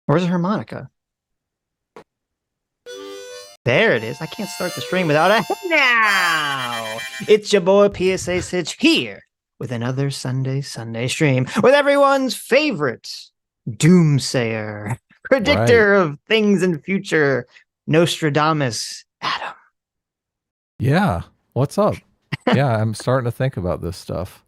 Where's the harmonica? There it is. I can't start the stream without a now. It's your boy PSA Sitch here with another Sunday stream with everyone's favorite doomsayer, Right. predictor of things in future, Nostradamus, Adam. Yeah. What's up? Yeah, I'm starting to think about this stuff.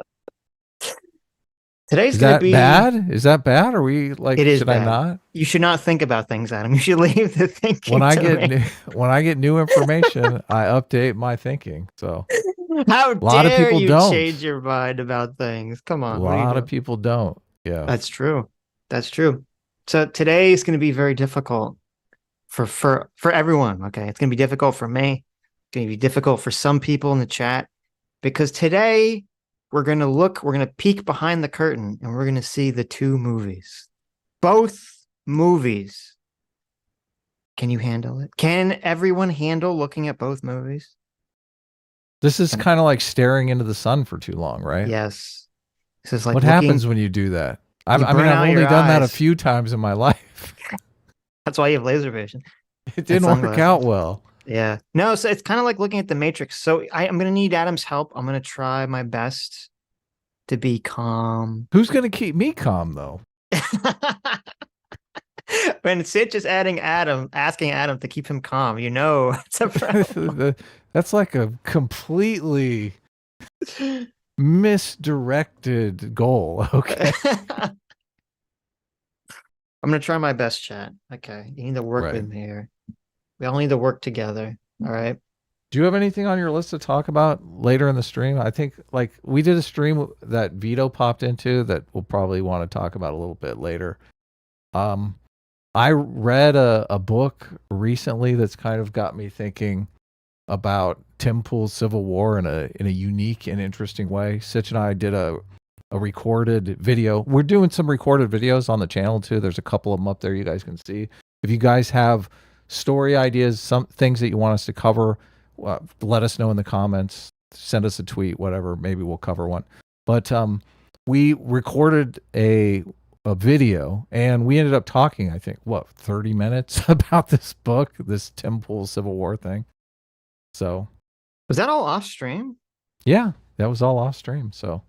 Today's Is going to that be, bad? Is that bad? Are we like, it is should I bad. not? You should not think about things, Adam. You should leave the When thinking I to get me. new, when I get new information, I update my thinking. So How a lot of dare people you don't. change your mind about things? Come A on, what are you lot of doing? people don't. Yeah. That's true. That's true. So today is going to be very difficult for everyone. Okay, it's going to be difficult for me. It's going to be difficult for some people in the chat because today we're going to peek behind the curtain, and we're going to see the two movies. Both movies. Can you handle it? Can everyone handle looking at both movies? This is kind of like staring into the sun for too long, right? Yes. This is like What looking. happens when you do that? You I mean, burn I've out only your done that a eyes. few times in my life. That's why you have laser vision It and didn't work out sunglasses. well. Yeah. No, so it's kind of like looking at the Matrix. So I'm going to need Adam's help. I'm going to try my best to be calm. Who's going to keep me calm, though? When Sitch is asking Adam to keep him calm, it's a problem. That's like a completely misdirected goal. Okay. I'm going to try my best, chat. Okay. You need to work Right. with me here. We all need to work together. All right. Do you have anything on your list to talk about later in the stream? I think like we did a stream that Vito popped into that we'll probably want to talk about a little bit later. I read a book recently that's kind of got me thinking about Tim Pool's Civil War in a unique and interesting way. Sitch and I did a recorded video. We're doing some recorded videos on the channel too. There's a couple of them up there you guys can see. If you guys have story ideas, some things that you want us to cover, let us know in the comments. Send us a tweet, whatever. Maybe we'll cover one. But we recorded a video and we ended up talking, I think, 30 minutes about this book, this Tim Pool Civil War thing. So Was that all off stream? yeah, that was all off stream. So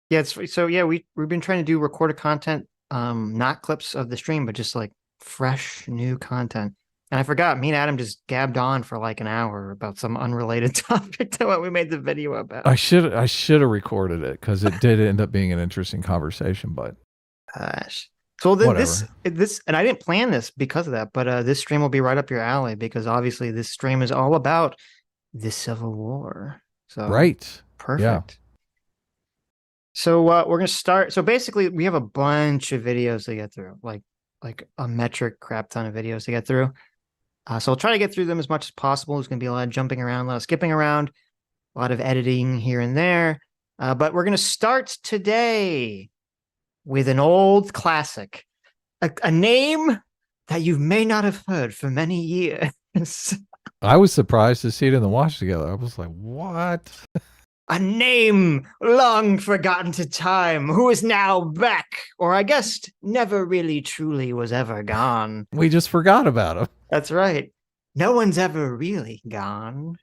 Yeah, we've been trying to do recorded content, not clips of the stream, but just like fresh new content. And I forgot, me and Adam just gabbed on for like an hour about some unrelated topic to what we made the video about. I should have recorded it because it did end up being an interesting conversation. But Gosh. So then whatever. this, and I didn't plan this because of that, but this stream will be right up your alley because obviously this stream is all about the Civil War. So Right. perfect. Yeah. So we're gonna start. So basically, we have a bunch of videos to get through, like a metric crap ton of videos to get through. So we'll try to get through them as much as possible. There's gonna be a lot of jumping around, a lot of skipping around, a lot of editing here and there. But we're gonna start today with an old classic, a name that you may not have heard for many years. I was surprised to see it in the watch together. I was like, what? A name long forgotten to time, who is now back, or I guess never really truly was ever gone. We just forgot about him. That's right. No one's ever really gone.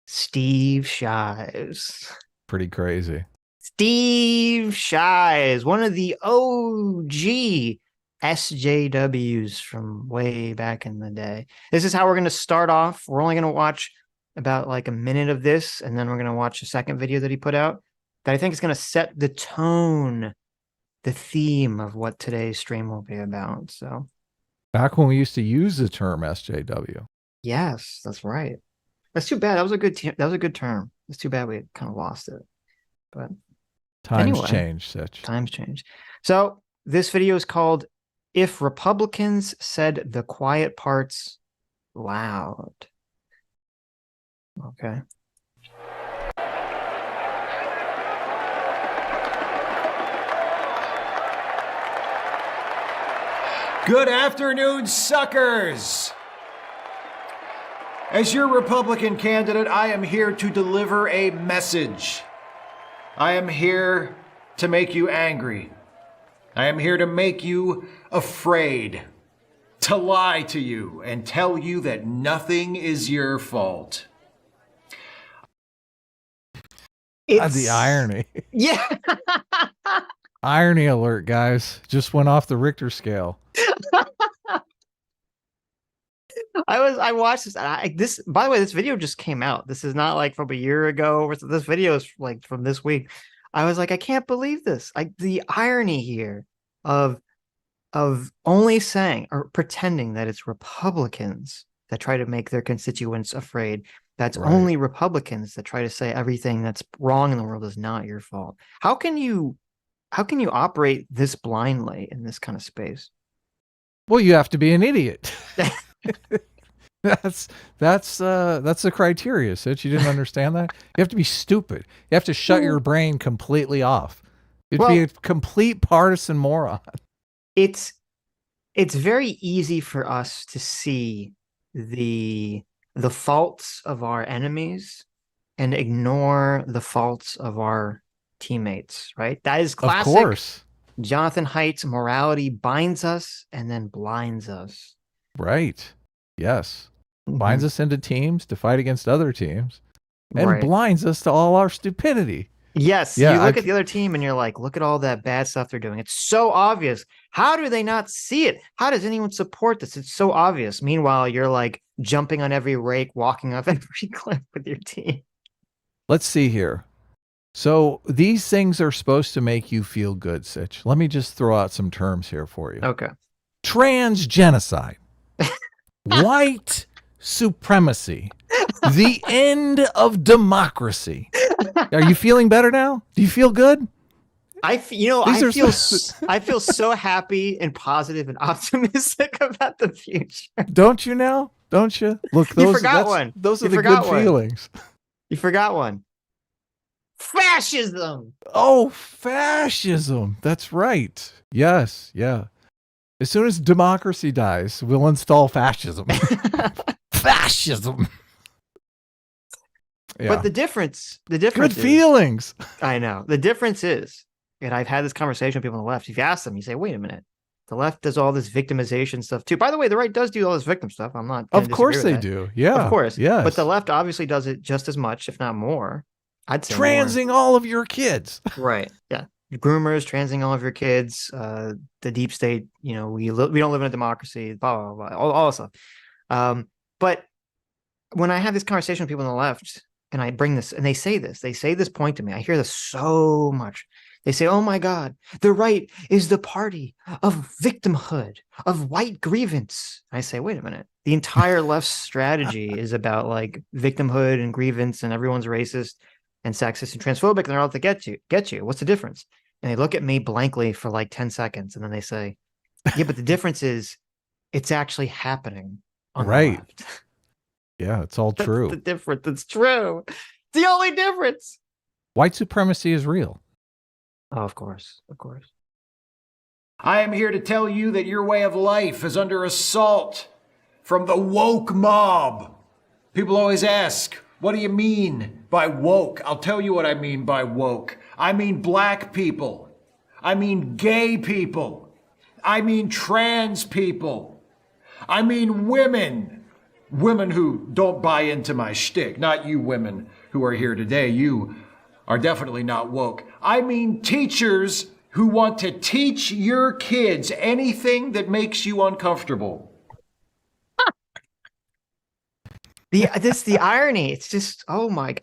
Steve Shives. Pretty crazy. Steve Shives, one of the OG SJWs from way back in the day. This is how we're going to start off. We're only going to watch about like a minute of this, and then we're going to watch a second video that he put out that I think is going to set the tone, the theme of what today's stream will be about. So Back when we used to use the term SJW. yes, that's right. That's too bad. That was a good term. It's too bad we kind of lost it. But Times anyway, change, Sitch. times change. So this video is called "If Republicans Said the Quiet Parts Loud." Okay. Good afternoon, suckers! As your Republican candidate, I am here to deliver a message. I am here to make you angry. I am here to make you afraid, to lie to you and tell you that nothing is your fault. The irony. Yeah. Irony alert, guys. Just went off the Richter scale. I watched this. By the way, this video just came out. This is not like from a year ago. This video is like from this week. I was like, I can't believe this. The irony here of only saying or pretending that it's Republicans that try to make their constituents afraid. That's Right. only Republicans that try to say everything that's wrong in the world is not your fault. How can you operate this blindly in this kind of space? Well, you have to be an idiot. That's the criteria, Sitch. You didn't understand that? You have to be stupid. You have to shut your brain completely off. You'd be a complete partisan moron. It's very easy for us to see the faults of our enemies and ignore the faults of our teammates, right? That is classic. Of course. Jonathan Haidt's morality binds us and then blinds us. Right. Yes. Binds us into teams to fight against other teams and Right. blinds us to all our stupidity. Yes. Yeah, You look at the other team and you're like, look at all that bad stuff they're doing. It's so obvious. How do they not see it? How does anyone support this? It's so obvious. Meanwhile, you're like jumping on every rake, walking off every cliff with your team. Let's see here. So these things are supposed to make you feel good, Sitch. Let me just throw out some terms here for you. Okay. Trans genocide, white supremacy, the end of democracy. Are you feeling better now? Do you feel good? I feel so happy and positive and optimistic about the future. Don't you now? Don't you? Look, You forgot one. Those are You the good forgot one. feelings. You forgot one. Fascism. Oh, fascism. That's right. Yes, yeah. As soon as democracy dies, we'll install fascism. Fascism. Yeah. But the difference Good is, feelings. I know. The difference is, and I've had this conversation with people on the left. If you ask them, you say, wait a minute. The left does all this victimization stuff too. By the way, the right does do all this victim stuff. I'm not. Of course they do. Yeah. Of course. Yes. But the left obviously does it just as much, if not more. I'd say transing all of your kids. Right. Yeah. Groomers, transing all of your kids, the deep state, we don't live in a democracy, blah, blah, blah, all this stuff. But when I have this conversation with people on the left and I bring this and they say this point to me, I hear this so much. They say, oh my God, the right is the party of victimhood, of white grievance. I say, wait a minute. The entire left strategy is about like victimhood and grievance and everyone's racist and sexist and transphobic, and they're out to get you. What's the difference? And they look at me blankly for like 10 seconds, and then they say, yeah, but the difference is it's actually happening on the left. Yeah, it's all true. That's the difference. It's true. It's the only difference. White supremacy is real. Oh, of course. Of course. I am here to tell you that your way of life is under assault from the woke mob. People always ask, what do you mean by woke? I'll tell you what I mean by woke. I mean black people. I mean gay people. I mean trans people. I mean women. Women who don't buy into my shtick. Not you women who are here today. You are definitely not woke. I mean teachers who want to teach your kids anything that makes you uncomfortable. The irony, it's just, oh my,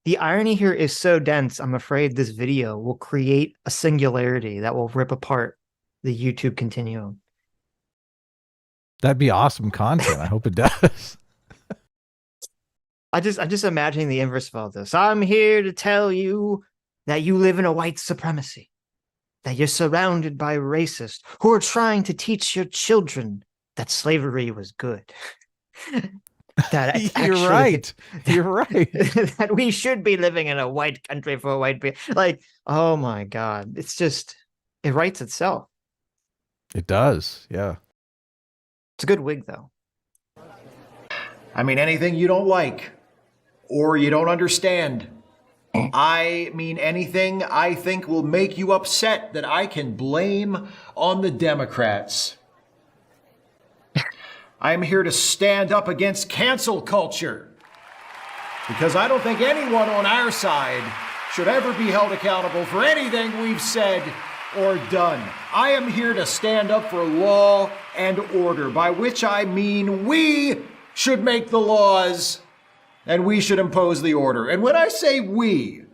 the irony here is so dense. I'm afraid this video will create a singularity that will rip apart the YouTube continuum. That'd be awesome content. I hope it does. I'm just imagining the inverse of all this. I'm here to tell you that you live in a white supremacy, that you're surrounded by racists who are trying to teach your children that slavery was good. That You're right. You're right. That we should be living in a white country for white people. Like, oh my God. It's just, it writes itself. It does. Yeah. It's a good wig, though. I mean, anything you don't like or you don't understand, I mean anything I think will make you upset that I can blame on the Democrats. I am here to stand up against cancel culture because I don't think anyone on our side should ever be held accountable for anything we've said or done. I am here to stand up for law and order, by which I mean we should make the laws and we should impose the order. And when I say we,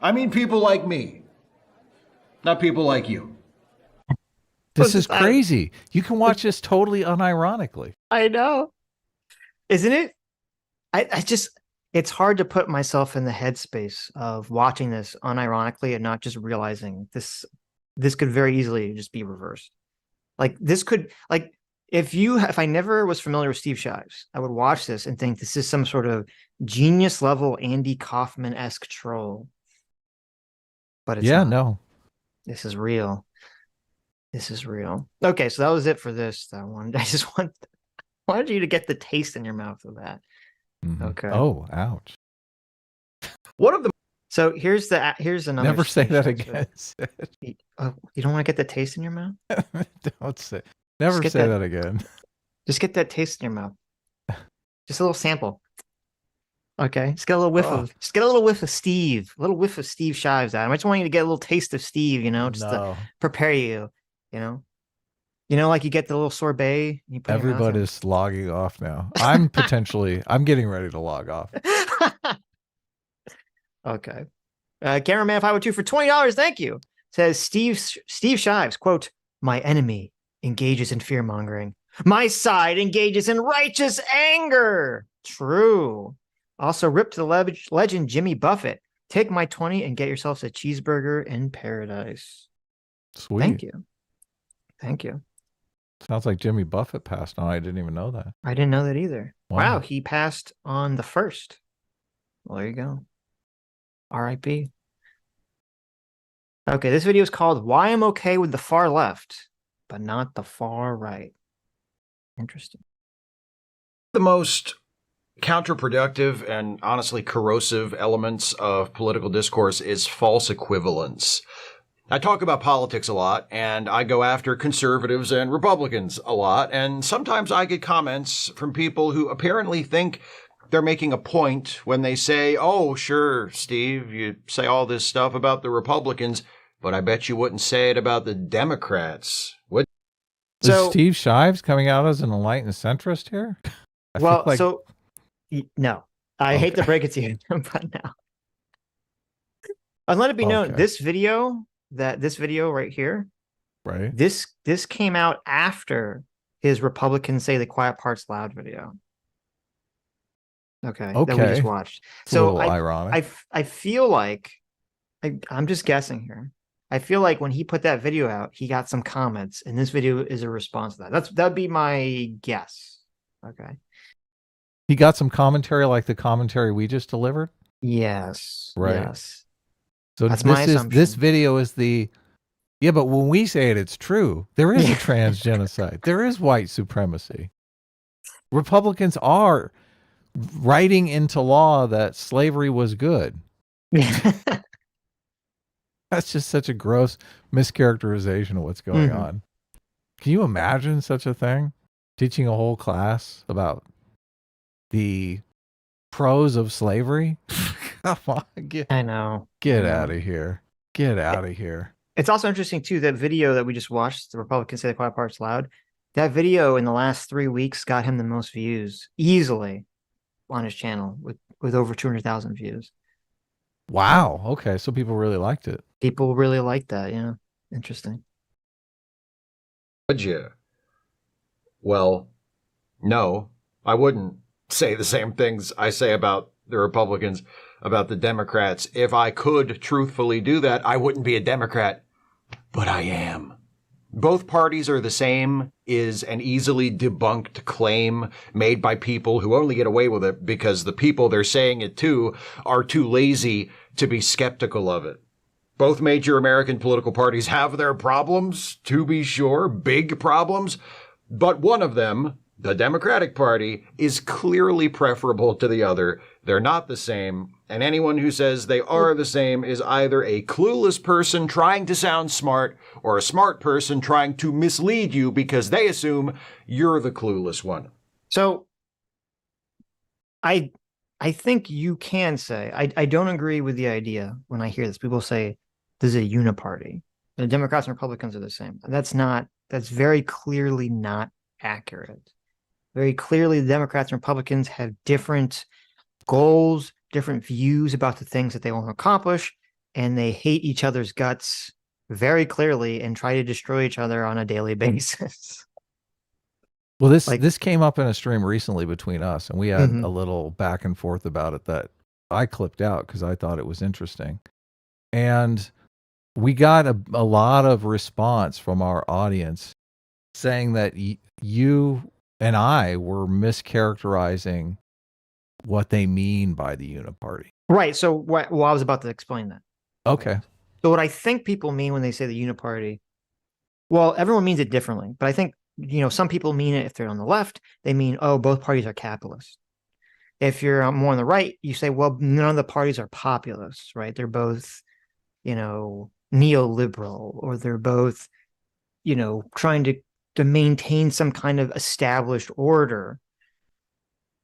I mean people like me, not people like you. This is crazy. You can watch this totally unironically. I know. Isn't it? I just, it's hard to put myself in the headspace of watching this unironically and not just realizing this could very easily just be reversed. Like this could, like, if I never was familiar with Steve Shives, I would watch this and think this is some sort of genius level Andy Kaufman-esque troll. But it's not. No. This is real. This is real. Okay, so that was it for this. I wanted you to get the taste in your mouth of that. Mm-hmm. Okay. Oh, ouch. One of the So here's another. Never say that again. You don't want to get the taste in your mouth? Don't say. Never say that again. Just get that taste in your mouth. Just a little sample. Okay. Just get a little whiff of Steve. A little whiff of Steve Shives, Adam. I just want you to get a little taste of Steve, just to prepare you, like you get the little sorbet. Everybody's logging off now. I'm getting ready to log off. Okay. Cameraman 502 for $20. Thank you. Says Steve Shives, quote, "My enemy engages in fear mongering. My side engages in righteous anger." True. Also, rip to the legend Jimmy Buffett. Take my 20 and get yourselves a cheeseburger in paradise. Sweet. Thank you. Thank you. Sounds like Jimmy Buffett passed on. I didn't even know that. I didn't know that either. Wow, he passed on the 1st. Well, there you go. R.I.P. Okay, this video is called "Why I'm Okay with the Far Left, but Not the Far Right." Interesting. The most counterproductive and honestly corrosive elements of political discourse is false equivalence. I talk about politics a lot, and I go after conservatives and Republicans a lot, and sometimes I get comments from people who apparently think they're making a point when they say, "Oh, sure, Steve, you say all this stuff about the Republicans, but I bet you wouldn't say it about the Democrats." Is Steve Shives coming out as an enlightened centrist here? No. I hate to break it to you, but no. And let it be known, this video right here, right? This came out after his Republicans Say the Quiet Parts Loud video. Okay. That we just watched. It's a little ironic. I feel like I'm just guessing here. I feel like when he put that video out, he got some comments, and this video is a response to that. That'd be my guess. Okay. He got some commentary like the commentary we just delivered? Yes. Right. Yes. So that's my assumption. This video is but when we say it, it's true. There is a trans genocide. There is white supremacy. Republicans are writing into law that slavery was good. That's just such a gross mischaracterization of what's going on. Can you imagine such a thing? Teaching a whole class about the pros of slavery? Come on. I know. Get out of here. Get out of here. It's also interesting, too, that video that we just watched, the Republicans Say the Quiet Parts Loud, that video in the last 3 weeks got him the most views easily on his channel with over 200,000 views. Wow. Okay. So people really liked it. People really liked that. Yeah. Interesting. Would you? Well, no, I wouldn't say the same things I say about the Republicans, about the Democrats. If I could truthfully do that, I wouldn't be a Democrat, but I am. Both parties are the same is an easily debunked claim made by people who only get away with it because the people they're saying it to are too lazy to be skeptical of it. Both major American political parties have their problems, to be sure, big problems, but one of them The Democratic Party is clearly preferable to the other. They're not the same. And anyone who says they are the same is either a clueless person trying to sound smart or a smart person trying to mislead you because they assume you're the clueless one. So I think you can say, I don't agree with the idea when I hear this. People say this is a uniparty. The Democrats and Republicans are the same. That's very clearly not accurate. Very clearly, the Democrats and Republicans have different goals, different views about the things that they want to accomplish, and they hate each other's guts very clearly and try to destroy each other on a daily basis. Well, this came up in a stream recently between us, and we had a little back and forth about it that I clipped out because I thought it was interesting. And we got a lot of response from our audience saying that you and I were mischaracterizing what they mean by the Uniparty. Right. So, I was about to explain that. Okay. So what I think people mean when they say the Uniparty, well, everyone means it differently, but I think, some people mean it if they're on the left, they mean, oh, both parties are capitalist. If you're more on the right, you say, well, none of the parties are populist, right? They're both, neoliberal, or they're both, trying to maintain some kind of established order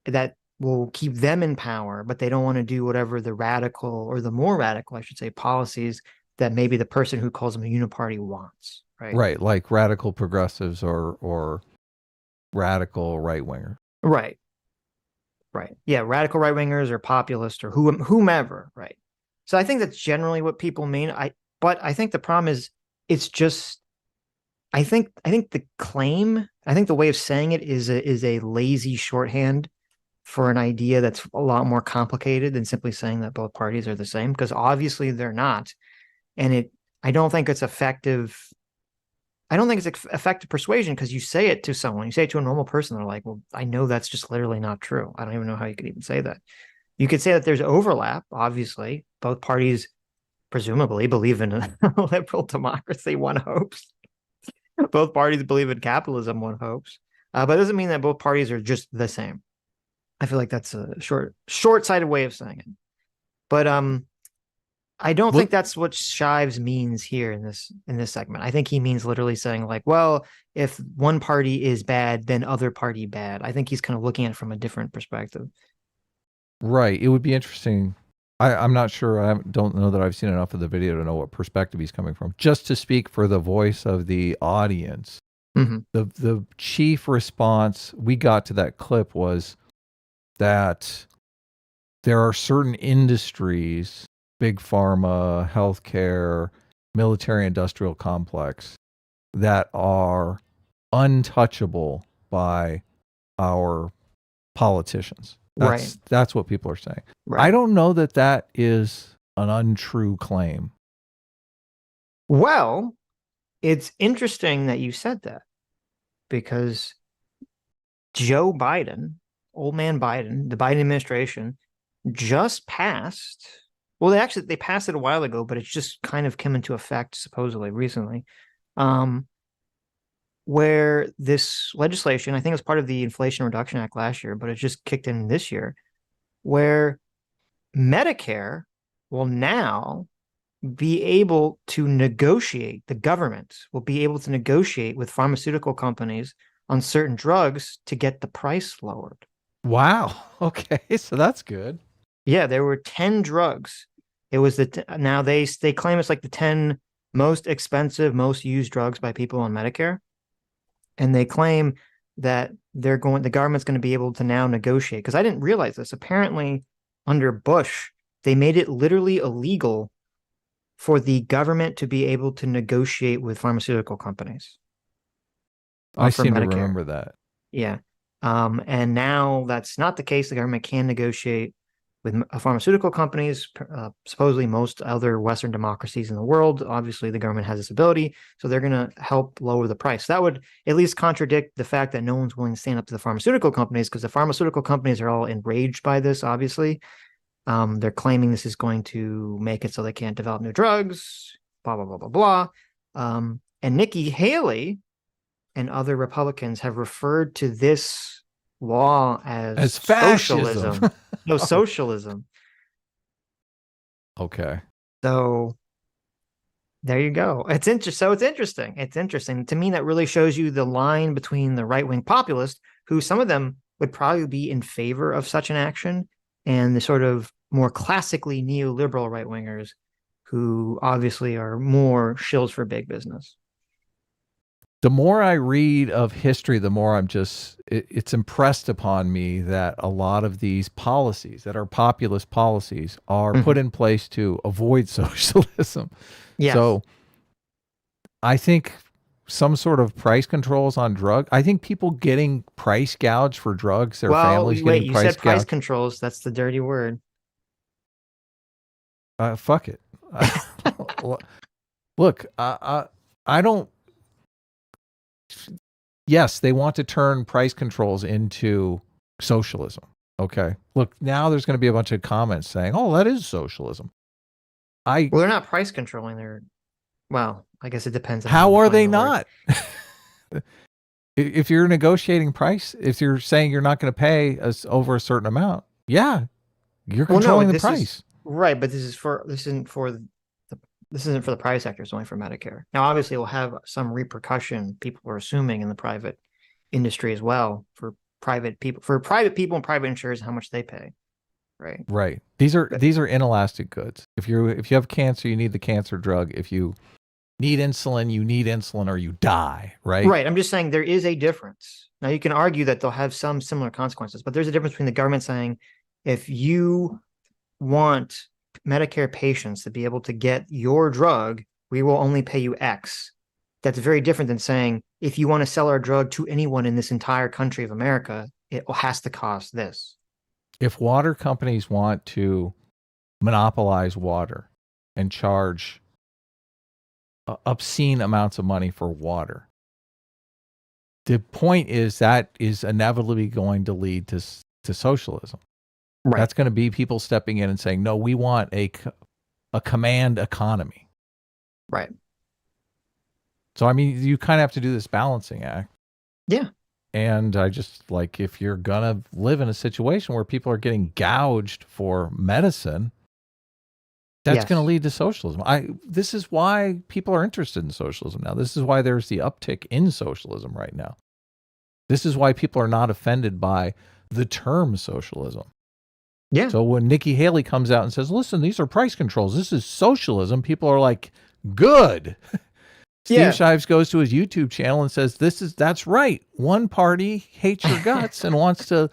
that will keep them in power, but they don't want to do whatever the radical, or the more radical, I should say, policies that maybe the person who calls them a uniparty wants, right? Right, like radical progressives or radical right-winger. Right. Right. Yeah, radical right-wingers or populist or whomever, right? So I think that's generally what people mean. But I think the problem is it's just I think the claim, I think the way of saying it is a lazy shorthand for an idea that's a lot more complicated than simply saying that both parties are the same, because obviously they're not. And I don't think it's effective. I don't think it's effective persuasion, because you say it to someone, you say it to a normal person, they're like, well, I know that's just literally not true. I don't even know how you could even say that. You could say that there's overlap. Obviously, both parties presumably believe in a liberal democracy, one hopes. Both parties believe in capitalism, one hopes. But it doesn't mean that both parties are just the same. I feel like that's a short-sighted way of saying it. But I don't think that's what Shives means here in this segment. I think he means literally saying, like, well, if one party is bad, then other party bad. I think he's kind of looking at it from a different perspective. Right. It would be interesting. I'm not sure. I don't know that I've seen enough of the video to know what perspective he's coming from. Just to speak for the voice of the audience, the chief response we got to that clip was that there are certain industries, big pharma, healthcare, military industrial complex, that are untouchable by our politicians. That's what people are saying. Right. I don't know that that is an untrue claim. Well, it's interesting that you said that, because Joe Biden, old man Biden, the Biden administration just passed. Well, they passed it a while ago, but it's just kind of come into effect supposedly recently. Where this legislation, I think it was part of the Inflation Reduction Act last year, but it just kicked in this year, where Medicare will now be able to negotiate, the government will be able to negotiate with pharmaceutical companies on certain drugs to get the price lowered. Wow. Okay, so that's good. Yeah, there were 10 drugs. It was now they claim it's like the 10 most expensive, most used drugs by people on Medicare. And they claim that the government's going to be able to now negotiate. Because I didn't realize this. Apparently, under Bush, they made it literally illegal for the government to be able to negotiate with pharmaceutical companies. I seem to remember that. Yeah. And now that's not the case. The government can negotiate with pharmaceutical companies, supposedly most other Western democracies in the world. Obviously, the government has this ability, so they're going to help lower the price. That would at least contradict the fact that no one's willing to stand up to the pharmaceutical companies, because the pharmaceutical companies are all enraged by this, obviously. They're claiming this is going to make it so they can't develop new drugs, blah, blah, blah, blah, blah. And Nikki Haley, and other Republicans have referred to this law as fascism. socialism. No, socialism. Okay. So there you go. It's interesting. So it's interesting. It's interesting. To me, that really shows you the line between the right-wing populist, who some of them would probably be in favor of such an action, and the sort of more classically neoliberal right-wingers who obviously are more shills for big business. The more I read of history, the more it's impressed upon me that a lot of these policies that are populist policies are put in place to avoid socialism. Yes. So I think some sort of price controls on drugs. I think people getting price gouged for drugs, their families getting you price said price gouged. controls. That's the dirty word. Fuck it. Look, I don't. Yes, they want to turn price controls into socialism. Okay. Look, now there's going to be a bunch of comments saying, "Oh, that is socialism." Well, they're not price controlling. Well, I guess it depends. How are they not? If you're negotiating price, if you're saying you're not going to pay us over a certain amount, yeah, you're controlling the price. Right, but this isn't for the private sector. It's only for Medicare. Now, obviously, it will have some repercussion. People are assuming in the private industry as well for private people and private insurers, how much they pay. Right. Right. These are inelastic goods. If you have cancer, you need the cancer drug. If you need insulin, you need insulin or you die. Right. Right. I'm just saying there is a difference. Now, you can argue that they'll have some similar consequences, but there's a difference between the government saying, if you want Medicare patients to be able to get your drug, we will only pay you X. That's very different than saying, if you want to sell our drug to anyone in this entire country of America, it has to cost this. If water companies want to monopolize water and charge obscene amounts of money for water, the point is that is inevitably going to lead to socialism. Right. That's going to be people stepping in and saying, no, we want a command economy. Right. So, I mean, you kind of have to do this balancing act. Yeah. And I just like, if you're going to live in a situation where people are getting gouged for medicine, that's going to lead to socialism. This is why people are interested in socialism now. This is why there's the uptick in socialism right now. This is why people are not offended by the term socialism. Yeah. So when Nikki Haley comes out and says, listen, these are price controls, this is socialism, people are like, good. Steve Shives goes to his YouTube channel and says, that's right. One party hates your guts and wants to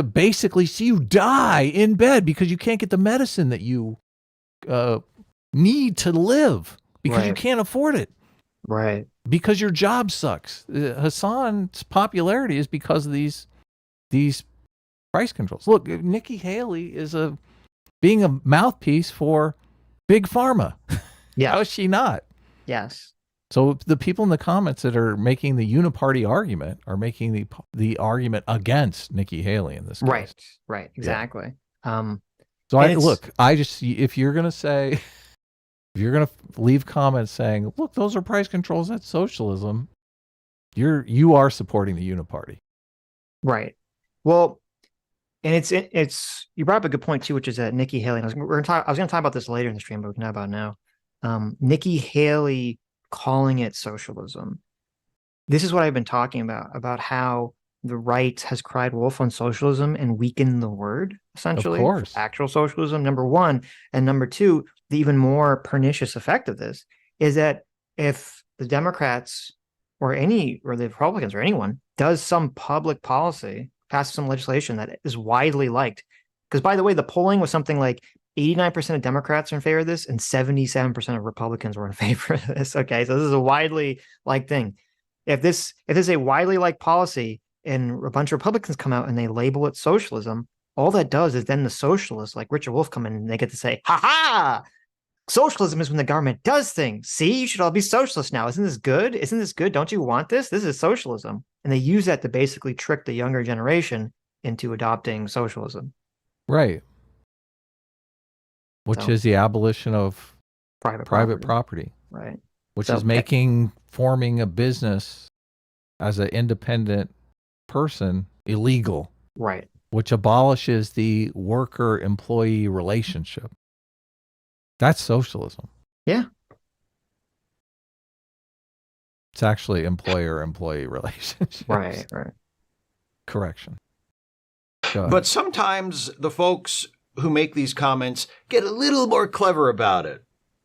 basically see you die in bed because you can't get the medicine that you need to live because you can't afford it. Right. Because your job sucks. Hassan's popularity is because of these price controls. Look, Nikki Haley is being a mouthpiece for Big Pharma. Yeah. How is she not? Yes. So the people in the comments that are making the Uniparty argument are making the argument against Nikki Haley in this case. Right. Exactly. Yeah. So if you're going to leave comments saying, look, those are price controls, that's socialism, you are supporting the Uniparty. Right. Well, and it's you brought up a good point too, which is that Nikki Haley. I was going to talk about this later in the stream, but we can talk about it now. Nikki Haley calling it socialism. This is what I've been talking about how the right has cried wolf on socialism and weakened the word, essentially. Of course. Actual socialism, number one. And number two, the even more pernicious effect of this is that if the Democrats or the Republicans or anyone does some public policy, passes some legislation that is widely liked, because by the way, the polling was something like 89% of Democrats are in favor of this and 77% of Republicans were in favor of this. Okay, so this is a widely liked thing. If this is a widely liked policy and a bunch of Republicans come out and they label it socialism, all that does is then the socialists like Richard Wolff come in and they get to say, ha, socialism is when the government does things. See, you should all be socialists now. Isn't this good? Isn't this good? Don't you want this? This is socialism. And they use that to basically trick the younger generation into adopting socialism. Right. Which is the abolition of private property. Right. which So, is forming a business as an independent person illegal, right. which abolishes the worker-employee relationship. That's socialism. Yeah. It's actually employer-employee relationships. Right. Correction. Go ahead. But sometimes the folks who make these comments get a little more clever about it.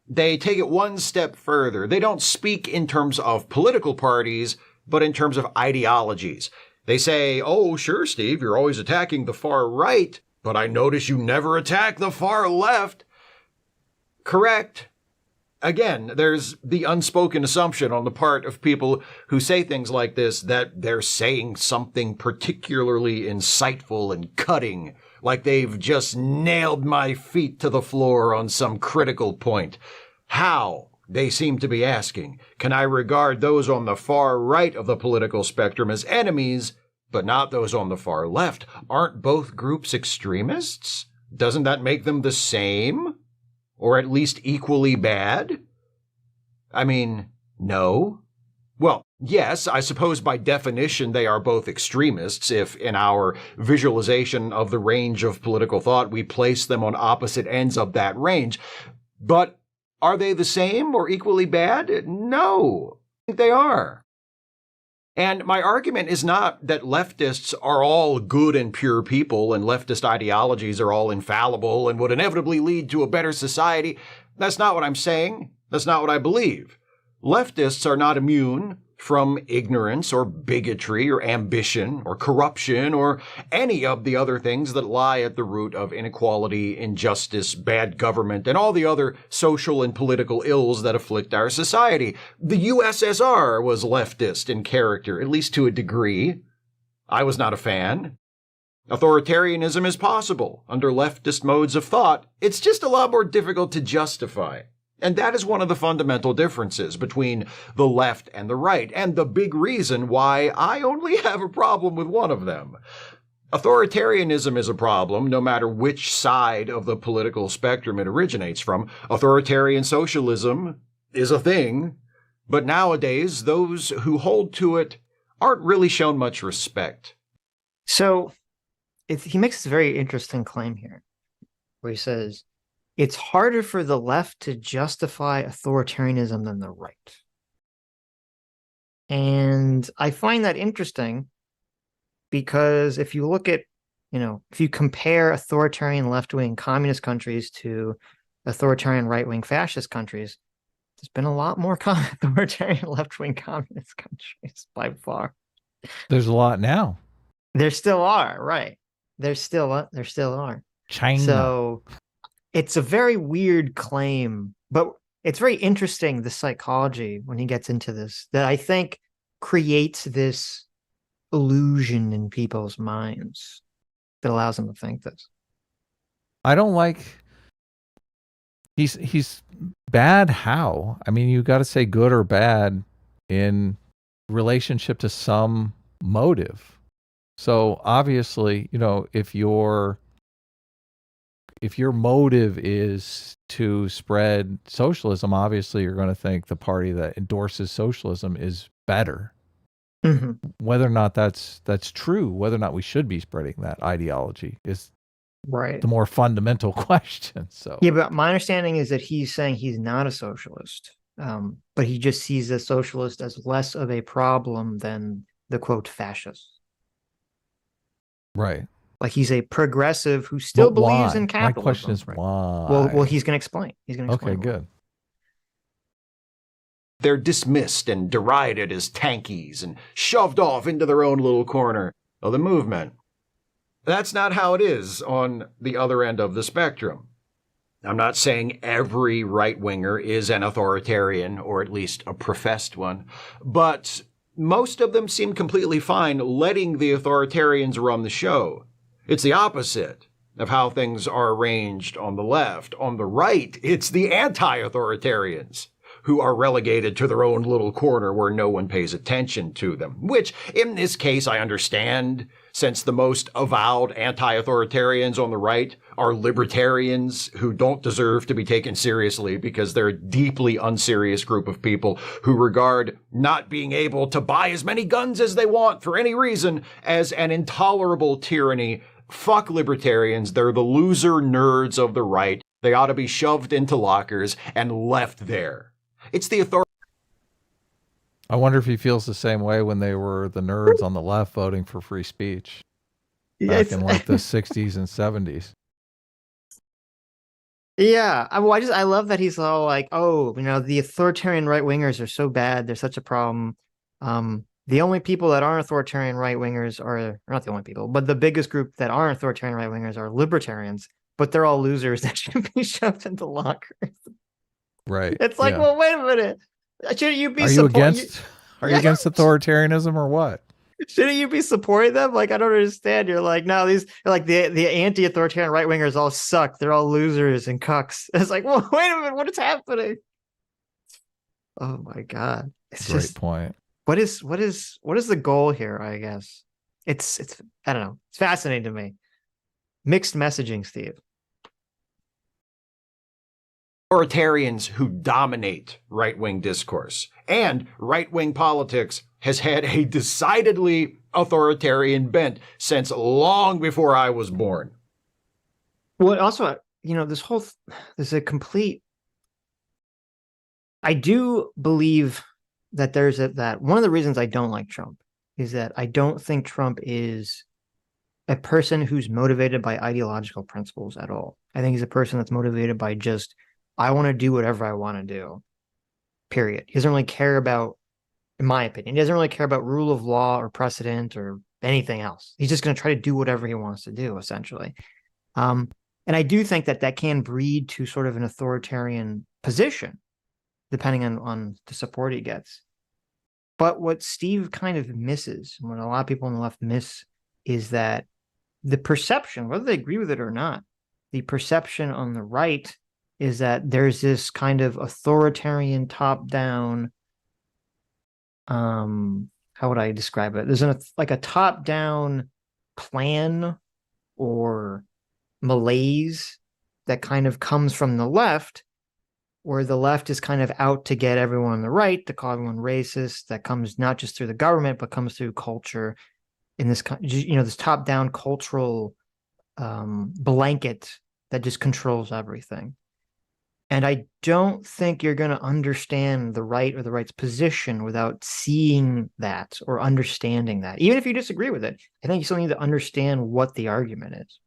They take it one step further. They don't speak in terms of political parties, but in terms of ideologies. They say, oh, sure, Steve, you're always attacking the far right, but I notice you never attack the far left. Correct. Again, there's the unspoken assumption on the part of people who say things like this that they're saying something particularly insightful and cutting, like they've just nailed my feet to the floor on some critical point. How, they seem to be asking, can I regard those on the far right of the political spectrum as enemies, but not those on the far left? Aren't both groups extremists? Doesn't that make them the same? Or at least equally bad? I mean, no. Well, yes, I suppose by definition they are both extremists if in our visualization of the range of political thought we place them on opposite ends of that range. But are they the same or equally bad? No, I think they are. And my argument is not that leftists are all good and pure people and leftist ideologies are all infallible and would inevitably lead to a better society. That's not what I'm saying. That's not what I believe. Leftists are not immune from ignorance or bigotry or ambition or corruption or any of the other things that lie at the root of inequality, injustice, bad government, and all the other social and political ills that afflict our society. The USSR was leftist in character, at least to a degree. I was not a fan. Authoritarianism is possible under leftist modes of thought. It's just a lot more difficult to justify. And that is one of the fundamental differences between the left and the right, and the big reason why I only have a problem with one of them. Authoritarianism is a problem, no matter which side of the political spectrum it originates from. Authoritarian socialism is a thing, but nowadays those who hold to it aren't really shown much respect. So he makes this very interesting claim here, where he says, it's harder for the left to justify authoritarianism than the right. And I find that interesting because if you look at, if you compare authoritarian left-wing communist countries to authoritarian right-wing fascist countries, there's been a lot more authoritarian left-wing communist countries by far. There's a lot now. There still are, right. There still are. China. So it's a very weird claim, but it's very interesting, the psychology, when he gets into this, that I think creates this illusion in people's minds that allows them to think this. I don't like... He's bad how? I mean, you got to say good or bad in relationship to some motive. So obviously, if your motive is to spread socialism, obviously you're going to think the party that endorses socialism is better. Mm-hmm. Whether or not that's true, whether or not we should be spreading that ideology is right. the more fundamental question. So yeah, but my understanding is that he's saying he's not a socialist, but he just sees the socialist as less of a problem than the quote fascist. Right. Like he's a progressive who still believes in capitalism. My question is right? why? Well, he's going to explain. Okay, good. They're dismissed and derided as tankies and shoved off into their own little corner of the movement. That's not how it is on the other end of the spectrum. I'm not saying every right-winger is an authoritarian, or at least a professed one, but most of them seem completely fine letting the authoritarians run the show. It's the opposite of how things are arranged on the left. On the right, it's the anti-authoritarians who are relegated to their own little corner where no one pays attention to them, which in this case I understand. since the most avowed anti-authoritarians on the right are libertarians who don't deserve to be taken seriously because they're a deeply unserious group of people who regard not being able to buy as many guns as they want for any reason as an intolerable tyranny. Fuck libertarians. They're the loser nerds of the right. They ought to be shoved into lockers and left there. It's the authority. I wonder if he feels the same way when they were the nerds on the left voting for free speech back in like the 60s and 70s. Yeah, I love that he's all like, oh, the authoritarian right wingers are so bad, they're such a problem. The only people that aren't authoritarian right wingers are not the only people, but the biggest group that aren't authoritarian right wingers are libertarians, but they're all losers that should be shoved into lockers. Right. It's like, well, wait a minute. Shouldn't you be Are you against authoritarianism or what? Shouldn't you be supporting them? Like, I don't understand. You're like, no, these are like the anti-authoritarian right wingers all suck. They're all losers and cucks. It's like, well, wait a minute, what is happening? Oh my God. It's Great just point. What is the goal here, I guess? It's I don't know. It's fascinating to me. Mixed messaging, Steve. Authoritarians who dominate right-wing discourse and right-wing politics has had a decidedly authoritarian bent since long before I was born. Well, also, there's a complete. I do believe that that one of the reasons I don't like Trump is that I don't think Trump is a person who's motivated by ideological principles at all. I think he's a person that's motivated by just, I want to do whatever I want to do, period. He doesn't really care about, in my opinion, he doesn't really care about rule of law or precedent or anything else. He's just going to try to do whatever he wants to do, essentially. And I do think that can breed to sort of an authoritarian position, depending on the support he gets. But what Steve kind of misses, and what a lot of people on the left miss, is that the perception, whether they agree with it or not, the perception on the right is that there's this kind of authoritarian top-down, how would I describe it? There's a top-down plan or malaise that kind of comes from the left, where the left is kind of out to get everyone on the right, to call everyone racist. That comes not just through the government, but comes through culture in this, this top-down cultural blanket that just controls everything. And I don't think you're going to understand the right or the right's position without seeing that or understanding that. Even if you disagree with it, I think you still need to understand what the argument is.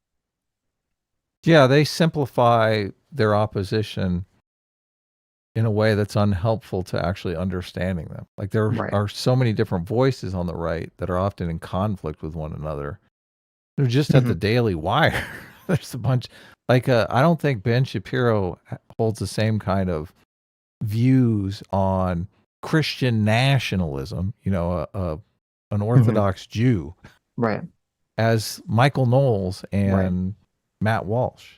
Yeah, they simplify their opposition in a way that's unhelpful to actually understanding them. Like there are so many different voices on the right that are often in conflict with one another. They're just at the Daily Wire. There's a bunch. Like, I don't think Ben Shapiro holds the same kind of views on Christian nationalism, an Orthodox Jew, right, as Michael Knowles and Matt Walsh.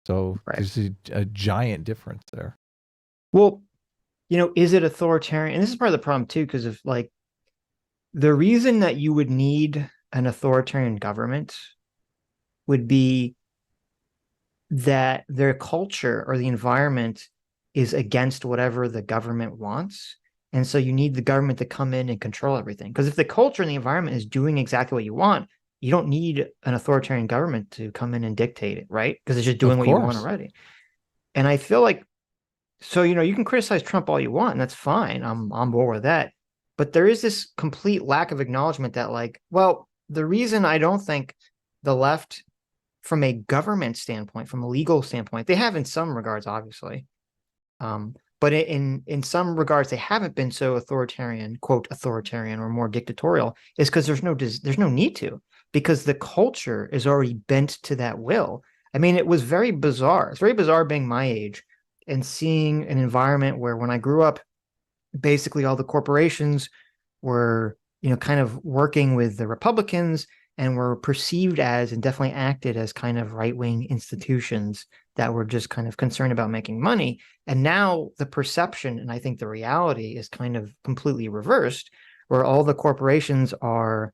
So there's a giant difference there. Well, is it authoritarian? And this is part of the problem too, because of the reason that you would need an authoritarian government would be that their culture or the environment is against whatever the government wants. And so you need the government to come in and control everything. Because if the culture and the environment is doing exactly what you want, you don't need an authoritarian government to come in and dictate it, right? Because it's just doing what you want already. And I feel like, so, you can criticize Trump all you want, and that's fine. I'm on board with that. But there is this complete lack of acknowledgement that, the reason I don't think the left, from a government standpoint, from a legal standpoint, they have in some regards, obviously. But in some regards, they haven't been so authoritarian, quote, authoritarian or more dictatorial, is because there's no need to, because the culture is already bent to that will. I mean, it was very bizarre. It's very bizarre being my age and seeing an environment where when I grew up, basically all the corporations were, kind of working with the Republicans and were perceived as and definitely acted as kind of right-wing institutions that were just kind of concerned about making money. And now the perception, and I think the reality, is kind of completely reversed, where all the corporations are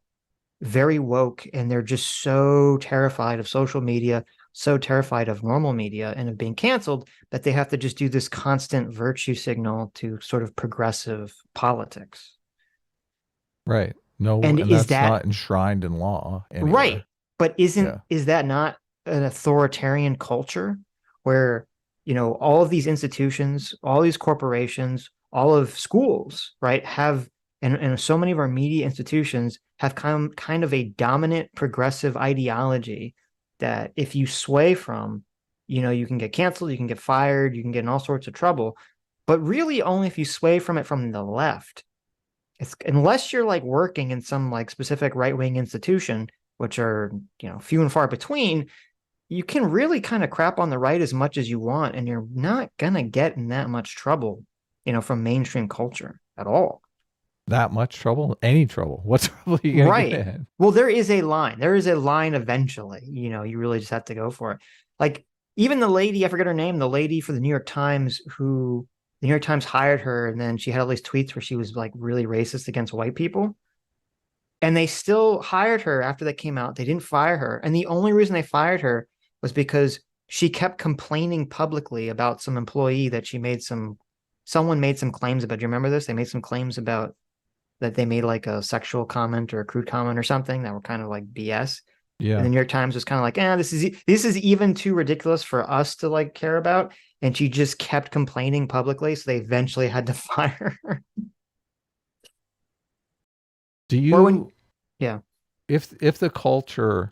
very woke, and they're just so terrified of social media, so terrified of normal media and of being canceled that they have to just do this constant virtue signal to sort of progressive politics. Right. No, And and is that's that not enshrined in law right? anywhere. But Yeah. is that not an authoritarian culture where, all of these institutions, all these corporations, all of schools, right, have and so many of our media institutions have kind of a dominant progressive ideology that if you sway from, you can get canceled, you can get fired, you can get in all sorts of trouble, but really only if you sway from it from the left. It's unless you're like working in some like specific right-wing institution, which are, few and far between, you can really kind of crap on the right as much as you want, and you're not gonna get in that much trouble, from mainstream culture at all. That much trouble? Any trouble? What trouble are you going to get Right. in? Well, there is a line. There is a line eventually. You really just have to go for it. Like even the lady, I forget her name, the lady for the New York Times who the New York Times hired her, and then she had all these tweets where she was like really racist against white people. And they still hired her after that came out. They didn't fire her. And the only reason they fired her was because she kept complaining publicly about some employee that someone made some claims about. Do you remember this? They made some claims about that they made like a sexual comment or a crude comment or something that were kind of like BS. And the Yeah. New York Times was kind of like, this is even too ridiculous for us to like care about. And she just kept complaining publicly. So they eventually had to fire her. Do Or when, you, yeah, if the culture,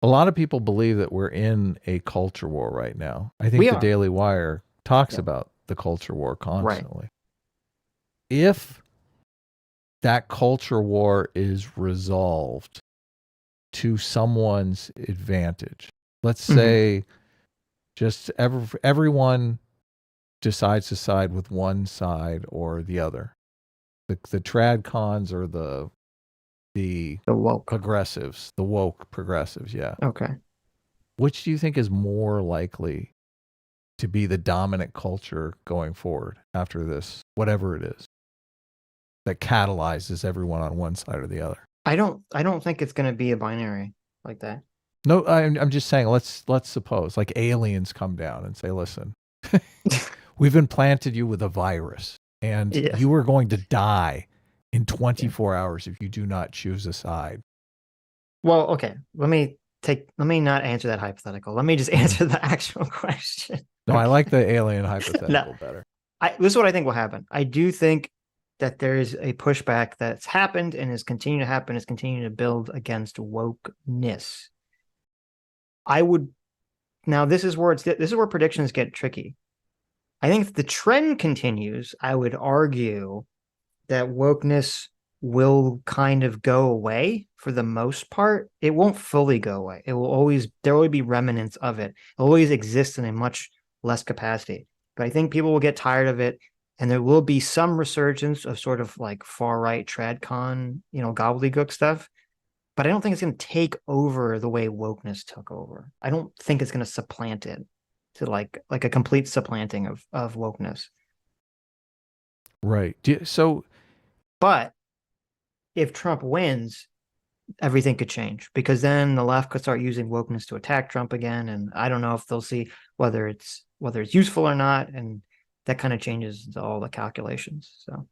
a lot of people believe that we're in a culture war right now. I think we the are. Daily Wire talks Yeah, about the culture war right. constantly. If that culture war is resolved to someone's advantage, let's Mm-hmm. say just everyone decides to side with one side or the other. The trad cons or the The woke. progressives, the woke progressives, yeah. Okay. Which do you think is more likely to be the dominant culture going forward after this, whatever it is, that catalyzes everyone on one side or the other? I don't think it's going to be a binary like that. No, I'm just saying, let's suppose like aliens come down and say, listen, we've implanted you with a virus and Yeah. you are going to die in Yeah. 24 hours if you do not choose a side. Well, okay. Let me not answer that hypothetical. Let me just answer the actual question. No, I like the alien No, hypothetical better. this is what I think will happen. I do think that there is a pushback that's happened and is continuing to happen, is continuing to build against wokeness. I would now this is where predictions get tricky. I think if the trend continues, I would argue that wokeness will kind of go away for the most part. It won't fully go away. There will be remnants of it. It will always exist in a much less capacity. But I think people will get tired of it, and there will be some resurgence of sort of like far right tradcon, gobbledygook stuff. But I don't think it's going to take over the way wokeness took over. I don't think it's going to supplant it to like a complete supplanting of wokeness. Right. So, But if Trump wins, everything could change because then the left could start using wokeness to attack Trump again. And I don't know if they'll see whether it's useful or not. And that kind of changes all the calculations. So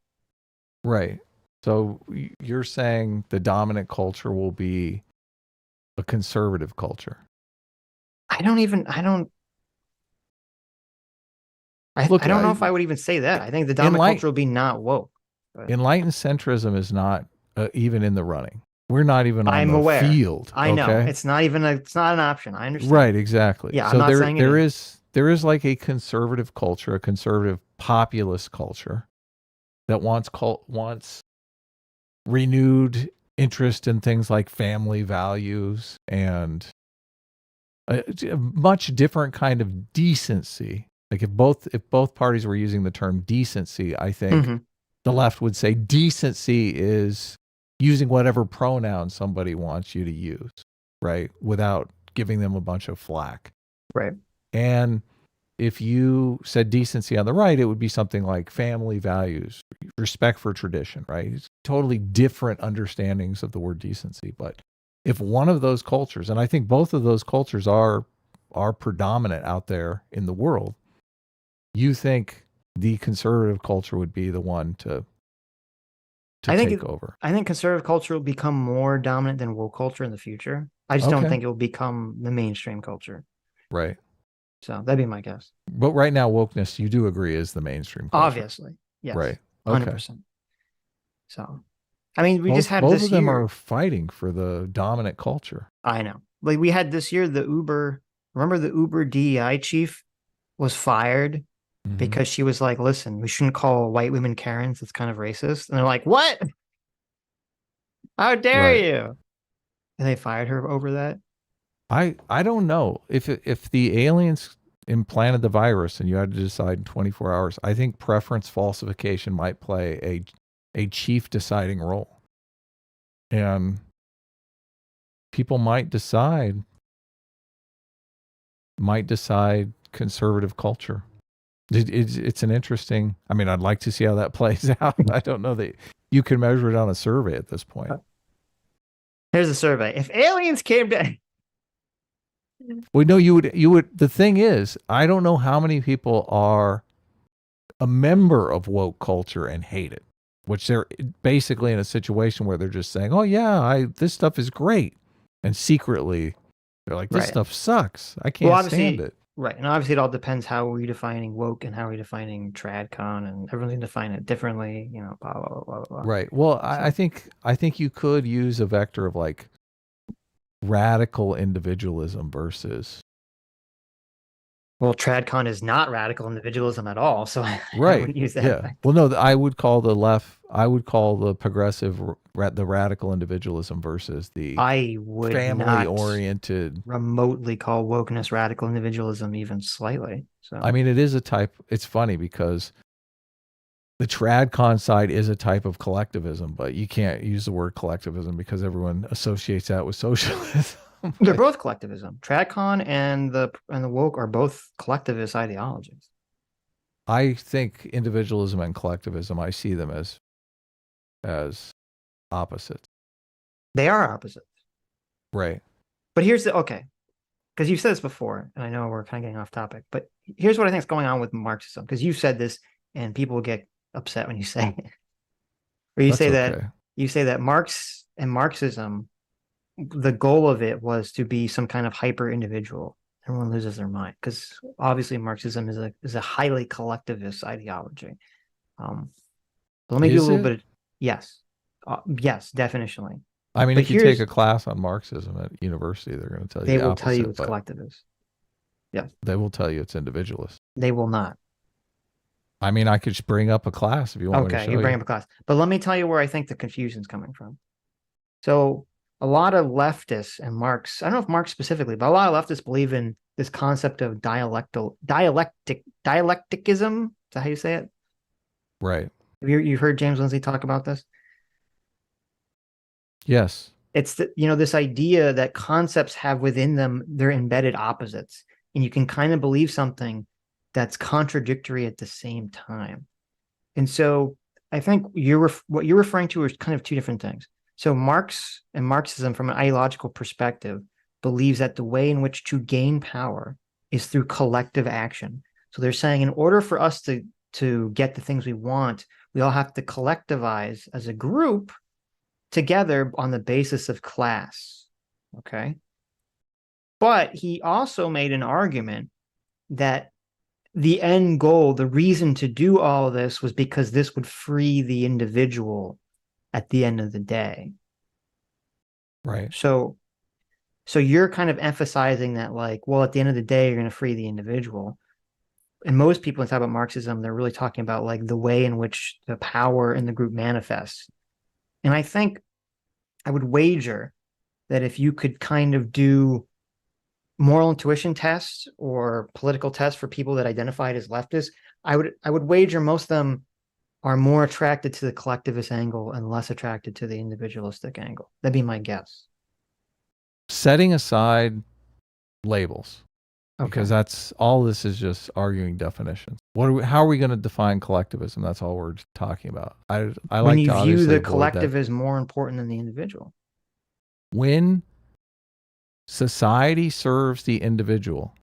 right. So you're saying the dominant culture will be a conservative culture. I don't Look, I don't know if I would even say that. I think the dominant culture will be not woke. But enlightened centrism is not even in the running. We're not even on I'm the aware. field. I know okay? it's not an option. I understand. Right, exactly. Yeah, so I'm not saying there is like a conservative culture, a conservative populist culture that wants renewed interest in things like family values and a much different kind of decency. Like if both parties were using the term decency, I think the left would say decency is using whatever pronoun somebody wants you to use, right? Without giving them a bunch of flack. Right. And if you said decency on the right, it would be something like family values, respect for tradition, right? It's totally different understandings of the word decency. But if one of those cultures, and I think both of those cultures are predominant out there in the world, you think the conservative culture would be the one to take over? I think conservative culture will become more dominant than woke culture in the future. I just don't think it will become the mainstream culture. Right. So that'd be my guess. But right now, wokeness, you do agree, is the mainstream culture. Obviously. Yes. Right. 100%. So, I mean, we just had both this of them year. are fighting for the dominant culture. I know. Like we had this year, remember the Uber DEI chief was fired because she was like, listen, we shouldn't call white women Karens. It's kind of racist. And they're like, what? How dare you? And they fired her over that. I don't know if the aliens implanted the virus and you had to decide in 24 hours. I think preference falsification might play a chief deciding role, and people might decide conservative culture. It's an interesting. I mean, I'd like to see how that plays out. I don't know that you can measure it on a survey at this point. Here's a survey. If aliens came to Well, no, you would. The thing is, I don't know how many people are a member of woke culture and hate it, which they're basically in a situation where they're just saying, "Oh yeah, this stuff is great," and secretly they're like, "This stuff sucks. I can't stand it." Right, and obviously it all depends how we're defining woke and how we're defining tradcon, and everyone's going to define it differently. You know, blah blah blah blah blah. Right. Well, I think you could use a vector of like radical individualism versus. Well, tradcon is not radical individualism at all, so I wouldn't use that. Yeah. Well, no, I would call the left. I would call the progressive the radical individualism versus the family-oriented. Remotely call wokeness radical individualism even slightly. So I mean, it is a type. It's funny because the tradcon side is a type of collectivism, but you can't use the word collectivism because everyone associates that with socialism. They're both collectivism. Tradcon and the woke are both collectivist ideologies. I think individualism and collectivism, I see them as opposites. They are opposites. Right. But here's because you've said this before, and I know we're kind of getting off topic, but here's what I think is going on with Marxism, because you've said this and people get upset when you say it. Or you say that Marx and Marxism, the goal of it was to be some kind of hyper individual. Everyone loses their mind because obviously Marxism is a highly collectivist ideology. But let me do a little bit. Yes, definitionally. I mean, if you take a class on Marxism at university, they're going to tell you. They will tell you it's collectivist. Yeah, they will tell you it's individualist. They will not. I mean, I could just bring up a class if you want me to show you. Okay, you bring up a class. But let me tell you where I think the confusion's coming from. So a lot of leftists and Marx, I don't know if Marx specifically, but a lot of leftists believe in this concept of dialecticism. Is that how you say it? Right. You've heard James Lindsay talk about this? Yes. It's this idea that concepts have within them their embedded opposites, and you can kind of believe something that's contradictory at the same time. And so I think what you're referring to is kind of two different things. So Marx and Marxism, from an ideological perspective, believes that the way in which to gain power is through collective action. So they're saying in order for us to get the things we want, we all have to collectivize as a group together on the basis of class. Okay. But he also made an argument that the end goal, the reason to do all of this was because this would free the individual at the end of the day. Right. So you're kind of emphasizing that, like, well, at the end of the day, you're going to free the individual. And most people, when they talk about Marxism, they're really talking about like the way in which the power in the group manifests. And I think I would wager that if you could kind of do moral intuition tests or political tests for people that identified as leftists, I would wager most of them are more attracted to the collectivist angle and less attracted to the individualistic angle. That'd be my guess. Setting aside labels, Because that's all. This is just arguing definitions. How are we going to define collectivism? That's all we're talking about. I when like you to view the avoid collective that. as more important than the individual. When society serves the individual,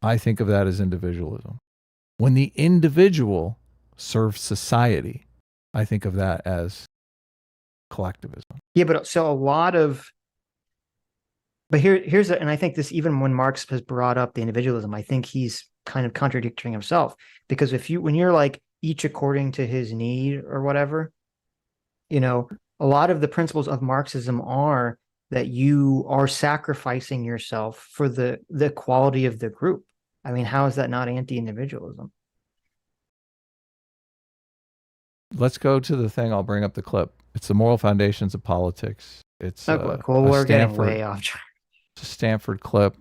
I think of that as individualism. When the individual serves society, I think of that as collectivism. Yeah, but so a lot of, but and I think this, even when Marx has brought up the individualism, I think he's kind of contradicting himself, because when you're like each according to his need or whatever, a lot of the principles of Marxism are that you are sacrificing yourself for the quality of the group. I mean, how is that not anti-individualism? Let's go to the thing. I'll bring up the clip. It's the moral foundations of politics. It's we're getting way off track. It's a Stanford clip.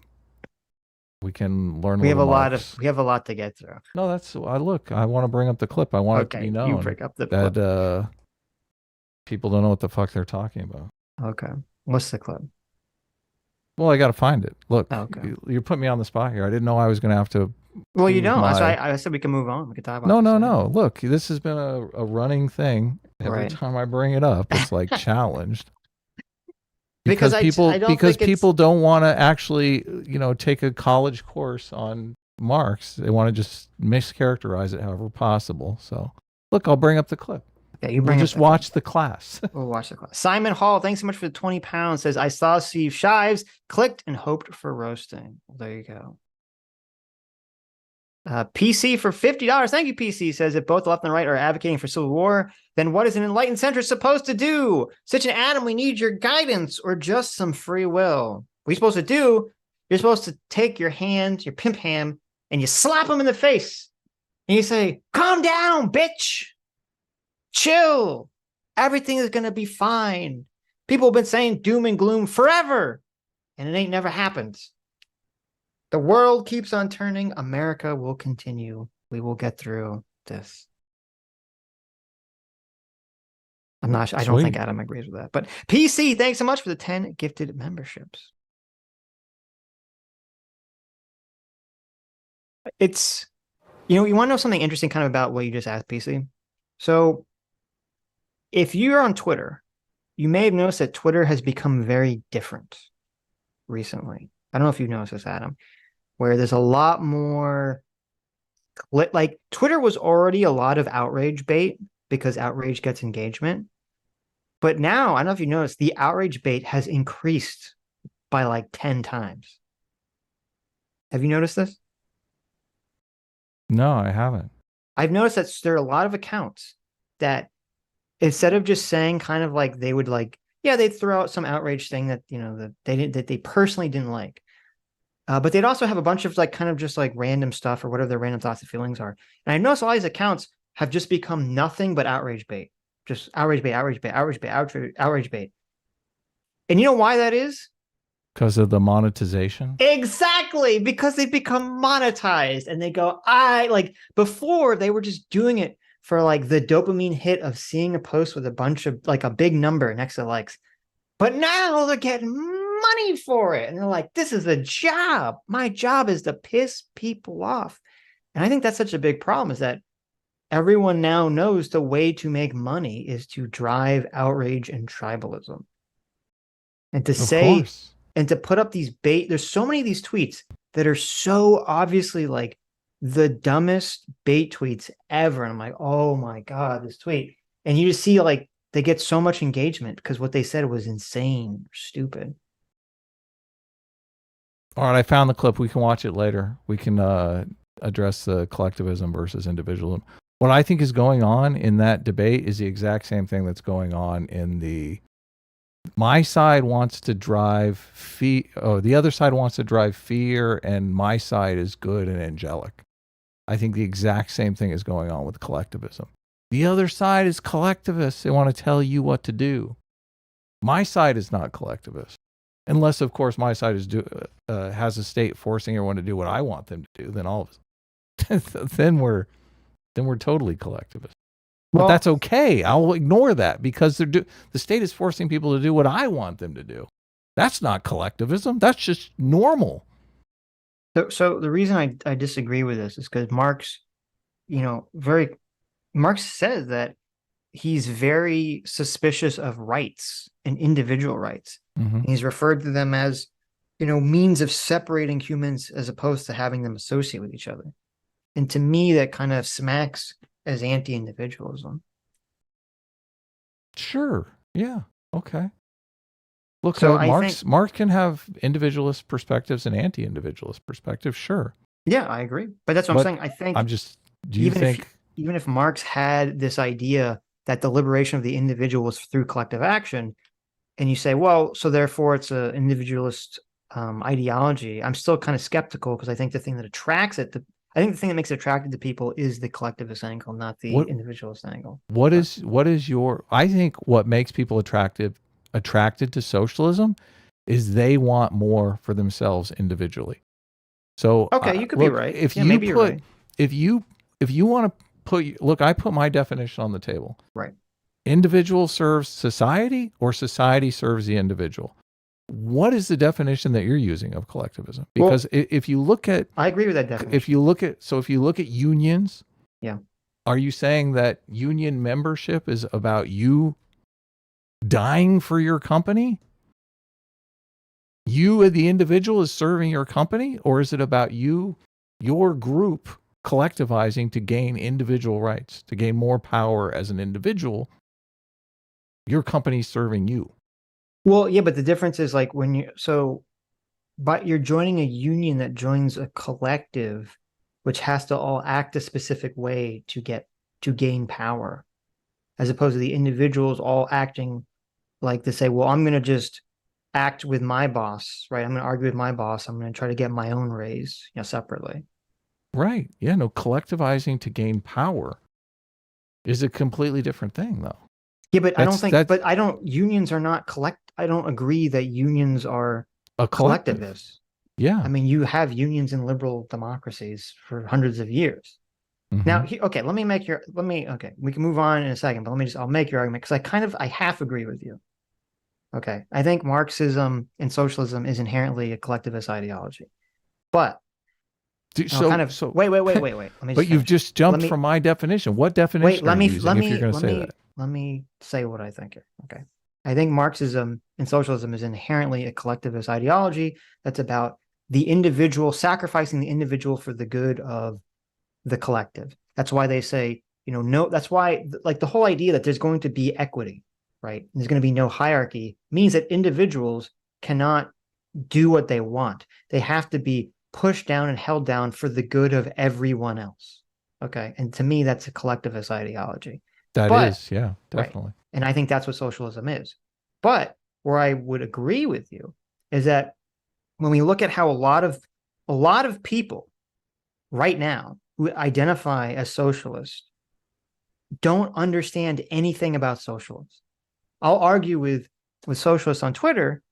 We can learn. We have a lot to get through. No, I want to bring up the clip. I want it to be known. You bring up the clip. That people don't know what the fuck they're talking about. Okay. What's the clip? Well, I got to find it. Look, you put me on the spot here. I didn't know I was going to have to. Well, you don't. That's why I said we can move on. We can talk about No. Look, this has been a running thing. Every time I bring it up, it's like challenged. Because people don't want to actually, take a college course on Marx. They want to just mischaracterize it however possible. So, look, I'll bring up the clip. Okay, watch the class. We'll watch the class. Simon Hall, thanks so much for the 20 pounds. Says, I saw Steve Shives, clicked and hoped for roasting. Well, there you go. PC for $50. Thank you, PC. Says, if both the left and the right are advocating for civil war, then what is an enlightened centrist supposed to do? Sitch and Adam, we need your guidance or just some free will. What are you supposed to do? You're supposed to take your hand, your pimp hand, and you slap him in the face. And you say, calm down, bitch. Chill. Everything is going to be fine. People have been saying doom and gloom forever, and it ain't never happened. The world keeps on turning. America will continue. We will get through this. I'm not sure. I don't think Adam agrees with that. But PC, thanks so much for the 10 gifted memberships. It's, you want to know something interesting kind of about what you just asked, PC? So if you're on Twitter, you may have noticed that Twitter has become very different recently. I don't know if you've noticed this, Adam, where there's a lot more, like Twitter was already a lot of outrage bait because outrage gets engagement. But now, I don't know if you noticed, the outrage bait has increased by like 10 times. Have you noticed this? No, I haven't. I've noticed that there are a lot of accounts that instead of just saying kind of like they would like, they'd throw out some outrage thing that, that they personally didn't like. But they'd also have a bunch of like kind of just like random stuff or whatever their random thoughts and feelings are. And I noticed all these accounts have just become nothing but outrage bait. Just outrage bait, outrage bait, outrage bait, outrage bait. And you know why that is? Because of the monetization? Exactly. Because they've become monetized and they go, before they were just doing it for like the dopamine hit of seeing a post with a bunch of like a big number next to likes. But now they're getting money for it. And they're like, this is a job. My job is to piss people off. And I think that's such a big problem, is that everyone now knows the way to make money is to drive outrage and tribalism. And to say, and to put up these bait, there's so many of these tweets that are so obviously like the dumbest bait tweets ever. And I'm like, oh my God, this tweet. And you just see like, they get so much engagement because what they said was insane or stupid. All right, I found the clip. We can watch it later. We can address the collectivism versus individualism. What I think is going on in that debate is the exact same thing that's going on in my side wants to drive the other side wants to drive fear, and my side is good and angelic. I think the exact same thing is going on with collectivism. The other side is collectivist. They want to tell you what to do. My side is not collectivist. Unless, of course, my side is has a state forcing everyone to do what I want them to do, then we're totally collectivist. But that's okay. I'll ignore that because the state is forcing people to do what I want them to do. That's not collectivism. That's just normal. So the reason I disagree with this is because Marx, Marx says that he's very suspicious of rights and individual rights. Mm-hmm. He's referred to them as, means of separating humans as opposed to having them associate with each other. And to me, that kind of smacks as anti-individualism. Sure. Yeah. Okay. Look, So Marx can have individualist perspectives and anti-individualist perspectives. Sure. Yeah, I agree. But that's what I'm saying. I think even if Marx had this idea that the liberation of the individual was through collective action, and you say, well, so therefore it's an individualist ideology, I'm still kind of skeptical because I think the thing that makes it attractive to people is the collectivist angle, not the individualist angle. I think what makes people attracted to socialism is they want more for themselves individually. So okay, you could be right. If you want to put, I put my definition on the table. Right. Individual serves society or society serves the individual. What is the definition that you're using of collectivism? Because if you look at, I agree with that definition. If you look at unions, yeah. Are you saying that union membership is about you dying for your company? You, the individual, is serving your company, or is it about your group collectivizing to gain individual rights, to gain more power as an individual? Your company's serving you. Well, yeah, but the difference is like but you're joining a union that joins a collective, which has to all act a specific way to gain power, as opposed to the individuals all acting like to say, well, I'm going to just act with my boss, right? I'm going to argue with my boss. I'm going to try to get my own raise, separately. Right. Yeah. No, collectivizing to gain power is a completely different thing, though. Yeah, but unions are not I don't agree that unions are collectivists. Yeah. I mean, you have unions in liberal democracies for hundreds of years. Mm-hmm. Now, we can move on in a second, but I'll make your argument because I half agree with you. Okay. I think Marxism and socialism is inherently a collectivist ideology, but wait. But you've just jumped from my definition. What definition are you using if you're going to say that? Let me say what I think here. Okay. I think Marxism and socialism is inherently a collectivist ideology that's about the individual, sacrificing the individual for the good of the collective. That's why they say, that's why like the whole idea that there's going to be equity, right? There's going to be no hierarchy means that individuals cannot do what they want. They have to be pushed down and held down for the good of everyone else. Okay. And to me, that's a collectivist ideology. That is, yeah, definitely. Right. And I think that's what socialism is. But where I would agree with you is that when we look at how a lot of people right now who identify as socialists don't understand anything about socialism. I'll argue with socialists on Twitter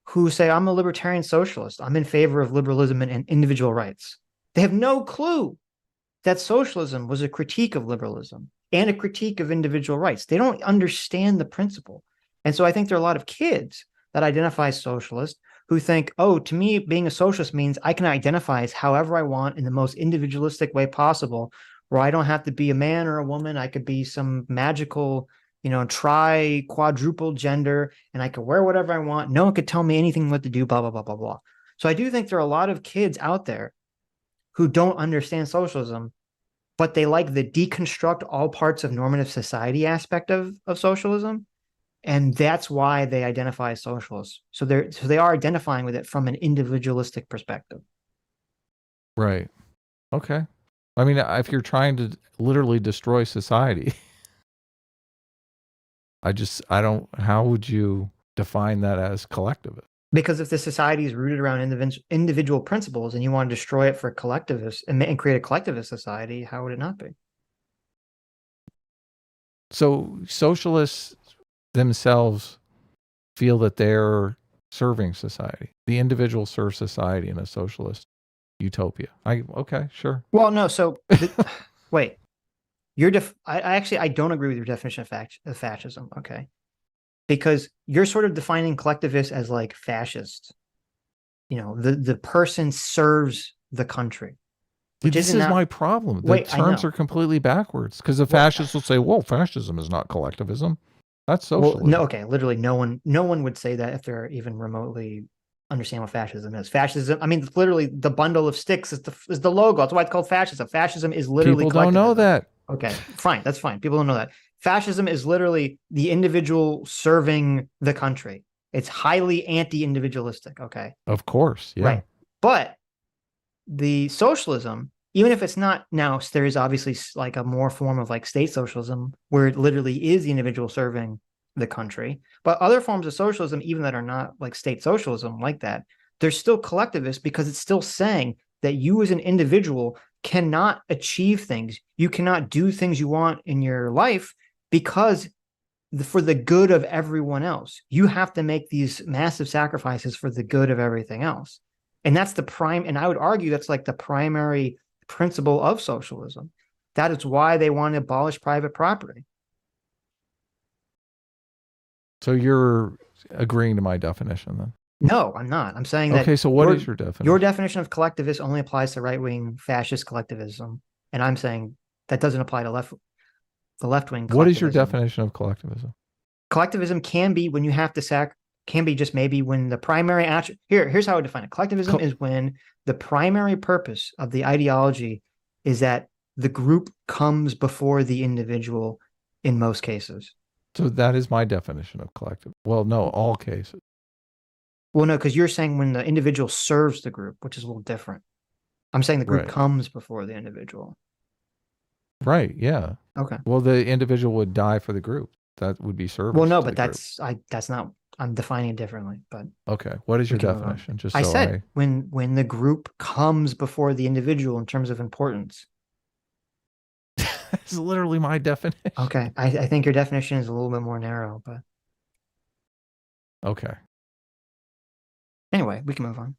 who say, I'm a libertarian socialist. I'm in favor of liberalism and individual rights. They have no clue that socialism was a critique of liberalism and a critique of individual rights. They don't understand the principle. And so I think there are a lot of kids that identify as socialist who think, oh, to me, being a socialist means I can identify as however I want in the most individualistic way possible, where I don't have to be a man or a woman. I could be some magical, quadruple gender, and I could wear whatever I want. No one could tell me anything what to do, blah, blah, blah, blah, blah. So I do think there are a lot of kids out there who don't understand socialism, but they like the deconstruct all parts of normative society aspect of socialism. And that's why they identify as socialists. So they are identifying with it from an individualistic perspective. Right. Okay. I mean, if you're trying to literally destroy society, how would you define that as collectivist? Because if the society is rooted around individual principles and you want to destroy it for collectivists and create a collectivist society, how would it not be? So socialists themselves feel that they're serving society. The individual serves society in a socialist utopia. Okay, sure. Well, no. So wait, I don't agree with your definition of fascism. Okay, because you're sort of defining collectivists as like fascist. The person serves the country. This is my problem. The terms are completely backwards because the fascists will say, well, fascism is not collectivism. That's socialism. Well, no, okay. Literally no one would say that if they're even remotely understand what fascism is. Fascism, I mean, literally the bundle of sticks is the logo. That's why it's called fascism. Fascism is literally people don't know that. Okay, fine. That's fine. People don't know that. Fascism is literally the individual serving the country. It's highly anti-individualistic. Okay. Of course. Yeah. Right. But the socialism, even if it's not now, there is obviously like a more form of like state socialism where it literally is the individual serving the country. But other forms of socialism, even that are not like state socialism like that, they're still collectivist because it's still saying that you as an individual cannot achieve things. You cannot do things you want in your life because for the good of everyone else. You have to make these massive sacrifices for the good of everything else. And that's the prime, and I would argue that's like the primary principle of socialism. That is why they want to abolish private property. So you're agreeing to my definition then? No, I'm not. I'm saying that. Okay, so what is your definition? Your definition of collectivist only applies to right-wing fascist collectivism. And I'm saying that doesn't apply to the left-wing. What is your definition of collectivism? Collectivism can be when you have to can be just maybe when the primary here's how I define it. Collectivism is when the primary purpose of the ideology is that the group comes before the individual in most cases. So that is my definition of collective. Well, no, all cases. Well, no, because you're saying when the individual serves the group, which is a little different. I'm saying the group comes before the individual. Right, yeah. Okay. Well, the individual would die for the group. That would be service. Well, no, but that's not, I'm defining it differently. But okay. What is your definition? Just I said when the group comes before the individual in terms of importance. That's literally my definition. Okay. I think your definition is a little bit more narrow, but okay. Anyway, we can move on.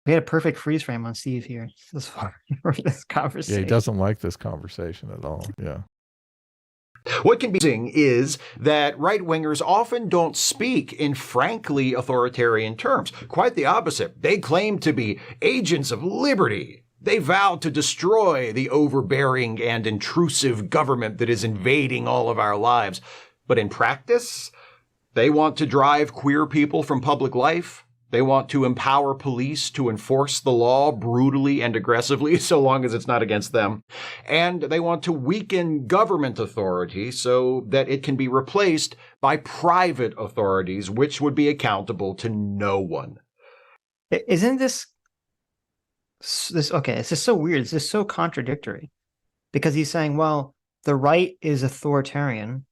We had a perfect freeze frame on Steve here this far for this conversation. Yeah, he doesn't like this conversation at all. Yeah. What can be interesting is that right-wingers often don't speak in frankly authoritarian terms. Quite the opposite. They claim to be agents of liberty. They vow to destroy the overbearing and intrusive government that is invading all of our lives. But in practice, they want to drive queer people from public life. They want to empower police to enforce the law brutally and aggressively, so long as it's not against them. And they want to weaken government authority so that it can be replaced by private authorities, which would be accountable to no one. Isn't this okay? It's just so weird. It's just so contradictory because he's saying, well, the right is authoritarian,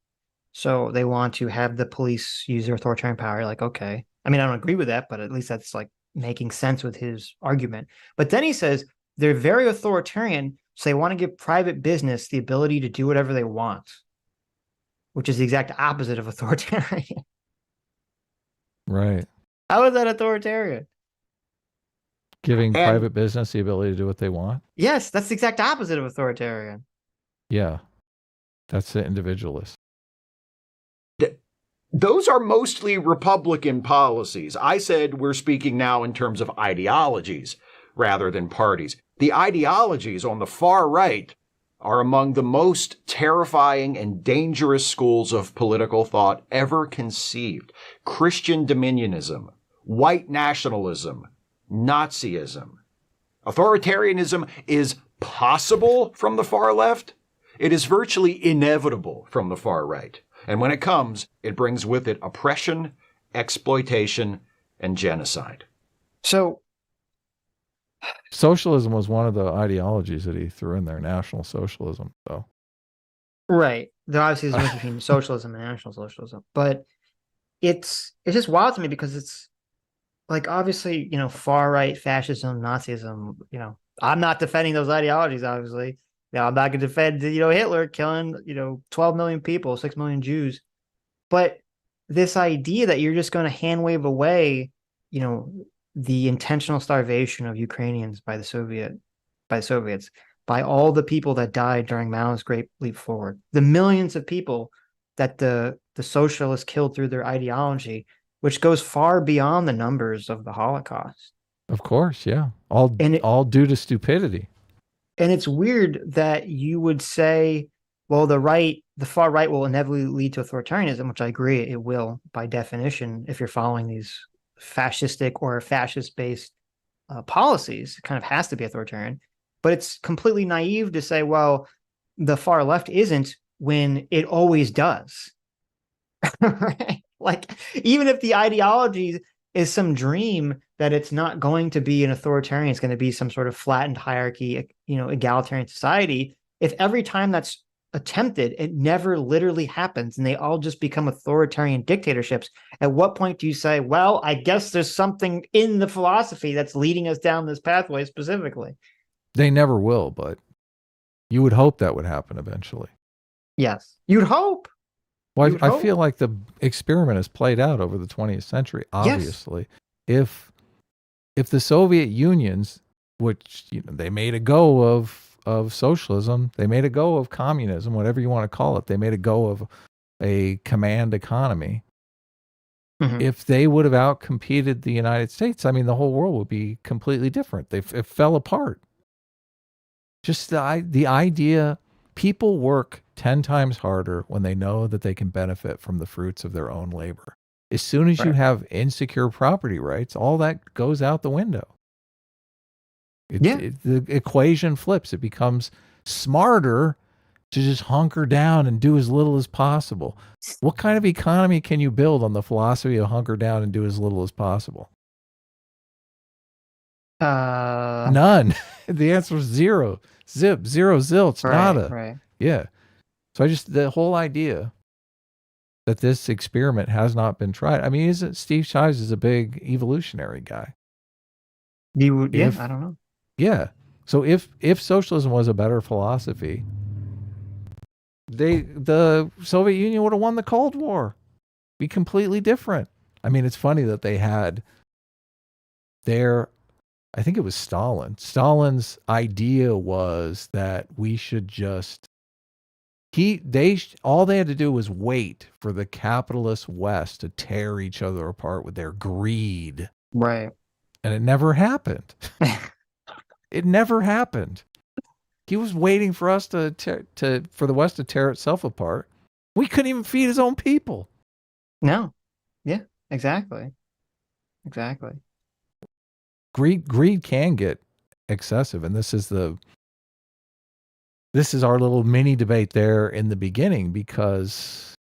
so they want to have the police use their authoritarian power. Like, okay. I mean, I don't agree with that, but at least that's like making sense with his argument. But then he says they're very authoritarian, so they want to give private business the ability to do whatever they want, which is the exact opposite of authoritarian. Right. How is that authoritarian? Giving private business the ability to do what they want? Yes, that's the exact opposite of authoritarian. Yeah. That's the individualist. Those are mostly Republican policies. I said we're speaking now in terms of ideologies rather than parties. The ideologies on the far right are among the most terrifying and dangerous schools of political thought ever conceived. Christian dominionism, white nationalism, Nazism. Authoritarianism is possible from the far left. It is virtually inevitable from the far right. And when it comes, it brings with it oppression, exploitation, and genocide. So, socialism was one of the ideologies that he threw in there, National Socialism, though. Right. There obviously is a difference between socialism and National Socialism. But it's just wild to me because it's like, obviously, far right fascism, Nazism, I'm not defending those ideologies, obviously. Now, I'm not going to defend, Hitler killing, 12 million people, 6 million Jews. But this idea that you're just going to hand wave away, the intentional starvation of Ukrainians by the Soviets, by all the people that died during Mao's Great Leap Forward, the millions of people that the socialists killed through their ideology, which goes far beyond the numbers of the Holocaust. Of course, yeah. And All due to stupidity. And it's weird that you would say, well, the far right will inevitably lead to authoritarianism, which I agree it will by definition if you're following these fascistic or fascist-based policies. It kind of has to be authoritarian. But it's completely naive to say, well, the far left isn't when it always does. Right? Like, even if the ideology is some dream that it's not going to be an authoritarian, it's going to be some sort of flattened hierarchy, egalitarian society. If every time that's attempted, it never literally happens and they all just become authoritarian dictatorships, at what point do you say, well, I guess there's something in the philosophy that's leading us down this pathway specifically? They never will, but you would hope that would happen eventually. Yes. You'd hope. Well, I feel like the experiment has played out over the 20th century. Obviously, yes. If the Soviet Unions, which they made a go of socialism, they made a go of communism, whatever you want to call it, they made a go of a command economy. Mm-hmm. If they would have outcompeted the United States, I mean, the whole world would be completely different. It fell apart. Just the idea. People work 10 times harder when they know that they can benefit from the fruits of their own labor. As soon as you have insecure property rights, all that goes out the window. The equation flips. It becomes smarter to just hunker down and do as little as possible. What kind of economy can you build on the philosophy of hunker down and do as little as possible? None. The answer is zero. Zip, zero, zilch, nada. Right. Yeah. So the whole idea that this experiment has not been tried. I mean, Steve Shives is a big evolutionary guy. I don't know. Yeah. So if socialism was a better philosophy, the Soviet Union would have won the Cold War. Be completely different. I mean, it's funny that they had I think it was Stalin. Stalin's idea was that we should just all they had to do was wait for the capitalist West to tear each other apart with their greed. Right. And it never happened. It never happened. He was waiting for us for the West to tear itself apart. We couldn't even feed his own people. No. Yeah, exactly. Exactly. Greed can get excessive, and this is our little mini debate there in the beginning, because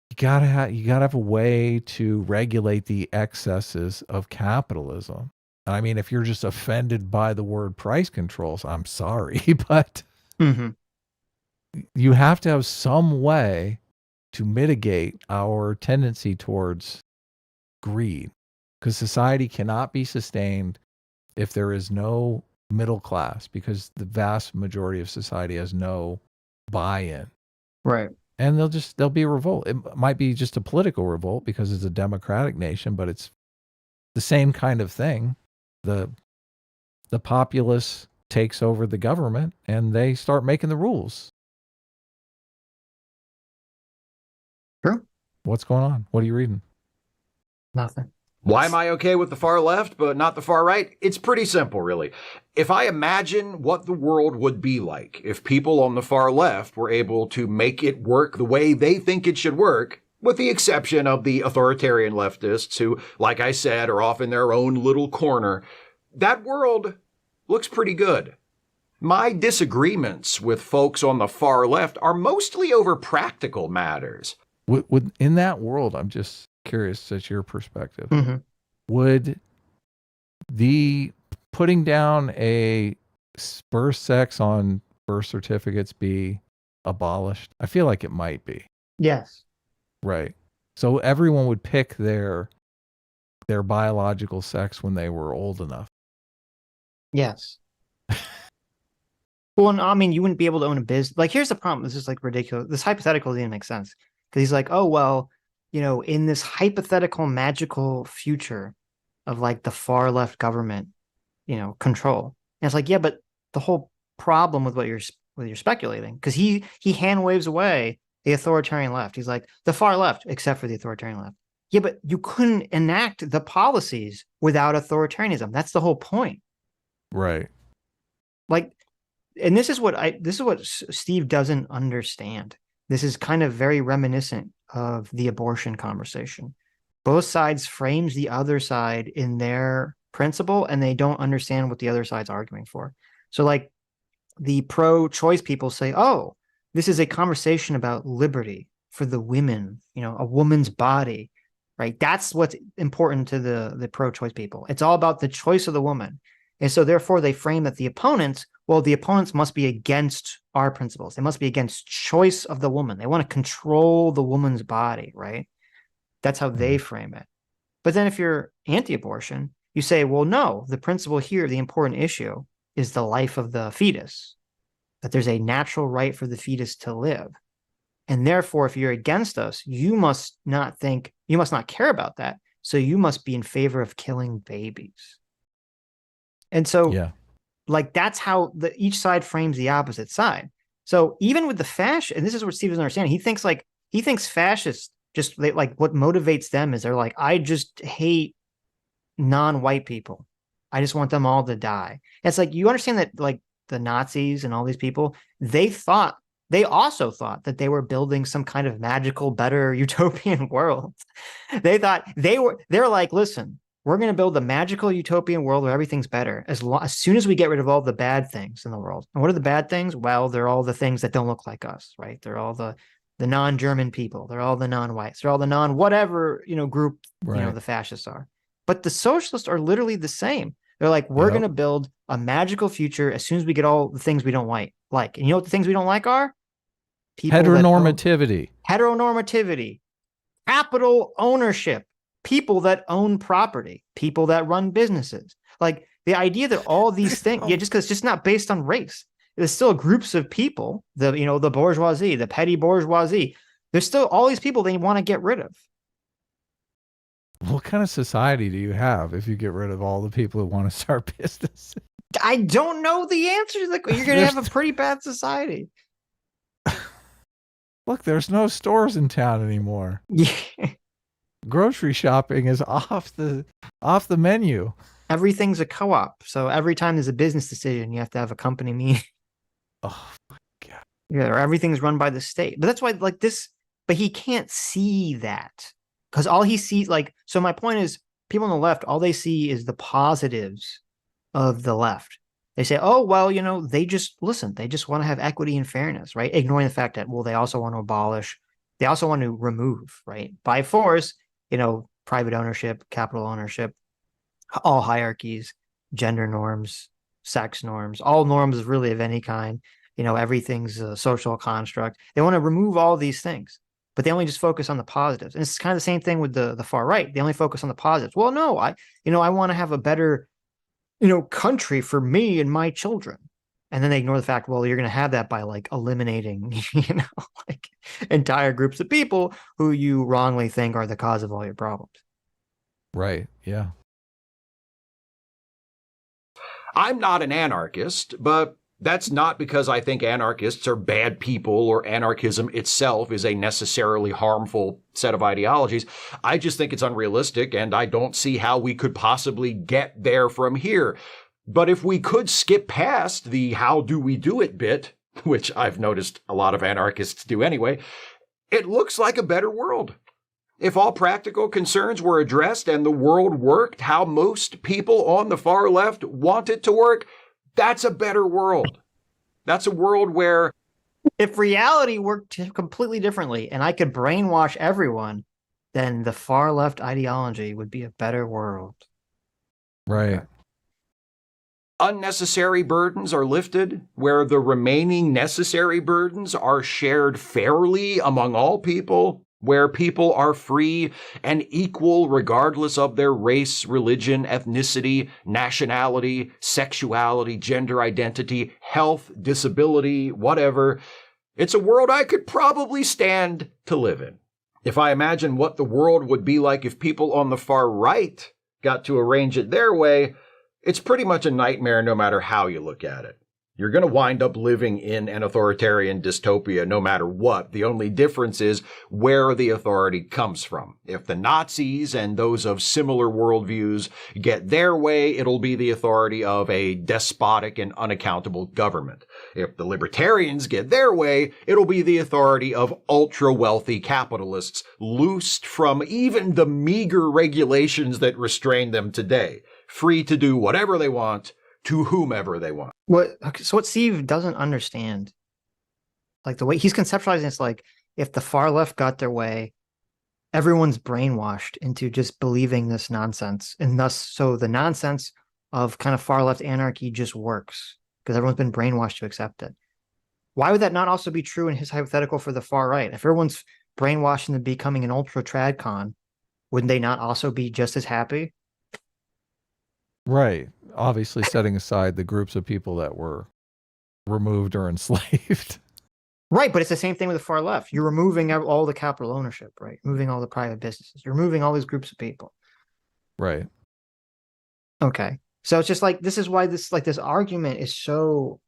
you gotta have a way to regulate the excesses of capitalism. I mean, if you're just offended by the word price controls, I'm sorry, but you have to have some way to mitigate our tendency towards greed, because society cannot be sustained if there is no middle class, because the vast majority of society has no buy-in. Right. And there'll be a revolt. It might be just a political revolt because it's a democratic nation, but it's the same kind of thing. The populace takes over the government and they start making the rules. True. What's going on? What are you reading? Nothing. Why am I okay with the far left, but not the far right? It's pretty simple, really. If I imagine what the world would be like if people on the far left were able to make it work the way they think it should work, with the exception of the authoritarian leftists who, like I said, are off in their own little corner, that world looks pretty good. My disagreements with folks on the far left are mostly over practical matters. In that world, I'm just curious as your perspective. Mm-hmm. Would the putting down a birth sex on birth certificates be abolished? I feel like it might be. Yes. Right. So everyone would pick their biological sex when they were old enough. Yes. Well, I mean, you wouldn't be able to own a business. Like, here's the problem. This is like ridiculous. This hypothetical didn't make sense, because he's like, oh, well, in this hypothetical magical future of like the far left government, control. And it's like, yeah, but the whole problem with what you're speculating, because he hand waves away the authoritarian left. He's like, the far left, except for the authoritarian left. Yeah, but you couldn't enact the policies without authoritarianism. That's the whole point. Right. Like, and this is what Steve doesn't understand. This is kind of very reminiscent of the abortion conversation. Both sides frames the other side in their principle, and they don't understand what the other side's arguing for. So like the pro-choice people say, oh, this is a conversation about liberty for the women, a woman's body, right? That's what's important to the pro-choice people. It's all about the choice of the woman. And so therefore they frame that the opponents must be against our principles. They must be against choice of the woman. They want to control the woman's body, right? That's how they frame it. But then if you're anti-abortion, you say, well, no, the principle here, the important issue is the life of the fetus, that there's a natural right for the fetus to live. And therefore, if you're against us, you must not care about that. So you must be in favor of killing babies. And so, like, that's how each side frames the opposite side. So even with the fascist, and this is what Steve doesn't understand, he thinks fascists like what motivates them is they're like, I just hate non-white people. I just want them all to die. It's like, you understand that like the Nazis and all these people, they also thought that they were building some kind of magical, better utopian world. They thought they're like, listen, we're going to build a magical utopian world where everything's better as soon as we get rid of all the bad things in the world. And what are the bad things? Well, they're all the things that don't look like us, right? They're all the non-German people. They're all the non-whites. They're all the non-whatever, group, right. The fascists are. But the socialists are literally the same. They're like, we're going to build a magical future as soon as we get all the things we don't like. And you know what the things we don't like are? People Heteronormativity, capital ownership, people that own property, people that run businesses. Like the idea that all these things, just because it's just not based on race. There's still groups of people, the bourgeoisie, the petty bourgeoisie. There's still all these people they want to get rid of. What kind of society do you have if you get rid of all the people who want to start businesses? I don't know the answer to that. You're going to have a pretty bad society. Look, there's no stores in town anymore. Yeah. Grocery shopping is off the menu. Everything's a co-op. So every time there's a business decision, you have to have a company meeting. Oh my God. Yeah, or everything's run by the state. But that's why but he can't see that. Because all he sees, so my point is, people on the left, all they see is the positives of the left. They say, oh, well, they just want to have equity and fairness, right? Ignoring the fact that, well, they also want to abolish, they also want to remove, right? By force, private ownership, capital ownership, all hierarchies, gender norms, sex norms, all norms really of any kind, everything's a social construct. They want to remove all these things, but they only just focus on the positives. And it's kind of the same thing with the far right. They only focus on the positives. Well, no, I want to have a better, country for me and my children. And then they ignore the fact, well, you're going to have that by eliminating, entire groups of people who you wrongly think are the cause of all your problems. Right. Yeah. I'm not an anarchist, but that's not because I think anarchists are bad people or anarchism itself is a necessarily harmful set of ideologies. I just think it's unrealistic, and I don't see how we could possibly get there from here. But if we could skip past the how do we do it bit, which I've noticed a lot of anarchists do anyway, it looks like a better world. If all practical concerns were addressed and the world worked how most people on the far left want it to work, that's a better world. That's a world where if reality worked completely differently and I could brainwash everyone, then the far left ideology would be a better world. Right. Unnecessary burdens are lifted, where the remaining necessary burdens are shared fairly among all people, where people are free and equal regardless of their race, religion, ethnicity, nationality, sexuality, gender identity, health, disability, whatever. It's a world I could probably stand to live in. If I imagine what the world would be like if people on the far right got to arrange it their way, it's pretty much a nightmare no matter how you look at it. You're going to wind up living in an authoritarian dystopia no matter what. The only difference is where the authority comes from. If the Nazis and those of similar worldviews get their way, it'll be the authority of a despotic and unaccountable government. If the libertarians get their way, it'll be the authority of ultra-wealthy capitalists, loosed from even the meager regulations that restrain them today, free to do whatever they want, to whomever they want. So what Steve doesn't understand, like the way he's conceptualizing it's like if the far left got their way, everyone's brainwashed into just believing this nonsense. And thus, so the nonsense of kind of far left anarchy just works because everyone's been brainwashed to accept it. Why would that not also be true in his hypothetical for the far right? If everyone's brainwashed into becoming an ultra trad con, wouldn't they not also be just as happy? Right. Obviously setting aside the groups of people that were removed or enslaved. Right, but it's the same thing with the far left. You're removing all the capital ownership, right? Removing all the private businesses. You're removing all these groups of people. Right. Okay. So it's just like, this is why this argument is so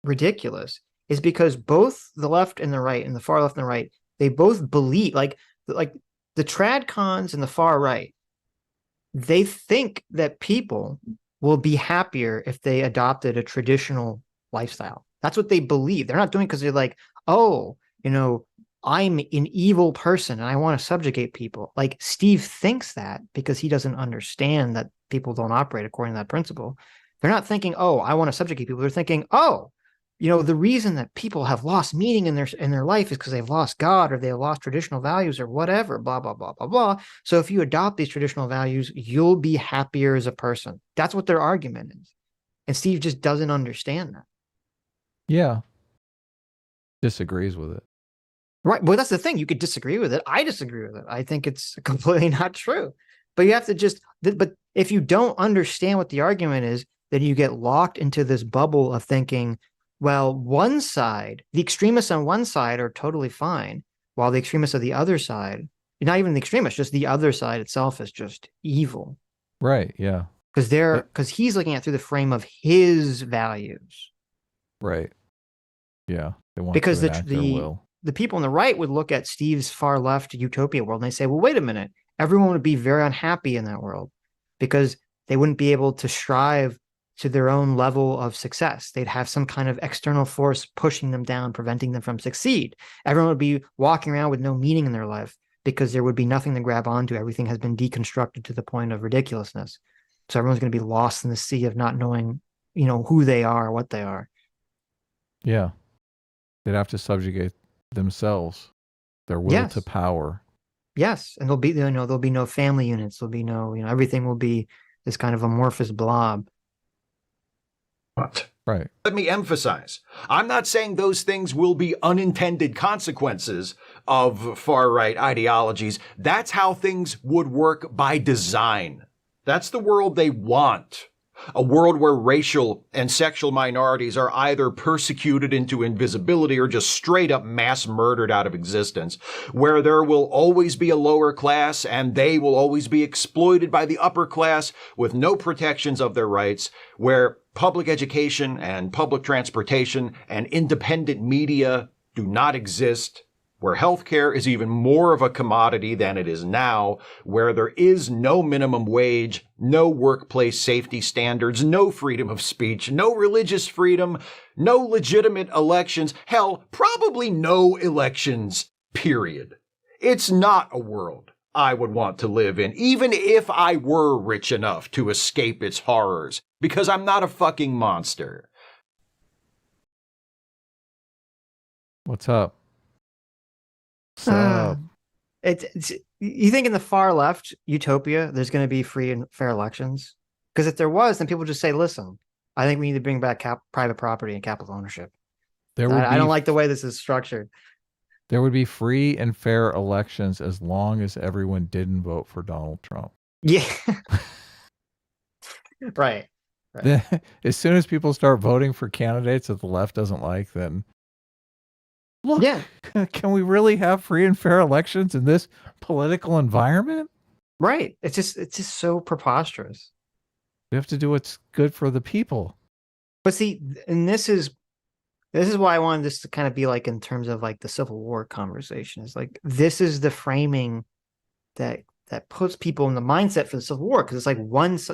ridiculous, is because both the left and the right and the far left and the right, they both believe, like the trad cons and the far right, they think that people will be happier if they adopted a traditional lifestyle. That's what they believe. They're not doing it because they're like, oh, I'm an evil person and I want to subjugate people. Like Steve thinks that because he doesn't understand that people don't operate according to that principle. They're not thinking, oh, I want to subjugate people. They're thinking, oh, the reason that people have lost meaning in their life is because they've lost God or they've lost traditional values or whatever, blah, blah, blah, blah, blah. So if you adopt these traditional values, you'll be happier as a person. That's what their argument is. And Steve just doesn't understand that. Yeah. Disagrees with it. Right. Well, that's the thing. You could disagree with it. I disagree with it. I think it's completely not true. But you have to but if you don't understand what the argument is, then you get locked into this bubble of thinking, well, one side, the extremists on one side are totally fine, while the extremists of the other side, not even the extremists, just the other side itself is just evil. Right. Yeah. Because he's looking at it through the frame of his values. Right. Yeah. They want because to enact their will. The people on the right would look at Steve's far left utopia world and they say, well, wait a minute, everyone would be very unhappy in that world because they wouldn't be able to strive to their own level of success. They'd have some kind of external force pushing them down, preventing them from succeed. Everyone would be walking around with no meaning in their life because there would be nothing to grab onto. Everything has been deconstructed to the point of ridiculousness. So everyone's going to be lost in the sea of not knowing, who they are, or what they are. Yeah. They'd have to subjugate themselves, their will to power. Yes. And there'll be no family units. There'll be no, everything will be this kind of amorphous blob. Right. Let me emphasize, I'm not saying those things will be unintended consequences of far-right ideologies. That's how things would work by design. That's the world they want. A world where racial and sexual minorities are either persecuted into invisibility or just straight up mass murdered out of existence, where there will always be a lower class and they will always be exploited by the upper class with no protections of their rights, where public education and public transportation and independent media do not exist, where healthcare is even more of a commodity than it is now, where there is no minimum wage, no workplace safety standards, no freedom of speech, no religious freedom, no legitimate elections, hell, probably no elections, period. It's not a world I would want to live in, even if I were rich enough to escape its horrors, because I'm not a fucking monster. What's up? It's you think in the far left utopia there's going to be free and fair elections? Because if there was, then people just say, listen, I think we need to bring back private property and capital ownership. I don't like the way this is structured. There would be free and fair elections as long as everyone didn't vote for Donald Trump. Yeah. Right. As soon as people start voting for candidates that the left doesn't like, then look, can we really have free and fair elections in this political environment? Right. It's just so preposterous. We have to do what's good for the people. But see, and this is why I wanted this to kind of be like in terms of like the Civil War conversation. Is like this is the framing that puts people in the mindset for the Civil War, because it's like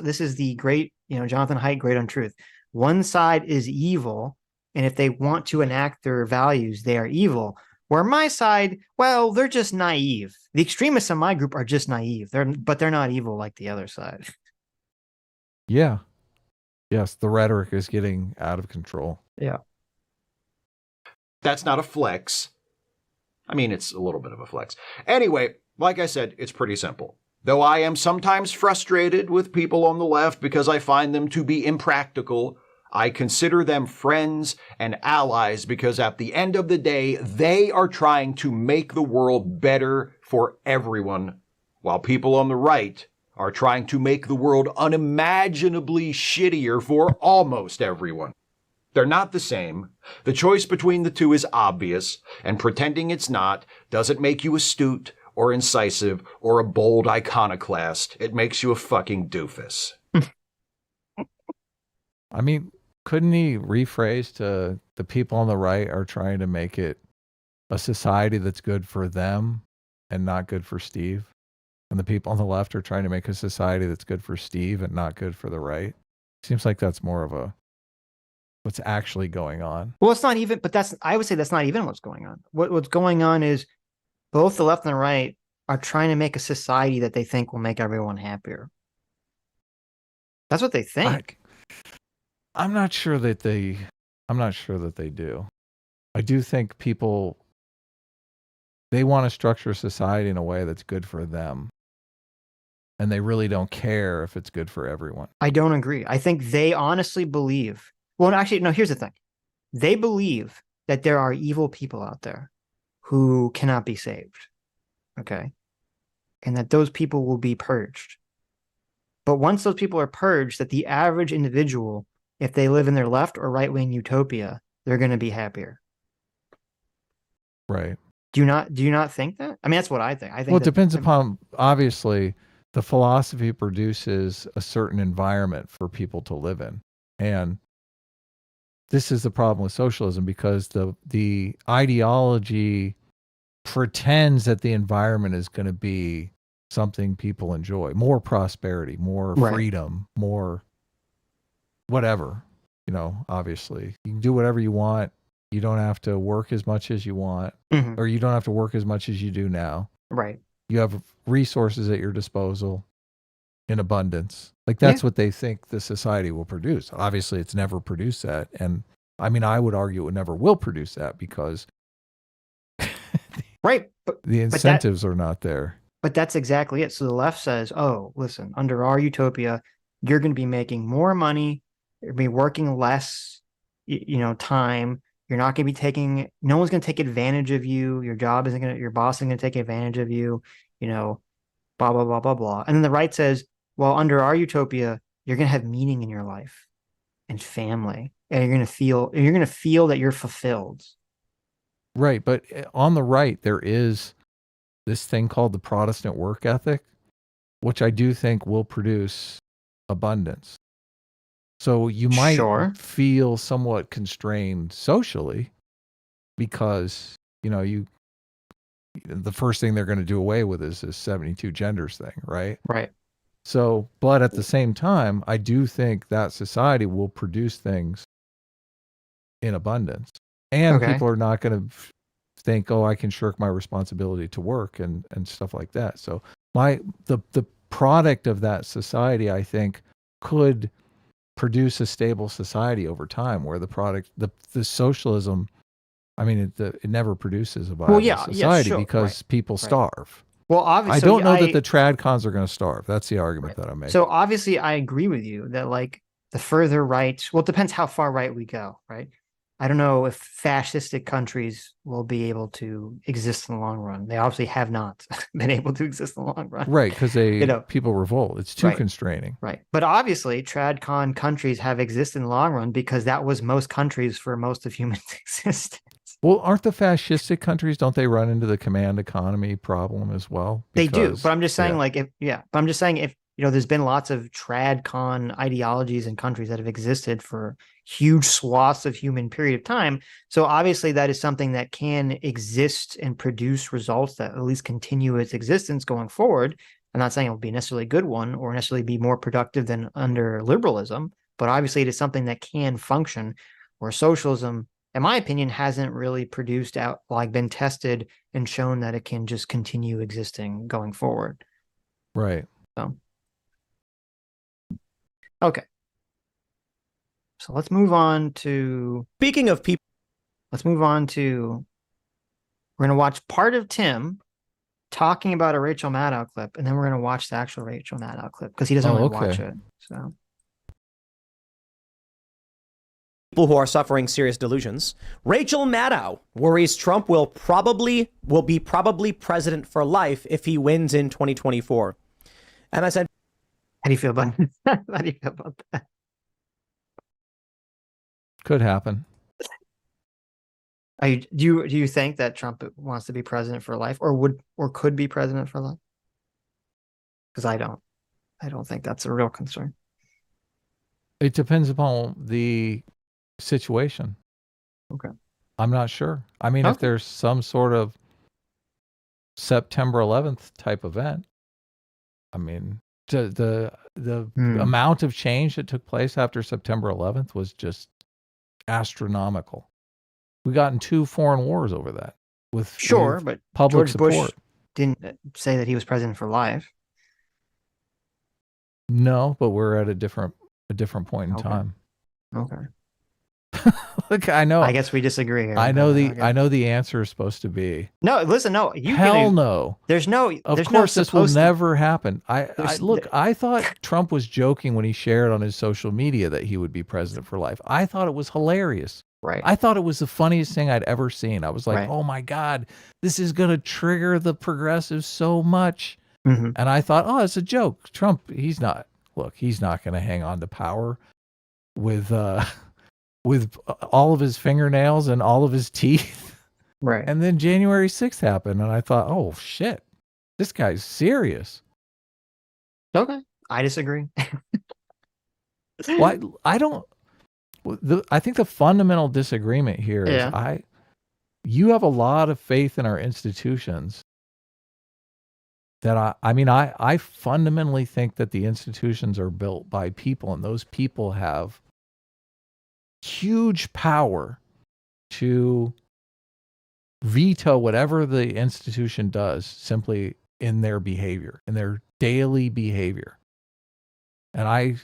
this is the great, Jonathan Haidt, Great Untruth. One side is evil, and if they want to enact their values, they are evil. Where my side, well, they're just naive. The extremists in my group are just naive. But they're not evil like the other side. Yeah. Yes, the rhetoric is getting out of control. Yeah. That's not a flex. I mean, it's a little bit of a flex. Anyway, like I said, it's pretty simple. Though I am sometimes frustrated with people on the left because I find them to be impractical, I consider them friends and allies because at the end of the day, they are trying to make the world better for everyone, while people on the right are trying to make the world unimaginably shittier for almost everyone. They're not the same. The choice between the two is obvious, and pretending it's not doesn't make you astute or incisive or a bold iconoclast. It makes you a fucking doofus. I mean, couldn't he rephrase to the people on the right are trying to make it a society that's good for them and not good for Steve? And the people on the left are trying to make a society that's good for Steve and not good for the right? Seems like that's more of what's actually going on. Well, it's not even, but I would say that's not even what's going on. What's going on is both the left and the right are trying to make a society that they think will make everyone happier. That's what they think. I'm not sure that they do. I do think people, they want to structure society in a way that's good for them. And they really don't care if it's good for everyone. I don't agree. I think they honestly believe, well, actually, no, here's the thing. They believe that there are evil people out there who cannot be saved. Okay. And that those people will be purged. But once those people are purged, that the average individual, if they live in their left or right-wing utopia, they're going to be happier. Right. Do you not think that? I mean, that's what I think. Well, it depends upon, obviously, the philosophy produces a certain environment for people to live in. And this is the problem with socialism, because the ideology pretends that the environment is going to be something people enjoy. More prosperity, more freedom, more whatever. Obviously. You can do whatever you want. You don't have to work as much as you want, or you don't have to work as much as you do now. Right. You have resources at your disposal in abundance. Like that's what they think the society will produce. Obviously, it's never produced that. And I mean, I would argue it never will produce that because right. the incentives are not there. But that's exactly it. So the left says, oh, listen, under our utopia, you're going to be making more money. You're going to be working less, time. You're not going to be taking, no one's going to take advantage of you. Your boss isn't going to take advantage of you, blah, blah, blah, blah, blah. And then the right says, well, under our utopia, you're going to have meaning in your life and family. And you're going to feel that you're fulfilled. Right. But on the right, there is this thing called the Protestant work ethic, which I do think will produce abundance. So you might feel somewhat constrained socially because, the first thing they're going to do away with is this 72 genders thing, right? Right. So, but at the same time, I do think that society will produce things in abundance. And people are not going to think, oh, I can shirk my responsibility to work and stuff like that. So the product of that society, I think, could produce a stable society over time where the socialism, I mean, it never produces a viable society because people starve. Well, obviously, I don't know that the tradcons are going to starve. That's the argument that I'm making. So obviously, I agree with you that like the further right, well, it depends how far right we go, right? I don't know if fascistic countries will be able to exist in the long run. They obviously have not been able to exist in the long run. Right, because people revolt. It's too constraining. Right. But obviously, tradcon countries have existed in the long run because that was most countries for most of human existence. Well, aren't the fascistic countries, don't they run into the command economy problem as well? They do. But I'm just saying there's been lots of tradcon ideologies in countries that have existed for huge swaths of human period of time. So obviously that is something that can exist and produce results that at least continue its existence going forward. I'm not saying it will be necessarily a good one or necessarily be more productive than under liberalism, but obviously it is something that can function, where socialism, in my opinion, hasn't really produced out, like been tested and shown that it can just continue existing going forward. Right. So, okay. So let's move on to. Speaking of people, let's move on to. We're going to watch part of Tim talking about a Rachel Maddow clip, and then we're going to watch the actual Rachel Maddow clip because he doesn't really watch it. So. People who are suffering serious delusions. Rachel Maddow worries Trump will be president for life if he wins in 2024. And I said, how do you feel about that? How do you feel about that? Could happen. Do you think that Trump wants to be president for life, or could be president for life? Because I don't think that's a real concern. It depends upon the situation. Okay. I'm not sure. I mean, if there's some sort of September 11th type event, I mean, the amount of change that took place after September 11th was just astronomical. We got in 2 foreign wars over that with but public George support. Bush didn't say that he was president for life. No, but we're at a different point in time. Okay. Look, I know. I guess we disagree here. I know the answer is supposed to be no. Listen, no. No. There's no. Of course, this will never happen. I thought Trump was joking when he shared on his social media that he would be president for life. I thought it was hilarious. Right. I thought it was the funniest thing I'd ever seen. I was like, oh my God, this is going to trigger the progressives so much. Mm-hmm. And I thought, oh, it's a joke. Trump, he's not going to hang on to power with all of his fingernails and all of his teeth. Right. And then January 6th happened. And I thought, oh shit, this guy's serious. Okay. I disagree. Why? I think the fundamental disagreement here is you have a lot of faith in our institutions that I fundamentally think that the institutions are built by people, and those people have huge power to veto whatever the institution does simply in their behavior, in their daily behavior. And I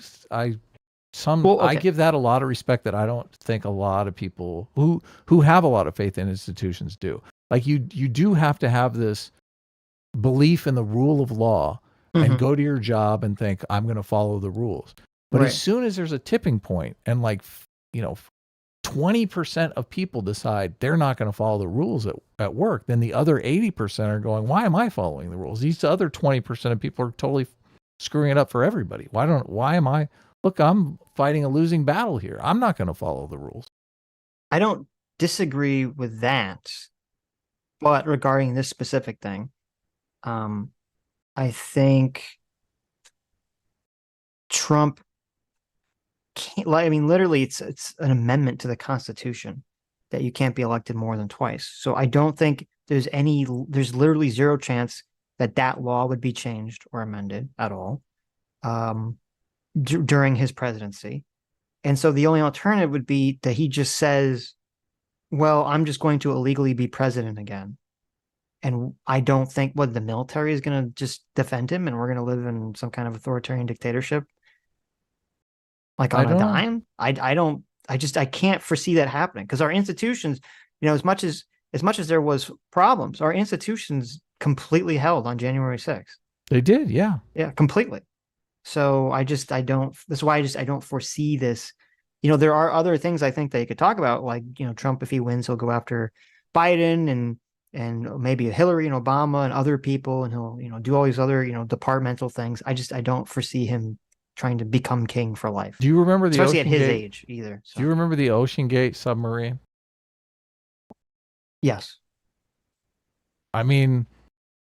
give that a lot of respect that I don't think a lot of people who have a lot of faith in institutions do. Like you do have to have this belief in the rule of law and go to your job and think, I'm going to follow the rules. But as soon as there's a tipping point and 20% of people decide they're not going to follow the rules at work, then the other 80% are going, why am I following the rules? These other 20% of people are totally screwing it up for everybody. Why am I? Look, I'm fighting a losing battle here. I'm not going to follow the rules. I don't disagree with that. But regarding this specific thing, I think Trump can't, literally it's an amendment to the Constitution that you can't be elected more than twice. So I don't think there's literally zero chance that law would be changed or amended at all. During his presidency. And so the only alternative would be that he just says, well, I'm just going to illegally be president again. And I don't think the military is going to just defend him and we're going to live in some kind of authoritarian dictatorship. Like on a dime. I can't foresee that happening because our institutions, as much as there was problems, our institutions completely held on January 6th. They did. Yeah. Yeah, completely. So that's why I don't foresee this. There are other things I think that you could talk about, like, Trump, if he wins, he'll go after Biden and maybe Hillary and Obama and other people, and he'll, do all these other, departmental things. I don't foresee him trying to become king for life. Do you remember especially at his age either? So. Do you remember the Ocean Gate submarine? Yes. I mean,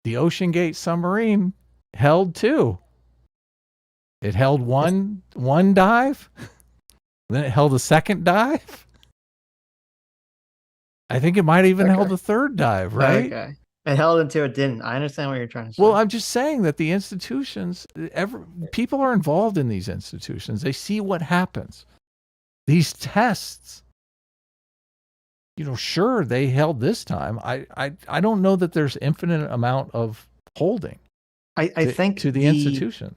the Ocean Gate submarine held too. It held one dive, then it held a second dive. I think it might even held a third dive, right? Okay. It held until it didn't. I understand what you're trying to say. Well, I'm just saying that the institutions, people are involved in these institutions. They see what happens. These tests, sure, they held this time. I don't know that there's infinite amount of holding. I think to the institution.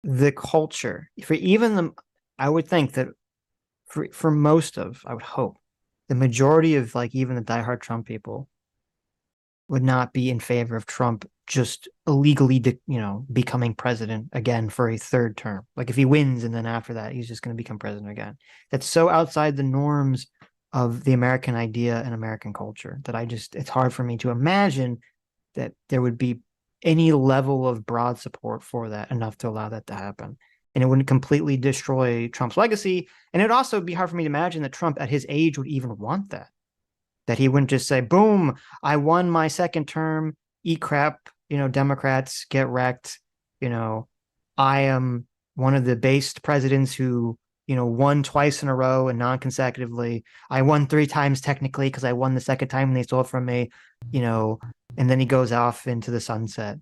The culture for even them, I would think that for most of, I would hope, the majority of like even the diehard Trump people would not be in favor of Trump just illegally, becoming president again for a third term. Like if he wins and then after that, he's just going to become president again. That's so outside the norms of the American idea and American culture that it's hard for me to imagine that there would be any level of broad support for that enough to allow that to happen. And it wouldn't completely destroy Trump's legacy. And it'd also be hard for me to imagine that Trump at his age would even want that. That he wouldn't just say, boom, I won my second term, eat crap, Democrats, get wrecked. I am one of the based presidents who, won twice in a row and non-consecutively. I won 3 times technically because I won the second time and they stole it from me, and then he goes off into the sunset,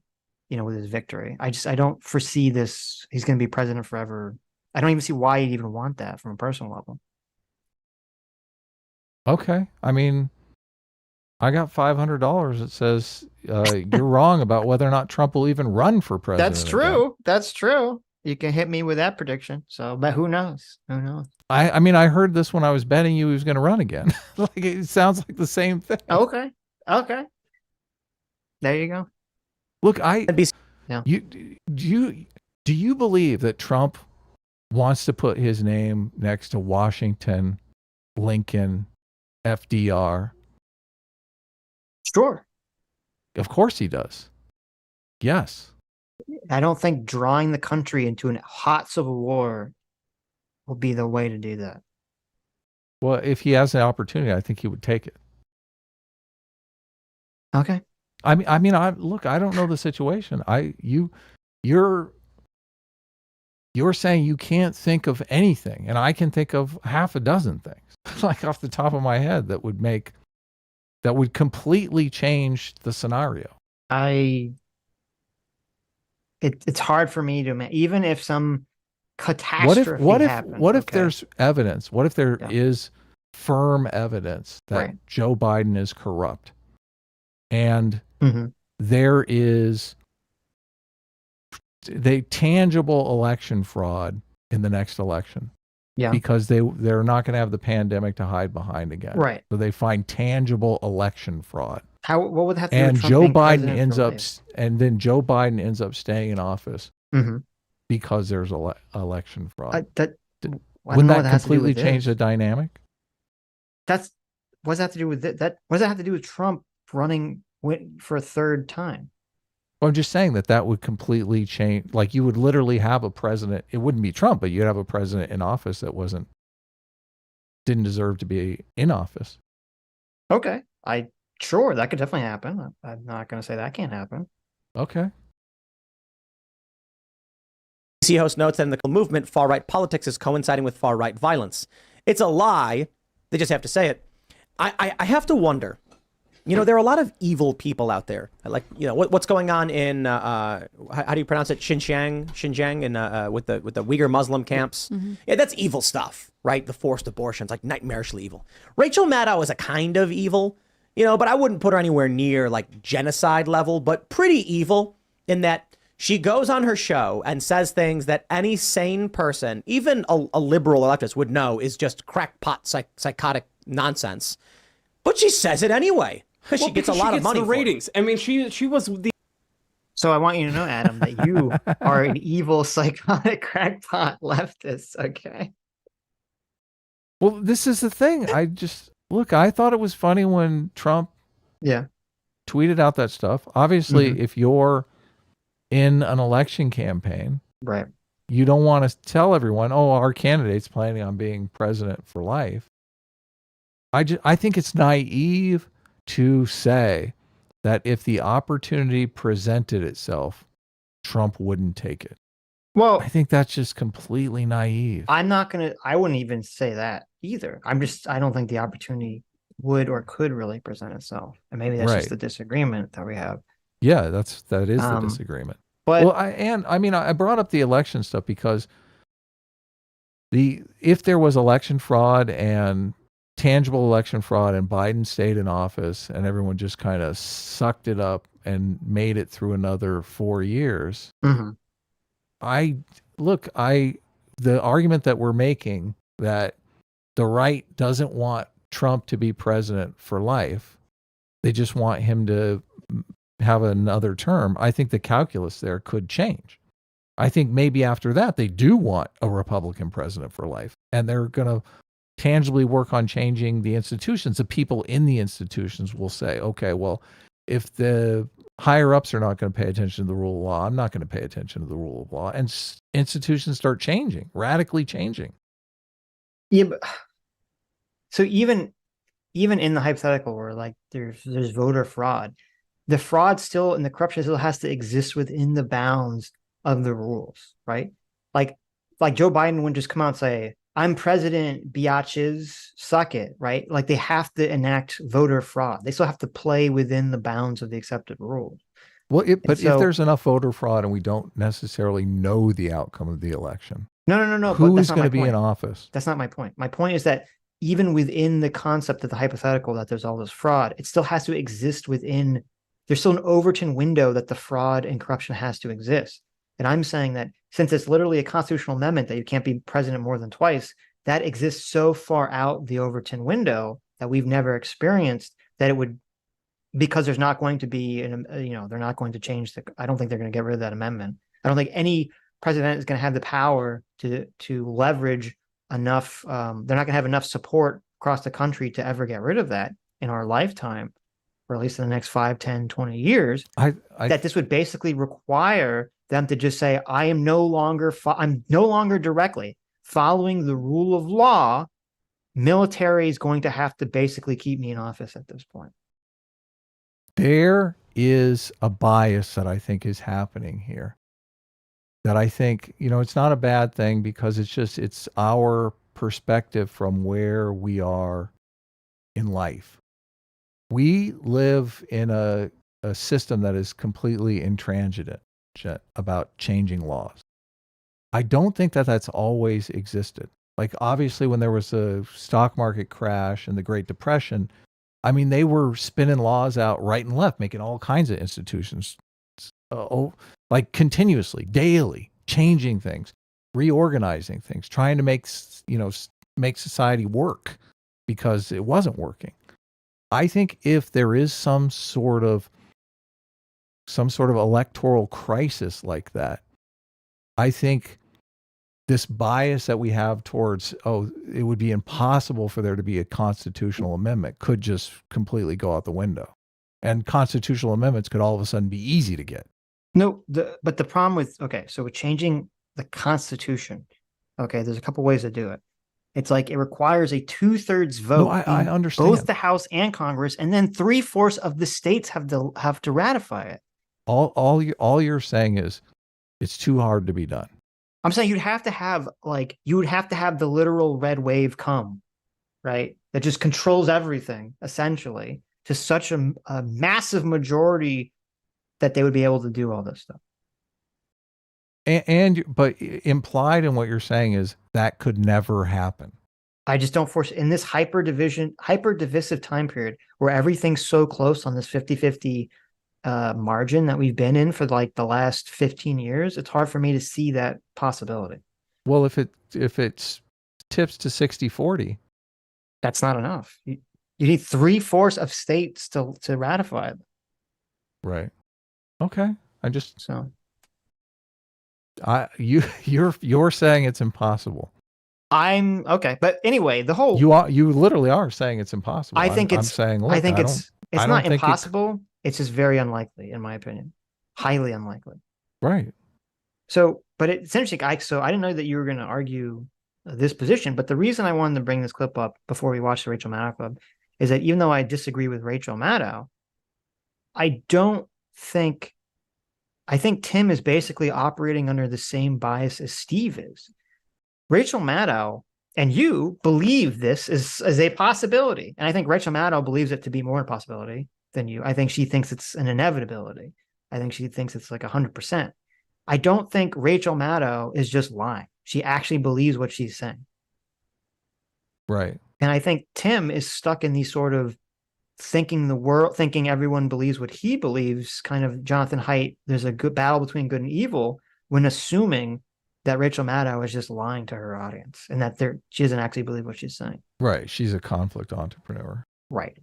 with his victory. I don't foresee this. He's going to be president forever. I don't even see why he'd even want that from a personal level. Okay. I mean, I got $500 that says you're wrong about whether or not Trump will even run for president. That's true. Again. That's true. You can hit me with that prediction. So, but who knows? Who knows? I mean, I heard this when I was betting you he was going to run again. Like it sounds like the same thing. Okay. There you go. Look, Yeah. Do you believe that Trump wants to put his name next to Washington, Lincoln, FDR? Sure. Of course he does. Yes. I don't think drawing the country into a hot civil war will be the way to do that. Well, if he has the opportunity, I think he would take it. Okay. I mean, I don't know the situation. You're saying you can't think of anything, and I can think of half a dozen things, like off the top of my head, that would completely change the scenario. It's hard for me to imagine, even if some catastrophe happens. What if there's evidence? What if there is firm evidence that Joe Biden is corrupt, and there is tangible election fraud in the next election? Yeah, because they're not going to have the pandemic to hide behind again. Right. So they find tangible election fraud. What would that have to do and with Trump Joe being Biden president ends for up, life? and then Joe Biden ends up staying in office because there's election fraud. Wouldn't that completely change the dynamic? What does that have to do with that? What does that have to do with Trump running for a third time? Well, I'm just saying that would completely change. Like you would literally have a president. It wouldn't be Trump, but you'd have a president in office that didn't deserve to be in office. Okay. Sure, that could definitely happen. I'm not going to say that can't happen. Okay. BBC host notes that in the movement, far-right politics is coinciding with far-right violence. It's a lie. They just have to say it. I have to wonder. There are a lot of evil people out there. Like, what's going on in, how do you pronounce it? Xinjiang, and with the Uyghur Muslim camps. Mm-hmm. Yeah, that's evil stuff, right? The forced abortions, like nightmarishly evil. Rachel Maddow is a kind of evil, but I wouldn't put her anywhere near like genocide level, but pretty evil in that she goes on her show and says things that any sane person, even a liberal leftist, would know is just crackpot psychotic nonsense. But she says it anyway. She gets a lot of money. The ratings. I mean, she was the. So I want you to know, Adam, that you are an evil, psychotic, crackpot leftist. Okay. Well, this is the thing. I thought it was funny when Trump tweeted out that stuff. Obviously, if you're in an election campaign, right, you don't want to tell everyone, oh, our candidate's planning on being president for life. I think it's naive to say that if the opportunity presented itself, Trump wouldn't take it. Well, I think that's just completely naive. I wouldn't even say that either. I don't think the opportunity would or could really present itself. And maybe that's just the disagreement that we have. Yeah, that is the disagreement. But well, I brought up the election stuff because if there was election fraud and tangible election fraud and Biden stayed in office and everyone just kind of sucked it up and made it through another 4 years, mm-hmm. The argument that we're making that the right doesn't want Trump to be president for life, they just want him to have another term. I think the calculus there could change. I think maybe after that, they do want a Republican president for life, and they're going to tangibly work on changing the institutions. The people in the institutions will say, okay, well, if the higher ups are not going to pay attention to the rule of law, I'm not going to pay attention to the rule of law. And institutions start changing, radically changing. Yeah, but so even in the hypothetical where like there's voter fraud, the fraud still and the corruption still has to exist within the bounds of the rules, right? Like Joe Biden wouldn't just come out and say, I'm president, biatches, suck it, right? Like they have to enact voter fraud. They still have to play within the bounds of the accepted rules. Well, if there's enough voter fraud and we don't necessarily know the outcome of the election, no. Who's going to be in office? That's not my point. My point is that even within the concept of the hypothetical that there's all this fraud, it still has to exist within. There's still an Overton window that the fraud and corruption has to exist. And I'm saying that since it's literally a constitutional amendment that you can't be president more than twice, that exists so far out the Overton window that we've never experienced that it would, because there's not going to be, they're not going to change I don't think they're going to get rid of that amendment. I don't think any president is going to have the power to leverage enough. They're not going to have enough support across the country to ever get rid of that in our lifetime, or at least in the next 5, 10, 20 years, that this would basically require them to just say, I'm no longer directly following the rule of law. Military is going to have to basically keep me in office at this point. There is a bias that I think is happening here. That I think, it's not a bad thing because it's our perspective from where we are in life. We live in a system that is completely intransigent about changing laws. I don't think that that's always existed. Like obviously when there was a stock market crash and the Great Depression, they were spinning laws out right and left, making all kinds of institutions like continuously, daily, changing things, reorganizing things, trying to make society work because it wasn't working. I think if there is some sort of electoral crisis like that, I think this bias that we have towards, it would be impossible for there to be a constitutional amendment could just completely go out the window. And constitutional amendments could all of a sudden be easy to get. No, but the problem with changing the Constitution, there's a couple ways to do it. It's like it requires a 2/3 vote. No, I understand. Both the House and Congress, and then 3/4 of the states have to ratify it. All you're saying is it's too hard to be done. I'm saying you'd have to have the literal red wave come, right? That just controls everything essentially to such a massive majority that they would be able to do all this stuff. But implied in what you're saying is that could never happen. I just don't force in this hyper divisive time period where everything's so close on this 50-50 margin that we've been in for like the last 15 years. It's hard for me to see that possibility. Well, if it tips to 60-40, that's not enough. You need 3/4 of states to ratify it. Right. Okay. You're saying it's impossible. I'm okay, but anyway, you literally are saying it's impossible. I'm saying, look, it's not impossible. It's just very unlikely, in my opinion, highly unlikely. Right. So, but it's interesting. I didn't know that you were going to argue this position, but the reason I wanted to bring this clip up before we watch the Rachel Maddow clip is that even though I disagree with Rachel Maddow, I don't think I think Tim is basically operating under the same bias as Steve is. Rachel Maddow and you believe this is a possibility. And I think Rachel Maddow believes it to be more a possibility than you. I think she thinks it's an inevitability. I think she thinks it's like 100%. I don't think Rachel Maddow is just lying. She actually believes what she's saying. Right. And I think Tim is stuck in these sort of thinking everyone believes what he believes, kind of Jonathan Haidt, there's a good battle between good and evil, when assuming that Rachel Maddow is just lying to her audience and that she doesn't actually believe what she's saying. Right. She's a conflict entrepreneur. Right.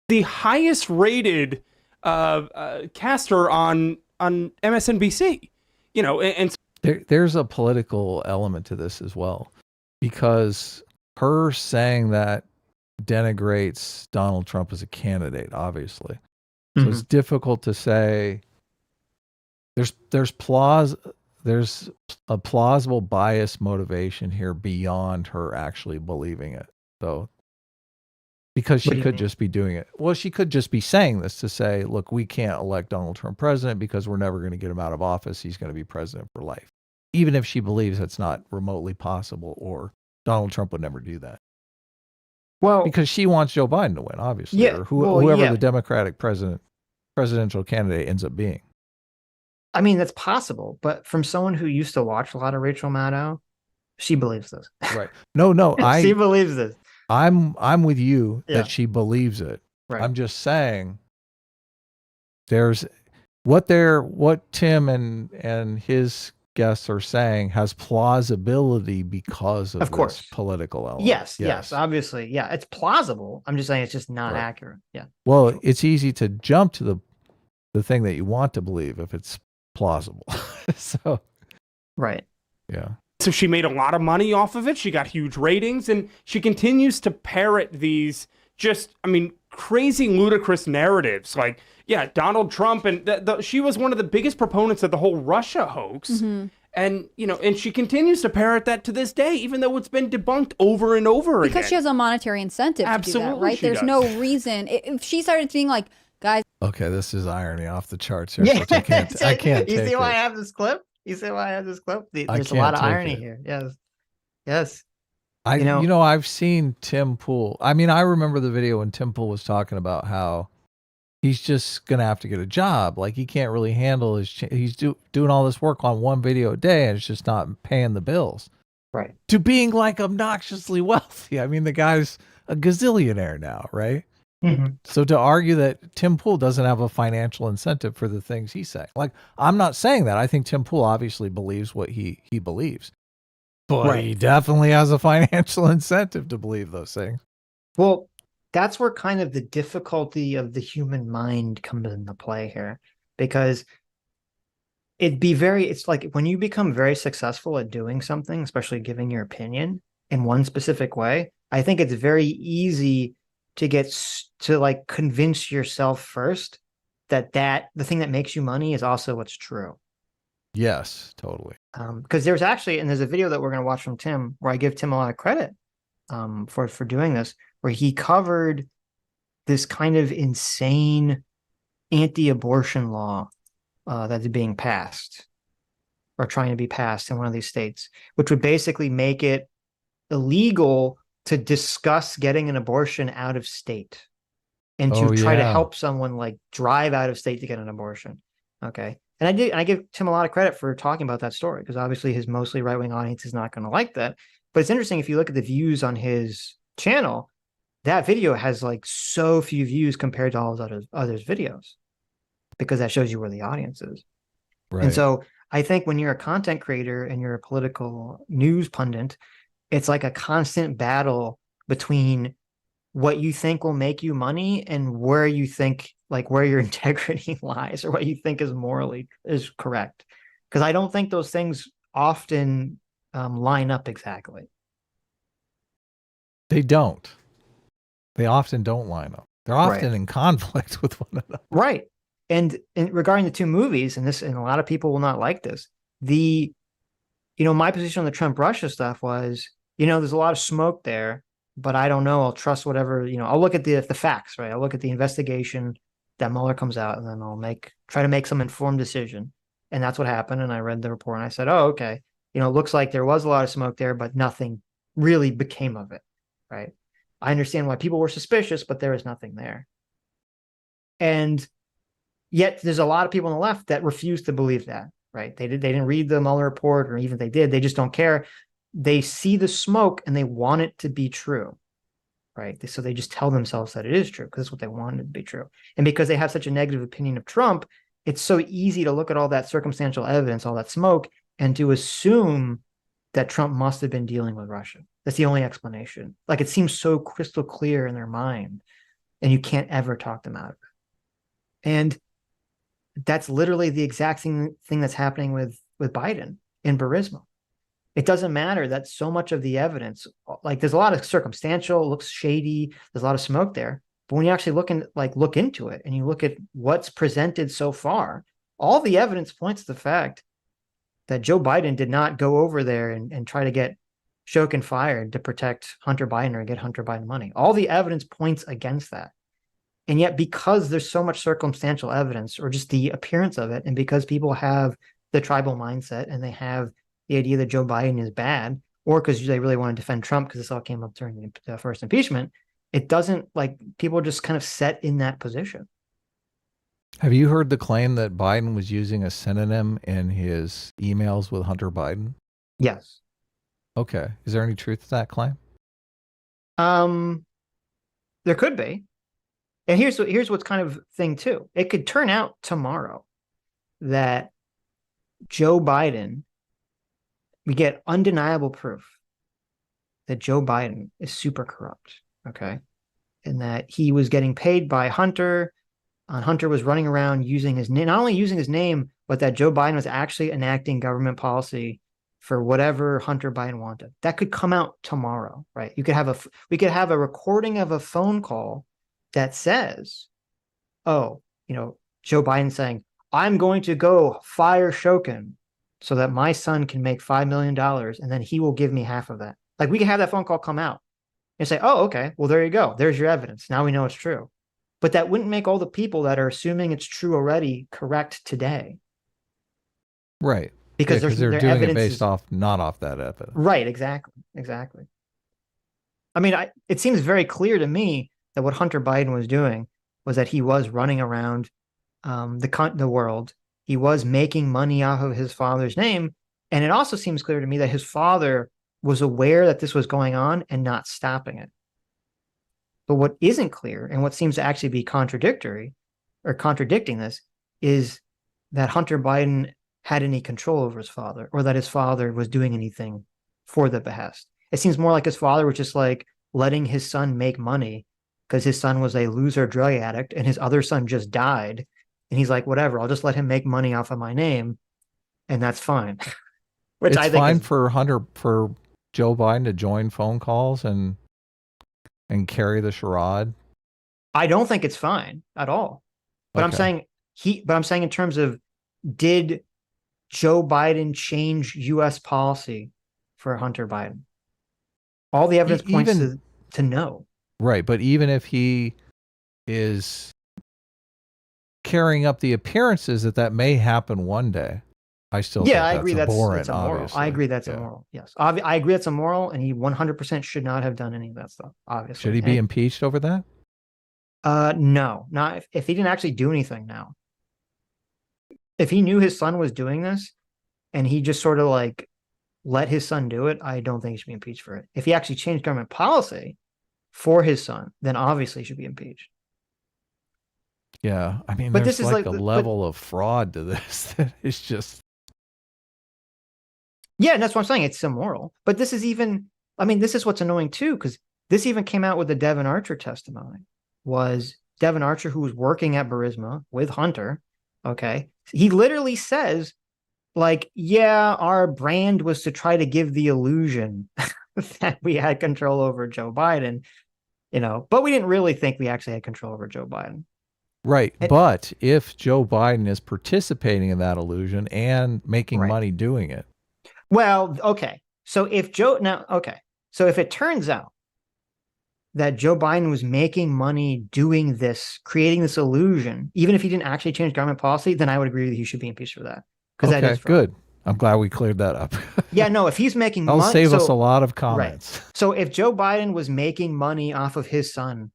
The highest rated caster on MSNBC, and there's a political element to this as well, because her saying that denigrates Donald Trump as a candidate, obviously. So it's difficult to say. There's a plausible bias motivation here beyond her actually believing it. So, because she could just be doing it. Well, she could just be saying this to say, look, we can't elect Donald Trump president because we're never going to get him out of office. He's going to be president for life. Even if she believes it's not remotely possible, or Donald Trump would never do that. Well, because she wants Joe Biden to win, obviously, yeah, or whoever the Democratic presidential candidate ends up being. I mean, that's possible, but from someone who used to watch a lot of Rachel Maddow, she believes this. Right. No, she believes this. I'm with you that she believes it. Right. I'm just saying there's what Tim and his guests are saying has plausibility because of course, this political element. Yes, obviously. Yeah, it's plausible. I'm just saying it's just not accurate. Yeah. Well, it's easy to jump to the thing that you want to believe if it's plausible. So, right. Yeah. So she made a lot of money off of it. She got huge ratings, and she continues to parrot these crazy, ludicrous narratives. Like, Donald Trump, and she was one of the biggest proponents of the whole Russia hoax. Mm-hmm. And, and she continues to parrot that to this day, even though it's been debunked over and over again. Because she has a monetary incentive to do that, right? There's no reason. If she started being like, guys. Okay, this is irony off the charts here. Yeah. I can't You take see why it. I have this clip? There's a lot of irony here. Yes. I've seen Tim Pool. I mean, I remember the video when Tim Pool was talking about how he's just going to have to get a job. Like, he can't really handle he's doing all this work on one video a day, and it's just not paying the bills. Right. To being like obnoxiously wealthy. I mean, the guy's a gazillionaire now, right? Mm-hmm. So to argue that Tim Pool doesn't have a financial incentive for the things he's saying, like, I'm not saying that. I think Tim Pool obviously believes what he believes, but he definitely has a financial incentive to believe those things. Well, that's where kind of the difficulty of the human mind comes into play here, because it's like when you become very successful at doing something, especially giving your opinion in one specific way, I think it's very easy to get to like convince yourself first that the thing that makes you money is also what's true. Yes, totally. Because there's a video that we're going to watch from Tim where I give Tim a lot of credit for doing this, where he covered this kind of insane anti-abortion law that's being passed or trying to be passed in one of these states, which would basically make it illegal to discuss getting an abortion out of state and to try to help someone like drive out of state to get an abortion. Okay. And I give Tim a lot of credit for talking about that story, because obviously his mostly right-wing audience is not going to like that. But it's interesting, if you look at the views on his channel, that video has like so few views compared to all his others videos, because that shows you where the audience is. Right. And so I think when you're a content creator and you're a political news pundit, it's like a constant battle between what you think will make you money and where you think, like, where your integrity lies, or what you think is correct. Because I don't think those things often line up exactly. They don't. They often don't line up. They're often in conflict with one another. Right. And regarding the two movies, and a lot of people will not like this, my position on the Trump Russia stuff was, there's a lot of smoke there, but I don't know. I'll trust whatever, I'll look at the facts, right? I'll look at the investigation, that Mueller comes out, and then I'll try to make some informed decision. And that's what happened. And I read the report and I said, oh, okay. It looks like there was a lot of smoke there, but nothing really became of it, right? I understand why people were suspicious, but there was nothing there. And yet there's a lot of people on the left that refuse to believe that, right? They didn't read the Mueller report, or even if they did, they just don't care. They see the smoke and they want it to be true, right? So they just tell themselves that it is true because it's what they want it to be true. And because they have such a negative opinion of Trump, it's so easy to look at all that circumstantial evidence, all that smoke, and to assume that Trump must have been dealing with Russia. That's the only explanation. Like, it seems so crystal clear in their mind, and you can't ever talk them out of it. And that's literally the exact thing that's happening with Biden in Burisma. It doesn't matter that so much of the evidence, like, there's a lot of circumstantial, looks shady, there's a lot of smoke there. But when you actually look into it and you look at what's presented so far, all the evidence points to the fact that Joe Biden did not go over there and try to get Shokin fired to protect Hunter Biden or get Hunter Biden money. All the evidence points against that. And yet, because there's so much circumstantial evidence, or just the appearance of it, and because people have the tribal mindset and they have the idea that Joe Biden is bad, or because they really want to defend Trump because this all came up during the first impeachment, it doesn't, like, people are just kind of set in that position. Have you heard the claim that Biden was using a synonym in his emails with Hunter Biden? Yes. Okay. Is there any truth to that claim? There could be. And here's what's kind of thing too. It could turn out tomorrow that Joe Biden, we get undeniable proof that Joe Biden is super corrupt, okay? And that he was getting paid by Hunter, and Hunter was running around using his name, not only using his name, but that Joe Biden was actually enacting government policy for whatever Hunter Biden wanted. That could come out tomorrow, right? We could have a recording of a phone call that says, oh, Joe Biden saying, I'm going to go fire Shokin so that my son can make $5 million, and then he will give me half of that. Like, we can have that phone call come out and say, oh, okay, well, there you go. There's your evidence. Now we know it's true. But that wouldn't make all the people that are assuming it's true already correct today. Right. Because they're doing it based off, not off that evidence. Right, exactly. I mean, it seems very clear to me that what Hunter Biden was doing was that he was running around the world. He was making money off of his father's name. And it also seems clear to me that his father was aware that this was going on and not stopping it. But what isn't clear, and what seems to actually be contradicting this, is that Hunter Biden had any control over his father, or that his father was doing anything for the behest. It seems more like his father was just like letting his son make money because his son was a loser drug addict and his other son just died. And he's like, whatever, I'll just let him make money off of my name, and that's fine. Which I think fine for Joe Biden to join phone calls and carry the charade. I don't think it's fine at all. But okay. I'm saying in terms of, did Joe Biden change U.S. policy for Hunter Biden? All the evidence points to no. Right, but even if he is carrying up the appearances that may happen one day, I still think I agree that's abhorrent, immoral. obviously. I agree that's immoral. Yes, I agree that's immoral, and he 100% should not have done any of that stuff. Obviously, should he be impeached over that? No, not if he didn't actually do anything. Now, if he knew his son was doing this, and he just sort of like let his son do it, I don't think he should be impeached for it. If he actually changed government policy for his son, then obviously he should be impeached. Yeah, I mean, but there's like a level of fraud to this that is just. Yeah, and that's what I'm saying. It's immoral. But this is what's annoying too, because this even came out with the Devin Archer testimony. Was Devin Archer, who was working at Burisma with Hunter, okay? He literally says, like, yeah, our brand was to try to give the illusion that we had control over Joe Biden, but we didn't really think we actually had control over Joe Biden. Right. But if Joe Biden is participating in that illusion and making money doing it. Well, okay. So if it turns out that Joe Biden was making money doing this, creating this illusion, even if he didn't actually change government policy, then I would agree that he should be impeached for that. Because that is fraud. Good. I'm glad we cleared that up. Yeah, no, if he's making money, that'll save us a lot of comments. Right. So if Joe Biden was making money off of his son,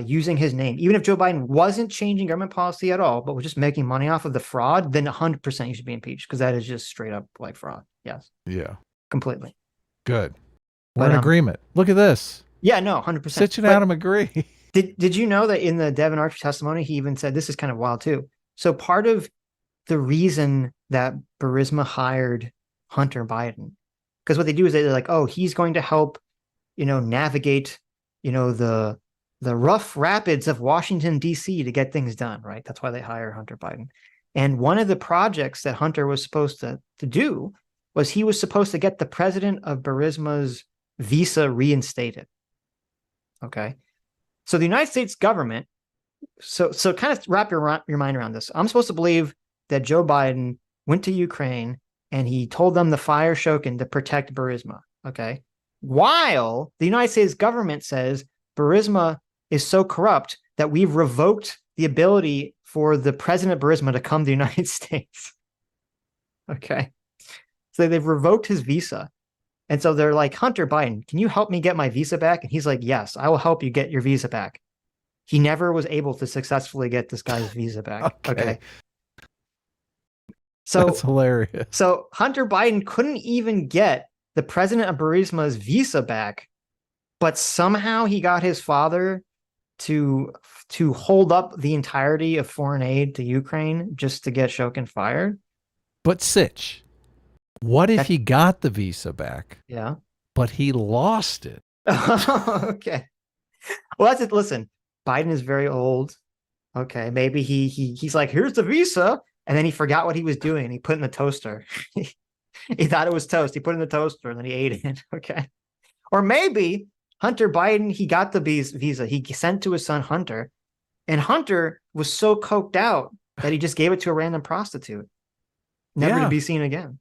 using his name, even if Joe Biden wasn't changing government policy at all, but was just making money off of the fraud, then 100% you should be impeached, because that is just straight up like fraud. Yes. Yeah. Completely. Good. We're in agreement. Look at this. Yeah, no, 100%. Sitch and Adam agree. Did you know that in the Devin Archer testimony, he even said, this is kind of wild too. So part of the reason that Burisma hired Hunter Biden, because what they do is they're like, oh, he's going to help, navigate, the rough rapids of Washington, D.C. to get things done, right? That's why they hire Hunter Biden. And one of the projects that Hunter was supposed to do was he was supposed to get the president of Burisma's visa reinstated. Okay. So the United States government, so kind of wrap your mind around this. I'm supposed to believe that Joe Biden went to Ukraine and he told them to fire Shokin to protect Burisma. Okay. While the United States government says Burisma is so corrupt that we've revoked the ability for the president of Burisma to come to the United States. Okay. So they've revoked his visa. And so they're like, Hunter Biden, can you help me get my visa back? And he's like, yes, I will help you get your visa back. He never was able to successfully get this guy's visa back. Okay. So that's hilarious. So Hunter Biden couldn't even get the president of Burisma's visa back, but somehow he got his father to hold up the entirety of foreign aid to Ukraine just to get Shokin fired. But Sitch, what if he got the visa back? Yeah. But he lost it. Okay. Well, that's it. Listen, Biden is very old. Okay. Maybe he's like, here's the visa. And then he forgot what he was doing and he put it in the toaster. He thought it was toast. He put it in the toaster and then he ate it. Okay. Or maybe Hunter Biden, he got the visa. He sent to his son Hunter, and Hunter was so coked out that he just gave it to a random prostitute, never to be seen again.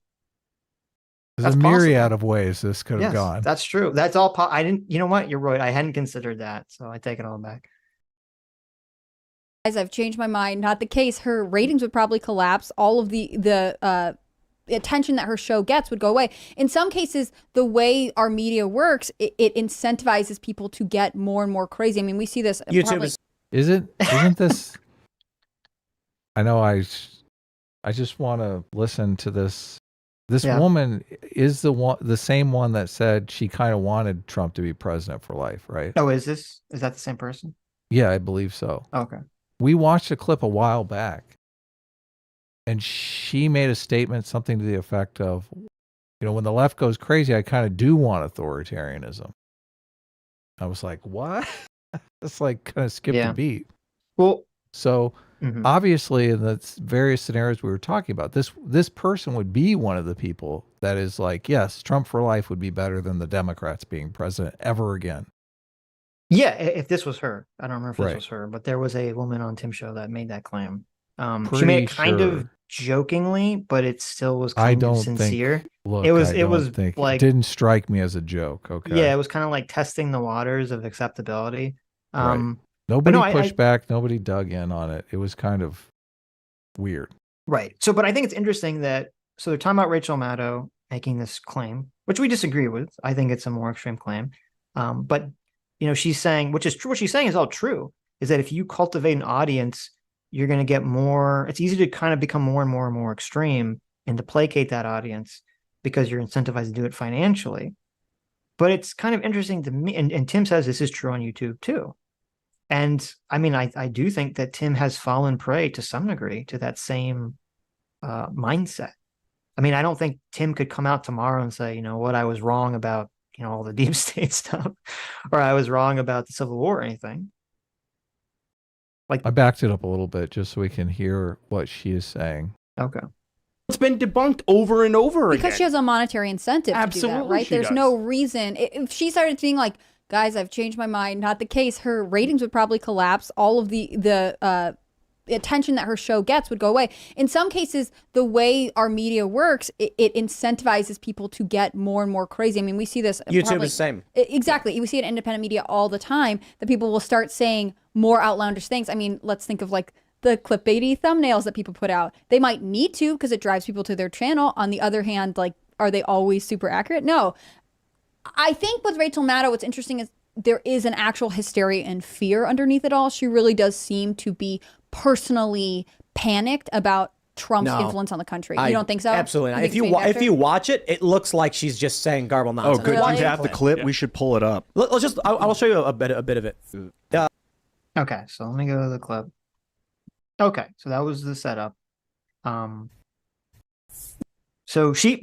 There's a myriad of ways this could have gone. That's true. That's all. I didn't. You know what? You're right. I hadn't considered that, so I take it all back. Guys, I've changed my mind. Not the case. Her ratings would probably collapse. All of the attention that her show gets would go away. In some cases, the way our media works, it incentivizes people to get more and more crazy. I mean, we see this. YouTube isn't this? I know. I just want to listen to this. This woman is the same one that said she kind of wanted Trump to be president for life, right? Oh, is that the same person? Yeah, I believe so. Okay. We watched a clip a while back, and she made a statement, something to the effect of, when the left goes crazy, I kind of do want authoritarianism. I was like, what? It's like kind of skipped a beat. Well, so obviously in the various scenarios we were talking about, this person would be one of the people that is like, yes, Trump for life would be better than the Democrats being president ever again. Yeah, if this was her. I don't remember if this was her, but there was a woman on Tim's show that made that claim. She made it kind of jokingly, but it still was kind of sincere. It didn't strike me as a joke. Okay. Yeah, it was kind of like testing the waters of acceptability. Right. Nobody pushed back. Nobody dug in on it. It was kind of weird. Right. So, but I think it's interesting that, so they're talking about Rachel Maddow making this claim, which we disagree with. I think it's a more extreme claim. But, she's saying, which is true, what she's saying is all true, is that if you cultivate an audience, you're going to get more, it's easy to kind of become more and more and more extreme and to placate that audience because you're incentivized to do it financially. But it's kind of interesting to me, and Tim says this is true on YouTube too. And I mean, I do think that Tim has fallen prey to some degree to that same mindset. I mean, I don't think Tim could come out tomorrow and say, what, I was wrong about, all the deep state stuff, or I was wrong about the Civil War or anything. Like, I backed it up a little bit just so we can hear what she is saying. Okay. It's been debunked over and over again. Because she has a monetary incentive to do that, right? There's no reason. If she started being like, guys, I've changed my mind, not the case, her ratings would probably collapse. All of the attention that her show gets would go away. In some cases, the way our media works, it incentivizes people to get more and more crazy. I mean, we see this. YouTube is the same. Exactly. We see it in independent media all the time that people will start saying more outlandish things. I mean, let's think of like the clickbaity thumbnails that people put out. They might need to because it drives people to their channel. On the other hand, like, are they always super accurate? No. I think with Rachel Maddow, what's interesting is there is an actual hysteria and fear underneath it all. She really does seem to be personally panicked about Trump's influence on the country. You don't think so? Absolutely not. If you watch it, it looks like she's just saying garble nonsense. Oh, good. Really? You have the clip. We should pull it up. Let's just. I'll show you a bit of it. Okay, so let me go to the clip. Okay, so that was the setup. So she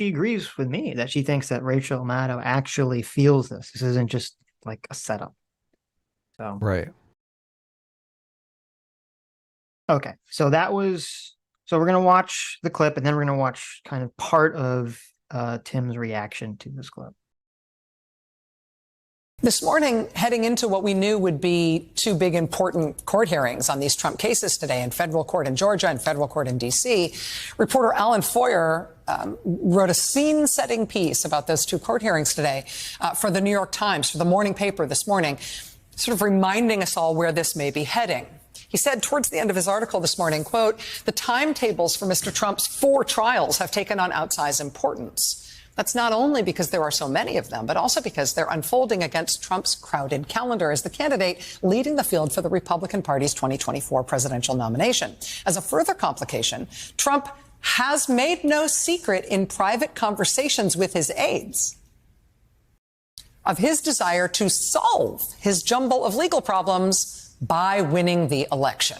agrees with me that she thinks that Rachel Maddow actually feels this. This isn't just like a setup. So Right. okay, so we're gonna watch the clip and then we're gonna watch kind of part of Tim's reaction to this clip. This morning, heading into what we knew would be two big important court hearings on these Trump cases today in federal court in Georgia and federal court in D.C., reporter Alan Foyer wrote a scene-setting piece about those two court hearings today for the New York Times, for the morning paper this morning, sort of reminding us all where this may be heading. He said towards the end of his article this morning, quote, "The timetables for Mr. Trump's 4 trials have taken on outsized importance. That's not only because there are so many of them, but also because they're unfolding against Trump's crowded calendar as the candidate leading the field for the Republican Party's 2024 presidential nomination. As a further complication, Trump has made no secret in private conversations with his aides of his desire to solve his jumble of legal problems by winning the election.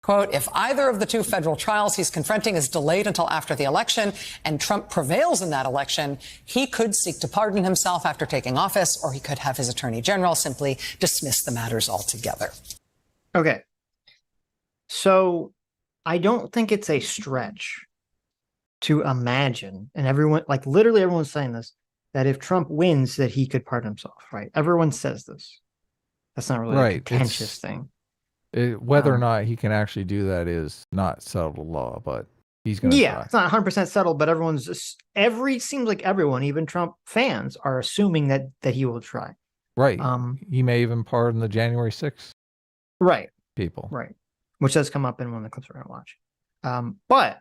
Quote, if either of the 2 federal trials he's confronting is delayed until after the election and Trump prevails in that election, he could seek to pardon himself after taking office, or he could have his attorney general simply dismiss the matters altogether." Okay, so I don't think it's a stretch to imagine, and everyone, like literally everyone's saying this, that if Trump wins, that he could pardon himself, right? Everyone says this. That's not really a contentious thing. Whether or not he can actually do that is not settled law, but he's going to try. It's not 100% settled, but seems like everyone, even Trump fans, are assuming that he will try. Right. He may even pardon the January 6th right people. Right. Which does come up in one of the clips we're going to watch. But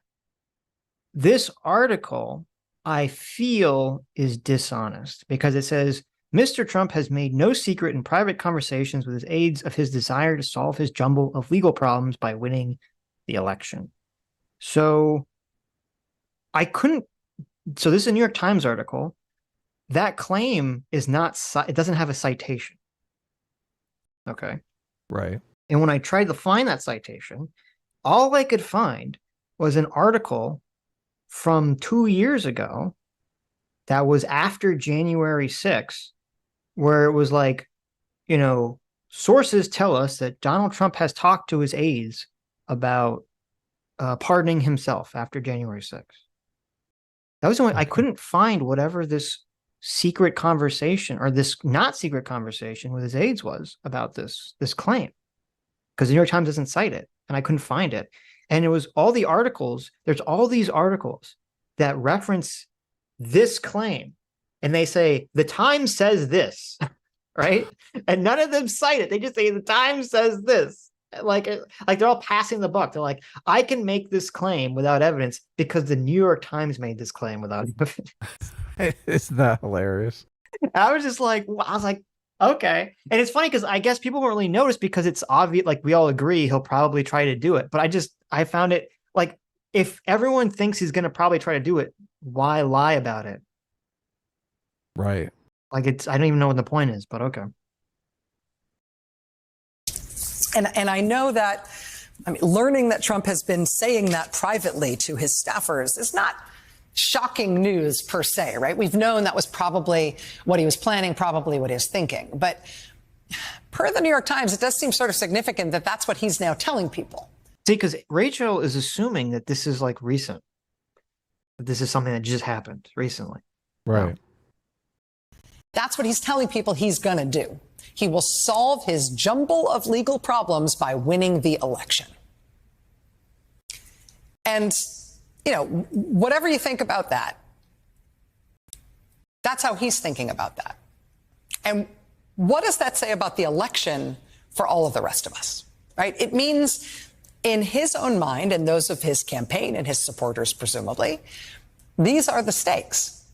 this article, I feel, is dishonest because it says, Mr. Trump has made no secret in private conversations with his aides of his desire to solve his jumble of legal problems by winning the election. So this is a New York Times article. That claim is not, it doesn't have a citation. Okay. Right. And when I tried to find that citation, all I could find was an article from 2 years ago that was after January 6th, where it was like, sources tell us that Donald Trump has talked to his aides about pardoning himself after January 6th. That was the only, I couldn't find whatever this secret conversation or this not secret conversation with his aides was about this claim, because the New York Times doesn't cite it, and I couldn't find it. And it was all the articles. There's all these articles that reference this claim. And they say, the Times says this, right? And none of them cite it. They just say, the Times says this. Like they're all passing the buck. They're like, I can make this claim without evidence because the New York Times made this claim without evidence. Isn't that hilarious? I was like, okay. And it's funny because I guess people won't really notice because it's obvious. Like, we all agree he'll probably try to do it. But I found it like, if everyone thinks he's going to probably try to do it, why lie about it? Right. Like, I don't even know what the point is, but okay. And I know that, learning that Trump has been saying that privately to his staffers is not shocking news per se, right? We've known that was probably what he was planning, probably what he was thinking. But per the New York Times, it does seem sort of significant that that's what he's now telling people. See, because Rachel is assuming that this is like recent, that this is something that just happened recently. Right. That's what he's telling people he's going to do. He will solve his jumble of legal problems by winning the election. And, you know, whatever you think about that, that's how he's thinking about that. And what does that say about the election for all of the rest of us, right? It means in his own mind and those of his campaign and his supporters, presumably, these are the stakes.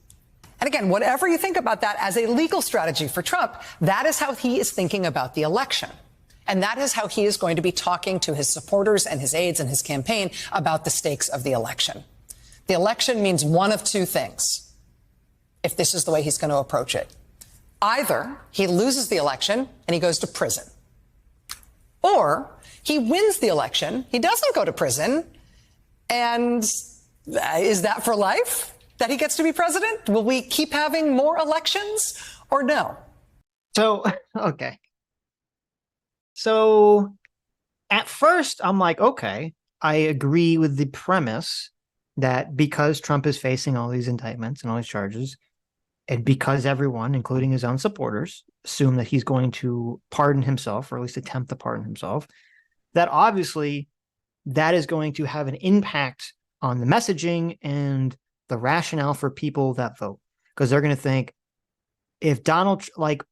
And again, whatever you think about that as a legal strategy for Trump, that is how he is thinking about the election. And that is how he is going to be talking to his supporters and his aides and his campaign about the stakes of the election. The election means one of two things, if this is the way he's going to approach it. Either he loses the election and he goes to prison, or he wins the election, he doesn't go to prison, and is that for life? That he gets to be president? Will we keep having more elections or no? So, okay. So at first I'm like, okay, I agree with the premise that because Trump is facing all these indictments and all these charges, and because everyone, including his own supporters, assume that he's going to pardon himself, or at least attempt to pardon himself, that obviously that is going to have an impact on the messaging and the rationale for people that vote, because they're going to think if like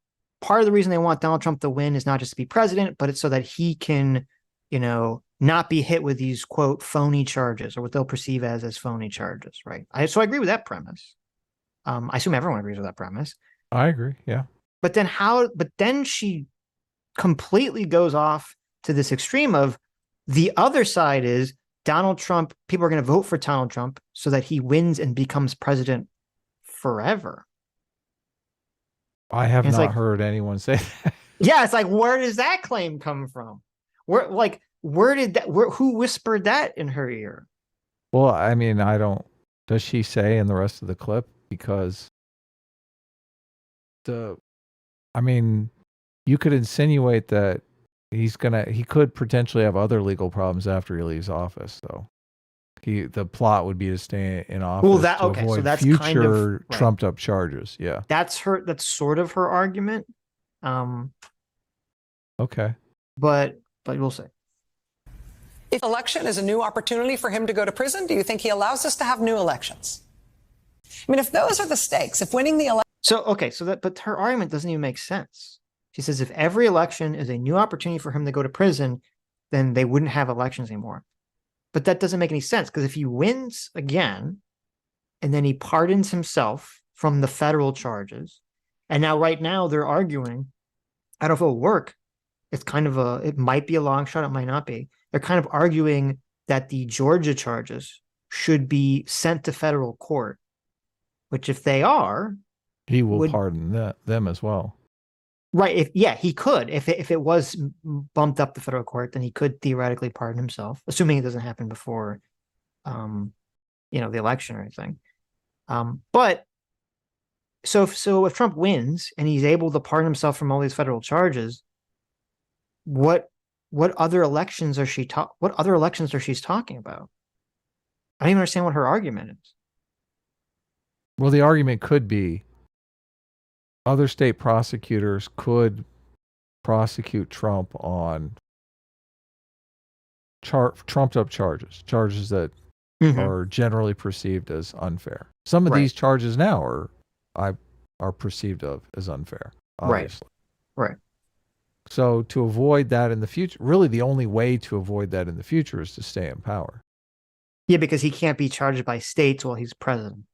part of the reason they want Donald Trump to win is not just to be president, but it's so that he can, you know, not be hit with these quote phony charges, or what they'll perceive as phony charges, right? So I agree with that premise. I assume everyone agrees with that premise. I agree. Yeah. But then she completely goes off to this extreme of the other side is Donald Trump, people are going to vote for Donald Trump so that he wins and becomes president forever. I have not heard anyone say that. Yeah, it's like, where does that claim come from? Who whispered that in her ear? Well, I mean, does she say in the rest of the clip? Because you could insinuate that he could potentially have other legal problems after he leaves office. So the plot would be to stay in office to avoid so that's future kind of, right, trumped up charges. Yeah. That's sort of her argument. Okay. But we'll see. If election is a new opportunity for him to go to prison, do you think he allows us to have new elections? I mean, if those are the stakes, if winning the election... But her argument doesn't even make sense. She says if every election is a new opportunity for him to go to prison, then they wouldn't have elections anymore. But that doesn't make any sense, because if he wins again, and then he pardons himself from the federal charges, and now right now they're arguing, I don't know if it'll work. It's it might be a long shot, it might not be. They're kind of arguing that the Georgia charges should be sent to federal court, which if they are, he will pardon them as well. Right. He could. If it was bumped up to federal court, then he could theoretically pardon himself, assuming it doesn't happen before, the election or anything. But so if Trump wins and he's able to pardon himself from all these federal charges, what other elections are she talking about? I don't even understand what her argument is. Well, the argument could be other state prosecutors could prosecute Trump on trumped up charges that are generally perceived as unfair. Some of these charges now are perceived as unfair, obviously. Right. So to avoid that in the future, really the only way to avoid that in the future is to stay in power. Yeah, because he can't be charged by states while he's president.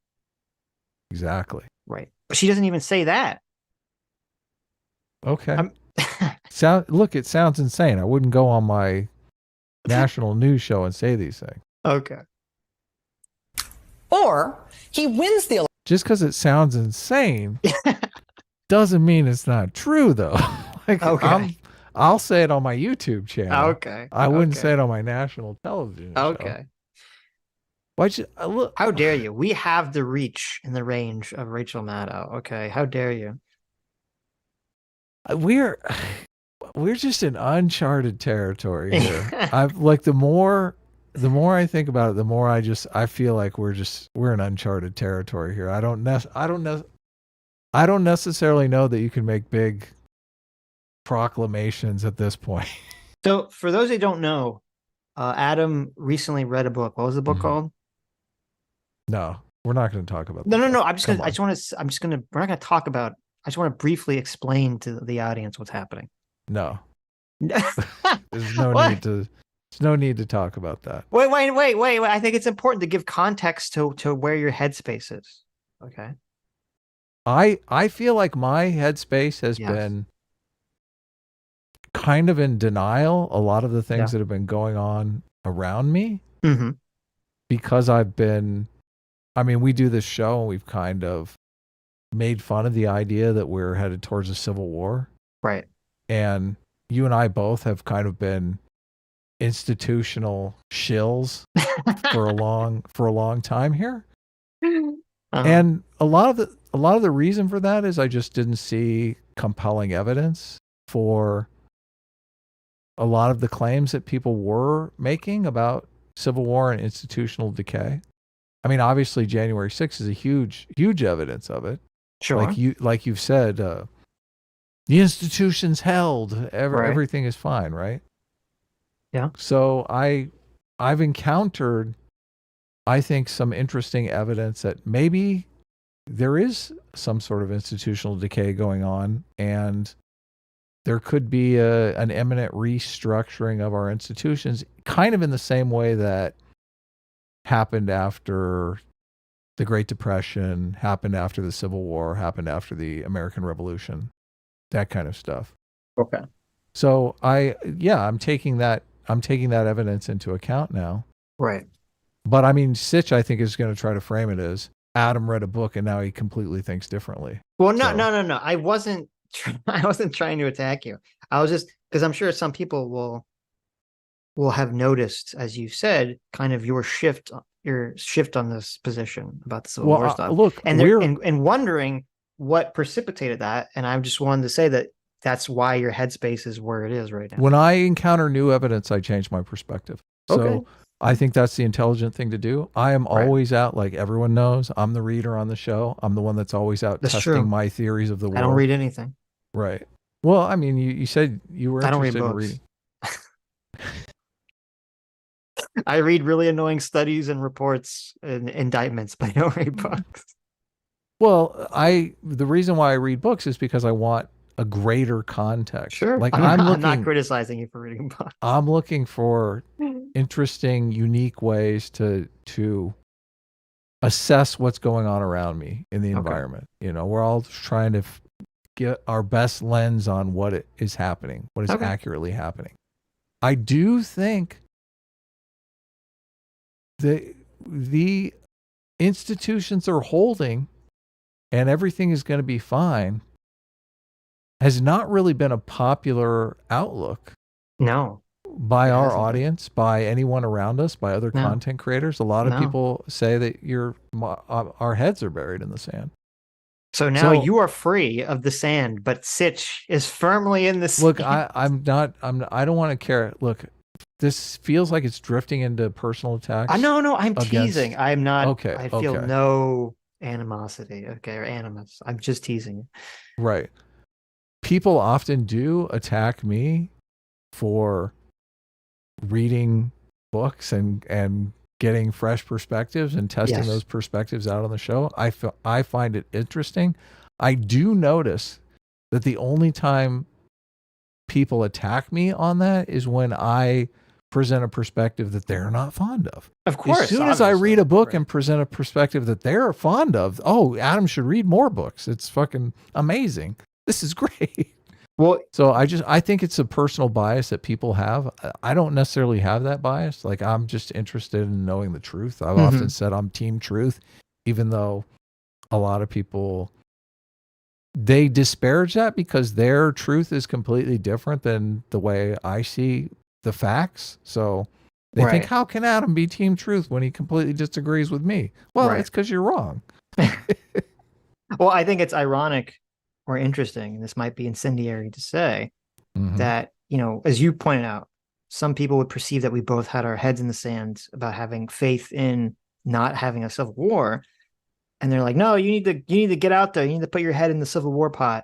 Exactly. Right. But she doesn't even say that. Okay. Look, it sounds insane. I wouldn't go on my national news show and say these things. Okay. Or he wins the election. Just because it sounds insane doesn't mean it's not true, though. I'll say it on my YouTube channel. Okay. I wouldn't say it on my national television show. Okay. Look, how dare you? We have the reach and the range of Rachel Maddow. Okay. How dare you? We're just in uncharted territory here. The more I think about it, the more I feel like we're in uncharted territory here. I don't necessarily know that you can make big proclamations at this point. So for those who don't know, Adam recently read a book. What was the book called? No, we're not going to talk about No, that. no, no. We're not going to talk about, I just want to briefly explain to the audience what's happening. No, There's there's no need to talk about that. Wait. I think it's important to give context to where your headspace is. Okay. I feel like my headspace has been kind of in denial a lot of the things that have been going on around me, because we do this show and we've kind of made fun of the idea that we're headed towards a civil war. Right. And you and I both have kind of been institutional shills for a long time here. And a lot of the reason for that is I just didn't see compelling evidence for a lot of the claims that people were making about civil war and institutional decay. I mean, obviously January 6th is a huge evidence of it. Sure. Like you've said, the institution's held, everything is fine, right? Yeah. So I've encountered, I think, some interesting evidence that maybe there is some sort of institutional decay going on, and there could be an imminent restructuring of our institutions, kind of in the same way that happened after the Great Depression, happened after the Civil War, happened after the American Revolution, that kind of stuff. Okay. So I'm taking that evidence into account now. Right. But I mean, Sitch, I think, is going to try to frame it as Adam read a book and now he completely thinks differently. Well, no. I wasn't trying to attack you. I was just, because I'm sure some people will have noticed, as you said, kind of your shift on this position about the Civil War stuff. Look, and wondering what precipitated that. And I just wanted to say that's why your headspace is where it is right now. When I encounter new evidence, I change my perspective. So I think that's the intelligent thing to do. I am always out, like everyone knows, I'm the reader on the show. I'm the one that's always out testing my theories of the world. I don't read anything. Right. Well, I mean, you said you were interested in reading. I read really annoying studies and reports and indictments, but I don't read books. Well, the reason why I read books is because I want a greater context. Sure. Like I'm not criticizing you for reading books. I'm looking for interesting, unique ways to assess what's going on around me in the environment. You know, we're all trying to get our best lens on what is happening, what is accurately happening. I do think the institutions are holding and everything is going to be fine has not really been a popular outlook. No. By our audience, by anyone around us, by other content creators. A lot of people say that our heads are buried in the sand. So now you are free of the sand, but Sitch is firmly in the sand. Look, I don't want to care. Look, this feels like it's drifting into personal attacks. No, I'm teasing. I'm not. Okay. I feel no animosity. Okay. Or animus. I'm just teasing you. Right. People often do attack me for reading books and getting fresh perspectives and testing those perspectives out on the show. I find it interesting. I do notice that the only time people attack me on that is when I present a perspective that they're not fond of. Of course. As soon as I read a book and present a perspective that they're fond of, Adam should read more books. It's fucking amazing. This is great. Well, so I think it's a personal bias that people have. I don't necessarily have that bias. Like, I'm just interested in knowing the truth. I've often said I'm team truth, even though a lot of people, they disparage that because their truth is completely different than the way I see the facts. So they think, how can Adam be team truth when he completely disagrees with me? Well, it's because you're wrong. Well, I think it's ironic or interesting, and this might be incendiary to say, that, you know, as you pointed out, some people would perceive that we both had our heads in the sand about having faith in not having a civil war. And they're like, no, you need to get out there. You need to put your head in the Civil War pot.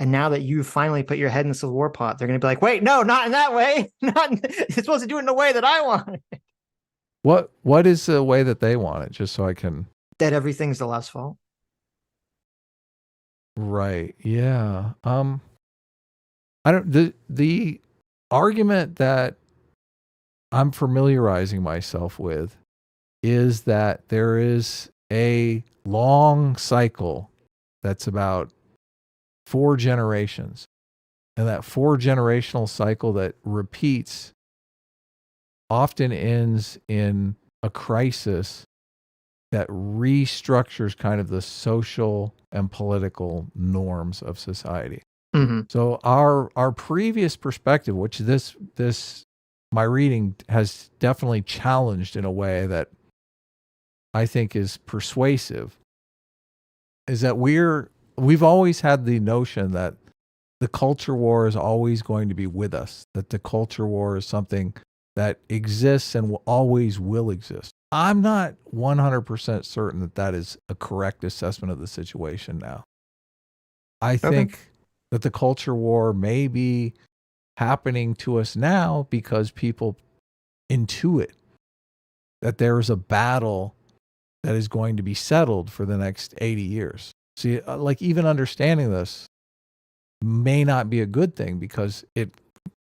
And now that you finally put your head in the Civil War pot, they're going to be like, wait, no, not in that way. You're supposed to do it in the way that I want it. What is the way that they want it? Just so I can. That everything's the left's fault. Right. Yeah. I don't. The argument that I'm familiarizing myself with is that there is a long cycle that's about 4 generations, and that 4-generational cycle that repeats often ends in a crisis that restructures kind of the social and political norms of society. Mm-hmm. So our previous perspective, which this my reading has definitely challenged in a way that I think is persuasive, is that we've always had the notion that the culture war is always going to be with us, that the culture war is something that exists and always will exist. I'm not 100% certain that that is a correct assessment of the situation now. I think that the culture war may be happening to us now because people intuit that there is a battle that is going to be settled for the next 80 years. See, like even understanding this may not be a good thing because it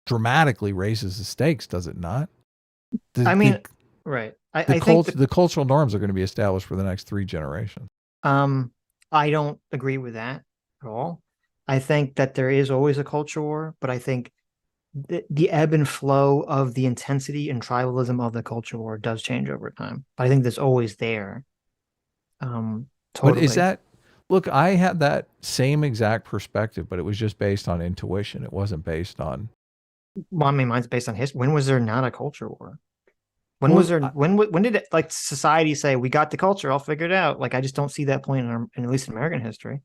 dramatically raises the stakes, does it not? Right. I think the cultural norms are going to be established for the next 3 generations. I don't agree with that at all. I think that there is always a culture war, but I think the ebb and flow of the intensity and tribalism of the culture war does change over time. But I think that's always there. Totally. But is that, look, I had that same exact perspective, but it was just based on intuition. It wasn't based on. Well, I mean, mine's based on history. When was there not a culture war? When did it, like, society say, we got the culture, I'll figure it out? Like, I just don't see that point in at least in American history.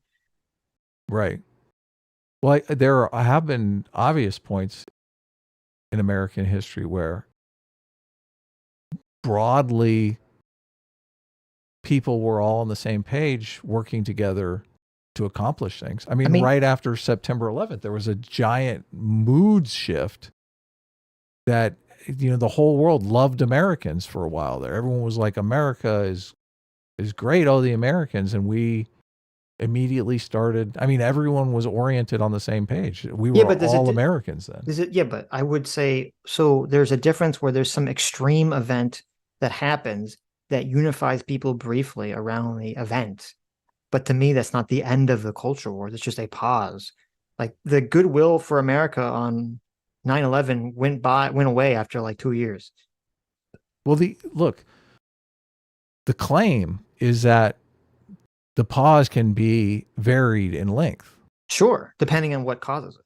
Right. Well, there have been obvious points in American history where broadly people were all on the same page working together to accomplish things. I mean, right after September 11th, there was a giant mood shift that, you know, the whole world loved Americans for a while there. Everyone was like, America is great, oh, the Americans. And we immediately started, I mean, everyone was oriented on the same page. We were all Americans then. But I would say, so there's a difference where there's some extreme event that happens that unifies people briefly around the event. But to me, that's not the end of the culture war. It's just a pause. Like the goodwill for America on 9/11 went away after like 2 years. Well, the claim is that the pause can be varied in length. Sure, depending on what causes it.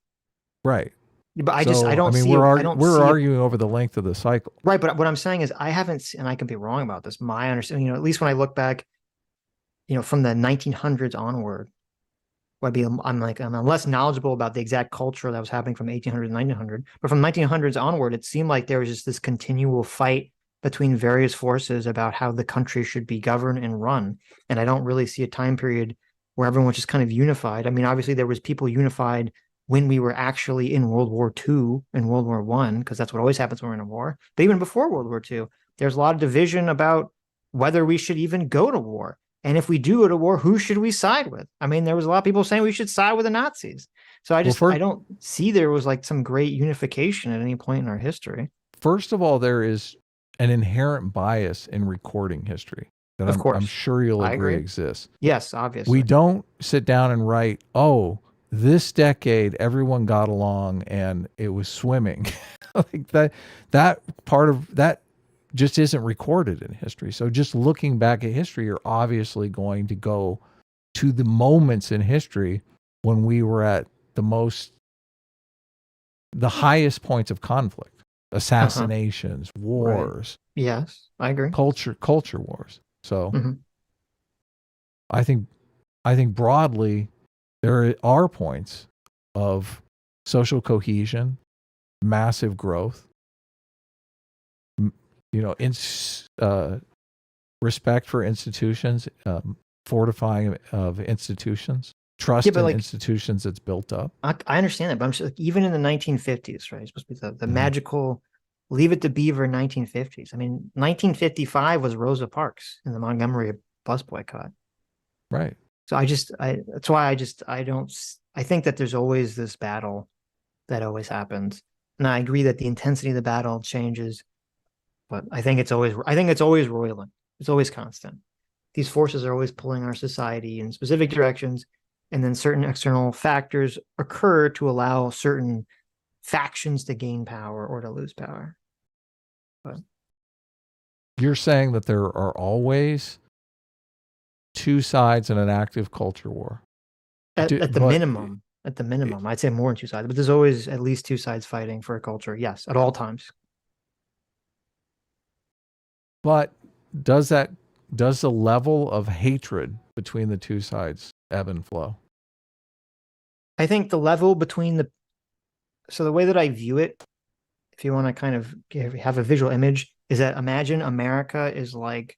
Right. But I don't see. We're arguing over the length of the cycle. Right, but what I'm saying is I haven't, and I can be wrong about this. My understanding, at least when I look back, from the 1900s onward, I'm less knowledgeable about the exact culture that was happening from 1800 to 1900. But from 1900s onward, it seemed like there was just this continual fight between various forces about how the country should be governed and run. And I don't really see a time period where everyone was just kind of unified. I mean, obviously there was people unified when we were actually in World War II and World War I, because that's what always happens when we're in a war. But even before World War II, there's a lot of division about whether we should even go to war. And if we do go to war, who should we side with? I mean, there was a lot of people saying we should side with the Nazis. So I don't see there was like some great unification at any point in our history. First of all, there is an inherent bias in recording history that I'm sure you'll agree exists. Yes, obviously. We don't sit down and write, oh, this decade everyone got along and it was swimming. Like that part of that just isn't recorded in history. So just looking back at history, you're obviously going to go to the moments in history when we were at the highest points of conflict, assassinations, wars. Right. Yes, I agree. Culture wars. So I think broadly there are points of social cohesion, massive growth, respect for institutions, fortifying of institutions, trust Yeah, but in like- institutions that's built up. I understand that, but I'm just like, even in the 1950s, right? It's supposed to be the magical Leave It to Beaver 1950s. I mean, 1955 was Rosa Parks in the Montgomery bus boycott. Right. So that's why I think that there's always this battle that always happens. And I agree that the intensity of the battle changes, but I think it's always roiling. It's always constant. These forces are always pulling our society in specific directions, and then certain external factors occur to allow certain factions to gain power or to lose power. But You're saying that there are always two sides in an active culture war. at the minimum, I'd say more than two sides, but there's always at least two sides fighting for a culture. Yes, at all times. But does the level of hatred between the two sides ebb and flow? I think the level between so the way that I view it, if you want to kind of have a visual image, is that imagine America is like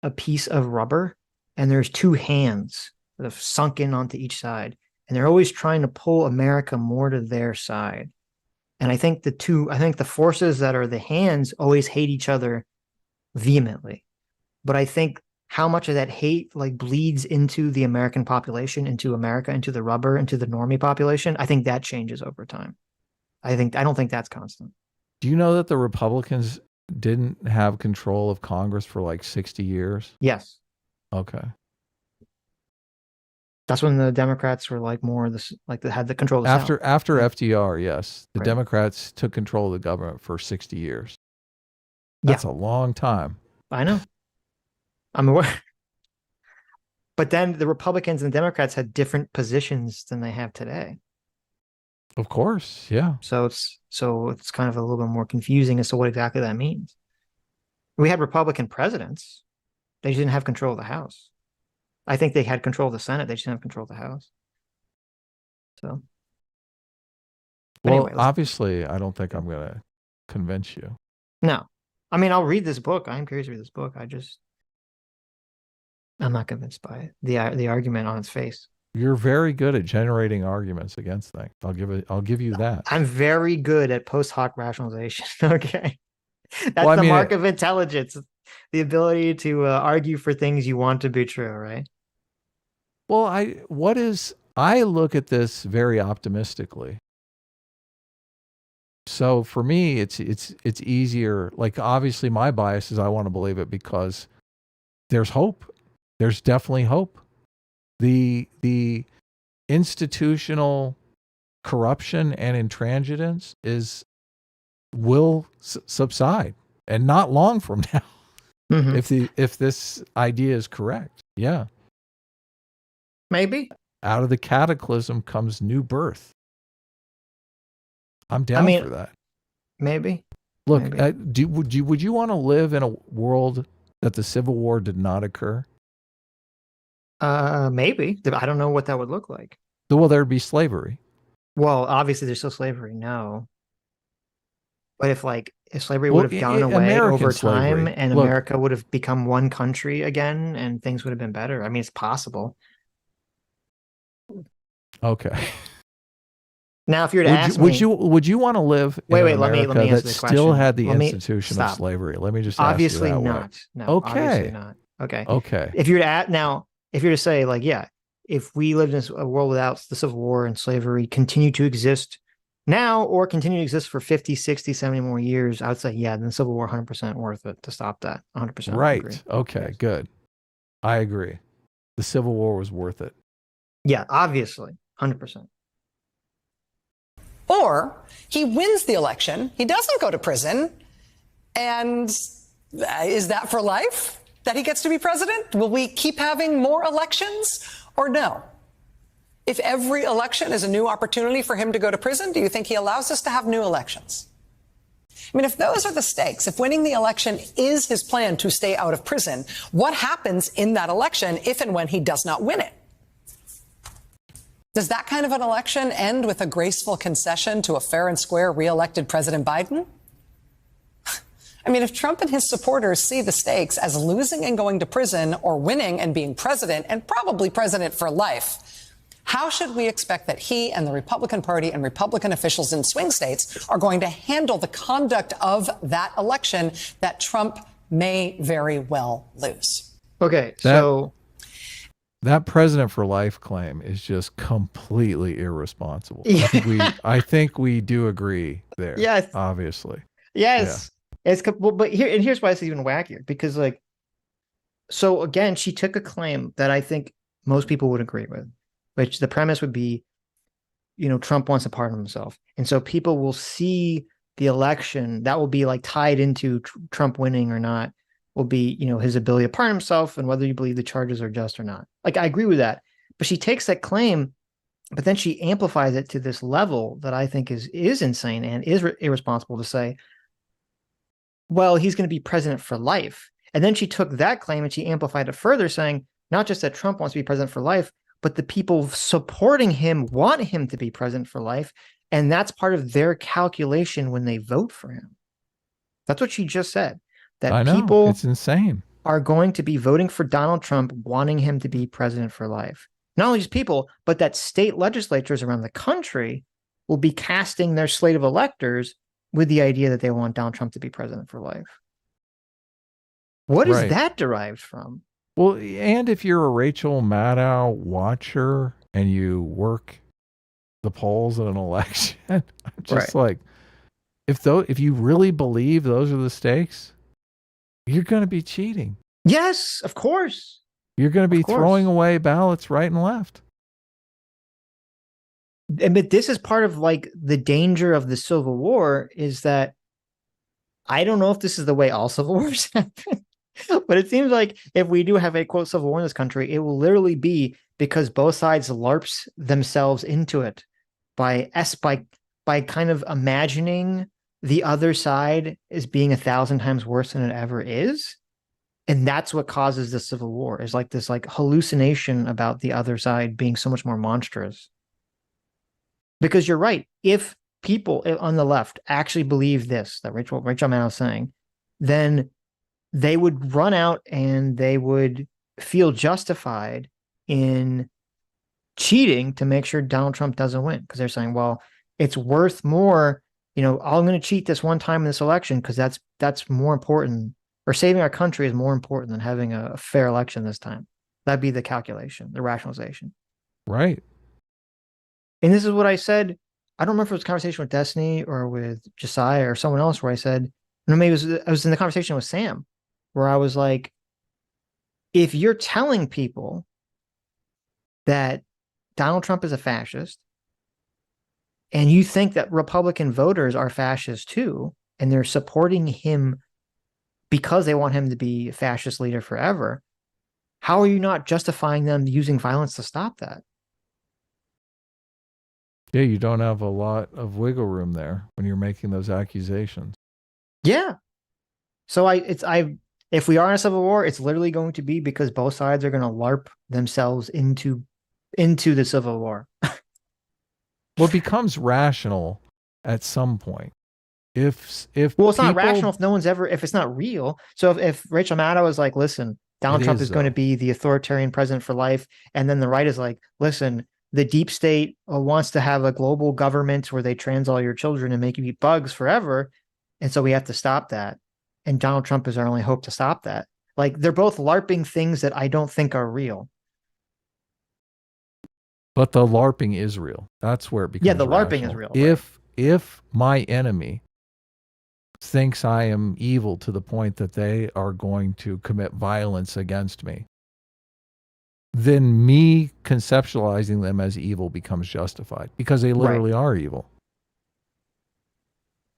a piece of rubber, and there's two hands that have sunk in onto each side, and they're always trying to pull America more to their side. And I think the forces that are the hands always hate each other vehemently. But I think how much of that hate like bleeds into the American population, into America, into the rubber, into the normie population, I think that changes over time. I don't think that's constant. Do you know that the Republicans didn't have control of Congress for like 60 years? Yes. Okay. That's when the Democrats were like more this, like they had the control of the After South. FDR, yes. The Right. Democrats took control of the government for 60 years. That's a long time. I know. I'm aware. But then the Republicans and Democrats had different positions than they have today. Of course, yeah. So it's kind of a little bit more confusing as to what exactly that means. We had Republican presidents. They just didn't have control of the House. I think they had control of the Senate. They just didn't have control of the House. So. Well, Anyway, obviously, I don't think I'm going to convince you. No. I mean, I'll read this book. I'm curious to read this book. I'm not convinced by it. The argument on its face. You're very good at generating arguments against things. I'll give you that. I'm very good at post hoc rationalization. Okay. That's Well, I the mean, mark of intelligence. The ability to argue for things you want to be true, right? Well, I look at this very optimistically. So for me, it's easier. Like obviously my bias is I want to believe it because there's hope. There's definitely hope. The institutional corruption and intransigence will subside, and not long from now. Mm-hmm. If this idea is correct, yeah. Maybe. Out of the cataclysm comes new birth. I'm down for that. Maybe. Look, Maybe. would you want to live in a world that the Civil War did not occur? Maybe. I don't know what that would look like. Well, there'd be slavery. Well, obviously there's still slavery. No. But if slavery would have gone away American over time slavery. and Look, America would have become one country again and things would have been better. I mean, it's possible. Okay. Now, if you were to ask would me, would you want to live in Wait, an let me America answer that the still question. had the Let me- institution of stop. slavery? Let me just obviously ask you that way. not. No, Okay. obviously not. Okay. Okay. If you were to say like, yeah, if we lived in a world without the Civil War and slavery continue to exist now or continue to exist for 50, 60, 70 more years, I would say, yeah, then the Civil War 100% worth it to stop that. 100%. Right. Agree. Okay, Yes. good. I agree. The Civil War was worth it. Yeah, obviously. 100%. Or he wins the election, he doesn't go to prison, and is that for life that he gets to be president? Will we keep having more elections or no? If every election is a new opportunity for him to go to prison, do you think he allows us to have new elections? I mean, if those are the stakes, if winning the election is his plan to stay out of prison, what happens in that election if and when he does not win it? Does that kind of an election end with a graceful concession to a fair and square re-elected President Biden? I mean, if Trump and his supporters see the stakes as losing and going to prison or winning and being president and probably president for life, How should we expect that he and the Republican Party and Republican officials in swing states are going to handle the conduct of that election that Trump may very well lose? Okay, so that president for life claim is just completely irresponsible. Yeah. I think we do agree there. Yes. Obviously. yes, but here's why it's even wackier, because like, so again, she took a claim that I think most people would agree with, which the premise would be, Trump wants to pardon himself. And so people will see the election that will be like tied into Trump winning or not will be, his ability to pardon himself and whether you believe the charges are just or not. Like, I agree with that. But she takes that claim, but then she amplifies it to this level that I think is insane and is irresponsible to say, well, he's going to be president for life. And then she took that claim and she amplified it further, saying not just that Trump wants to be president for life, but the people supporting him want him to be president for life. And that's part of their calculation when they vote for him. That's what she just said. That I know, people it's insane. Are going to be voting for Donald Trump, wanting him to be president for life. Not only just people, but that state legislatures around the country will be casting their slate of electors with the idea that they want Donald Trump to be president for life. What is that derived from? Well, and if you're a Rachel Maddow watcher and you work the polls in an election, I'm just like, if you really believe those are the stakes, you're going to be cheating. Yes, of course. You're going to be throwing away ballots right and left. But this is part of like the danger of the Civil War is that I don't know if this is the way all civil wars happen, but it seems like if we do have a quote civil war in this country, it will literally be because both sides LARPs themselves into it by kind of imagining the other side as being 1,000 times worse than it ever is. And that's what causes the Civil War, is like this like hallucination about the other side being so much more monstrous. Because you're right. If people on the left actually believe this, that Rachel Maddow is saying, then they would run out and they would feel justified in cheating to make sure Donald Trump doesn't win. Because they're saying, well, it's worth more, I'm going to cheat this one time in this election because that's more important, or saving our country is more important than having a fair election this time. That'd be the calculation, the rationalization. Right. And this is what I said. I don't remember if it was a conversation with Destiny or with Josiah or someone else where I said, maybe I was in the conversation with Sam, where I was like, if you're telling people that Donald Trump is a fascist, and you think that Republican voters are fascists too, and they're supporting him because they want him to be a fascist leader forever, how are you not justifying them using violence to stop that? Yeah, you don't have a lot of wiggle room there when you're making those accusations. Yeah. So if we are in a civil war, it's literally going to be because both sides are going to LARP themselves into the Civil War. Well, it becomes rational at some point. If it's not rational if it's not real. So if Rachel Maddow is like, listen, Donald Trump is going to be the authoritarian president for life, and then the right is like, listen, the deep state wants to have a global government where they trans all your children and make you eat bugs forever, and so we have to stop that. And Donald Trump is our only hope to stop that. Like, they're both LARPing things that I don't think are real. But the LARPing is real. That's where it becomes the rational. LARPing is real. If my enemy thinks I am evil to the point that they are going to commit violence against me, then me conceptualizing them as evil becomes justified because they literally are evil.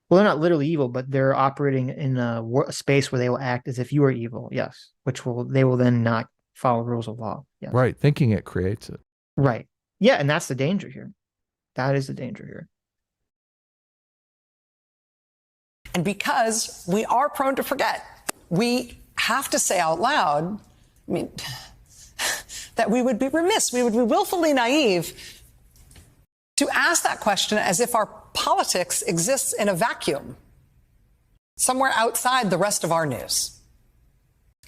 Well, they're not literally evil, but they're operating in a space where they will act as if you are evil. Yes, they will then not follow rules of law. Yes. Right, thinking it creates it. Right. Yeah, and that's the danger here. That is the danger here. And because we are prone to forget, we have to say out loud, that we would be remiss, we would be willfully naive to ask that question as if our politics exists in a vacuum, somewhere outside the rest of our news.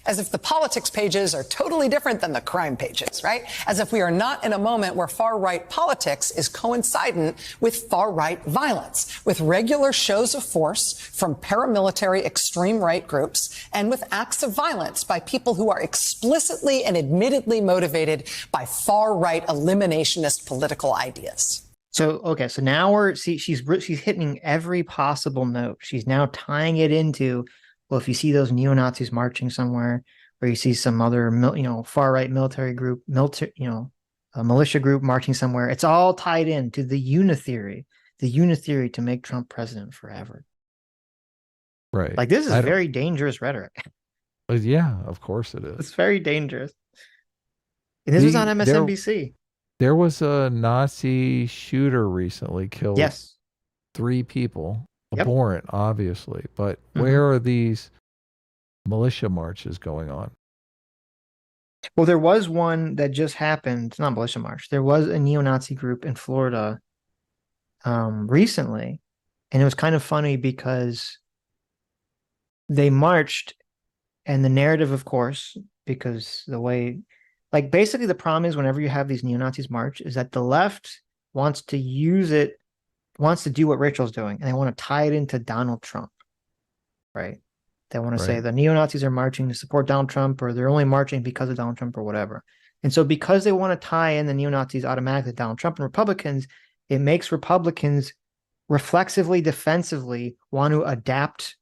As if the politics pages are totally different than the crime pages, right? As if we are not in a moment where far-right politics is coincident with far-right violence, with regular shows of force from paramilitary extreme right groups and with acts of violence by people who are explicitly and admittedly motivated by far-right eliminationist political ideas. So, okay, so now she's hitting every possible note. She's now tying it into, well, if you see those neo-Nazis marching somewhere, or you see some other, far-right military group, a militia group marching somewhere, it's all tied in to the unitheory to make Trump president forever. Right. Like, this is very dangerous rhetoric. Yeah, of course it is. It's very dangerous. And this was on MSNBC. There was a Nazi shooter recently killed 3 people. Yep. Abhorrent, obviously. But where are these militia marches going on? Well, there was one that just happened. It's not a militia march. There was a neo-Nazi group in Florida recently. And it was kind of funny because they marched, and the narrative, of course, because the way... Like, basically, the problem is whenever you have these neo-Nazis march is that the left wants to do what Rachel's doing, and they want to tie it into Donald Trump, right? They want to say the neo-Nazis are marching to support Donald Trump, or they're only marching because of Donald Trump or whatever. And so because they want to tie in the neo-Nazis automatically to Donald Trump and Republicans, it makes Republicans reflexively, defensively want to adapt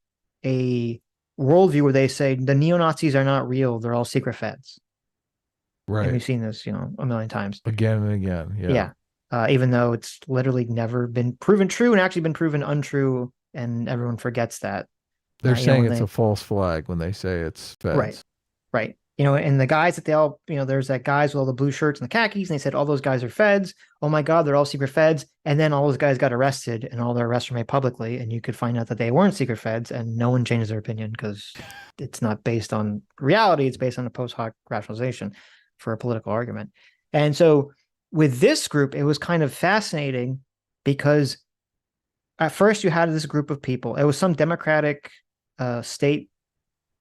a worldview where they say the neo-Nazis are not real. They're all secret feds. Right. And we've seen this, a million times. Again and again. Yeah. Even though it's literally never been proven true and actually been proven untrue, and everyone forgets that. They're saying it's a false flag when they say it's feds. Right. And the guys that they all, there's that guys with all the blue shirts and the khakis, and they said all those guys are feds. Oh my God, they're all secret feds. And then all those guys got arrested, and all their arrests were made publicly, and you could find out that they weren't secret feds, and no one changes their opinion because it's not based on reality. It's based on a post hoc rationalization for a political argument. And so with this group, it was kind of fascinating because at first you had this group of people. It was some Democratic state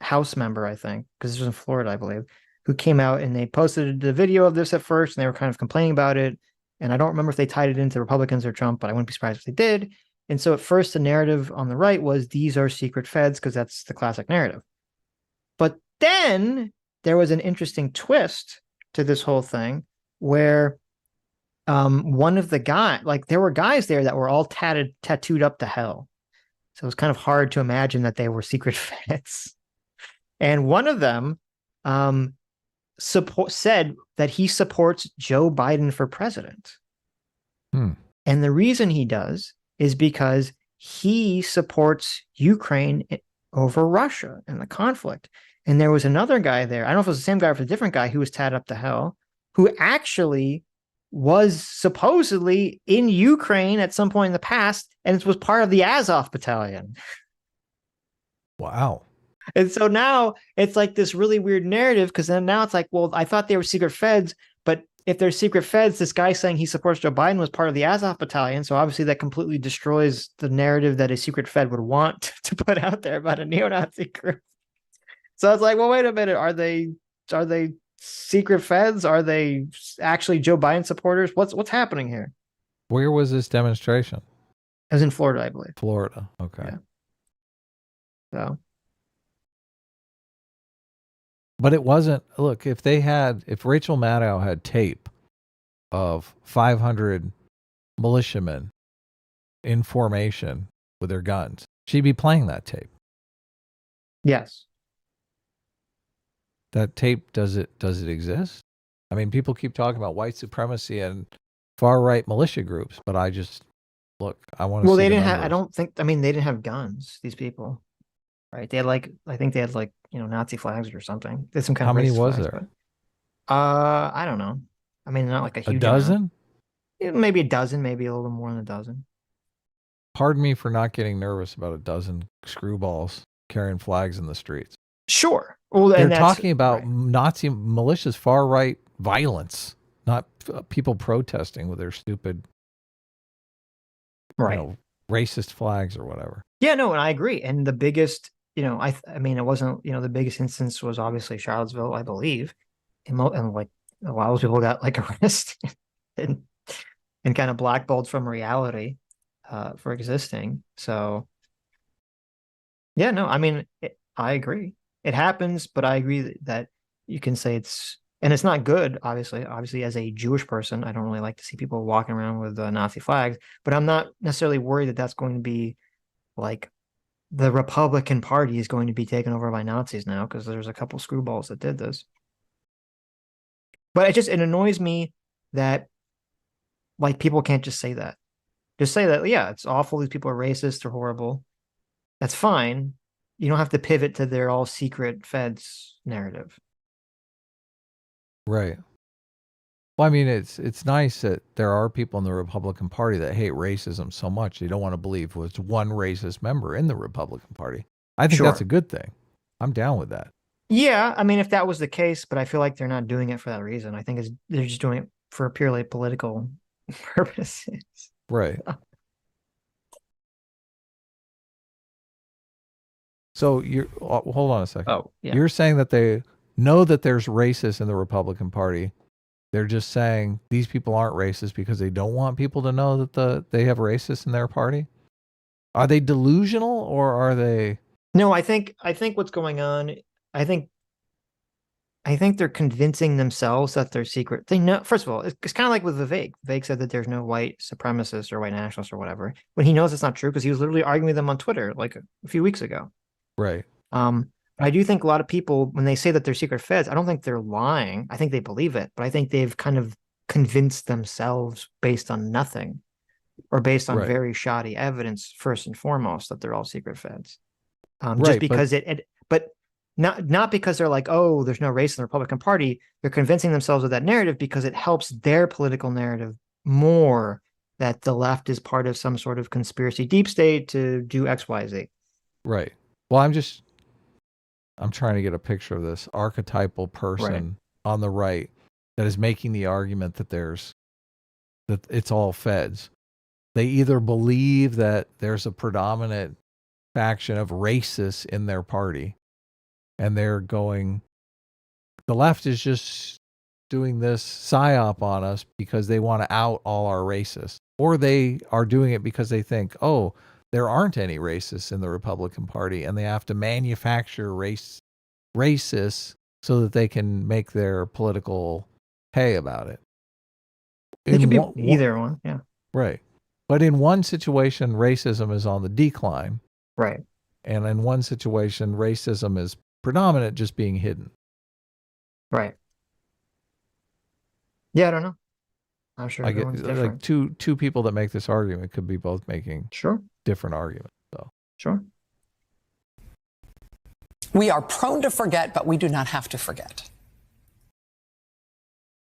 House member, I think, because this was in Florida, I believe, who came out and they posted the video of this at first, and they were kind of complaining about it. And I don't remember if they tied it into Republicans or Trump, but I wouldn't be surprised if they did. And so at first the narrative on the right was these are secret feds because that's the classic narrative. But then there was an interesting twist to this whole thing where one of the guys, like there were guys there that were all tattooed up to hell. So it was kind of hard to imagine that they were secret feds. And one of them said that he supports Joe Biden for president. And the reason he does is because he supports Ukraine over Russia and the conflict. And there was another guy there. I don't know if it was the same guy or if it was a different guy who was tatted up to hell, who actually was supposedly in Ukraine at some point in the past, and it was part of the Azov battalion. Wow. And so now it's like this really weird narrative, because then now it's like, well, I thought they were secret feds, but if they're secret feds, this guy saying he supports Joe Biden was part of the Azov battalion. So obviously that completely destroys the narrative that a secret fed would want to put out there about a neo-Nazi group. So it's like, well, wait a minute. Are they secret feds? Are they actually Joe Biden supporters? What's happening here? Where was this demonstration? It was in Florida, I believe. Florida. Okay. Yeah. So. But it wasn't, look, if Rachel Maddow had tape of 500 militiamen in formation with their guns, she'd be playing that tape. Yes. That tape, does it exist? I mean, people keep talking about white supremacy and far right militia groups, but I want to see they the didn't have, numbers. they didn't have guns, these people. Right. They had I think they had Nazi flags or something. There's some kind How of many racist was flags, there? But, I don't know. I mean, not like a huge A dozen? amount. Yeah, maybe a dozen, maybe a little more than a dozen. Pardon me for not getting nervous about a dozen screwballs carrying flags in the streets. Sure. Well, they're talking about Nazi militias, far right violence, not people protesting with their stupid, racist flags or whatever. Yeah, no, and I agree. And the biggest I mean, it wasn't, the biggest instance was obviously Charlottesville, I believe. And like a lot of people got like arrested and, kind of blackballed from reality for existing. So, yeah, no, I mean, I agree. It happens, but I agree that you can say and it's not good, obviously. Obviously, as a Jewish person, I don't really like to see people walking around with Nazi flags, but I'm not necessarily worried that that's going to be like the Republican Party is going to be taken over by Nazis now, because there's a couple screwballs that did this. But it annoys me that like people can't just say that. Just say that, yeah, it's awful. These people are racist or horrible. That's fine. You don't have to pivot to their all secret feds narrative. Right. Well, I mean, it's nice that there are people in the Republican Party that hate racism so much they don't want to believe was one racist member in the Republican Party. I think that's a good thing. I'm down with that. Yeah, I mean, if that was the case, but I feel like they're not doing it for that reason. I think they're just doing it for purely political purposes. Right. So hold on a second. Oh, yeah. You're saying that they know that there's racists in the Republican Party. They're just saying these people aren't racist because they don't want people to know that they have racists in their party. Are they delusional or are they? No, I think what's going on. I think they're convincing themselves that they're secret. They know. First of all, it's kind of like with Vivek. Vivek said that there's no white supremacists or white nationalists or whatever, when he knows it's not true because he was literally arguing with them on Twitter like a few weeks ago. Right. I do think a lot of people, when they say that they're secret feds, I don't think they're lying. I think they believe it, but I think they've kind of convinced themselves based on nothing or based on very shoddy evidence, first and foremost, that they're all secret feds. Just because but not because they're like, oh, there's no race in the Republican Party. They're convincing themselves of that narrative because it helps their political narrative more that the left is part of some sort of conspiracy deep state to do X, Y, Z. Right. Well, I'm trying to get a picture of this archetypal person on the right that is making the argument that it's all feds. They either believe that there's a predominant faction of racists in their party, and they're going, the left is just doing this psyop on us because they want to out all our racists, or they are doing it because they think, oh, there aren't any racists in the Republican Party, and they have to manufacture racists so that they can make their political hay about it. It could be either one, yeah. Right. But in one situation, racism is on the decline. Right. And in one situation, racism is predominant, just being hidden. Right. Yeah, I don't know. I'm sure everyone's different. Like two people that make this argument could be both making different arguments. So sure. We are prone to forget, but we do not have to forget.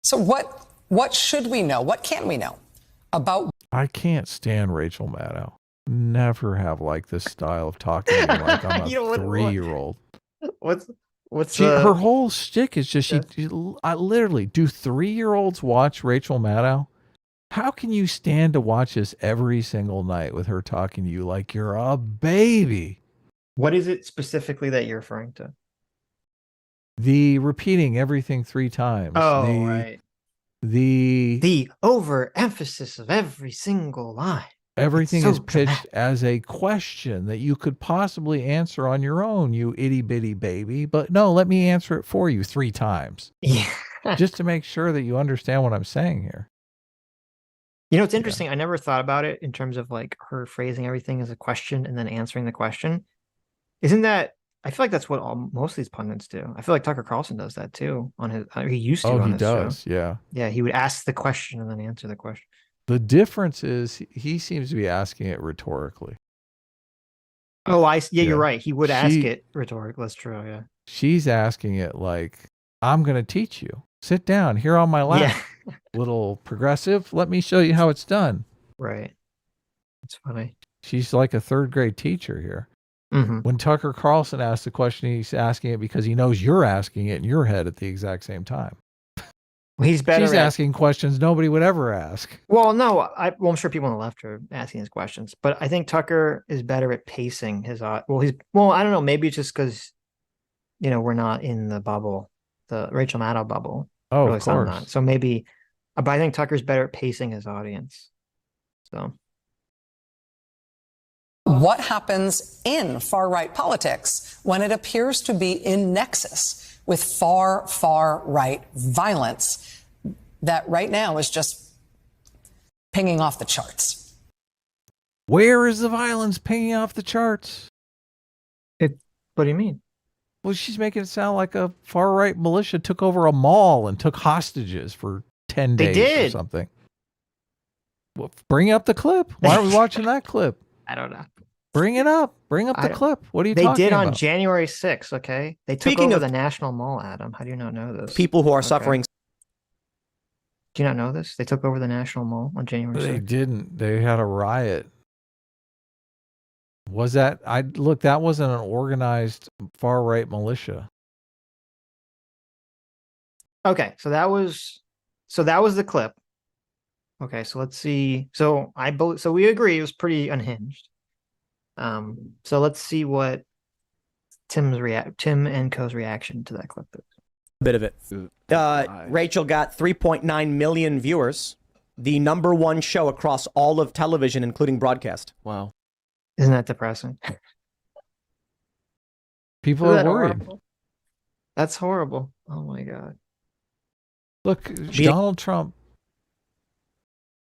So what should we know? What can we know about? I can't stand Rachel Maddow. Never have liked this style of talking to me like I'm a 3-year-old. What's her whole shtick is just I literally, do 3-year-olds watch Rachel Maddow? How can you stand to watch this every single night with her talking to you like you're a baby? What is it specifically that you're referring to? The repeating everything 3 times. Oh, right. The overemphasis of every single line. Everything is pitched as a question that you could possibly answer on your own, you itty bitty baby. But no, let me answer it for you 3 times. Yeah. Just to make sure that you understand what I'm saying here. You know, it's interesting. I never thought about it in terms of like her phrasing everything as a question and then answering the question. Isn't that, I feel like that's what most of these pundits do. I feel like Tucker Carlson does that too on his, he used to on his show. Yeah. Yeah, he would ask the question and then answer the question. The difference is he seems to be asking it rhetorically. Oh, you're right. He would ask it rhetorically. That's true, yeah. She's asking it like, I'm going to teach you. Sit down here on my lap. Yeah. Little progressive. Let me show you how it's done. Right. It's funny. She's like a 3rd grade teacher here. Mm-hmm. When Tucker Carlson asks the question, he's asking it because he knows you're asking it in your head at the exact same time. Well, he's better She's at asking questions nobody would ever ask. Well, no, well, I'm sure people on the left are asking his questions, but I think Tucker is better at pacing his. I don't know. Maybe it's just because, we're not in the bubble, the Rachel Maddow bubble. Oh, Or at of least I'm course. not. So maybe, but I think Tucker's better at pacing his audience. So. What happens in far-right politics when it appears to be in nexus with far right violence that right now is just pinging off the charts? Where is the violence pinging off the charts? What do you mean? Well, she's making it sound like a far-right militia took over a mall and took hostages for 10 They days did. or something. Well, bring up the clip. Why are we watching that clip? I don't know. Bring it up. Bring up the clip. What are you talking about? They did on January 6th, okay? They took Speaking over of the National Mall, Adam. How do you not know this? People who are Okay. suffering. Do you not know this? They took over the National Mall on January 6th. They didn't. They had a riot. Was that? That wasn't an organized far-right militia. Okay, so that was the clip. Okay, so let's see. So we agree it was pretty unhinged. So let's see what Tim and Co.'s reaction to that clip is. A bit of it. Rachel got 3.9 million viewers, the #1 show across all of television, including broadcast. Wow. Isn't that depressing? People Isn't are that worried. horrible? That's horrible. Oh my God. Look, Donald Trump.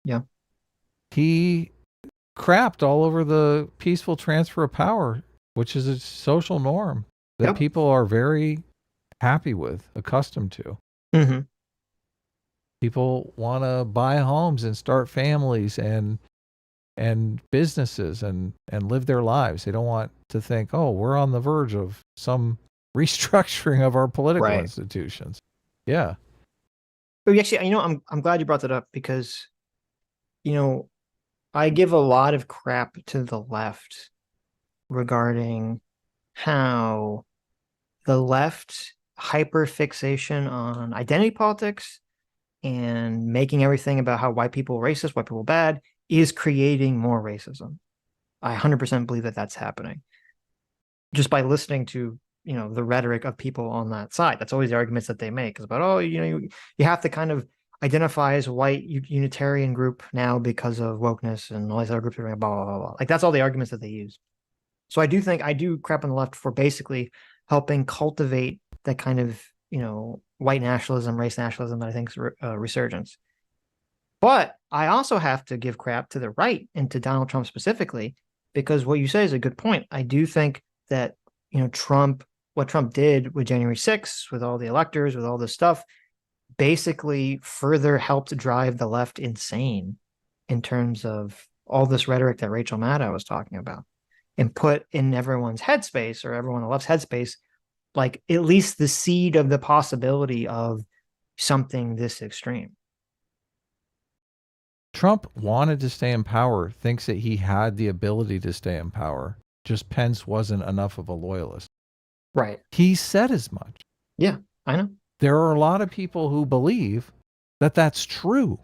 Yeah. He crapped all over the peaceful transfer of power, which is a social norm that Yep. people are very happy with, accustomed to. Mm-hmm. People want to buy homes and start families and businesses and live their lives. They don't want to think, oh, we're on the verge of some restructuring of our political Right. institutions. Yeah. But actually, I'm glad you brought that up because, I give a lot of crap to the left regarding how the left hyperfixation on identity politics and making everything about how white people are racist, white people bad, is creating more racism. I 100% believe that that's happening. Just by listening to, the rhetoric of people on that side. That's always the arguments that they make. Is about, you have to kind of identify as a white Unitarian group now because of wokeness and all these other groups are blah, blah, blah, blah. Like, that's all the arguments that they use. So I do think I do crap on the left for basically helping cultivate that kind of, white nationalism, race nationalism that I think is a resurgence. But I also have to give crap to the right and to Donald Trump specifically, because what you say is a good point. I do think that, what Trump did with January 6th, with all the electors, with all this stuff, basically further helped drive the left insane in terms of all this rhetoric that Rachel Maddow was talking about, and put in everyone's headspace, or everyone on the left's headspace, like at least the seed of the possibility of something this extreme. Trump wanted to stay in power, thinks that he had the ability to stay in power. Just Pence wasn't enough of a loyalist. Right. He said as much. Yeah, I know. There are a lot of people who believe that that's true.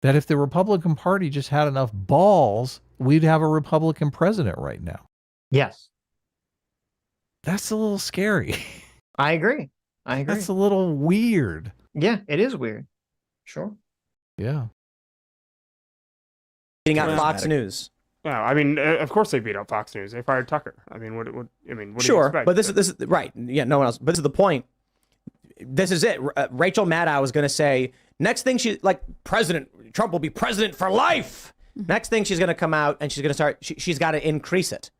That if the Republican Party just had enough balls, we'd have a Republican president right now. Yes. That's a little scary. I agree. That's a little weird. Yeah, it is weird. Sure. Yeah. Beating out Fox News. No, I mean, of course they beat out Fox News. They fired Tucker. I mean, what do you expect? But this is right. Yeah, no one else. But this is the point. This is it. Rachel Maddow is going to say next thing President Trump will be president for life. Next thing she's going to come out and she's going to start. She's got to increase it.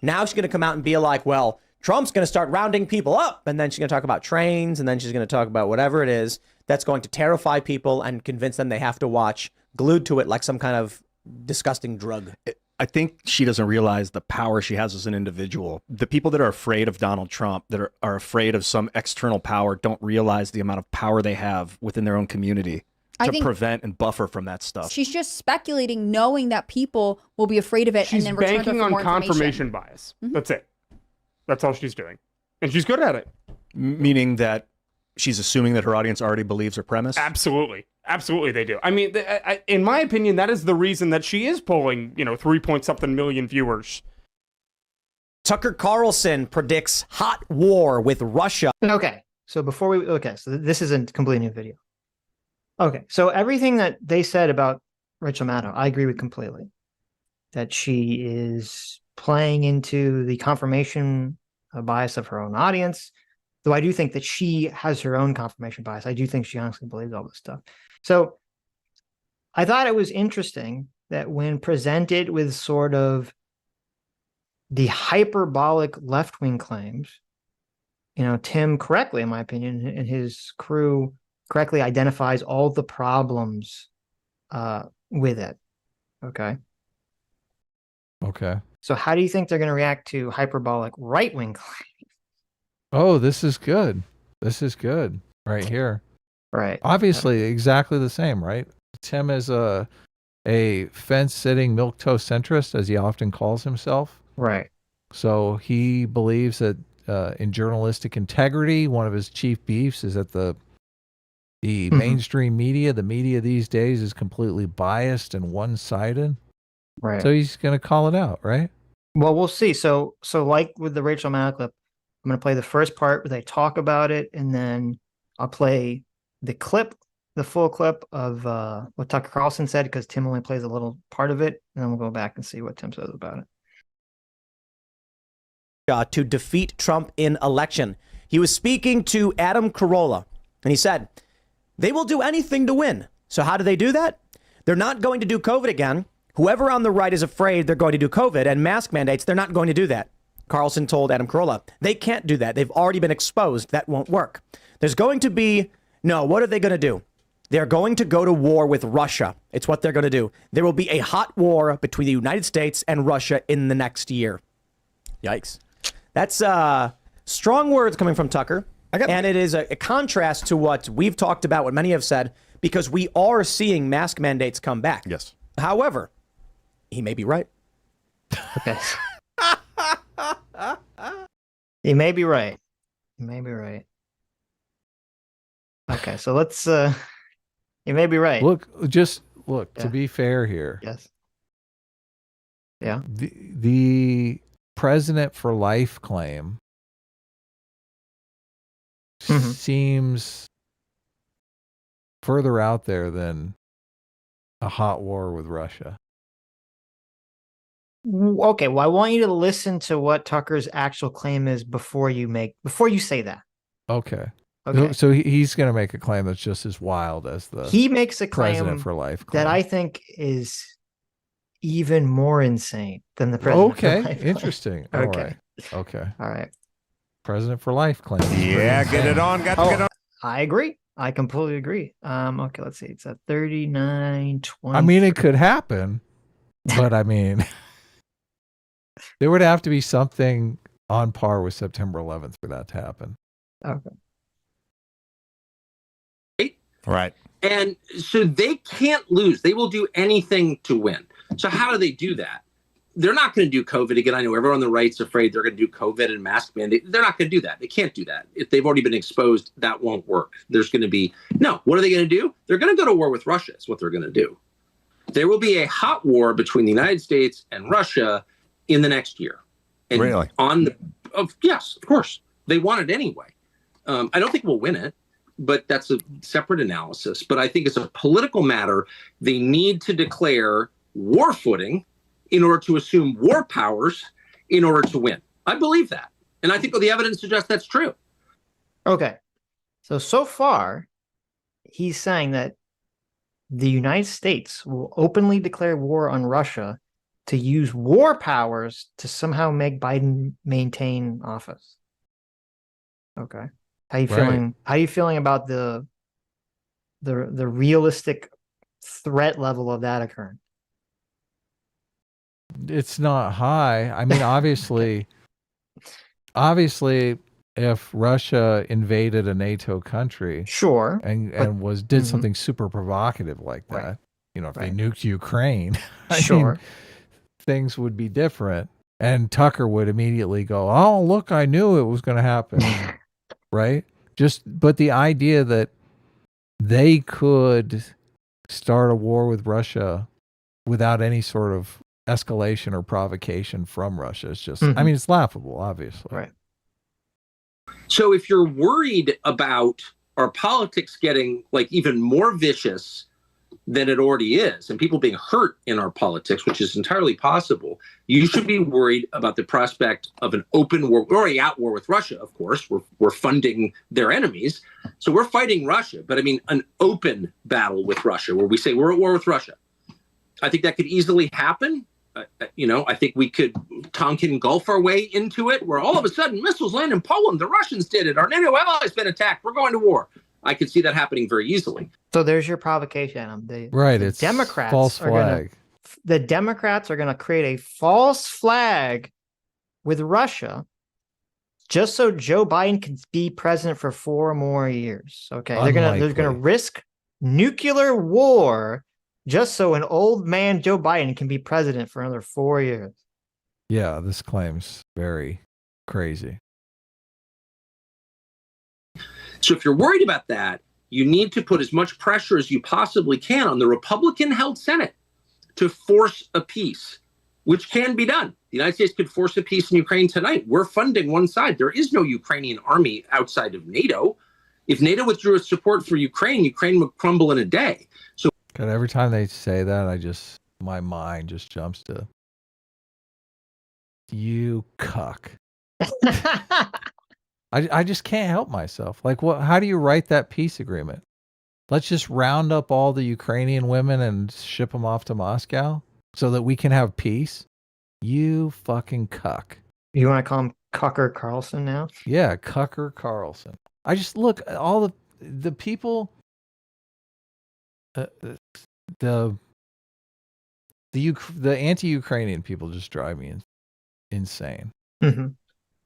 Now she's going to come out and be like, well, Trump's going to start rounding people up, and then she's going to talk about trains, and then she's going to talk about whatever it is that's going to terrify people and convince them they have to watch glued to it like some kind of disgusting drug. I think she doesn't realize the power she has as an individual. The people that are afraid of Donald Trump, that are afraid of some external power, don't realize the amount of power they have within their own community to prevent and buffer from that stuff. She's just speculating, knowing that people will be afraid of it, She's and then return to her banking for on more confirmation bias. That's it. That's all she's doing, and she's good at it. Meaning that she's assuming that her audience already believes her premise? Absolutely. Absolutely, they do. I mean, in my opinion, that is the reason that she is polling, 3-point-something million viewers. Tucker Carlson predicts hot war with Russia. Okay. So so this is a completely new video. Okay. So everything that they said about Rachel Maddow, I agree with completely. That she is playing into the confirmation bias of her own audience. Though I do think that she has her own confirmation bias. I do think she honestly believes all this stuff. So I thought it was interesting that when presented with sort of the hyperbolic left-wing claims, Tim correctly, in my opinion, and his crew correctly identifies all the problems with it. Okay. Okay. So how do you think they're going to react to hyperbolic right-wing claims? Oh, this is good. This is good right here. Right. Obviously, exactly the same, right? Tim is a fence-sitting milquetoast centrist, as he often calls himself. Right. So he believes that in journalistic integrity, one of his chief beefs is that the mainstream media, the media these days, is completely biased and one-sided. Right. So he's going to call it out, right? Well, we'll see. So like with the Rachel Maddow clip, I'm going to play the first part where they talk about it, and then I'll play the full clip of what Tucker Carlson said, because Tim only plays a little part of it, and then we'll go back and see what Tim says about it. To defeat Trump in election. He was speaking to Adam Carolla, and he said, they will do anything to win. So how do they do that? They're not going to do COVID again. Whoever on the right is afraid they're going to do COVID and mask mandates, they're not going to do that. Carlson told Adam Carolla, they can't do that. They've already been exposed. That won't work. There's going to be, what are they going to do? They're going to go to war with Russia. It's what they're going to do. There will be a hot war between the United States and Russia in the next year. Yikes. That's strong words coming from Tucker. And it is a contrast to what we've talked about, what many have said, because we are seeing mask mandates come back. Yes. However, he may be right. Okay. He may be right. He may be right. Okay, so let's he may be right. Look, to Yeah. be fair here. Yes. Yeah. The president for life claim seems further out there than a hot war with Russia. Okay, well, I want you to listen to what Tucker's actual claim is before you say that. Okay. Okay. So he's going to make a claim that's just as wild as the He makes a president claim for life claim. that I think is even more insane than the president for life Okay, claim. interesting. Okay. All right. Okay. All right. President for life claim. Yeah, get it on. Got to get on. I agree. I completely agree. Okay, let's see. It's at 39.20. I mean, it could happen, but I mean, there would have to be something on par with September 11th for that to happen. Okay. Right. And so they can't lose. They will do anything to win. So how do they do that? They're not going to do COVID again. I know everyone on the right's afraid they're going to do COVID and mask mandate. They're not going to do that. They can't do that. If they've already been exposed, that won't work. There's going to be, no, what are they going to do? They're going to go to war with Russia is what they're going to do. There will be a hot war between the United States and Russia in the next year. And really? Yes, of course. They want it anyway. I don't think we'll win it, but that's a separate analysis. But I think it's a political matter. They need to declare war footing in order to assume war powers in order to win. I believe that. And I think the evidence suggests that's true. Okay. So far, he's saying that the United States will openly declare war on Russia to use war powers to somehow make Biden maintain office. Okay. How you feeling? Right. How are you feeling about the realistic threat level of that occurring? It's not high. I mean, obviously, if Russia invaded a NATO country, Sure, and did something super provocative like that, Right. if they nuked Ukraine, I Sure. mean, things would be different. And Tucker would immediately go, "Oh, look, I knew it was going to happen." Right? But the idea that they could start a war with Russia without any sort of escalation or provocation from Russia is just, I mean, it's laughable, obviously. Right. So if you're worried about our politics getting like even more vicious than it already is, and people being hurt in our politics, which is entirely possible, you should be worried about the prospect of an open war. We're already at war with Russia, of course. We're funding their enemies. So we're fighting Russia. But I mean, an open battle with Russia where we say we're at war with Russia. I think that could easily happen. I think we could Tonkin Gulf our way into it, where all of a sudden missiles land in Poland. The Russians did it. Our NATO allies been attacked. We're going to war. I could see that happening very easily. So there's your provocation. It's Democrats false flag. The Democrats are going to create a false flag with Russia just so Joe Biden can be president for 4 more years. Okay, they're gonna risk nuclear war just so an old man Joe Biden can be president for another 4 years. Yeah, this claim's very crazy. So if you're worried about that, you need to put as much pressure as you possibly can on the Republican-held Senate to force a peace, which can be done. The United States could force a peace in Ukraine tonight. We're funding one side. There is no Ukrainian army outside of NATO. If NATO withdrew its support for Ukraine, Ukraine would crumble in a day. So God, every time they say that, my mind just jumps to, you cuck. I just can't help myself. Like, how do you write that peace agreement? Let's just round up all the Ukrainian women and ship them off to Moscow so that we can have peace? You fucking cuck. You want to call him Cucker Carlson now? Yeah, Cucker Carlson. I just look at all the people, the anti-Ukrainian people just drive me insane. Mm-hmm.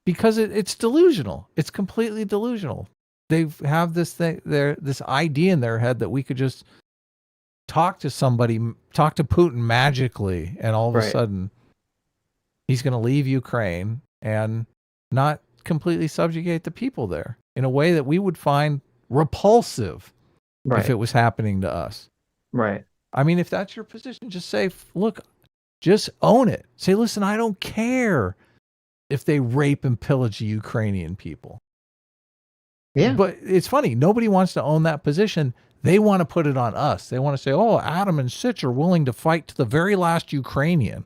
Because it's delusional. It's completely delusional. They have this idea in their head that we could just talk to Putin magically, and all of a sudden he's going to leave Ukraine and not completely subjugate the people there in a way that we would find repulsive if it was happening to us. Right. I mean, if that's your position, just say, look, just own it. Say, listen, I don't care if they rape and pillage the Ukrainian people. Yeah. But it's funny. Nobody wants to own that position. They want to put it on us. They want to say, oh, Adam and Sitch are willing to fight to the very last Ukrainian.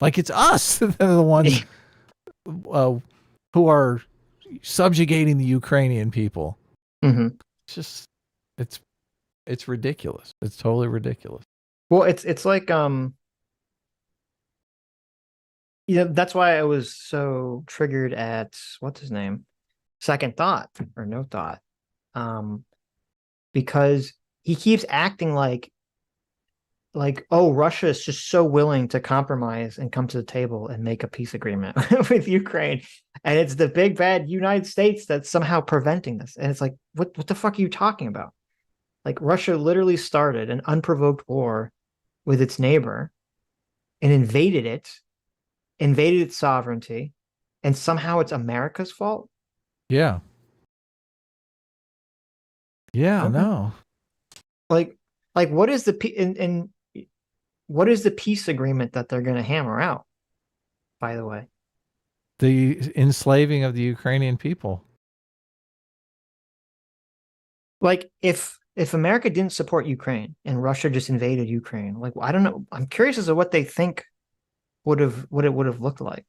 Like it's us that are the ones who are subjugating the Ukrainian people. Mm-hmm. It's just, it's ridiculous. It's totally ridiculous. Well, it's like, that's why I was so triggered at, what's his name? Second Thought or No Thought. Because he keeps acting like, oh, Russia is just so willing to compromise and come to the table and make a peace agreement with Ukraine. And it's the big bad United States that's somehow preventing this. And it's like, what the fuck are you talking about? Like Russia literally started an unprovoked war with its neighbor and invaded its sovereignty, and somehow it's America's fault. Yeah. Yeah, no. Like what is the what is the peace agreement that they're going to hammer out, by the way? The enslaving of the Ukrainian people. Like if America didn't support Ukraine and Russia just invaded Ukraine, like I don't know, I'm curious as to what they think what it would have looked like.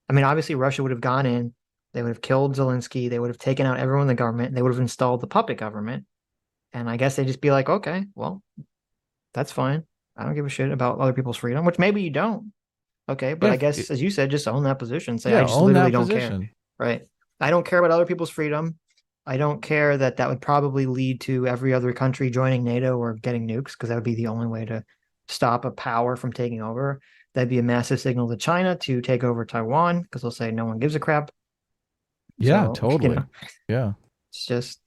I mean, obviously Russia would have gone in, they would have killed Zelensky, they would have taken out everyone in the government, and they would have installed the puppet government. And I guess they'd just be like, okay, well, that's fine. I don't give a shit about other people's freedom, which maybe you don't. Okay, but I guess, as you said, just own that position. Say, I just literally don't care. Right. I don't care about other people's freedom. I don't care that would probably lead to every other country joining NATO or getting nukes, because that would be the only way to stop a power from taking over. That'd be a massive signal to China to take over Taiwan, because they'll say no one gives a crap. Yeah, So, totally. Yeah. It's just,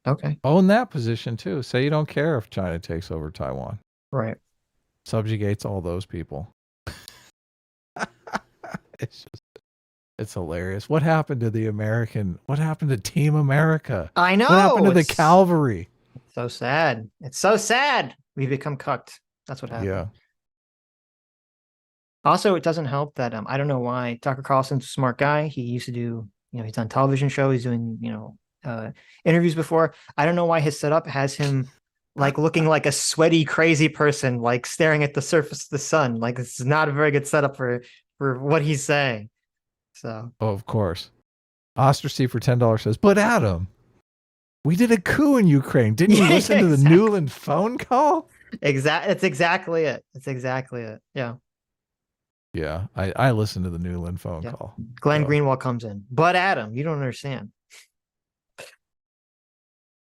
okay. Own that position too. Say you don't care if China takes over Taiwan. Right. Subjugates all those people. It's just, It's hilarious. What happened to what happened to Team America? I know. What happened to the cavalry? So sad. It's so sad. We become cucked. That's what happened. Yeah. Also, it doesn't help that I don't know why Tucker Carlson's a smart guy. He used to do, he's done television shows, he's doing, interviews before. I don't know why his setup has him like looking like a sweaty, crazy person, like staring at the surface of the sun. Like this is not a very good setup for what he's saying. So, of course. Ostracey for $10 says, but Adam, we did a coup in Ukraine. Didn't you listen to the Newland phone call? It's exactly it. It's exactly it. Yeah. Yeah. I listened to the Newland phone call. Glenn Greenwald comes in. But Adam, you don't understand.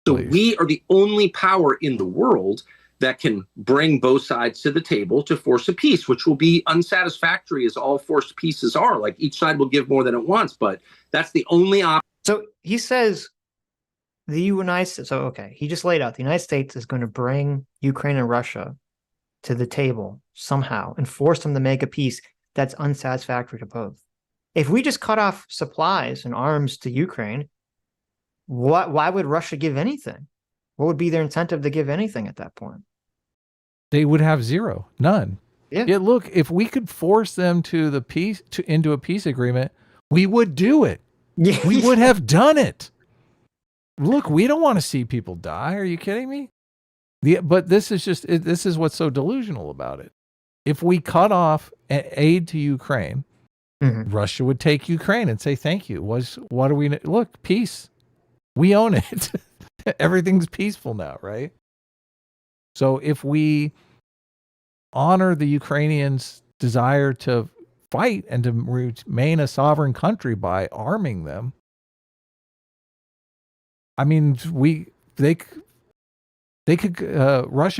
So we are the only power in the world that can bring both sides to the table to force a peace, which will be unsatisfactory as all forced peaces are. Like each side will give more than it wants, but that's the only option. So he says the United States, so okay, he just laid out the United States is going to bring Ukraine and Russia to the table somehow and force them to make a peace that's unsatisfactory to both. If we just cut off supplies and arms to Ukraine, why would Russia give anything? What would be their incentive to give anything at that point? They would have zero, none. Yeah. Look, if we could force them to into a peace agreement, we would do it. Yeah. We would have done it. Look, we don't want to see people die. Are you kidding me? But this is what's so delusional about it. If we cut off aid to Ukraine, Russia would take Ukraine and say, thank you. Look, peace. We own it. Everything's peaceful now, right? So if we honor the Ukrainians' desire to fight and to remain a sovereign country by arming them, I mean, Russia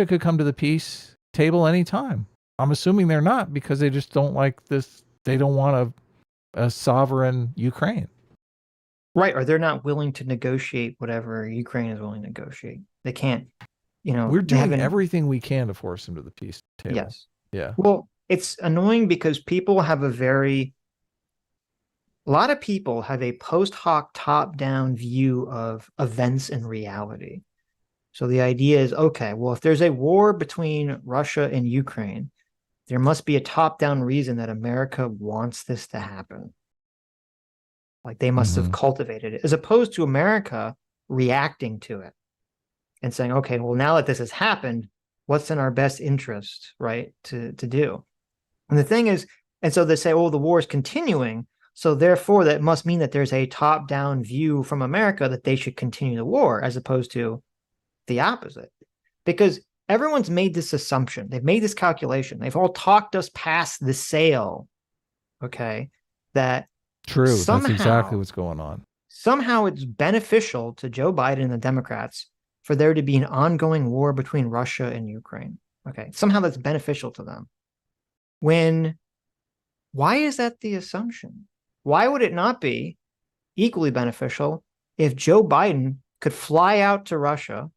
could come to the peace table anytime. I'm assuming they're not, because they just don't like this. They don't want a sovereign Ukraine. Right, or they're not willing to negotiate whatever Ukraine is willing to negotiate. They can't, We're doing everything we can to force them to the peace table. Yes. Yeah. Well, it's annoying because people have a lot of people have a post hoc top-down view of events and reality. So the idea is, okay, well, if there's a war between Russia and Ukraine, there must be a top-down reason that America wants this to happen. Like they must have cultivated it, as opposed to America reacting to it and saying, okay, well, now that this has happened, what's in our best interest, right, to do? And the thing is, and so they say, oh, the war is continuing, so therefore that must mean that there's a top-down view from America that they should continue the war, as opposed to the opposite. Because everyone's made this assumption. They've made this calculation. They've all talked us past the sale, okay, that true. That's exactly what's going on. Somehow it's beneficial to Joe Biden and the Democrats for there to be an ongoing war between Russia and Ukraine. Okay. Somehow that's beneficial to them. Why is that the assumption? Why would it not be equally beneficial if Joe Biden could fly out to Russia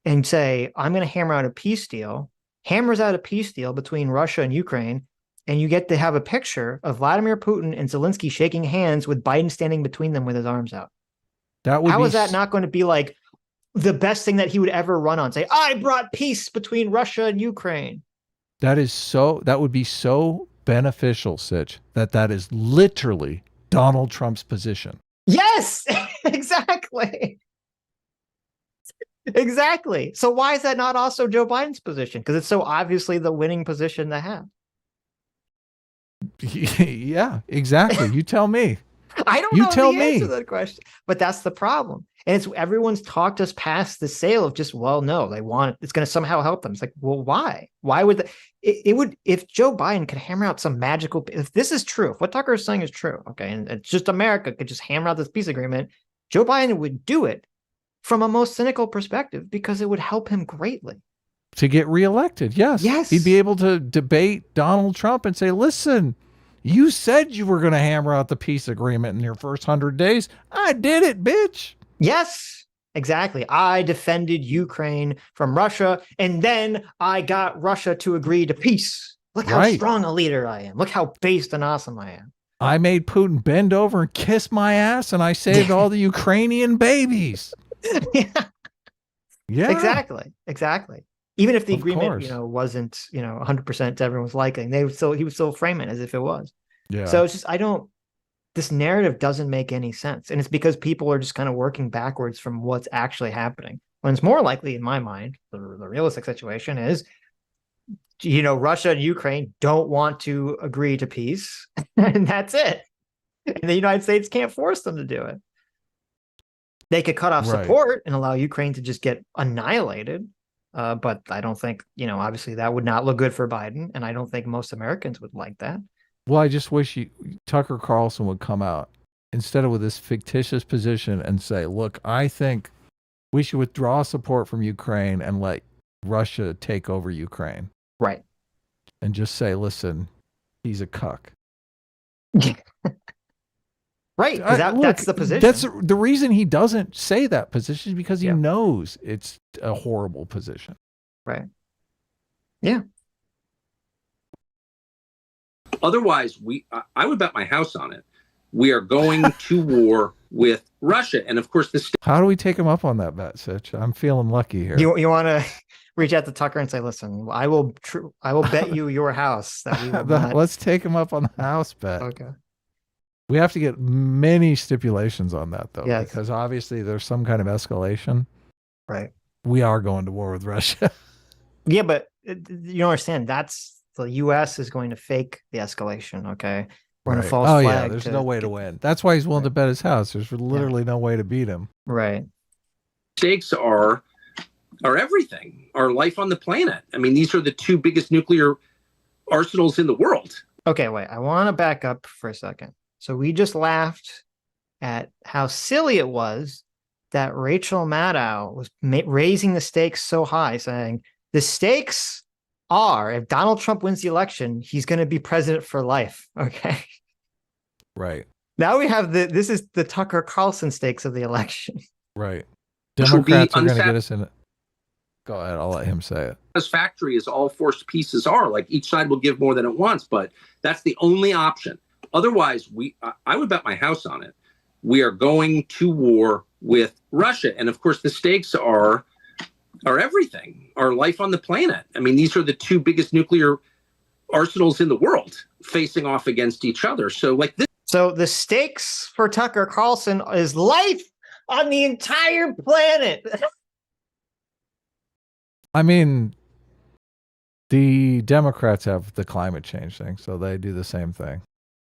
and say, I'm going to hammer out a peace deal, hammers out a peace deal between Russia and Ukraine, and you get to have a picture of Vladimir Putin and Zelensky shaking hands with Biden standing between them with his arms out? How is that not going to be like the best thing that he would ever run on? Say, I brought peace between Russia and Ukraine. That would be so beneficial, Sitch, that is literally Donald Trump's position. Yes, exactly. Exactly. So why is that not also Joe Biden's position? Because it's so obviously the winning position to have. Yeah, exactly. You tell me. I don't know the answer to that question, but that's the problem. And everyone's talked us past the sale of just, well, no, they want it's going to somehow help them. It's like, well, why? Why would it would, if Joe Biden could hammer out some magical, if this is true, if what Tucker is saying is true, okay, and it's just America could just hammer out this peace agreement, Joe Biden would do it from a most cynical perspective because it would help him greatly. To get reelected, yes. Yes. He'd be able to debate Donald Trump and say, listen, you said you were going to hammer out the peace agreement in your first 100 days. I did it, bitch. Yes, exactly. I defended Ukraine from Russia, and then I got Russia to agree to peace. Look how strong a leader I am. Look how based and awesome I am. I made Putin bend over and kiss my ass, and I saved all the Ukrainian babies. Yeah, Yeah, exactly. Even if the Of agreement, course. wasn't, 100% to everyone's liking, he would still frame it as if it was. Yeah. So it's just, this narrative doesn't make any sense. And it's because people are just kind of working backwards from what's actually happening. When it's more likely, in my mind, the realistic situation is, Russia and Ukraine don't want to agree to peace, and that's it. And the United States can't force them to do it. They could cut off Right. support and allow Ukraine to just get annihilated. But I don't think, obviously that would not look good for Biden. And I don't think most Americans would like that. Well, I just wish Tucker Carlson would come out instead of with this fictitious position and say, look, I think we should withdraw support from Ukraine and let Russia take over Ukraine. Right. And just say, listen, he's a cuck. Right. That's the position. That's the reason he doesn't say that position is because he Yeah. knows it's a horrible position. Right. Yeah. Otherwise, I would bet my house on it. We are going to war with Russia, and of course, How do we take him up on that bet, Sitch? I'm feeling lucky here. You want to reach out to Tucker and say, listen, I will bet you your house that we will not. Let's take him up on the house bet. Okay. We have to get many stipulations on that, though, Yes. because obviously there's some kind of escalation. Right. We are going to war with Russia. Yeah, but you don't understand. That's the U.S. is going to fake the escalation. Okay. We're going to false flag. Yeah, there's no way to win. That's why he's willing to bet his house. There's literally no way to beat him. Right. Stakes are everything. Our life on the planet. I mean, these are the two biggest nuclear arsenals in the world. Okay, wait. I want to back up for a second. So we just laughed at how silly it was that Rachel Maddow was raising the stakes so high, saying the stakes are, if Donald Trump wins the election, he's going to be president for life. Okay. Right. Now we have this is the Tucker Carlson stakes of the election. Right. Which will be Democrats are going to get us in it. Go ahead. I'll let him say it. Satisfactory as all forced pieces are. Like each side will give more than it wants, but that's the only option. Otherwise, I would bet my house on it. We are going to war with Russia, and of course, the stakes are everything. Our life on the planet. I mean, these are the two biggest nuclear arsenals in the world facing off against each other. So, like this. So the stakes for Tucker Carlson is life on the entire planet. I mean, the Democrats have the climate change thing, so they do the same thing.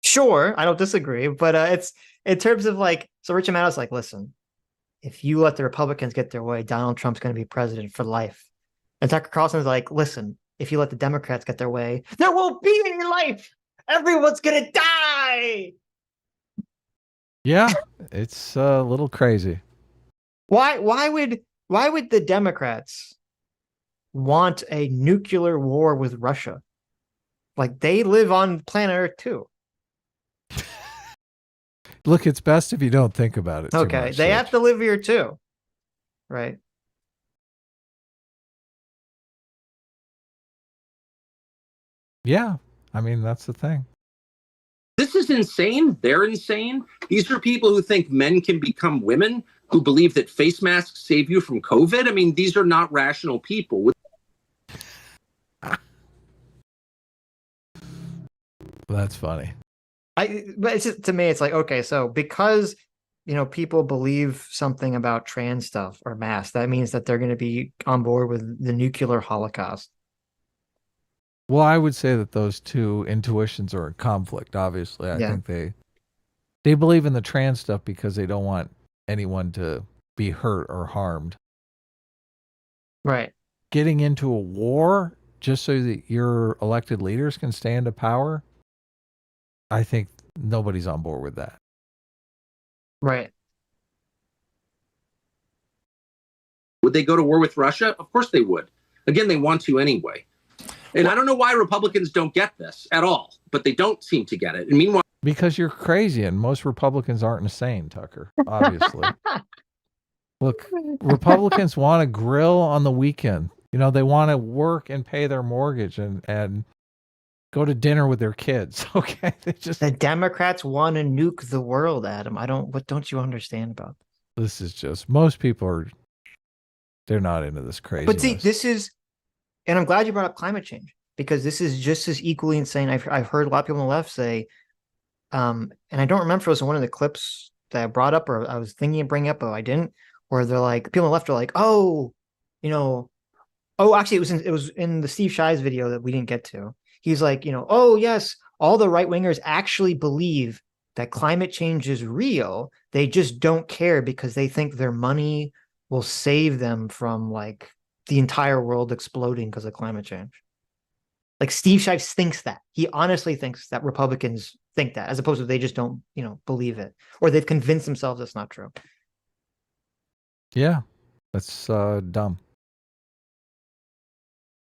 Sure, I don't disagree, but it's in terms of so Richard Maddow's like, listen, if you let the Republicans get their way, Donald Trump's going to be president for life. And Tucker Carlson's like, listen, if you let the Democrats get their way, there won't be any life. Everyone's going to die. Yeah, it's a little crazy. Why would the Democrats want a nuclear war with Russia? Like, they live on planet Earth too. Look, it's best if you don't think about it. Okay, they have to live here too, right? Yeah, I mean, that's the thing. This is insane. They're insane. These are people who think men can become women, who believe that face masks save you from COVID. I mean, these are not rational people. That's funny. But it's just, to me, it's like, okay, so because people believe something about trans stuff or masks, that means that they're going to be on board with the nuclear holocaust. Well, I would say that those two intuitions are in conflict. Obviously, I think they believe in the trans stuff because they don't want anyone to be hurt or harmed. Right. Getting into a war just so that your elected leaders can stay into power, I think nobody's on board with that. Right. Would they go to war with Russia? Of course they would. Again, they want to anyway. And I don't know why Republicans don't get this at all, but they don't seem to get it. And meanwhile, because you're crazy, and most Republicans aren't insane, Tucker, obviously. Look, Republicans want to grill on the weekend. They want to work and pay their mortgage and go to dinner with their kids. Okay, they just The Democrats want to nuke the world, Adam. What don't you understand about this is just most people are they're not into this craziness. But see, this is, and I'm glad you brought up climate change because this is just as equally insane. I've heard a lot of people on the left say, and I don't remember if it was in one of the clips that I brought up or I was thinking of bringing up, but I didn't. Where they're like, people on the left are like, oh, actually, it was in the Steve Shives video that we didn't get to. He's like, oh yes, all the right wingers actually believe that climate change is real. They just don't care because they think their money will save them from like the entire world exploding because of climate change. Like Steve Shives thinks that. He honestly thinks that Republicans think that, as opposed to they just don't, believe it, or they've convinced themselves it's not true. Yeah, that's dumb.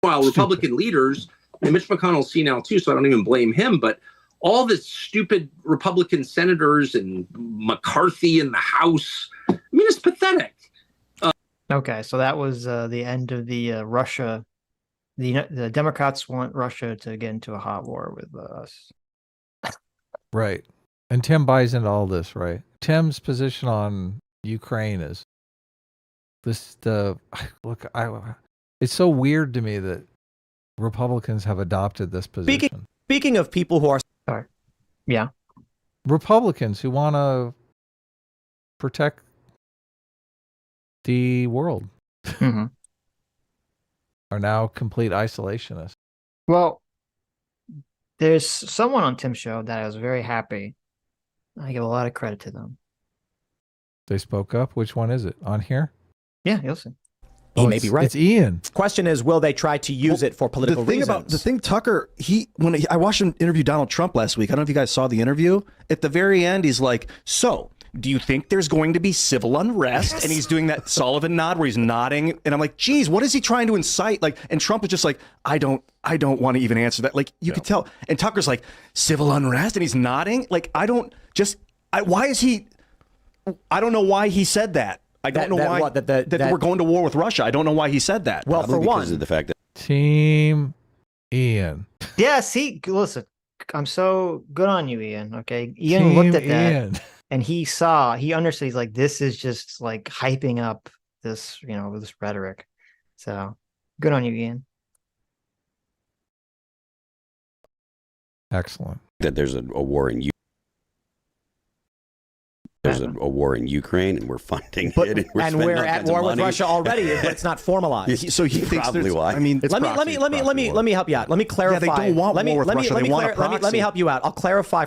While Republican leaders, and Mitch McConnell's senile too, so I don't even blame him, but all the stupid Republican senators and McCarthy in the House, I mean, it's pathetic. Okay, so that was the end of the Russia. The Democrats want Russia to get into a hot war with us. Right. And Tim buys into all this, right? Tim's position on Ukraine is it's so weird to me that Republicans have adopted this position. Speaking of people who are... Sorry. Yeah. Republicans who want to protect the world are now complete isolationists. Well, there's someone on Tim's show that I was very happy. I give a lot of credit to them. They spoke up. Which one is it? On here? Yeah, you'll see. He may be right. It's Ian. Question is, will they try to use it for political reasons? The thing Tucker, I watched him interview Donald Trump last week. I don't know if you guys saw the interview. At the very end, he's like, so do you think there's going to be civil unrest? Yes. And he's doing that Sullivan nod where he's nodding. And I'm like, geez, what is he trying to incite? Like, and Trump was just like, I don't want to even answer that. Like, you could tell. And Tucker's like, civil unrest? And he's nodding. Like, I don't know why he said that. I don't know why that we're going to war with Russia. I don't know why he said that. Well, Probably for because one, of the fact that Team Ian. Yeah, see, listen, I'm so good on you, Ian. Okay, Ian looked at that and he understood. He's like, this is just like hyping up this, this rhetoric. So good on you, Ian. Excellent. that there's a war in a war in Ukraine, and we're funding it, and we're at war with Russia already, but it's not formalized. So he thinks probably why. I mean, let me help you out. Let me clarify. Yeah, they don't want war with Russia. They want a proxy. Let me help you out. I'll clarify.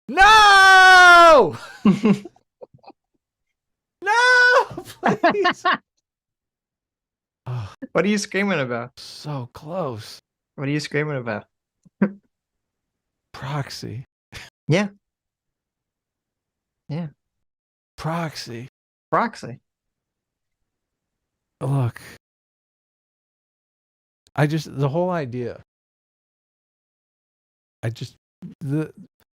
No! No, please. What are you screaming about? So close. What are you screaming about? Proxy. Yeah. Proxy. Look, the whole idea. The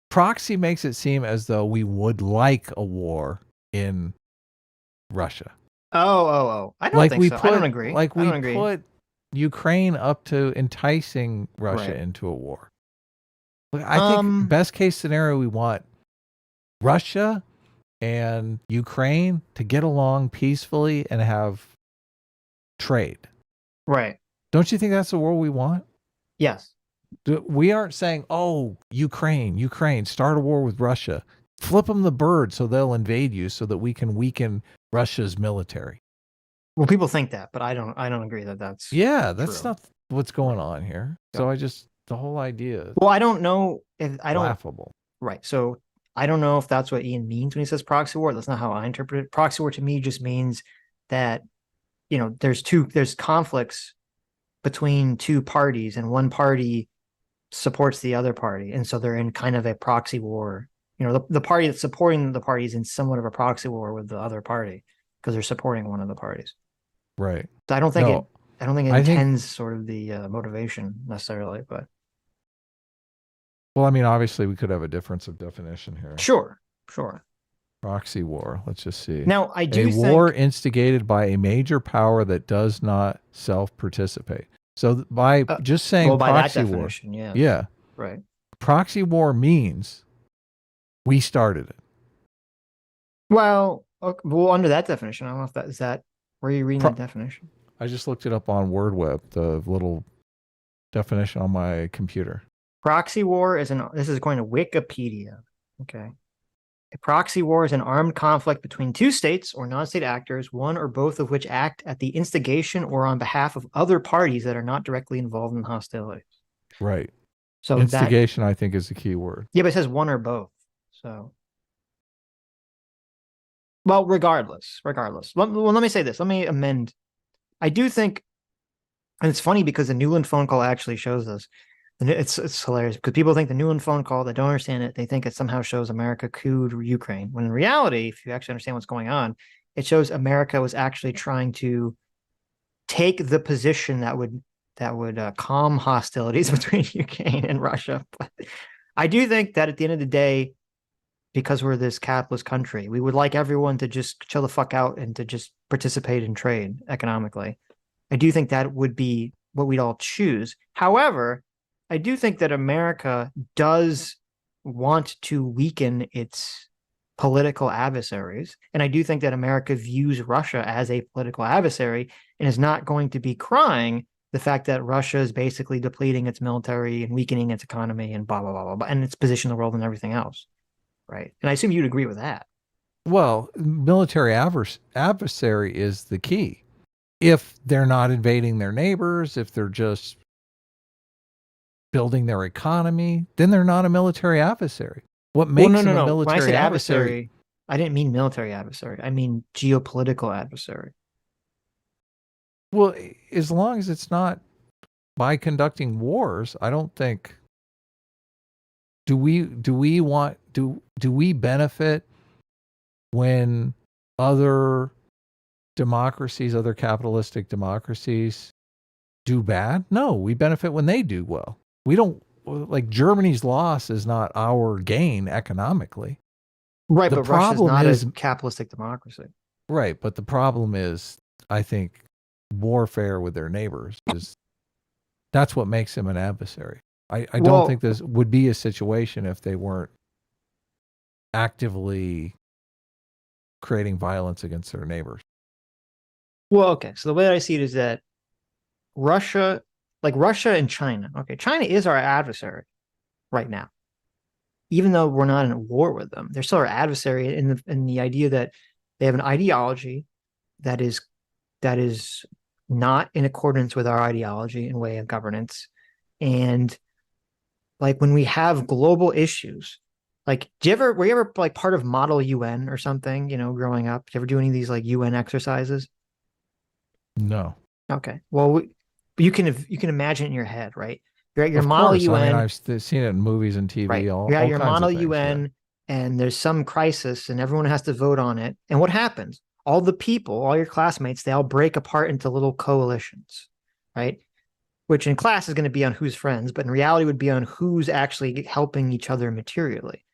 proxy makes it seem as though we would like a war in Russia. Oh. I don't think so. I don't agree. Like we put Ukraine up to enticing Russia into a war. Look, I think best case scenario, we want Russia and Ukraine to get along peacefully and have trade. Right. Don't you think that's the world we want? Yes. We aren't saying, oh, Ukraine, start a war with Russia. Flip them the bird so they'll invade you so that we can weaken Russia's military. Well, people think that, but I don't agree that that's that's true. not what's going on here. Yeah. So the whole idea. Well, I don't know if laughable. Right. So I don't know if that's what Ian means when he says proxy war. That's not how I interpret it. Proxy war to me just means that, there's conflicts between two parties and one party supports the other party. And so they're in kind of a proxy war. The party that's supporting the party is in somewhat of a proxy war with the other party because they're supporting one of the parties. Right. So I don't think it intends sort of the motivation necessarily, but. Well, I mean, obviously we could have a difference of definition here. Sure. Proxy war. Let's just see. Now, I do think war instigated by a major power that does not self-participate. So by just saying by that proxy war, definition, yeah. yeah, Right. proxy war means we started it. Well, okay, well, under that definition, I don't know if that is that where are you reading that definition? I just looked it up on WordWeb, the little definition on my computer. Proxy war is this is according to Wikipedia. Okay. A proxy war is an armed conflict between two states or non-state actors, one or both of which act at the instigation or on behalf of other parties that are not directly involved in hostilities. Right. So instigation, I think, is the key word. Yeah, but it says one or both. So, well, regardless. Let me say this. Let me amend. I do think, and it's funny because the Newland phone call actually shows this. And it's hilarious because people think the Newland phone call, that don't understand it, they think it somehow shows America couped Ukraine. When in reality, if you actually understand what's going on, it shows America was actually trying to take the position that would calm hostilities between Ukraine and Russia. But I do think that at the end of the day, because we're this capitalist country, we would like everyone to just chill the fuck out and to just participate in trade economically. I do think that would be what we'd all choose. However, I do think that America does want to weaken its political adversaries. And I do think that America views Russia as a political adversary and is not going to be crying the fact that Russia is basically depleting its military and weakening its economy and blah, blah, blah, blah, blah, and its position in the world and everything else. Right. And I assume you'd agree with that. Well, military adversary is the key. If they're not invading their neighbors, if they're just building their economy, then they're not a military adversary. What makes them a military when I said adversary, I didn't mean military adversary. I mean geopolitical adversary. Well, as long as it's not by conducting wars, I don't think. Do we benefit when other democracies, other capitalistic democracies do bad? No, we benefit when they do well. We don't, like, Germany's loss is not our gain economically. Right, but Russia's not a capitalistic democracy. Right, but the problem is, I think, warfare with their neighbors that's what makes them an adversary. I don't think this would be a situation if they weren't actively creating violence against their neighbors. Well, okay. So the way I see it is that Russia and China, okay, China is our adversary right now. Even though we're not in a war with them, they're still our adversary in the idea that they have an ideology that is not in accordance with our ideology and way of governance. And like when we have global issues, like were you ever like part of Model UN or something, growing up? Did you ever do any of these like UN exercises? No. Okay. Well, you can imagine in your head, right? You're at your Of Model course. UN. I mean, I've seen it in movies and TV. Right. You're at your Model UN, and there's some crisis, and everyone has to vote on it. And what happens? All the people, all your classmates, they all break apart into little coalitions, right? Which in class is going to be on who's friends, but in reality would be on who's actually helping each other materially.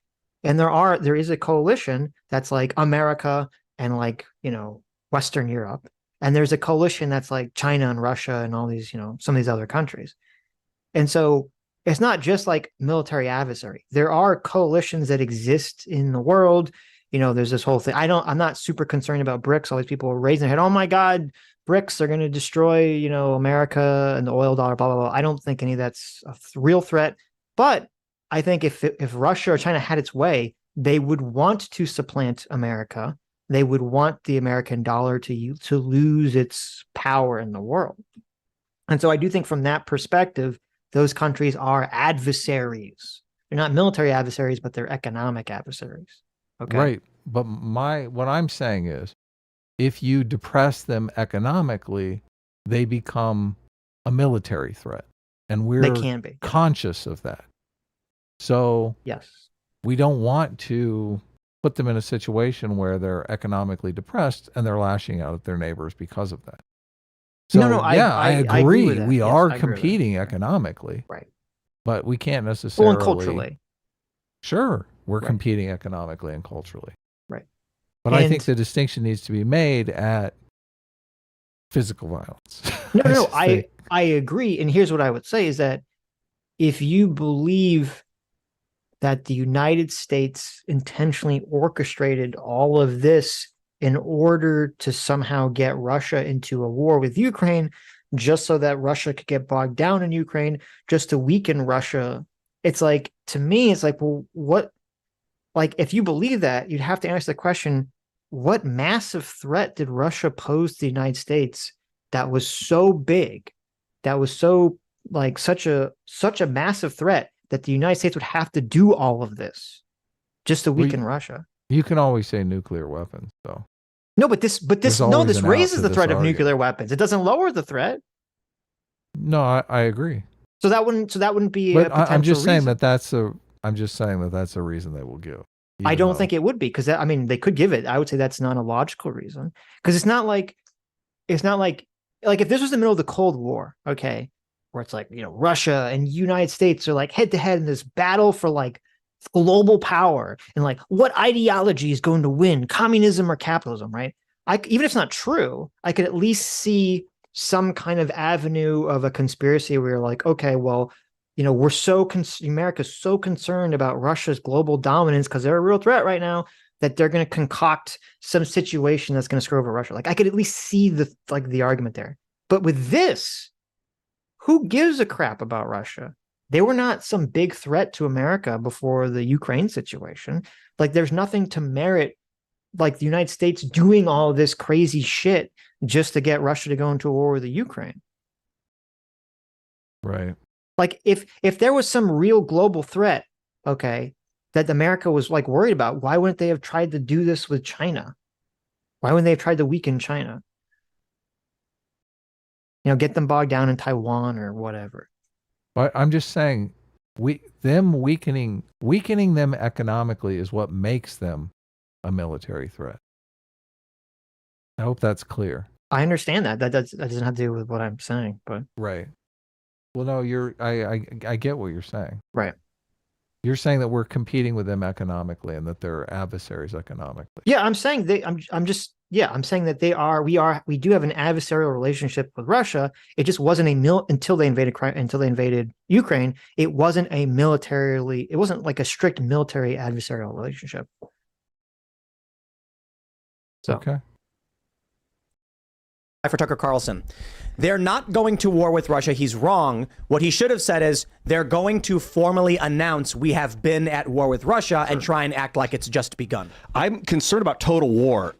And there is a coalition that's like America and like, Western Europe. And there's a coalition that's like China and Russia and all these, some of these other countries. And so it's not just like military adversary. There are coalitions that exist in the world. There's this whole thing. I'm not super concerned about BRICS. All these people are raising their head. Oh my God, BRICS are going to destroy, America and the oil dollar, blah, blah, blah. I don't think any of that's a real threat. But I think if Russia or China had its way, they would want to supplant America. They would want the American dollar to lose its power in the world. And so I do think from that perspective, those countries are adversaries. They're not military adversaries, but they're economic adversaries. Okay. Right. But what I'm saying is, if you depress them economically, they become a military threat. And They can be. conscious of that. So Yes. we don't want to put them in a situation where they're economically depressed and they're lashing out at their neighbors because of that. So, I agree. with that. We Yes, are I agree with that. competing economically. Right. But we can't necessarily. Well, and culturally. Sure, we're Right. competing economically and culturally. Right. But I think the distinction needs to be made at physical violence. No. I agree. And here's what I would say is that if you believe that the United States intentionally orchestrated all of this in order to somehow get Russia into a war with Ukraine, just so that Russia could get bogged down in Ukraine, just to weaken Russia, it's like, to me, it's like, well, what, like, if you believe that, you'd have to answer the question, what massive threat did Russia pose to the United States that was so big, that was so, like, such a massive threat that the United States would have to do all of this just to weaken Russia? You can always say nuclear weapons, though. No, but this raises the threat of nuclear weapons. It doesn't lower the threat. No, I agree. So that wouldn't be But a potential I'm just saying reason. I'm just saying that's a reason they will give. I don't think it would be, because I mean, they could give it. I would say that's not a logical reason, because it's not like if this was the middle of the Cold War, okay, where it's like, you know, Russia and United States are like head to head in this battle for like global power, and like what ideology is going to win, communism or capitalism, right? Even if it's not true, I could at least see some kind of avenue of a conspiracy where you're like, okay, well, you know, America's so concerned about Russia's global dominance because they're a real threat right now that they're going to concoct some situation that's going to screw over Russia. Like, I could at least see the argument there. But with this, who gives a crap about Russia? They were not some big threat to America before the Ukraine situation. Like, there's nothing to merit like the United States doing all of this crazy shit just to get Russia to go into a war with the Ukraine. Right. Like, if there was some real global threat, okay, that America was like worried about, why wouldn't they have tried to do this with China? Why wouldn't they have tried to weaken China? You know, get them bogged down in Taiwan or whatever. But I'm just saying, weakening them economically is what makes them a military threat. I hope that's clear. I understand that. That doesn't have to do with what I'm saying, but right. Well, no, I get what you're saying. Right. You're saying that we're competing with them economically and that they're adversaries economically. Yeah, I'm saying I'm saying that we do have an adversarial relationship with Russia. It just wasn't until they invaded Ukraine. It wasn't like a strict military adversarial relationship. So. Okay. For Tucker Carlson. They're not going to war with Russia. He's wrong. What he should have said is they're going to formally announce we have been at war with Russia and try and act like it's just begun. I'm concerned about total war.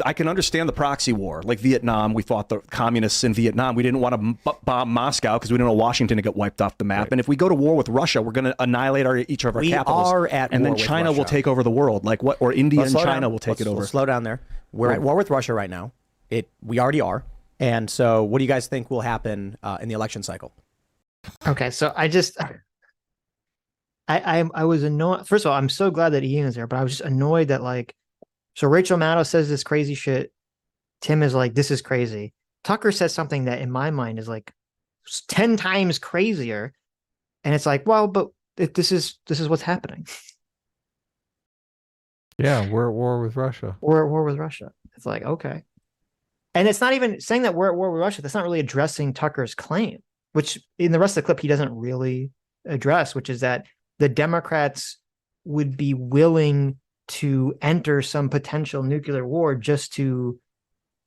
I can understand the proxy war, like Vietnam. We fought the communists in Vietnam. We didn't want to bomb Moscow because we didn't want Washington to get wiped off the map. Right. And if we go to war with Russia, we're going to annihilate each of our capitals. We are at and war then with China Russia. will take over the world, or India and China will take it over. Let's slow down there. We're at war with Russia right now. We already are. And so what do you guys think will happen in the election cycle? Okay, so I was annoyed. First of all, I'm so glad that Ian is there, but I was just annoyed that, like, so Rachel Maddow says this crazy shit. Tim is like, this is crazy. Tucker says something that in my mind is like 10 times crazier. And it's like, well, but this is what's happening. Yeah, we're at war with Russia. We're at war with Russia. It's like, okay. And it's not even saying that we're at war with Russia. That's not really addressing Tucker's claim, which in the rest of the clip, he doesn't really address, which is that the Democrats would be willing to enter some potential nuclear war just to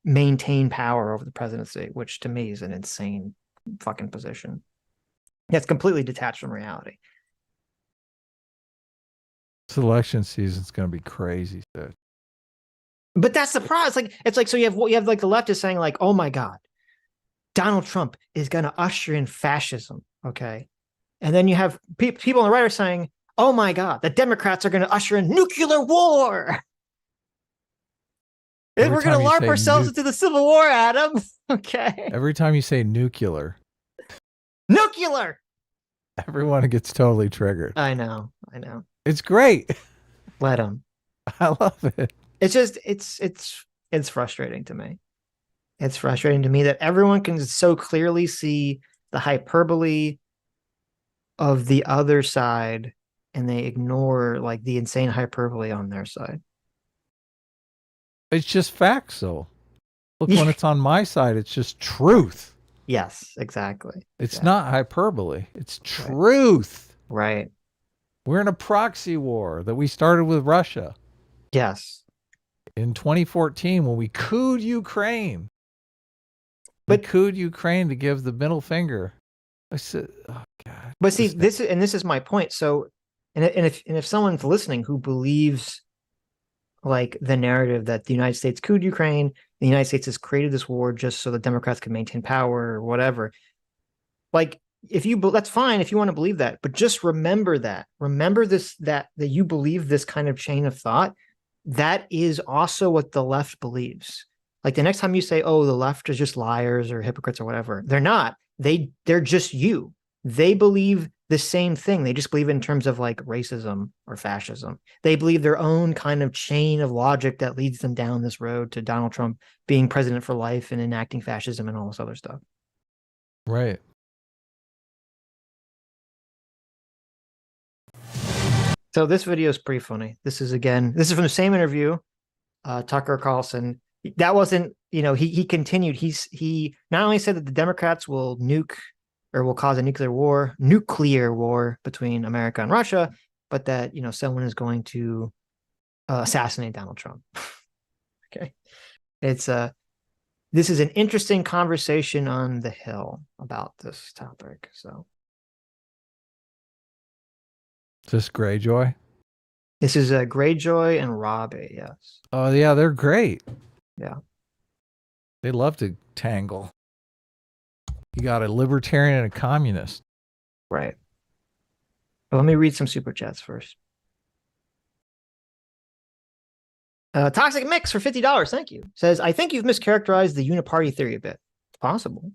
maintain power over the presidency, which to me is an insane fucking position. That's completely detached from reality. This election season's going to be crazy, Sitch. But that's the problem. It's like so you have like the left is saying like, oh my God, Donald Trump is going to usher in fascism. Okay. And then you have people on the right are saying, oh my God, the Democrats are going to usher in nuclear war. And we're going to LARP ourselves into the Civil War, Adam. Okay. Every time you say nuclear, everyone gets totally triggered. I know. It's great. Let them. I love it. It's just, it's frustrating to me. It's frustrating to me that everyone can so clearly see the hyperbole of the other side and they ignore like the insane hyperbole on their side. It's just facts, though. Look, when it's on my side, it's just truth. Yes, exactly. It's not hyperbole. It's truth. Right. We're in a proxy war that we started with Russia. Yes. In 2014, when we cooed Ukraine. But we cooed Ukraine to give the middle finger. I said, oh God. But see, this is my point. So, and if someone's listening who believes like the narrative that the United States cooed Ukraine, the United States has created this war just so the Democrats can maintain power or whatever. Like, that's fine if you want to believe that, but just remember this, that you believe this kind of chain of thought. That is also what the left believes. Like the next time you say, oh, the left is just liars or hypocrites or whatever, they're not. They're just you. They believe the same thing. They just believe in terms of like racism or fascism. They believe their own kind of chain of logic that leads them down this road to Donald Trump being president for life and enacting fascism and all this other stuff. Right. So this video is pretty funny. This is from the same interview, Tucker Carlson. That wasn't, he continued. He not only said that the Democrats will nuke or will cause a nuclear war between America and Russia, but that, someone is going to assassinate Donald Trump. Okay. This is an interesting conversation on the Hill about this topic. So. Is this Greyjoy? This is Greyjoy and Robbie, yes. Oh, yeah, they're great. Yeah. They love to tangle. You got a libertarian and a communist. Right. Well, let me read some super chats first. Toxic Mix for $50. Thank you. Says, I think you've mischaracterized the Uniparty theory a bit. It's possible.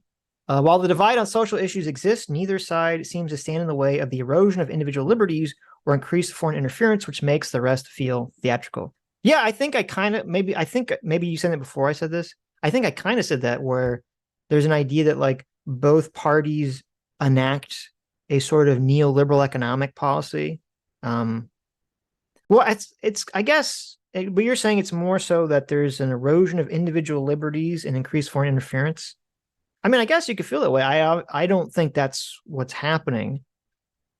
While the divide on social issues exists, neither side seems to stand in the way of the erosion of individual liberties or increased foreign interference, which makes the rest feel theatrical. Yeah, I think maybe you said it before I said this. I think I kind of said that, where there's an idea that like both parties enact a sort of neoliberal economic policy. Well, it's I guess, but you're saying it's more so that there's an erosion of individual liberties and increased foreign interference. I mean, I guess you could feel that way. I don't think that's what's happening.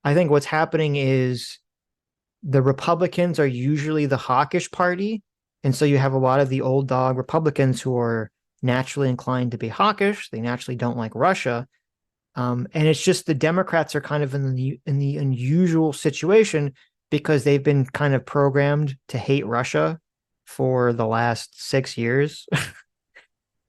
I think what's happening is the Republicans are usually the hawkish party. And so you have a lot of the old dog Republicans who are naturally inclined to be hawkish. They naturally don't like Russia. And it's just the Democrats are kind of in the unusual situation because they've been kind of programmed to hate Russia for the last 6 years.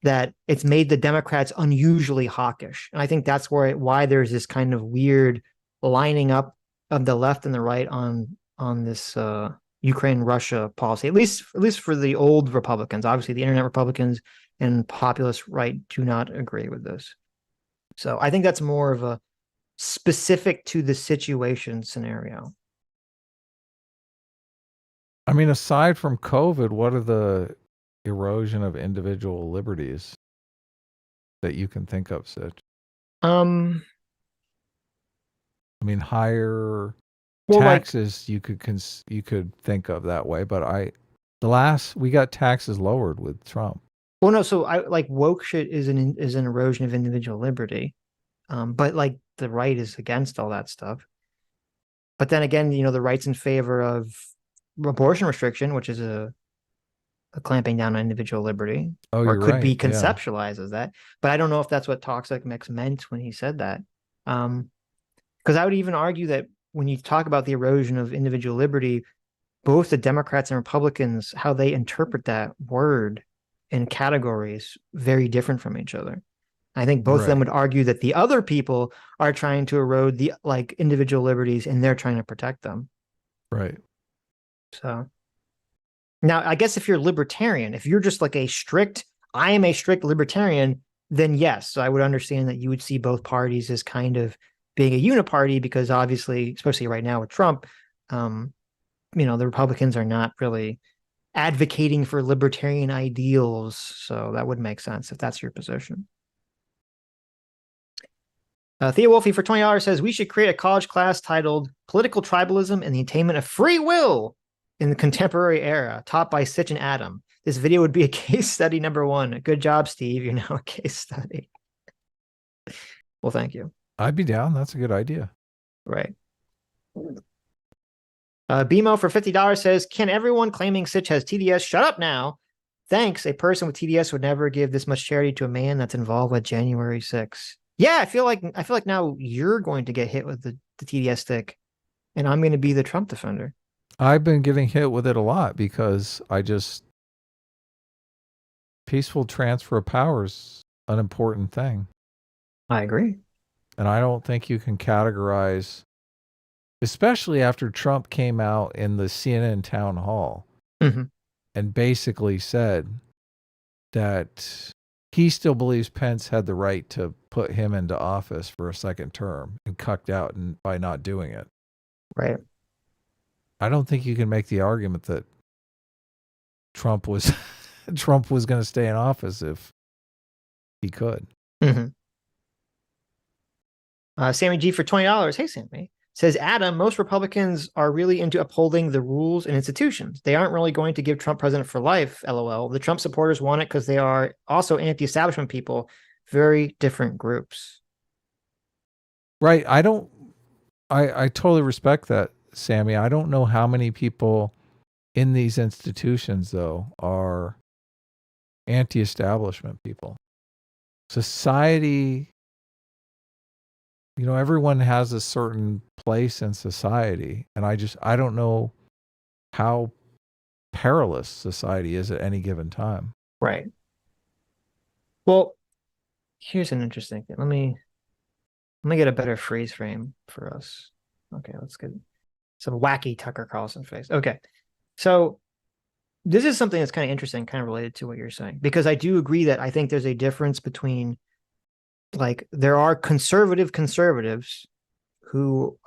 That it's made the Democrats unusually hawkish. And I think that's why there's this kind of weird lining up of the left and the right on this Ukraine-Russia policy, at least for the old Republicans. Obviously, the internet Republicans and populist right do not agree with this. So I think that's more of a specific to the situation scenario. I mean, aside from COVID, what are the erosion of individual liberties that you can think of, Sitch? I mean, higher taxes, you could think of that way, but we got taxes lowered with Trump. Well, no, so I like woke shit is an erosion of individual liberty, but like the right is against all that stuff. But then again, the right's in favor of abortion restriction, which is a clamping down on individual liberty, or could be conceptualized as that. But I don't know if that's what Toxic Mix meant when he said that. Because I would even argue that when you talk about the erosion of individual liberty, both the Democrats and Republicans, how they interpret that word in categories very different from each other. I think both of them would argue that the other people are trying to erode the individual liberties and they're trying to protect them. Right. So now, I guess if you're libertarian, if you're just like I am a strict libertarian, then yes, I would understand that you would see both parties as kind of being a uniparty, because obviously, especially right now with Trump, the Republicans are not really advocating for libertarian ideals. So that would make sense if that's your position. Thea Wolfie for $20 says, we should create a college class titled Political Tribalism and the Attainment of Free Will in the Contemporary Era, taught by Sitch and Adam. This video would be a case study number 1. Good job, Steve. You're now a case study. Well, thank you. I'd be down. That's a good idea. Right. BMO for $50 says, can everyone claiming Sitch has TDS shut up now? Thanks. A person with TDS would never give this much charity to a man that's involved with January 6th. Yeah, I feel like now you're going to get hit with the TDS stick, and I'm going to be the Trump defender. I've been getting hit with it a lot because peaceful transfer of power is an important thing. I agree. And I don't think you can categorize, especially after Trump came out in the CNN town hall and basically said that he still believes Pence had the right to put him into office for a second term and cucked out by not doing it. Right. I don't think you can make the argument that Trump was going to stay in office if he could. Sammy G for $20. Hey, Sammy. Says, Adam, most Republicans are really into upholding the rules and institutions. They aren't really going to give Trump president for life, LOL. The Trump supporters want it because they are also anti-establishment people. Very different groups. Right. I totally respect that, Sammy. I don't know how many people in these institutions, though, are anti-establishment people. Society, everyone has a certain place in society. And I don't know how perilous society is at any given time. Right. Well, here's an interesting thing. Let me get a better freeze frame for us. Okay, let's get some wacky Tucker Carlson face. Okay. So this is something that's kind of interesting, kind of related to what you're saying, because I do agree that I think there's a difference between, like, there are conservatives who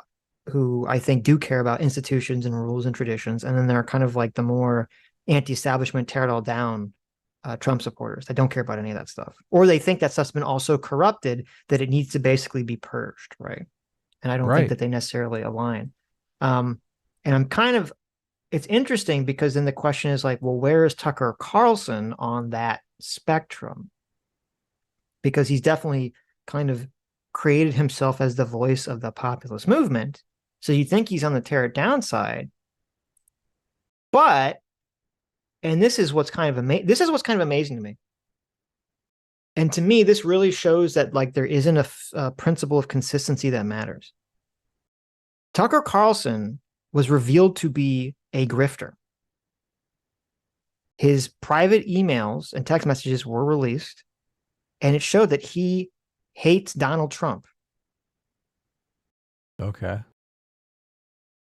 I think do care about institutions and rules and traditions, and then there are kind of like the more anti-establishment, tear it all down Trump supporters that don't care about any of that stuff, or they think that stuff's been also corrupted, that it needs to basically be purged, right? And I don't think that they necessarily align. And I'm kind of, it's interesting because then the question is like, well, where is Tucker Carlson on that spectrum? Because he's definitely kind of created himself as the voice of the populist movement. So you think he's on the tear it down side. But, and this is what's kind of amazing to me. And to me, this really shows that, like, there isn't a principle of consistency that matters. Tucker Carlson was revealed to be a grifter. His private emails and text messages were released, and it showed that he hates Donald Trump. Okay.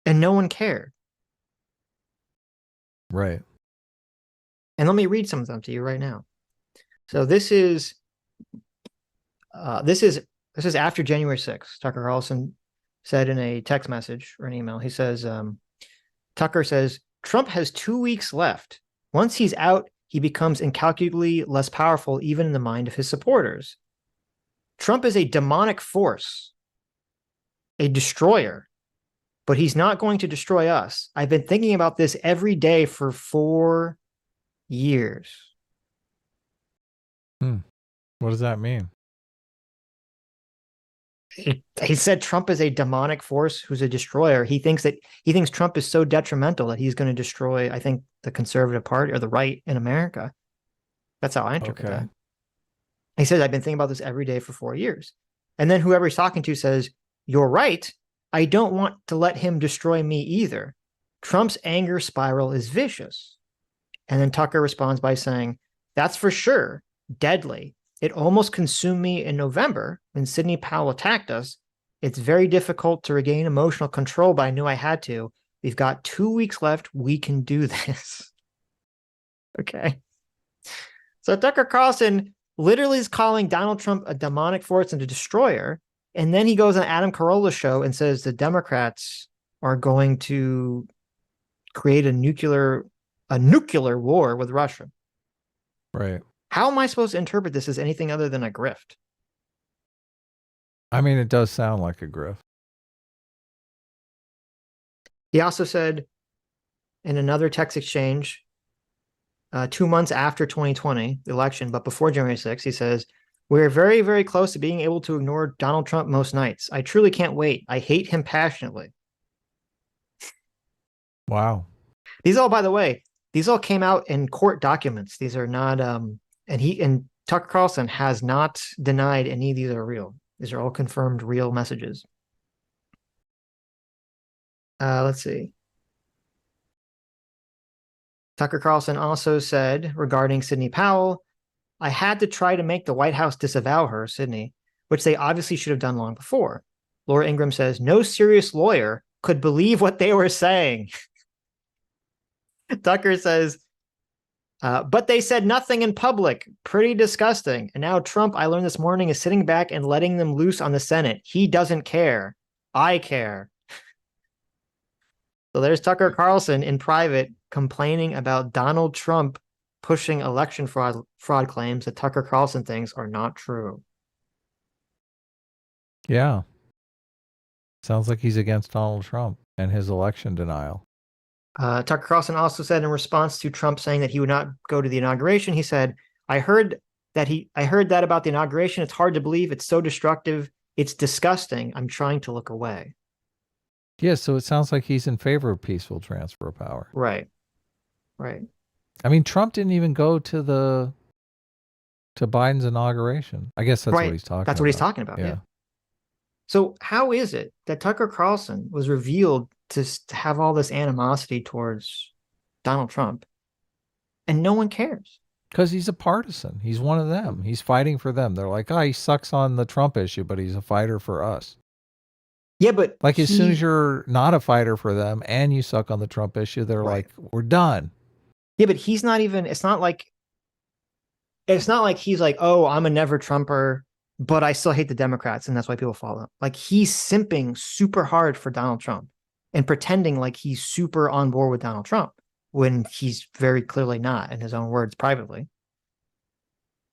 And no one cared. Right. And let me read some of them to you right now. So this is after January 6th. Tucker Carlson said in a text message or an email, he says, Tucker says, Trump has 2 weeks left. Once he's out, he becomes incalculably less powerful, even in the mind of his supporters. Trump is a demonic force, a destroyer, but he's not going to destroy us. I've been thinking about this every day for 4 years. What does that mean? He said Trump is a demonic force who's a destroyer. He thinks Trump is so detrimental that he's going to destroy, I think, the conservative party or the right in America. That's how I interpret that. He says, I've been thinking about this every day for 4 years. And then whoever he's talking to says, you're right. I don't want to let him destroy me either. Trump's anger spiral is vicious. And then Tucker responds by saying, that's for sure. Deadly. It almost consumed me in November when Sidney Powell attacked us. It's very difficult to regain emotional control, but I knew I had to. We've got 2 weeks left. We can do this. Okay. So Tucker Carlson literally is calling Donald Trump a demonic force and a destroyer. And then he goes on Adam Carolla's show and says the Democrats are going to create a nuclear war with Russia. Right. How am I supposed to interpret this as anything other than a grift? I mean, it does sound like a grift. He also said in another text exchange, 2 months after 2020, the election, but before January 6th, he says, We're very, very close to being able to ignore Donald Trump most nights. I truly can't wait. I hate him passionately. Wow. These all, by the way, these all came out in court documents. These are not, and Tucker Carlson has not denied any of these are real. These are all confirmed real messages. Let's see. Tucker Carlson also said regarding Sidney Powell, I had to try to make the White House disavow her, Sidney, which they obviously should have done long before. Laura Ingraham says, no serious lawyer could believe what they were saying. Tucker says, but they said nothing in public. Pretty disgusting. And now Trump, I learned this morning, is sitting back and letting them loose on the Senate. He doesn't care. I care. So there's Tucker Carlson in private complaining about Donald Trump pushing election fraud claims that Tucker Carlson thinks are not true. Yeah. Sounds like he's against Donald Trump and his election denial. Tucker Carlson also said in response to Trump saying that he would not go to the inauguration, he said, I heard that about the inauguration. It's hard to believe. It's so destructive. It's disgusting. I'm trying to look away. Yeah, so it sounds like he's in favor of peaceful transfer of power. Right. Right. I mean, Trump didn't even go to Biden's inauguration. I guess that's right. what he's talking about. That's what he's talking about. Yeah. So how is it that Tucker Carlson was revealed to have all this animosity towards Donald Trump and no one cares? Because he's a partisan. He's one of them. He's fighting for them. They're like, oh, he sucks on the Trump issue, but he's a fighter for us. Yeah, but like as soon as you're not a fighter for them and you suck on the Trump issue, they're like, we're done. Yeah, but he's not even, it's not like he's like, oh, I'm a never Trumper, but I still hate the Democrats. And that's why people follow him. Like he's simping super hard for Donald Trump and pretending like he's super on board with Donald Trump when he's very clearly not, in his own words, privately.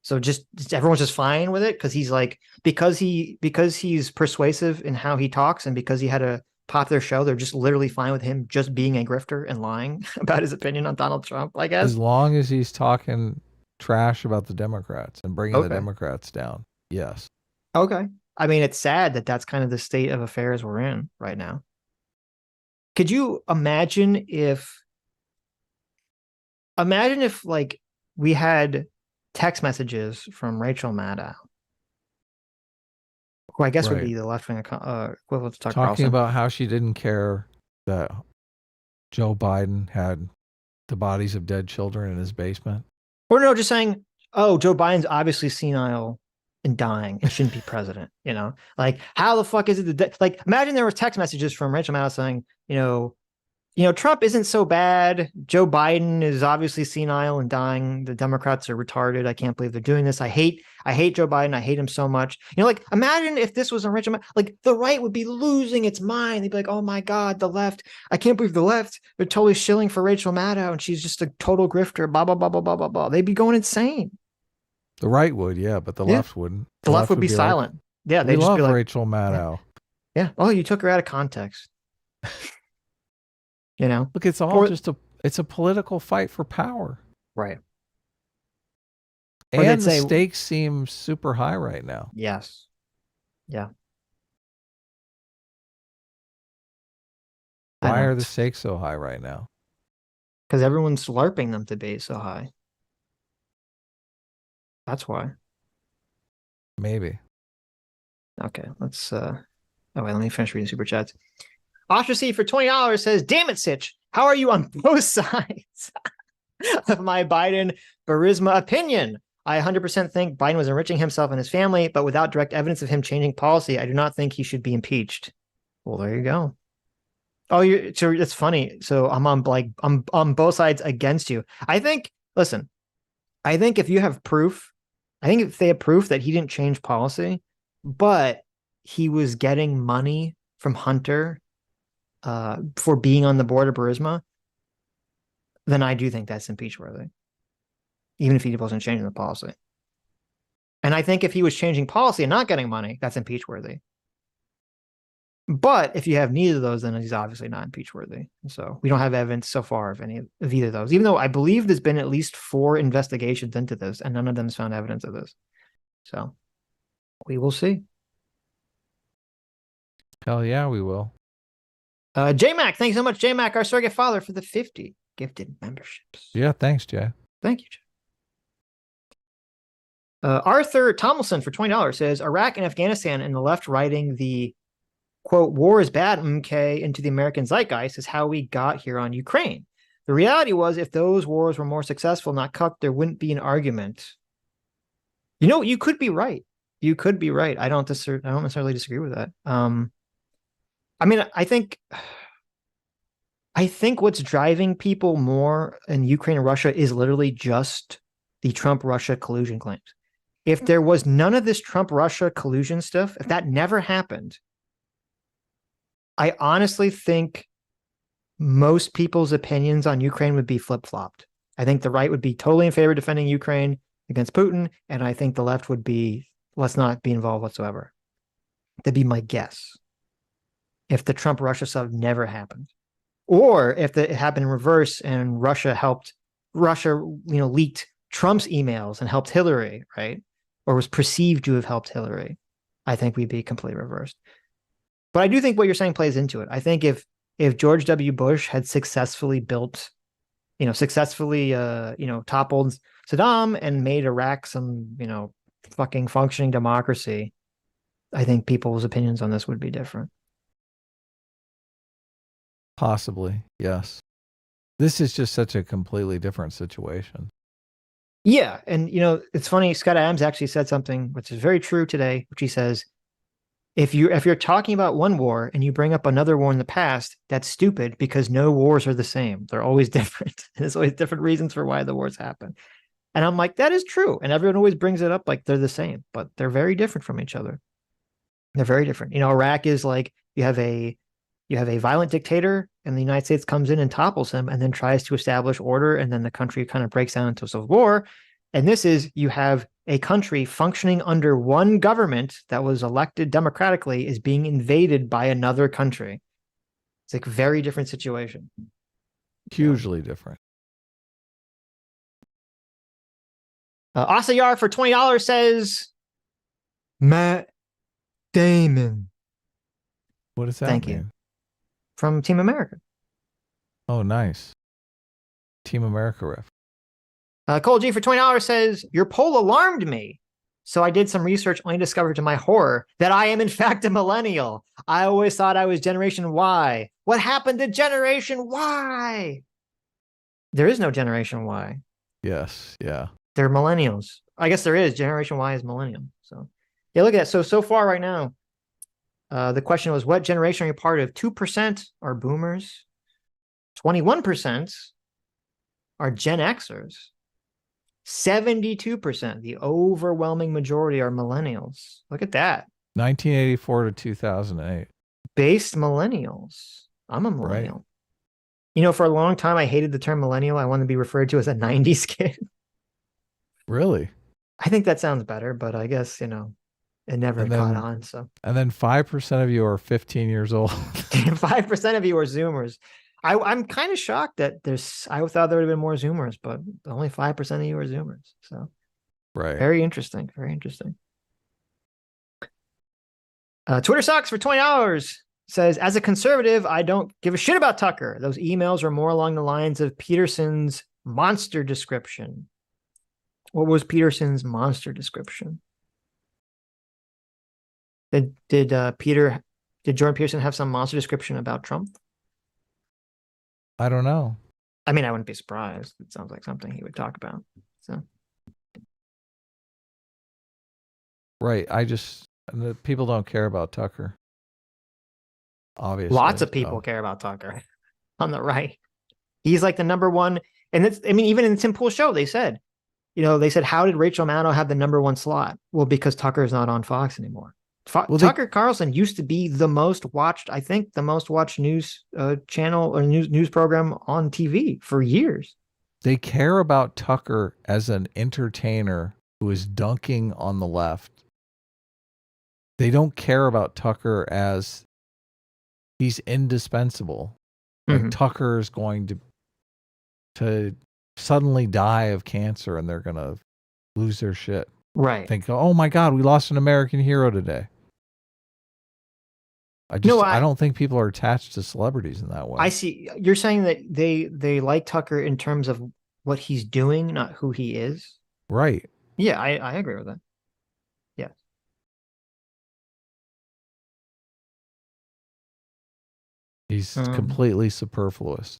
So just everyone's just fine with it because he's like, because he's persuasive in how he talks and because he had a popular show, they're just literally fine with him just being a grifter and lying about his opinion on Donald Trump, I guess. As long as he's talking trash about the Democrats and bringing the Democrats down. Yes. Okay. I mean, it's sad that that's kind of the state of affairs we're in right now. Could you imagine if like we had text messages from Rachel Maddow, who I guess would be the left-wing equivalent to Tucker Talking Carlson, about how she didn't care that Joe Biden had the bodies of dead children in his basement. Or no, just saying, oh, Joe Biden's obviously senile and dying and shouldn't be president. You know, like how the fuck is it like imagine there were text messages from Rachel Maddow saying, you know, Trump isn't so bad. Joe Biden is obviously senile and dying. The Democrats are retarded. I can't believe they're doing this. I hate Joe Biden. I hate him so much. Like imagine if this was a Rachel Maddow, like the right would be losing its mind. They'd be like, oh my God, the left. I can't believe the left. They're totally shilling for Rachel Maddow and she's just a total grifter, blah, blah, blah, blah, blah, blah, blah. They'd be going insane. The right would, yeah, but the left wouldn't. The left would be silent. Like, yeah, they just be like, Rachel Maddow. Yeah. Oh, you took her out of context. You know, look, it's all it's a political fight for power. Right. And the stakes seem super high right now. Yes. Yeah. Why are the stakes so high right now? Because everyone's LARPing them to be so high. That's why. Maybe. Okay, let's oh wait, let me finish reading super chats. Ostracy for $20 says, damn it, Sitch, how are you on both sides of my Biden-Burisma opinion? I 100% think Biden was enriching himself and his family, but without direct evidence of him changing policy, I do not think he should be impeached. Well, there you go. Oh, so it's funny. So I'm on both sides against you. I think if you have proof, I think if they have proof that he didn't change policy, but he was getting money from Hunter for being on the board of Burisma, then I do think that's impeach worthy, even if he wasn't changing the policy. And I think if he was changing policy and not getting money, that's impeach worthy. But if you have neither of those, then he's obviously not impeach worthy. So we don't have evidence so far of any of either of those, even though I believe there's been at least 4 investigations into this and none of them has found evidence of this. So We will see. Hell yeah, we will. J-Mac, thanks so much, J-Mac, our surrogate father, for the 50 gifted memberships. Yeah, thanks, Jay. Thank you, Jay. Arthur Tomlinson for $20 says, Iraq and Afghanistan and the left writing the, quote, war is bad, MK, into the American zeitgeist is how we got here on Ukraine. The reality was if those wars were more successful, not cut, there wouldn't be an argument. You know, you could be right. You could be right. I don't necessarily disagree with that. I mean, I think what's driving people more in Ukraine and Russia is literally just the Trump-Russia collusion claims. If there was none of this Trump-Russia collusion stuff, if that never happened, I honestly think most people's opinions on Ukraine would be flip-flopped. I think the right would be totally in favor of defending Ukraine against Putin, and I think the left would be, let's not be involved whatsoever. That'd be my guess. If the Trump-Russia stuff never happened. Or if it happened in reverse and Russia leaked Trump's emails and helped Hillary, right? Or was perceived to have helped Hillary, I think we'd be completely reversed. But I do think what you're saying plays into it. I think if George W. Bush had successfully toppled Saddam and made Iraq some, fucking functioning democracy, I think people's opinions on this would be different. Possibly, yes. This is just such a completely different situation. Yeah, and it's funny. Scott Adams actually said something which is very true today, which he says, if you're talking about one war and you bring up another war in the past, that's stupid because no wars are the same. They're always different. There's always different reasons for why the wars happen. And I'm like, that is true. And everyone always brings it up like they're the same, but they're very different from each other. They're very different. Iraq is like you have a violent dictator and the United States comes in and topples him and then tries to establish order. And then the country kind of breaks down into a civil war. And this is, you have a country functioning under one government that was elected democratically is being invaded by another country. It's like a very different situation. Hugely different. Asayar for $20 says, Matt Damon. What does that Thank mean? you. From Team America. Oh, nice. Team America ref. Cole G for $20 says, your poll alarmed me. So I did some research, only discovered to my horror that I am in fact a millennial. I always thought I was Generation Y. What happened to Generation Y? There is no Generation Y. Yes, yeah. They're millennials. I guess there is. Generation Y is millennium. So yeah, look at that. So far right now, the question was, what generation are you part of? 2% are boomers. 21% are Gen Xers. 72%, the overwhelming majority, are millennials. Look at that. 1984 to 2008. Based millennials. I'm a millennial. Right. For a long time, I hated the term millennial. I wanted to be referred to as a 90s kid. Really? I think that sounds better, but I guess, it never caught on. So. And then 5% of you are 15 years old. 5% of you are Zoomers. I'm kind of shocked that I thought there would have been more Zoomers, but only 5% of you are Zoomers. So, right. Very interesting. Very interesting. Twitter Socks for $20 says, as a conservative, I don't give a shit about Tucker. Those emails are more along the lines of Peterson's monster description. What was Peterson's monster description? Did Jordan Peterson have some monster description about Trump? I don't know. I mean, I wouldn't be surprised. It sounds like something he would talk about. So, right. People don't care about Tucker. Obviously. Lots of people care about Tucker on the right. He's like the number one. And even in the Tim Pool show, they said, how did Rachel Maddow have the number one slot? Well, because Tucker's not on Fox anymore. Tucker Carlson used to be the most watched news channel or news program on TV for years. They care about Tucker as an entertainer who is dunking on the left. They don't care about Tucker as he's indispensable. Like Tucker is going to suddenly die of cancer and they're going to lose their shit. Right. Think, oh my God, we lost an American hero today. I don't think people are attached to celebrities in that way. I see. You're saying that they like Tucker in terms of what he's doing, not who he is. Right. Yeah, I agree with that. Yeah. He's completely superfluous.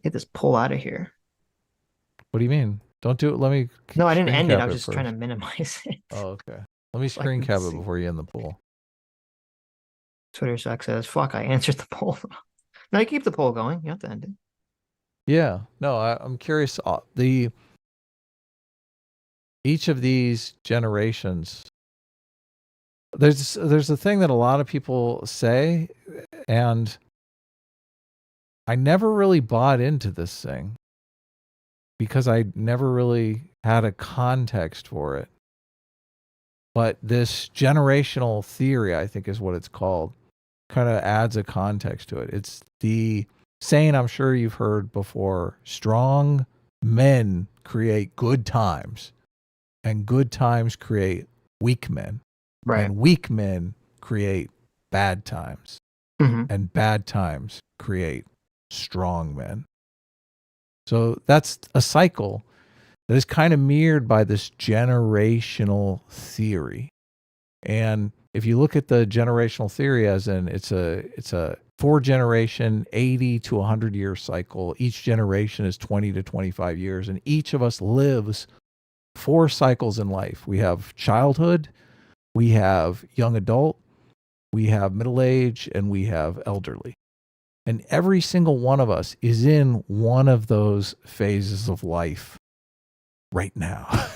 Get this pull out of here. What do you mean? Don't do it. Let me. No, I didn't end it. I was first. just trying to minimize it. Oh, okay. Let me screen cap it before you end the poll. Twitter Suck says, fuck, I answered the poll. No, you keep the poll going. You have to end it. Yeah. No, I'm curious. Each of these generations, there's a thing that a lot of people say, and I never really bought into this thing because I never really had a context for it. But this generational theory, I think is what it's called, kind of adds a context to it. It's the saying I'm sure you've heard before: strong men create good times, and good times create weak men. Right. And weak men create bad times. Mm-hmm. And bad times create strong men. So that's a cycle that is kind of mirrored by this generational theory. And if you look at the generational theory as in it's a 4-generation, 80 to 100 year cycle. Each generation is 20 to 25 years, and each of us lives 4 cycles in life. We have childhood, we have young adult, we have middle age, and we have elderly. And every single one of us is in one of those phases of life right now.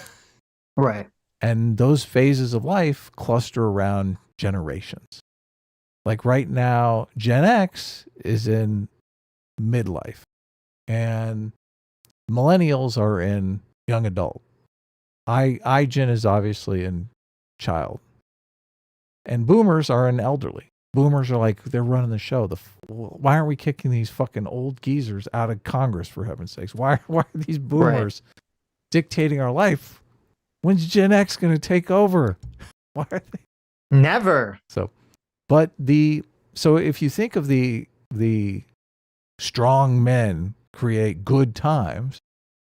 Right. And those phases of life cluster around generations. Like right now, Gen X is in midlife, and millennials are in young adult. iGen is obviously in child. And boomers are in elderly. Boomers are like, they're running the show. Why aren't we kicking these fucking old geezers out of Congress, for heaven's sakes? Why are these boomers dictating our life? When's Gen X going to take over? Why are they? Never. So if you think of the strong men create good times,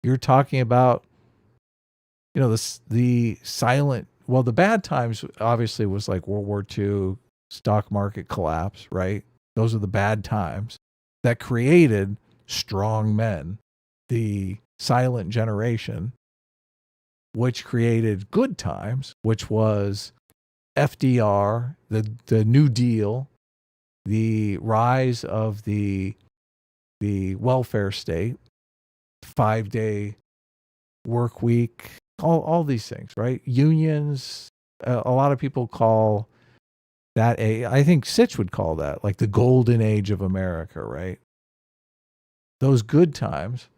you're talking about, the silent, well, the bad times obviously was like World War II, stock market collapse, right? Those are the bad times that created strong men, the silent generation, which created good times, which was FDR, the New Deal, the rise of the welfare state, 5-day work week, all these things, right? Unions, a lot of people call that I think Sitch would call that like the golden age of America, right? Those good times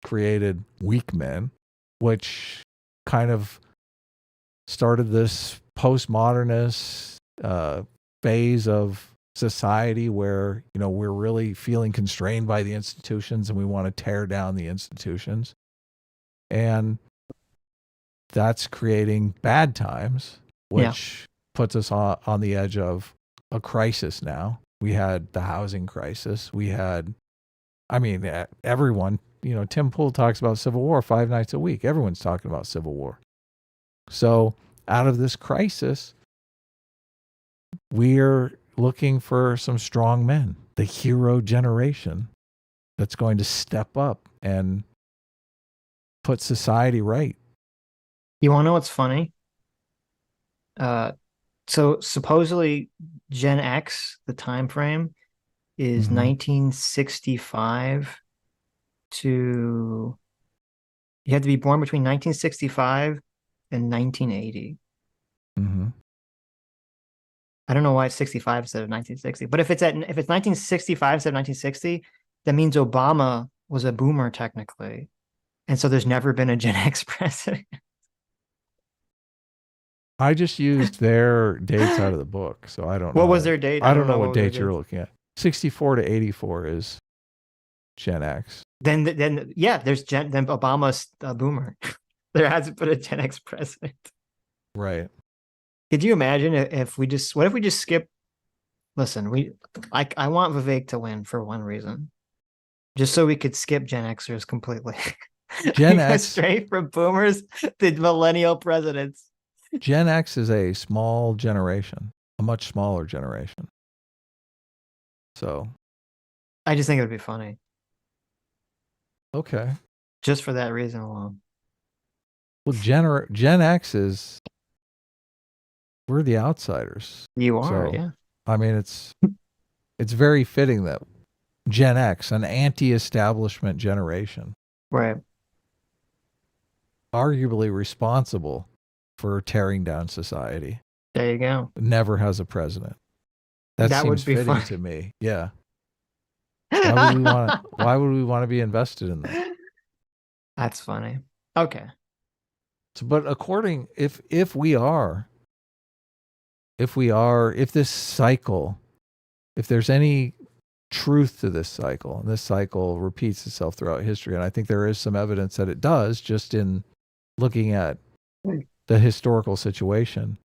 created weak men, which kind of started this postmodernist phase of society where, we're really feeling constrained by the institutions and we want to tear down the institutions. And that's creating bad times, which puts us on the edge of a crisis now. We had the housing crisis. We had, everyone, Tim Pool talks about civil war 5 nights a week. Everyone's talking about civil war. So out of this crisis, we're looking for some strong men, the hero generation that's going to step up and put society right. You want to know what's funny? So supposedly Gen X, the time frame, is 1965 to... You had to be born between 1965 and 1980. Mm-hmm. I don't know why it's 65 instead of 1960. But if it's 1965 instead of 1960, that means Obama was a boomer technically. And so there's never been a Gen X president. I just used their dates out of the book, so I don't know. What was their date? I don't know what date you're looking at. 64 to 84 is Gen X. Then yeah, then Obama's a boomer. There hasn't been a Gen X president. Right. Could you imagine if we just skip? Listen, I want Vivek to win for one reason, just so we could skip Gen Xers completely. Gen X straight from boomers to millennial presidents. Gen X is a small generation, a much smaller generation. So I just think it would be funny. Okay. Just for that reason alone. Well, Gen X is, we're the outsiders. You are, so, yeah. I mean, it's very fitting that Gen X, an anti-establishment generation, right, arguably responsible for tearing down society, there you go, never has a president. That seems would be fitting fun. to me. Yeah. Why would we want to be invested in that? That's funny. Okay. So, but if this cycle, if there's any truth to this cycle, and this cycle repeats itself throughout history, and I think there is some evidence that it does, just in looking at the historical situation,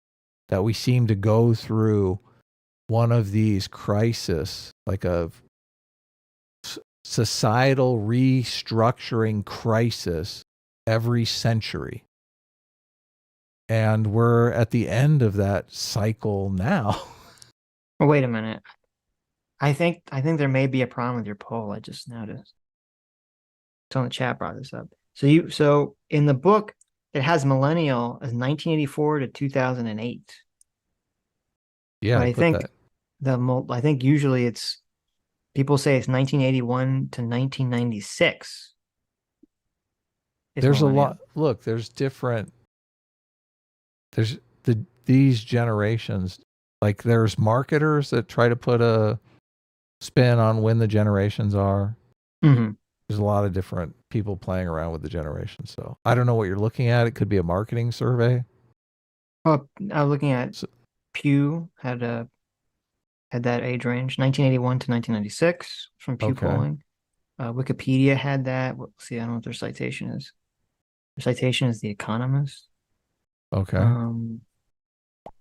that we seem to go through one of these crises, like a societal restructuring crisis every century. And we're at the end of that cycle now. Well, wait a minute. I think there may be a problem with your poll. I just noticed. Someone in the chat brought this up. So in the book, it has millennial as 1984 to 2008. Yeah, but I think usually it's people say it's 1981 to 1996. There's millennial. A lot. Look, these generations, like there's marketers that try to put a spin on when the generations are. Mm-hmm. There's a lot of different people playing around with the generations. So I don't know what you're looking at. It could be a marketing survey. Oh, I was looking at Pew had that age range, 1981 to 1996 from Pew polling. Wikipedia had that. Let's see, I don't know what their citation is. Their citation is The Economist. Okay. What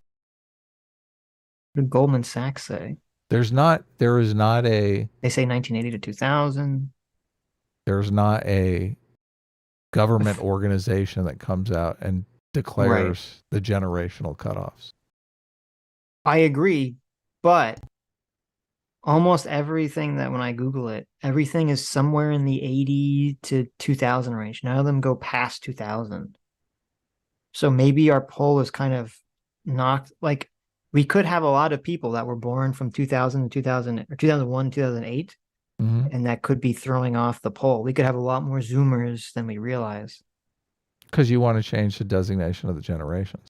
did Goldman Sachs say? There is not a. They say 1980 to 2000. There's not a government organization that comes out and declares the generational cutoffs. I agree, but almost everything that when I Google it, everything is somewhere in the 80 to 2000 range. None of them go past 2000. So maybe our poll is kind of knocked. Like we could have a lot of people that were born from 2000 to 2000 or 2001, 2008, and that could be throwing off the poll. We could have a lot more Zoomers than we realize. Because you want to change the designation of the generations.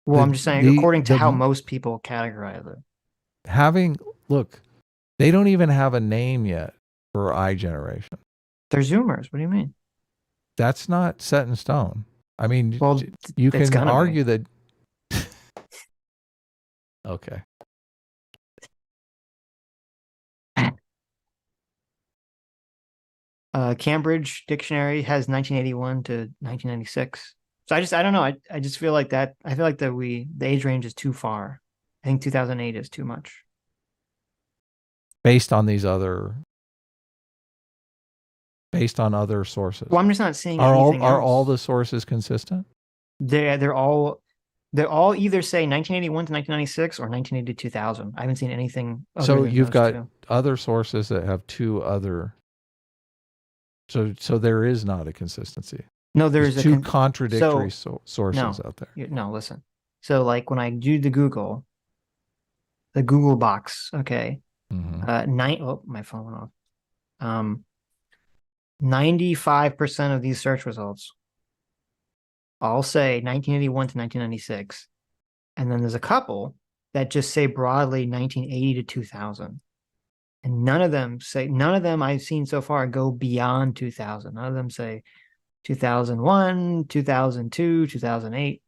Well, I'm just saying, according to how most people categorize it. Look, they don't even have a name yet for iGeneration. They're Zoomers. What do you mean? That's not set in stone. I mean, well, you can argue that. Okay. Cambridge Dictionary has 1981 to 1996. So I don't know. I just feel like that. I feel like the age range is too far. I think 2008 is too much. Based on other sources. Well, I'm just not seeing anything else. Are all the sources consistent? They're all either say 1981 to 1996 or 1980 to 2000. I haven't seen anything. So you've got other sources that have two other. So there is not a consistency. No, there's two contradictory sources out there. No, listen. So like when I do the Google box, okay. My phone went off. 95% of these search results all say 1981 to 1996. And then there's a couple that just say broadly 1980 to 2000. And none of them I've seen so far go beyond 2000. None of them say 2001, 2002, 2008.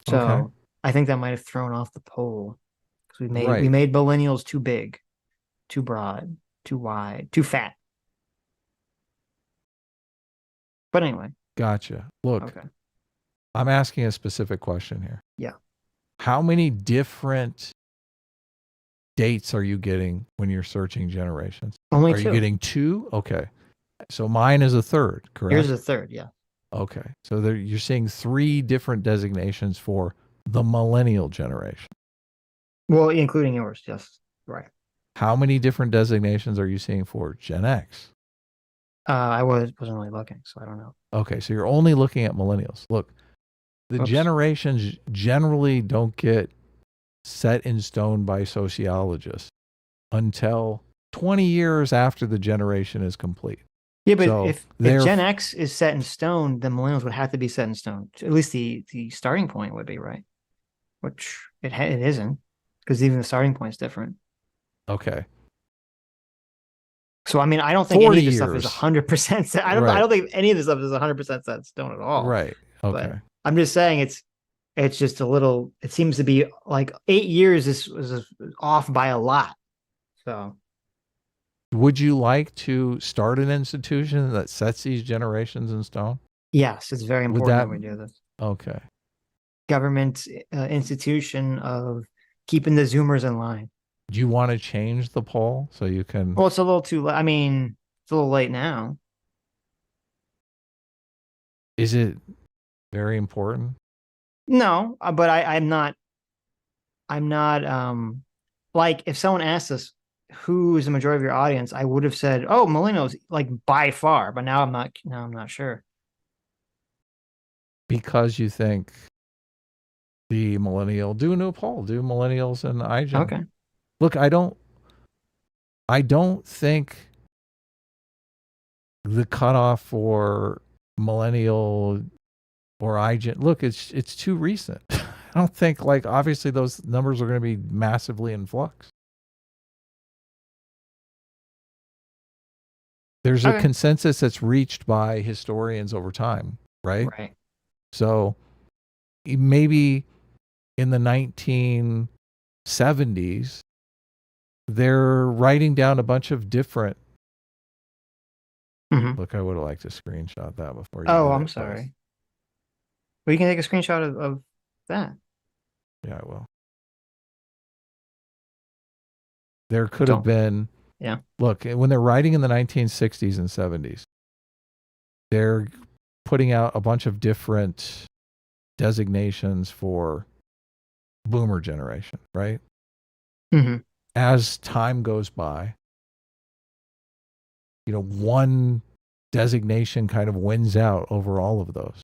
So I think that might have thrown off the poll because we made millennials too big. too broad, too wide, too fat. But anyway. Gotcha. Look, Okay. I'm asking a specific question here. Yeah. How many different dates are you getting when you're searching generations? Only are two. You getting 2? Okay. So mine is a third, correct? Here's a third, yeah. Okay. So you're seeing 3 different designations for the millennial generation. Well, including yours, yes. Right. How many different designations are you seeing for Gen X? I wasn't really looking, so I don't know. Okay, so you're only looking at millennials. Look, the generations generally don't get set in stone by sociologists until 20 years after the generation is complete. Yeah, but So if Gen X is set in stone, then millennials would have to be set in stone. At least the starting point would be, right? Which it isn't, because even the starting point is different. Okay. So I mean, I don't think any of this stuff is 100% set. I don't think any of this stuff is 100% set in stone at all. Right. Okay. But I'm just saying it's just a little. It seems to be like 8 years is off by a lot. So. Would you like to start an institution that sets these generations in stone? Yes, it's very important that we do this. Okay. Government institution of keeping the Zoomers in line. Do you want to change the poll so you can? Well, it's a little too late. I mean, it's a little late now. Is it very important? No, but I'm not. Like if someone asked us who is the majority of your audience, I would have said, "Oh, millennials," like by far. But now I'm not. Now I'm not sure. Because you think the millennial do a new poll, do millennials and iGen. Okay. Look, I don't think the cutoff for millennial or iGen. Look, it's too recent. I don't think obviously those numbers are going to be massively in flux. There's a consensus that's reached by historians over time, right? Right. So maybe in the 1970s, they're writing down a bunch of different. Mm-hmm. Look, I would have liked to screenshot that before you. Oh, I'm sorry. Well, you can take a screenshot of that. Yeah, I will. There could have been. Yeah. Look, when they're writing in the 1960s and 70s, they're putting out a bunch of different designations for boomer generation, right? Mm-hmm. As time goes by, one designation kind of wins out over all of those.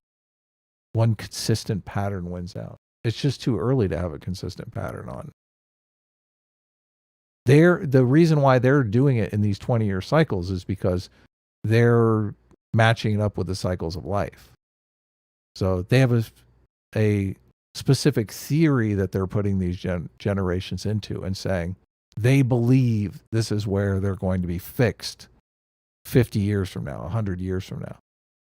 One consistent pattern wins out. It's just too early to have a consistent pattern on. The reason why they're doing it in these 20-year cycles is because they're matching it up with the cycles of life. So they have a specific theory that they're putting these generations into and saying they believe this is where they're going to be fixed 50 years from now, 100 years from now.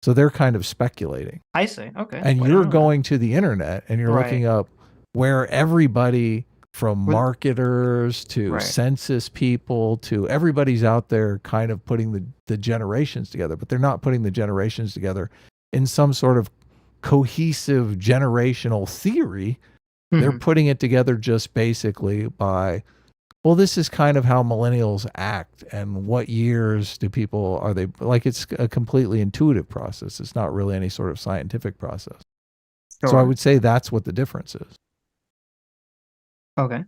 So they're kind of speculating. I see. Okay. And you're going to the internet and you're looking up where everybody from marketers to census people to everybody's out there kind of putting the generations together, but they're not putting the generations together in some sort of cohesive generational theory. Mm-hmm. They're putting it together just basically by, well, this is kind of how millennials act and what years do people, are they, it's a completely intuitive process. It's not really any sort of scientific process. Sure. So I would say that's what the difference is. Okay.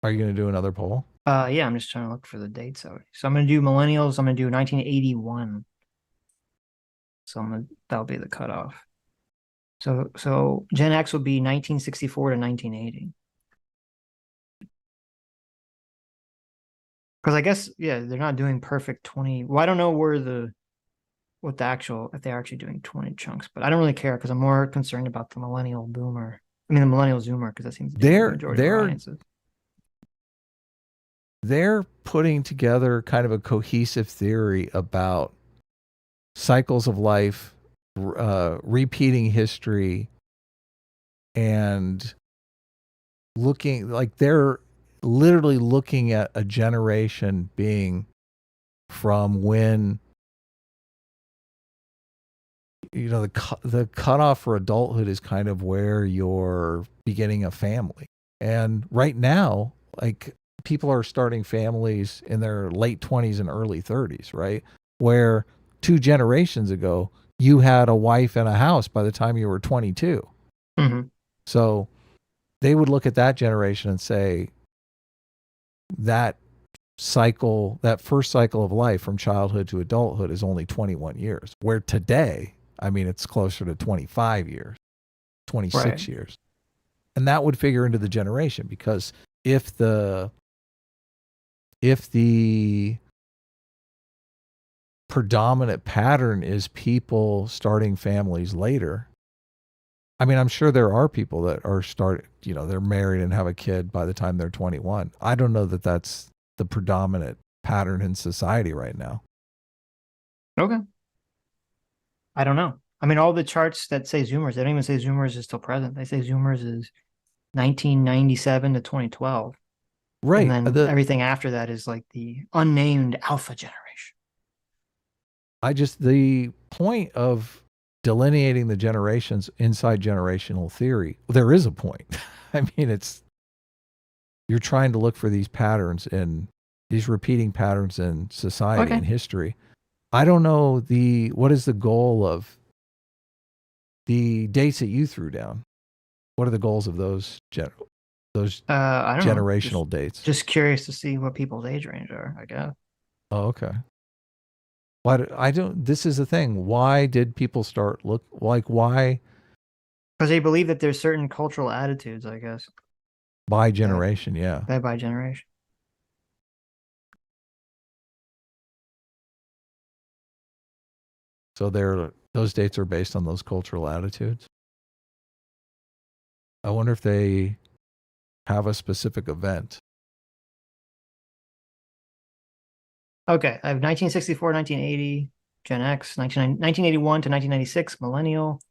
Are you going to do another poll? Yeah, I'm just trying to look for the dates already. So I'm going to do millennials. I'm going to do 1981. So that'll be the cutoff. So Gen X will be 1964 to 1980. Because I guess, they're not doing perfect 20. Well, I don't know if they're actually doing 20 chunks, but I don't really care because I'm more concerned about the millennial boomer. I mean, the millennial zoomer, because that seems to be the majority of audiences. They're putting together kind of a cohesive theory about cycles of life, repeating history, and looking they're literally looking at a generation being from when, you know, the cutoff for adulthood is kind of where you're beginning a family. And right now, like, people are starting families in their late 20s and early 30s, right? Where 2 generations ago, you had a wife and a house by the time you were 22. Mm-hmm. So they would look at that generation and say that cycle, that first cycle of life from childhood to adulthood is only 21 years. Where today, I mean, it's closer to 25 years, 26 years. And that would figure into the generation, because if the predominant pattern is people starting families later, I mean, I'm sure there are people that are they're married and have a kid by the time they're 21. I don't know that that's the predominant pattern in society right now. Okay. I don't know. I mean, all the charts that say Zoomers, they don't even say Zoomers is still present. They say Zoomers is 1997 to 2012. Right. And then everything after that is like the unnamed alpha generation. The point of delineating the generations inside generational theory, there is a point. I mean, you're trying to look for these patterns in these repeating patterns in society and history. I don't know what is the goal of the dates that you threw down? What are the goals of those I don't generational dates? Just curious to see what people's age range are, I guess. Oh, okay. This is the thing. Why did people start why? Because they believe that there's certain cultural attitudes, I guess. By generation, By generation. So those dates are based on those cultural attitudes. I wonder if they have a specific event. Okay, I have 1964, 1980, Gen X, 1981 to 1996, Millennial,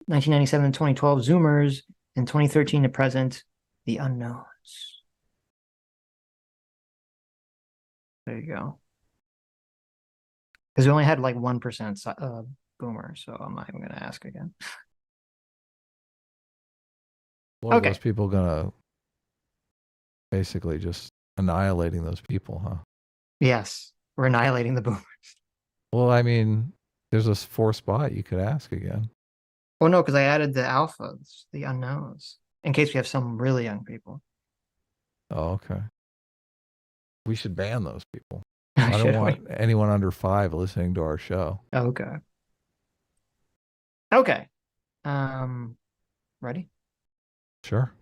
1997 to 2012, Zoomers, and 2013 to present, the unknowns. There you go. Because we only had like 1% boomer, so I'm not even going to ask again. What are those people going to basically just annihilating those people, huh? Yes, we're annihilating the boomers. Well, I mean, there's a 4th spot you could ask again. Oh, no, because I added the alphas, the unknowns, in case we have some really young people. Oh, okay. We should ban those people. I don't want anyone under 5 listening to our show. Okay. Okay. Ready? Sure.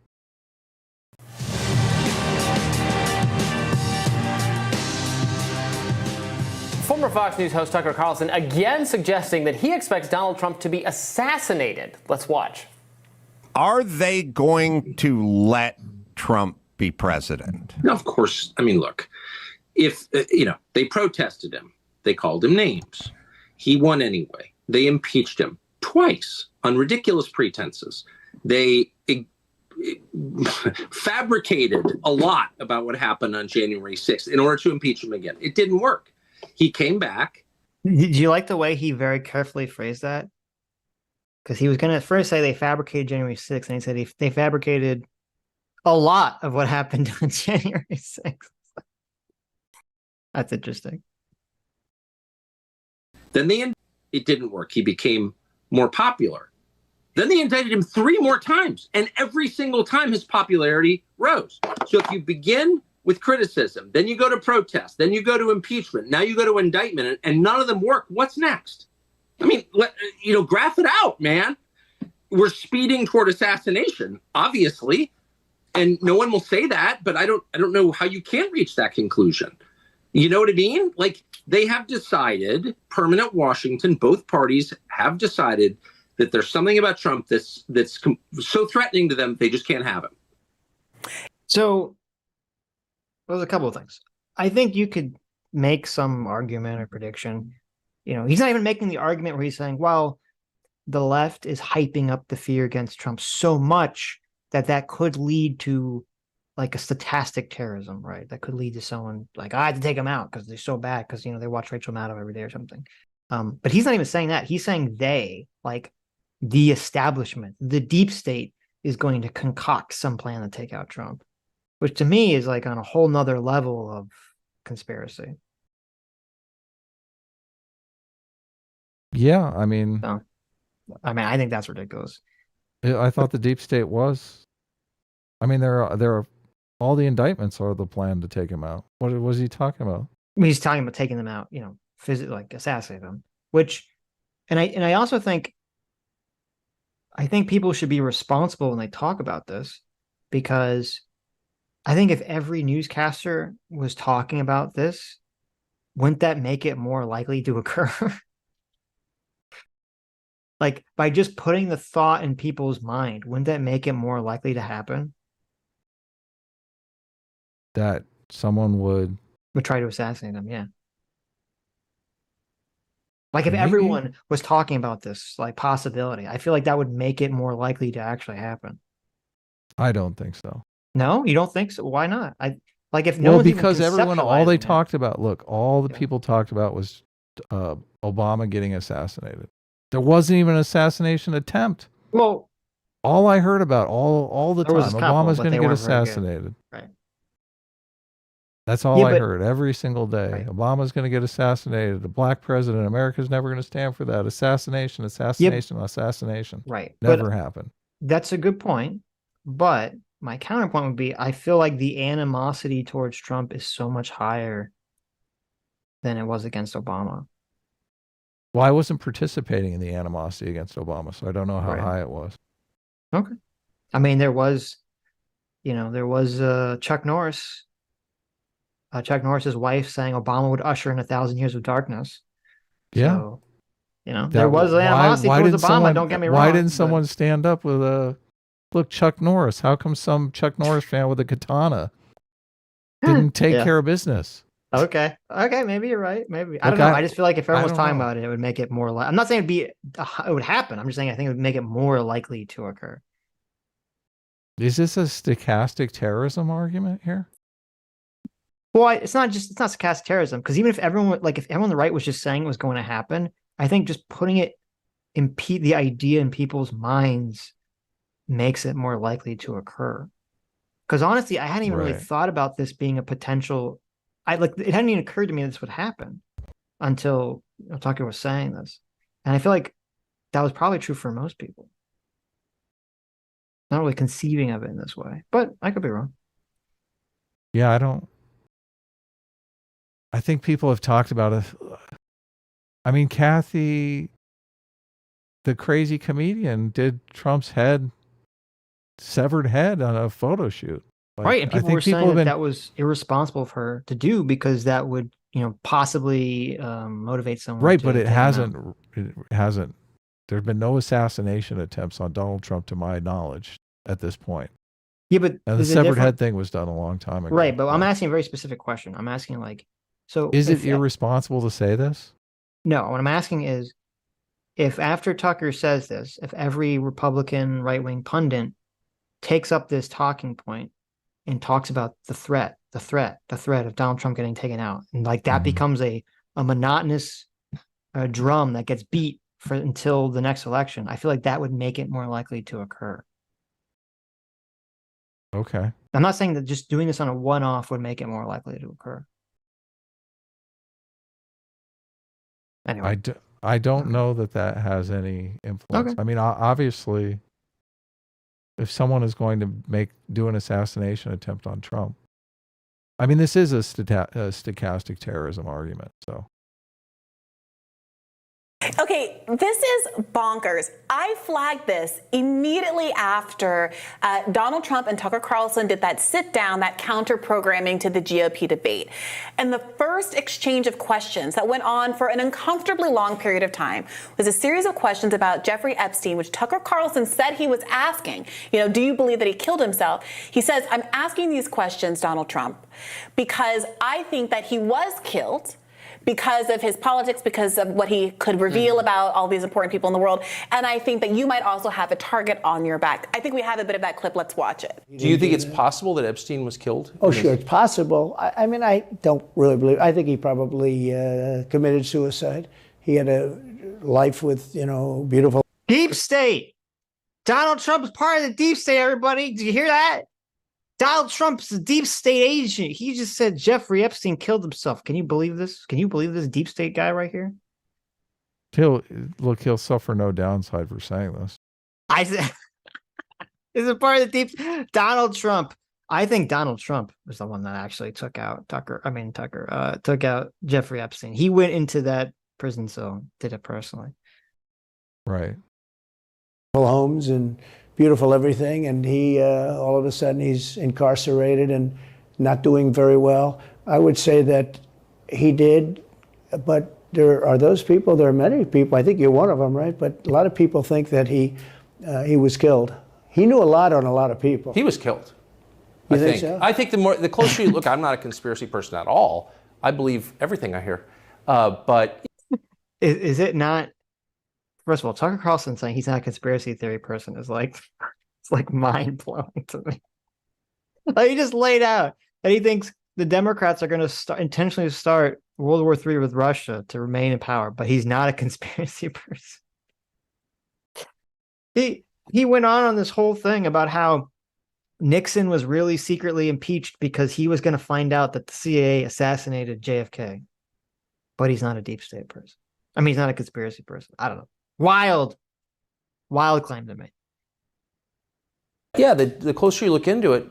Former Fox News host Tucker Carlson again suggesting that he expects Donald Trump to be assassinated. Let's watch. Are they going to let Trump be president? No, of course. I mean, look, if, they protested him, they called him names. He won anyway. They impeached him twice on ridiculous pretenses. They fabricated a lot about what happened on January 6th in order to impeach him again. It didn't work. He came back. Did you like the way he very carefully phrased that? Because he was going to first say they fabricated January 6th, and he said they fabricated a lot of what happened on January 6th. That's interesting. Then it didn't work. He became more popular. Then they indicted him 3 more times, and every single time his popularity rose. So if you begin with criticism, then you go to protest, then you go to impeachment, now you go to indictment, and none of them work, what's next? I mean, graph it out, man. We're speeding toward assassination, obviously, and no one will say that, but I don't know how you can't reach that conclusion. You know what I mean? Like, they have decided, permanent Washington, both parties have decided that there's something about Trump that's so threatening to them, they just can't have him. So there's a couple of things. I think you could make some argument or prediction. He's not even making the argument where he's saying, well, the left is hyping up the fear against Trump so much that could lead to like a stochastic terrorism, right? That could lead to someone like, I had to take them out because they're so bad because, they watch Rachel Maddow every day or something. But he's not even saying that. He's saying like the establishment, the deep state is going to concoct some plan to take out Trump, which to me is like on a whole nother level of conspiracy. Yeah, I mean, I think that's ridiculous. I thought the deep state was. I mean, there are all the indictments are the plan to take him out. What was he talking about? He's talking about taking them out, physically, like assassinate them. Which, and I also think, people should be responsible when they talk about this, because I think if every newscaster was talking about this, wouldn't that make it more likely to occur? Like, by just putting the thought in people's mind, wouldn't that make it more likely to happen? That someone would try to assassinate them, yeah. Like, if Maybe. everyone was talking about this, like, possibility, I feel like that would make it more likely to actually happen. I don't think so. No, you don't think so? Why not? If no one's because even everyone, all they conceptualizing it. talked about, all the people talked about was Obama getting assassinated. There wasn't even an assassination attempt. Well, all I heard about all the there time, was a couple, Obama's but going they to get weren't very good. assassinated. Right. That's all Yeah, I but- heard every single day. Right. Obama's going to get assassinated. The black president. America's never going to stand for that. Assassination, assassination. Right. Never But happened. that's a good point. But my counterpoint would be, I feel like the animosity towards Trump is so much higher than it was against Obama. Well, I wasn't participating in the animosity against Obama, so I don't know how Right. high it was. Okay. I mean, there was Chuck Norris. Chuck Norris's wife saying Obama would usher in 1,000 years of darkness. Yeah. So, there was Why- animosity why towards didn't Obama. someone- Don't get me wrong. Why didn't but- someone stand up with look, Chuck Norris? How come some Chuck Norris fan with a katana didn't take Yeah. care of business? Okay, maybe you're right. Maybe I Look, don't know. I just feel like if everyone was don't talking know. about it, it would make it more. I'm not saying it would happen. I'm just saying I think it would make it more likely to occur. Is this a stochastic terrorism argument here? Well, it's not sarcastic terrorism, because even if everyone on the right was just saying it was going to happen, I think just putting it the idea in people's minds makes it more likely to occur. Because honestly, I hadn't even really Right. thought about this being a potential. It hadn't even occurred to me this would happen until Tucker was saying this, and I feel like that was probably true for most people. Not really conceiving of it in this way, but I could be wrong. Yeah, I think people have talked about it. I mean, Kathy, the crazy comedian, did Trump's severed head on a photo shoot. Right, and I people think were saying have that was irresponsible of her to do, because that would, possibly motivate someone. right, to but it take him hasn't. out. It hasn't. There have been no assassination attempts on Donald Trump, to my knowledge, at this point. Yeah, but And the there's a severed different- head thing was done a long time ago. Right, but I'm asking a very specific question. I'm asking so Is it if- irresponsible to say this? No, what I'm asking is, if after Tucker says this, if every Republican right-wing pundit takes up this talking point and talks about the threat of Donald Trump getting taken out, and that becomes a monotonous drum that gets beat until the next election, I feel like that would make it more likely to occur. Okay. I'm not saying that just doing this on a one-off would make it more likely to occur. Anyway. I don't know that has any influence. Okay. I mean, obviously, if someone is going to do an assassination attempt on Trump, I mean, this is a stochastic terrorism argument. So. Okay, this is bonkers. I flagged this immediately after Donald Trump and Tucker Carlson did that sit down, that counter programming to the GOP debate. And the first exchange of questions that went on for an uncomfortably long period of time was a series of questions about Jeffrey Epstein, which Tucker Carlson said he was asking. Do you believe that he killed himself? He says, I'm asking these questions, Donald Trump, because I think that he was killed, because of his politics, because of what he could reveal about all these important people in the world. And I think that you might also have a target on your back. I think we have a bit of that clip. Let's watch it. Do you think it's possible that Epstein was killed? Oh, sure, it's possible. I mean, I don't really believe. I think he probably committed suicide. He had a life with, beautiful. Deep state. Donald Trump is part of the deep state, everybody. Did you hear that? Donald Trump's a deep state agent. He just said Jeffrey Epstein killed himself. Can you believe this? Can you believe this deep state guy right here? He'll suffer no downside for saying this. I said, is it part of the deep? Donald Trump. I think Donald Trump was the one that actually took out Tucker took out Jeffrey Epstein. He went into that prison cell, did it personally. Right. Homes and beautiful everything, and he all of a sudden he's incarcerated and not doing very well. I would say that he did, but there are those people. There are many people. I think you're one of them, right? But a lot of people think that he was killed. He knew a lot on a lot of people. He was killed. You think so? I think the closer you look, I'm not a conspiracy person at all. I believe everything I hear, but is it not? First of all, Tucker Carlson saying he's not a conspiracy theory person is it's like mind blowing to me. Like, he just laid out that he thinks the Democrats are going to intentionally start World War III with Russia to remain in power, but he's not a conspiracy person. He went on this whole thing about how Nixon was really secretly impeached because he was going to find out that the CIA assassinated JFK, but he's not a deep state person. I mean, he's not a conspiracy person. I don't know. Wild claim to make. Yeah, the closer you look into it,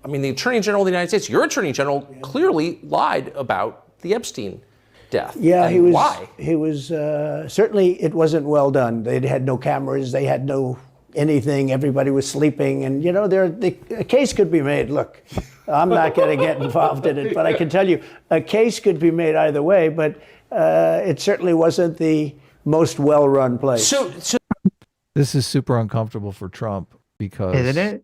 I mean, the Attorney General of the United States, your Attorney General, clearly lied about the Epstein death. Yeah, he was. Why? He was certainly. It wasn't well done. They had no cameras. They had no anything. Everybody was sleeping, and a case could be made. Look, I'm not going to get involved in it, but I can tell you a case could be made either way. But it certainly wasn't the most well-run place. So this is super uncomfortable for Trump because isn't it?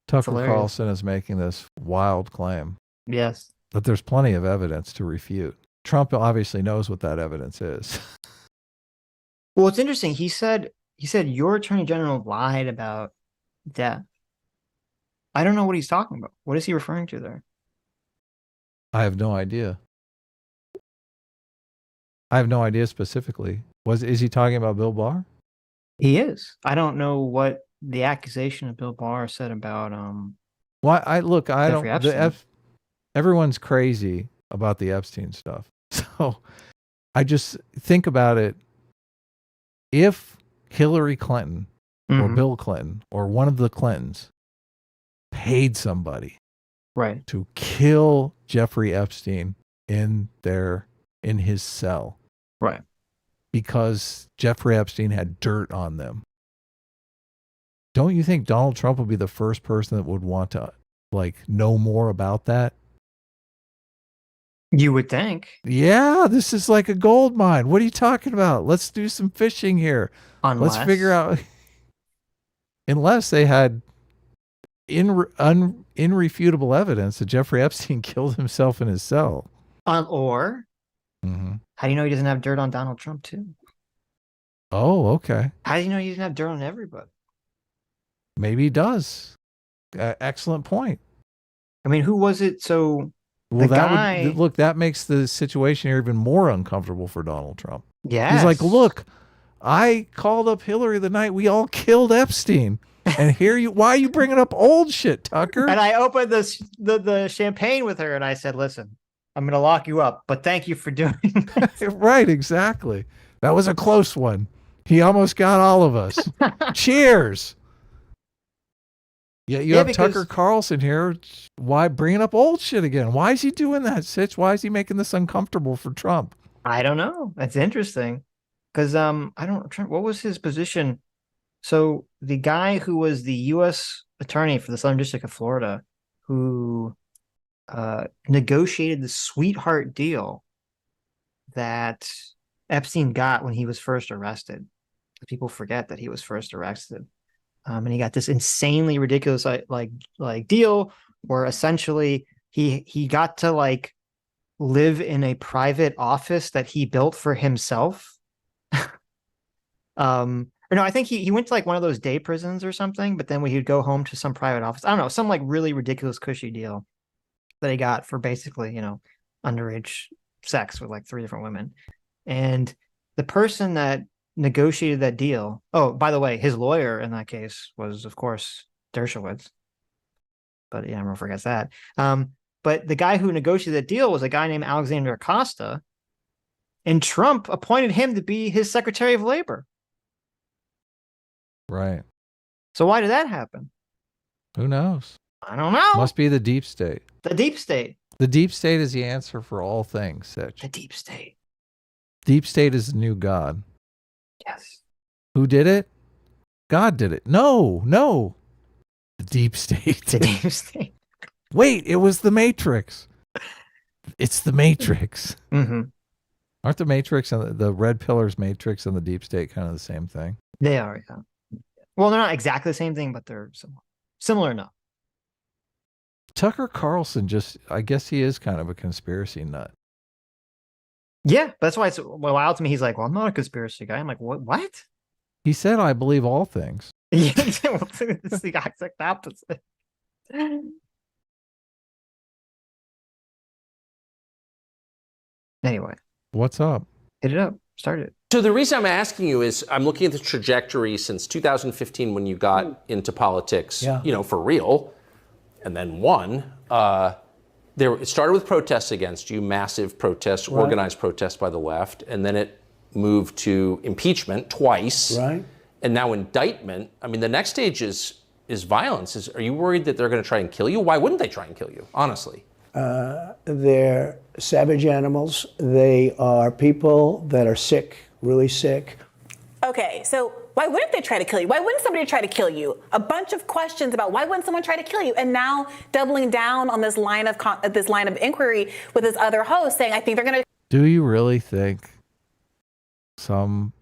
Tucker Carlson is making this wild claim. Yes. But there's plenty of evidence to refute. Trump obviously knows what that evidence is. Well, it's interesting. He said your Attorney General lied about death. I don't know what he's talking about. What is he referring to there? I have no idea. I have no idea specifically. Is he talking about Bill Barr? He is. I don't know what the accusation of Bill Barr said about everyone's crazy about the Epstein stuff. So I just think about it. If Hillary Clinton or Bill Clinton or one of the Clintons paid somebody to kill Jeffrey Epstein in his cell. Right. Because Jeffrey Epstein had dirt on them. Don't you think Donald Trump would be the first person that would want to know more about that? You would think. Yeah, this is like a gold mine. What are you talking about? Let's do some fishing here. Let's figure out. Unless they had irrefutable evidence that Jeffrey Epstein killed himself in his cell. Or how do you know he doesn't have dirt on Donald Trump too? Oh, okay. How do you know he doesn't have dirt on everybody? Maybe he does. Excellent point. I mean, who was it? So that makes the situation here even more uncomfortable for Donald Trump. Yeah, he's like, look, I called up Hillary the night we all killed Epstein, and why are you bringing up old shit, Tucker? And I opened the champagne with her, and I said, listen, I'm going to lock you up, but thank you for doing that. Right, exactly. That was a close one. He almost got all of us. Cheers. Yeah, you have Tucker Carlson here. Why bringing up old shit again? Why is he doing that, Sitch? Why is he making this uncomfortable for Trump? I don't know. That's interesting. Because what was his position? So the guy who was the U.S. attorney for the Southern District of Florida, who negotiated the sweetheart deal that Epstein got when he was first arrested. People forget that he was first arrested. And he got this insanely ridiculous like deal where essentially he got to live in a private office that he built for himself. Or no, I think he went to like one of those day prisons or something, but then when he'd go home to some private office, I don't know, some like really ridiculous cushy deal that he got for basically, underage sex with like 3 different women. And the person that negotiated that deal, oh, by the way, his lawyer in that case was, of course, Dershowitz. But yeah, everyone forgets that. But the guy who negotiated that deal was a guy named Alexander Acosta, and Trump appointed him to be his Secretary of Labor. Right. So why did that happen? Who knows? I don't know. Must be the deep state. The deep state. The deep state is the answer for all things, Sitch. The deep state. Deep state is the new God. Yes. Who did it? God did it. No. The deep state. The deep state. Wait, it was the Matrix. It's the Matrix. Mm-hmm. Aren't the Matrix and the red pillars Matrix and the deep state kind of the same thing? They are, yeah. Well, they're not exactly the same thing, but they're similar enough. Tucker Carlson I guess he is kind of a conspiracy nut. Yeah, that's why it's wild to me. He's like, well, I'm not a conspiracy guy. I'm like, what? He said, I believe all things. Yeah, it's the exact opposite. Anyway. What's up? Hit it up. Start it. So the reason I'm asking you is I'm looking at the trajectory since 2015 when you got into politics, for real, and then won. It started with protests against you, massive protests, organized protests by the left, and then it moved to impeachment twice, and now indictment. I mean, the next stage is violence. Are you worried that they're going to try and kill you? Why wouldn't they try and kill you, honestly? They're savage animals. They are people that are sick, really sick. Okay, so why wouldn't they try to kill you? Why wouldn't somebody try to kill you? A bunch of questions about why wouldn't someone try to kill you? And now doubling down on this line of inquiry with his other host saying, I think they're going to. Do you really think some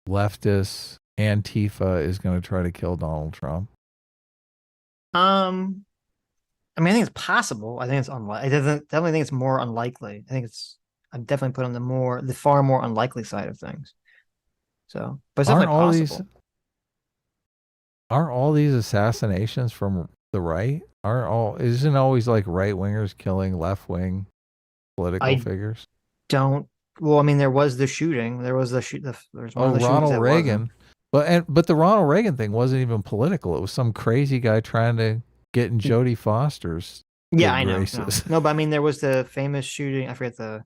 leftist Antifa is going to try to kill Donald Trump? I mean, I think it's possible. I think it's unlikely. I definitely think it's more unlikely. I'm definitely put on the far more unlikely side of things. So, but it's definitely possible. Aren't all these assassinations from the right? Isn't always like right wingers killing left wing political figures? Well, I mean, there was the shooting. There was Ronald Reagan. But the Ronald Reagan thing wasn't even political. It was some crazy guy trying to get in Jodie Foster's. Yeah, I know. No, but I mean, there was the famous shooting. I forget the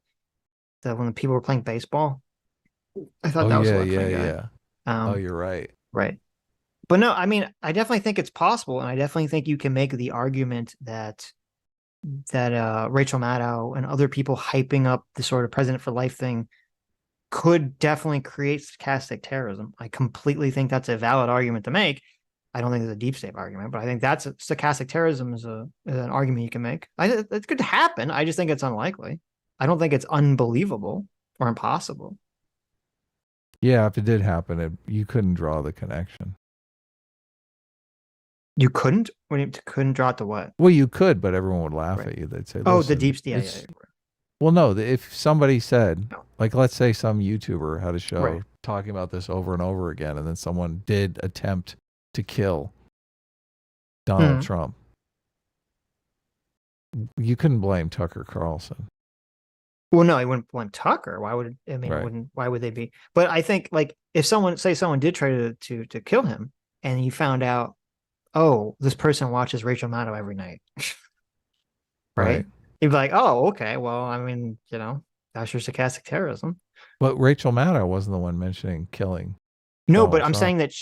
when the people were playing baseball. I thought that was yeah. You're right. Right. But no, I mean, I definitely think it's possible, and I definitely think you can make the argument that Rachel Maddow and other people hyping up the sort of president for life thing could definitely create stochastic terrorism. I completely think that's a valid argument to make. I don't think it's a deep state argument, but I think that's stochastic terrorism is an argument you can make. It could happen. I just think it's unlikely. I don't think it's unbelievable or impossible. Yeah, if it did happen, you couldn't draw the connection. You couldn't? When you couldn't draw it to what? Well, you could, but everyone would laugh at you. They'd say, "Oh, the deep state." Yeah. Well, no. If somebody said, like, let's say some YouTuber had a show talking about this over and over again, and then someone did attempt to kill Donald Trump, you couldn't blame Tucker Carlson. Well, no, I wouldn't blame Tucker. Why would why would they be? But I think, like, if someone did try to kill him, and you found out, oh, this person watches Rachel Maddow every night, right? You'd be like, oh, okay, well, I mean, that's your stochastic terrorism. But Rachel Maddow wasn't the one mentioning killing. No, but I'm saying that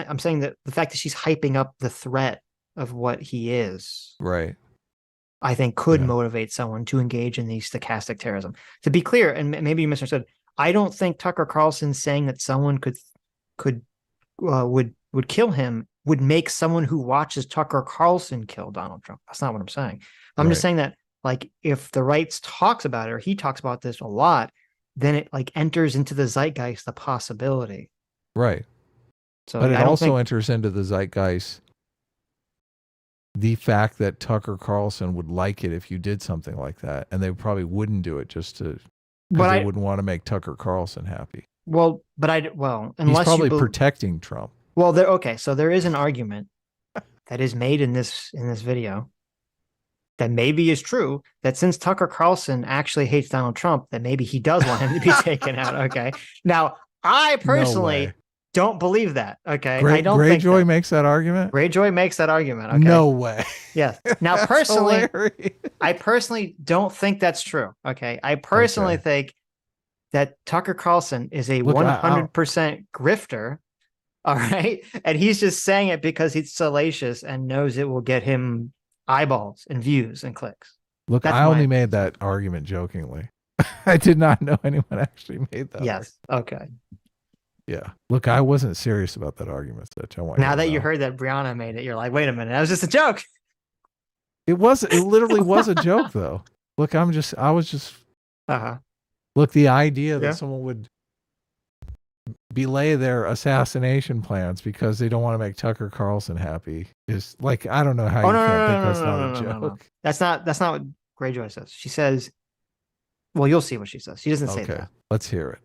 I'm saying that the fact that she's hyping up the threat of what he is, right, I think could motivate someone to engage in the stochastic terrorism. To be clear, and maybe you misunderstood, I don't think Tucker Carlson saying that someone would kill him would make someone who watches Tucker Carlson kill Donald Trump. That's not what I'm saying. I'm just saying that, like, if the right talks about it, or he talks about this a lot, then it like enters into the zeitgeist the possibility. Right. So, but it also enters into the zeitgeist the fact that Tucker Carlson would like it if you did something like that, and they probably wouldn't do it just to because they wouldn't want to make Tucker Carlson happy. Well, unless he's probably you protecting Trump. Well, so there is an argument that is made in this video that maybe is true, that since Tucker Carlson actually hates Donald Trump, that maybe he does want him to be taken out. Okay. Now, I personally don't believe that. Okay. I don't think Greyjoy makes that argument? Greyjoy makes that argument. Okay. No way. Yes. Now, personally, I personally don't think that's true. Okay. I personally think that Tucker Carlson is a 100% grifter. All right. And he's just saying it because he's salacious and knows it will get him eyeballs and views and clicks. Look, I only made that argument jokingly. I did not know anyone actually made that. Yes. Okay. Yeah. Look, I wasn't serious about that argument, Sitch. Now that you heard that Brianna made it, you're like, wait a minute, that was just a joke. It literally was a joke though. Look, I was just Look, the idea that someone would belay their assassination plans because they don't want to make Tucker Carlson happy is like, I don't know how you can't think that's not a joke. No. That's not what Greyjoy says. She says, well, you'll see what she says. She doesn't say that. Let's hear it.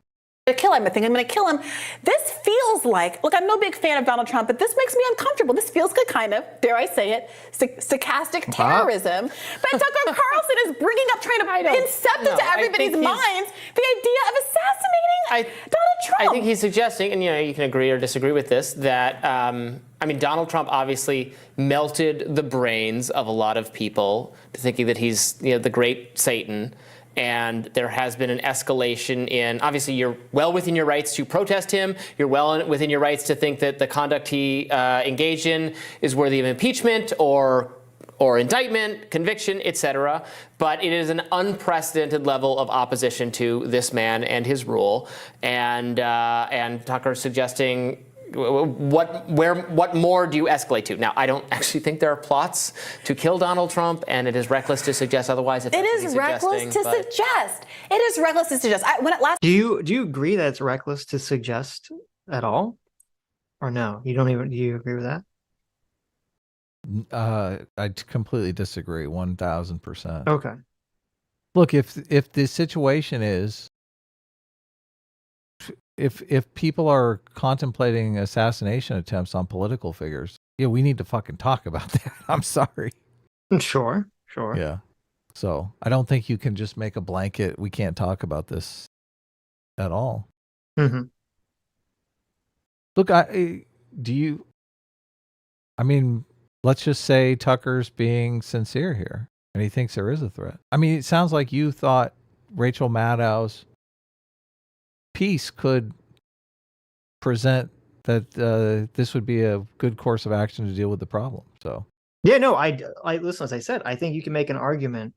Kill him. I think I'm going to kill him. This feels like, look, I'm no big fan of Donald Trump, but this makes me uncomfortable. This feels good, kind of, dare I say it, stochastic terrorism. But Tucker Carlson is bringing up, trying to incept into everybody's minds the idea of assassinating Donald Trump. I think he's suggesting, and you can agree or disagree with this, that Donald Trump obviously melted the brains of a lot of people to thinking that he's the great Satan. And there has been an escalation in, obviously, you're well within your rights to protest him. You're well within your rights to think that the conduct he engaged in is worthy of impeachment or indictment, conviction, etc. But it is an unprecedented level of opposition to this man and his rule. And Tucker suggesting, what more do you escalate to? Now, I don't actually think there are plots to kill Donald Trump, and it is reckless to suggest otherwise. It is reckless to suggest. It is reckless to suggest. Do you agree that it's reckless to suggest at all, or no? You don't even. Do you agree with that? I completely disagree. 1,000%. Okay. Look, if the situation is, if people are contemplating assassination attempts on political figures, we need to fucking talk about that. I'm sorry. Sure. Yeah. So I don't think you can just make a blanket. We can't talk about this at all. Mm-hmm. Look, let's just say Tucker's being sincere here and he thinks there is a threat. It sounds like you thought Rachel Maddow's piece could present that this would be a good course of action to deal with the problem. So yeah, no, I listen, as I said, I think you can make an argument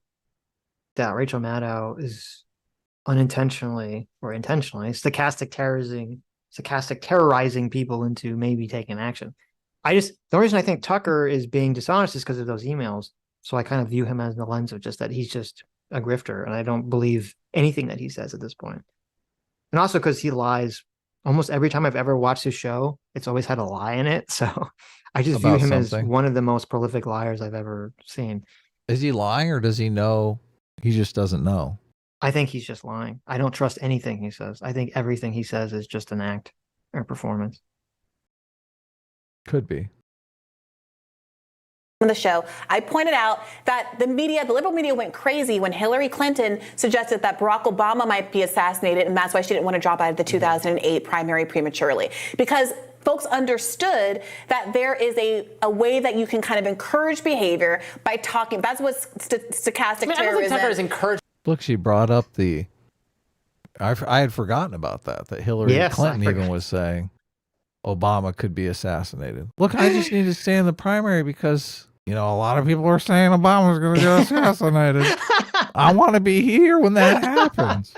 that Rachel Maddow is unintentionally or intentionally stochastic terrorizing people into maybe taking action. The only reason I think Tucker is being dishonest is because of those emails. So I kind of view him as the lens of just that he's just a grifter, and I don't believe anything that he says at this point. And also because he lies almost every time I've ever watched his show, it's always had a lie in it. So I just view him as one of the most prolific liars I've ever seen. Is he lying, or does he know? He just doesn't know. I think he's just lying. I don't trust anything he says. I think everything he says is just an act or performance. Could be. On the show, I pointed out that the liberal media went crazy when Hillary Clinton suggested that Barack Obama might be assassinated, and that's why she didn't want to drop out of the 2008 primary prematurely. Because folks understood that there is a way that you can kind of encourage behavior by talking. That's what stochastic terrorism. I don't think Tucker is encouraged. Look, she brought up I had forgotten about that Hillary Clinton even was saying Obama could be assassinated. Look, I just need to stay in the primary because, a lot of people are saying Obama's going to get assassinated. I want to be here when that happens.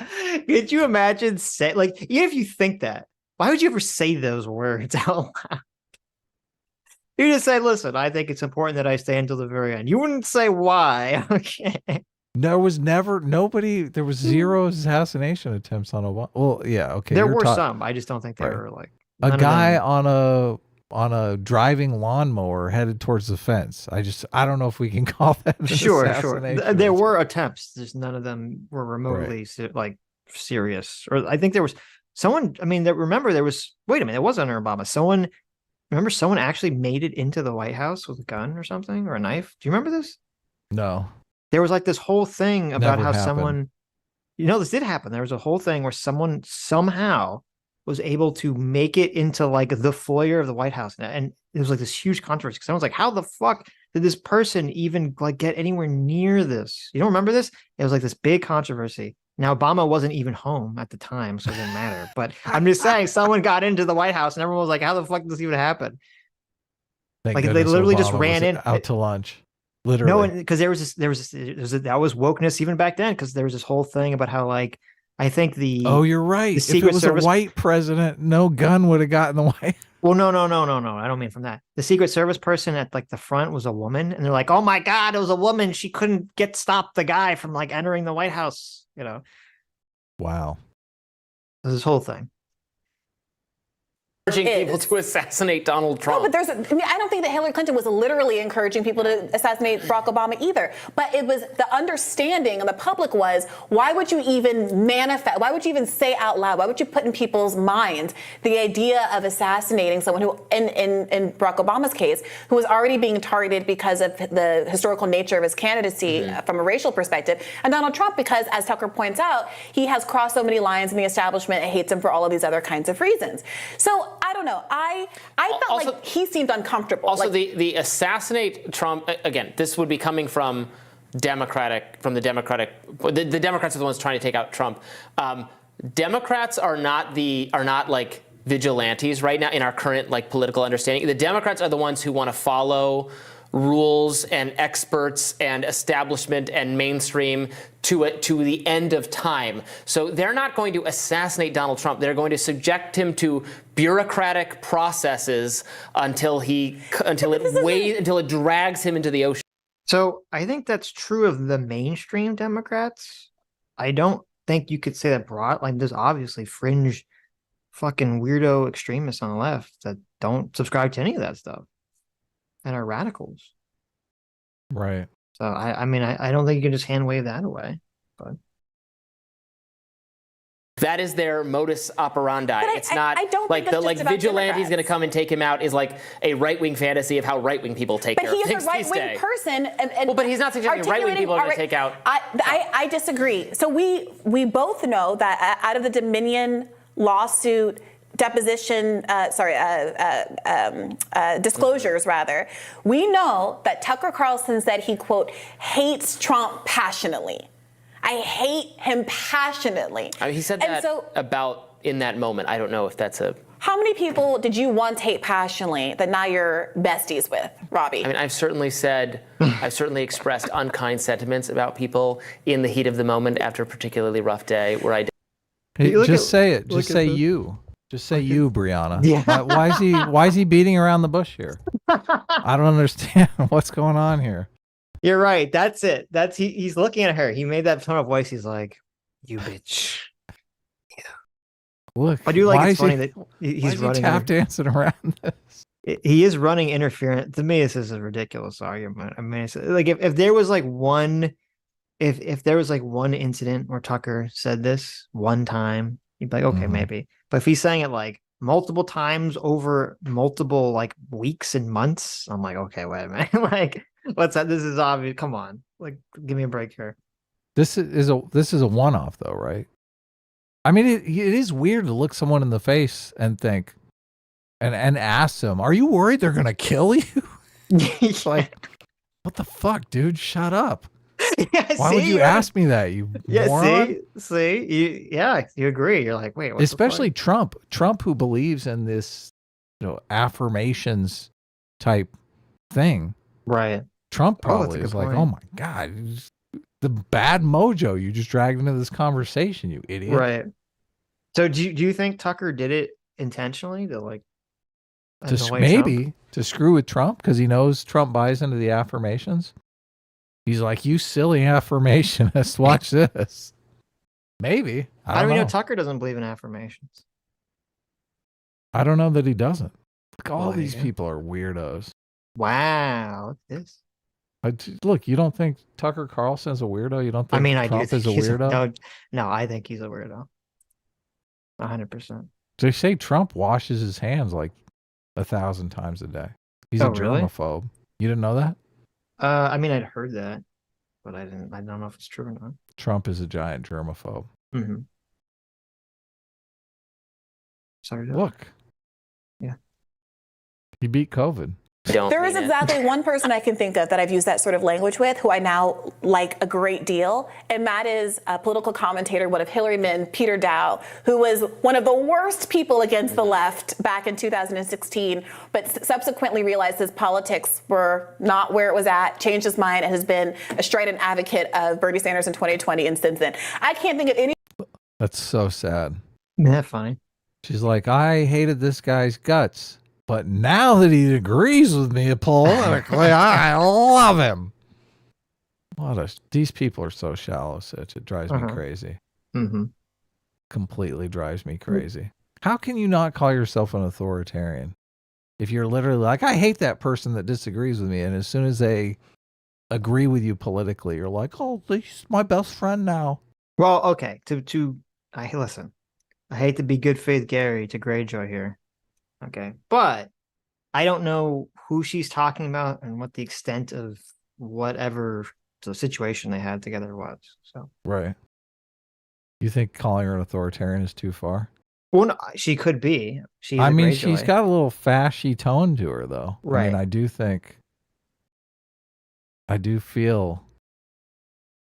Could you imagine even if you think that, why would you ever say those words out loud? You just say, listen, I think it's important that I stay until the very end. You wouldn't say why. Okay. There was zero assassination attempts on Obama. Well, yeah, okay. There were some. I just don't think they were a guy on on a driving lawnmower headed towards the fence. I don't know if we can call that an Sure. assassination. There were attempts, just none of them were remotely like serious. Or I think there was someone. I mean, remember there was. Wait a minute, it was under Obama. Someone actually made it into the White House with a gun or something or a knife. Do you remember this? No. There was like this whole thing about Never how happened. someone. This did happen. There was a whole thing where someone somehow was able to make it into like the foyer of the White House. And it was like this huge controversy. Someone's like, how the fuck did this person even like get anywhere near this? You don't remember this? It was like this big controversy. Now, Obama wasn't even home at the time, so it didn't matter. But I'm just saying someone got into the White House and everyone was like, how the fuck did this even happen? Thank like they goodness literally Obama just ran was in out to lunch. Literally. No, because that was wokeness even back then, because there was this whole thing about how like I think you're right. The If Secret it was Service, a white president, no gun would have gotten the White. Well, no. I don't mean from that. The Secret Service person at like the front was a woman, and they're like, "Oh my God, it was a woman. She couldn't stop the guy from like entering the White House." Wow. There's this whole thing. Encouraging people to assassinate Donald Trump. No, but I don't think that Hillary Clinton was literally encouraging people to assassinate Barack Obama either. But it was the understanding of the public was, why would you even manifest? Why would you even say out loud? Why would you put in people's minds the idea of assassinating someone who, in Barack Obama's case, who was already being targeted because of the historical nature of his candidacy from a racial perspective, and Donald Trump because, as Tucker points out, he has crossed so many lines in the establishment and hates him for all of these other kinds of reasons. So I don't know. I felt also, like he seemed uncomfortable. Also, the assassinate Trump, again, this would be coming from the Democrats are the ones trying to take out Trump. Democrats are not like vigilantes right now in our current like political understanding. The Democrats are the ones who want to follow rules and experts and establishment and mainstream to the end of time. So they're not going to assassinate Donald Trump. They're going to subject him to bureaucratic processes until it drags him into the ocean. So I think that's true of the mainstream Democrats. I don't think you could say that broad. Like there's obviously fringe fucking weirdo extremists on the left that don't subscribe to any of that stuff and are radicals. Right. So I mean I don't think you can just hand wave that away. But that is their modus operandi. It's not like the vigilante's going to come and take him out is like a right-wing fantasy of how right-wing people take care of things these days. But he's a right-wing person. But he's not suggesting right-wing people are going to take out. I disagree. So we both know that out of the Dominion lawsuit disclosures rather, we know that Tucker Carlson said he, quote, hates Trump passionately. I hate him passionately. I mean, he said that about in that moment. I don't know if that's a... How many people did you once hate passionately that now you're besties with, Robbie? I mean, I've certainly expressed unkind sentiments about people in the heat of the moment after a particularly rough day where I... Hey, just say it. Just say you. Just say you, Brianna. Yeah. Why is he beating around the bush here? I don't understand what's going on here. You're right. That's it. He's looking at her. He made that tone of voice. He's like, "You bitch." Yeah. Look. I do like it's funny that he's running tap dancing around this. He is running interference. To me, this is a ridiculous argument. I mean, it's like if there was like one, if there was like one incident where Tucker said this one time, you'd be like, okay, maybe. But if he's saying it like multiple times over multiple like weeks and months, I'm like, okay, wait a minute. Like, what's that? This is obvious. Come on. Like, give me a break here. This is a one-off though, right? I mean, it is weird to look someone in the face and think and ask them, are you worried they're going to kill you? Like, what the fuck, dude? Shut up. Yeah, why would you ask me that, you moron? You agree. You're like, wait, especially Trump, who believes in this, affirmations type thing. Right. Trump probably is like, oh my God, the bad mojo you just dragged into this conversation, you idiot. Right. So do you think Tucker did it intentionally to like maybe to screw with Trump because he knows Trump buys into the affirmations? He's like, you silly affirmationist, watch this. Maybe. How do we know Tucker doesn't believe in affirmations? I don't know that he doesn't. Look, all these people are weirdos. Wow. Look at this. Look, you don't think Tucker Carlson's a weirdo? You don't think I Trump do is a think weirdo? No, I think he's a weirdo. 100%. They say Trump washes his hands like 1,000 times a day. He's a really? germaphobe. You didn't know that? I mean, I'd heard that, but I don't know if it's true or not. Trump is a giant germaphobe. Mm-hmm. Sorry. Look. Yeah. He beat COVID. There is exactly one person I can think of that I've used that sort of language with who I now like a great deal, and that is a political commentator, one of Hillary Min, Peter Dow, who was one of the worst people against the left back in 2016, but subsequently realized his politics were not where it was at, changed his mind, and has been a strident advocate of Bernie Sanders in 2020 and since then. I can't think of any. That's so sad. Isn't that funny? She's like, I hated this guy's guts. But now that he agrees with me politically, I love him. These people are so shallow, Sitch. It drives me crazy. Mm-hmm. Completely drives me crazy. How can you not call yourself an authoritarian if you're literally like, I hate that person that disagrees with me, and as soon as they agree with you politically, you're like, oh, he's my best friend now. Well, okay. Listen. I hate to be good faith Gary to Greyjoy here. Okay. But I don't know who she's talking about and what the extent of whatever the situation they had together was. So right. You think calling her an authoritarian is too far? Well, no, she could be. She's she's got a little fashy tone to her, though. Right. I mean, I do feel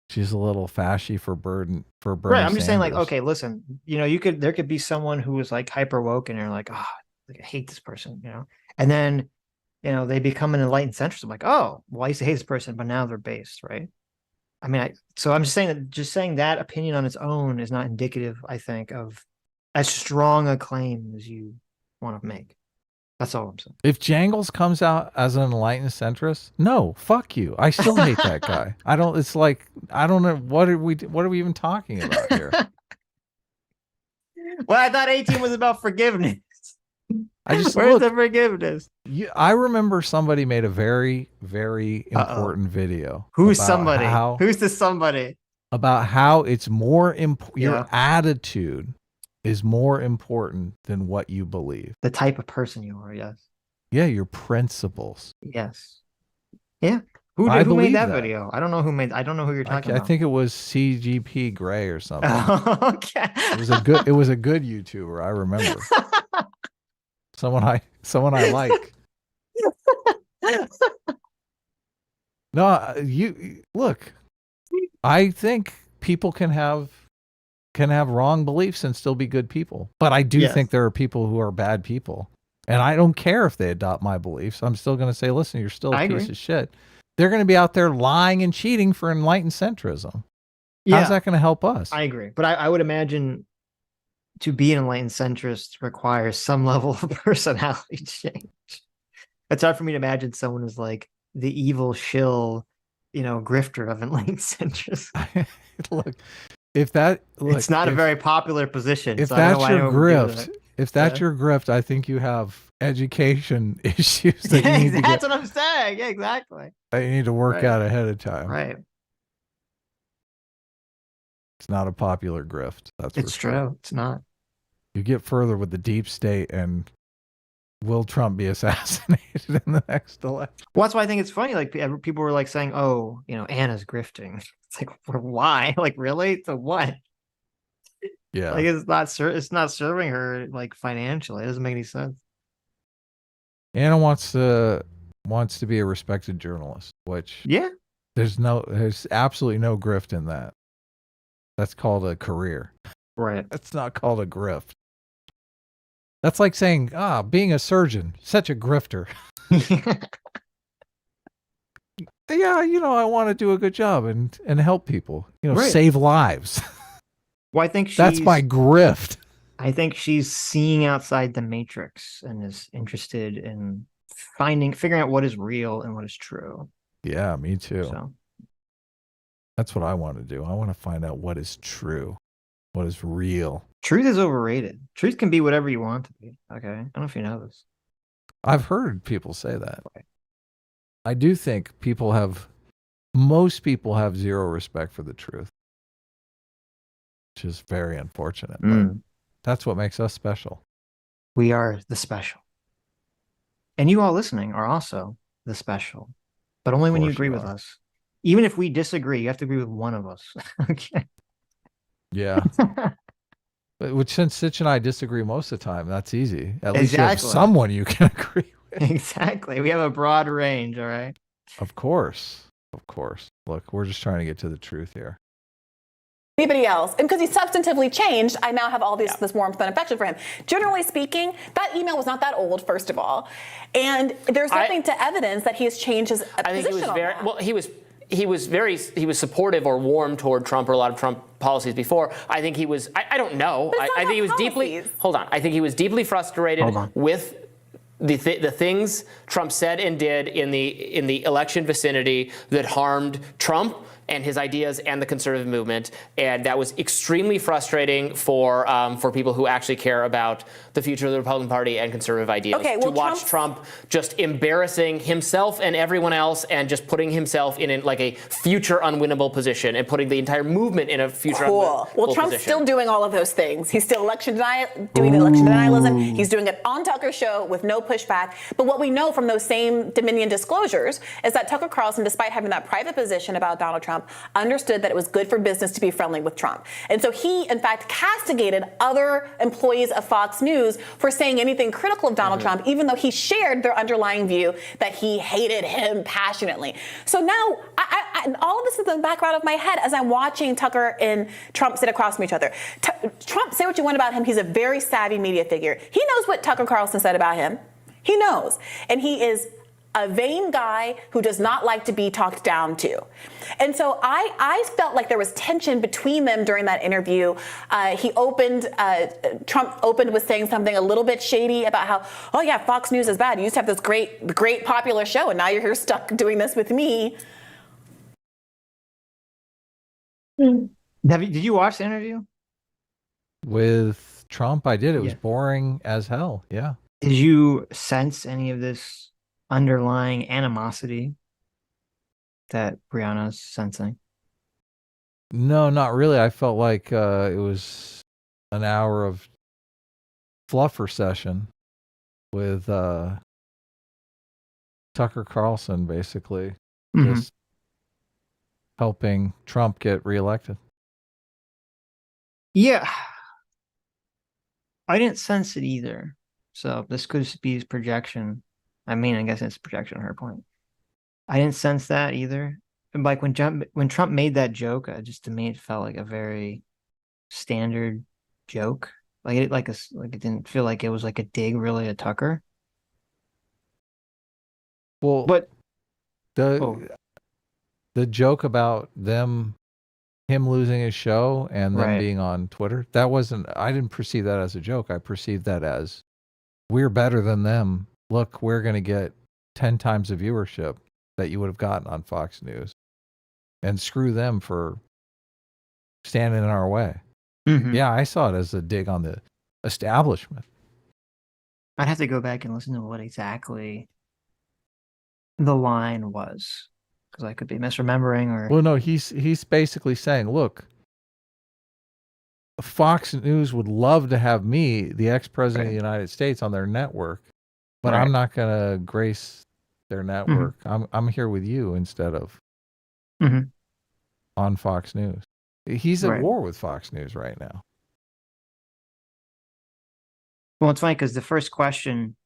she's a little fashy for Bernie. Right. I'm just saying, like, okay, listen, there could be someone who was like hyper woke and they're like, oh, I hate this person, and then, they become an enlightened centrist. I'm like, oh, well, I used to hate this person, but now they're based, right? I mean, so I'm just saying that opinion on its own is not indicative, I think, of as strong a claim as you want to make. That's all I'm saying. If Jangles comes out as an enlightened centrist, no, fuck you. I still hate that guy. I don't know. What are we even talking about here? Well, I thought 18 was about forgiveness. Where's the forgiveness? I remember somebody made a very, very important video. Who's somebody? Who's the somebody? About how it's more important. Your attitude is more important than what you believe. The type of person you are, yes. Yeah, your principles. Yes. Yeah. Who made that video? I don't know who you're talking about. I think it was CGP Grey or something. Okay. It was a good YouTuber, I remember. Someone I like. No, you look. I think people can have wrong beliefs and still be good people. But I do think there are people who are bad people. And I don't care if they adopt my beliefs. I'm still going to say, listen, you're still a piece of shit. They're going to be out there lying and cheating for enlightened centrism. Yeah. How's that going to help us? I agree. But I would imagine to be an enlightened centrist requires some level of personality change. It's hard for me to imagine someone who's like the evil shill, grifter of enlightened centrism. Look, it's not a very popular position. If that's your grift, your grift, I think you have education issues that you need That's what I'm saying. Yeah, exactly. That you need to work out ahead of time. Right. It's not a popular grift. It's true. It's not. You get further with the deep state, and will Trump be assassinated in the next election? Well, that's why I think it's funny. Like, people were like saying, "Oh, Anna's grifting." It's like, why? Like, really? So what? Yeah. Like, it's not serving her like financially. It doesn't make any sense. Anna wants to be a respected journalist, which there's absolutely no grift in that. That's called a career. Right. That's not called a grift. That's like saying, being a surgeon, such a grifter. Yeah, I want to do a good job and help people, save lives. Well, I think that's my grift. I think she's seeing outside the matrix and is interested in figuring out what is real and what is true. Yeah, me too. So that's what I want to do. I want to find out what is true, what is real. Truth is overrated. Truth can be whatever you want to be. Okay. I don't know if you know this. I've heard people say that. I do think most people have zero respect for the truth, which is very unfortunate. But that's what makes us special. We are the special. And you all listening are also the special, but only when you agree with us. Even if we disagree, you have to agree with one of us. Okay. Yeah. But since Sitch and I disagree most of the time, that's easy. At least you have someone you can agree with. Exactly. We have a broad range, all right? Of course. Of course. Look, we're just trying to get to the truth here. Anybody else, and because he substantively changed, I now have all this warmth and affection for him. Generally speaking, that email was not that old, first of all, and there's nothing to evidence that he has changed his position. I think he was very well. He was supportive or warm toward Trump or a lot of Trump policies before. I think he was. I don't know. I think he was deeply. Hold on. I think he was deeply frustrated with the things Trump said and did in the election vicinity that harmed Trump and his ideas and the conservative movement, and that was extremely frustrating for people who actually care about the future of the Republican Party and conservative ideas. Okay, well, to watch Trump just embarrassing himself and everyone else, and just putting himself in like a future unwinnable position, and putting the entire movement in a future unwinnable position. Well, Trump's still doing all of those things. He's still doing election denialism. He's doing it on Tucker's show with no pushback. But what we know from those same Dominion disclosures is that Tucker Carlson, despite having that private position about Donald Trump, understood that it was good for business to be friendly with Trump. And so he, in fact, castigated other employees of Fox News for saying anything critical of Donald Trump, even though he shared their underlying view that he hated him passionately. So now, all of this is in the background of my head as I'm watching Tucker and Trump sit across from each other. Trump, say what you want about him, he's a very savvy media figure. He knows what Tucker Carlson said about him. He knows. And he is a vain guy who does not like to be talked down to. And so I felt like there was tension between them during that interview. Trump opened with saying something a little bit shady about how, oh yeah, Fox News is bad. You used to have this great popular show, and now you're here stuck doing this with me. Did you watch the interview? With Trump, I did. It was boring as hell. Yeah. Did you sense any of this underlying animosity that Brianna's sensing? No, not really. I felt like it was an hour of fluffer session with Tucker Carlson, basically, just helping Trump get reelected. Yeah. I didn't sense it either. So this could be his projection. I mean, I guess it's projection on her point. I didn't sense that either. And like when Trump made that joke, to me it felt like a very standard joke. It didn't feel like it was like a dig really at Tucker. Well, but the joke about him losing his show and them being on Twitter, I didn't perceive that as a joke. I perceived that as, we're better than them. Look, we're going to get 10 times the viewership that you would have gotten on Fox News. And screw them for standing in our way. Yeah, I saw it as a dig on the establishment. I'd have to go back and listen to what exactly the line was, because I could be misremembering. Or well, no, he's basically saying, look, Fox News would love to have me, the ex-president of the United States, on their network, but I'm not going to grace their network. I'm here with you instead of on Fox News. He's at war with Fox News right now. Well, it's funny because the first question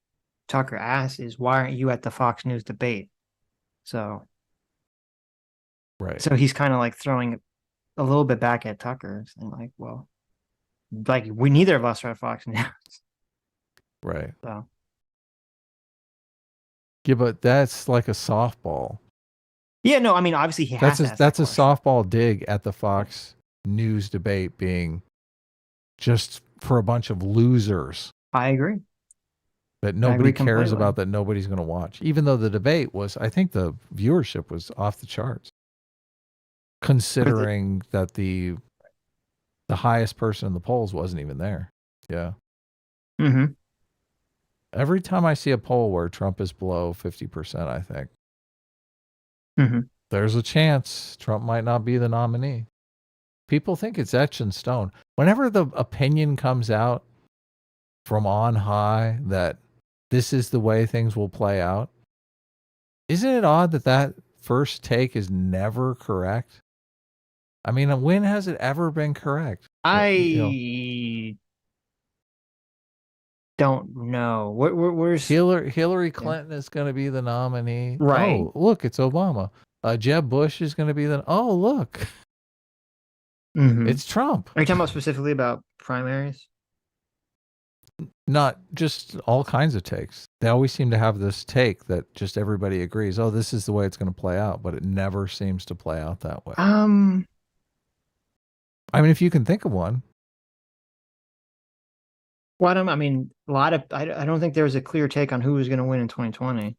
Tucker asked is, why aren't you at the Fox News debate? So he's kind of like throwing a little bit back at Tucker, and like, well, like neither of us are at Fox News. Right. So. Yeah, but that's like a softball. Yeah, no, I mean, obviously he has to. That's a softball dig at the Fox News debate being just for a bunch of losers. I agree. That nobody cares about, that nobody's going to watch. Even though the debate was, I think the viewership was off the charts. Considering that the highest person in the polls wasn't even there. Yeah. Every time I see a poll where Trump is below 50%, I think there's a chance Trump might not be the nominee. People think it's etched in stone. Whenever the opinion comes out from on high that this is the way things will play out, isn't it odd that that first take is never correct? I mean, when has it ever been correct? I don't know. Where's Hillary Clinton is going to be the nominee? Right. Oh, look, it's Obama. Jeb Bush is going to be the. Oh, look, it's Trump. Are you talking about specifically about primaries? Not just all kinds of takes. They always seem to have this take that just everybody agrees. Oh, this is the way it's going to play out, but it never seems to play out that way. I mean, if you can think of one. Well, I mean, I don't think there was a clear take on who was going to win in 2020.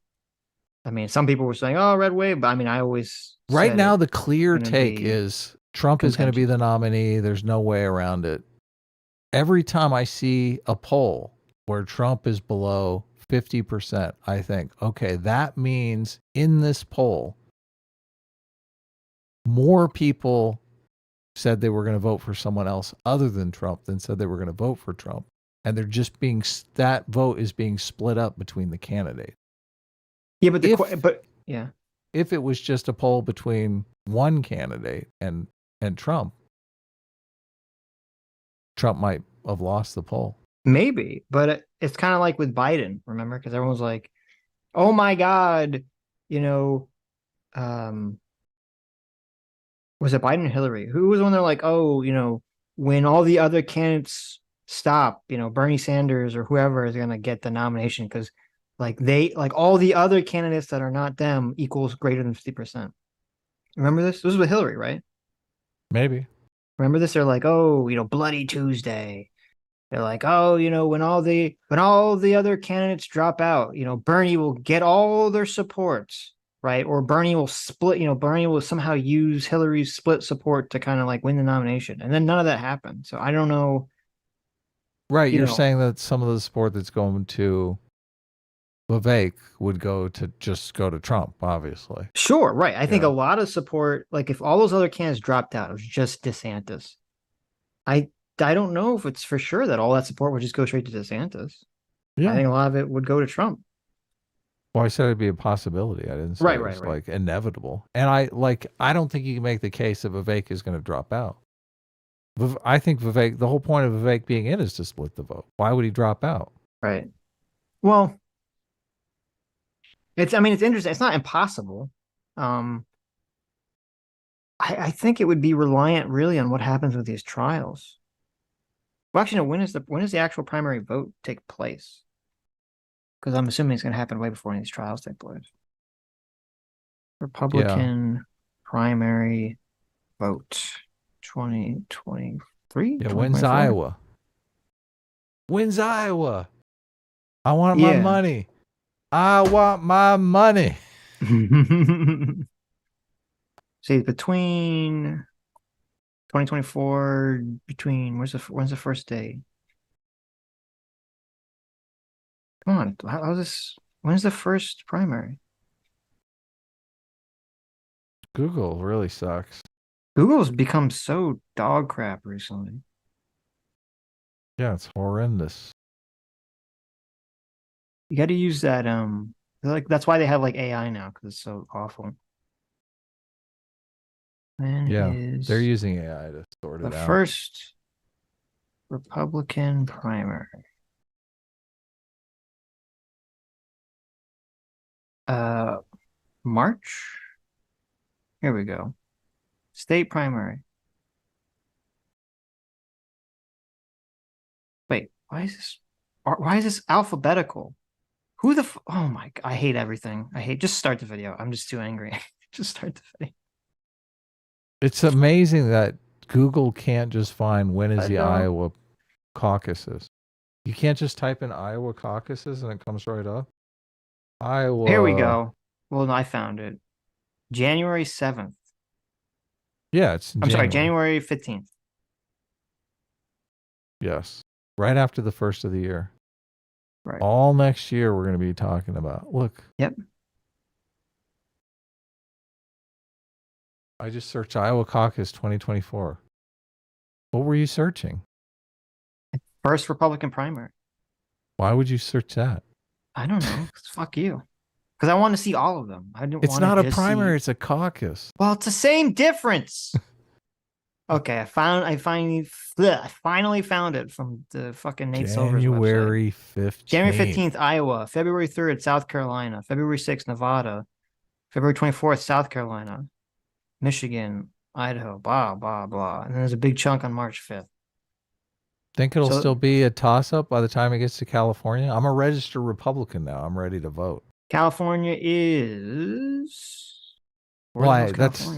I mean, some people were saying, "Oh, red wave," but I mean, I always right now the clear take is Trump is going to be the nominee. There's no way around it. Every time I see a poll where Trump is below 50%, I think, okay, that means in this poll, more people said they were going to vote for someone else other than Trump than said they were going to vote for Trump. And they're just that vote is being split up between the candidates. Yeah, but if it was just a poll between one candidate and Trump might have lost the poll. Maybe, but it's kind of like with Biden, remember? Because everyone's like, "Oh my God," was it Biden or Hillary? Who was when they're like, "Oh, when all the other candidates stop, Bernie Sanders or whoever is going to get the nomination because all the other candidates that are not them equals greater than 50%." Remember this? This was with Hillary, right? Maybe. Remember this? They're like, "Oh, Bloody Tuesday." They're like, "Oh, when all the other candidates drop out, Bernie will get all their supports, right? Or Bernie will split, Bernie will somehow use Hillary's split support to kind of win the nomination." And then none of that happened. So I don't know. Right. You're saying that some of the support that's going to Vivek would go to Trump, obviously. Sure. Right. I think a lot of support, if all those other candidates dropped out, it was just DeSantis. I don't know if it's for sure that all that support would just go straight to DeSantis. Yeah. I think a lot of it would go to Trump. Well, I said it'd be a possibility. I didn't say it was inevitable. And I don't think you can make the case that Vivek is going to drop out. I think the whole point of Vivek being in is to split the vote. Why would he drop out? Right. Well, it's interesting. It's not impossible. I think it would be reliant really on what happens with these trials. Well, actually, no, when does the actual primary vote take place? Because I'm assuming it's going to happen way before any of these trials take place. Republican primary vote 2023? Yeah, when's Iowa? When's Iowa? I want my money. I want my money. See, between 2024, when's the first day? Come on, when's the first primary? Google really sucks. Google's become so dog crap recently. Yeah, it's horrendous. You got to use that. That's why they have AI now, because it's so awful. They're using AI to sort it out. The first Republican primary. March. Here we go. State primary. Wait, why is this alphabetical? Who the oh my God, I hate everything. Just start the video. I'm just too angry. Just start the video. It's amazing that Google can't just find when is the Iowa caucuses. You can't just type in Iowa caucuses and it comes right up. Iowa. Here we go. Well, no, I found it. January 7th. Yeah, I'm sorry, January 15th. Yes. Right after the first of the year. Right. All next year, we're going to be talking about. Look. Yep. I just searched Iowa caucus 2024. What were you searching? First Republican primary. Why would you search that? I don't know. Fuck you. Because I want to see all of them. I didn't. It's not a primary. It's a caucus. Well, it's the same difference. Okay, I finally found it from the fucking Nate Silver's website. January 15th. January 15th, Iowa. February 3rd, South Carolina. February 6th, Nevada. February 24th, South Carolina. Michigan, Idaho, blah, blah, blah. And then there's a big chunk on March 5th. Think it'll still be a toss-up by the time it gets to California? I'm a registered Republican now. I'm ready to vote. California is... Why? That's...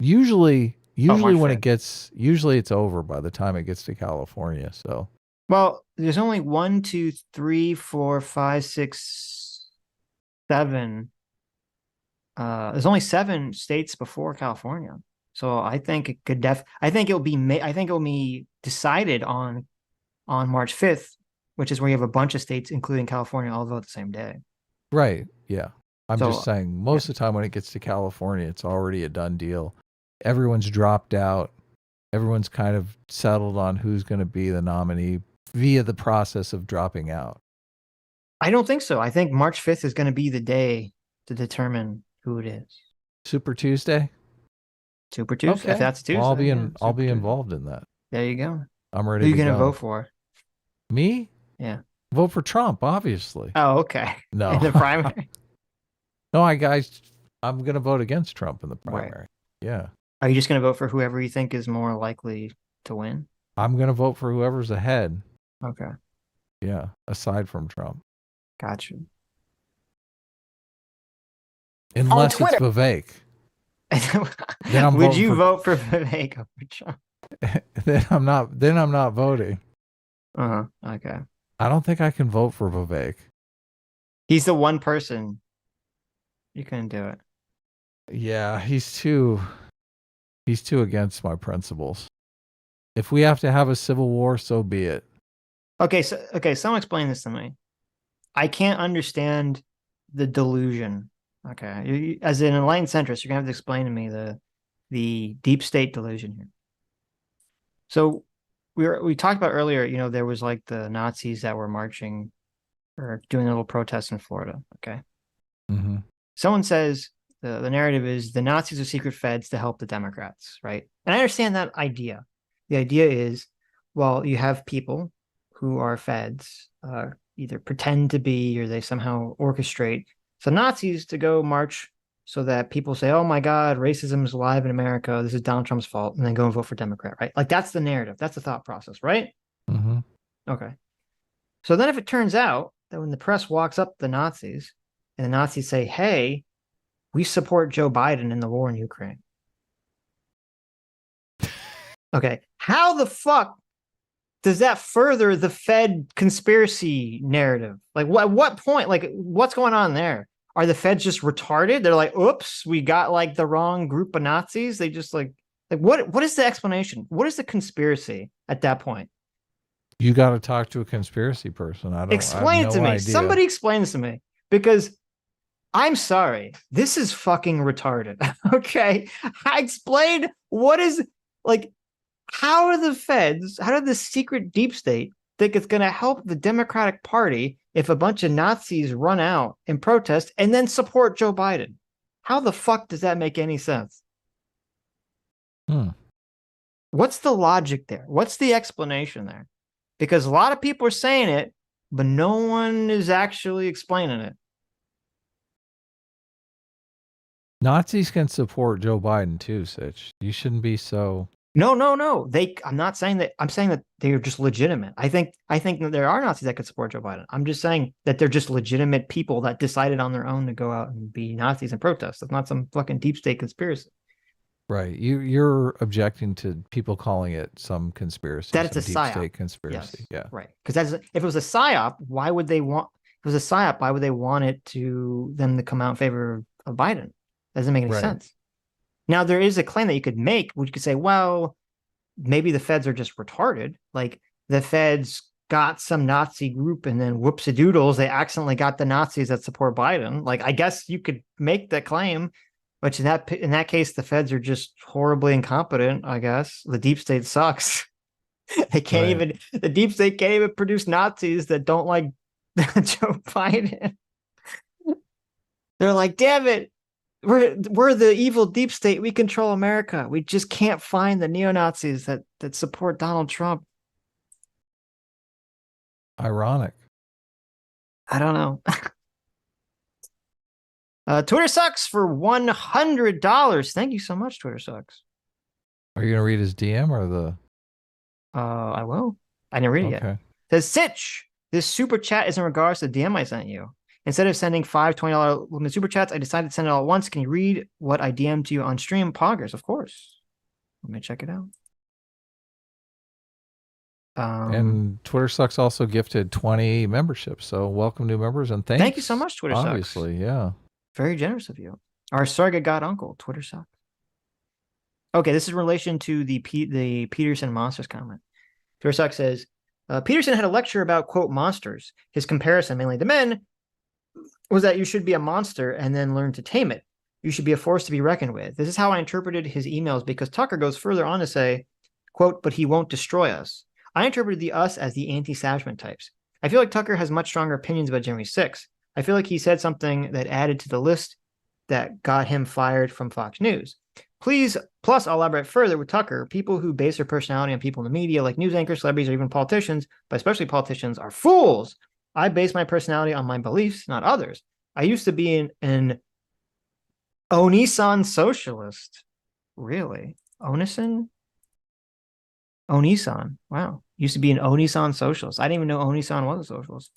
Usually when it gets... Usually it's over by the time it gets to California, so... Well, there's only 1, 2, 3, 4, 5, 6, 7... there's only 7 states before California, so I think it could I think it'll be decided on March 5th, which is where you have a bunch of states, including California, all vote the same day. Right. Yeah. I'm just saying, most of the time when it gets to California, it's already a done deal. Everyone's dropped out. Everyone's kind of settled on who's going to be the nominee via the process of dropping out. I don't think so. I think March 5th is going to be the day to determine who it is. Super Tuesday? Super Tuesday. Okay. If that's Tuesday. Well, I'll be involved in that. There you go. I'm ready Who to are you go. going to vote for? Me? Yeah. Vote for Trump, obviously. Oh, okay. No. In the primary? No, I'm going to vote against Trump in the primary. Right. Yeah. Are you just going to vote for whoever you think is more likely to win? I'm going to vote for whoever's ahead. Okay. Yeah, aside from Trump. Gotcha. Unless it's Vivek. Would you vote for Vivek over Trump? Then I'm not voting. Okay. I don't think I can vote for Vivek. He's the one person you couldn't do it. Yeah, he's too against my principles. If we have to have a civil war, so be it. Okay, someone explain this to me. I can't understand the delusion. Okay, as an enlightened centrist, you're gonna have to explain to me the deep state delusion here. So we talked about earlier, there was like the Nazis that were marching or doing a little protest in Florida. Okay. Mm-hmm. Someone says the narrative is the Nazis are secret feds to help the Democrats, right? And I understand that idea. The idea is, well, you have people who are feds, either pretend to be or they somehow orchestrate some Nazis to go march so that people say, oh my God, racism is alive in America. This is Donald Trump's fault. And then go and vote for Democrat, right? Like that's the narrative. That's the thought process, right? Mm-hmm. Okay. So then if it turns out that when the press walks up the Nazis and the Nazis say, hey, we support Joe Biden in the war in Ukraine. Okay. How the fuck does that further the Fed conspiracy narrative? Like what point, like what's going on there? Are the feds just retarded? They're like, oops, we got like the wrong group of Nazis. They just like what is the explanation? What is the conspiracy at that point? You got to talk to a conspiracy person. Explain it to me. Idea. Somebody explain this to me, because I'm sorry, this is fucking retarded. Okay. I explained what is like, how did the secret deep state think it's going to help the Democratic Party if a bunch of Nazis run out and protest and then support Joe Biden? How the fuck does that make any sense? What's the logic there? What's the explanation there? Because a lot of people are saying it, but no one is actually explaining it. Nazis can support Joe Biden too, Sitch. You shouldn't be so... No. I'm not saying that. I'm saying that they're just legitimate. I think that there are Nazis that could support Joe Biden. I'm just saying that they're just legitimate people that decided on their own to go out and be Nazis and protest. It's not some fucking deep state conspiracy. Right. You're objecting to people calling it some conspiracy. That it's a deep psyop. state conspiracy. Yes. Yeah. Right. Because if it was a psyop, why would they want? If it was a psyop, why would they want them to come out in favor of Biden? Doesn't make any sense. Now, there is a claim that you could make, which you could say, well, maybe the feds are just retarded. Like the feds got some Nazi group and then whoops-a-doodles, they accidentally got the Nazis that support Biden. Like, I guess you could make that claim, which in that case, the feds are just horribly incompetent, I guess. The deep state sucks. They can't even, the deep state can't even produce Nazis that don't like Joe Biden. They're like, damn it, we're the evil deep state. We control America. We just can't find the neo-Nazis that support Donald Trump. Ironic. I don't know. Twitter sucks for $100. Thank you so much, Twitter sucks. Are you gonna read his DM or the? I will. I didn't read it yet. It says, Sitch, this super chat is in regards to the DM I sent you. Instead of sending $5 $20 limited super chats, I decided to send it all at once. Can you read what I DM'd you on stream? Poggers, of course. Let me check it out. And Twitter Sucks also gifted 20 memberships. So welcome new members and thanks. Thank you so much, Twitter Sucks. Obviously, yeah. Very generous of you. Our surrogate god uncle, Twitter Sucks. Okay, this is in relation to the Peterson monsters comment. Twitter Sucks says, Peterson had a lecture about, quote, monsters. His comparison, mainly to men, was that you should be a monster and then learn to tame it. You should be a force to be reckoned with. This is how I interpreted his emails, because Tucker goes further on to say, quote, but he won't destroy us. I interpreted the us as the anti-establishment types. I feel like Tucker has much stronger opinions about January 6th. I feel like he said something that added to the list that got him fired from Fox News. Plus, I'll elaborate further with Tucker. People who base their personality on people in the media, like news anchors, celebrities, or even politicians, but especially politicians, are fools. I base my personality on my beliefs, not others. I used to be an Onisan socialist. Really? Onisan? Onisan. Wow. Used to be an Onisan socialist. I didn't even know Onisan was a socialist.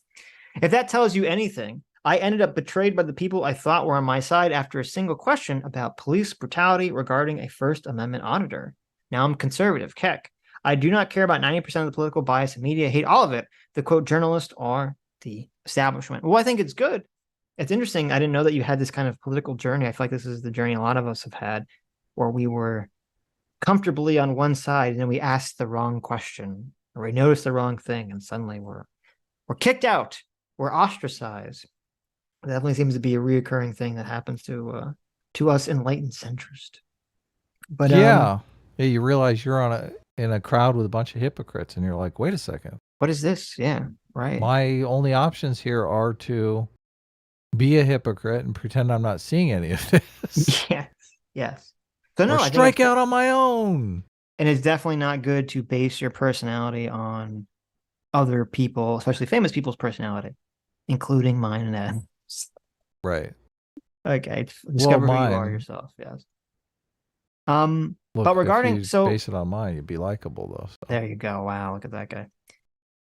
If that tells you anything, I ended up betrayed by the people I thought were on my side after a single question about police brutality regarding a First Amendment auditor. Now I'm conservative. Keck. I do not care about 90% of the political bias in media. I hate all of it. The quote journalists are the establishment. Well, I think it's good. It's interesting. I didn't know that you had this kind of political journey. I feel like this is the journey a lot of us have had, where we were comfortably on one side and then we asked the wrong question or we noticed the wrong thing and suddenly we're kicked out. We're ostracized. It definitely seems to be a reoccurring thing that happens to us enlightened centrists. But yeah, you realize you're in a crowd with a bunch of hypocrites, and you're like, wait a second, what is this? Yeah, right. My only options here are to be a hypocrite and pretend I'm not seeing any of this. Yes. So no, or strike out on my own. And it's definitely not good to base your personality on other people, especially famous people's personality, including mine and Ed's. Right. Okay. Discover who you are yourself. Yes. Look, but regarding if you base it on mine, you'd be likable though. So. There you go. Wow, look at that guy.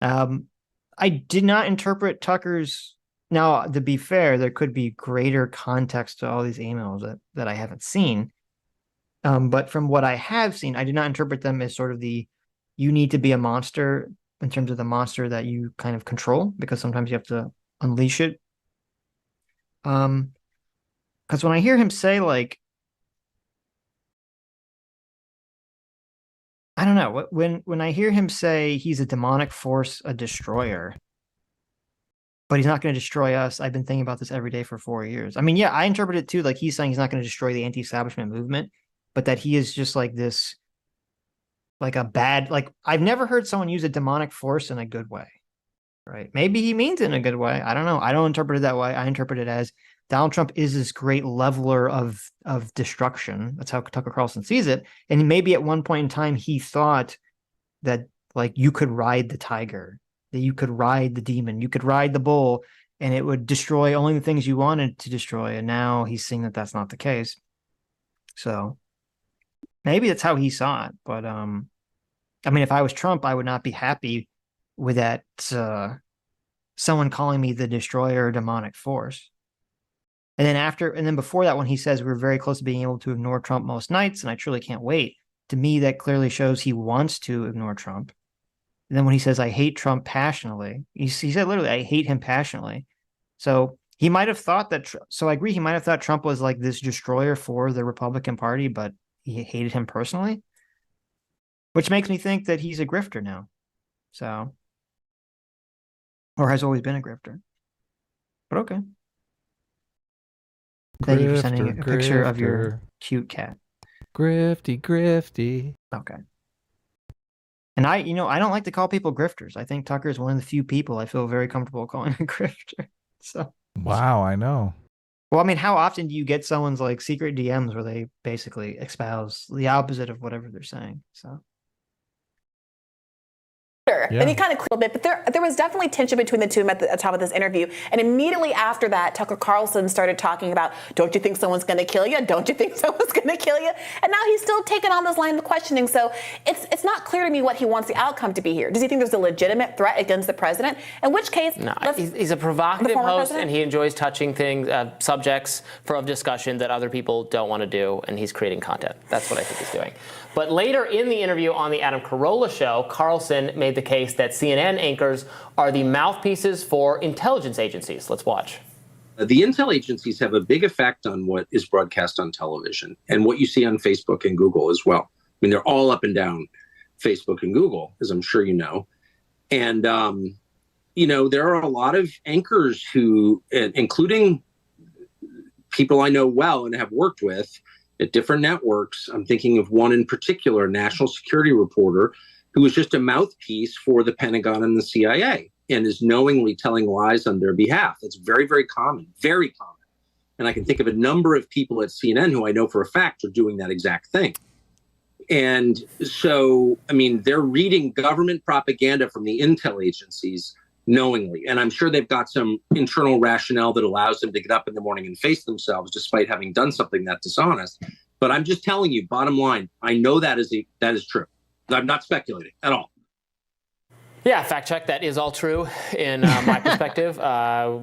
I did not interpret Tucker's. Now, to be fair, there could be greater context to all these emails that I haven't seen. But from what I have seen, I did not interpret them as sort of you need to be a monster in terms of the monster that you kind of control, because sometimes you have to unleash it. Because when I hear him say, like, I don't know, when I hear him say he's a demonic force, a destroyer, but he's not going to destroy us. I've been thinking about this every day for 4 years. I mean, yeah, I interpret it too, like he's saying he's not going to destroy the anti-establishment movement, but that he is just like this, like a bad, like I've never heard someone use a demonic force in a good way, right? Maybe he means it in a good way. I don't know. I don't interpret it that way. I interpret it as Donald Trump is this great leveler of destruction. That's how Tucker Carlson sees it. And maybe at one point in time, he thought that like you could ride the tiger, that you could ride the demon, you could ride the bull, and it would destroy only the things you wanted to destroy. And now he's seeing that that's not the case. So maybe that's how he saw it. But I mean, if I was Trump, I would not be happy with that someone calling me the destroyer or demonic force. And then before that, when he says we're very close to being able to ignore Trump most nights, and I truly can't wait, to me, that clearly shows he wants to ignore Trump. And then when he says, I hate Trump passionately, he said literally, I hate him passionately. So he might have thought that, so I agree, he might have thought Trump was like this destroyer for the Republican Party, but he hated him personally, which makes me think that he's a grifter now. So or has always been a grifter. But okay. Thank you for sending a picture of your cute cat. Grifty. Okay. And I don't like to call people grifters. I think Tucker is one of the few people I feel very comfortable calling a grifter. So. Wow, I know. Well, I mean, how often do you get someone's like secret DMs where they basically espouse the opposite of whatever they're saying? So. Yeah. Then he kind of cleared a bit, but there was definitely tension between the two of them at the top of this interview. And immediately after that, Tucker Carlson started talking about, don't you think someone's going to kill you? Don't you think someone's going to kill you? And now he's still taking on this line of questioning. So it's not clear to me what he wants the outcome to be here. Does he think there's a legitimate threat against the president? In which case, no, he's a provocative host, and he enjoys touching things, subjects of discussion that other people don't want to do, and he's creating content. That's what I think he's doing. But later in the interview on the Adam Carolla show, Carlson made the case that CNN anchors are the mouthpieces for intelligence agencies. Let's watch. The intel agencies have a big effect on what is broadcast on television and what you see on Facebook and Google as well. I mean, they're all up and down Facebook and Google, as I'm sure you know. And, there are a lot of anchors who, including people I know well and have worked with, at different networks. I'm thinking of one in particular, a national security reporter, who was just a mouthpiece for the Pentagon and the CIA and is knowingly telling lies on their behalf. It's very, very common, very common. And I can think of a number of people at CNN who I know for a fact are doing that exact thing. And so, I mean, they're reading government propaganda from the intel agencies knowingly. And I'm sure they've got some internal rationale that allows them to get up in the morning and face themselves despite having done something that dishonest. But I'm just telling you, bottom line, I know that is true. I'm not speculating at all. Yeah, fact check. That is all true in my perspective.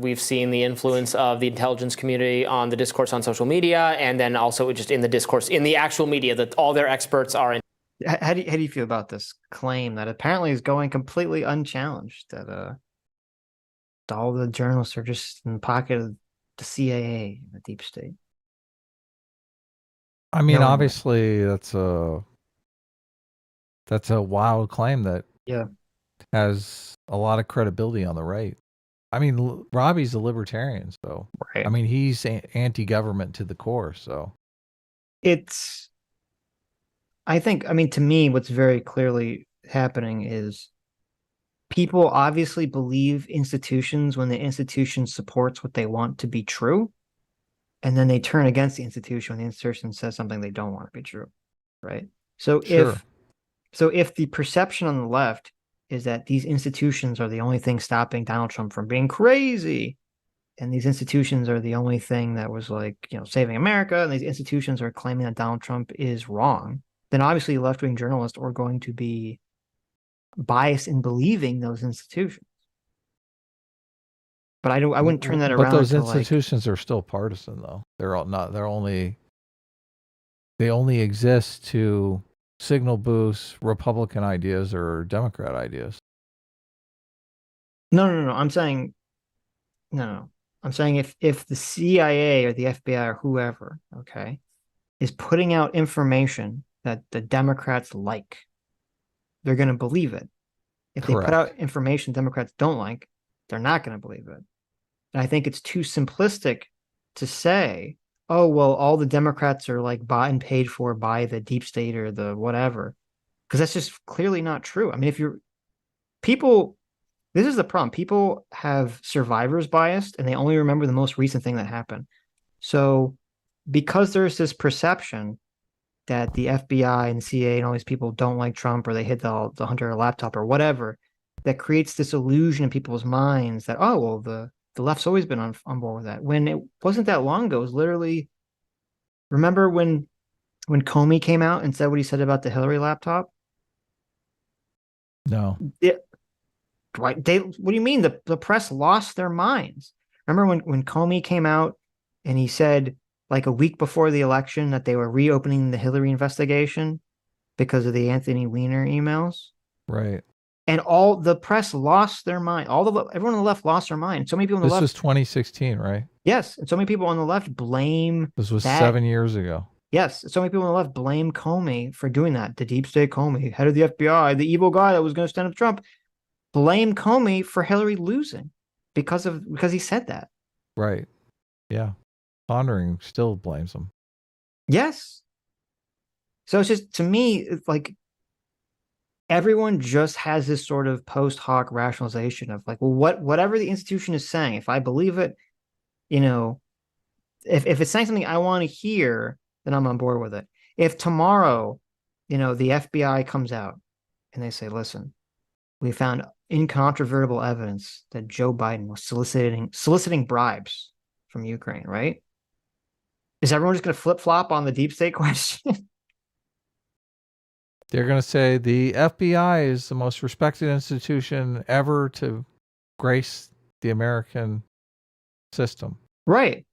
We've seen the influence of the intelligence community on the discourse on social media, and then also just in the discourse in the actual media that all their experts are in. How do you feel about this claim that apparently is going completely unchallenged, that all the journalists are just in the pocket of the CIA, the deep state? I mean, obviously, that's a wild claim that has a lot of credibility on the right. I mean, Robbie's a libertarian, so I mean, he's anti-government to the core. So I think, to me, what's very clearly happening is people obviously believe institutions when the institution supports what they want to be true, and then they turn against the institution when the institution says something they don't want to be true, right? So if the perception on the left is that these institutions are the only thing stopping Donald Trump from being crazy, and these institutions are the only thing that was saving America, and these institutions are claiming that Donald Trump is wrong, then obviously left-wing journalists are going to be biased in believing those institutions. But I wouldn't turn that around. But those institutions are still partisan, though. They're all not. They only exist to signal boost Republican ideas or Democrat ideas. No. I'm saying if the CIA or the FBI or whoever, is putting out information that the Democrats like, they're going to believe it. If they put out information Democrats don't like, they're not going to believe it. And I think it's too simplistic to say, oh, well, all the Democrats are bought and paid for by the deep state or the whatever, because that's just clearly not true. I mean, this is the problem. People have survivor's bias, and they only remember the most recent thing that happened. So because there's this perception that the FBI and CIA and all these people don't like Trump, or they hid the Hunter laptop or whatever, that creates this illusion in people's minds that, oh, well, the left's always been on board with that. When it wasn't that long ago, it was literally, remember when Comey came out and said what he said about the Hillary laptop? No. What do you mean? The press lost their minds. Remember when Comey came out and he said, a week before the election, that they were reopening the Hillary investigation because of the Anthony Weiner emails? Right. And all the press lost their mind. Everyone on the left lost their mind. So many people on the left. This was 2016, right? Yes. And so many people on the left blame. This was 7 years ago. Yes. So many people on the left blame Comey for doing that. The deep state Comey, head of the FBI, the evil guy that was going to stand up to Trump. blame Comey for Hillary losing because he said that. Right. Yeah. Pondering still blames him. Yes. So it's just, to me, it's like everyone just has this sort of post hoc rationalization of like, well, whatever the institution is saying, if I believe it, if it's saying something I want to hear, then I'm on board with it. If tomorrow, the FBI comes out and they say, listen, we found incontrovertible evidence that Joe Biden was soliciting bribes from Ukraine, right? Is everyone just going to flip-flop on the deep state question? They're going to say the FBI is the most respected institution ever to grace the American system. Right.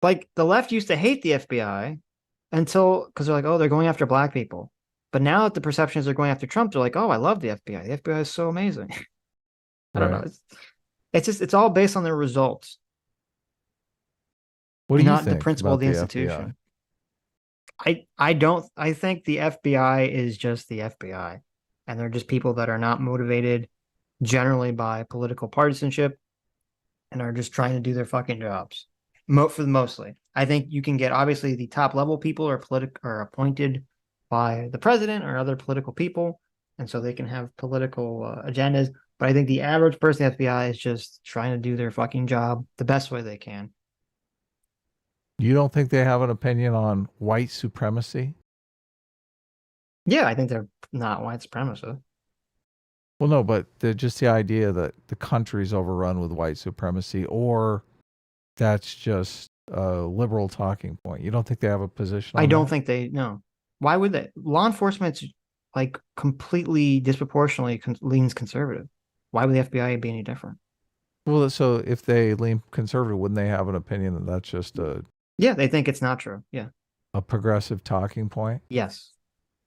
Like, the left used to hate the FBI because they're like, oh, they're going after black people. But now that the perception is they're going after Trump, they're like, oh, I love the FBI. The FBI is so amazing. I don't know. It's all based on their results. What do you not think the principle of the institution. I think the FBI is just the FBI, and they're just people that are not motivated generally by political partisanship and are just trying to do their fucking jobs. Mostly. I think you can get, obviously, the top level people are appointed by the president or other political people, and so they can have political agendas. But I think the average person at the FBI is just trying to do their fucking job the best way they can. You don't think they have an opinion on white supremacy? Yeah, I think they're not white supremacists. Well, no, but just the idea that the country's overrun with white supremacy, or that's just a liberal talking point. You don't think they have a position on I don't that? think no. Why would they? Law enforcement's like completely disproportionately leans conservative. Why would the FBI be any different? Well, so if they lean conservative, wouldn't they have an opinion that that's just Yeah, they think it's not true. Yeah. a progressive talking point? Yes.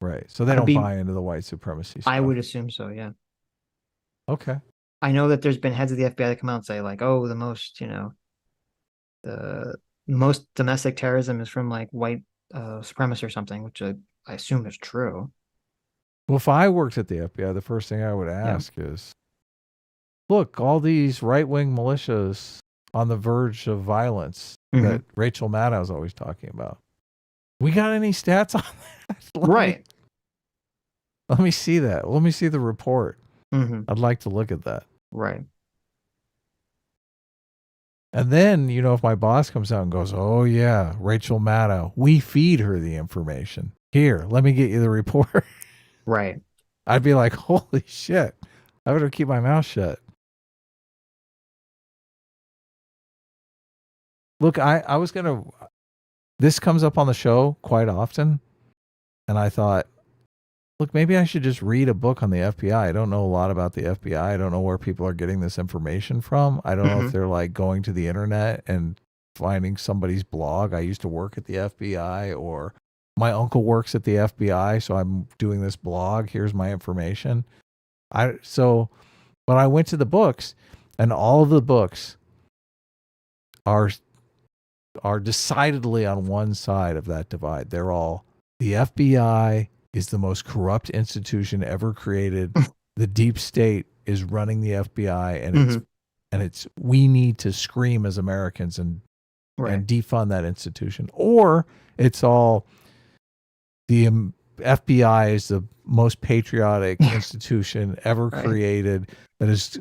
Right. So they don't buy into the white supremacy stuff. I would assume so, yeah. Okay. I know that there's been heads of the FBI that come out and say like, oh, the most domestic terrorism is from like white supremacy or something, which I assume is true. Well, if I worked at the FBI, the first thing I would ask is, look, all these right-wing militias on the verge of violence that Rachel Maddow is always talking about. We got any stats on that? Right. Let me see that. Let me see the report. I'd like to look at that. Right. And then, if my boss comes out and goes, oh, yeah, Rachel Maddow, we feed her the information. Here, let me get you the report. Right. I'd be like, holy shit. I better keep my mouth shut. Look, I was going to, this comes up on the show quite often. And I thought, look, maybe I should just read a book on the FBI. I don't know a lot about the FBI. I don't know where people are getting this information from. I don't know if they're like going to the internet and finding somebody's blog. I used to work at the FBI, or my uncle works at the FBI, so I'm doing this blog. Here's my information. But I went to the books, and all of the books are decidedly on one side of that divide. They're all, the FBI is the most corrupt institution ever created. The deep state is running the FBI, and it's we need to scream as Americans and defund that institution. Or it's all the FBI is the most patriotic institution ever created. That is,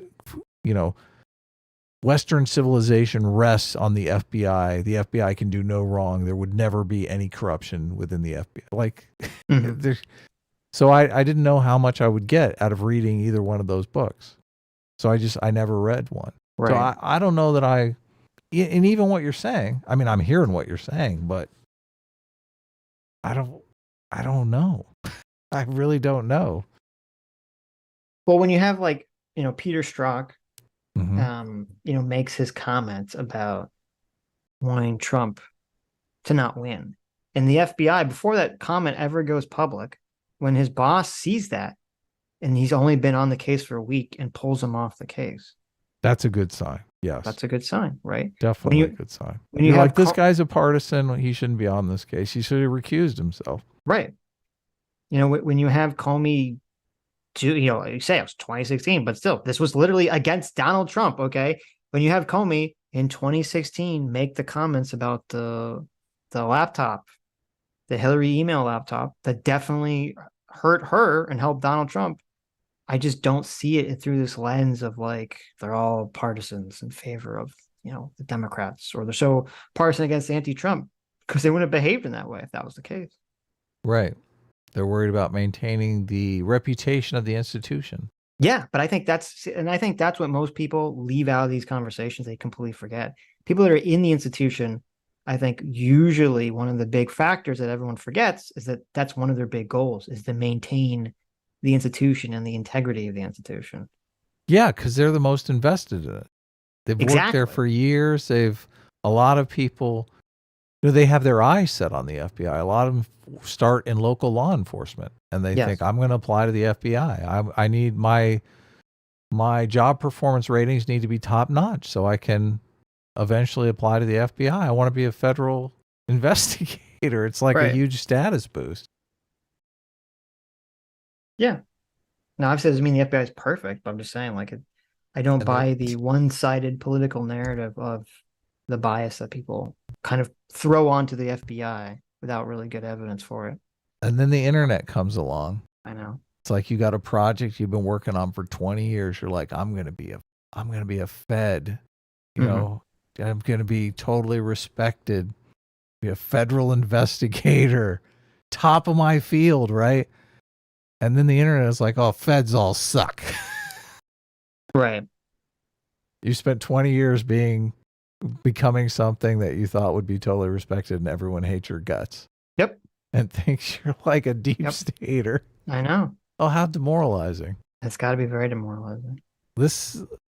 Western civilization rests on the FBI. The FBI can do no wrong. There would never be any corruption within the FBI. So I didn't know how much I would get out of reading either one of those books. So I never read one. Right. So I don't know that and even what you're saying, I mean, I'm hearing what you're saying, but I don't know. I really don't know. Well, when you have Peter Strzok, makes his comments about wanting Trump to not win. And the FBI, before that comment ever goes public, when his boss sees that, and he's only been on the case for a week, and pulls him off the case. That's a good sign. Yes. That's a good sign, right? Definitely a good sign. When you're like, this guy's a partisan, he shouldn't be on this case. He should have recused himself. Right. When you have Comey you say it was 2016, but still, this was literally against Donald Trump. Okay. When you have Comey in 2016 make the comments about the laptop, the Hillary email laptop that definitely hurt her and helped Donald Trump. I just don't see it through this lens of like they're all partisans in favor of, the Democrats, or they're so partisan against anti-Trump, because they wouldn't have behaved in that way if that was the case. Right. They're worried about maintaining the reputation of the institution. Yeah, but I think that's what most people leave out of these conversations. They completely forget. People that are in the institution, I think usually one of the big factors that everyone forgets is that that's one of their big goals, is to maintain the institution and the integrity of the institution. Yeah, because they're the most invested in it. They've worked there for years. A lot of people, they have their eyes set on the FBI. A lot of them start in local law enforcement, and they think, I'm going to apply to the FBI. I need my job performance ratings need to be top notch so I can eventually apply to the FBI. I want to be a federal investigator. It's like a huge status boost. Yeah. Now, I've said doesn't mean the FBI is perfect, but I'm just saying, like, I don't buy the one-sided political narrative of the bias that people kind of throw onto the FBI without really good evidence for it. And then the internet comes along. I know. It's like you got a project you've been working on for 20 years. You're like, I'm going to be a Fed. I'm going to be totally respected, be a federal investigator, top of my field, right? And then the internet is like, oh, feds all suck. Right. You spent 20 years becoming something that you thought would be totally respected, and everyone hates your guts. Yep. And thinks you're like a deep stater. I know. Oh, how demoralizing. It's got to be very demoralizing.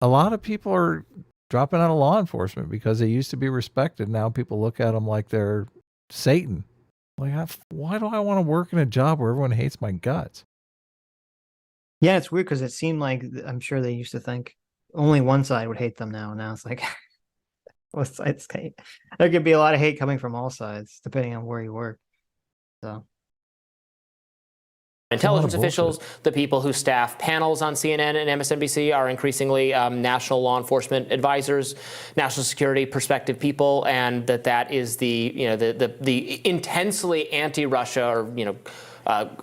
A lot of people are dropping out of law enforcement because they used to be respected. Now people look at them like they're Satan. Like, why do I want to work in a job where everyone hates my guts? Yeah, it's weird because it seemed like, I'm sure they used to think only one side would hate them now. Now it's like both sides hate. There could be a lot of hate coming from all sides, depending on where you work. So. Intelligence officials, the people who staff panels on CNN and MSNBC, are increasingly national law enforcement advisors, national security perspective people, and that is the intensely anti-Russia or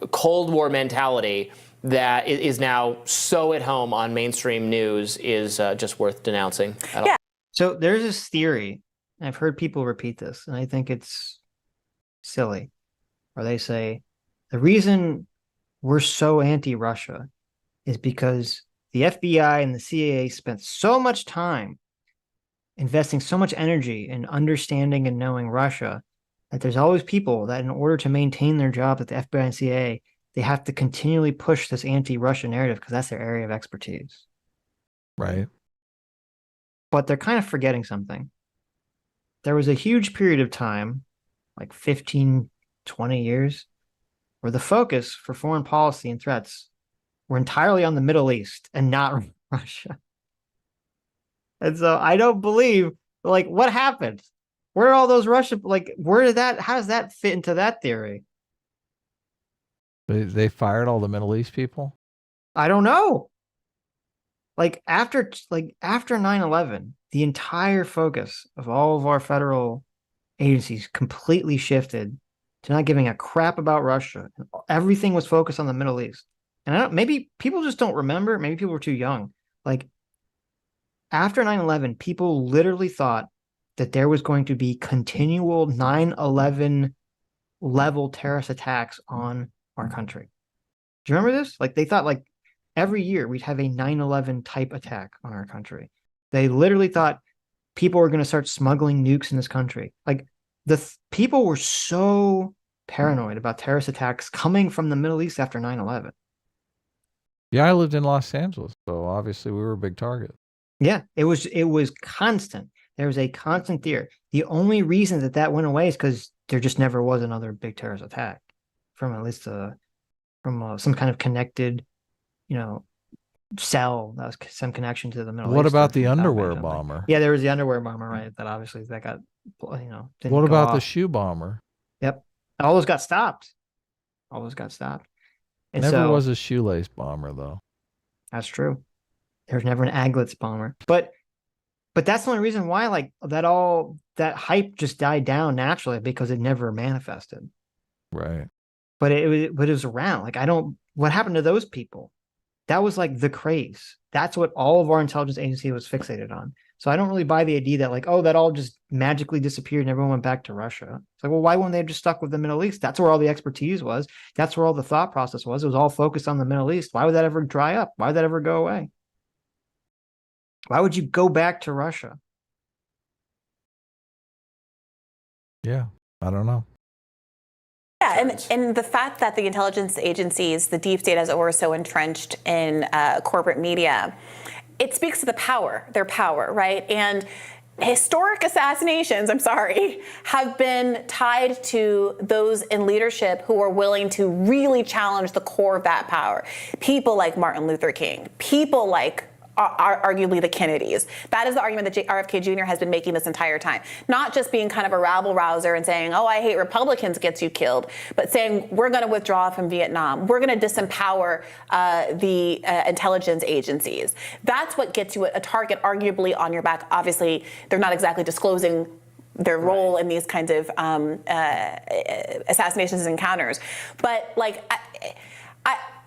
Cold War mentality that is now so at home on mainstream news is just worth denouncing. Yeah. So there's this theory, and I've heard people repeat this, and I think it's silly, where they say the reason we're so anti-Russia is because the FBI and the CIA spent so much time investing so much energy in understanding and knowing Russia that there's always people that, in order to maintain their job at the FBI and CIA, they have to continually push this anti-Russia narrative because that's their area of expertise. Right. But they're kind of forgetting something. There was a huge period of time, like 15, 20 years, where the focus for foreign policy and threats were entirely on the Middle East and not Russia. And so I don't believe, like, what happened? Where are all those Russian, how does that fit into that theory? They fired all the Middle East people? I don't know. After 9/11, the entire focus of all of our federal agencies completely shifted to not giving a crap about Russia. Everything was focused on the Middle East. And maybe people just don't remember. Maybe people were too young. After 9/11, people literally thought that there was going to be continual 9/11 level terrorist attacks on our country. Do you remember this? They thought every year we'd have a 9/11 type attack on our country. They literally thought people were going to start smuggling nukes in this country. People were so paranoid about terrorist attacks coming from the Middle East after 9/11. Yeah, I lived in Los Angeles, so obviously we were a big target. Yeah, it was constant. There was a constant fear. The only reason that went away is because there just never was another big terrorist attack from at least some kind of connected, cell that was some connection to the Middle East. What about the underwear bomber? Yeah, there was the underwear bomber, right? That obviously got, what about the shoe bomber? Yep. All those got stopped. And Never so, was a shoelace bomber, though. That's true. There's never an aglets bomber. But that's the only reason why like that hype just died down naturally, because it never manifested. Right. But it was around. Like what happened to those people? That was like the craze. That's what all of our intelligence agency was fixated on. So I don't really buy the idea that like, oh, that all just magically disappeared and everyone went back to Russia. It's like, well, why wouldn't they have just stuck with the Middle East? That's where all the expertise was. That's where all the thought process was. It was all focused on the Middle East. Why would that ever dry up? Why would that ever go away? Why would you go back to Russia? Yeah, I don't know. Yeah, and the fact that the intelligence agencies, the deep state as it were, so entrenched in corporate media, it speaks to their power, right? And historic assassinations, I'm sorry, have been tied to those in leadership who are willing to really challenge the core of that power. People like Martin Luther King, people like arguably the Kennedys. That is the argument that RFK Jr. has been making this entire time. Not just being kind of a rabble-rouser and saying, oh, I hate Republicans gets you killed, but saying we're going to withdraw from Vietnam. We're going to disempower the intelligence agencies. That's what gets you a target arguably on your back. Obviously, they're not exactly disclosing their role in these kinds of assassinations and encounters. But like,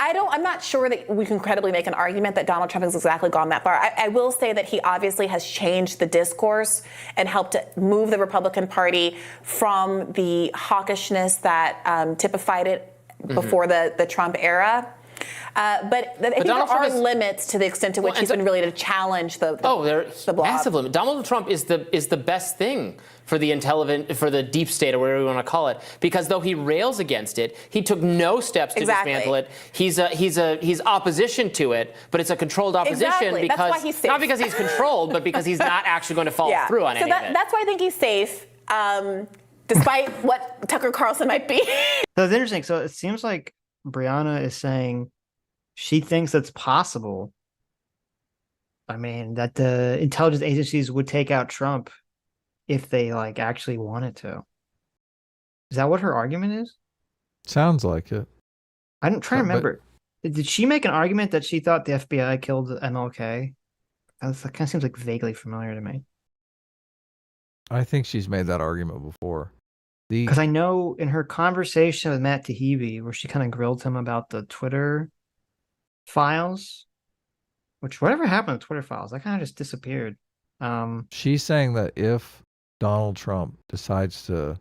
I'm not sure that we can credibly make an argument that Donald Trump has exactly gone that far. I will say that he obviously has changed the discourse and helped to move the Republican Party from the hawkishness that typified it before the Trump era. But I think there are limits to the extent to which he's been really to challenge the blob. Massive limit. Donald Trump is the best thing for the deep state, or whatever you want to call it, because though he rails against it, he took no steps to dismantle it. He's opposition to it, but it's a controlled opposition because that's why he's safe. Not because he's controlled, but because he's not actually going to follow through on any of it. That's why I think he's safe, despite what Tucker Carlson might be. So it's interesting. So it seems like Brianna is saying she thinks it's possible. I mean, that the intelligence agencies would take out Trump if they like actually wanted to. Is that what her argument is? Sounds like it. I'm trying to remember. Did she make an argument that she thought the FBI killed MLK? That kind of seems like vaguely familiar to me. I think she's made that argument before. Because I know in her conversation with Matt Taibbi, where she kind of grilled him about the Twitter files, which whatever happened to Twitter files, that kind of just disappeared. She's saying that if Donald Trump decides to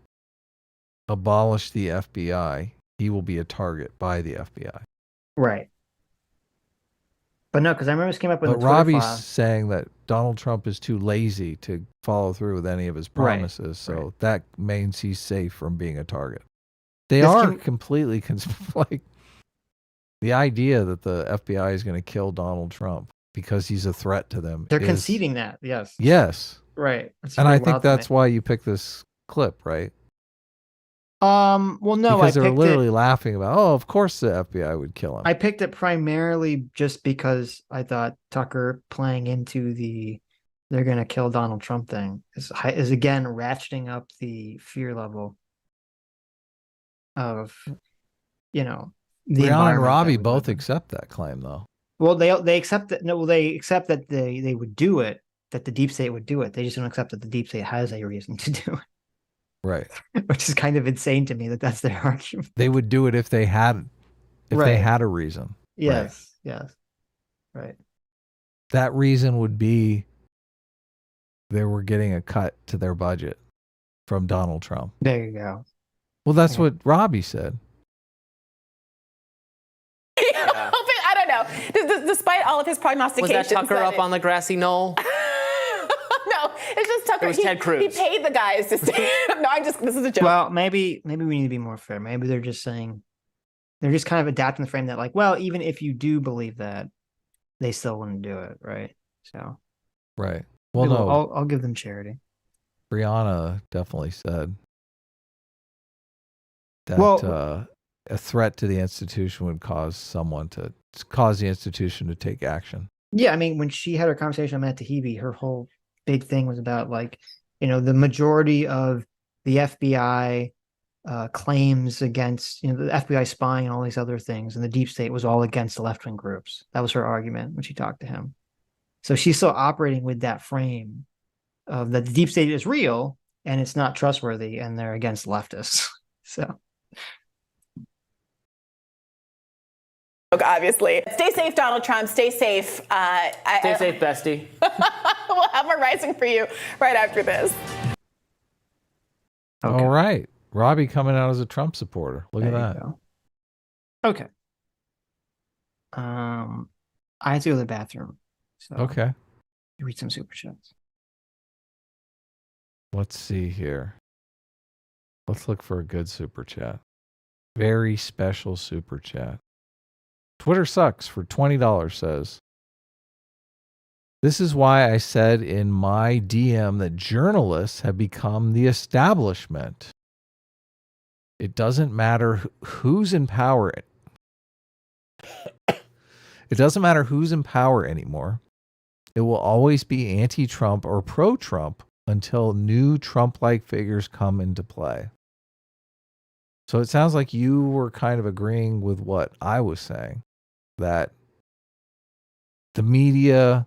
abolish the FBI, he will be a target by the FBI. Right. But no, because I remember this came up with the Twitter Robbie's file. saying that Donald Trump is too lazy to follow through with any of his promises, so that means he's safe from being a target. They are completely like the idea that the FBI is going to kill Donald Trump because he's a threat to them. They're conceding that, yes. Yes. Right. And I think that's why you picked this clip, right? Well, no, because they're literally laughing about, oh, of course the FBI would kill him. I picked it primarily just because I thought Tucker playing into they're going to kill Donald Trump thing is again ratcheting up the fear level of, the Brianna and Robbie both accept that claim, though. Well, they accept that. No, they accept that they would do it. That the deep state would do it. They just don't accept that the deep state has a reason to do it. Right. Which is kind of insane to me that that's their argument. They would do it if they had a reason. Yes. Right. Yes. Right. That reason would be they were getting a cut to their budget from Donald Trump. There you go. Well, that's what Robbie said. I don't know. Despite all of his prognostications. Was that Tucker up on the grassy knoll? No, it's just Tucker. It was Ted Cruz. He paid the guys to stay. No, this is a joke. Well, maybe we need to be more fair. Maybe they're just saying, they're just kind of adapting the frame that like, well, even if you do believe that, they still wouldn't do it, right? So. Right. Well, no. I'll give them charity. Brianna definitely said that a threat to the institution would cause the institution to take action. Yeah, I mean, when she had her conversation with Matt Taibbi, her whole big thing was about like, the majority of the FBI claims against, the FBI spying and all these other things, and the deep state was all against the left-wing groups. That was her argument when she talked to him. So she's still operating with that frame of that the deep state is real and it's not trustworthy and they're against leftists. So obviously. Stay safe, Donald Trump. Stay safe. Stay safe, bestie. We'll have more Rising for you right after this. Okay. All right. Robbie coming out as a Trump supporter. Look at that. Okay. I have to go to the bathroom. So okay. Read some super chats. Let's see here. Let's look for a good super chat. Very special super chat. Twitter Sucks for $20 says, this is why I said in my DM that journalists have become the establishment. It doesn't matter who's in power. It doesn't matter who's in power anymore. It will always be anti-Trump or pro-Trump until new Trump-like figures come into play. So it sounds like you were kind of agreeing with what I was saying, that the media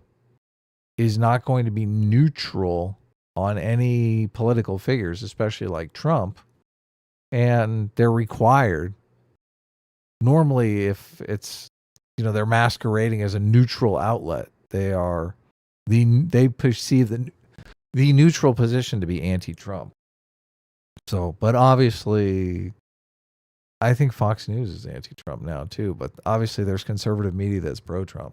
is not going to be neutral on any political figures, especially like Trump, and they're required. Normally, if it's, they're masquerading as a neutral outlet, they perceive the neutral position to be anti-Trump. So, but obviously, I think Fox News is anti-Trump now too, but obviously there's conservative media that's pro-Trump.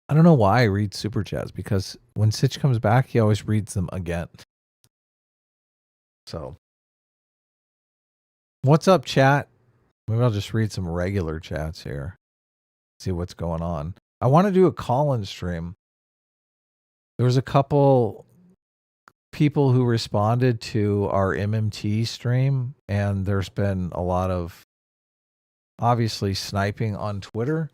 I don't know why I read super chats, because when Sitch comes back, he always reads them again. So, what's up, chat? Maybe I'll just read some regular chats here. See what's going on. I want to do a call-in stream. There was a couple people who responded to our MMT stream, and there's been a lot of, obviously, sniping on Twitter.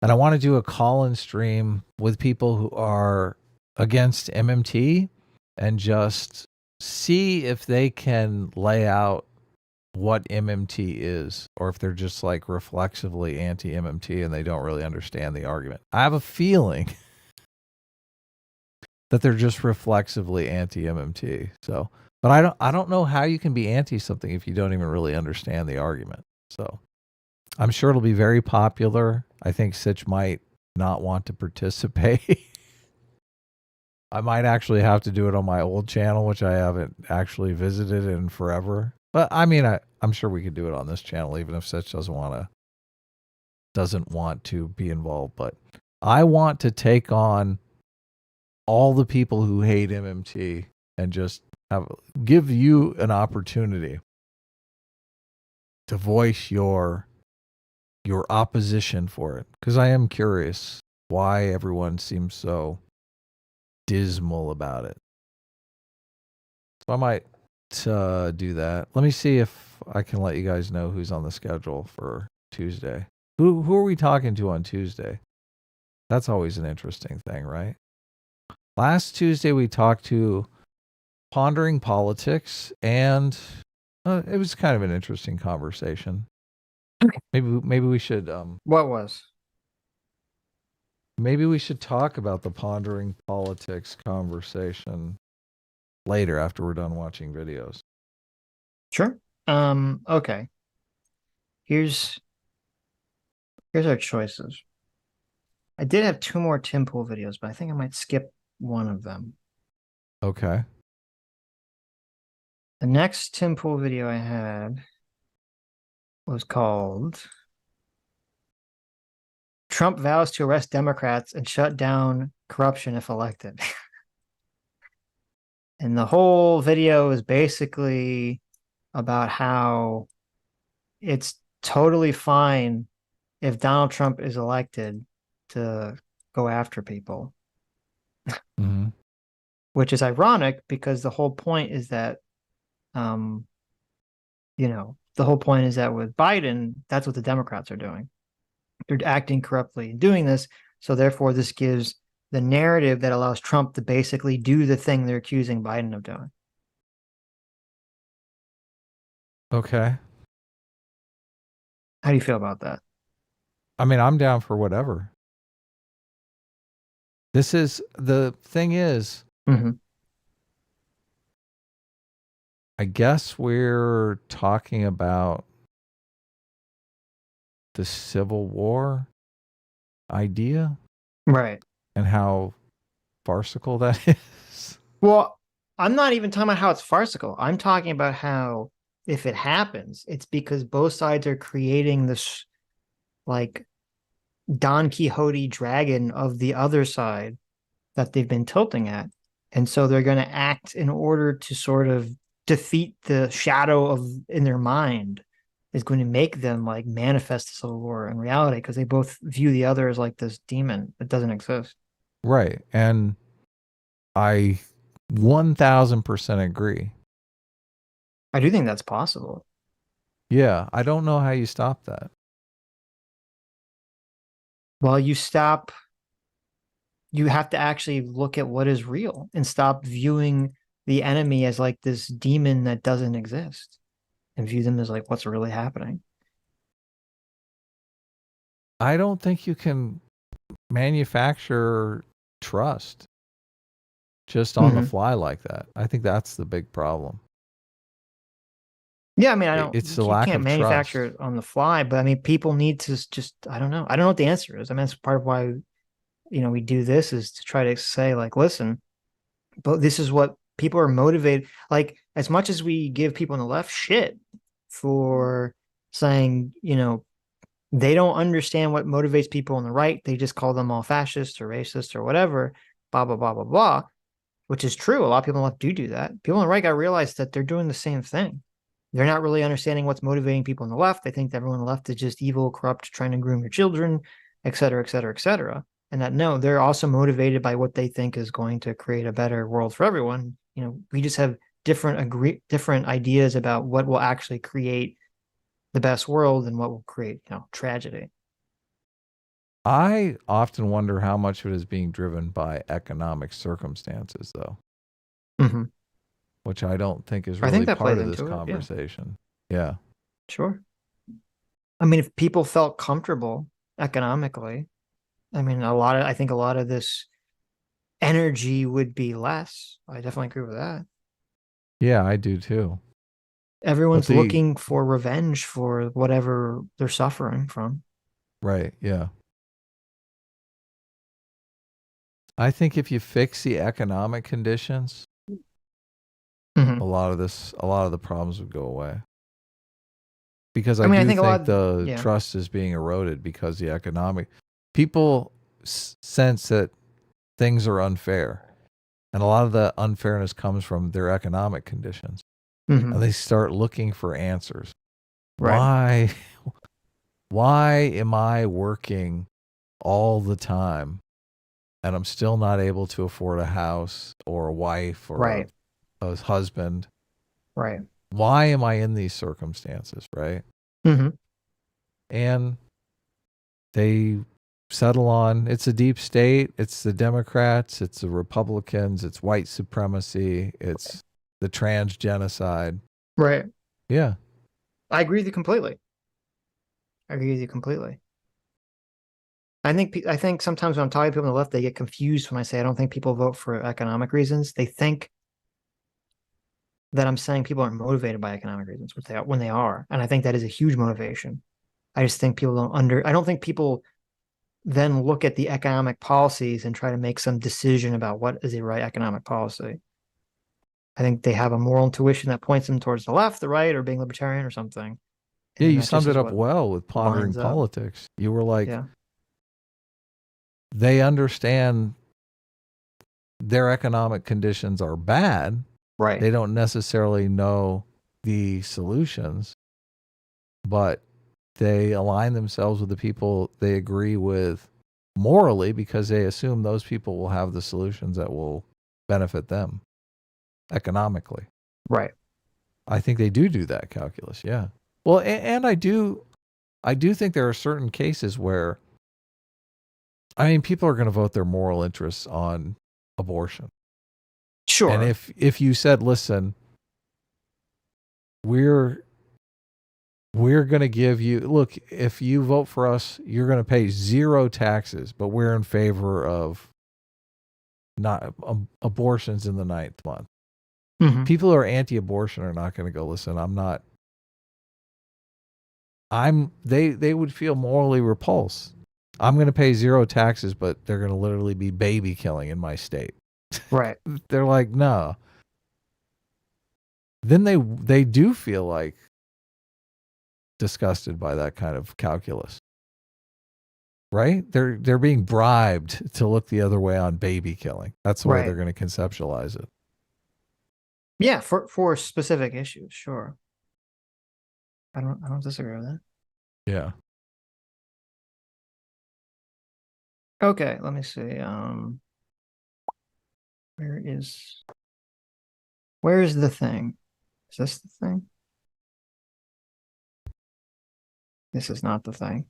And I want to do a call-in stream with people who are against MMT and just see if they can lay out what MMT is, or if they're just like reflexively anti-MMT and they don't really understand the argument. I have a feeling that they're just reflexively anti-MMT. So, but I don't know how you can be anti something if you don't even really understand the argument. So, I'm sure it'll be very popular. I think Sitch might not want to participate. I might actually have to do it on my old channel, which I haven't actually visited in forever. But I mean, I'm sure we could do it on this channel, even if Sitch doesn't want to be involved. But I want to take on all the people who hate MMT and just give you an opportunity to voice your opposition for it, because I am curious why everyone seems so dismal about it. So I might do that. Let me see if I can let you guys know who's on the schedule for Tuesday. Who are we talking to on Tuesday? That's always an interesting thing, right? Last Tuesday we talked to Pondering Politics, and it was kind of an interesting conversation. Maybe we should what was? Maybe we should talk about the Pondering Politics conversation later after we're done watching videos. Sure. Okay. Here's our choices. I did have 2 more Tim Pool videos, but I think I might skip one of them. Okay. The next Tim Pool video I had was called Trump Vows to Arrest Democrats and Shut Down Corruption If Elected. And the whole video is basically about how it's totally fine if Donald Trump is elected to go after people. Mm-hmm. Which is ironic because the whole point is that, the whole point is that with Biden, that's what the Democrats are doing. They're acting corruptly and doing this. So therefore, this gives the narrative that allows Trump to basically do the thing they're accusing Biden of doing. Okay. How do you feel about that? I mean, I'm down for whatever. This is the thing is, I guess we're talking about the Civil War idea. Right. And how farcical that is. Well, I'm not even talking about how it's farcical. I'm talking about how if it happens, it's because both sides are creating this like Don Quixote dragon of the other side that they've been tilting at. And so they're going to act in order to sort of defeat the shadow of in their mind is going to make them like manifest the Civil War in reality because they both view the other as like this demon that doesn't exist. Right. And I 1000% agree. I do think that's possible. Yeah. I don't know how you stop that. Well, you have to actually look at what is real and stop viewing the enemy as like this demon that doesn't exist and view them as like what's really happening. I don't think you can manufacture trust just on the fly like that. I think that's the big problem. Yeah, I mean, It's the lack you can't of manufacture trust. it on the fly, but I mean, people need to just, I don't know what the answer is. I mean, that's part of why, we do this is to try to say like, listen, but this is what people are motivated. Like as much as we give people on the left shit for saying, they don't understand what motivates people on the right. They just call them all fascist or racist or whatever, blah, blah, blah, blah, blah, which is true. A lot of people on the left do that. People on the right got to realize that they're doing the same thing. They're not really understanding what's motivating people on the left. They think that everyone on the left is just evil, corrupt, trying to groom your children, et cetera, et cetera, et cetera. And that, no, they're also motivated by what they think is going to create a better world for everyone. We just have different ideas about what will actually create the best world and what will create, tragedy. I often wonder how much of it is being driven by economic circumstances, though. Which I don't think is really part of this conversation. Yeah. Sure. I mean, if people felt comfortable economically, I mean, I think a lot of this energy would be less. I definitely agree with that. Yeah, I do too. Everyone's looking for revenge for whatever they're suffering from. Right. Yeah. I think if you fix the economic conditions, a lot of the problems would go away. Because I think the trust is being eroded because the economic people sense that things are unfair. And a lot of the unfairness comes from their economic conditions. And they start looking for answers. Right. Why am I working all the time and I'm still not able to afford a house or a wife or a husband? Right. Why am I in these circumstances, right? And they settle on, it's a deep state, it's the Democrats, it's the Republicans, it's white supremacy, it's the trans genocide. Right. Yeah. I agree with you completely. I think sometimes when I'm talking to people on the left, they get confused when I say I don't think people vote for economic reasons. They think that I'm saying people aren't motivated by economic reasons, when they are. And I think that is a huge motivation. I just think people I don't think people then look at the economic policies and try to make some decision about what is the right economic policy. I think they have a moral intuition that points them towards the left, the right, or being libertarian or something. Yeah, you summed it up well with pondering politics. You were like, they understand their economic conditions are bad. Right. They don't necessarily know the solutions, but they align themselves with the people they agree with morally because they assume those people will have the solutions that will benefit them economically. Right. I think they do that calculus. Yeah. Well, and I do think there are certain cases where, I mean, people are going to vote their moral interests on abortion. Sure. And if you said, listen, we're we're going to give you, look, if you vote for us, you're going to pay 0 taxes, but we're in favor of not abortions in the 9th month. Mhm. People who are anti-abortion are not going to go, listen, they would feel morally repulsed. I'm going to pay 0 taxes, but they're going to literally be baby killing in my state. Right. They're like, no. Then they do feel like disgusted by that kind of calculus. Right? They're being bribed to look the other way on baby killing. That's the way they're going to conceptualize it. Yeah, for specific issues, sure. I don't disagree with that. Yeah. Okay, let me see. Where is the thing? Is this the thing? This is not the thing.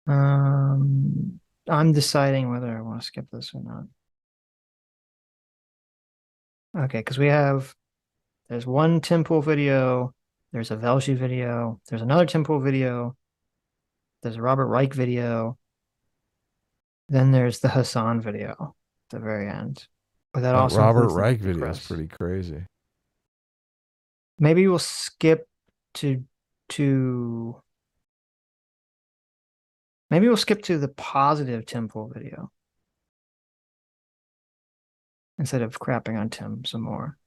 I'm deciding whether I want to skip this or not. Okay, because there's one Tim Pool video, there's a Velshi video, there's another Tim Pool video, there's a Robert Reich video, then there's the Hassan video at the very end. But that also Robert includes the Reich video is press. pretty crazy. Maybe we'll skip to maybe we'll skip to the positive Tim Pool video instead of crapping on Tim some more.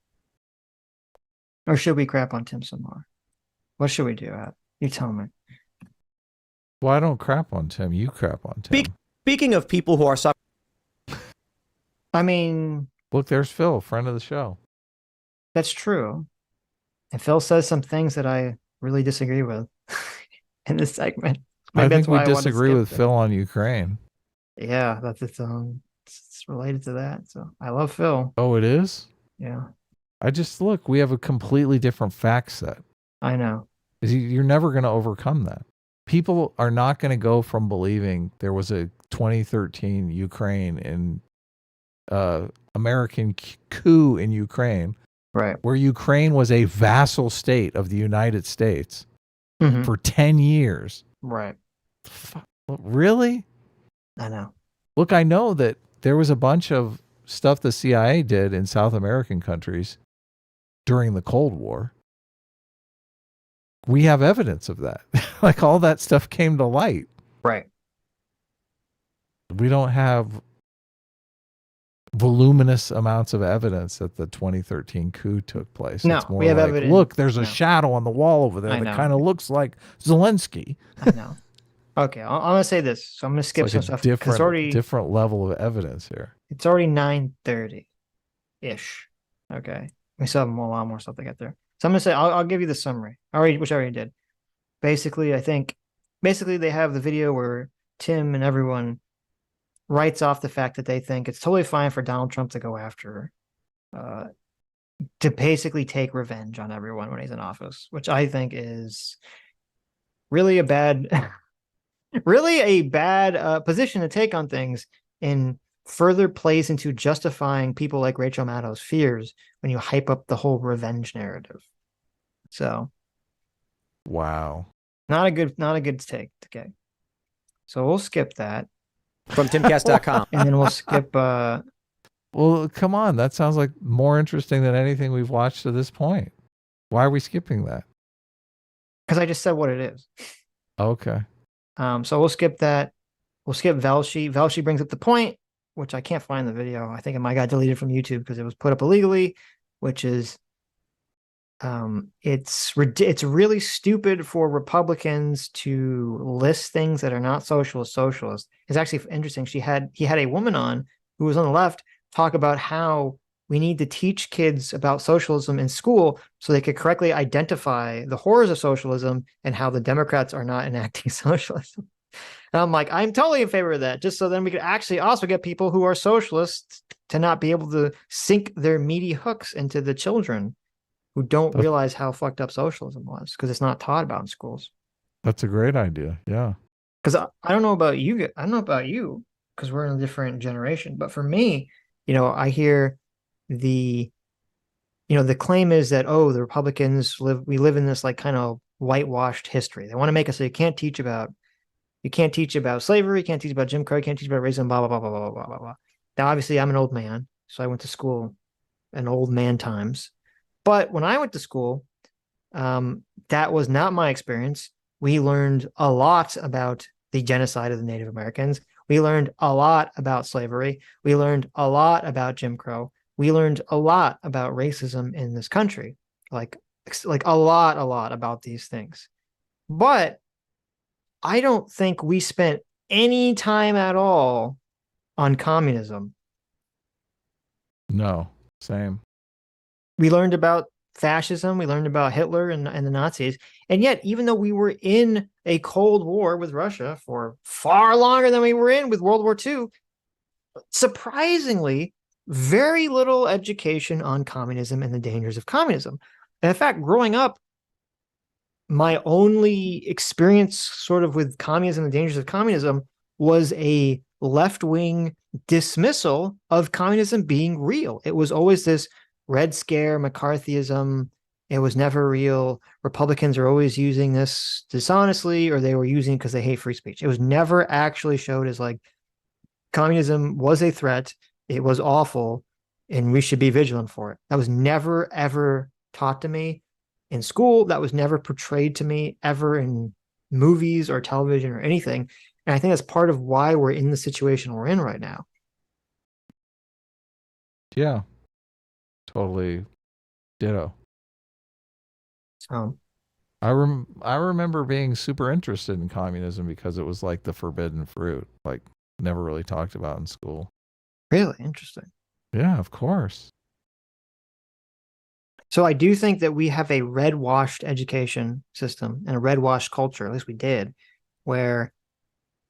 Or should we crap on Tim some more? What should we do, Ad? You tell me. Well, I don't crap on Tim. You crap on Tim. Speaking of people who are suffering. I mean, look, there's Phil, friend of the show. That's true. And Phil says some things that I really disagree with in this segment. I think we disagree with Phil on Ukraine. Yeah, that's it's related to that. So I love Phil. Oh, it is? Yeah. Look, we have a completely different fact set. I know. You're never going to overcome that. People are not going to go from believing there was a 2013 Ukraine and American coup in Ukraine, right, where Ukraine was a vassal state of the United States for 10 years. Right. Really? I know. Look, I know that there was a bunch of stuff the CIA did in South American countries during the Cold War. We have evidence of that. Like all that stuff came to light. Right. We don't have voluminous amounts of evidence that the 2013 coup took place. No, it's more we have like, evidence. look, there's a shadow on the wall over there I that know. kind of looks like Zelensky. I know. Okay, I'm going to say this. So I'm going to skip It's like some a stuff. 'Cause different level of evidence here. It's already 9:30-ish. Okay. We still have a lot more stuff to get there. So I'm going to say, I'll give you the summary, which I already did. Basically, they have the video where Tim and everyone writes off the fact that they think it's totally fine for Donald Trump to go after, to basically take revenge on everyone when he's in office, which I think is really a bad, position to take on things, and further plays into justifying people like Rachel Maddow's fears when you hype up the whole revenge narrative. So, wow, not a good take. Okay, so we'll skip that from timcast.com, and then we'll skip. Well, come on, that sounds like more interesting than anything we've watched to this point. Why are we skipping that? Because I just said what it is. Okay. So we'll skip that. We'll skip Velshi. Velshi brings up the point, which I can't find the video. I think it might got deleted from YouTube because it was put up illegally, which is it's really stupid for Republicans to list things that are not socialist. It's actually interesting. He had a woman on who was on the left talk about how we need to teach kids about socialism in school so they could correctly identify the horrors of socialism and how the Democrats are not enacting socialism. And I'm like, I'm totally in favor of that, just so then we could actually also get people who are socialists to not be able to sink their meaty hooks into the children who don't realize how fucked up socialism was because it's not taught about in schools. That's a great idea. Yeah. Because I don't know about you. I don't know about you because we're in a different generation. But for me, I hear the claim is that, oh, the Republicans we live in this like kind of whitewashed history. They want to make us so you can't teach about slavery, you can't teach about Jim Crow, you can't teach about racism, blah, blah, blah, blah, blah, blah, blah, blah. Now, obviously, I'm an old man, so I went to school in old man times. But when I went to school, that was not my experience. We learned a lot about the genocide of the Native Americans. We learned a lot about slavery. We learned a lot about Jim Crow. We learned a lot about racism in this country, like a lot about these things. But I don't think we spent any time at all on communism. No, same. We learned about fascism. We learned about Hitler and the Nazis. And yet, even though we were in a Cold War with Russia for far longer than we were in with World War II, surprisingly, very little education on communism and the dangers of communism. And in fact, growing up, my only experience sort of with communism and the dangers of communism was a left-wing dismissal of communism being real. It was always this Red Scare, McCarthyism. It was never real. Republicans are always using this dishonestly, or they were using it because they hate free speech. It was never actually showed as like communism was a threat. It was awful, and we should be vigilant for it. That was never, ever taught to me in school. That was never portrayed to me ever in movies or television or anything. And I think that's part of why we're in the situation we're in right now. Yeah. Totally ditto. So I remember being super interested in communism because it was like the forbidden fruit, like never really talked about in school. Really interesting. Yeah, of course. So I do think that we have a red-washed education system and a red-washed culture, at least we did, where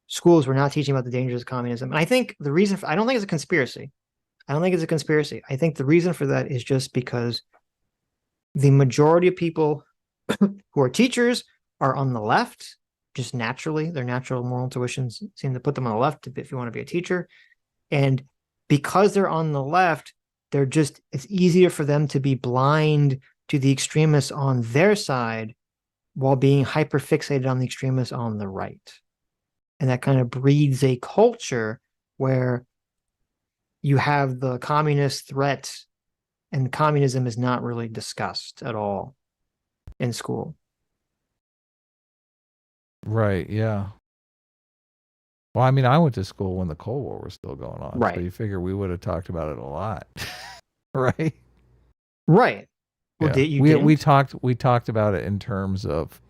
schools were not teaching about the dangers of communism. And I think the reason I don't think it's a conspiracy. I think the reason for that is just because the majority of people who are teachers are on the left, just naturally. Their natural moral intuitions seem to put them on the left if you want to be a teacher. And because they're on the left, it's easier for them to be blind to the extremists on their side while being hyperfixated on the extremists on the right. And that kind of breeds a culture where you have the communist threat and communism is not really discussed at all in school. Right, yeah. Well, I mean, I went to school when the Cold War was still going on. Right. So you figure we would have talked about it a lot. Right? Right. Well, yeah. We talked about it in terms of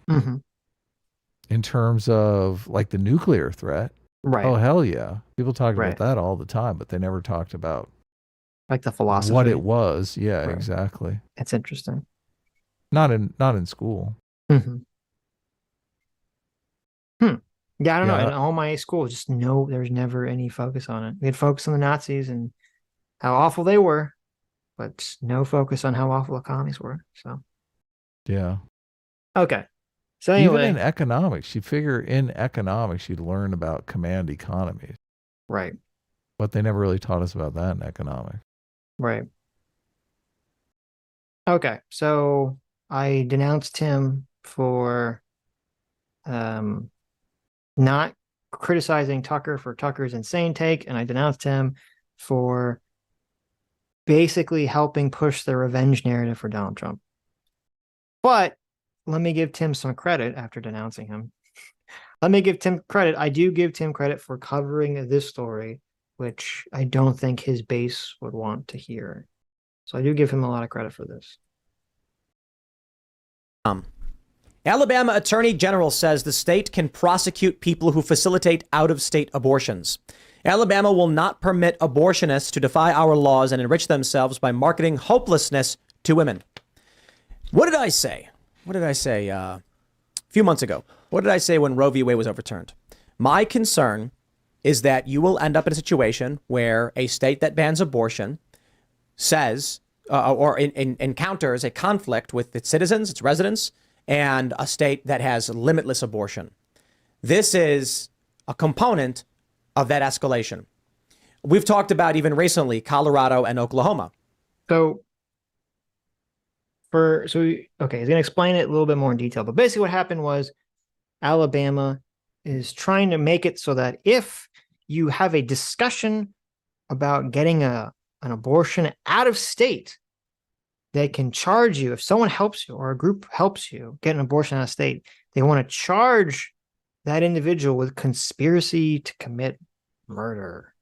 like the nuclear threat. Right. Oh, hell yeah. People talk about that all the time, but they never talked about like the philosophy. What it was. Yeah, exactly. That's interesting. Not in school. Mm-hmm. Yeah, I don't know. In all my schools, there's never any focus on it. We had focus on the Nazis and how awful they were, but no focus on how awful the commies were. So yeah. Okay. So anyway, even in economics, you'd learn about command economies. Right. But they never really taught us about that in economics. Right. Okay. So I denounced him for not criticizing Tucker for Tucker's insane take, and I denounced him for basically helping push the revenge narrative for Donald Trump. But let me give Tim some credit after denouncing him. Let me give Tim credit. I do give Tim credit for covering this story, which I don't think his base would want to hear. So I do give him a lot of credit for this. Alabama Attorney General says the state can prosecute people who facilitate out-of-state abortions. Alabama will not permit abortionists to defy our laws and enrich themselves by marketing hopelessness to women. What did I say? A few months ago? What did I say when Roe v. Wade was overturned? My concern is that you will end up in a situation where a state that bans abortion says or encounters a conflict with its citizens, its residents, and a state that has limitless abortion. This is a component of that escalation. We've talked about even recently Colorado and Oklahoma. So he's gonna explain it a little bit more in detail. But basically, what happened was Alabama is trying to make it so that if you have a discussion about getting an abortion out of state, they can charge you if someone helps you or a group helps you get an abortion out of state. They want to charge that individual with conspiracy to commit murder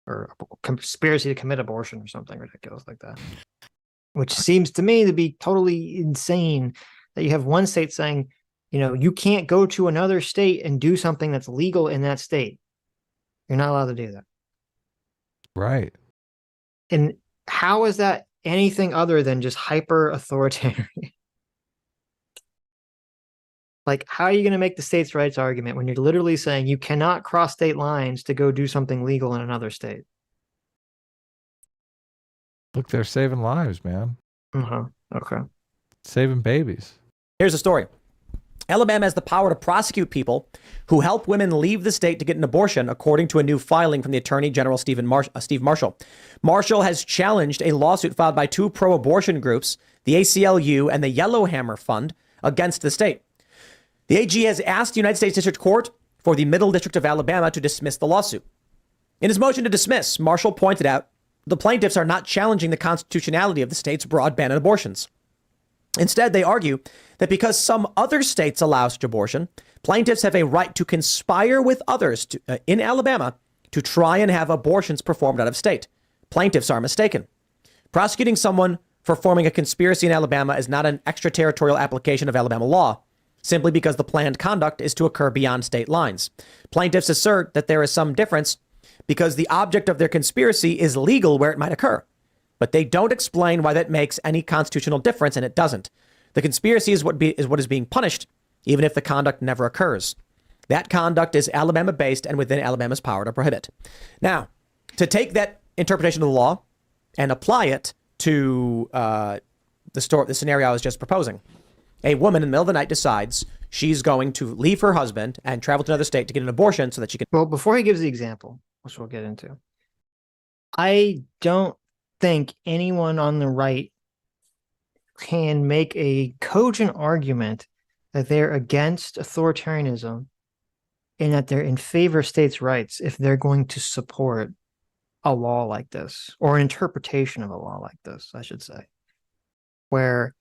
or conspiracy to commit abortion or something ridiculous like that, which seems to me to be totally insane that you have one state saying, you can't go to another state and do something that's legal in that state. You're not allowed to do that. Right. And how is that anything other than just hyper authoritarian? Like, how are you going to make the states' rights argument when you're literally saying you cannot cross state lines to go do something legal in another state? Look, they're saving lives, man. Okay. Saving babies. Here's the story. Alabama has the power to prosecute people who help women leave the state to get an abortion, according to a new filing from the Attorney General Steve Marshall. Marshall has challenged a lawsuit filed by two pro-abortion groups, the ACLU and the Yellowhammer Fund, against the state. The AG has asked the United States District Court for the Middle District of Alabama to dismiss the lawsuit. In his motion to dismiss, Marshall pointed out the plaintiffs are not challenging the constitutionality of the state's broad ban on abortions. Instead, they argue that because some other states allow such abortion, plaintiffs have a right to conspire with others in Alabama to try and have abortions performed out of state. Plaintiffs are mistaken. Prosecuting someone for forming a conspiracy in Alabama is not an extraterritorial application of Alabama law, simply because the planned conduct is to occur beyond state lines. Plaintiffs assert that there is some difference because the object of their conspiracy is legal where it might occur. But they don't explain why that makes any constitutional difference, and it doesn't. The conspiracy is what is being punished, even if the conduct never occurs. That conduct is Alabama-based and within Alabama's power to prohibit. Now, to take that interpretation of the law and apply it to the scenario I was just proposing, a woman in the middle of the night decides she's going to leave her husband and travel to another state to get an abortion so that she can... Well, before he gives the example, which we'll get into, I don't think anyone on the right can make a cogent argument that they're against authoritarianism and that they're in favor of states' rights if they're going to support a law like this, or an interpretation of a law like this, I should say, where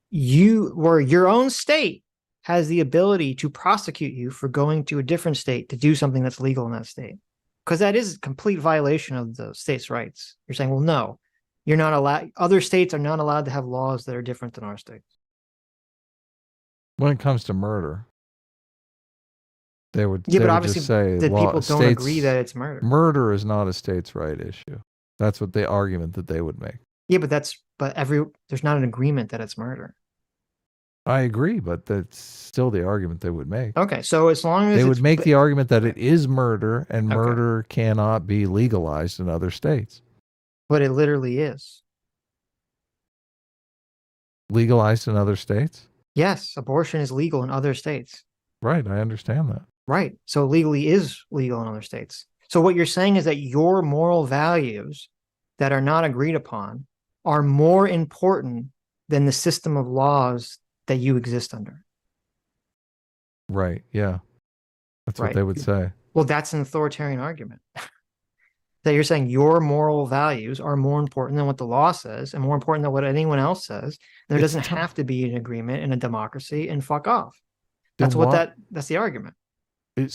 your own state has the ability to prosecute you for going to a different state to do something that's legal in that state. Because that is a complete violation of the state's rights. You're saying, well, no, you're not allowed. Other states are not allowed to have laws that are different than our states. When it comes to murder, they would obviously just say the people don't agree that it's murder. Murder is not a states' right issue. That's what the argument that they would make. Yeah, but there's not an agreement that it's murder. I agree, but that's still the argument they would make. Okay, so as long as they would make the argument that it is murder and murder cannot be legalized in other states. But it literally is. Legalized in other states? Yes, abortion is legal in other states. Right, I understand that. Right, so legally is legal in other states. So what you're saying is that your moral values that are not agreed upon are more important than the system of laws that you exist under. Right, yeah. That's what they would say. Well, that's an authoritarian argument. That you're saying your moral values are more important than what the law says and more important than what anyone else says. There doesn't have to be an agreement in a democracy, and fuck off. That's that's the argument. And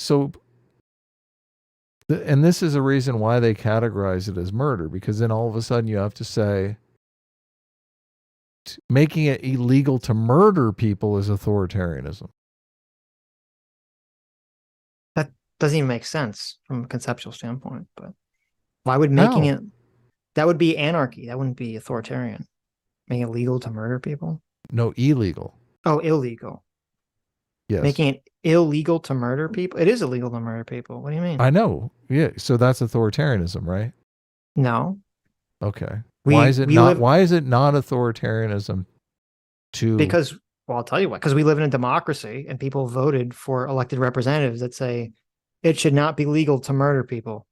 this is a reason why they categorize it as murder, because then all of a sudden you have to say making it illegal to murder people is authoritarianism. That doesn't even make sense from a conceptual standpoint, but why would making it, that would be anarchy. That wouldn't be authoritarian. Making it legal to murder people? No, illegal. Oh, illegal. Yes. Making it illegal to murder people? It is illegal to murder people. What do you mean? I know. Yeah. So that's authoritarianism, right? No. Okay. Why is it not authoritarianism to... Because, well, I'll tell you why. Because we live in a democracy and people voted for elected representatives that say it should not be legal to murder people.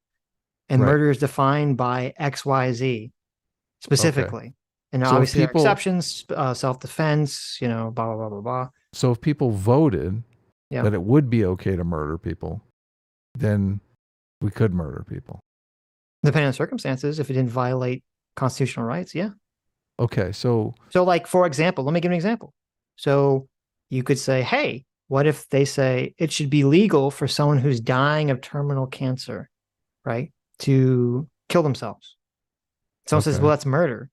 And murder is defined by X, Y, Z specifically. And So if obviously there are people- exceptions, self-defense, you know, blah, blah, blah, blah, blah. So if people voted Yeah. that it would be okay to murder people, then we could murder people. Depending on circumstances, if it didn't violate constitutional rights, yeah. Okay, so like, for example, let me give an example. So you could say, hey, what if they say it should be legal for someone who's dying of terminal cancer, right, to kill themselves? Someone says, Okay. well, that's murder.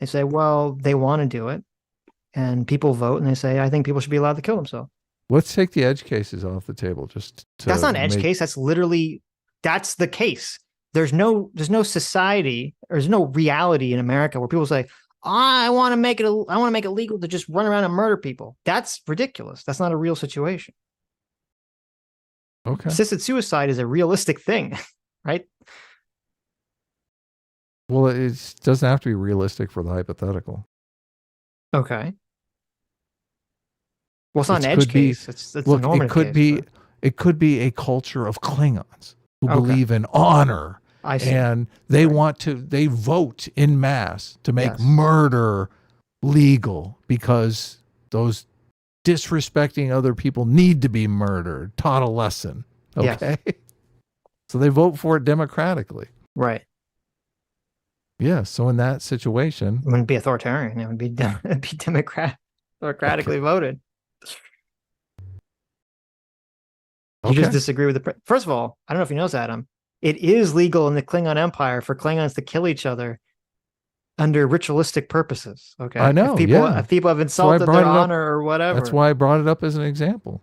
They say, well, they want to do it. And people vote and they say, I think people should be allowed to kill themselves. let's take the edge cases off the table. Just to That's not an edge make- case. That's literally, that's the case. There's no society, or there's no reality in America where people say, I want to make it legal to just run around and murder people. That's ridiculous. That's not a real situation. Okay. Assisted suicide is a realistic thing, right? Well, it doesn't have to be realistic for the hypothetical. Okay. Well, it's not It an edge could be- case. It's a Look, normative it could case, be but- it could be a culture of Klingons who Okay. believe in honor. I see. And they they vote in mass to make Yes. murder legal because those disrespecting other people need to be murdered, taught a lesson. Yes. Okay. So they vote for it democratically. Right. Yeah. So in that situation, It wouldn't be authoritarian. It would be it'd be democratically voted. You just Okay. disagree with the. First of all, I don't know if you know this, Adam. It is legal in the Klingon Empire for Klingons to kill each other under ritualistic purposes. Okay, I know, If people, yeah. if people have That's why I insulted brought their it up. honor or whatever. That's why I brought it up as an example.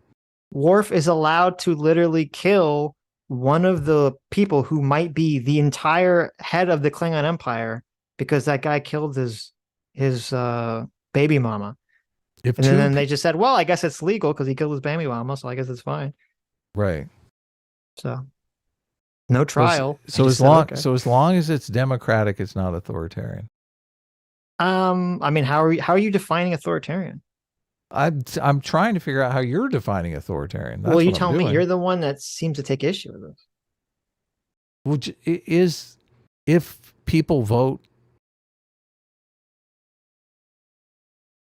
Worf is allowed to literally kill one of the people who might be the entire head of the Klingon Empire because that guy killed his baby mama. If And two then they just said, well, I guess it's legal because he killed his baby mama, so I guess it's fine. Right. So no trial. So They as just said, long okay. so as long as it's democratic, it's not authoritarian. I mean, how are you defining authoritarian? I'm trying to figure out how you're defining authoritarian. That's Well, you what I'm tell me. doing. You're the one that seems to take issue with this. Which is if people vote,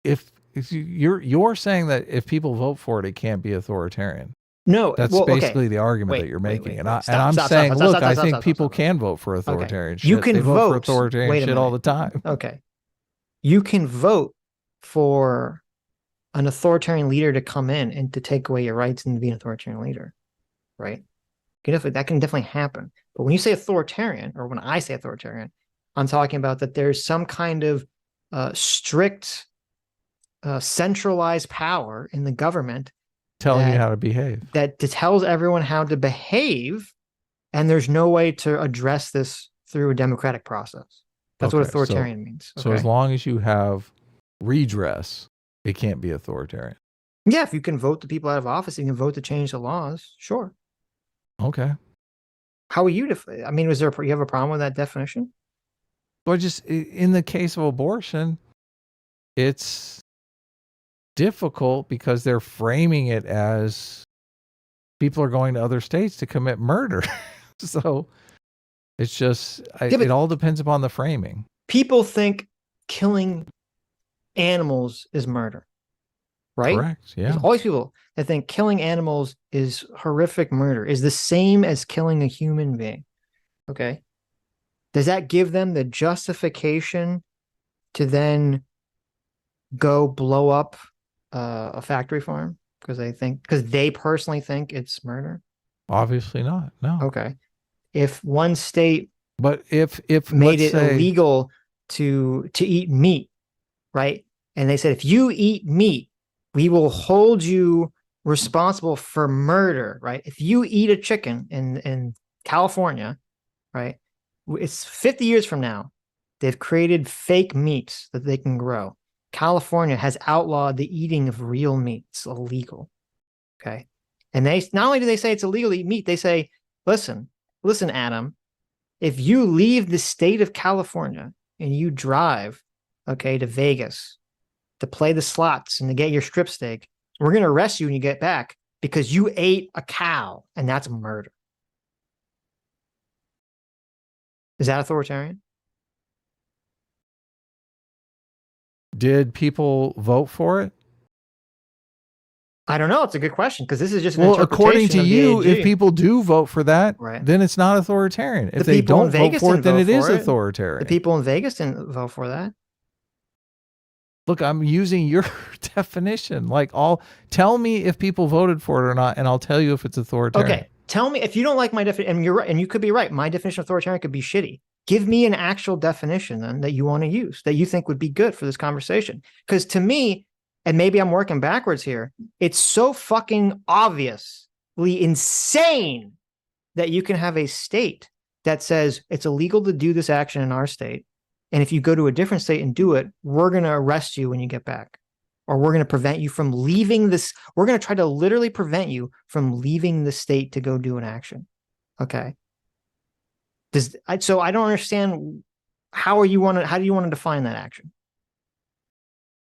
if you're saying that if people vote for it, it can't be authoritarian. No, That's well, okay. basically the argument Wait, that you're wait, making. wait, and wait. I'm Stop, saying, stop, look, stop, I stop, think stop, people stop. can vote for authoritarian shit. You can they vote for authoritarian wait a shit all the minute. time. Okay. You can vote for an authoritarian leader to come in and to take away your rights and to be an authoritarian leader, right? That can definitely happen. But when you say authoritarian, or when I say authoritarian, I'm talking about that there's some kind of strict, centralized power in the government Telling you that- how to behave. that tells everyone how to behave, and there's no way to address this through a democratic process. That's what Okay, so- authoritarian means. So as long as you have redress, it can't be authoritarian. Yeah, if you can vote the people out of office, you can vote to change the laws. Sure. Okay. How are you? I mean, you have a problem with that definition? Well, just in the case of abortion, it's difficult because they're framing it as people are going to other states to commit murder. So it's just, it all depends upon the framing. People think killing animals is murder, right? Correct. Yeah. There's always people that think killing animals is horrific murder, is the same as killing a human being. Okay. Does that give them the justification to then go blow up a factory farm because they personally think it's murder? Obviously not. No. Okay. If one state But if made let's it say- illegal to eat meat, right? And they said, if you eat meat, we will hold you responsible for murder, right? If you eat a chicken in California, right? It's 50 years from now. They've created fake meats that they can grow. California has outlawed the eating of real meat. It's illegal. Okay. And they not only do they say it's illegal to eat meat, they say, listen, Adam, if you leave the state of California and you drive, okay, to Vegas to play the slots and to get your strip steak, we're going to arrest you when you get back because you ate a cow, and that's murder. Is that authoritarian? Did people vote for it? I don't know. It's a good question because this is just an well, according to interpretation of the you, AG. if people do vote for that, Right. then it's not authoritarian. If The they people in don't vote Vegas for it, didn't then vote it is for it. authoritarian. The people in Vegas didn't vote for that. Look, I'm using your definition. Like, tell me if people voted for it or not, and I'll tell you if it's authoritarian. Okay, tell me if you don't like my definition, and you're right, and you could be right. My definition of authoritarian could be shitty. Give me an actual definition then that you want to use that you think would be good for this conversation. Because to me, and maybe I'm working backwards here, it's so fucking obviously insane that you can have a state that says it's illegal to do this action in our state. And if you go to a different state and do it, we're going to arrest you when you get back. Or we're going to prevent you from leaving this. We're going to try to literally prevent you from leaving the state to go do an action. Okay. So I don't understand how do you want to define that action?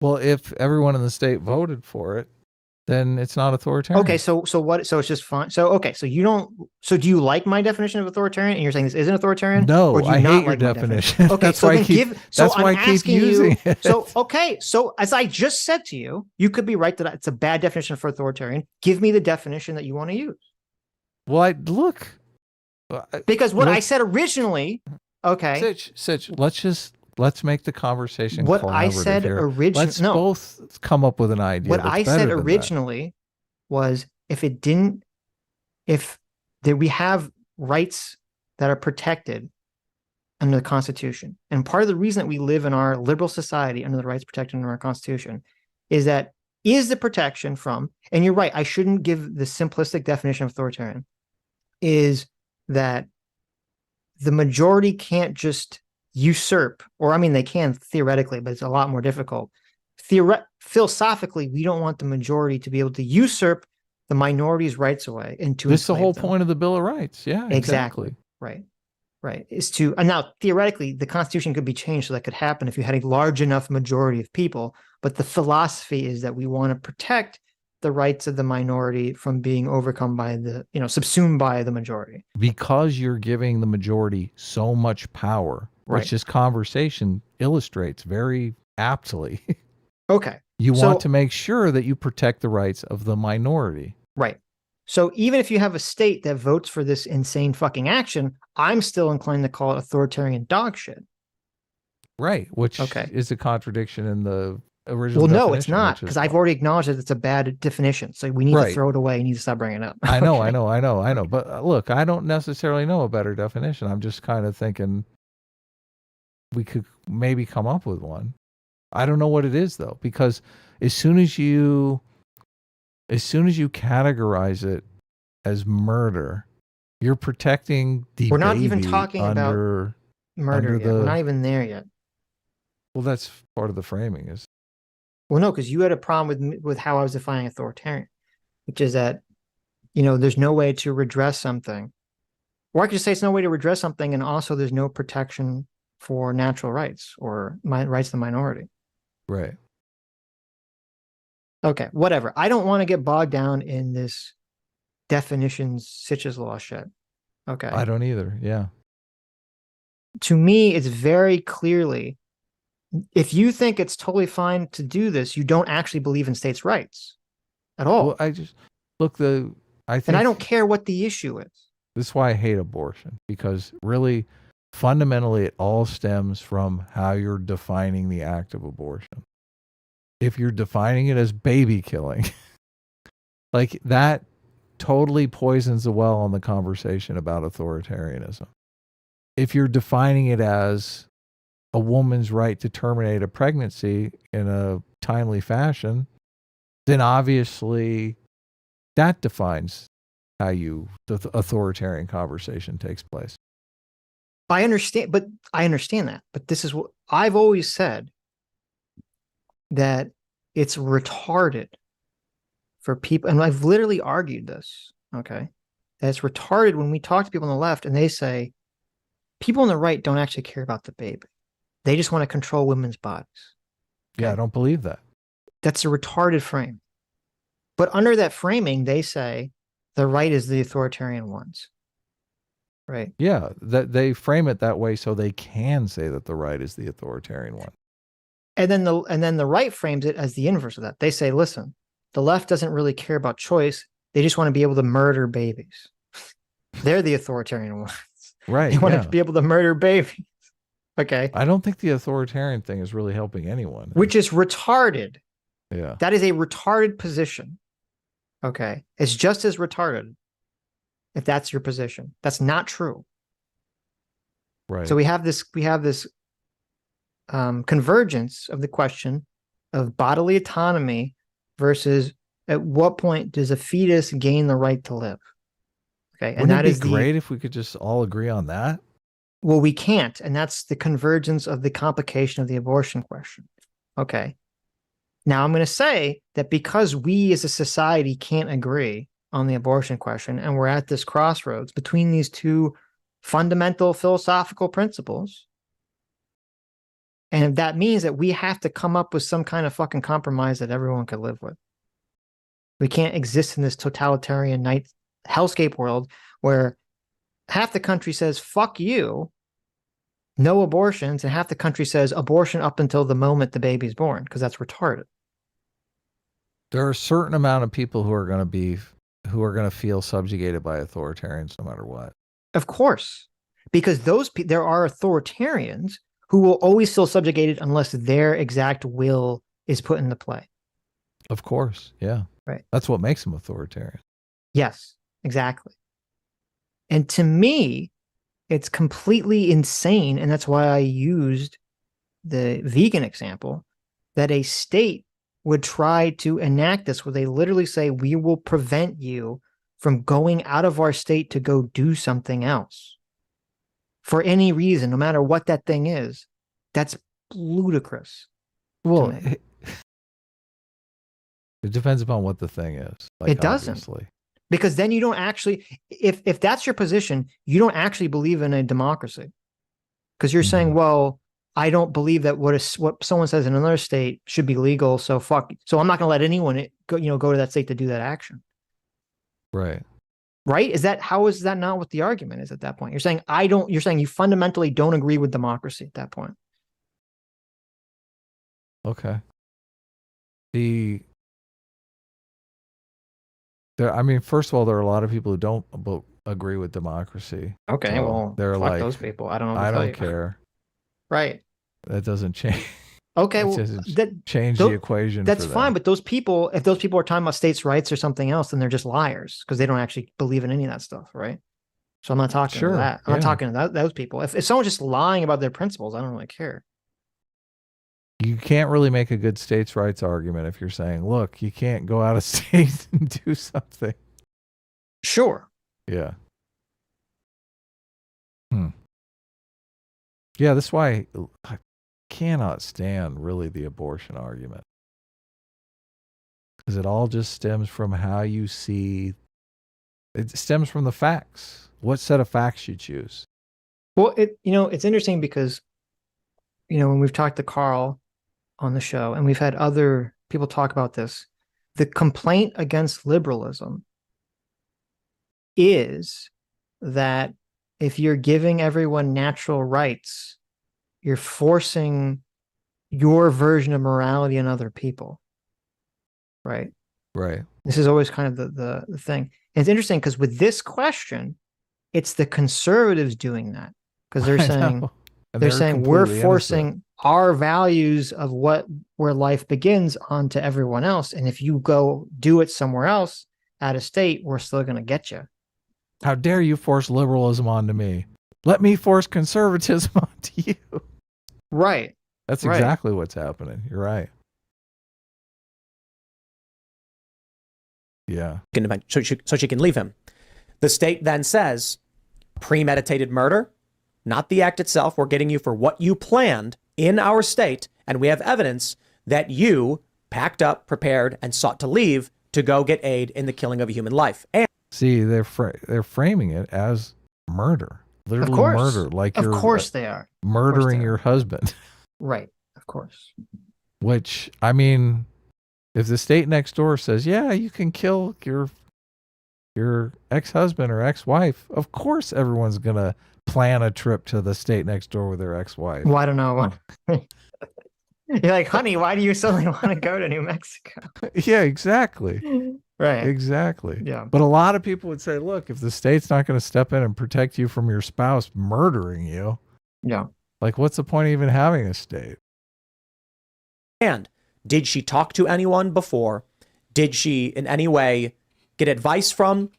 Well, if everyone in the state voted for it, then it's not authoritarian. Okay, so what? So it's just fine. So okay, so you don't. So do you like my definition of authoritarian? And you're saying this isn't authoritarian? No, or do you I not hate your like my definition. Okay, That's so why then I keep. give. That's So why I'm I keep asking using you. it. So okay, so as I just said to you, you could be right that it's a bad definition for authoritarian. Give me the definition that you want to use. Well, look. Because what I said originally. Okay. Sitch. Let's make the conversation what I said originally. Let's both come up with an idea. What I said originally was if we have rights that are protected under the Constitution, and part of the reason that we live in our liberal society under the rights protected under our Constitution is the protection from, and you're right, I shouldn't give the simplistic definition of authoritarian, is that the majority can't just usurp, or I mean, they can theoretically, but it's a lot more difficult. Philosophically, we don't want the majority to be able to usurp the minority's rights away and to This is the whole them. point of the Bill of Rights. Yeah, exactly. Right. Is to, and now theoretically, the Constitution could be changed so that could happen if you had a large enough majority of people. But the philosophy is that we want to protect the rights of the minority from being overcome by subsumed by the majority. Because you're giving the majority so much power, which this conversation illustrates very aptly. Okay. You want to make sure that you protect the rights of the minority. Right. So even if you have a state that votes for this insane fucking action, I'm still inclined to call it authoritarian dog shit. Right. Which is a contradiction in the original definition. Well, no, it's not, because I've already acknowledged that it's a bad definition. So we need to throw it away. You need to stop bringing it up. I know. But look, I don't necessarily know a better definition. I'm just kind of thinking we could maybe come up with one. I don't know what it is though, because as soon as you categorize it as murder, you're protecting the We're not even talking about murder yet. We're not even there yet. Well, that's part of the framing is. Well, no, because you had a problem with how I was defining authoritarian, which is that, there's no way to redress something. Or I could just say it's no way to redress something, and also there's no protection for natural rights or rights of the minority. Right. Okay, whatever. I don't want to get bogged down in this definitions, Sitch's law shit. Okay. I don't either. Yeah. To me, it's very clearly, if you think it's totally fine to do this, you don't actually believe in states' rights at all. Well, I think, and I don't care what the issue is. This is why I hate abortion, because really, fundamentally, it all stems from how you're defining the act of abortion. If you're defining it as baby killing, like that totally poisons the well on the conversation about authoritarianism. If you're defining it as a woman's right to terminate a pregnancy in a timely fashion, then obviously that defines how the authoritarian conversation takes place. I understand that. But this is what I've always said, that it's retarded for people, and I've literally argued this, okay, that it's retarded when we talk to people on the left and they say, people on the right don't actually care about the baby. They just want to control women's bodies. Okay? Yeah, I don't believe that. That's a retarded frame. But under that framing, they say the right is the authoritarian ones. Right. Yeah, that they frame it that way so they can say that the right is the authoritarian one. And then the right frames it as the inverse of that. They say, listen, the left doesn't really care about choice. They just want to be able to murder babies. They're the authoritarian ones. Right. They want to be able to murder babies. Okay. I don't think the authoritarian thing is really helping anyone. Which is retarded. Yeah. That is a retarded position. Okay. It's just as retarded if that's your position. That's not true. Right. So we have this convergence of the question of bodily autonomy versus at what point does a fetus gain the right to live? Okay. And Wouldn't that it is be great if we could just all agree on that? Well, we can't. And that's the convergence of the complication of the abortion question. Okay. Now I'm going to say that because we as a society can't agree on the abortion question, and we're at this crossroads between these two fundamental philosophical principles, and that means that we have to come up with some kind of fucking compromise that everyone could live with. We can't exist in this totalitarian hellscape world where half the country says, fuck you, no abortions, and half the country says abortion up until the moment the baby's born, because that's retarded. There are a certain amount of people who are going to feel subjugated by authoritarians no matter what. Of course, because there are authoritarians who will always feel subjugated unless their exact will is put into play. Of course, yeah. Right. That's what makes them authoritarian. Yes, exactly. And to me, it's completely insane, and that's why I used the vegan example, that a state would try to enact this where they literally say, we will prevent you from going out of our state to go do something else for any reason, no matter what that thing is. That's ludicrous. Well, it depends upon what the thing is. Like, it doesn't. Obviously. Because then you don't actually, if that's your position, you don't actually believe in a democracy. Because you're saying, well, I don't believe that what someone says in another state should be legal. So so I'm not going to let anyone go to that state to do that action. Right. Right? How is that not what the argument is at that point? You're saying you're saying you fundamentally don't agree with democracy at that point. Okay. First of all, there are a lot of people who don't agree with democracy. Okay, so well, they're fuck those people. I don't know. I don't care. Right. That doesn't change. Okay, well, change the equation. That's fine, but if those people are talking about states' rights or something else, then they're just liars because they don't actually believe in any of that stuff, right? So I'm not talking to that. I'm not talking to those people. If someone's just lying about their principles, I don't really care. You can't really make a good states' rights argument if you're saying, look, you can't go out of state and do something. Sure. Yeah. Yeah, that's why I cannot stand really the abortion argument. Because it all just stems from how you see, it stems from the facts. What set of facts you choose. Well, it's interesting because, when we've talked to Carl on the show, and we've had other people talk about this, the complaint against liberalism is that if you're giving everyone natural rights, you're forcing your version of morality on other people. Right? Right. This is always kind of the thing. And it's interesting because with this question, it's the conservatives doing that because they're saying we're forcing our values of where life begins onto everyone else. And if you go do it somewhere else out of state, we're still going to get you. How dare you force liberalism onto me? Let me force conservatism onto you. Right. That's exactly what's happening. You're right. Yeah. So she can leave him. The state then says, premeditated murder, not the act itself. We're getting you for what you planned in our state, and we have evidence that you packed up, prepared, and sought to leave to go get aid in the killing of a human life. And see, they're framing it as murder, literally murder, like of course they are murdering your husband. Right, of course. Which, I mean, if the state next door says, yeah, you can kill your ex-husband or ex-wife, of course everyone's gonna plan a trip to the state next door with their ex-wife. Well, I don't know. You're like, honey, why do you suddenly want to go to New Mexico? Yeah, exactly. Right. Exactly. Yeah. But a lot of people would say, look, if the state's not going to step in and protect you from your spouse murdering you, yeah, like, what's the point of even having a state? And did she talk to anyone before? Did she in any way get advice from,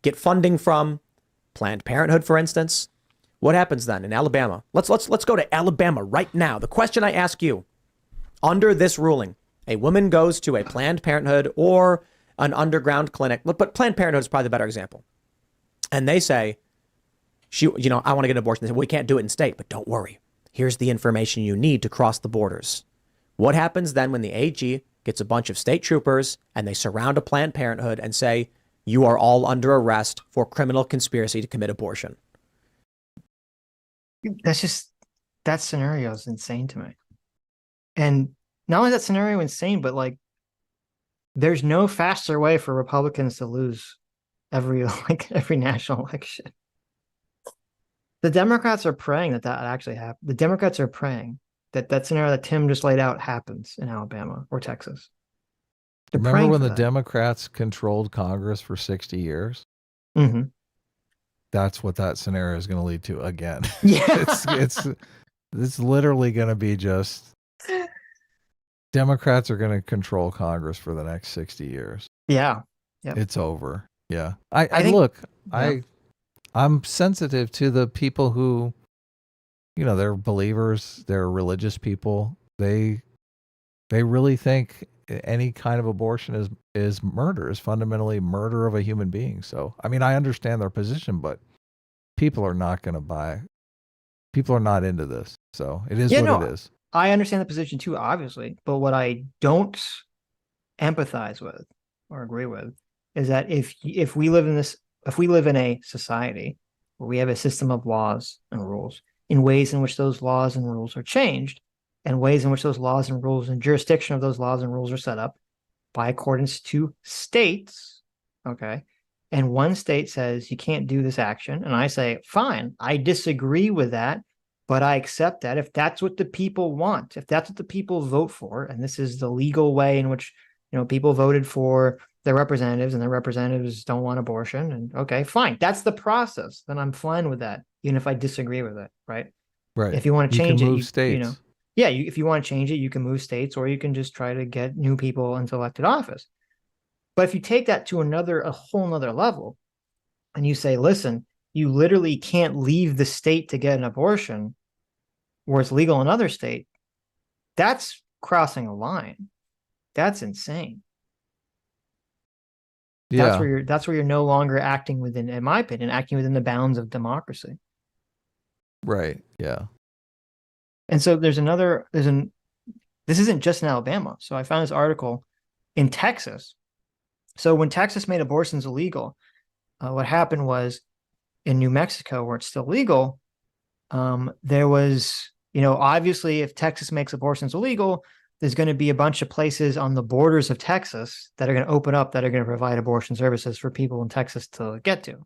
get funding from Planned Parenthood, for instance? What happens then in Alabama? Let's go to Alabama right now. The question I ask you, under this ruling, a woman goes to a Planned Parenthood or an underground clinic, but Planned Parenthood is probably the better example. And they say, I want to get an abortion. They say, well, we can't do it in state, but don't worry. Here's the information you need to cross the borders. What happens then when the AG gets a bunch of state troopers and they surround a Planned Parenthood and say, you are all under arrest for criminal conspiracy to commit abortion? That scenario is insane to me. And not only that scenario insane, but like, there's no faster way for Republicans to lose every national election. The Democrats are praying that actually happens. The Democrats are praying that scenario that Tim just laid out happens in Alabama or Texas. Remember when the Democrats controlled Congress for 60 years? Mm-hmm. That's what that scenario is going to lead to again. Yeah. It's literally going to be just Democrats are going to control Congress for the next 60 years. Yeah. Yep. It's over. Yeah. I'm sensitive to the people who, they're believers, they're religious people. They really think any kind of abortion is murder, is fundamentally murder of a human being. So, I understand their position, but people are not going to buy. People are not into this. So it is it is. I understand the position too, obviously, but what I don't empathize with or agree with is that if we live in a society where we have a system of laws and rules, in ways in which those laws and rules are changed, and ways in which those laws and rules and jurisdiction of those laws and rules are set up by accordance to states, okay? And one state says you can't do this action, and I say, fine, I disagree with that, but I accept that if that's what the people want, if that's what the people vote for, and this is the legal way in which people voted for their representatives and their representatives don't want abortion, and okay, fine, that's the process, then I'm fine with that, even if I disagree with it, right? Right. If you want to change it, states. If you want to change it, you can move states, or you can just try to get new people into elected office. But if you take that to a whole nother level, and you say, listen, you literally can't leave the state to get an abortion where it's legal in another state, that's crossing a line. That's insane. Yeah. That's where you're no longer acting within, in my opinion, acting within the bounds of democracy. Right. Yeah. And so this isn't just in Alabama. So I found this article in Texas. So when Texas made abortions illegal, what happened was in New Mexico, where it's still legal, there was, obviously if Texas makes abortions illegal, there's going to be a bunch of places on the borders of Texas that are going to open up that are going to provide abortion services for people in Texas to get to,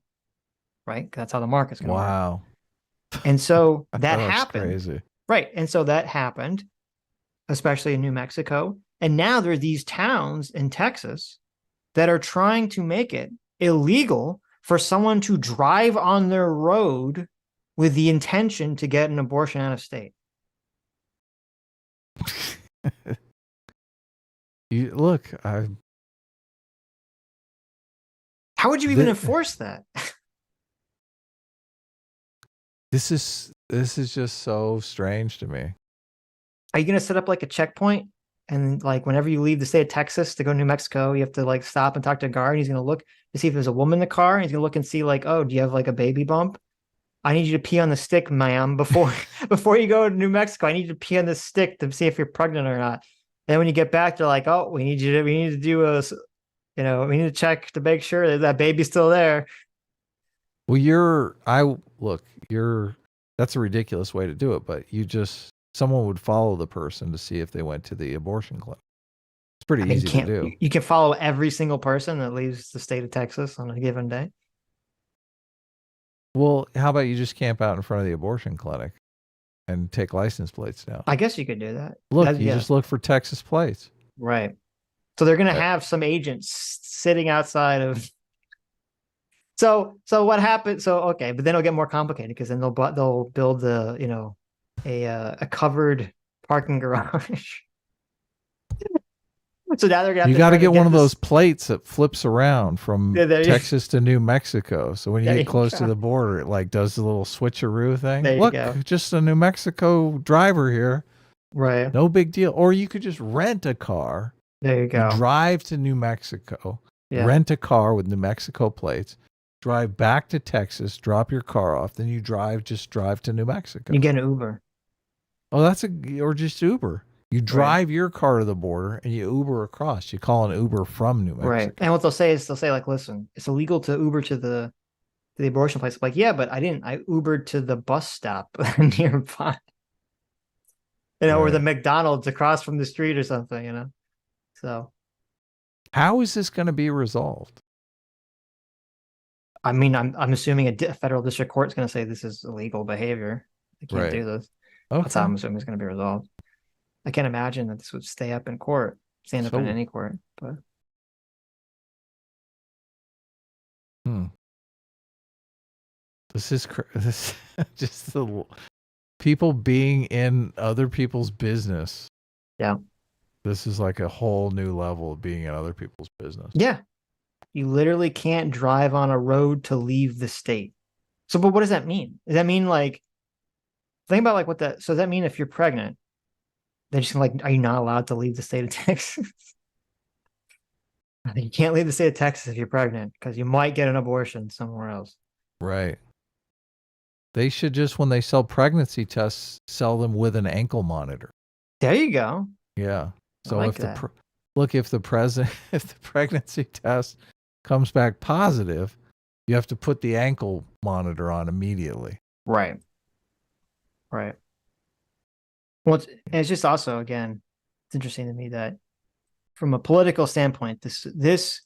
right? That's how the market's going to work. Wow. And so that happened. Crazy. Right. And so that happened, especially in New Mexico. And now there are these towns in Texas that are trying to make it illegal for someone to drive on their road with the intention to get an abortion out of state. How would you even enforce that? This is just so strange to me. Are you going to set up like a checkpoint? And like whenever you leave the state of Texas to go to New Mexico, you have to like stop and talk to a guard. And he's going to look to see if there's a woman in the car. And he's going to look and see like, oh, do you have like a baby bump? I need you to pee on the stick, ma'am, before you go to New Mexico. I need you to pee on the stick to see if you're pregnant or not. Then when you get back, they're like, oh, we need to do we need to check to make sure that baby's still there. Well, that's a ridiculous way to do it, but someone would follow the person to see if they went to the abortion clinic. It's pretty easy to do. You can follow every single person that leaves the state of Texas on a given day. Well, how about you just camp out in front of the abortion clinic? and take license plates down. I guess you could do that. Look, you just look for Texas plates. Right. So they're going to have some agents sitting outside of. So what happened? So okay, but then it'll get more complicated because then they'll build a covered parking garage. So now they're going to. You got to get one of those plates that flips around from Texas to New Mexico. So when you get close to the border, it like does the little switcheroo thing. Look, just a New Mexico driver here. Right. No big deal. Or you could just rent a car. There you go. Drive to New Mexico. Yeah. Rent a car with New Mexico plates. Drive back to Texas. Drop your car off. Then you drive to New Mexico. You get an Uber. Oh, or just Uber. You drive your car to the border and you Uber across. You call an Uber from New Mexico. Right. And what they'll say is like, listen, it's illegal to Uber to the abortion place. Like, yeah, but I didn't. I Ubered to the bus stop nearby. Or the McDonald's across from the street or something, So how is this going to be resolved? I mean, I'm assuming a federal district court is going to say this is illegal behavior. They can't do this. Okay. That's how I'm assuming it's going to be resolved. I can't imagine that this would stand up in any court. But this is just the people being in other people's business. Yeah, this is like a whole new level of being in other people's business. Yeah, you literally can't drive on a road to leave the state. So, but what does that mean? Does that mean think about what that? So does that mean if you're pregnant? They're just are you not allowed to leave the state of Texas? You can't leave the state of Texas if you're pregnant because you might get an abortion somewhere else. Right. They should just, when they sell pregnancy tests, sell them with an ankle monitor. There you go. Yeah. So if the pregnancy test comes back positive, you have to put the ankle monitor on immediately. Right. Right. Well, it's just also, again, it's interesting to me that from a political standpoint, this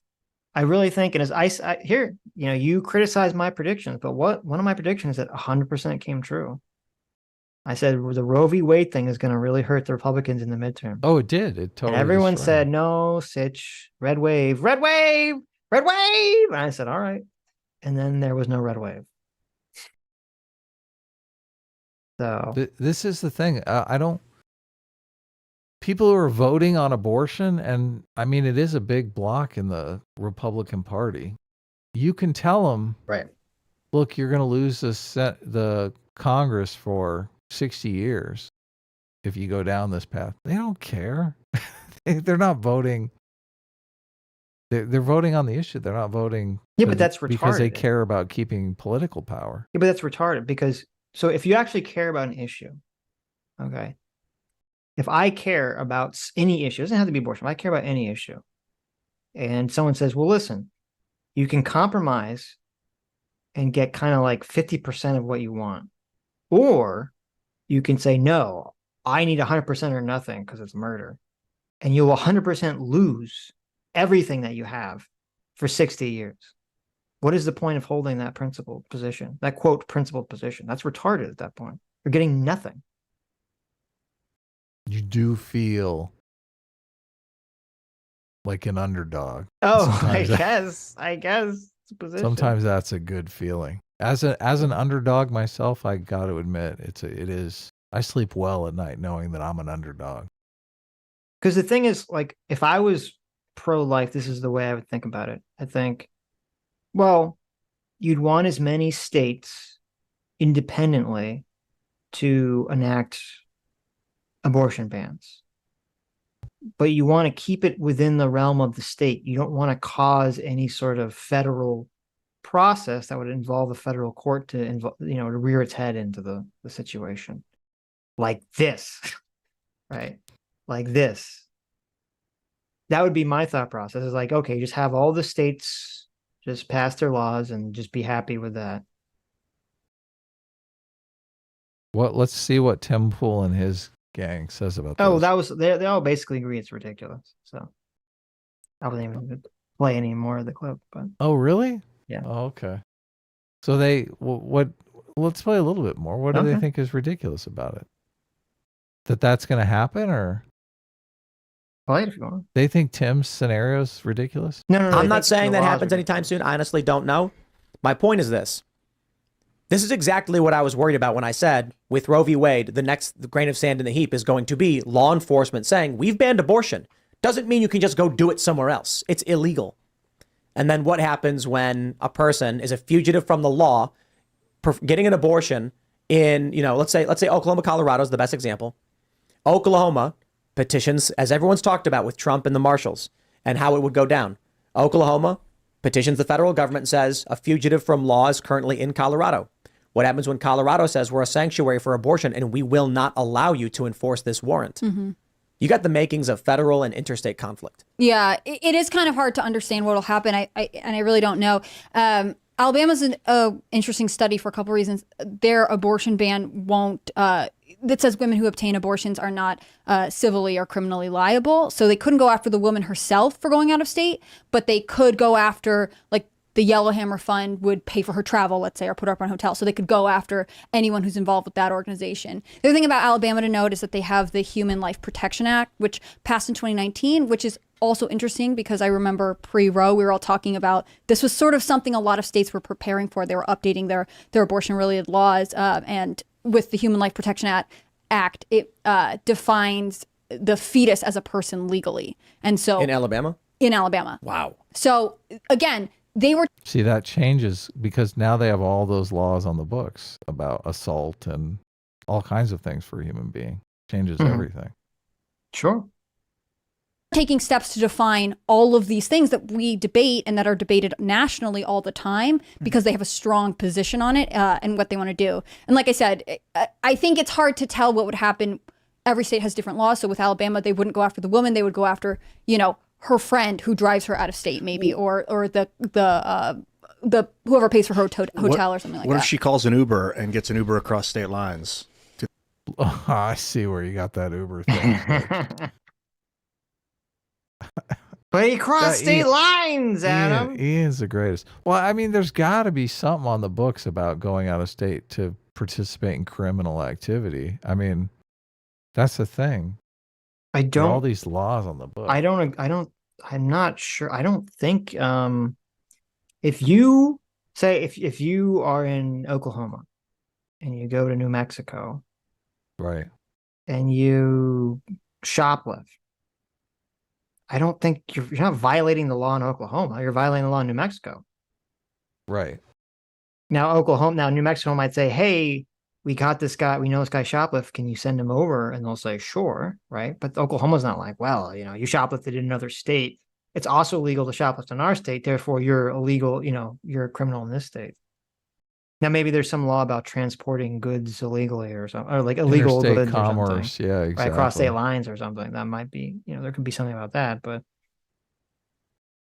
I really think, and as I here, you criticize my predictions, but one of my predictions that 100% came true. I said the Roe v. Wade thing is going to really hurt the Republicans in the midterm. Oh, it did. It totally. And everyone said, no, Sitch, red wave, red wave, red wave. And I said, all right. And then there was no red wave. So this is the thing. People who are voting on abortion, and I mean, it is a big block in the Republican Party. You can tell them, right? Look, you're going to lose the Congress for 60 years if you go down this path. They don't care. They're not voting. They're voting on the issue. They're not voting. Yeah, but that's retarded. Because they care about keeping political power. Yeah, but that's retarded because. So if you actually care about an issue, okay, if I care about any issue, it doesn't have to be abortion, if I care about any issue, and someone says, well, listen, you can compromise and get kind of 50% of what you want, or you can say, no, I need 100% or nothing because it's murder, and you'll 100% lose everything that you have for 60 years. What is the point of holding that principled position? That quote principled position? That's retarded at that point. You're getting nothing. You do feel like an underdog. Oh, I guess. It's a position. Sometimes that's a good feeling. As an underdog myself, I got to admit, it is. I sleep well at night knowing that I'm an underdog. Because the thing is, if I was pro-life, this is the way I would think about it. I think, well, you'd want as many states independently to enact abortion bans. But you want to keep it within the realm of the state. You don't want to cause any sort of federal process that would involve a federal court to rear its head into the situation. Like this, right? Like this. That would be my thought process. Is okay, just have all the states just pass their laws and just be happy with that. Let's see what Tim Pool and his gang says about this. Oh, they all basically agree it's ridiculous. So I wasn't even going to play any more of the clip. But oh, really? Yeah. Oh, okay. So let's play a little bit more. What do they think is ridiculous about it? That's going to happen, or play it if you want. They think Tim's scenario is ridiculous? No, I'm not saying that happens anytime soon. I honestly don't know. My point is this. This is exactly what I was worried about when I said, with Roe v. Wade, the next grain of sand in the heap is going to be law enforcement saying, we've banned abortion. Doesn't mean you can just go do it somewhere else. It's illegal. And then what happens when a person is a fugitive from the law, getting an abortion in, let's say Oklahoma, Colorado is the best example. Oklahoma petitions, as everyone's talked about with Trump and the marshals and how it would go down. Oklahoma petitions the federal government and says a fugitive from law is currently in Colorado. What happens when Colorado says we're a sanctuary for abortion and we will not allow you to enforce this warrant? Mm-hmm. You got the makings of federal and interstate conflict. Yeah, it is kind of hard to understand what will happen. I really don't know. Alabama's an interesting study for a couple reasons. Their abortion ban won't, that says women who obtain abortions are not civilly or criminally liable. So they couldn't go after the woman herself for going out of state, but they could go after, like, the Yellowhammer Fund would pay for her travel, let's say, or put her up on a hotel. So they could go after anyone who's involved with that organization. The other thing about Alabama to note is that they have the Human Life Protection Act, which passed in 2019, which is also interesting because I remember pre-Roe, we were all talking about this was sort of something a lot of states were preparing for. They were updating their abortion-related laws. And with the Human Life Protection Act, it defines the fetus as a person legally. And so in Alabama? In Alabama. Wow. So again, they were... See, that changes because now they have all those laws on the books about assault and all kinds of things for a human being. Changes everything. Sure. Taking steps to define all of these things that we debate and that are debated nationally all the time because they have a strong position on it and what they want to do. And like I said, I think it's hard to tell what would happen. Every state has different laws. So with Alabama, they wouldn't go after the woman. They would go after, her friend who drives her out of state, maybe, or the whoever pays for her hotel or something like that. What if she calls an Uber and gets an Uber across state lines? Oh, I see where you got that Uber thing. But he crossed state lines, Adam. Ian's the greatest. Well, I mean, there's got to be something on the books about going out of state to participate in criminal activity. I mean, that's the thing. There are all these laws on the book. I'm not sure. I don't think if you are in Oklahoma and you go to New Mexico, right, and you shoplift, I don't think you're not violating the law in Oklahoma. You're violating the law in New Mexico. Right. Now New Mexico might say, hey, we got this guy, we know this guy shoplift, can you send him over? And they'll say, sure, right? But Oklahoma's not like, well, you shoplifted in another state. It's also illegal to shoplift in our state, therefore you're illegal, you're a criminal in this state. Now maybe there's some law about transporting goods illegally or something, or like illegal interstate goods commerce, or something. Yeah, exactly. Right, across state lines or something. That might be, there could be something about that, but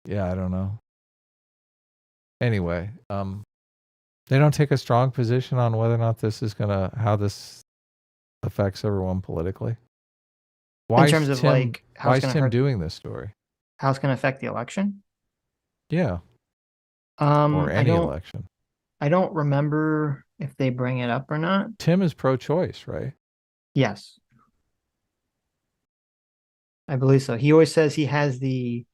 yeah, I don't know. Anyway, they don't take a strong position on whether or not this is how this affects everyone politically. Why in terms of why is Tim doing this story? How it's going to affect the election? Yeah. Or any election. I don't remember if they bring it up or not. Tim is pro-choice, right? Yes. I believe so. He always says he has the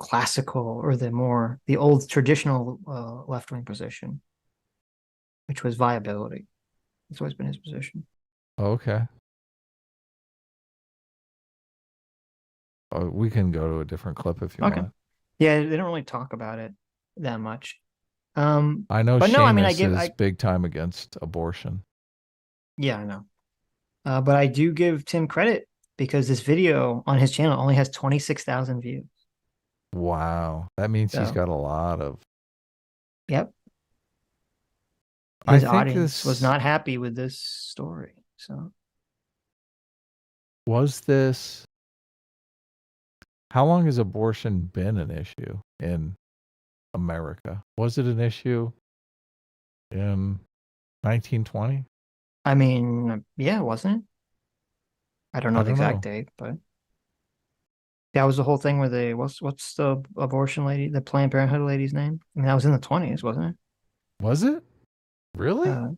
classical or the old traditional left-wing position, which was viability. It's always been his position. Okay. We can go to a different clip if you want. Yeah, they don't really talk about it that much. I know Seamus is big time against abortion. Yeah, I know. But I do give Tim credit because this video on his channel only has 26,000 views. Wow. That means he's got a lot of... Yep. His audience was not happy with this story. So, was this... How long has abortion been an issue in America? Was it an issue in 1920? I mean, yeah, wasn't it? I don't know the exact date, but that was the whole thing where what's the abortion lady, the Planned Parenthood lady's name? I mean, that was in the 20s, wasn't it? Was it? Really?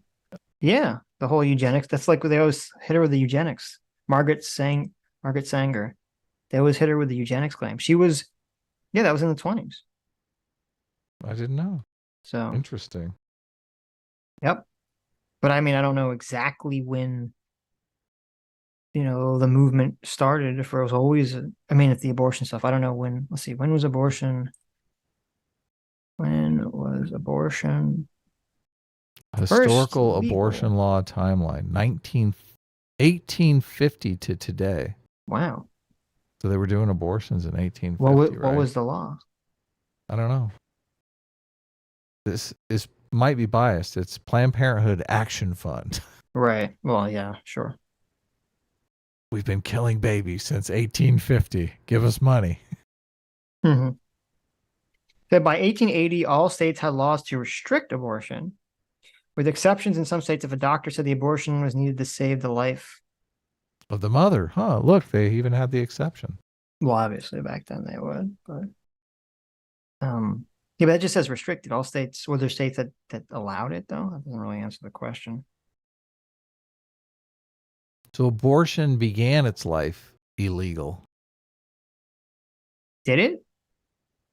Yeah, the whole eugenics. That's like they always hit her with the eugenics. Margaret Sanger. They always hit her with the eugenics claim. She was, yeah, that was in the 20s. I didn't know. So interesting. Yep. But I mean, I don't know exactly when, the movement started. If it was always, if the abortion stuff, I don't know when. Let's see, when was abortion? When was abortion? Historical abortion law timeline, 1850 to today. Wow. So they were doing abortions in 1850. What was the law? I don't know. This might be biased. It's Planned Parenthood Action Fund. Right. Well, yeah, sure. We've been killing babies since 1850. Give us money. Mm-hmm. That by 1880, all states had laws to restrict abortion, with exceptions in some states if a doctor said the abortion was needed to save the life of the mother. Huh, look, they even had the exception. Well, obviously back then they would, but yeah, but it just says restricted. All states, were there states that allowed it though? That doesn't really answer the question. So abortion began its life illegal. Did it?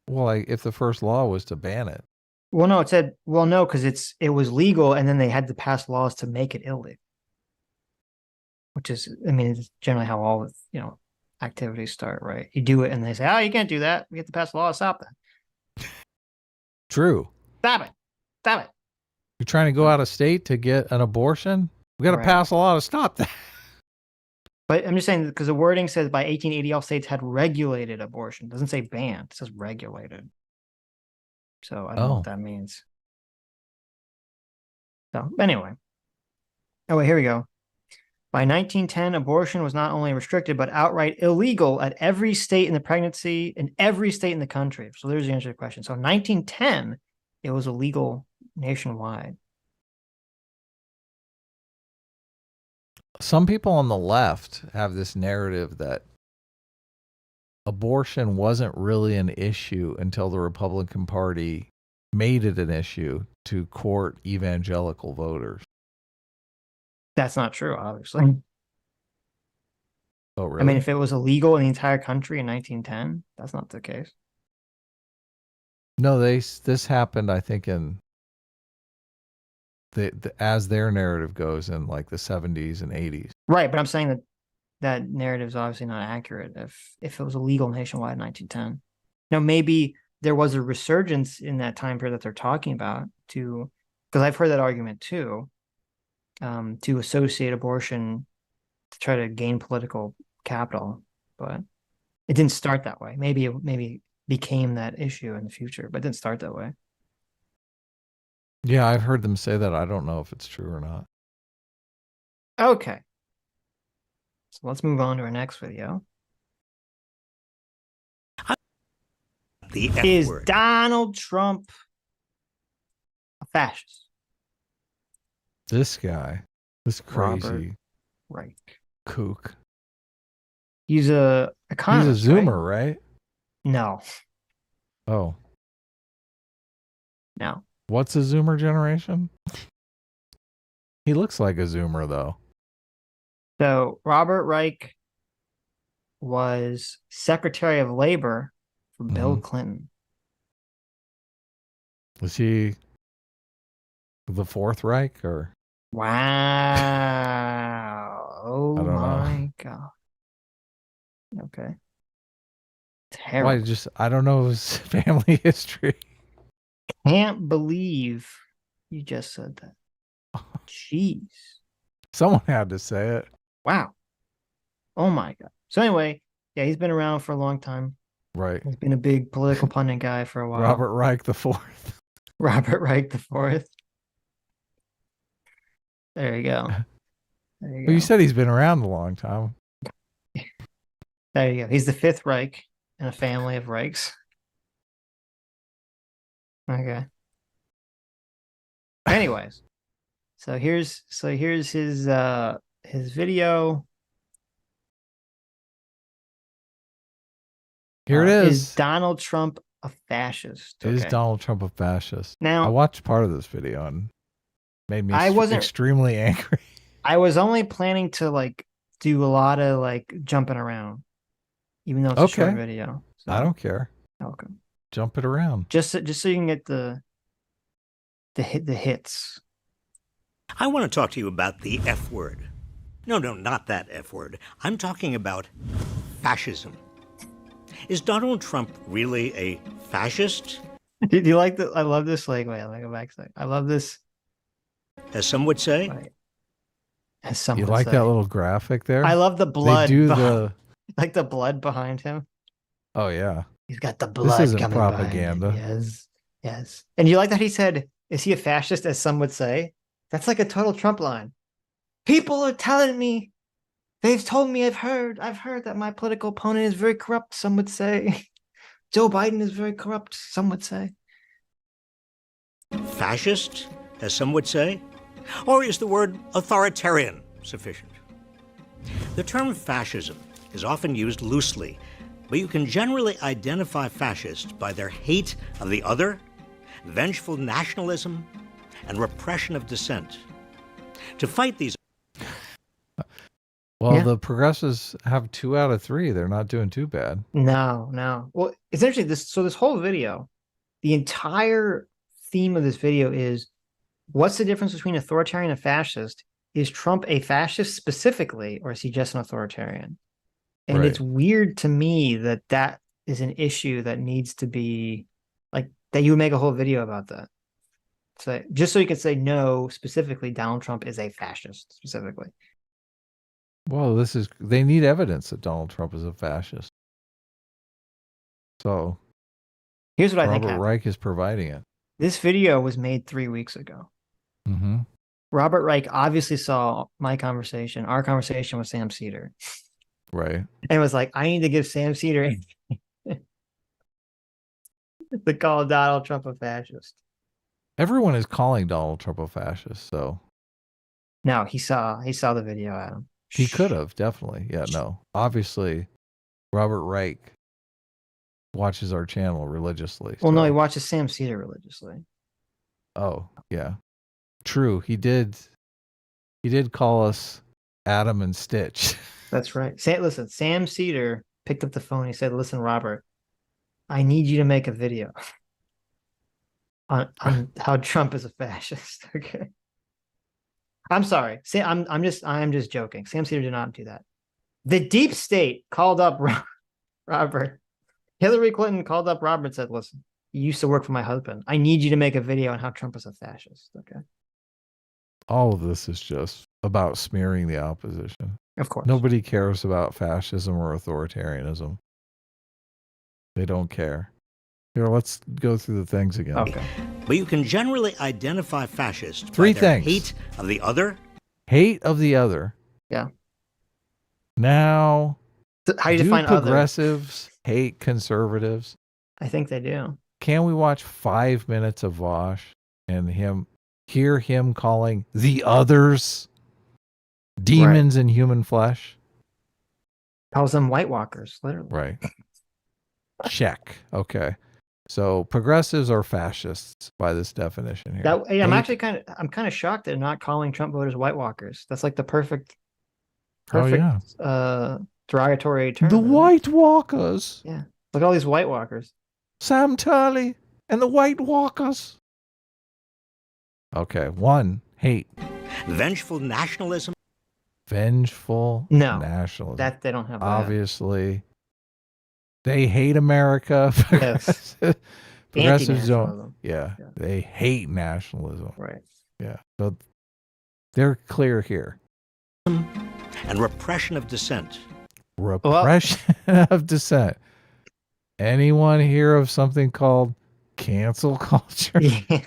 Well, if the first law was to ban it. Well, no, it said, well, no, because it was legal, and then they had to pass laws to make it illegal. Which is, it's generally how all activities start, right? You do it, and they say, "Oh, you can't do that. We have to pass a law to stop that." True. Stop it. You're trying to go out of state to get an abortion? We got to pass a law to stop that. But I'm just saying, because the wording says by 1880, all states had regulated abortion. It doesn't say banned. It says regulated. So I don't know what that means. So anyway. Oh, wait, here we go. By 1910, abortion was not only restricted, but outright illegal at every state in the pregnancy, in every state in the country. So there's the answer to the question. So in 1910, it was illegal nationwide. Some people on the left have this narrative that abortion wasn't really an issue until the Republican Party made it an issue to court evangelical voters. That's not true, obviously. Oh, really? If it was illegal in the entire country in 1910, that's not the case. No, this happened, I think, in as their narrative goes, in like the 70s and 80s. Right, but I'm saying that narrative is obviously not accurate if it was illegal nationwide in 1910. Now, maybe there was a resurgence in that time period that they're talking about, because I've heard that argument too, to associate abortion to try to gain political capital, but it didn't start that way. Maybe it became that issue in the future, but it didn't start that way. Yeah, I've heard them say that. I don't know if it's true or not. Okay. So let's move on to our next video. Is Donald Trump a fascist? This guy, this crazy Robert Reich. kook. He's a economist. He's a Zoomer, right? No. Oh. No. What's a Zoomer generation? He looks like a Zoomer, though. So Robert Reich was Secretary of Labor for Bill Clinton. Was he the Fourth Reich or? Wow. Oh I don't my God. Okay. Terrible. Why, I don't know his family history. Can't believe you just said that. Jeez. Someone had to say it. Wow. Oh my God. So anyway, yeah, he's been around for a long time. Right. He's been a big political pundit guy for a while. Robert Reich the Fourth. Robert Reich the Fourth. There you go. Well, you said he's been around a long time. There you go. He's the fifth Reich in a family of Reichs. Okay. Anyways, so here's his video. Here it is. Is Donald Trump a fascist? Is Okay. Donald Trump a fascist? Now, I watched part of this video and made me I wasn't extremely angry. I was only planning to like do a lot of like jumping around, even though it's a short video. So. I don't care. Okay. Jump it around. Just so you can get the hits. I want to talk to you about the F word. No, not that F word. I'm talking about fascism. Is Donald Trump really a fascist? Do you like that? I love this. Like, wait, let me go back a second. I love this. As some would say. Right. As some You would like say. that little graphic there? I love the blood. They do the like the blood behind him. Oh yeah. He's got the blood. This isn't coming propaganda. behind him. Yes. And you like that he said, "Is he a fascist?" As some would say. That's like a total Trump line. People are telling me. They've told me. I've heard that my political opponent is very corrupt. Some would say. Joe Biden is very corrupt. Some would say. Fascist, as some would say? Or is the word authoritarian sufficient? The term fascism is often used loosely, but you can generally identify fascists by their hate of the other, vengeful nationalism, and repression of dissent. To fight these... Well, the progressives have 2 out of 3. They're not doing too bad. No. Well, it's interesting. This whole video, the entire theme of this video is what's the difference between authoritarian and fascist? Is Trump a fascist specifically, or is he just an authoritarian? And Right. it's weird to me that is an issue that needs to be like that. You would make a whole video about that. So just so you can say no, specifically, Donald Trump is a fascist specifically. Well, they need evidence that Donald Trump is a fascist. So Here's what I think Robert happened. Reich is providing it. This video was made 3 weeks ago. Mm-hmm. Robert Reich obviously saw our conversation with Sam Cedar. Right. And was like, I need to give Sam Cedar to call Donald Trump a fascist. Everyone is calling Donald Trump a fascist, so No, he saw the video, Adam. he could have, definitely. Yeah, no. Obviously, Robert Reich watches our channel religiously. Well, so. no, he watches Sam Cedar religiously. Oh, yeah. True. He did call us Adam and Stitch. That's right. Listen, Sam Cedar picked up the phone. He said, "Listen, Robert, I need you to make a video on how Trump is a fascist." Okay. I'm sorry. I'm just joking. Sam Cedar did not do that. The deep state called up Robert. Hillary Clinton called up Robert and said, "Listen, you used to work for my husband. I need you to make a video on how Trump is a fascist." Okay. All of this is just about smearing the opposition. Of course. Nobody cares about fascism or authoritarianism. They don't care. Here, let's go through the things again. Okay. But you can generally identify fascists 3 by their things. hate of the other. Hate of the other. Yeah. Now, How do you define other? progressives hate conservatives? I think they do. Can we watch 5 minutes of Vosh and hear him calling the others demons in human flesh? Calls them White Walkers, literally. Right. Check. Okay. So progressives are fascists by this definition here. I'm actually kind of shocked they're not calling Trump voters White Walkers. That's like the perfect derogatory term. The White Walkers. Yeah. Look at all these White Walkers. Sam Turley and the White Walkers. Okay. 1, hate. Vengeful nationalism. Vengeful nationalism. That they don't have that. Obviously. They hate America. Yes. Progressives don't. Anti-nationalism. Yeah. They hate nationalism. Right. Yeah. So they're clear here. And repression of dissent. Repression of dissent. Anyone hear of something called cancel culture? Yeah.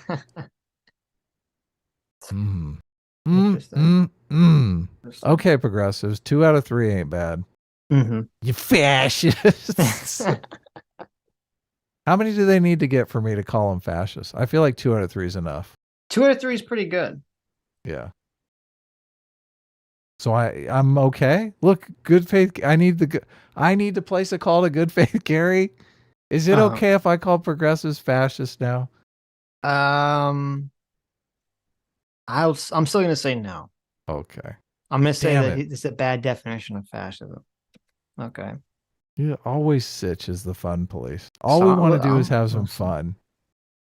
Okay, progressives. 2 out of 3 ain't bad. Mm-hmm. You fascists. How many do they need to get for me to call them fascists? I feel like 2 out of 3 is enough. 2 out of 3 is pretty good. Yeah. So I'm okay. Look, good faith. I need to place a call to good faith Gary. Is it okay if I call progressives fascist now? I'm still gonna say no. Okay. I'm gonna say that it's a bad definition of fascism. Okay. Yeah, always Sitch is the fun police. All we want to do is have some fun.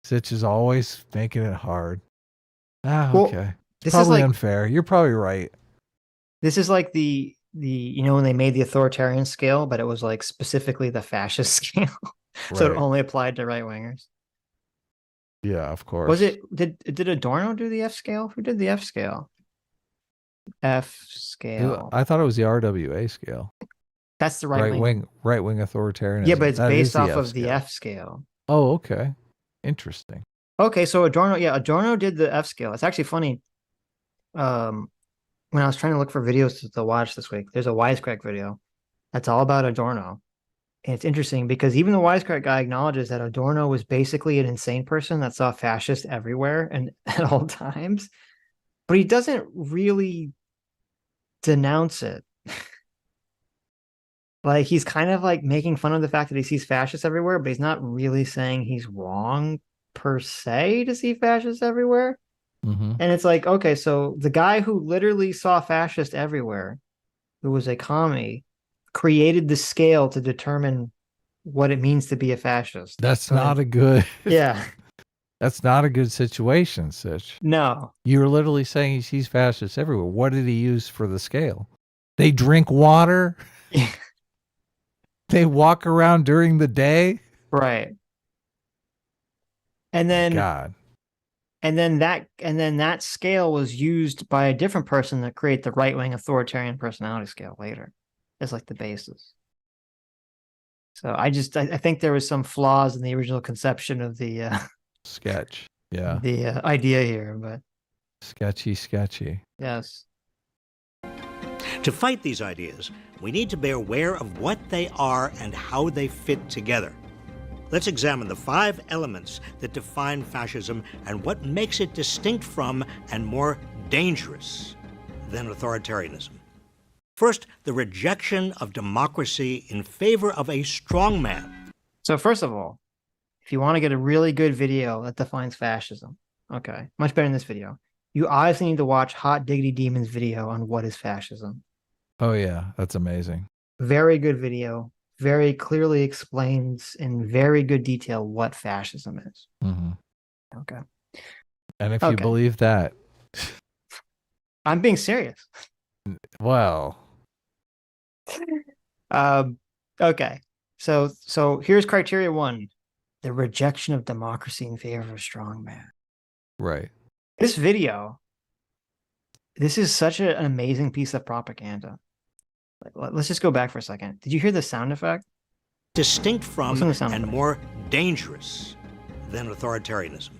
Sitch is always making it hard. Okay. It's probably unfair. You're probably right. This is like the when they made the authoritarian scale, but it was like specifically the fascist scale. So it only applied to right wingers. Yeah, of course. Was it did Adorno do the F scale? Who did the F scale? F scale. I thought it was the RWA scale. That's the right wing authoritarianism. Yeah, but it's based off of the F scale. Oh, okay. Interesting. Okay, so Adorno did the F scale. It's actually funny. When I was trying to look for videos to watch this week, there's a Wisecrack video that's all about Adorno. And it's interesting because even the Wisecrack guy acknowledges that Adorno was basically an insane person that saw fascists everywhere and at all times, but he doesn't really denounce it. Like, he's kind of like making fun of the fact that he sees fascists everywhere, but he's not really saying he's wrong per se to see fascists everywhere. Mm-hmm. And it's like, okay, so the guy who literally saw fascists everywhere, who was a commie, created the scale to determine what it means to be a fascist. That's not a good. Yeah. That's not a good situation, Sitch. No. You're literally saying he sees fascists everywhere. What did he use for the scale? They drink water. They walk around during the day. Right. And then God. And then that scale was used by a different person to create the right-wing authoritarian personality scale later as like the basis. So I think there was some flaws in the original conception of the sketch. Yeah. The idea here, but sketchy. Yes. To fight these ideas, we need to be aware of what they are and how they fit together. Let's examine the 5 elements that define fascism and what makes it distinct from and more dangerous than authoritarianism. First, the rejection of democracy in favor of a strongman. So first of all, if you want to get a really good video that defines fascism, okay, much better than this video, you obviously need to watch Hot Diggity Demon's video on what is fascism. Oh yeah, that's amazing. Very good video. Very clearly explains in very good detail what fascism is. Mm-hmm. Okay. And if you believe that, I'm being serious. Well. Okay. So here's criteria 1: the rejection of democracy in favor of a strong man. Right. This video. This is such an amazing piece of propaganda. Let's just go back for a second. Did you hear the sound effect? Distinct from and more dangerous than authoritarianism.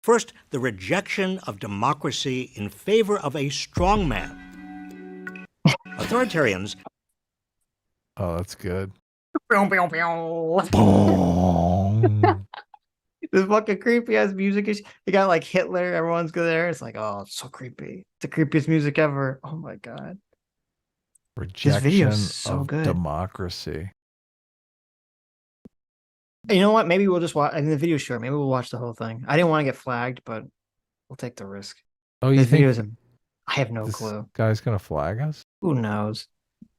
First, the rejection of democracy in favor of a strongman. Authoritarians. Oh, that's good. This fucking creepy ass music is. You got like Hitler. Everyone's good there. It's like, oh, it's so creepy. It's the creepiest music ever. Oh my god. Rejection this video is so of good. Democracy. You know what? Maybe we'll just watch. I mean, the video's short. Maybe we'll watch the whole thing. I didn't want to get flagged, but we'll take the risk. Oh, you think? I have no clue. Guy's gonna flag us? Who knows?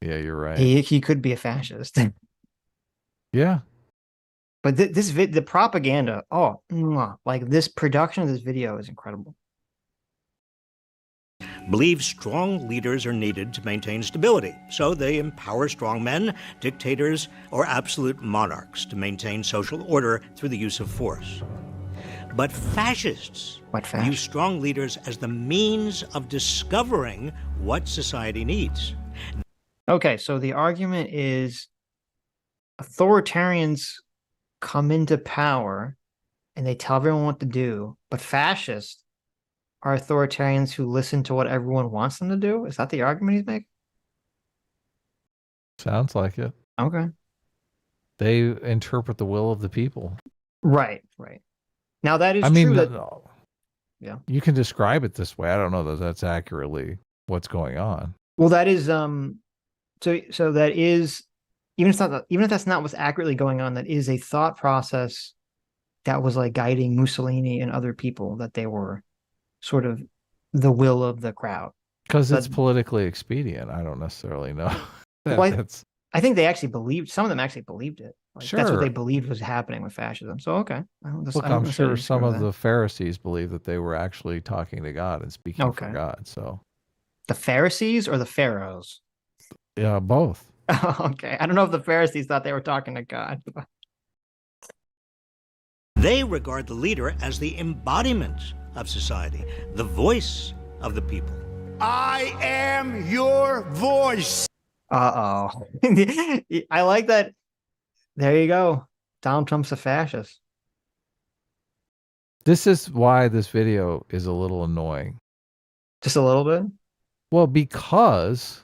Yeah, you're right. He could be a fascist. Yeah. But the propaganda. Oh, like this production of this video is incredible. Believe strong leaders are needed to maintain stability, so they empower strongmen, dictators, or absolute monarchs to maintain social order through the use of force. But fascists use strong leaders as the means of discovering what society needs. Okay, so the argument is authoritarians come into power and they tell everyone what to do, but fascists are authoritarians who listen to what everyone wants them to do? Is that the argument he's making? Sounds like it. Okay. They interpret the will of the people. Right. Now that is true. Yeah. You can describe it this way. I don't know that that's accurately what's going on. Well, that is so that is even if that's not what's accurately going on, that is a thought process that was like guiding Mussolini and other people, that they were sort of the will of the crowd. Because it's politically expedient. I don't necessarily know. I think they actually believed, some of them actually believed it. Like, Sure. That's what they believed was happening with fascism. So, okay. Look, I'm sure some of the Pharisees believe that they were actually talking to God and speaking for God. So the Pharisees or the Pharaohs? Yeah, both. Okay. I don't know if the Pharisees thought they were talking to God. They regard the leader as the embodiment of society, the voice of the people. I am your voice. Uh-oh. I like that. There you go. Donald Trump's a fascist. This is why this video is a little annoying. Just a little bit? Well, because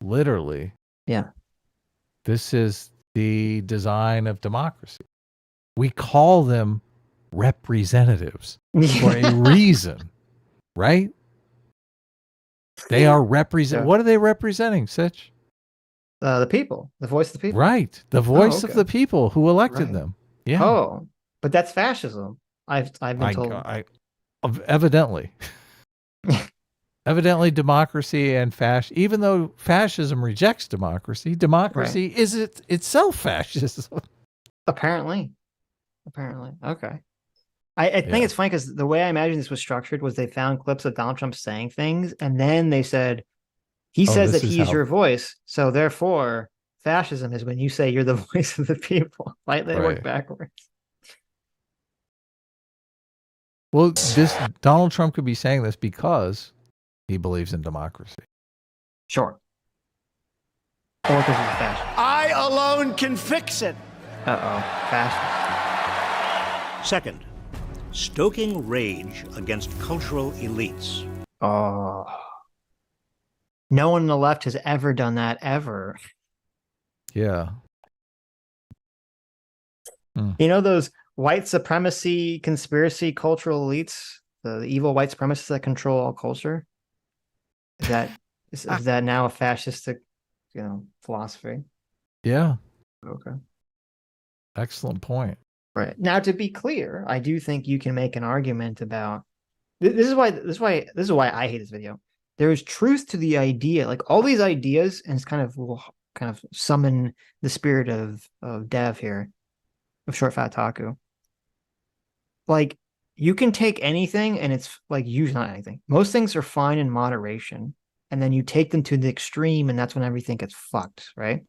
literally, yeah, this is the design of democracy. We call them representatives for a reason, right? They are What are they representing, Sitch? The people, the voice of the people. Right, the voice of the people who elected them. Yeah. Oh, but that's fascism. I've been told. Evidently. Evidently, democracy and even though fascism rejects democracy, democracy is itself fascism. Apparently. Okay. I think it's funny because the way I imagine this was structured was they found clips of Donald Trump saying things, and then they said, he says that he's your voice, so therefore fascism is when you say you're the voice of the people. Like they work backwards. Well, Donald Trump could be saying this because he believes in democracy. Sure. Or because he's a fascist. I alone can fix it. Uh-oh. Fascist. Second, stoking rage against cultural elites. Oh. No one on the left has ever done that, ever. Yeah. You know those white supremacy, conspiracy, cultural elites? The evil white supremacists that control all culture? Is that now a fascistic, philosophy? Yeah. Okay. Excellent point. Right. Now, to be clear, I do think you can make an argument about this is why I hate this video. There is truth to the idea, like all these ideas, and it's kind of summon the spirit of Dev here, of Short Fat Taku. Like, you can take anything and it's like not anything. Most things are fine in moderation, and then you take them to the extreme, and that's when everything gets fucked, right?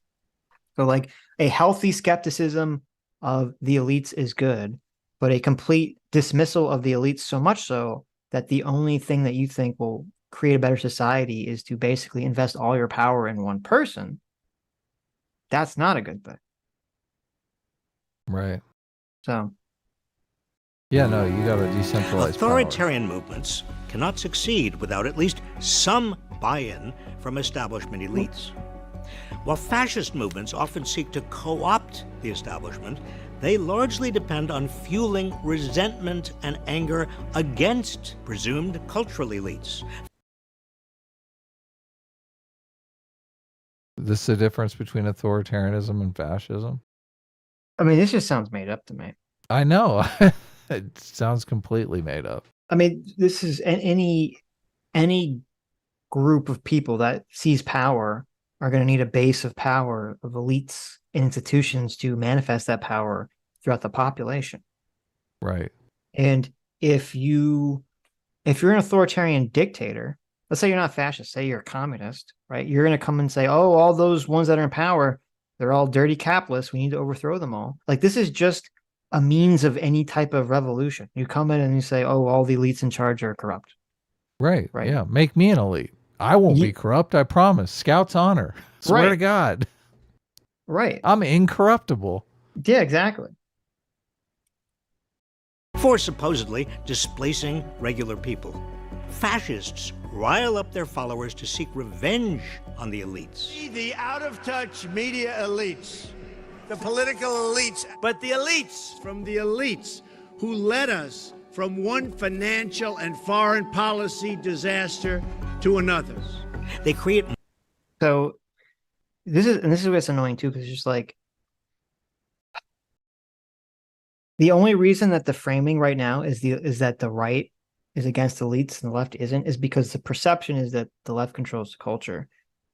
So like a healthy skepticism of the elites is good, but a complete dismissal of the elites, so much so that the only thing that you think will create a better society is to basically invest all your power in one person, that's not a good thing. Right. So. Yeah, no, you got to decentralize Authoritarian movements cannot succeed without at least some buy-in from establishment elites. While fascist movements often seek to co-opt the establishment, they largely depend on fueling resentment and anger against presumed cultural elites. This is the difference between authoritarianism and fascism? I mean, this just sounds made up to me. I know. It sounds completely made up. I mean, this is any group of people that sees power are going to need a base of power of elites and institutions to manifest that power throughout the population. Right. And if you're an authoritarian dictator, let's say you're not fascist, say you're a communist, right? You're going to come and say, oh, all those ones that are in power, they're all dirty capitalists. We need to overthrow them all. Like, this is just a means of any type of revolution. You come in and you say, oh, all the elites in charge are corrupt. Right. Yeah. Make me an elite. I won't be corrupt. I promise. Scout's honor. Swear to God. Right. I'm incorruptible. Yeah, exactly. For supposedly displacing regular people, fascists rile up their followers to seek revenge on the elites. The out-of-touch media elites, the political elites, but the elites from the elites who led us from one financial and foreign policy disaster to another. They create. So this is what's annoying too, because it's just like the only reason that the framing right now is that the right is against elites and the left isn't is because the perception is that the left controls the culture,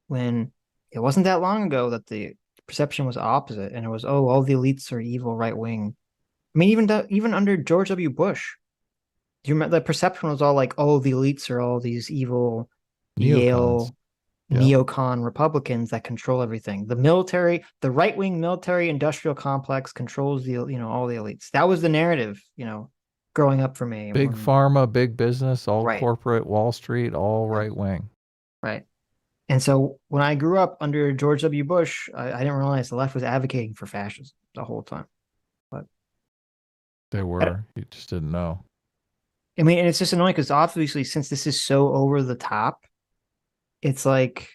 when it wasn't that long ago that the perception was opposite, and it was, oh, all the elites are evil, right wing. I mean, even under George W. Bush, do you remember the perception was all like, oh, the elites are all these evil Yale neocon Republicans that control everything. The military, the right-wing military industrial complex controls the, all the elites. That was the narrative, growing up for me. Big pharma, big business, all Right. corporate, Wall Street, all right wing. Right. And so when I grew up under George W. Bush, I didn't realize the left was advocating for fascism the whole time. But They were. You just didn't know. I mean, and it's just annoying because obviously, since this is so over the top, it's like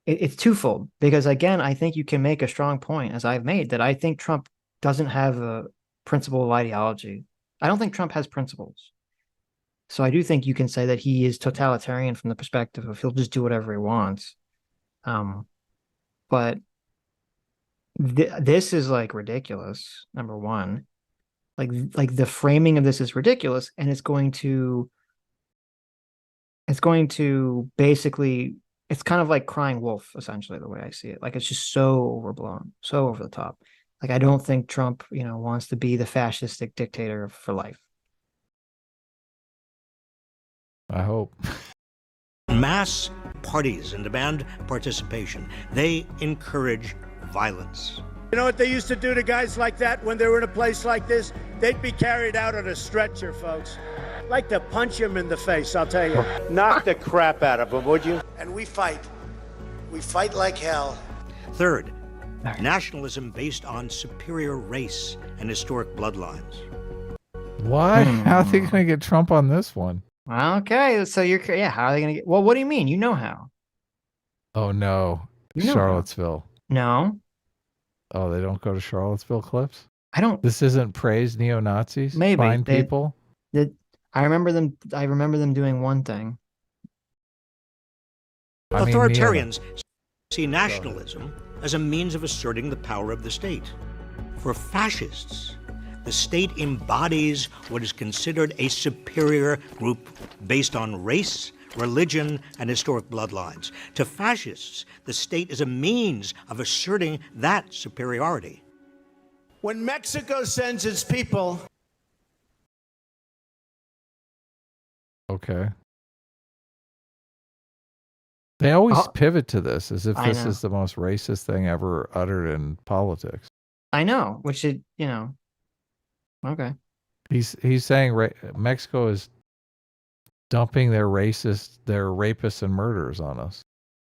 it's twofold. Because again, I think you can make a strong point, as I've made, that I think Trump doesn't have a principle of ideology. I don't think Trump has principles. So I do think you can say that he is totalitarian from the perspective of he'll just do whatever he wants. But this is like ridiculous, number one. Like the framing of this is ridiculous, and it's going to basically, it's kind of like crying wolf, essentially, the way I see it. Like, it's just so overblown, so over the top. Like, I don't think Trump, wants to be the fascistic dictator for life. I hope. Mass parties and demand participation. They encourage violence. You know what they used to do to guys like that when they were in a place like this? They'd be carried out on a stretcher, folks. Like to punch him in the face, I'll tell you. Knock the crap out of him, would you? And we fight. We fight like hell. Third, nationalism based on superior race and historic bloodlines. Why? How are they going to get Trump on this one? Okay, so how are they going to get? Well, what do you mean? You know how? Oh no, Charlottesville. No. Oh, they don't go to Charlottesville clips? I don't. This isn't praise neo-Nazis? Maybe. Fine people? I remember them doing one thing. Authoritarians see nationalism as a means of asserting the power of the state. For fascists, the state embodies what is considered a superior group based on race, religion, and historic bloodlines. To fascists, the state is a means of asserting that superiority. When Mexico sends its people... Okay. They always pivot to this as if this is the most racist thing ever uttered in politics. I know, which it, okay. He's saying Mexico is dumping their rapists and murderers on us.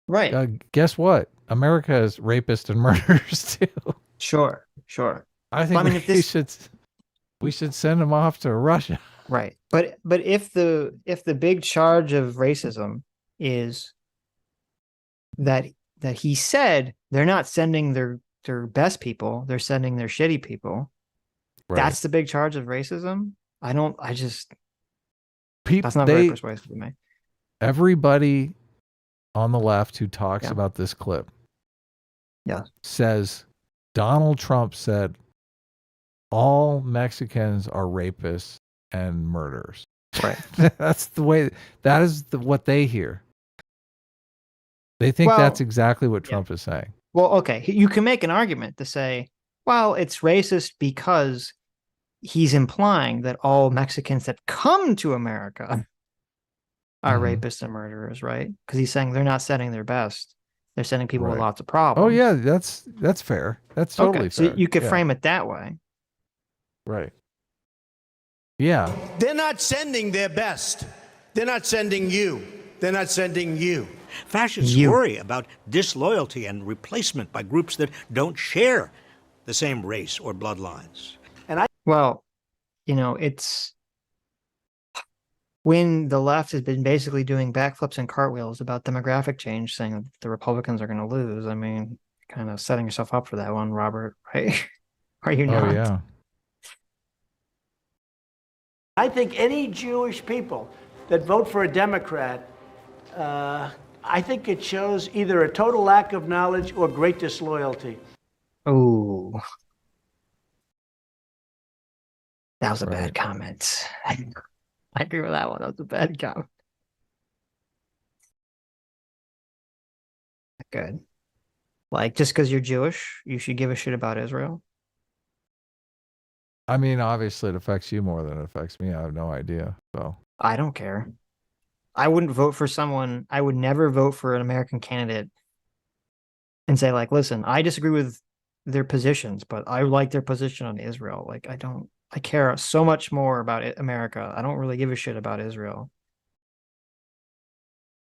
Right. Guess what? America is rapists and murderers too. Sure. I think we should send them off to Russia. Right. But if the big charge of racism is that he said they're not sending their best people, they're sending their shitty people. Right. That's the big charge of racism. That's not very persuasive to me. Everybody on the left who talks about this clip says Donald Trump said all Mexicans are rapists and murderers. Right. That's the way. That is what they hear. They think that's exactly what Trump is saying. Well, okay, you can make an argument to say, well, it's racist because he's implying that all Mexicans that come to America are rapists and murderers, right? Because he's saying they're not sending their best; they're sending people with lots of problems. Oh yeah, that's fair. That's totally fair. So you could frame it that way, right? Yeah. They're not sending their best. They're not sending you. They're not sending you. Fascists worry about disloyalty and replacement by groups that don't share the same race or bloodlines. Well, it's when the left has been basically doing backflips and cartwheels about demographic change, saying that the Republicans are going to lose. I mean, kind of setting yourself up for that one, Robert, right? Are you not? Oh, yeah. I think any Jewish people that vote for a Democrat I think it shows either a total lack of knowledge or great disloyalty. Oh, that was a bad comment. I agree with that one. That was a bad comment. Good. Like, just because you're Jewish, you should give a shit about Israel? I mean, obviously it affects you more than it affects me. I have no idea. So I don't care. I wouldn't vote for someone. I would never vote for an American candidate and say, like, listen, I disagree with their positions, but I like their position on Israel. Like, I care so much more about America. I don't really give a shit about Israel.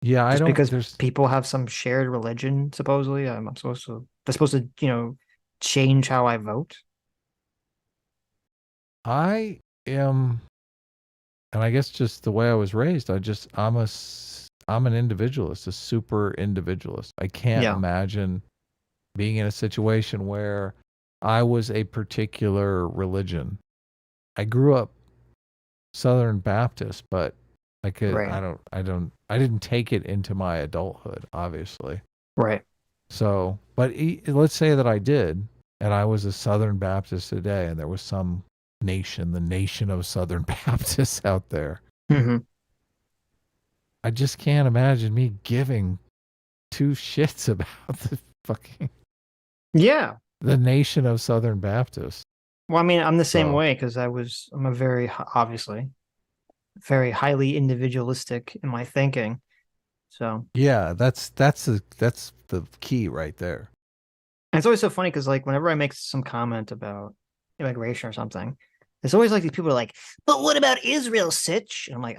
yeah, Just because people have some shared religion, supposedly, they're supposed to, change how I vote. I am, and I guess just the way I was raised, I'm an individualist, a super individualist. I can't imagine being in a situation where I was a particular religion. I grew up Southern Baptist, but I didn't take it into my adulthood, obviously. Right. So, but let's say that I did, and I was a Southern Baptist today, and there was some nation, the nation of Southern Baptists out there. Mm-hmm. I just can't imagine me giving two shits about the fucking the nation of Southern Baptists. Well, I mean, I'm the same way because I'm a very obviously very highly individualistic in my thinking. So yeah, that's the key right there. And it's always so funny because, like, whenever I make some comment about immigration or something, it's always like these people are like, "But what about Israel, Sitch?" And I'm like,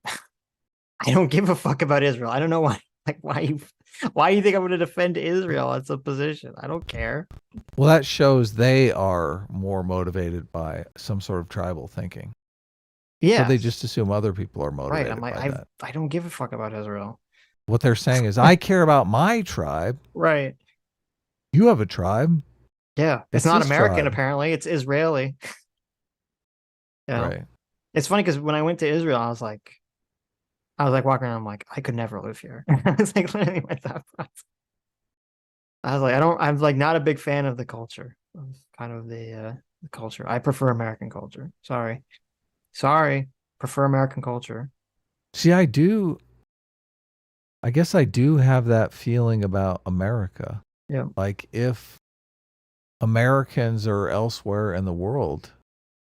I don't give a fuck about Israel. I don't know why. Like, why you think I'm going to defend Israel? That's a position. I don't care. Well, that shows they are more motivated by some sort of tribal thinking. Yeah. So they just assume other people are motivated. Right. I'm like, by that. I don't give a fuck about Israel. What they're saying is, I care about my tribe. Right. You have a tribe. Yeah. It's not American, tribe. apparently. It's Israeli. Yeah. Right. It's funny because when I went to Israel, I was like walking around, I'm like, I could never live here. It's like literally my thought process. I was like, I'm like not a big fan of the culture, kind of the culture. I prefer American culture. Sorry. Prefer American culture. See, I guess I do have that feeling about America. Yeah. Like if Americans are elsewhere in the world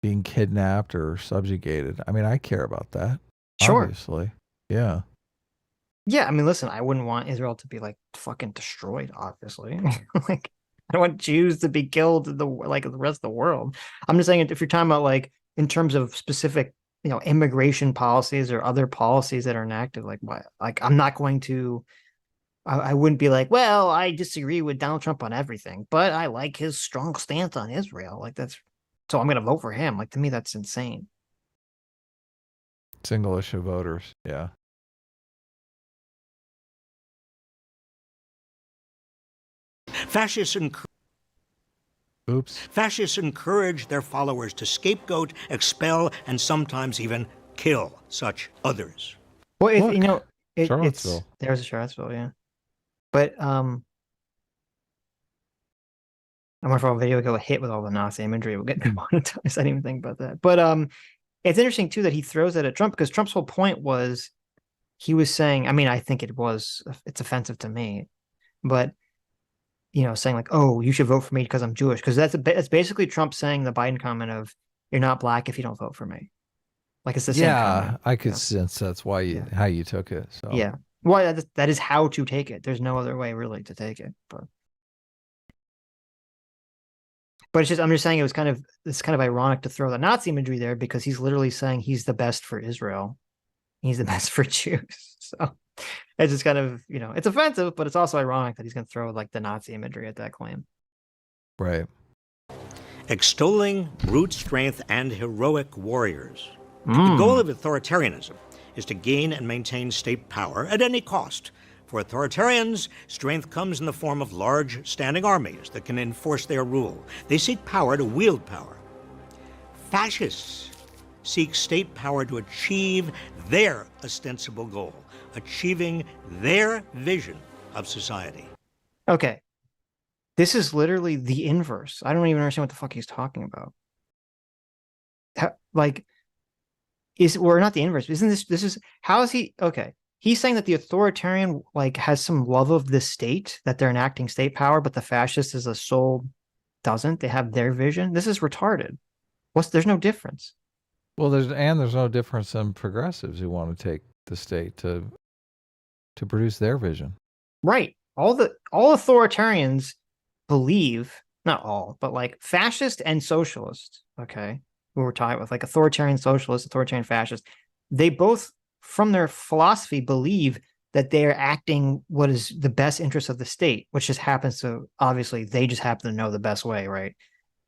being kidnapped or subjugated, I mean, I care about that. Sure. Obviously. Yeah. Yeah, I mean, listen, I wouldn't want Israel to be like fucking destroyed, obviously. Like, I don't want Jews to be killed like the rest of the world. I'm just saying, if you're talking about like in terms of specific, immigration policies or other policies that are enacted, like what? Like, I'm not going to. I wouldn't be like, well, I disagree with Donald Trump on everything, but I like his strong stance on Israel. Like so I'm going to vote for him. Like, to me, that's insane. Single issue voters. Yeah. Fascists encourage their followers to scapegoat, expel, and sometimes even kill such others. Well, Charlottesville. There's a Charlottesville, yeah. But I'm wondering if our video would go hit with all the Nazi imagery. We'll get demonetized. I didn't even think about that. But it's interesting too that he throws that at Trump because Trump's whole point was he was saying, I mean, I think it's offensive to me, but saying like, oh, you should vote for me because I'm Jewish. Because that's basically Trump saying the Biden comment of, you're not black if you don't vote for me. Like, it's the same comment. I could sense that's why how you took it. So yeah. Well, that is how to take it. There's no other way really to take it. But it's just, I'm just saying it's kind of ironic to throw the Nazi imagery there because he's literally saying he's the best for Israel. He's the best for Jews. So it's just kind of, it's offensive, but it's also ironic that he's going to throw like the Nazi imagery at that claim. Right. Extolling brute strength and heroic warriors. The goal of authoritarianism is to gain and maintain state power at any cost. For authoritarians, strength comes in the form of large standing armies that can enforce their rule. They seek power to wield power. Fascists seek state power to achieve their ostensible goal, achieving their vision of society. Okay. This is literally the inverse. I don't even understand what the fuck he's talking about. We're not the inverse. Isn't this how is he? Okay. He's saying that the authoritarian has some love of the state, that they're enacting state power, but the fascist as a soul doesn't. They have their vision. This is retarded. There's no difference. Well, there's no difference in progressives who want to take the state to produce their vision. Right. All authoritarians believe, not all, but fascist and socialist, okay, who we're talking with, authoritarian socialist, authoritarian fascist, they both, from their philosophy, believe that they are acting what is the best interest of the state, which just happens to, obviously, they just happen to know the best way, right?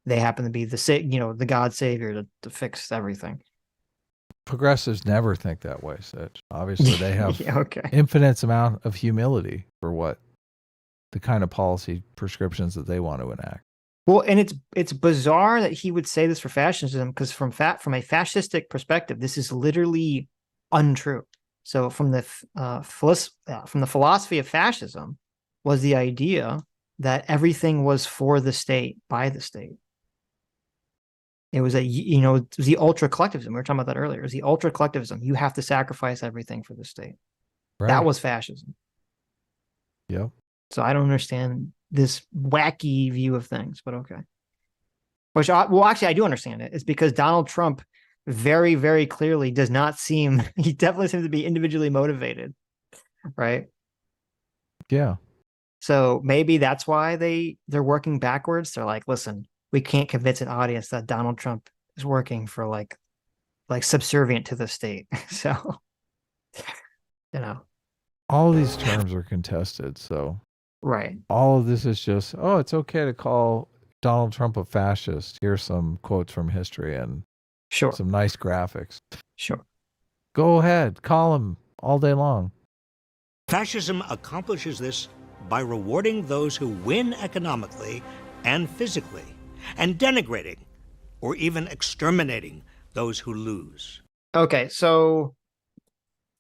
They happen to be the God savior to fix everything. Progressives never think that way, Sitch. Obviously, they have okay. infinite amount of humility for what the kind of policy prescriptions that they want to enact. Well, and it's bizarre that he would say this for fascism, because from a fascistic perspective, this is literally untrue. So from the philosophy of fascism was the idea that everything was for the state, by the state. It was it was the ultra collectivism. We were talking about that earlier. It was the ultra collectivism. You have to sacrifice everything for the state. Right. That was fascism. Yep. So I don't understand this wacky view of things, but okay. Actually, I do understand it. It's because Donald Trump very, very clearly does not seem, he definitely seems to be individually motivated, right? Yeah. So maybe that's why they're working backwards. They're like, listen, we can't convince an audience that Donald Trump is working for like subservient to the state. So, all of these terms are contested. So, right. All of this is just, it's okay to call Donald Trump a fascist. Here's some quotes from history and some nice graphics. Sure. Go ahead, call him all day long. Fascism accomplishes this by rewarding those who win economically and physically, and denigrating or even exterminating those who lose. Okay, so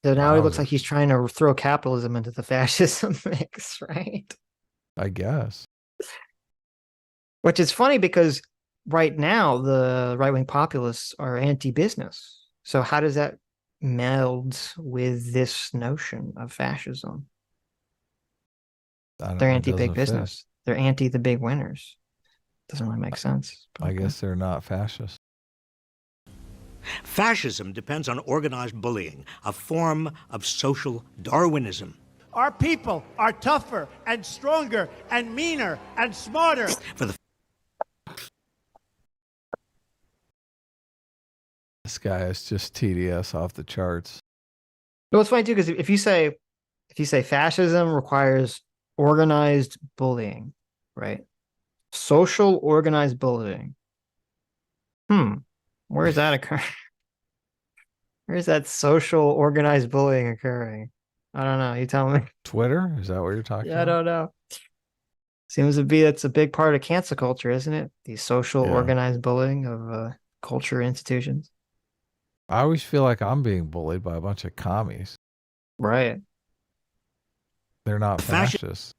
now it looks like he's trying to throw capitalism into the fascism mix, right? I guess. Which is funny because right now the right-wing populists are anti-business. So how does that meld with this notion of fascism? They're anti-big business. They're anti the big winners. Doesn't really make sense. I guess they're not fascist. Fascism depends on organized bullying, a form of social Darwinism. Our people are tougher and stronger and meaner and smarter. This guy is just TDS off the charts. No, it's funny too, because if you say fascism requires organized bullying, right? Social organized bullying. Where is that occurring? Where is that social organized bullying occurring? I don't know. You tell me. Twitter? Is that what you're talking about? I don't know. Seems to be that's a big part of cancel culture, isn't it? The social organized bullying of culture institutions. I always feel like I'm being bullied by a bunch of commies. Right. They're not fascists.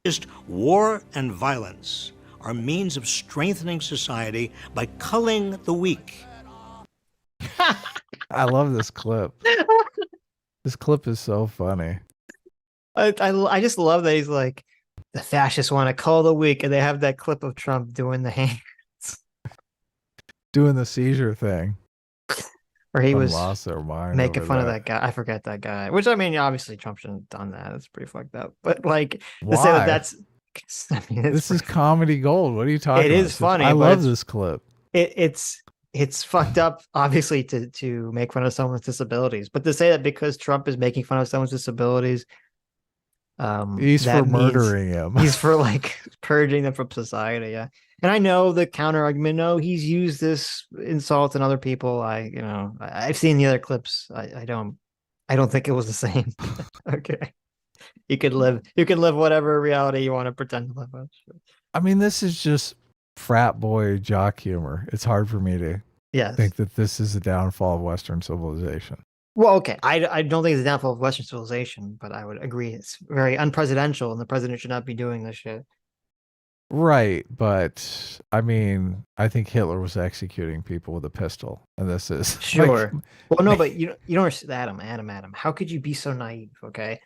Just war and violence are means of strengthening society by culling the weak. I love this clip. This clip is so funny. I just love that he's like, the fascists want to cull the weak, and they have that clip of Trump doing the hands. Doing the seizure thing. Or he was making fun of that guy. I forget that guy. Which, I mean, obviously Trump shouldn't have done that. It's pretty fucked up. But like, to say that's... I mean, this is comedy gold. What are you talking about? It is funny. I love this clip. It's fucked up, obviously, to make fun of someone's disabilities. But to say that because Trump is making fun of someone's disabilities, he's for murdering him. He's for like purging them from society. Yeah. And I know the counter argument. No, he's used this insult in other people. I've seen the other clips. I don't think it was the same. Okay. You can live whatever reality you want to pretend to live with. I mean, this is just frat boy jock humor. It's hard for me to think that this is the downfall of Western civilization. Well, okay. I don't think it's a downfall of Western civilization, but I would agree it's very unpresidential, and the president should not be doing this shit. Right, but I mean, I think Hitler was executing people with a pistol, and this is Sure. Well, no, but you don't understand, Adam. How could you be so naive? Okay,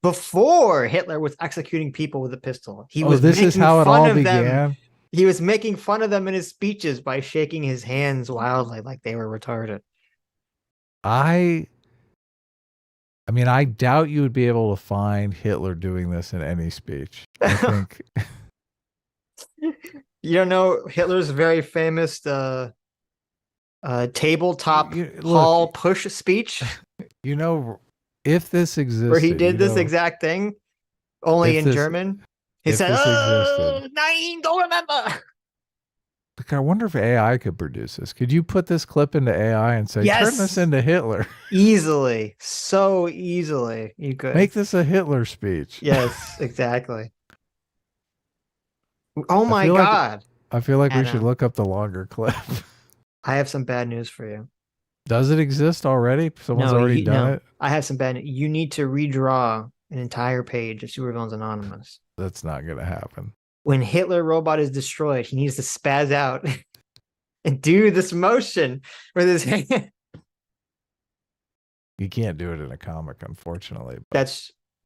before Hitler was executing people with a pistol, he was this is making how it fun all of them. began. He was making fun of them in his speeches by shaking his hands wildly, like they were retarded. I mean, I doubt you would be able to find Hitler doing this in any speech. I think. You don't know Hitler's very famous tabletop hall push speech? You know, if this existed, where he did this exact thing, only in German. He said, "Nine, don't remember." Like, I wonder if AI could produce this. Could you put this clip into AI and say, turn this into Hitler? Easily. So easily. You could. Make this a Hitler speech. Yes, exactly. Oh my God. I feel like we should look up the longer clip. I have some bad news for you. Does it exist already? Someone's already done it? I have some bad news. You need to redraw an entire page of Supervillains Anonymous. That's not going to happen. When Hitler robot is destroyed, he needs to spaz out and do this motion with his hand. You can't do it in a comic, unfortunately.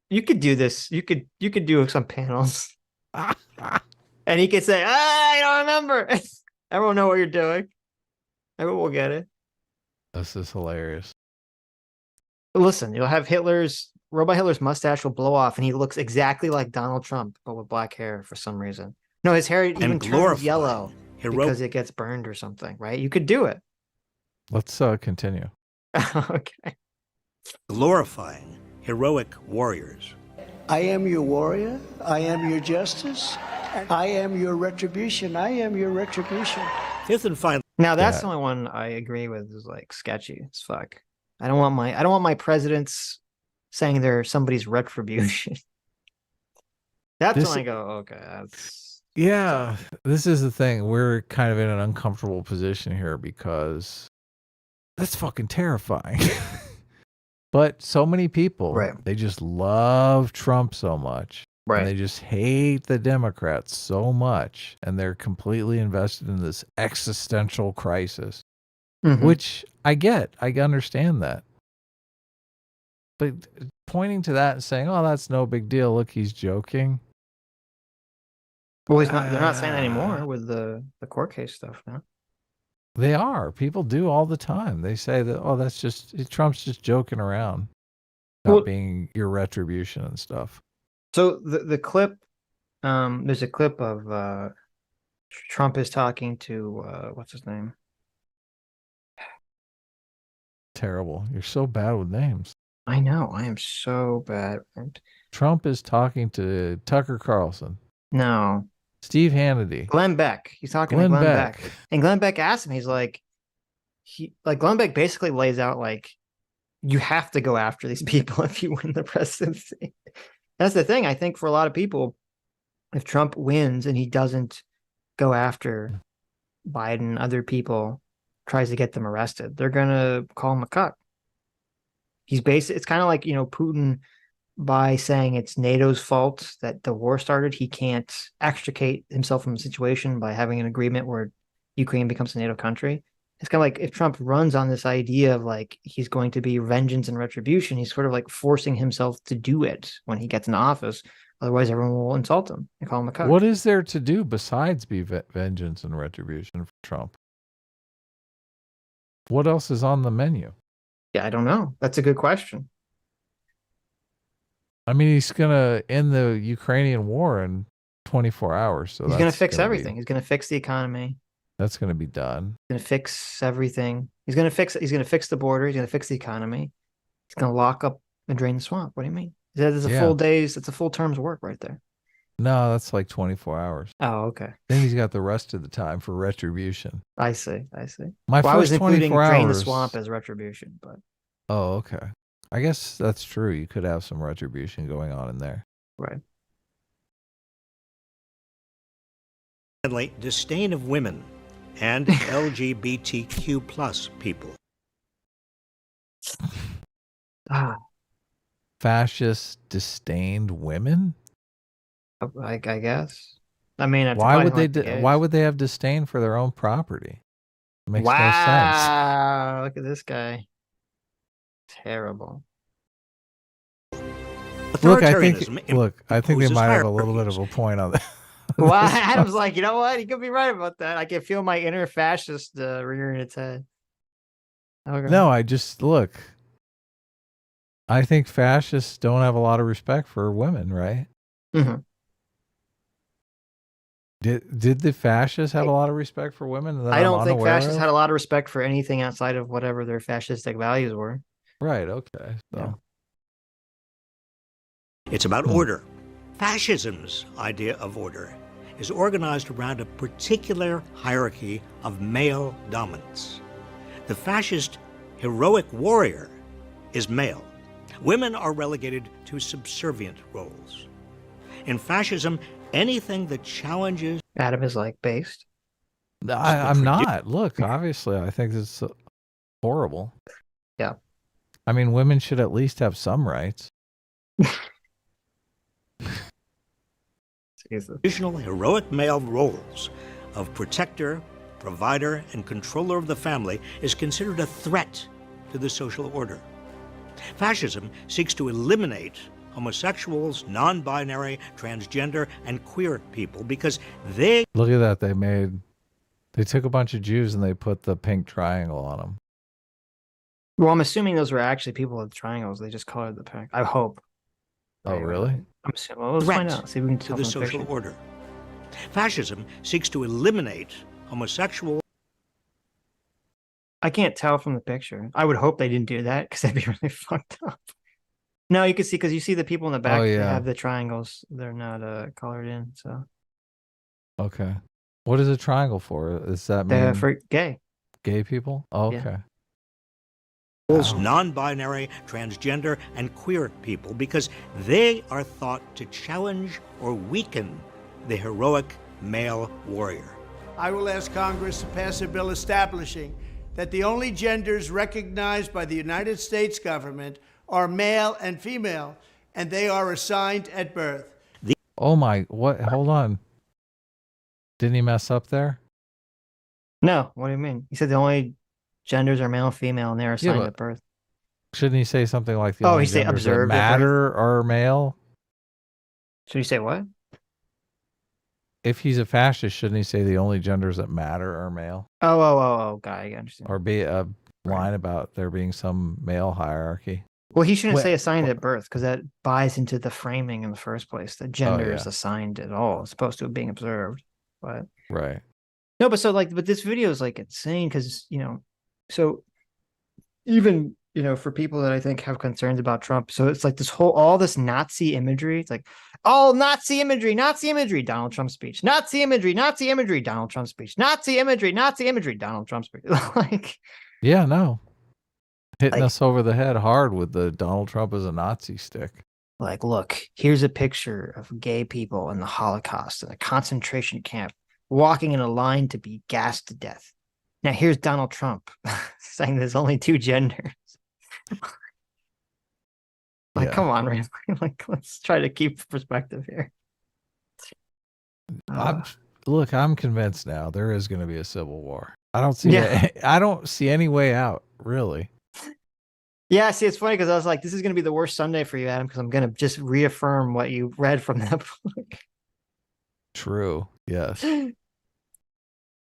You could do this. You could do some panels. And he could say, I don't remember. Everyone know what you're doing. Everyone will get it. This is hilarious. Listen, you'll have Robot Hitler's mustache will blow off and he looks exactly like Donald Trump, but with black hair for some reason. No, his hair even turns yellow because it gets burned or something, right? You could do it. Let's continue. Okay. Glorifying heroic warriors. I am your warrior. I am your justice. I am your retribution. I am your retribution. Fifth and final. Now that's the only one I agree with is like sketchy as fuck. I don't want my presidents saying they're somebody's retribution. That's when I go, okay, that's... Yeah, this is the thing. We're kind of in an uncomfortable position here because that's fucking terrifying. But so many people, they just love Trump so much. Right. And they just hate the Democrats so much. And they're completely invested in this existential crisis, which I get. I understand that. But pointing to that and saying, oh, that's no big deal. Look, he's joking. Well, they're not saying that anymore with the court case stuff now. They are. People do all the time. They say that, oh, Trump's just joking around about being your retribution and stuff. So the clip, there's a clip of Trump is talking to, what's his name? Terrible. You're so bad with names. I know. I am so bad. Trump is talking to Tucker Carlson. No. Steve Hannity. Glenn Beck. He's talking to Glenn Beck. And Glenn Beck asked him, he's like, Glenn Beck basically lays out like, you have to go after these people if you win the presidency. That's the thing. I think for a lot of people, if Trump wins and he doesn't go after Biden, other people, tries to get them arrested, they're going to call him a cuck. It's kind of like, Putin, by saying it's NATO's fault that the war started, he can't extricate himself from the situation by having an agreement where Ukraine becomes a NATO country. It's kind of like if Trump runs on this idea of like he's going to be vengeance and retribution, he's sort of like forcing himself to do it when he gets into office. Otherwise, everyone will insult him and call him a cuck. What is there to do besides be vengeance and retribution for Trump? What else is on the menu? Yeah, I don't know. That's a good question. I mean, he's going to end the Ukrainian war in 24 hours. So he's going to fix everything. He's going to fix the economy. That's going to be done. He's going to fix everything. He's going to fix the border. He's going to fix the economy. He's going to lock up and drain the swamp. What do you mean? It's a full term's work right there. No, that's like 24 hours. Oh, okay. Then he's got the rest of the time for retribution. I see. I was including drain the swamp as retribution, but. Oh, okay. I guess that's true. You could have some retribution going on in there. Right. Disdain of women and LGBTQ+ people. Fascists disdained women? I guess. I mean, it's Why would probably they? like the Why gays. would they have disdain for their own property? It makes no sense. Wow, look at this guy. Terrible. Look, I think they imposes might have a little bit hierarchies. of a point on that. Well, Adam's like, you know what? He could be right about that. I can feel my inner fascist rearing its head. Okay. No, I just look. I think fascists don't have a lot of respect for women, right? Mm-hmm. Did the fascists have a lot of respect for women? That I don't think unaware fascists of? had a lot of respect for anything outside of whatever their fascistic values were. Right. Okay. So. It's about order. Fascism's idea of order is organized around a particular hierarchy of male dominance. The fascist heroic warrior is male. Women are relegated to subservient roles. In fascism, anything that challenges... Adam is like based. I'm not. Look, obviously, I think it's horrible. Yeah. I mean, women should at least have some rights. Traditional heroic male roles of protector, provider, and controller of the family is considered a threat to the social order. Fascism seeks to eliminate homosexuals, non-binary, transgender, and queer people because they... Look at that. They took a bunch of Jews and they put the pink triangle on them. Well, I'm assuming those were actually people with triangles. They just colored the pink. I hope. Oh, really? I'm assuming. Well, let's find out. See if we can tell to the from the social picture. order. Fascism seeks to eliminate homosexual... I can't tell from the picture. I would hope they didn't do that because that'd be really fucked up. No, you can see because you see the people in the back. Oh, They yeah. have the triangles. They're not colored in. So Okay. What is a triangle for? Is that mean they're for gay. Gay people? Oh, Yeah. okay. non-binary, transgender, and queer people because they are thought to challenge or weaken the heroic male warrior. I will ask Congress to pass a bill establishing that the only genders recognized by the United States government are male and female, and they are assigned at birth. Oh my! What? Hold on. Didn't he mess up there? No, what do you mean? You said the only genders are male and female, and they're assigned but- at birth. Shouldn't he say something like the Oh, only he say genders that observed at birth? matter are male? Should you say what? If he's a fascist, shouldn't he say the only genders that matter are male? Oh, guy, I understand. Or be a line about there being some male hierarchy? Well, he shouldn't Well- say assigned at birth because that buys into the framing in the first place. The gender is yeah. assigned at all, as opposed to it being observed. But Right. no, but so like, but this video is like insane because so even for people that I think have concerns about Trump, so it's like all this Nazi imagery. It's like all Nazi imagery, Donald Trump speech, Nazi imagery, Donald Trump speech, Nazi imagery, Donald Trump speech. Like, Yeah, no. Hitting Like- us over the head hard with the Donald Trump as a Nazi stick. like, look, here's a picture of gay people in the Holocaust in a concentration camp, walking in a line to be gassed to death. Now here's Donald Trump saying there's only two genders. Like, Yeah. come on, really? Like, let's try to keep perspective here. Look, I'm convinced now there is going to be a civil war. I don't see Yeah. I don't see any way out, really. Yeah, see, it's funny because I was like, this is going to be the worst Sunday for you, Adam, because I'm going to just reaffirm what you read from that book. True. Yes.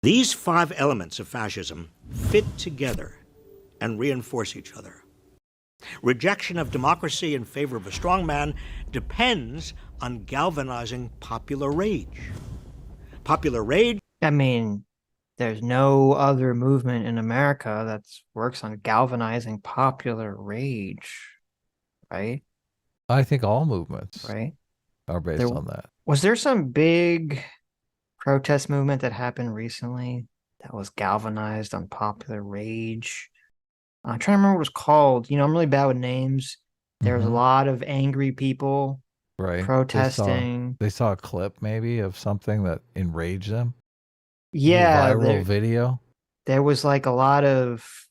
These 5 elements of fascism fit together and reinforce each other. Rejection of democracy in favor of a strong man depends on galvanizing popular rage. Popular rage... I mean, there's no other movement in America that works on galvanizing popular rage, right? I think all movements Right? are based There- on that. Was there some big protest movement that happened recently that was galvanized on popular rage? I'm trying to remember what it was called. I'm really bad with names. There was a Mhm. lot of angry people Right. protesting. They saw a clip maybe of something that enraged them. Yeah, A viral video. there was like a lot of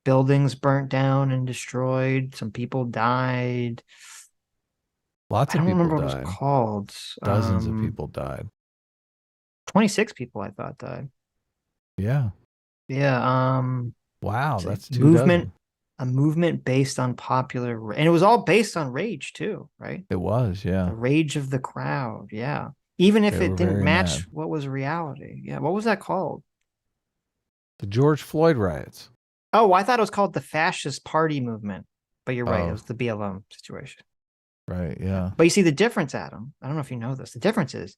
buildings burnt down and destroyed. Some people died. Lots I of don't people remember what died. it was called. Dozens of people died. 26 people, I thought, died. Yeah. Yeah. Wow, that's two movement. dozen. A movement based on popular, and it was all based on rage too, right? It was, yeah. The rage of the crowd, yeah. Even if They it were didn't very match mad. what was reality, yeah. What was that called? The George Floyd riots. Oh, I thought it was called the Fascist Party Movement, but you're right. It Oh. was the BLM situation. Right, yeah. But you see the difference, Adam. I don't know if you know this. The difference is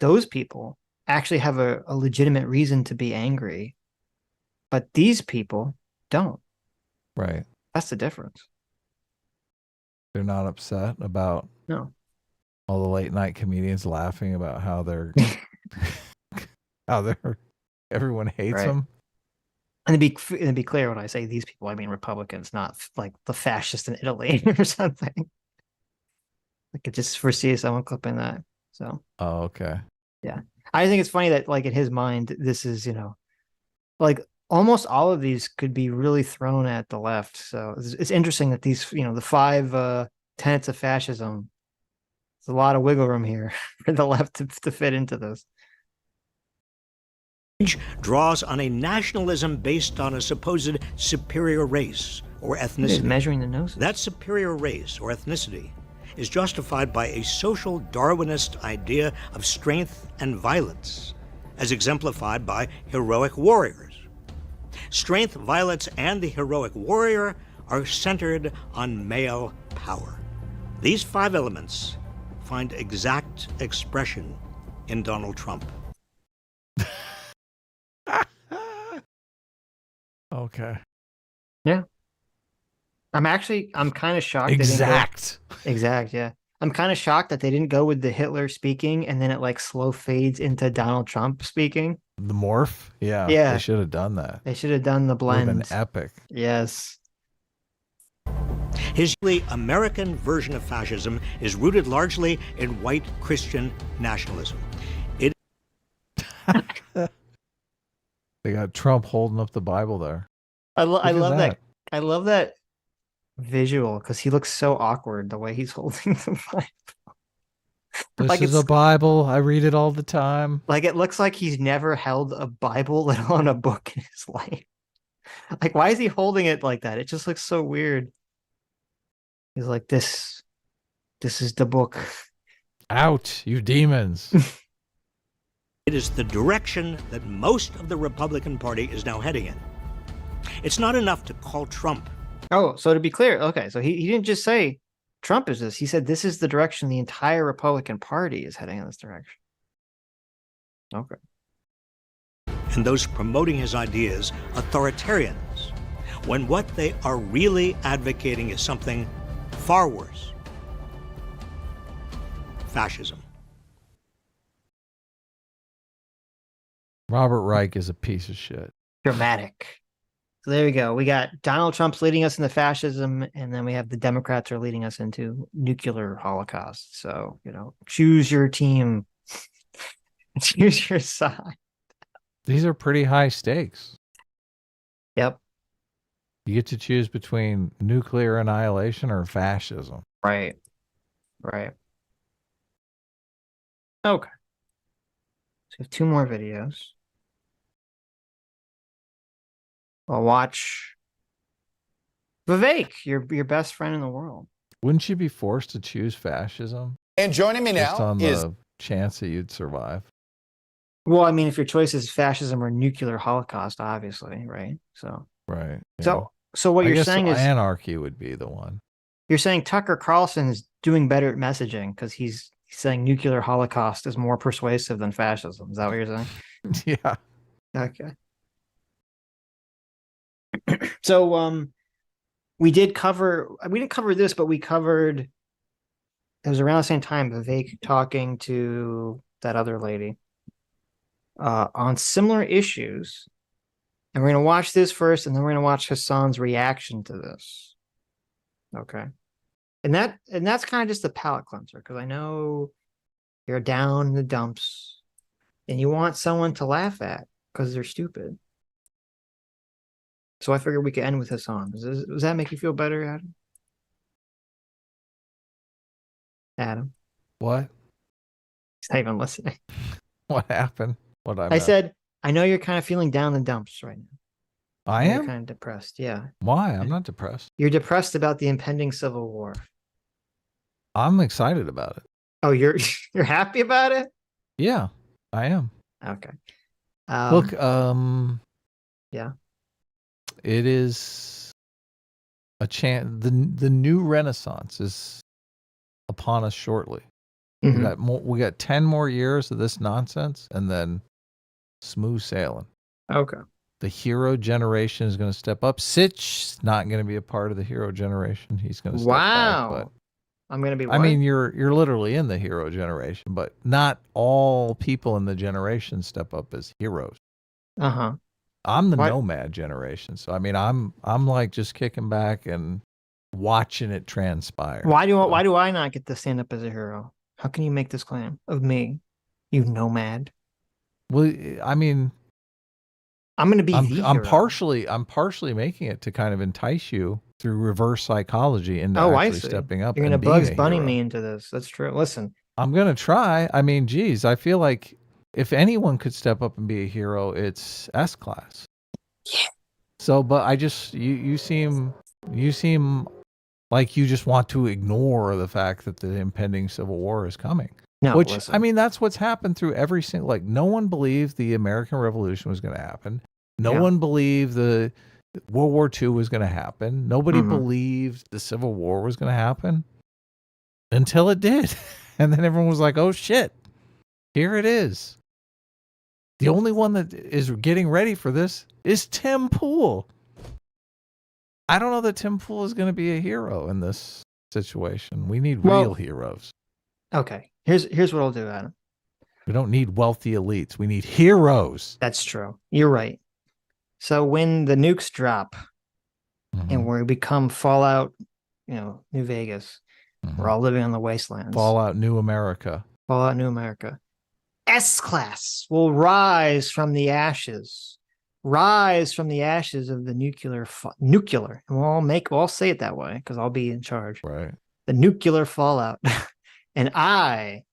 those people actually have a legitimate reason to be angry, but these people don't. Right. That's the difference. They're not upset about No. all the late night comedians laughing about how they're everyone hates Right. them. And to be clear, when I say these people, I mean Republicans, not like the fascists in Italy or something. I could just foresee someone clipping that. So, Oh, okay. yeah. I think it's funny that, like, in his mind, this is, like almost all of these could be really thrown at the left. So it's interesting that these, the 5 tenets of fascism, there's a lot of wiggle room here for the left to fit into this. Draws on a nationalism based on a supposed superior race or ethnicity. Measuring the nose. That superior race or ethnicity is justified by a social Darwinist idea of strength and violence, as exemplified by heroic warriors. Strength, violence, and the heroic warrior are centered on male power. These 5 elements find exact expression in Donald Trump. Okay. Yeah. I'm kind of shocked. Exact. Exact, yeah. I'm kind of shocked that they didn't go with the Hitler speaking and then it like slow fades into Donald Trump speaking. The morph? Yeah. Yeah. They should have done that. They should have done the Would have blend. been epic. Yes. His American version of fascism is rooted largely in white Christian nationalism. They got Trump holding up the Bible there. I love that. I love that visual because he looks so awkward the way he's holding the Bible. This Like is a Bible. I read it all the time. Like it looks like he's never held a Bible, let alone a book in his life. Like, why is he holding it like that? It just looks so weird. He's like, this is the book. Out, you demons. It is the direction that most of the Republican Party is now heading in. It's not enough to call Trump. Oh, so to be clear, okay, so he didn't just say Trump is this. He said this is the direction the entire Republican Party is heading in this direction. Okay. And those promoting his ideas, authoritarians, when what they are really advocating is something far worse. Fascism. Robert Reich is a piece of shit. Dramatic. So there we go. We got Donald Trump's leading us into fascism, and then we have the Democrats are leading us into nuclear holocaust. So, choose your team. Choose your side. These are pretty high stakes. Yep. You get to choose between nuclear annihilation or fascism. Right. Right. Okay. So we have 2 more videos. I'll watch Vivek, your best friend in the world. Wouldn't you be forced to choose fascism? And joining me Just now on is the chance that you'd survive. Well, I mean, if your choice is fascism or nuclear holocaust, obviously, right? So, right. So what I you're guess saying is anarchy would be the one. You're saying Tucker Carlson is doing better at messaging because he's saying nuclear holocaust is more persuasive than fascism. Is that what you're saying? Yeah. Okay. So, we didn't cover this, but we covered, it was around the same time, Vivek talking to that other lady on similar issues. And we're going to watch this first, and then we're going to watch Hassan's reaction to this. Okay. And that's kind of just a palate cleanser, because I know you're down in the dumps and you want someone to laugh at because they're stupid. So I figured we could end with this song. Does that make you feel better, Adam? Adam? What? He's not even listening. What happened? What I said, I know you're kind of feeling down in the dumps right now. I You're am? kind of depressed, yeah. Why? I'm not depressed. You're depressed about the impending civil war. I'm excited about it. Oh, you're happy about it? Yeah, I am. Okay. Look, yeah. It is a chance. The new Renaissance is upon us shortly. We got 10 more years of this nonsense, and then smooth sailing. Okay. The hero generation is going to step up. Sitch not going to be a part of the hero generation. He's going to step back. But I'm going to be what? I mean, you're literally in the hero generation, but not all people in the generation step up as heroes. Uh-huh. I'm the nomad generation. So I mean, I'm like just kicking back and watching it transpire. Why do I not get to stand up as a hero? How can you make this claim of me, you nomad? Well, I mean, I'm going to be I'm hero. partially making it to kind of entice you through reverse psychology into actually stepping up. You're going to Bugs Bunny me into this. That's true. Listen, I'm going to try. I mean, geez, I feel like if anyone could step up and be a hero, it's S-Class. Yeah. So, but I just, you seem like you just want to ignore the fact that the impending civil war is coming. No, which, listen. I mean, that's what's happened through every single, like, no one believed the American Revolution was going to happen. No one believed the World War II was going to happen. Nobody believed the Civil War was going to happen until it did. And then everyone was like, oh shit, here it is. The only one that is getting ready for this is Tim Pool. I don't know that Tim Pool is going to be a hero in this situation. We need real heroes. Okay. Here's what I'll do, Adam. We don't need wealthy elites. We need heroes. That's true. You're right. So when the nukes drop and we become Fallout, New Vegas, we're all living on the wastelands. Fallout New America. Fallout New America. S-Class will rise from the ashes. Rise from the ashes of the nuclear. And we'll all say it that way because I'll be in charge. Right. The nuclear fallout. And I,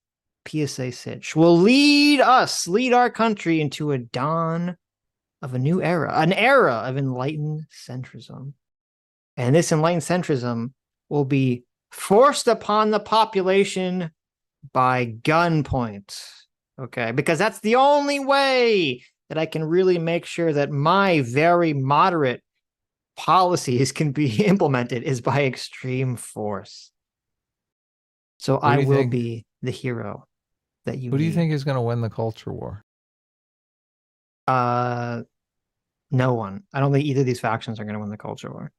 PSA Sitch, will lead our country into a dawn of a new era, an era of enlightened centrism. And this enlightened centrism will be forced upon the population by gunpoint. Okay, because that's the only way that I can really make sure that my very moderate policies can be implemented is by extreme force. So I will be the hero that you Who do you need. think is going to win the culture war? No one. I don't think either of these factions are going to win the culture war.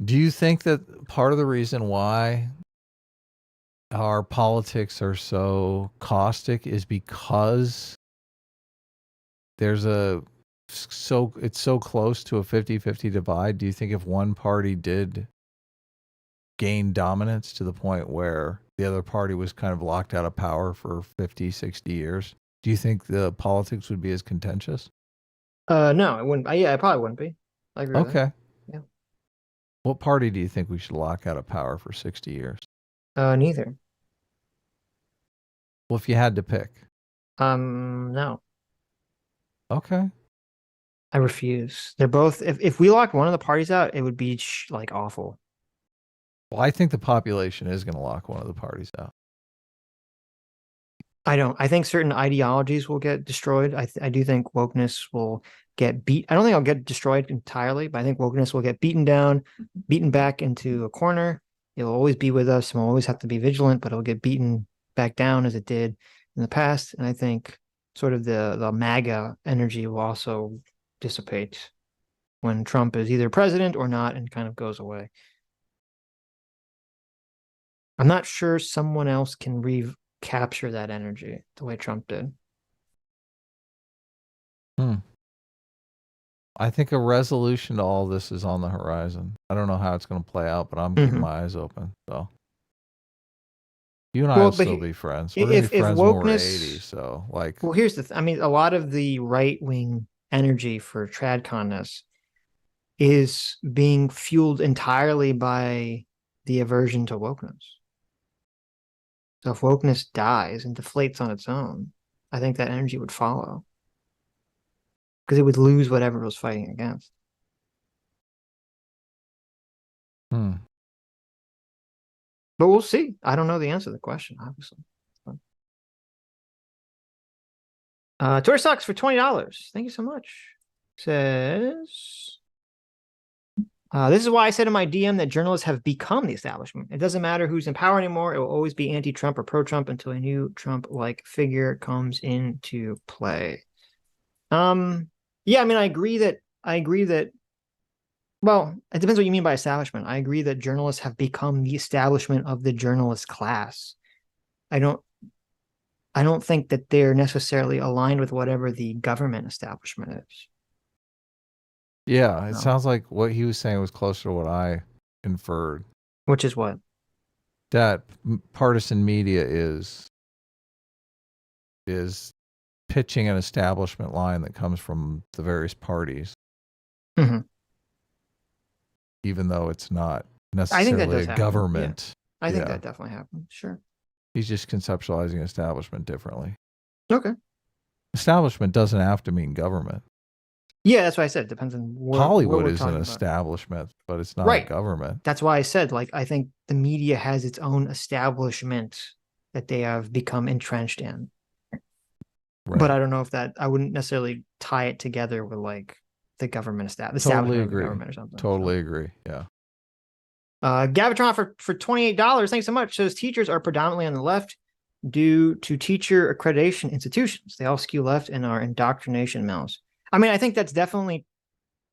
Do you think that part of the reason why our politics are so caustic is because it's so close to a 50-50 divide? Do you think if one party did gain dominance to the point where the other party was kind of locked out of power for 50, 60 years, do you think the politics would be as contentious? No, it wouldn't. It probably wouldn't be. I agree with that. Okay. Yeah. What party do you think we should lock out of power for 60 years? Neither. Well, if you had to pick. No. Okay. I refuse. They're both. If we locked one of the parties out, it would be like awful. Well, I think the population is going to lock one of the parties out. I don't. I think certain ideologies will get destroyed. I do think wokeness will get beat. I don't think I'll get destroyed entirely, but I think wokeness will get beaten down, beaten back into a corner. It'll always be with us, and we'll always have to be vigilant, but it'll get beaten back down as it did in the past. And I think sort of the MAGA energy will also dissipate when Trump is either president or not and kind of goes away. I'm not sure someone else can recapture that energy the way Trump did. I think a resolution to all this is on the horizon. I don't know how it's going to play out, but I'm keeping my eyes open. So you and I will still be friends. We're going to be friends when we're 80. So well, here's the I mean, a lot of the right-wing energy for tradconness is being fueled entirely by the aversion to wokeness. So if wokeness dies and deflates on its own, I think that energy would follow. Because it would lose whatever it was fighting against. Hmm. But we'll see. I don't know the answer to the question, obviously. Tour Sucks for $20. Thank you so much. Says, this is why I said in my DM that journalists have become the establishment. It doesn't matter who's in power anymore. It will always be anti-Trump or pro-Trump until a new Trump-like figure comes into play. Yeah, I mean, I agree that, well, it depends what you mean by establishment. I agree that journalists have become the establishment of the journalist class. I don't think that they're necessarily aligned with whatever the government establishment is. Yeah, it sounds like what he was saying was closer to what I inferred. Which is what? That partisan media is pitching an establishment line that comes from the various parties. Mm-hmm. Even though it's not necessarily a government. Yeah. I think that definitely happened. Sure. He's just conceptualizing establishment differently. Okay. Establishment doesn't have to mean government. Yeah, that's why I said it depends on Hollywood is an establishment, but it's not a government. That's why I said, like, I think the media has its own establishment that they have become entrenched in. Right. But I don't know if I wouldn't necessarily tie it together with like the government establishment of the government or something. Totally agree. Yeah. Gavatron for $28. Thanks so much. Says teachers are predominantly on the left due to teacher accreditation institutions. They all skew left and are indoctrination mills. I mean, I think that's definitely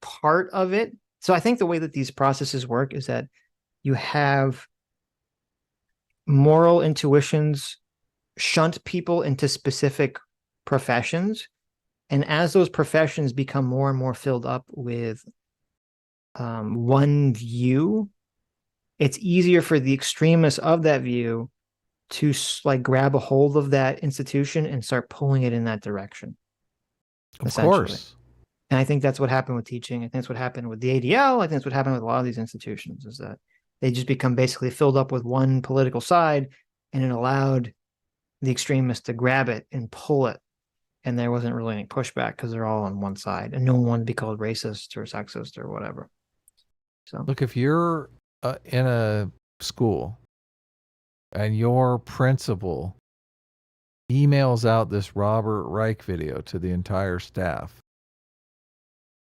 part of it. So I think the way that these processes work is that you have moral intuitions shunt people into specific professions. And as those professions become more and more filled up with one view, it's easier for the extremists of that view to like grab a hold of that institution and start pulling it in that direction. Of course. And I think that's what happened with teaching. I think that's what happened with the ADL. I think that's what happened with a lot of these institutions, is that they just become basically filled up with one political side, and it allowed the extremists to grab it and pull it. And there wasn't really any pushback because they're all on one side, and no one wanted to be called racist or sexist or whatever. So look, if you're in a school and your principal emails out this Robert Reich video to the entire staff,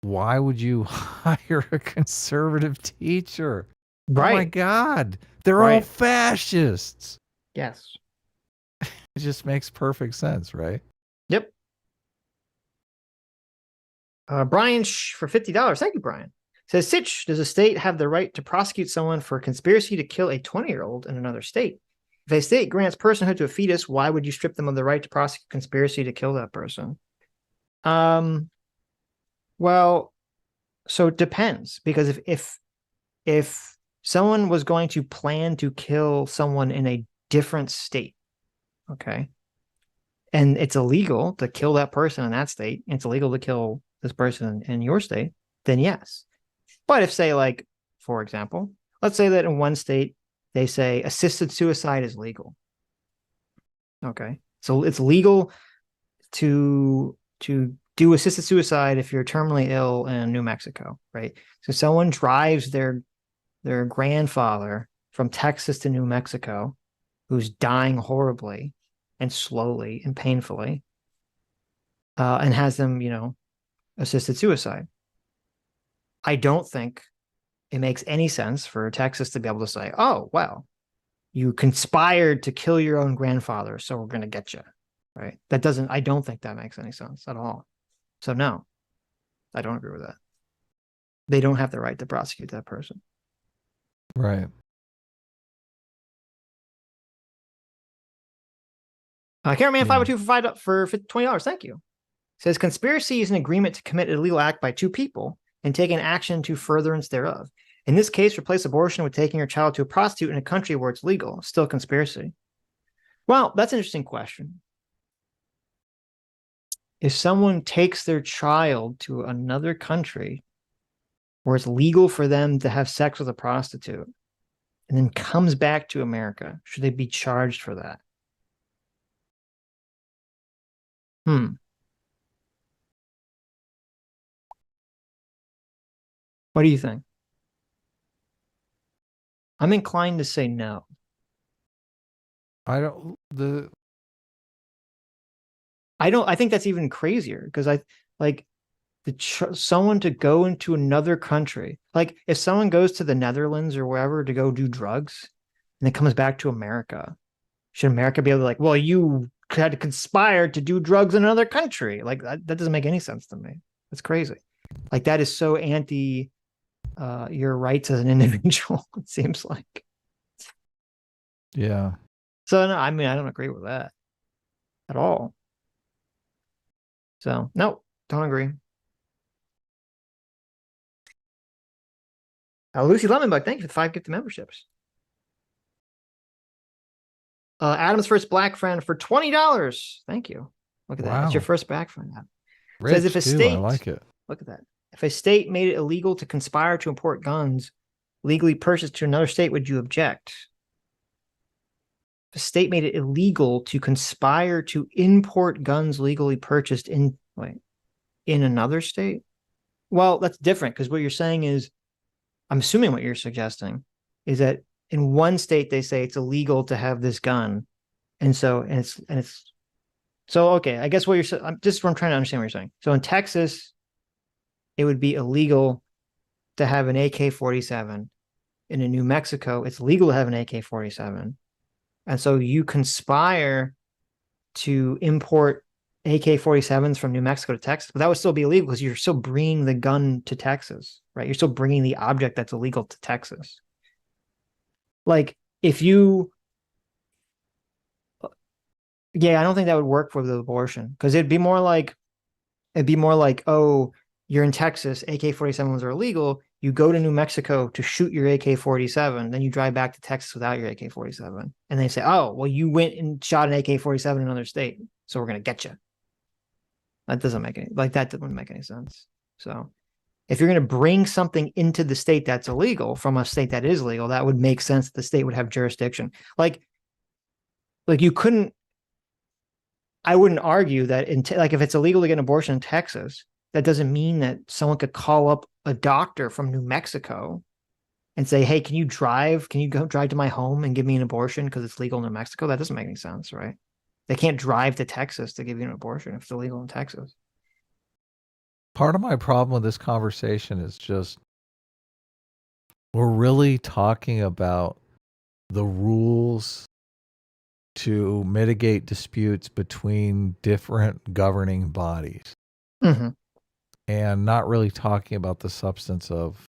why would you hire a conservative teacher? Right. Oh my God, they're all fascists. Yes. It just makes perfect sense, right? Yep. Brian for $50. Thank you, Brian. Says, Sitch, does a state have the right to prosecute someone for conspiracy to kill a 20-year-old in another state? If a state grants personhood to a fetus, why would you strip them of the right to prosecute conspiracy to kill that person? Well, so it depends, because if someone was going to plan to kill someone in a different state, okay, and it's illegal to kill that person in that state, and it's illegal to kill this person in your state, then yes. But if, say, like, for example, let's say that in one state they say assisted suicide is legal. Okay, so it's legal to do assisted suicide if you're terminally ill in New Mexico, right? So someone drives their grandfather from Texas to New Mexico, who's dying horribly and slowly and painfully, and has them, assisted suicide. I don't think it makes any sense for Texas to be able to say, oh, well, you conspired to kill your own grandfather, so we're going to get you, right? I don't think that makes any sense at all. So no, I don't agree with that. They don't have the right to prosecute that person. Right. Cameraman 502 for $20. Thank you. Says conspiracy is an agreement to commit an illegal act by two people and take an action to furtherance thereof. In this case, replace abortion with taking your child to a prostitute in a country where it's legal. Still conspiracy. Well, that's an interesting question. If someone takes their child to another country where it's legal for them to have sex with a prostitute and then comes back to America, should they be charged for that? What do you think? I'm inclined to say no. I think that's even crazier because someone to go into another country, like if someone goes to the Netherlands or wherever to go do drugs and then comes back to America, should America be able to like, well, you had to conspire to do drugs in another country? Like that doesn't make any sense to me. That's crazy. Like that is so anti your rights as an individual, it seems like. Yeah. So no, I mean, I don't agree with that at all. So no, don't agree. Lucy Lemonbug, thank you for the 5 gifted memberships. Adam's first black friend for $20. Thank you. Look at that. That's your first black friend. Rich, says if a state, I like it. Look at that. If a state made it illegal to conspire to import guns legally purchased to another state, would you object? If a state made it illegal to conspire to import guns legally purchased in another state? Well, that's different because what you're saying is, I'm assuming what you're suggesting is that in one state they say it's illegal to have this gun, and it's so okay. I guess what you're I'm trying to understand what you're saying. So in Texas, it would be illegal to have an AK-47. In New Mexico, it's legal to have an AK-47, and so you conspire to import AK-47s from New Mexico to Texas, but that would still be illegal because you're still bringing the gun to Texas, right? You're still bringing the object that's illegal to Texas. Like if you, I don't think that would work for the abortion because it'd be more like, oh, you're in Texas, AK-47s are illegal. You go to New Mexico to shoot your AK-47, then you drive back to Texas without your AK-47, and they say, oh, well, you went and shot an AK-47 in another state, so we're gonna get you. That doesn't make any that wouldn't make any sense. So if you're going to bring something into the state that's illegal from a state that is legal, that would make sense that the state would have jurisdiction. Like you couldn't, I wouldn't argue that if it's illegal to get an abortion in Texas, that doesn't mean that someone could call up a doctor from New Mexico and say, hey, can you go drive to my home and give me an abortion because it's legal in New Mexico? That doesn't make any sense, right? They can't drive to Texas to give you an abortion if it's illegal in Texas. Part of my problem with this conversation is just we're really talking about the rules to mitigate disputes between different governing bodies and not really talking about the substance of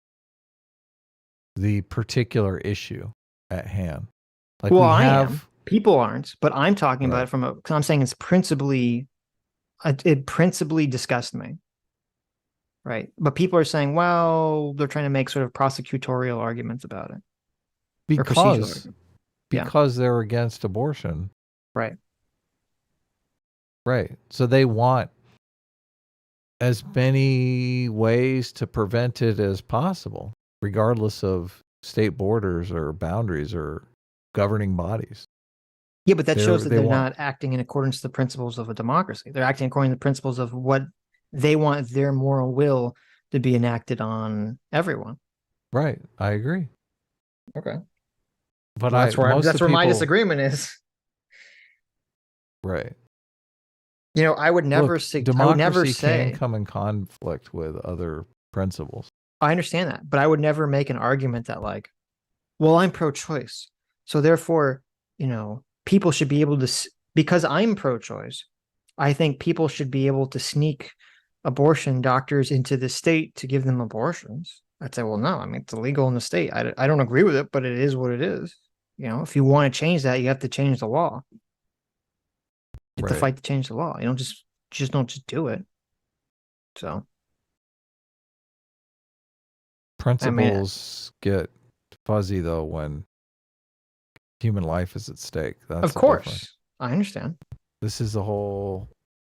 the particular issue at hand. Like I am. People aren't, but I'm talking about it because I'm saying it principally disgusts me. Right. But people are saying, well, they're trying to make sort of prosecutorial arguments about it. Because they're against abortion. Right. Right. So they want as many ways to prevent it as possible, regardless of state borders or boundaries or governing bodies. Yeah, but that shows that they're not acting in accordance to the principles of a democracy. They're acting according to the principles of what they want their moral will to be enacted on everyone. Right. I agree. Okay. But that's where my disagreement is. Right. I would never democracy say can come in conflict with other principles. I understand that, but I would never make an argument that well, I'm pro-choice, so therefore, people should be able to, because I'm pro-choice, I think people should be able to sneak abortion doctors into the state to give them abortions. I'd say, well, no, I mean, it's illegal in the state. I don't agree with it, but it is what it is. If you want to change that, you have to change the law. You have to fight to change the law. You don't just do it. So principles get fuzzy though when human life is at stake. That's of course. I understand. This is the whole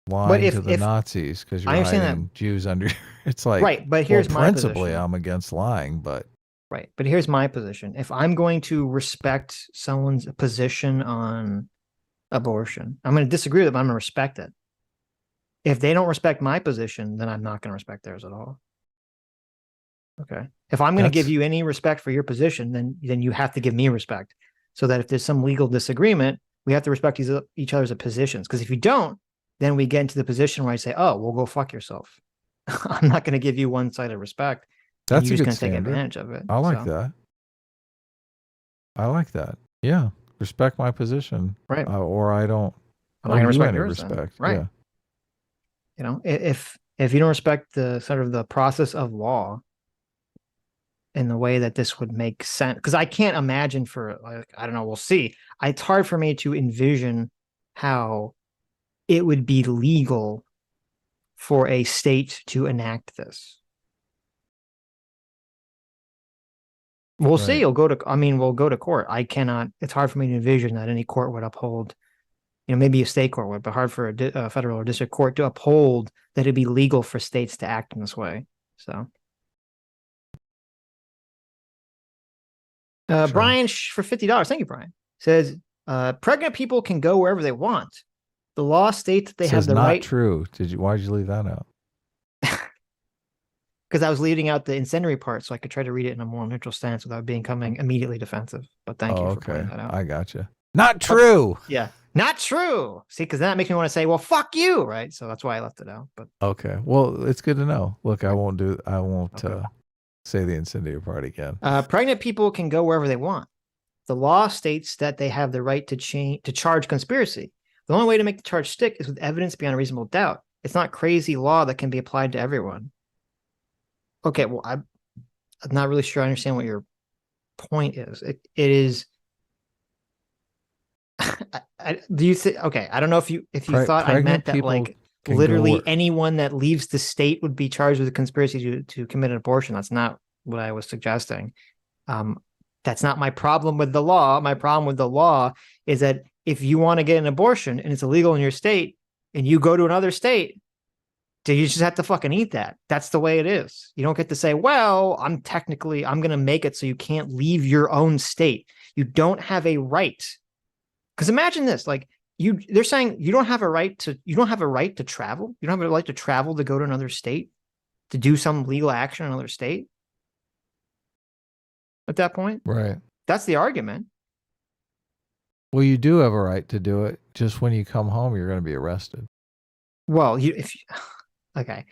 lying to the Nazis because you're hiding Jews under. It's like, right, but here's my principally, position. I'm against lying, but right, but here's my position. If I'm going to respect someone's position on abortion, I'm going to disagree with them. I'm going to respect it. If they don't respect my position, then I'm not going to respect theirs at all. Okay. If I'm going to give you any respect for your position, then you have to give me respect, so that if there's some legal disagreement, we have to respect each other's positions. Because if you don't, then we get into the position where I say, "Oh, well, go fuck yourself." I'm not going to give you one-sided respect. that's you're a just good going to take standard. advantage of it. I like that. I like that. Yeah, respect my position, right? Or I don't. I'm not going to respect any yours. Respect, right? Yeah. You know, if you don't respect the sort of the process of law in the way that this would make sense, because I can't imagine I don't know, we'll see. It's hard for me to envision how it would be legal for a state to enact this. We'll see. We'll go to court. It's hard for me to envision that any court would uphold, maybe a state court would, but hard for a federal or district court to uphold that it'd be legal for states to act in this way. So, sure. Brian for $50, thank you, Brian, says pregnant people can go wherever they want. The law states that they have the right. Not true. Why did you leave that out? Because I was leaving out the incendiary part, so I could try to read it in a more neutral stance without becoming immediately defensive. But thank you for pointing that out. I gotcha. Not true. Yeah, not true. See, because that makes me want to say, "Well, fuck you," right? So that's why I left it out. But okay, well, it's good to know. Look, I won't say the incendiary part again. Pregnant people can go wherever they want. The law states that they have the right to charge conspiracy. The only way to make the charge stick is with evidence beyond a reasonable doubt. It's not crazy law that can be applied to everyone. Okay, well, I'm not really sure I understand what your point is. It is. Do you think? Okay, I don't know if you thought I meant that like literally anyone that leaves the state would be charged with a conspiracy to commit an abortion. That's not what I was suggesting. That's not my problem with the law. My problem with the law is that if you want to get an abortion and it's illegal in your state and you go to another state, do you just have to fucking eat that? That's the way it is. You don't get to say, well, I'm going to make it so you can't leave your own state. You don't have a right. Because imagine this, like they're saying you don't have a right to travel. You don't have a right to travel to go to another state, to do some legal action in another state. At that point. Right. That's the argument. Well, you do have a right to do it. Just when you come home, you're going to be arrested. Well, okay.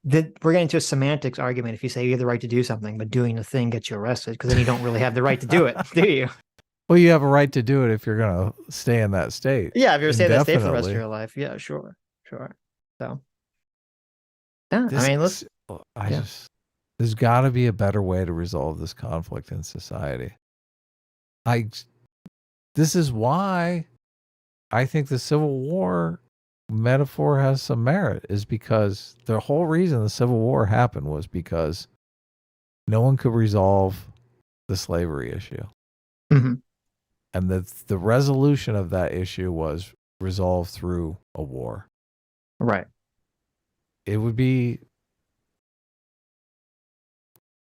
We're getting into a semantics argument if you say you have the right to do something, but doing the thing gets you arrested, because then you don't really have the right to do it, do you? Well, you have a right to do it if you're going to stay in that state. Yeah, if you're staying in that state for the rest of your life. Yeah, sure. So, yeah, there's got to be a better way to resolve this conflict in society. This is why I think the Civil War metaphor has some merit, is because the whole reason the Civil War happened was because no one could resolve the slavery issue. Mm-hmm. And the resolution of that issue was resolved through a war. Right. It would be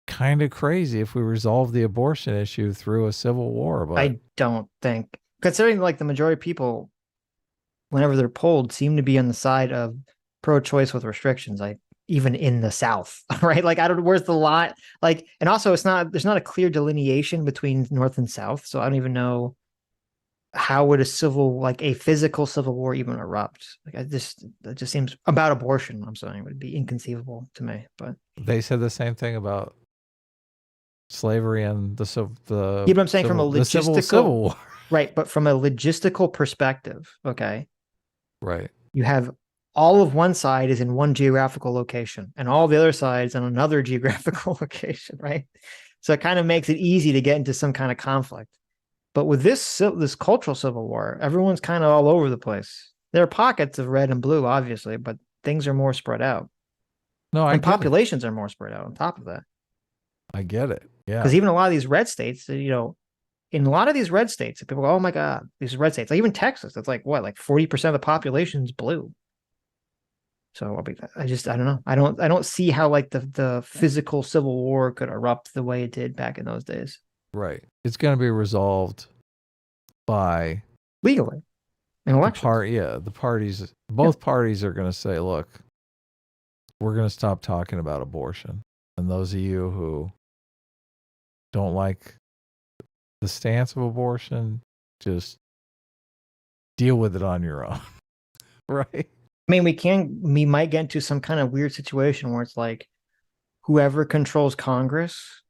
kind of crazy if we resolved the abortion issue through a civil war. But I don't think, considering like the majority of people, whenever they're polled, seem to be on the side of pro-choice with restrictions, like even in the South, right? Like, I don't know, where's the line? Like, and also there's not a clear delineation between North and South. So I don't even know how would a physical civil war even erupt? Like, that just seems, about abortion, I'm saying, would be inconceivable to me. But they said the same thing about slavery and the yeah, but I'm saying from a logistical civil war. Right, but from a logistical perspective, okay, right, you have all of one side is in one geographical location and all the other sides on another geographical location, right? So it kind of makes it easy to get into some kind of conflict. But with this cultural civil war, everyone's kind of all over the place. There are pockets of red and blue, obviously, but things are more spread out. And populations are more spread out on top of that. I get it. Yeah. Because even a lot of these red states, in a lot of these red states, people go, oh my God, these red states, like even Texas, it's like what, like 40% of the population is blue. So I don't know. I don't see how like the physical civil war could erupt the way it did back in those days. Right. It's going to be resolved by legally in elections. The parties, both parties are going to say, look, we're going to stop talking about abortion. And those of you who don't like the stance of abortion, just deal with it on your own. Right. I mean, we might get into some kind of weird situation where it's like whoever controls Congress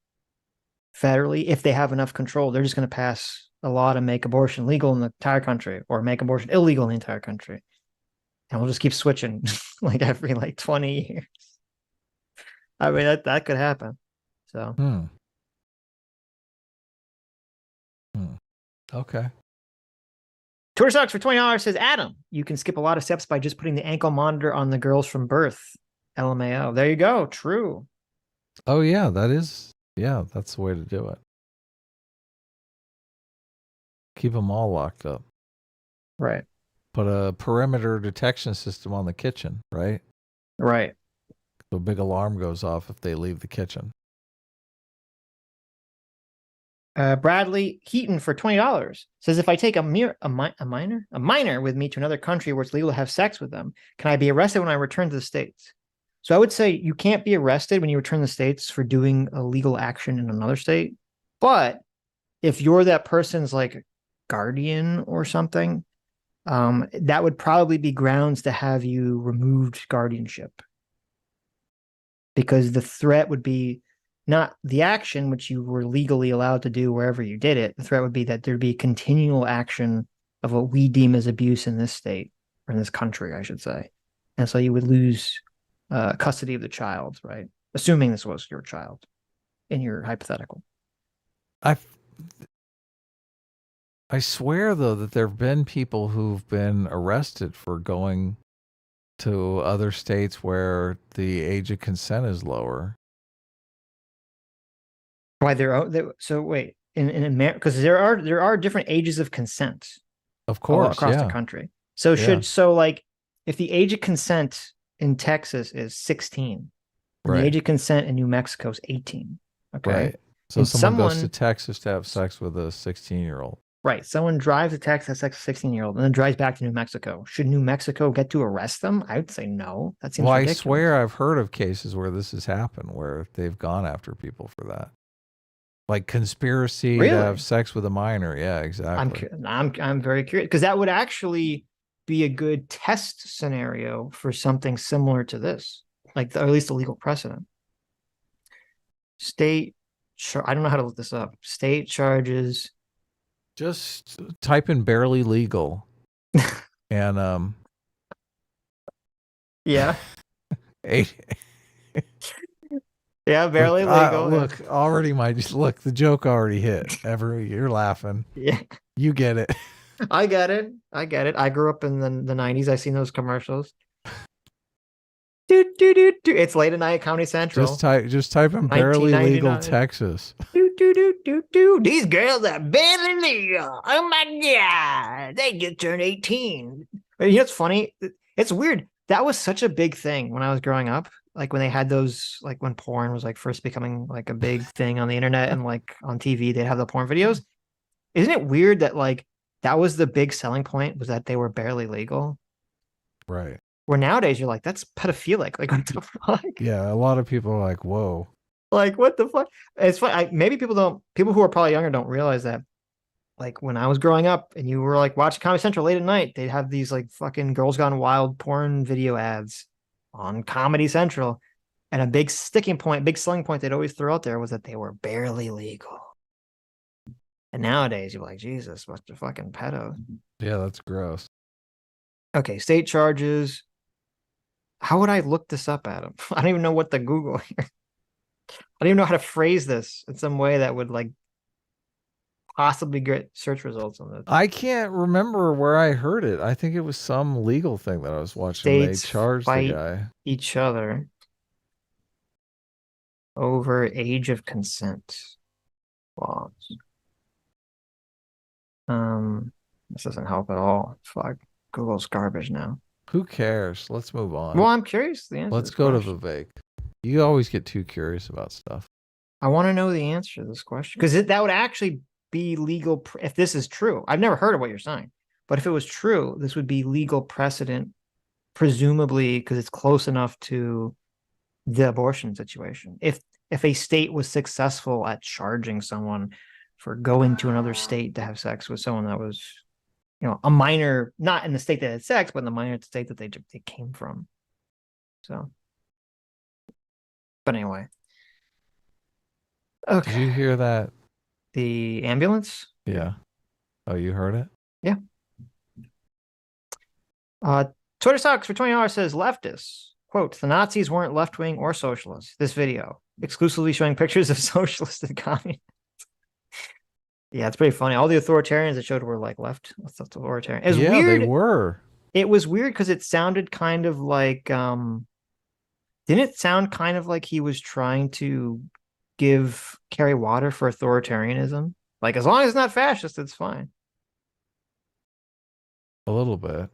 federally, if they have enough control, they're just going to pass a law to make abortion legal in the entire country or make abortion illegal in the entire country. And we'll just keep switching like every 20 years. I mean, that could happen. So. Okay. Twitter Sucks for $20 says, Adam, you can skip a lot of steps by just putting the ankle monitor on the girls from birth. LMAO. There you go. True. Oh, yeah, that's the way to do it. Keep them all locked up. Right. Put a perimeter detection system on the kitchen, right? Right. So a big alarm goes off if they leave the kitchen. Bradley Heaton for $20 says, if I take a minor with me to another country where it's legal to have sex with them, can I be arrested when I return to the States? So I would say you can't be arrested when you return to the States for doing a legal action in another state. But if you're that person's like guardian or something, that would probably be grounds to have you removed guardianship. Because the threat would be not the action, which you were legally allowed to do wherever you did it. The threat would be that there'd be continual action of what we deem as abuse in this state, or in this country, I should say. And so you would lose custody of the child, right? Assuming this was your child in your hypothetical. I swear, though, that there have been people who've been arrested for going to other states where the age of consent is lower. Why so wait, in America, because there are different ages of consent, of course, across the country. So if the age of consent in Texas is 16, and the age of consent in New Mexico is 18. Okay, right. So someone goes to Texas to have sex with a 16-year-old. Right. Someone drives to Texas, has sex with a 16-year-old, and then drives back to New Mexico. Should New Mexico get to arrest them? I would say no. That seems ridiculous. I swear I've heard of cases where this has happened, where they've gone after people for that. Like conspiracy to have sex with a minor. Yeah, exactly. I'm very curious, because that would actually be a good test scenario for something similar to this, like or at least a legal precedent. I don't know how to look this up. State charges. Just type in barely legal, and yeah. Yeah, barely legal. Look, the joke already hit. You're laughing. Yeah. You get it. I get it. I grew up in the 90s. I've seen those commercials. It's late at night at Comedy Central. Just type in barely legal Texas. These girls are barely legal. Oh my God. They just turned 18. You know what's funny? It's weird. That was such a big thing when I was growing up. Like when they had those, like when porn was like first becoming like a big thing on the internet and like on TV, they'd have the porn videos. Isn't it weird that like that was the big selling point, was that they were barely legal? Right. Where nowadays you're like, that's pedophilic. Like what the fuck? Yeah, a lot of people are like, whoa. Like what the fuck? It's funny. Maybe people who are probably younger don't realize that. Like when I was growing up and you were like watching Comedy Central late at night, they'd have these like fucking Girls Gone Wild porn video ads on Comedy Central. And a big selling point they'd always throw out there was that they were barely legal. And nowadays you're like, Jesus, what's the fucking pedo? Yeah, that's gross. Okay, state charges. How would I look this up, Adam? I don't even know what to Google here. I don't even know how to phrase this in some way that would like possibly get search results on this. I can't remember where I heard it. I think it was some legal thing that I was watching. States they charged the guy. Each other over age of consent laws. This doesn't help at all. Fuck, Google's garbage now. Who cares? Let's move on. Well, I'm curious the answer. Let's go to Vivek. You always get too curious about stuff. I want to know the answer to this question because that would actually be legal if this is true. I've never heard of what you're saying, but if it was true, this would be legal precedent, presumably because it's close enough to the abortion situation. If a state was successful at charging someone for going to another state to have sex with someone that was, a minor, not in the state that had sex, but in the minor state that they came from. So, but anyway. Okay. Did you hear that? The ambulance? Yeah. Oh, you heard it? Yeah. Twitter Sucks for $20 says leftists, quote, the Nazis weren't left-wing or socialists. This video, exclusively showing pictures of socialists and communists. Yeah, it's pretty funny. All the authoritarians that showed were like left authoritarian. It was weird. They were. It was weird because it sounded kind of like, didn't it sound kind of like he was trying to carry water for authoritarianism? Like, as long as it's not fascist, it's fine. A little bit.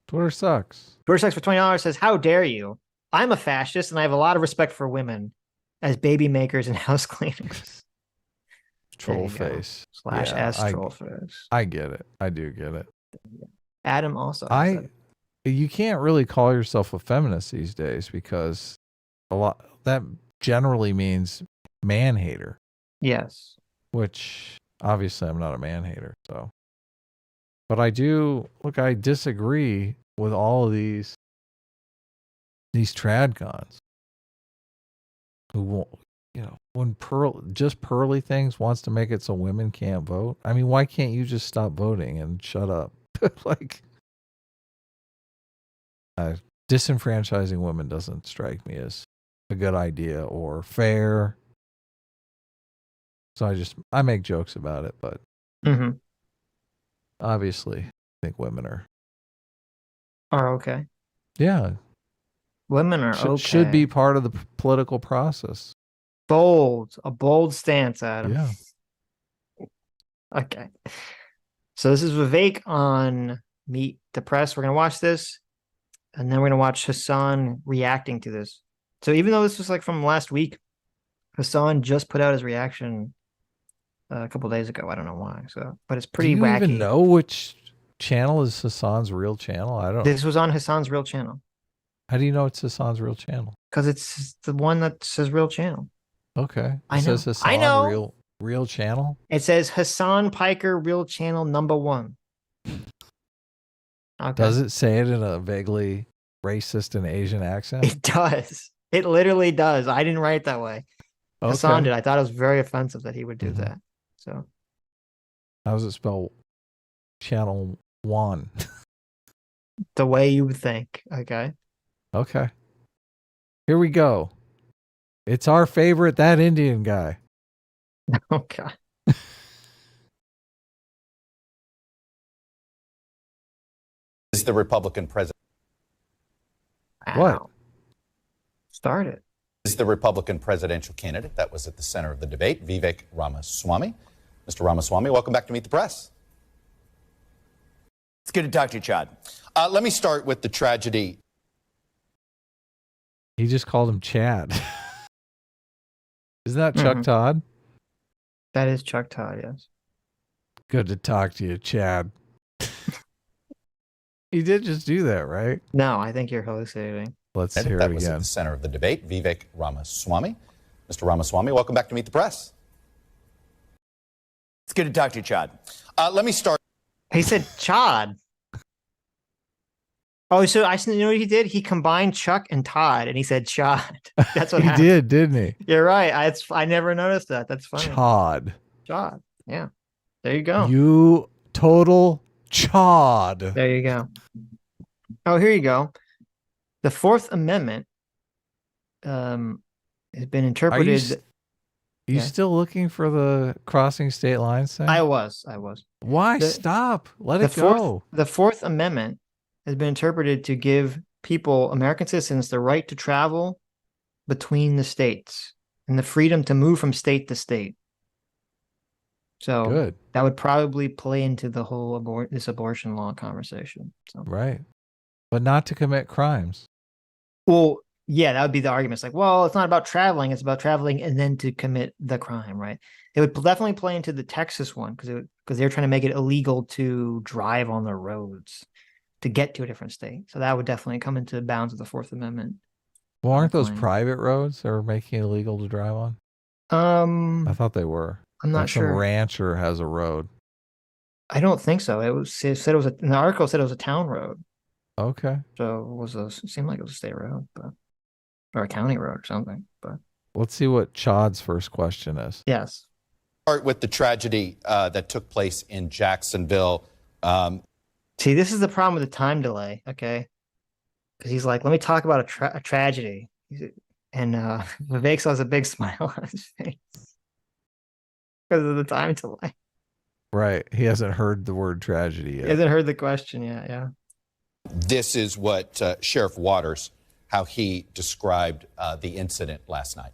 Twitter Sucks. Twitter Sucks for $20 says, how dare you? I'm a fascist and I have a lot of respect for women as baby makers and house cleaners. Troll face. / S troll face. I get it. I do get it. Adam also. You can't really call yourself a feminist these days because that generally means man hater. Yes. Which obviously I'm not a man hater, so. But I disagree with all of these trad cons who won't, when pearly things wants to make it so women can't vote. I mean, why can't you just stop voting and shut up? Disenfranchising women doesn't strike me as a good idea or fair. So I make jokes about it, but obviously I think women are okay. Yeah. Women are okay. Should be part of the political process. A bold stance, Adam. Yeah. Okay. So this is Vivek on Meet the Press. We're going to watch this, and then we're going to watch Hassan reacting to this. So even though this was like from last week, Hassan just put out his reaction a couple days ago. I don't know why. But it's pretty wacky. Do you even know which channel is Hassan's real channel? I don't. This was on Hassan's real channel. How do you know it's Hassan's real channel? Because it's the one that says real channel. Okay. I know. Says Hassan real channel? It says Hassan Piker real channel #1. Okay. Does it say it in a vaguely racist and Asian accent? It does. It literally does. I didn't write it that way. Okay. Hassan did. I thought it was very offensive that he would do that. So how does it spell channel 1? The way you would think. Okay. Okay. Here we go. It's our favorite, that Indian guy. Oh, God. Is the Republican president. What? Start it. Is the Republican presidential candidate that was at the center of the debate, Vivek Ramaswamy. Mr. Ramaswamy, welcome back to Meet the Press. It's good to talk to you, Chad. Let me start with the tragedy. He just called him Chad. Isn't that Chuck Todd? That is Chuck Todd, yes. Good to talk to you, Chad. He did just do that, right? No, I think you're hallucinating. Let's hear it That was at again. the center of the debate, Vivek Ramaswamy. Mr. Ramaswamy, welcome back to Meet the Press. It's good to talk to you, Chad. Let me start. He said Chad. Oh, so you know what he did? He combined Chuck and Todd, and he said Chad. That's what he happened. did, didn't he? You're right. I never noticed that. That's funny. Chad. Chad. Yeah. There you go. You total chad. There you go. Oh, here you go. The Fourth Amendment has been interpreted. Are you still looking for the crossing state lines thing? I was. Why? Stop. Let it go. The Fourth Amendment has been interpreted to give people, American citizens, the right to travel between the states and the freedom to move from state to state. So Good. that would probably play into the whole this abortion law conversation. So. Right. But not to commit crimes. Well, yeah, that would be the argument. It's like, well, it's not about traveling; it's about traveling and then to commit the crime, right? It would definitely play into the Texas one because they're trying to make it illegal to drive on the roads to get to a different state. So that would definitely come into bounds of the Fourth Amendment. Well, aren't those private roads that are making it illegal to drive on? I thought they were. I'm not like sure. Some rancher has a road. I don't think so. It said it was in the article said it was a town road. Okay. So it seemed like it was a state road, or a county road or something. But let's see what Chad's first question is. Yes. Start with the tragedy that took place in Jacksonville. See, this is the problem with the time delay. Okay, because he's like, let me talk about a tragedy, and Vivek has a big smile on his face because of the time delay. Right. He hasn't heard the word tragedy yet. He hasn't heard the question yet. Yeah. This is what Sheriff Waters, how he described the incident last night.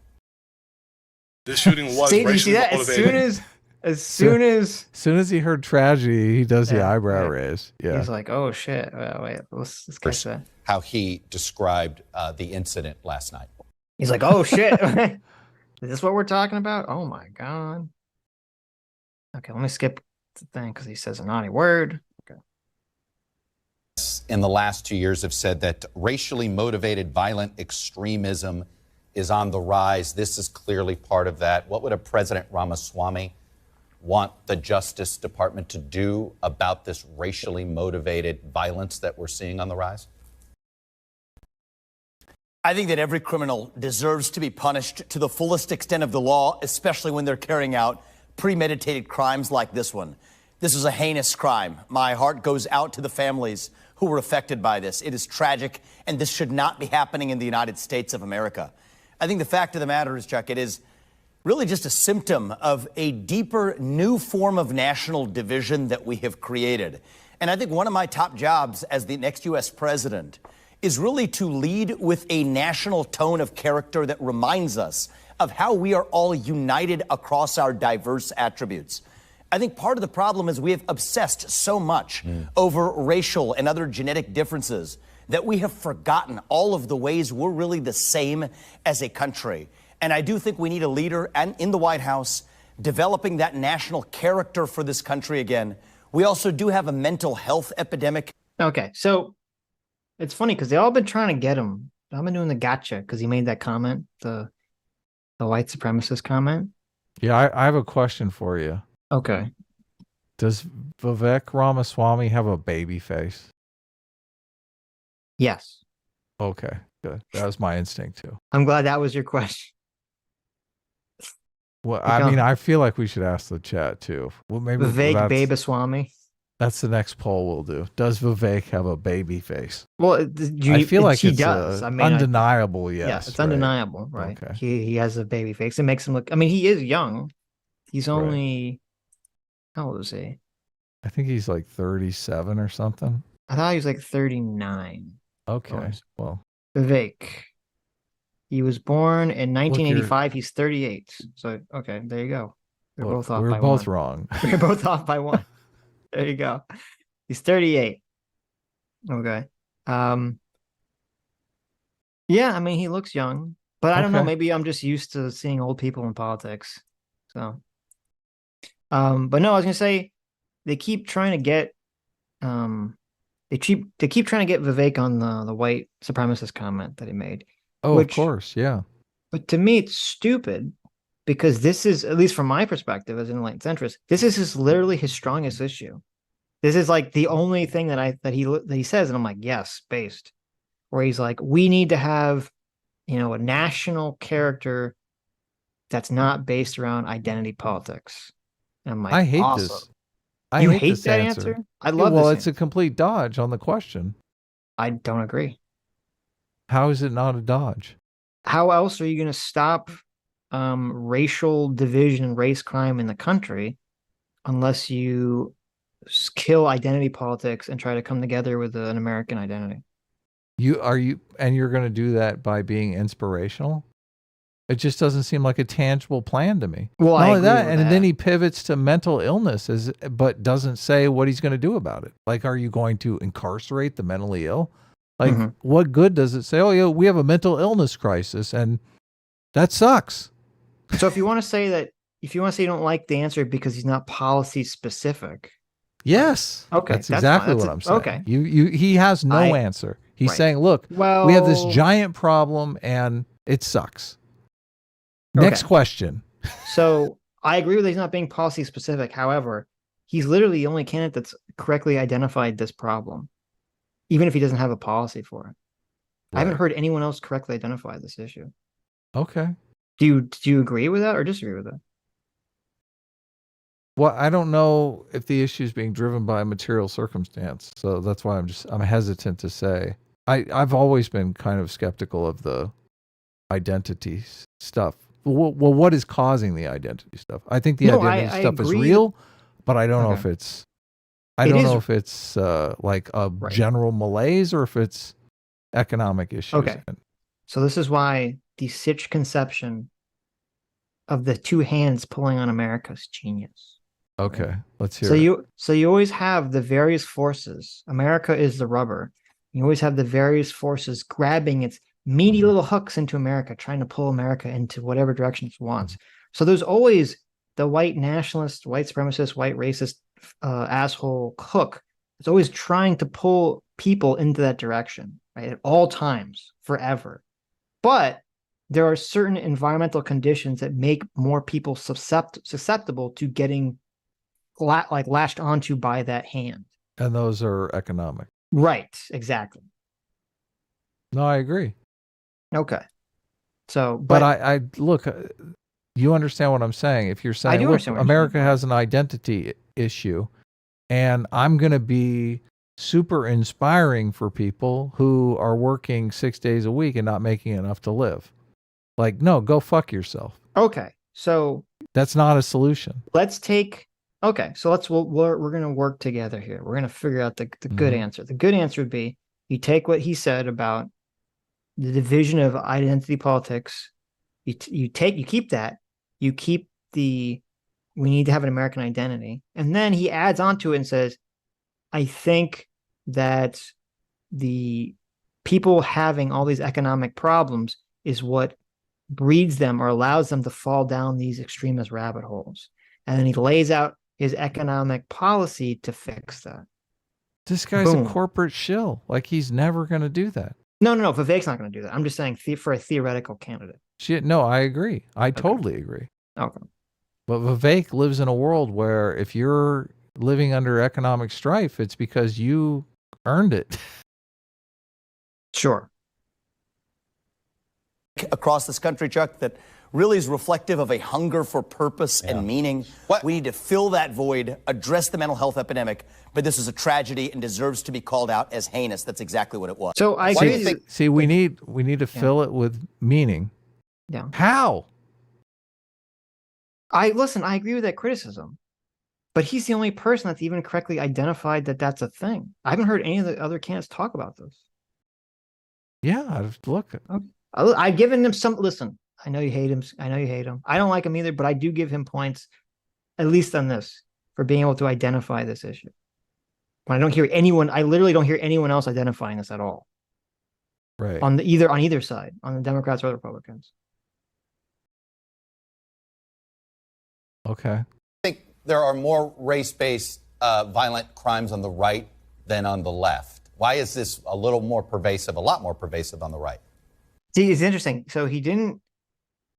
This shooting was see, racially you see that? motivated. As soon as he heard tragedy, he does the eyebrow raise. Yeah. He's like, oh shit. Wait, let's catch that. How he described the incident last night. He's like, oh shit. Is this what we're talking about? Oh my God. Okay, let me skip the thing because he says a naughty word. Okay. In the last 2 years have said that racially motivated violent extremism is on the rise. This is clearly part of that. What would a President Ramaswamy want the Justice Department to do about this racially motivated violence that we're seeing on the rise? I think that every criminal deserves to be punished to the fullest extent of the law, especially when they're carrying out premeditated crimes like this one. This is a heinous crime. My heart goes out to the families who were affected by this. It is tragic, and this should not be happening in the United States of America. I think the fact of the matter is, Chuck, it is really just a symptom of a deeper, new form of national division that we have created. And I think one of my top jobs as the next U.S. president is really to lead with a national tone of character that reminds us of how we are all united across our diverse attributes. I think part of the problem is we have obsessed so much over racial and other genetic differences that we have forgotten all of the ways we're really the same as a country. And I do think we need a leader and in the White House developing that national character for this country again. We also do have a mental health epidemic. Okay, so it's funny because they all been trying to get him. I've been doing the gotcha because he made that comment, the white supremacist comment. Yeah, I have a question for you. Okay. Does Vivek Ramaswamy have a baby face? Yes. Okay, good. That was my instinct too. I'm glad that was your question. Well, I mean, I feel like we should ask the chat too. Well, maybe Vivek Babaswamy. That's the next poll we'll do. Does Vivek have a baby face? Well, I feel like he it's does. I mean, undeniable. Yes. Yeah, it's undeniable, right? Okay. He has a baby face. It makes him look. I mean, he is young. He's only how old is he? I think he's like 37 or something. I thought he was like 39. Okay. Well, Vivek. He was born in 1985. He's 38. So okay, there you go. We're both off. We're both wrong. We're both off by one. There you go. He's 38. Okay. Yeah, I mean, he looks young, but I don't know. Maybe I'm just used to seeing old people in politics. So, but no, I was gonna say they keep trying to get, they keep trying to get Vivek on the white supremacist comment that he made. Oh, of course, yeah. But to me, it's stupid because this is, at least from my perspective as an enlightened centrist, this is literally his strongest issue. This is like the only thing that he says, and I'm like, yes, based. Where he's like, we need to have, a national character that's not based around identity politics. And I'm like, I hate awesome. this. You hate that answer? I love this. Well, it's a complete dodge on the question. I don't agree. How is it not a dodge? How else are you going to stop racial division and race crime in the country unless you kill identity politics and try to come together with an American identity? You're going to do that by being inspirational? It just doesn't seem like a tangible plan to me. Well, Not I only agree that, with and that. then he pivots to mental illness, but doesn't say what he's going to do about it. Like, are you going to incarcerate the mentally ill? Like, what good does it say? Oh, yeah, we have a mental illness crisis, and that sucks. So if you want to say you don't like the answer because he's not policy specific. Yes. Okay. That's exactly fine. what I'm saying. Okay. He has no answer. He's Right. saying, look, Well, we have this giant problem and it sucks. Next Okay. question. So I agree with he's not being policy specific. However, he's literally the only candidate that's correctly identified this problem, even if he doesn't have a policy for it. I haven't heard anyone else correctly identify this issue. Okay. Do you agree with that or disagree with that? Well, I don't know if the issue is being driven by material circumstance. So that's why I'm hesitant to say. I've always been kind of skeptical of the identity stuff. Well, what is causing the identity stuff? I think the identity stuff is real, but I don't know if it's like a general malaise or if it's economic issues. Okay. So this is why the Sitch conception of the two hands pulling on America is genius. Okay, let's hear it. So you always have the various forces. America is the rubber. You always have the various forces grabbing its meaty little hooks into America, trying to pull America into whatever direction it wants. So there's always the white nationalist, white supremacist, white racist asshole hook. It's always trying to pull people into that direction, right? At all times, forever. But there are certain environmental conditions that make more people susceptible to getting lashed onto by that hand. And those are economic. Right, exactly. No, I agree. Okay. So, but I look, you understand what I'm saying. If you're saying, look, America has an identity issue, and I'm going to be super inspiring for people who are working 6 days a week and not making enough to live. Like, no, go fuck yourself. Okay. So that's not a solution. Let's take, okay. So we're going to work together here. We're going to figure out the good answer. The good answer would be you take what he said about the division of identity politics. You keep that, you keep we need to have an American identity. And then he adds on to it and says, I think that the people having all these economic problems is what breeds them or allows them to fall down these extremist rabbit holes. And then he lays out his economic policy to fix that. This guy's a corporate shill. Like, he's never going to do that. No. Vivek's not going to do that. I'm just saying for a theoretical candidate. Shit, no, I agree. I totally agree. Okay. But Vivek lives in a world where if you're living under economic strife, it's because you earned it. Sure. Across this country, Chuck, that really is reflective of a hunger for purpose and meaning. We need to fill that void, address the mental health epidemic, but this is a tragedy and deserves to be called out as heinous. That's exactly what it was. So I see, we need to fill it with meaning. Yeah. How? I agree with that criticism, but he's the only person that's even correctly identified that that's a thing. I haven't heard any of the other candidates talk about this. Yeah, look. I've given him some. Listen, I know you hate him. I don't like him either, but I do give him points, at least on this, for being able to identify this issue. When I literally don't hear anyone else identifying this at all. Right. On either side, on the Democrats or the Republicans. Okay. I think there are more race-based violent crimes on the right than on the left. Why is this a lot more pervasive on the right? See, it's interesting. So he didn't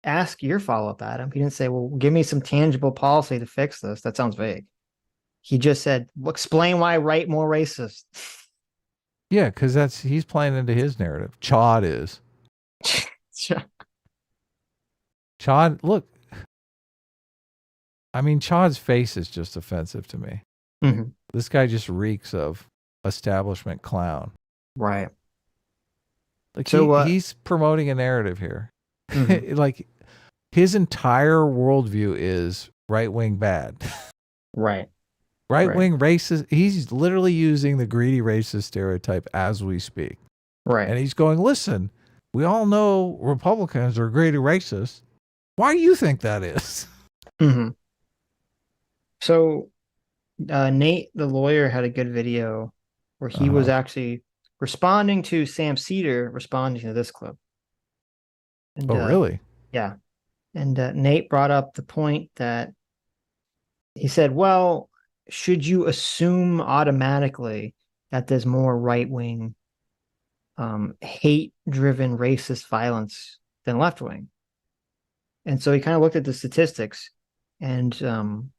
ask your follow-up, Adam. He didn't say, well, give me some tangible policy to fix this. That sounds vague. He just said, well, explain why right more racist. Yeah, because he's playing into his narrative. Chad is. Chad, look. I mean, Chad's face is just offensive to me. Mm-hmm. This guy just reeks of establishment clown. Right. Like, so he's promoting a narrative here. Mm-hmm. Like, his entire worldview is right-wing bad. Right. Right-wing racist. He's literally using the greedy racist stereotype as we speak. Right. And he's going, listen, we all know Republicans are great racists. Why do you think that is? Mm-hmm. So Nate, the lawyer, had a good video where he was actually responding to Sam Cedar responding to this clip. And, really? Yeah. And Nate brought up the point that he said, well, should you assume automatically that there's more right-wing, hate-driven racist violence than left-wing? And so he kind of looked at the statistics. And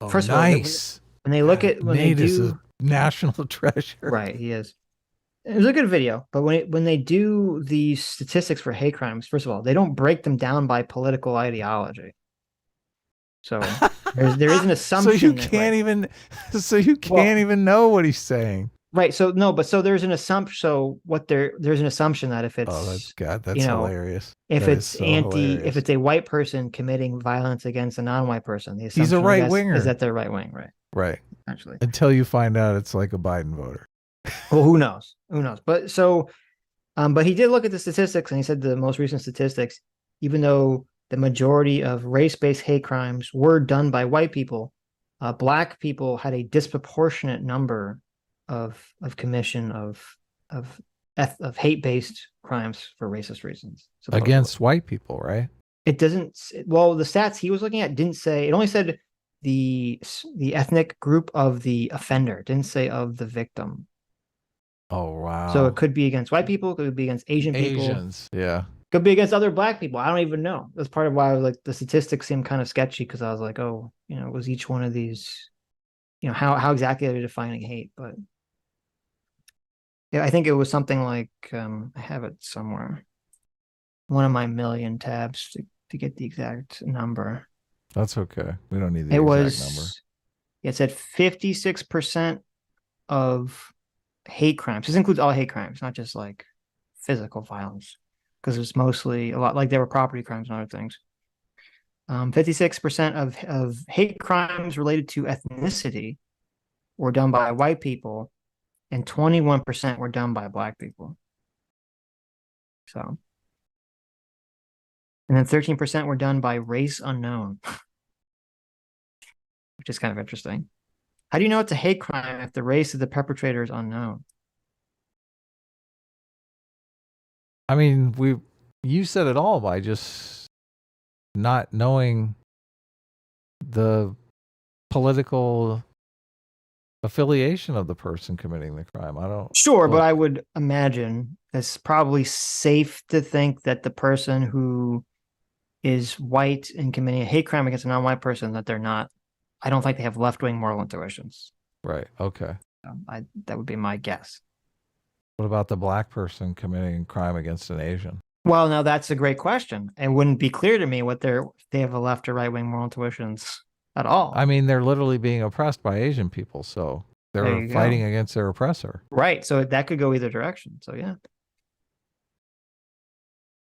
first of all, when they look at Nate is a national treasure. Right, he is. It was a good video, but when they do these statistics for hate crimes, first of all, they don't break them down by political ideology. So there is an assumption. So you can't even know what he's saying. Right. So there's an assumption. So there's an assumption that if it's that's hilarious. If it's if it's a white person committing violence against a non-white person, the assumption he's a right winger is that they're right wing, right? Right. Actually, until you find out it's like a Biden voter. Well, who knows? Who knows? But but he did look at the statistics, and he said the most recent statistics, even though the majority of race-based hate crimes were done by white people, black people had a disproportionate number of commission of hate-based crimes for racist reasons. Against white people, right? It doesn't. Well, the stats he was looking at didn't say. It only said the ethnic group of the offender. It didn't say of the victim. Oh wow! So it could be against white people. It could be against Asian people. Asians, yeah. Could be against other black people. I don't even know. That's part of why I was like, the statistics seem kind of sketchy, because I was like, oh, was each one of these, how exactly are they defining hate? But yeah, I think it was something like, I have it somewhere, one of my million tabs to get the exact number. That's okay. We don't need the exact number. It said 56% of hate crimes. This includes all hate crimes, not just like physical violence, because it's mostly a lot like there were property crimes and other things. 56% of hate crimes related to ethnicity were done by white people, and 21% were done by black people. So, and then 13% were done by race unknown, which is kind of interesting. How do you know it's a hate crime if the race of the perpetrator is unknown? I mean, you said it all by just not knowing the political affiliation of the person committing the crime. But I would imagine it's probably safe to think that the person who is white and committing a hate crime against a non-white person, that they're not. I don't think they have left-wing moral intuitions. Right. Okay. That would be my guess. What about the black person committing a crime against an Asian? Well, now that's a great question. It wouldn't be clear to me what they have a left or right-wing moral intuitions at all. I mean, they're literally being oppressed by Asian people, so they're fighting against their oppressor. Right. So that could go either direction. So yeah.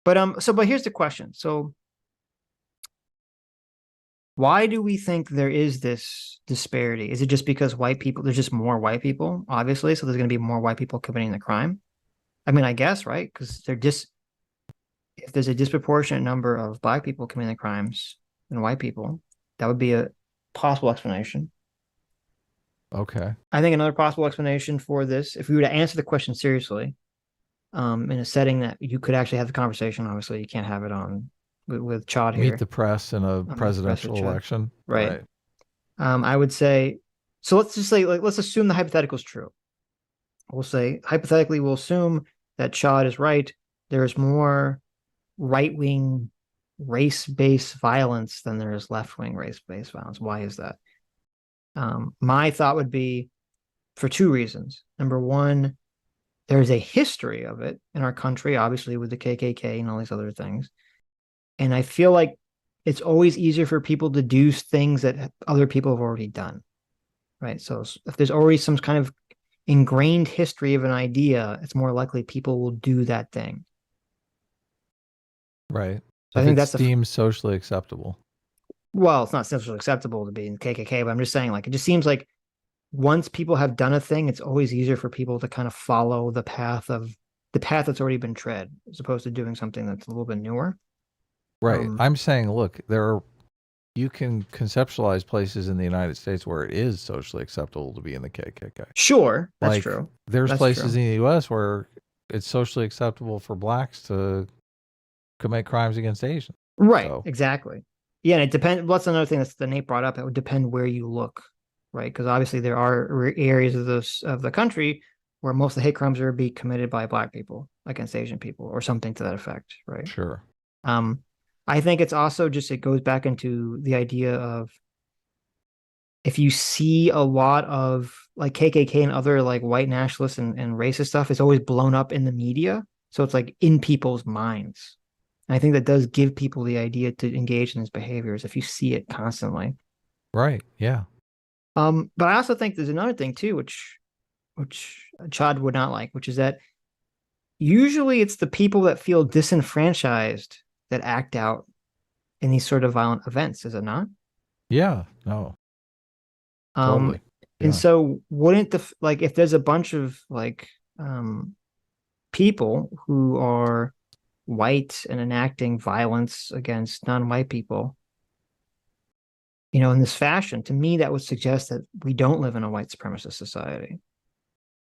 But here's the question. So why do we think there is this disparity? Is it just because there's just more white people, obviously, so there's going to be more white people committing the crime? I mean, I guess, right? Because if there's a disproportionate number of black people committing the crimes than white people, that would be a possible explanation. Okay. I think another possible explanation for this, if we were to answer the question seriously, in a setting that you could actually have the conversation, obviously you can't have it on with Chad here. Meet the press in a presidential election. Right. I would say, so let's just say, let's assume the hypothetical is true. We'll say, hypothetically, we'll assume that Chad is right. There's more right-wing race-based violence than there is left-wing race-based violence. Why is that? My thought would be for two reasons. Number one, there's a history of it in our country, obviously with the KKK and all these other things. And I feel like it's always easier for people to do things that other people have already done, right? So if there's already some kind of ingrained history of an idea, it's more likely people will do that thing. Right. So I think that's deemed socially acceptable. Well, it's not socially acceptable to be in KKK, but I'm just saying, like, it just seems like once people have done a thing, it's always easier for people to kind of follow the path of the path that's already been tread, as opposed to doing something that's a little bit newer. Right. I'm saying, look, you can conceptualize places in the United States where it is socially acceptable to be in the KKK. Sure, that's like, true. There's That's places true. in the U.S. where it's socially acceptable for blacks to commit crimes against Asians. Right, So, exactly. Yeah, and it depends. What's another thing that Nate brought up? It would depend where you look, right? Because obviously there are areas of the country where most of the hate crimes are being committed by black people against Asian people, or something to that effect, right? Sure. I think it's also just, it goes back into the idea of, if you see a lot of like KKK and other like white nationalists and racist stuff, it's always blown up in the media. So it's like in people's minds. And I think that does give people the idea to engage in these behaviors if you see it constantly. Right. Yeah. But I also think there's another thing too, which Chad would not like, which is that usually it's the people that feel disenfranchised that act out in these sort of violent events, is it not? Yeah. No. Totally. And Yeah. so wouldn't like, if there's a bunch of like people who are white and enacting violence against non-white people, you know, in this fashion, to me that would suggest that we don't live in a white supremacist society.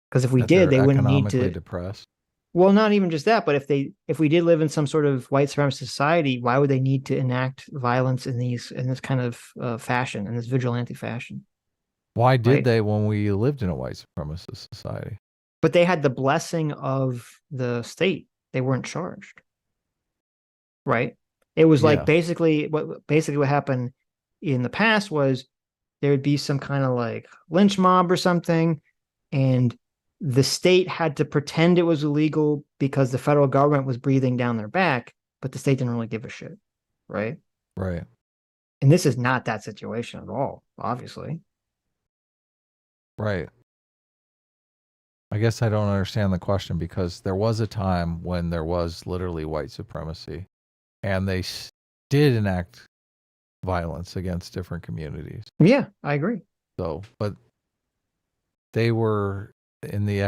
Because if we That did, they're they wouldn't need economically to. depressed. Well, not even just that, but if we did live in some sort of white supremacist society, why would they need to enact violence in this kind of fashion, in this vigilante fashion? Why did Right. they when we lived in a white supremacist society? But they had the blessing of the state. They weren't charged. Right? It was like Yeah. basically what happened in the past was there would be some kind of like lynch mob or something, and the state had to pretend it was illegal because the federal government was breathing down their back, but the state didn't really give a shit. Right? Right. And this is not that situation at all, obviously. Right. I guess I don't understand the question, because there was a time when there was literally white supremacy, and they did enact violence against different communities. Yeah, I agree. So, but they were in the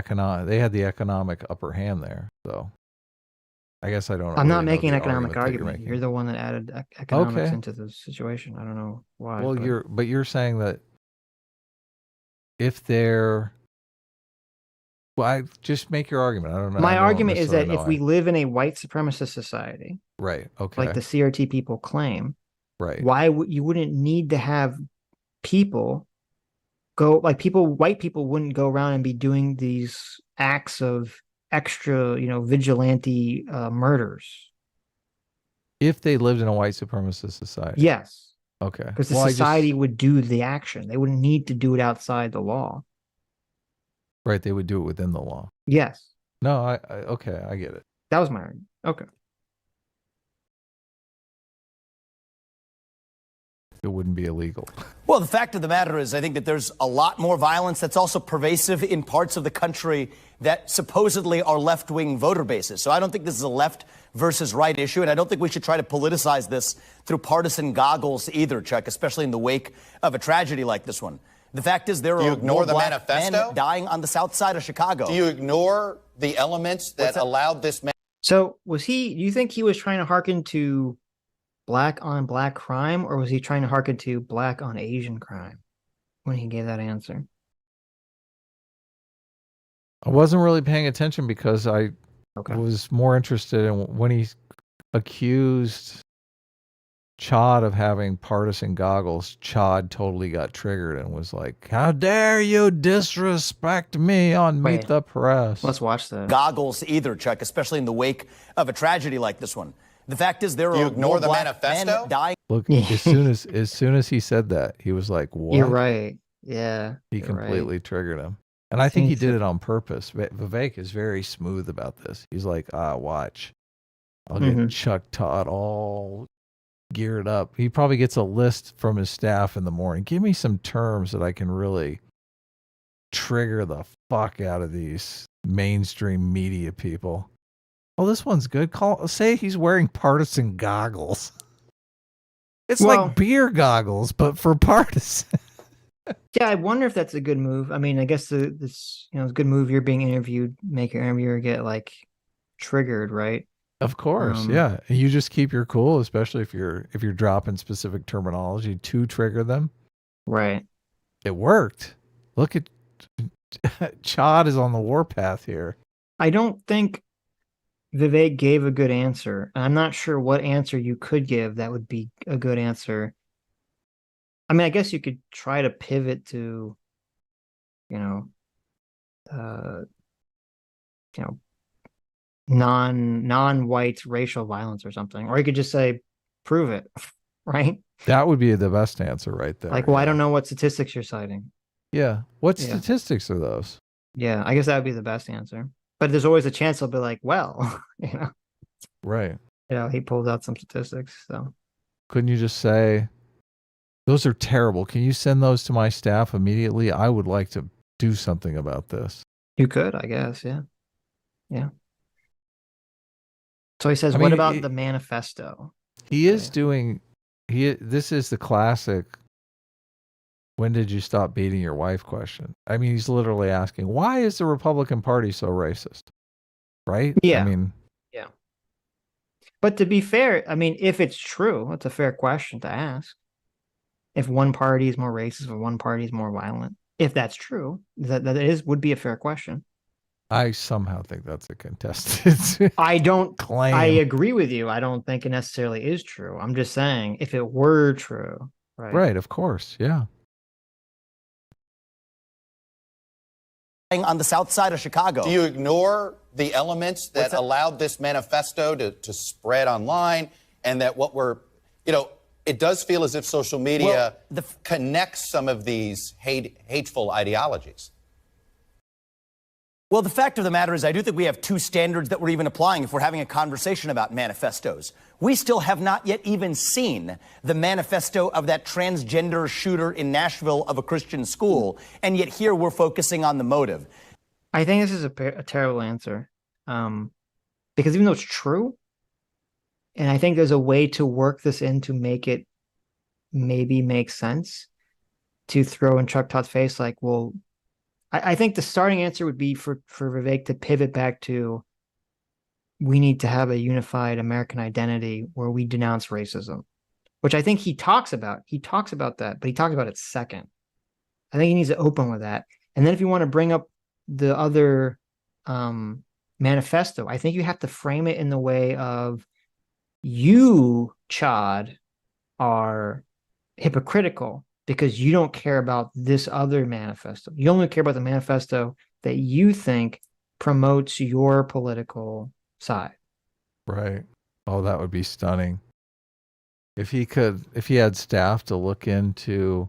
they had the economic upper hand there. So I guess I don't. I'm not really know making an the economic that argument. making. You're the one that added economics Okay. into the situation. I don't know why. Well, but you're saying that if they're, well, I just make your argument. I don't know. my I don't argument is that necessarily if we know. live in a white supremacist society, Right. Okay. like the CRT people claim, Right. why you wouldn't need to have people go, like white people wouldn't go around and be doing these acts of extra, vigilante murders. If they lived in a white supremacist society. Yes. Okay. Because the Well, society would do the action. They wouldn't need to do it outside the law. Right. They would do it within the law. Yes. No, I okay. I get it. That was my argument. Okay. It wouldn't be illegal. Well, the fact of the matter is, I think that there's a lot more violence that's also pervasive in parts of the country that supposedly are left-wing voter bases. So I don't think this is a left versus right issue, and I don't think we should try to politicize this through partisan goggles either, Chuck, especially in the wake of a tragedy like this one. The fact is, there Do you are ignore more the black manifesto? men dying on the south side of Chicago. Do you ignore the elements that allowed this man? So do you think he was trying to hearken to black on black crime, or was he trying to hearken to black on Asian crime when he gave that answer? I wasn't really paying attention because I was more interested in when he accused Chad of having partisan goggles. Chad totally got triggered and was like, "How dare you disrespect me on Meet the Press?" Let's watch that. Goggles either, Chuck, especially in the wake of a tragedy like this one. The fact is, there Do you are ignore more the black manifesto? men dying. Look, as soon as he said that, he was like, "What?" You're right. Yeah. He you're completely right. triggered him. And I think he did it on purpose. Vivek is very smooth about this. He's like, watch. I'll get Chuck Todd all geared up. He probably gets a list from his staff in the morning. Give me some terms that I can really trigger the fuck out of these mainstream media people. Oh, this one's good. Say he's wearing partisan goggles. It's like beer goggles, but for partisan. Yeah, I wonder if that's a good move. I mean, I guess it's a good move. You're being interviewed, make your interviewer get like triggered, right? Of course, yeah. And you just keep your cool, especially if you're dropping specific terminology to trigger them. Right. It worked. Look at Chad is on the warpath here. I don't think Vivek gave a good answer. I'm not sure what answer you could give that would be a good answer. I mean, I guess you could try to pivot to, non-white racial violence or something, or you could just say, prove it, right? That would be the best answer right there. Like, well, I don't know what statistics you're citing. Yeah. What statistics are those? Yeah, I guess that would be the best answer. But there's always a chance they'll be like, well, Right. He pulled out some statistics. So couldn't you just say, those are terrible. Can you send those to my staff immediately? I would like to do something about this. You could, I guess. Yeah. Yeah. So he says, what about the manifesto? He is doing, this is the classic, when did you stop beating your wife question. I mean, he's literally asking, why is the Republican Party so racist? Right? Yeah. I mean, yeah. But to be fair, I mean, if it's true, it's a fair question to ask. If one party is more racist or one party is more violent, if that's true, that would be a fair question. I somehow think that's a contested I don't claim. I agree with you. I don't think it necessarily is true. I'm just saying if it were true, right? Right, of course. Yeah. On the south side of Chicago. Do you ignore the elements that allowed this manifesto to spread online, and that what we're, it does feel as if social media connects some of these hateful ideologies? Well, the fact of the matter is I do think we have two standards that we're even applying if we're having a conversation about manifestos. We still have not yet even seen the manifesto of that transgender shooter in Nashville of a Christian school, and yet here we're focusing on the motive. I think this is a terrible answer, because even though it's true, and I think there's a way to work this in to make it maybe make sense, to throw in Chuck Todd's face like, well, I think the starting answer would be for Vivek to pivot back to, we need to have a unified American identity where we denounce racism, which I think he talks about. He talks about that, but he talks about it second. I think he needs to open with that. And then if you want to bring up the other manifesto, I think you have to frame it in the way of, you, Chad, are hypocritical because you don't care about this other manifesto. You only care about the manifesto that you think promotes your political side. Right. Oh, that would be stunning. If he had staff to look into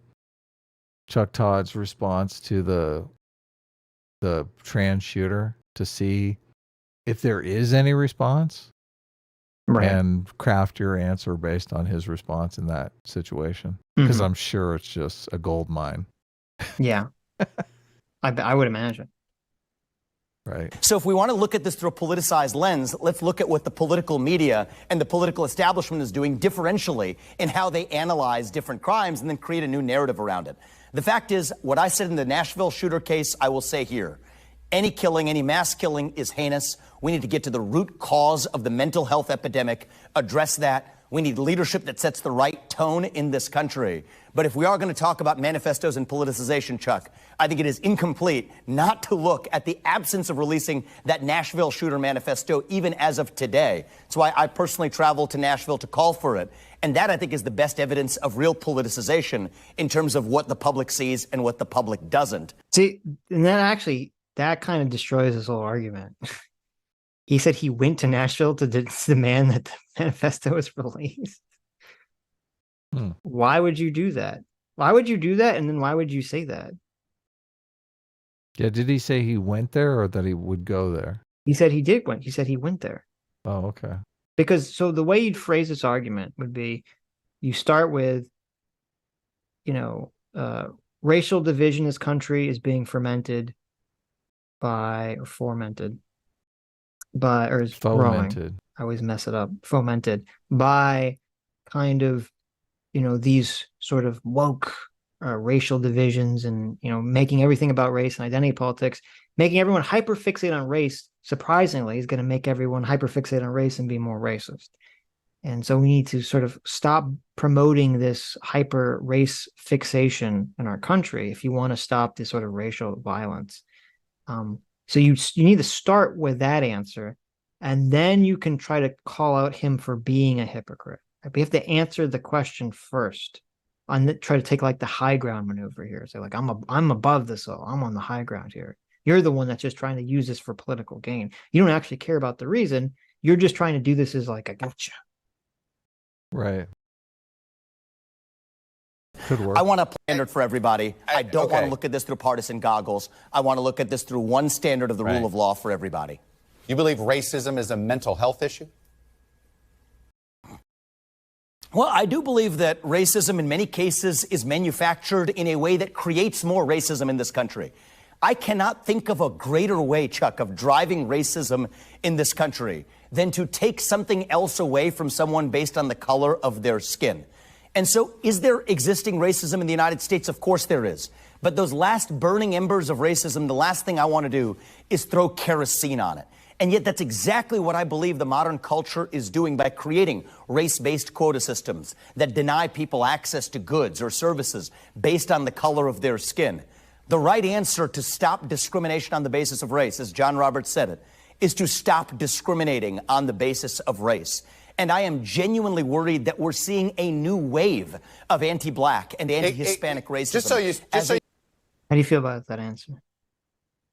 Chuck Todd's response to the trans shooter to see if there is any response, right, and craft your answer based on his response in that situation. Because I'm sure it's just a gold mine. Yeah. I would imagine. Right. So if we want to look at this through a politicized lens, let's look at what the political media and the political establishment is doing differentially in how they analyze different crimes and then create a new narrative around it. The fact is, what I said in the Nashville shooter case, I will say here. Any killing, any mass killing is heinous. We need to get to the root cause of the mental health epidemic, address that. We need leadership that sets the right tone in this country. But if we are going to talk about manifestos and politicization, Chuck, I think it is incomplete not to look at the absence of releasing that Nashville shooter manifesto even as of today. That's why I personally traveled to Nashville to call for it. And that, I think, is the best evidence of real politicization in terms of what the public sees and what the public doesn't. See, and that kind of destroys this whole argument. He said he went to Nashville to demand that the manifesto was released. Why would you do that? Why would you do that? And then why would you say that? Yeah, did he say he went there or that he would go there? He said he did went. He said he went there. Oh, okay. Because so the way you'd phrase this argument would be, you start with, racial division in this country is being fomented by fomented. I always mess it up. Fomented by kind of, these sort of woke racial divisions and, making everything about race and identity politics, making everyone hyper fixate on race surprisingly, is going to make everyone hyperfixate on race and be more racist. And so we need to sort of stop promoting this hyper race fixation in our country if you want to stop this sort of racial violence. So you need to start with that answer, and then you can try to call out him for being a hypocrite. We have to answer the question first, and try to take like the high ground maneuver here. Say like, I'm above this all. I'm on the high ground here. You're the one that's just trying to use this for political gain. You don't actually care about the reason. You're just trying to do this as like a gotcha. Right. Could work. I want a standard for everybody. I don't want to look at this through partisan goggles. I want to look at this through one standard of the rule of law for everybody. You believe racism is a mental health issue? Well, I do believe that racism in many cases is manufactured in a way that creates more racism in this country. I cannot think of a greater way, Chuck, of driving racism in this country than to take something else away from someone based on the color of their skin. And so is there existing racism in the United States? Of course there is. But those last burning embers of racism, the last thing I want to do is throw kerosene on it. And yet that's exactly what I believe the modern culture is doing by creating race-based quota systems that deny people access to goods or services based on the color of their skin. The right answer to stop discrimination on the basis of race, as John Roberts said it, is to stop discriminating on the basis of race. And I am genuinely worried that we're seeing a new wave of anti-black and anti-Hispanic racism. How do you feel about that answer?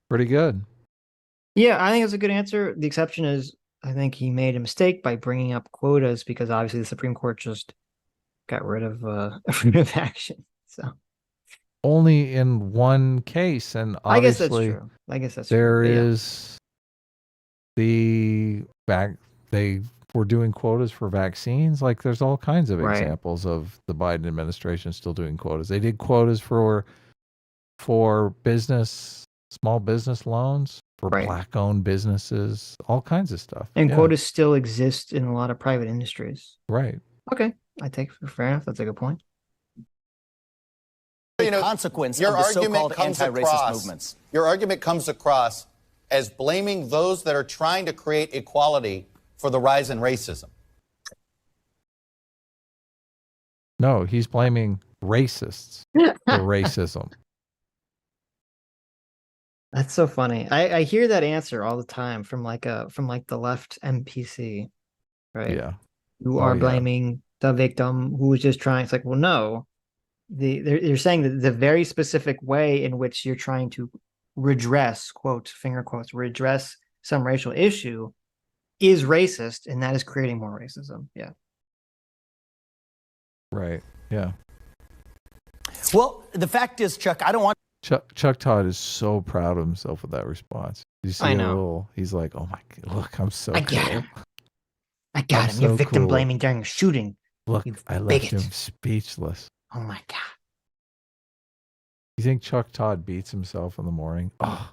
Pretty good. Yeah, I think it's a good answer. The exception is, I think he made a mistake by bringing up quotas because obviously the Supreme Court just got rid of affirmative action. So only in one case, and obviously I guess that's true. I guess that's there true. is the fact they were doing quotas for vaccines. Like there's all kinds of examples of the Biden administration still doing quotas. They did quotas for business, small business loans, for black-owned businesses, all kinds of stuff. And quotas still exist in a lot of private industries. Right. Okay. I take fair enough. That's a good point. You know, consequence of the so-called anti-racist movements. Your argument comes across as blaming those that are trying to create equality for the rise in racism. No, he's blaming racists for racism. That's so funny. I hear that answer all the time from the left MPC, right? Yeah. Who are blaming the victim who was just trying. It's like, well, no. They're saying that the very specific way in which you're trying to redress, quote, finger quotes, redress some racial issue is racist, and that is creating more racism. Yeah. Right. Yeah. Well, the fact is, Chuck, I don't want Chuck Todd is so proud of himself with that response. You see, I know. He's like, "Oh my God, look, I'm so I cool. got him. I got him. You're victim blaming during a shooting. Look, I left him bigot. speechless." Oh my God. You think Chuck Todd beats himself in the morning? Oh.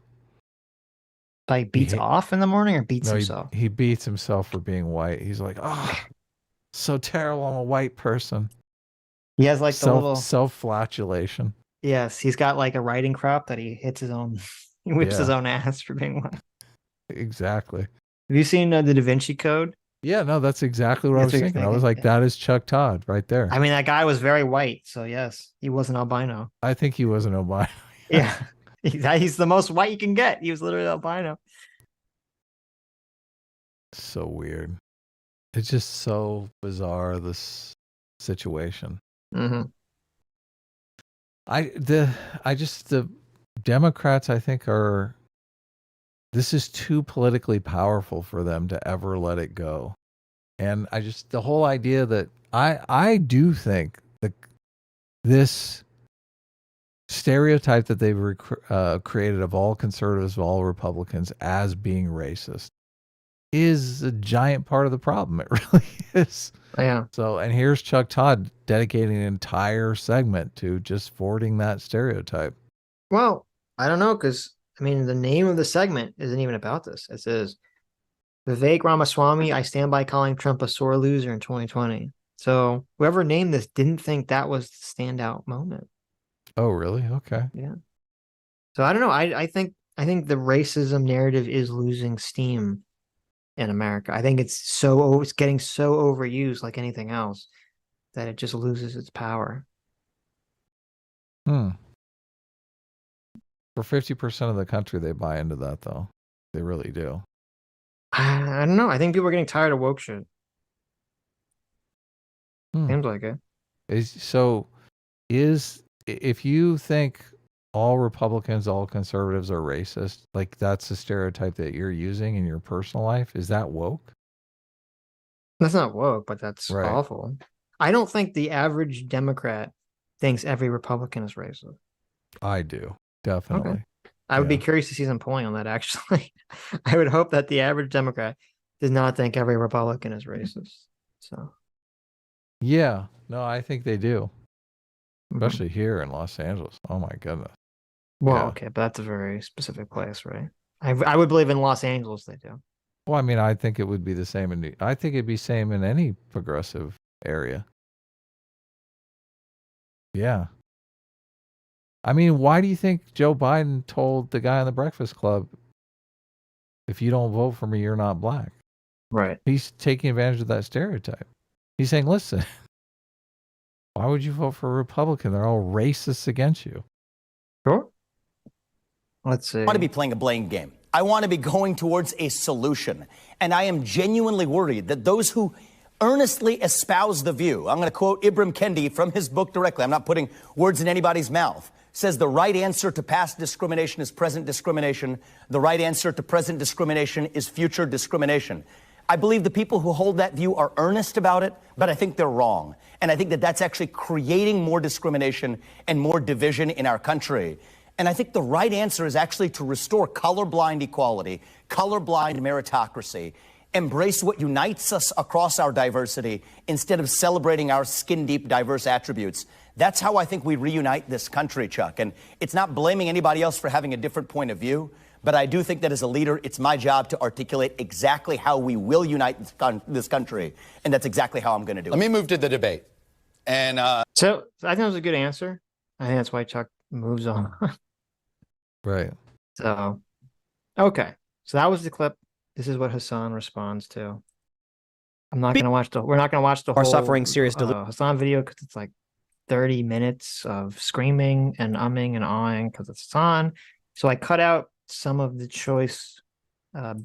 Like beats off in the morning or beats himself? He beats himself for being white. He's like, oh, so terrible. I'm a white person. He has like the little self-flagellation. Yes, he's got like a riding crop that he hits his own, he whips his own ass for being white. Exactly. Have you seen the Da Vinci Code? Yeah, no, that's exactly what I was thinking. I was like, that is Chuck Todd right there. I mean, that guy was very white, so yes, he was an albino. I think he was an albino. Yeah, he's the most white you can get. He was literally albino. So weird. It's just so bizarre, this situation. Mm-hmm. The Democrats, I think, this is too politically powerful for them to ever let it go. And the whole idea that I do think that this stereotype that they've created of all conservatives, of all Republicans as being racist is a giant part of the problem. It really is. Yeah. So, and here's Chuck Todd dedicating an entire segment to just forwarding that stereotype. Well, I don't know, because I mean, the name of the segment isn't even about this. It says, Vivek Ramaswamy, I stand by calling Trump a sore loser in 2020. So whoever named this didn't think that was the standout moment. Oh, really? Okay. Yeah. So I don't know. I think the racism narrative is losing steam in America. I think it's getting so overused, like anything else, that it just loses its power. For 50% of the country, they buy into that, though. They really do. I don't know. I think people are getting tired of woke shit. Seems like it. If you think all Republicans, all conservatives are racist, like that's the stereotype that you're using in your personal life, is that woke? That's not woke, but that's Right. awful. I don't think the average Democrat thinks every Republican is racist. I do, definitely. Okay. I would be curious to see some polling on that, actually. I would hope that the average Democrat does not think every Republican is racist. So, Yeah, no, I think they do, especially here in Los Angeles. Oh my goodness. well, okay, but that's a very specific place, right? I would believe in Los Angeles they do. Well, I mean, I think it would be the same I think it'd be same in any progressive area. Yeah. I mean, why do you think Joe Biden told the guy on the Breakfast Club, if you don't vote for me, you're not black? Right. He's taking advantage of that stereotype. He's saying, listen, why would you vote for a Republican? They're all racists against you. Sure. Let's see. I want to be playing a blame game. I want to be going towards a solution. And I am genuinely worried that those who earnestly espouse the view, I'm going to quote Ibram Kendi from his book directly, I'm not putting words in anybody's mouth, says the right answer to past discrimination is present discrimination. The right answer to present discrimination is future discrimination. I believe the people who hold that view are earnest about it, but I think they're wrong. And I think that that's actually creating more discrimination and more division in our country. And I think the right answer is actually to restore colorblind equality, colorblind meritocracy, embrace what unites us across our diversity instead of celebrating our skin-deep diverse attributes. That's how I think we reunite this country, Chuck. And it's not blaming anybody else for having a different point of view, but I do think that as a leader, it's my job to articulate exactly how we will unite this country. And that's exactly how I'm going to do it. Let me move to the debate. And So I think that was a good answer. I think that's why Chuck moves on. Right. So, okay. So that was the clip. This is what Hassan responds to. We're not going to watch the Are whole suffering serious Hassan video because it's like 30 minutes of screaming and umming and ahhing because it's Hassan. So I cut out some of the choice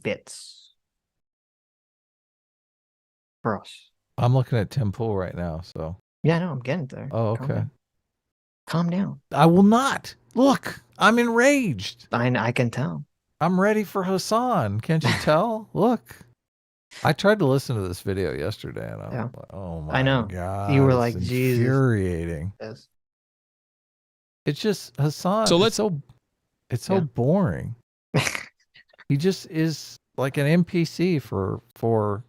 bits for us. I'm looking at Tim Pool right now, so. Yeah, I know. I'm getting there. Oh, okay. Calm down. I will not. Look, I'm enraged. I can tell. I'm ready for Hassan. Can't you tell? Look. I tried to listen to this video yesterday, and I was like, oh my I know. God. You were like, it's Jesus. infuriating. Yes. It's just Hassan. So it's so boring. He just is like an NPC for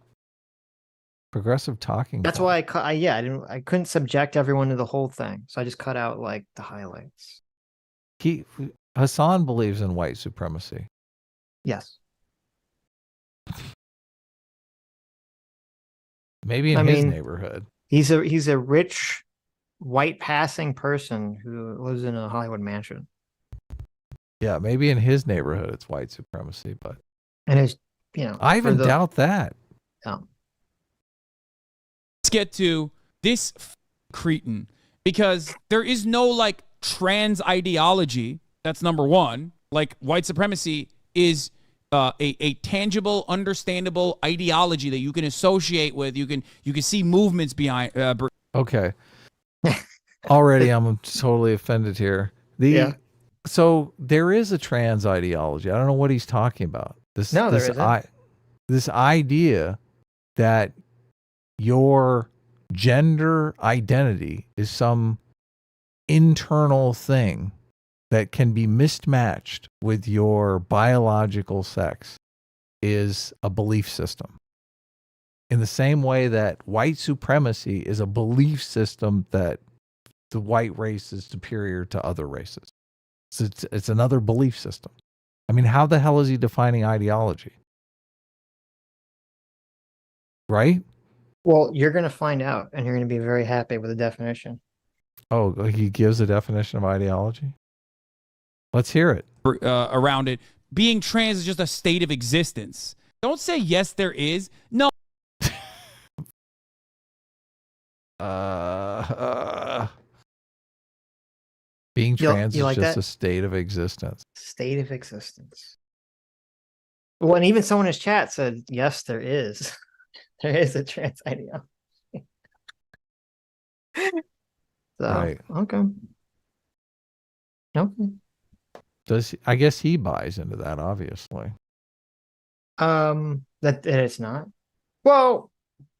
progressive talking. That's why I couldn't subject everyone to the whole thing. So I just cut out like the highlights. Hassan believes in white supremacy. Yes. Maybe in his neighborhood. He's a rich white passing person who lives in a Hollywood mansion. Yeah, maybe in his neighborhood it's white supremacy, but and it's I even doubt that. Yeah. Let's get to this cretin, because there is no like trans ideology. That's number one. Like white supremacy is a tangible, understandable ideology that you can associate with. You can see movements behind. Okay. Already, I'm totally offended here. So there is a trans ideology. I don't know what he's talking about. This idea that your gender identity is some internal thing that can be mismatched with your biological sex is a belief system. In the same way that white supremacy is a belief system that the white race is superior to other races. So it's another belief system. I mean, how the hell is he defining ideology? Right? Well, you're going to find out, and you're going to be very happy with the definition. Oh, he gives a definition of ideology? Let's hear it. around it. Being trans is just a state of existence. Don't say yes, there is. No. Being trans you is like just that? a state of existence. State of existence. Well, and even someone in his chat said, yes, there is. There is a trans ideology. So, Right. okay. Okay. I guess he buys into that, obviously. That it's not. Well,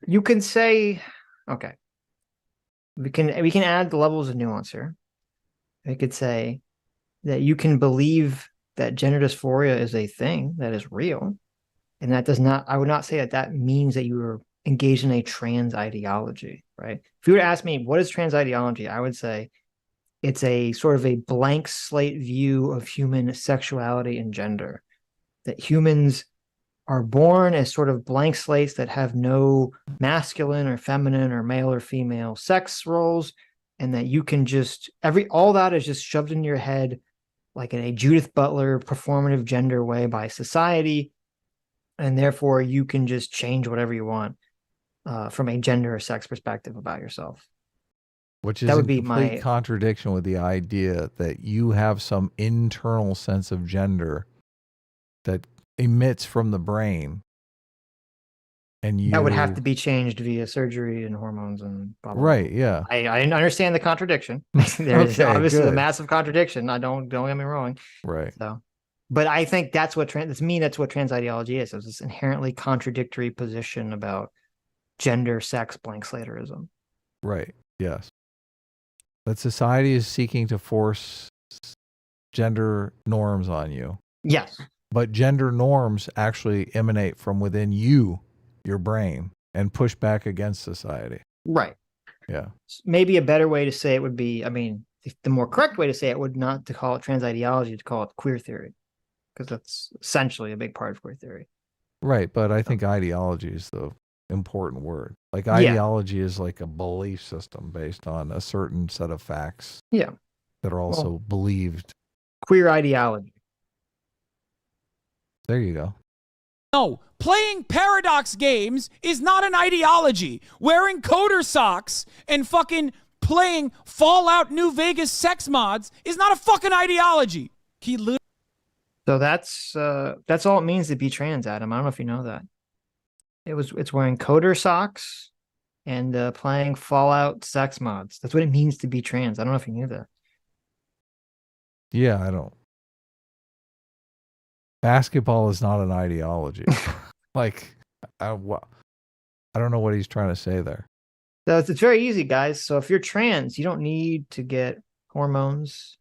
you can say, okay. We can add the levels of nuance here. We could say that you can believe that gender dysphoria is a thing that is real, and that does not. I would not say that that means that you are engaged in a trans ideology, right? If you were to ask me what is trans ideology, I would say it's a sort of a blank slate view of human sexuality and gender. That humans are born as sort of blank slates that have no masculine or feminine or male or female sex roles, and that you can just all that is just shoved in your head like in a Judith Butler performative gender way by society, and therefore you can just change whatever you want from a gender or sex perspective about yourself. Which is that would in be complete my contradiction with the idea that you have some internal sense of gender that emits from the brain, and that would have to be changed via surgery and hormones and blah, blah, right. blah. Yeah, I understand the contradiction. There's Okay, obviously a good. massive contradiction. Don't get me wrong. Right. So, but I think that's what that's what trans ideology is. It's this inherently contradictory position about gender, sex, blank slaterism. Right. Yes. That society is seeking to force gender norms on you. Yes. But gender norms actually emanate from within you, your brain, and push back against society. Right. Yeah. Maybe a better way to say it would be, I mean, the more correct way to say it would not to call it trans ideology, to call it queer theory, because that's essentially a big part of queer theory. Right. But I think ideology is the important word. Like ideology is like a belief system based on a certain set of facts. Yeah. That are also believed. Queer ideology. There you go. No, playing paradox games is not an ideology. Wearing coder socks and fucking playing Fallout New Vegas sex mods is not a fucking ideology. So that's all it means to be trans, Adam. I don't know if you know that. It's wearing coder socks and playing Fallout sex mods. That's what it means to be trans. I don't know if you knew that. Yeah, I don't. Basketball is not an ideology. Like, I don't know what he's trying to say there. So it's very easy, guys. So if you're trans, you don't need to get hormones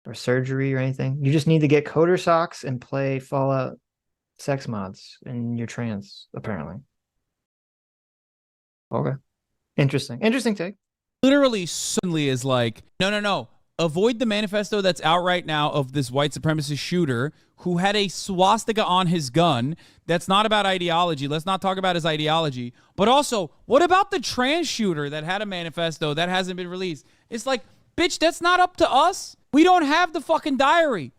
or surgery or anything. You just need to get coder socks and play Fallout sex mods, and you're trans, apparently. Okay. Interesting take. Literally suddenly is like, no. Avoid the manifesto that's out right now of this white supremacist shooter who had a swastika on his gun. That's not about ideology. Let's not talk about his ideology. But also, what about the trans shooter that had a manifesto that hasn't been released? It's like, bitch, that's not up to us. We don't have the fucking diary.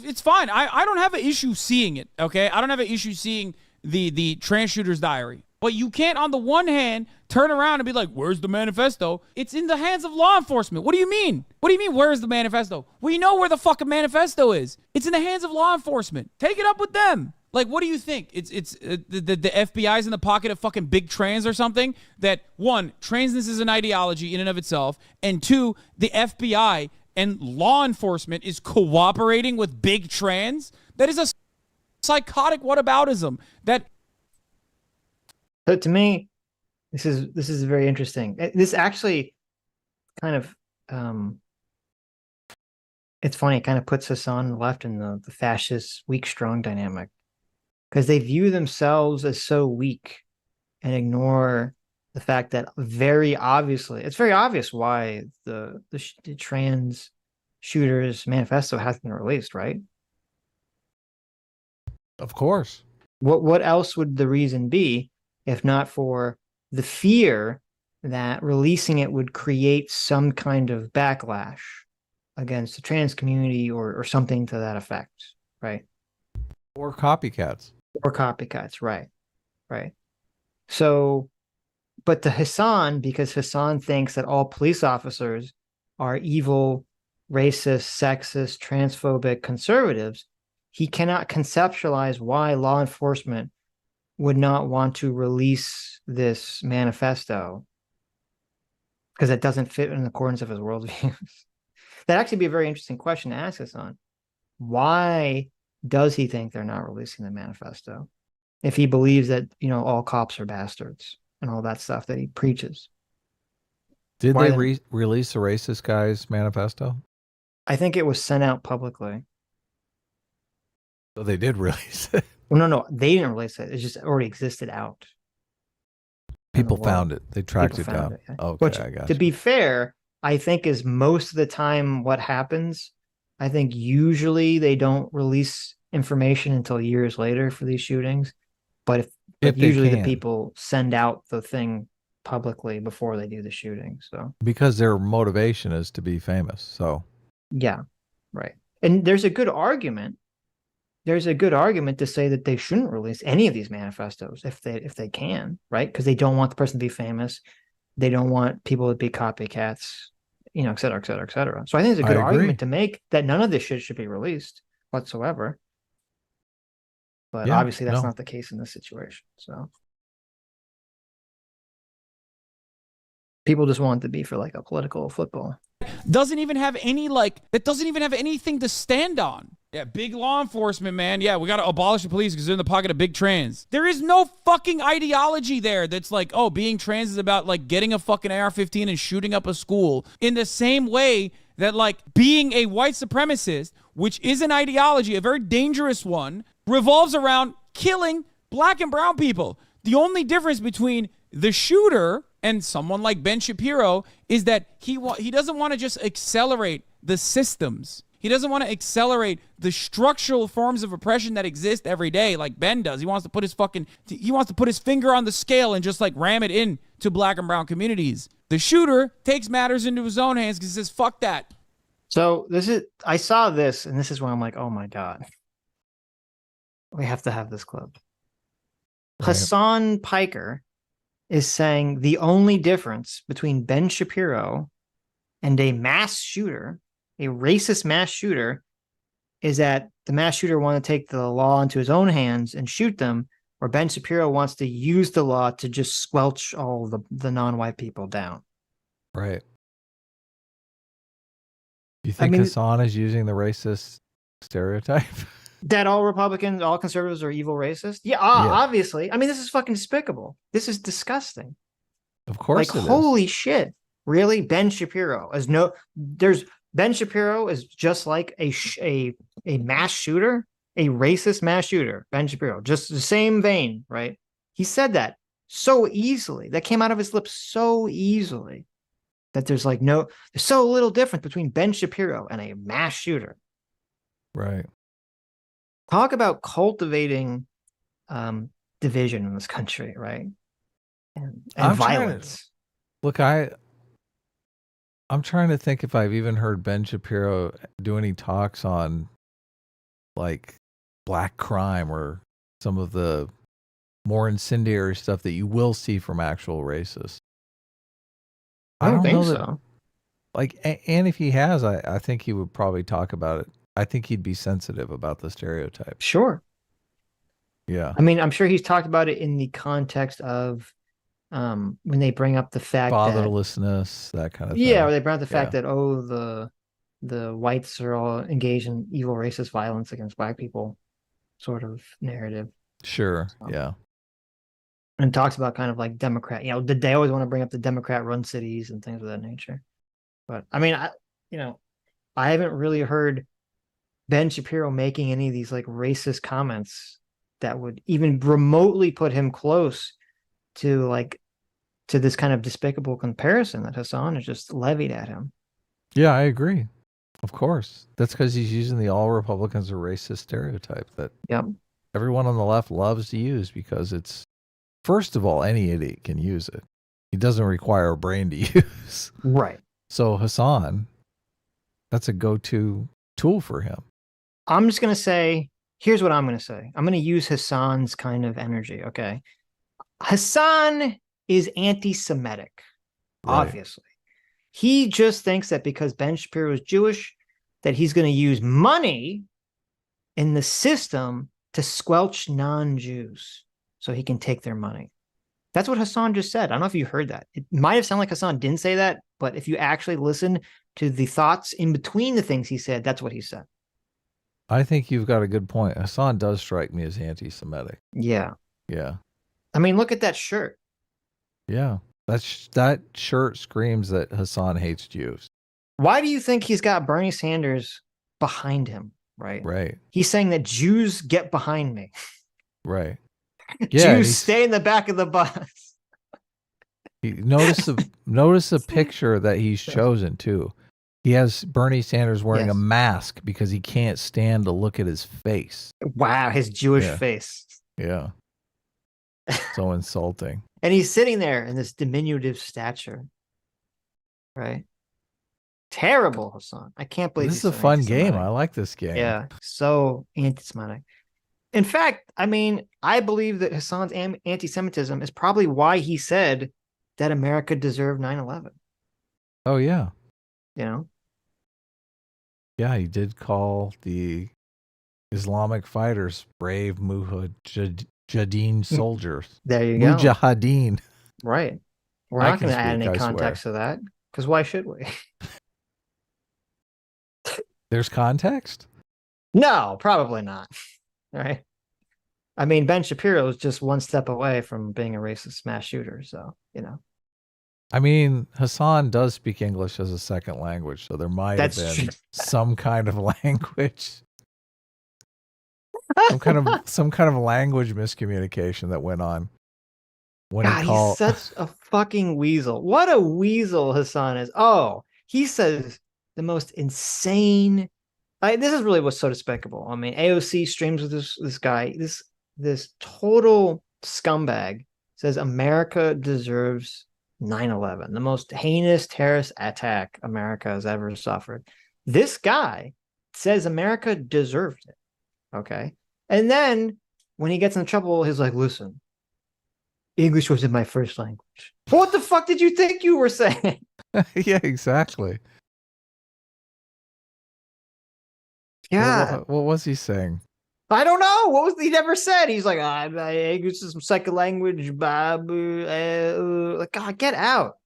It's fine. I don't have an issue seeing it, okay? I don't have an issue seeing the trans shooter's diary. But you can't, on the one hand, turn around and be like, where's the manifesto? It's in the hands of law enforcement. What do you mean? What do you mean, where's the manifesto? We know where the fucking manifesto is. It's in the hands of law enforcement. Take it up with them. Like, what do you think? It's the FBI's in the pocket of fucking big trans or something? That, one, transness is an ideology in and of itself, and two, the FBI and law enforcement is cooperating with big trans? That is a psychotic whataboutism. That... So to me, this is very interesting. This actually kind of it's funny. It kind of puts us on the left in the fascist weak strong dynamic, because they view themselves as so weak and ignore the fact that it's very obvious why the trans shooters manifesto hasn't been released, right? Of course. What else would the reason be if not for the fear that releasing it would create some kind of backlash against the trans community or something to that effect, right? Or copycats. Or copycats, right. Right. So, but to Hassan, because Hassan thinks that all police officers are evil, racist, sexist, transphobic conservatives, he cannot conceptualize why law enforcement would not want to release this manifesto because it doesn't fit in accordance of his worldview. That'd actually be a very interesting question to ask Hassan. Why does he think they're not releasing the manifesto if he believes that, you know, all cops are bastards and all that stuff that he preaches? Did they release the racist guy's manifesto? I think it was sent out publicly. So they did release it. Well, no, they didn't release it. It just already existed out. People found it. They tracked it down. Yeah. Okay, Which, I got to you. be fair, I think is most of the time what happens. I think usually they don't release information until years later for these shootings. But If they usually the can. people send out the thing publicly before they do the shooting. So Because their motivation is to be famous. So yeah, right. And there's a good argument. There's a good argument to say that they shouldn't release any of these manifestos if they can, right? Because they don't want the person to be famous. They don't want people to be copycats, you know, et cetera, et cetera, et cetera. So I think it's a good argument to make that none of this shit should be released whatsoever. But Yeah, obviously that's no. not the case in this situation. So people just want it to be for like a political football. Doesn't even have any it doesn't even have anything to stand on. Yeah, big law enforcement, man. Yeah, we got to abolish the police because they're in the pocket of big trans. There is no fucking ideology there that's like, oh, being trans is about like getting a fucking AR-15 and shooting up a school, in the same way that like being a white supremacist, which is an ideology, a very dangerous one, revolves around killing black and brown people. The only difference between the shooter and someone like Ben Shapiro is that he doesn't want to just accelerate the systems. He doesn't want to accelerate the structural forms of oppression that exist every day like Ben does. He wants to put his finger on the scale and just like ram it in to black and brown communities. The shooter takes matters into his own hands because he says, fuck that. So I saw this, and this is where I'm like, oh my God. We have to have this clip. Right. Hassan Piker is saying the only difference between Ben Shapiro and a mass shooter, a racist mass shooter, is that the mass shooter want to take the law into his own hands and shoot them, or Ben Shapiro wants to use the law to just squelch all the non-white people down. Right. You think Hassan is using the racist stereotype? That all Republicans, all conservatives are evil racists? Yeah, obviously. I mean, this is fucking despicable. This is disgusting. Of course like, holy shit. Really? Ben Shapiro Ben Shapiro is just like a mass shooter, a racist mass shooter. Ben Shapiro, just the same vein, right? He said that so easily. That came out of his lips so easily that there's so little difference between Ben Shapiro and a mass shooter. Right. Talk about cultivating division in this country, right? And violence. I'm trying to think if I've even heard Ben Shapiro do any talks on like black crime or some of the more incendiary stuff that you will see from actual racists. I don't think so. And if he has, I think he would probably talk about it. I think he'd be sensitive about the stereotype. Sure. Yeah. I mean, I'm sure he's talked about it in the context of when they bring up the fact fatherlessness, that kind of thing. Yeah, or they bring up the fact that the whites are all engaged in evil racist violence against black people sort of narrative. Sure. Yeah. And talks about kind of like Democrat, they always want to bring up the Democrat run cities and things of that nature. But I mean, I haven't really heard Ben Shapiro making any of these like racist comments that would even remotely put him close to this kind of despicable comparison that Hassan has just levied at him. Yeah, I agree. Of course. That's because he's using the all Republicans are racist stereotype that everyone on the left loves to use because it's, first of all, any idiot can use it. It doesn't require a brain to use. Right. So Hassan That's a go-to tool for him. I'm just going to say, here's what I'm going to say. I'm going to use Hassan's kind of energy, okay? Hassan is anti-Semitic, obviously. He just thinks that because Ben Shapiro is Jewish, that he's going to use money in the system to squelch non-Jews so he can take their money. That's what Hassan just said. I don't know if you heard that. It might have sounded like Hassan didn't say that, but if you actually listen to the thoughts in between the things he said, that's what he said. I think you've got a good point. Hassan does strike me as anti-Semitic. Yeah. Yeah. I mean, look at that shirt. Yeah. That shirt screams that Hassan hates Jews. Why do you think he's got Bernie Sanders behind him, right? Right. He's saying that Jews get behind me. Right. Yeah, Jews stay in the back of the bus. Notice the picture that he's chosen too. He has Bernie Sanders wearing a mask because he can't stand to look at his face. Wow, his Jewish face. Yeah. So insulting. And he's sitting there in this diminutive stature. Right? Terrible, Hassan. I can't believe this is a fun game. I like this game. Yeah, so anti-Semitic. In fact, I mean, I believe that Hassan's anti-Semitism is probably why he said that America deserved 9/11. Oh, yeah. You know? Yeah, he did call the Islamic fighters brave Mujahideen soldiers. There you go. Mujahideen. Right. We're not going to add any context to that, because why should we? There's context? No, probably not. Right? I mean, Ben Shapiro is just one step away from being a racist mass shooter, so, you know. I mean, Hassan does speak English as a second language, so there might have been some kind of language, some kind of language miscommunication that went on. He's such a fucking weasel. What a weasel Hassan is. Oh, he says the most insane. This is really what's so despicable. I mean, AOC streams with this guy. This total scumbag says America deserves 9/11, the most heinous terrorist attack America has ever suffered. This guy says America deserved it. Okay. And then when he gets in trouble, he's like, listen, English wasn't my first language. What the fuck did you think you were saying? Yeah, exactly. Yeah. What was he saying? I don't know. What was he never said? He's like, English is some second language. Like, God, get out.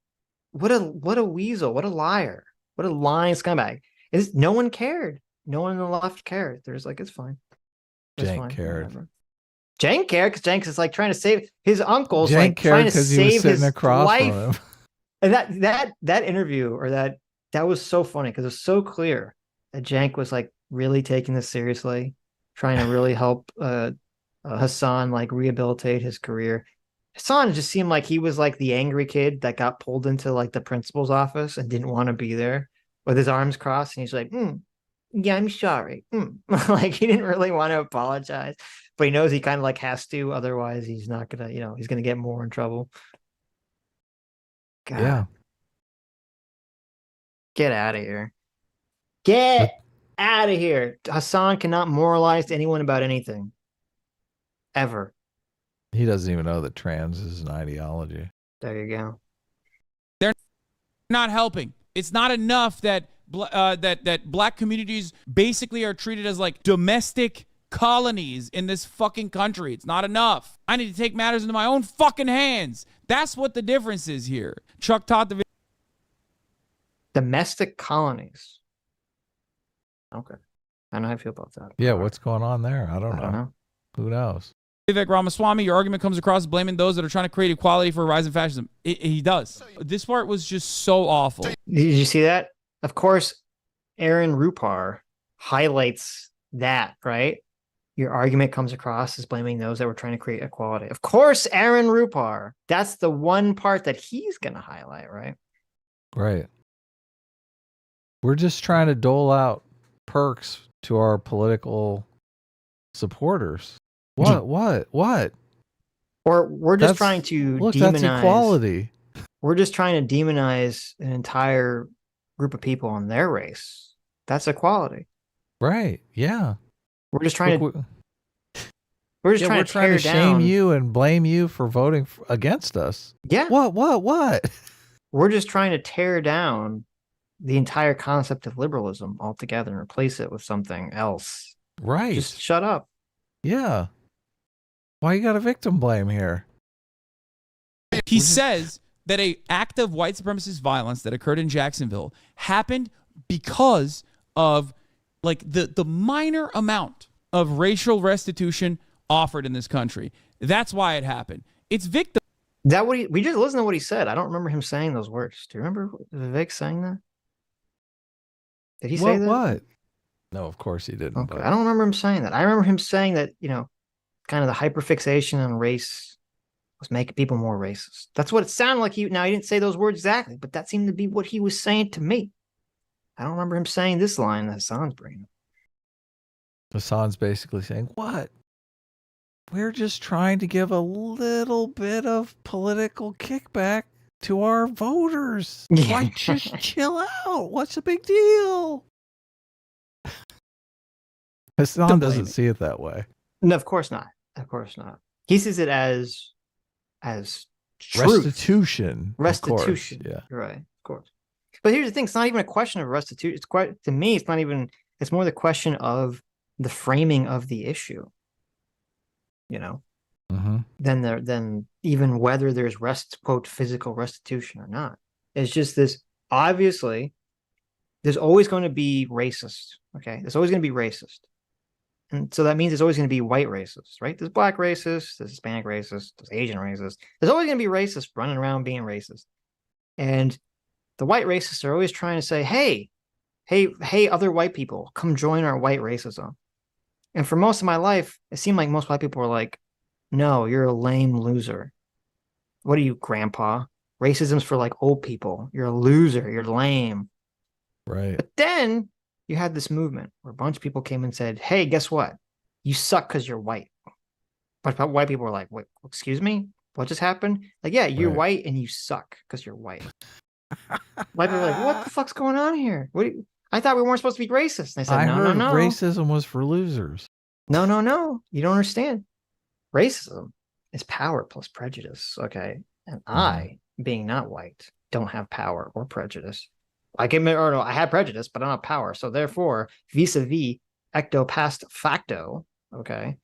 What a weasel. What a liar. What a lying scumbag. No one cared. No one on the left cared. There's like, it's fine. Cenk cared. Whatever. Cenk cared because Cenk is like trying to save his uncle's Cenk like trying to save his life. And that interview or that was so funny because it was so clear that Cenk was like really taking this seriously, trying to really help Hassan like rehabilitate his career. Hassan just seemed like he was like the angry kid that got pulled into like the principal's office and didn't want to be there with his arms crossed. And he's like, yeah, I'm sorry. Like he didn't really want to apologize, but he knows he kind of like has to. Otherwise, he's not going to, he's going to get more in trouble. God. Yeah. Get out of here. Get out of here. Hassan cannot moralize to anyone about anything. Ever. He doesn't even know that trans is an ideology. There you go. They're not helping. It's not enough that that black communities basically are treated as like domestic colonies in this fucking country. It's not enough. I need to take matters into my own fucking hands. That's what the difference is here. Chuck taught the domestic colonies. Okay. I don't know how I feel about that. Yeah, what's going on there? I don't know. Who knows? Vivek Ramaswamy, your argument comes across blaming those that are trying to create equality for a rise in fascism. He does. This part was just so awful. Did you see that? Of course, Aaron Rupar highlights that, right? Your argument comes across as blaming those that were trying to create equality. Of course, Aaron Rupar. That's the one part that he's going to highlight, right? Right. We're just trying to dole out perks to our political supporters. What? Or we're just trying to demonize. That's equality. We're just trying to demonize an entire group of people on their race. That's equality. Right. Yeah. We're just trying Look, to. We're just trying to tear shame down you and blame you for voting against us. Yeah. What? We're just trying to tear down the entire concept of liberalism altogether and replace it with something else. Right. Just shut up. Yeah. Why you got a victim blame here? He says that a act of white supremacist violence that occurred in Jacksonville happened because of like the minor amount of racial restitution offered in this country. That's why it happened. It's victim. That what we just listened to what he said. I don't remember him saying those words. Do you remember Vivek saying that? Did he say that? What? No, of course he didn't. Okay. I don't remember him saying that. I remember him saying that, kind of the hyperfixation on race was making people more racist. That's what it sounded like. Now, he didn't say those words exactly, but that seemed to be what he was saying to me. I don't remember him saying this line that Hassan's bringing up. Hassan's basically saying, what? We're just trying to give a little bit of political kickback to our voters. Like, just chill out. What's the big deal? Hassan doesn't see it that way. No, of course not. Of course not. He sees it as truth. Restitution. Restitution. Of course, yeah. Right. Of course. But here's the thing. It's not even a question of restitution. It's quite, to me, it's more the question of the framing of the issue. Than even whether there's quote physical restitution or not. It's just this. Obviously, there's always going to be racist. Okay, there's always going to be racist, and so that means there's always going to be white racists, right? There's black racists, there's Hispanic racists, there's Asian racists. There's always going to be racists running around being racist, and the white racists are always trying to say, hey, other white people, come join our white racism. And for most of my life, it seemed like most white people were like, no, you're a lame loser. What are you, grandpa? Racism's for like old people. You're a loser. You're lame. Right. But then you had this movement where a bunch of people came and said, hey, guess what? You suck because you're white. But white people were like, wait, excuse me? What just happened? Like, yeah, you're white and you suck because you're white. White people were like, what the fuck's going on here? I thought we weren't supposed to be racist. And they said, no. Racism was for losers. No. You don't understand. Racism is power plus prejudice. Okay. And I, being not white, don't have power or prejudice. I have prejudice, but I don't have power. So therefore, vis-a-vis, ecto past facto, okay,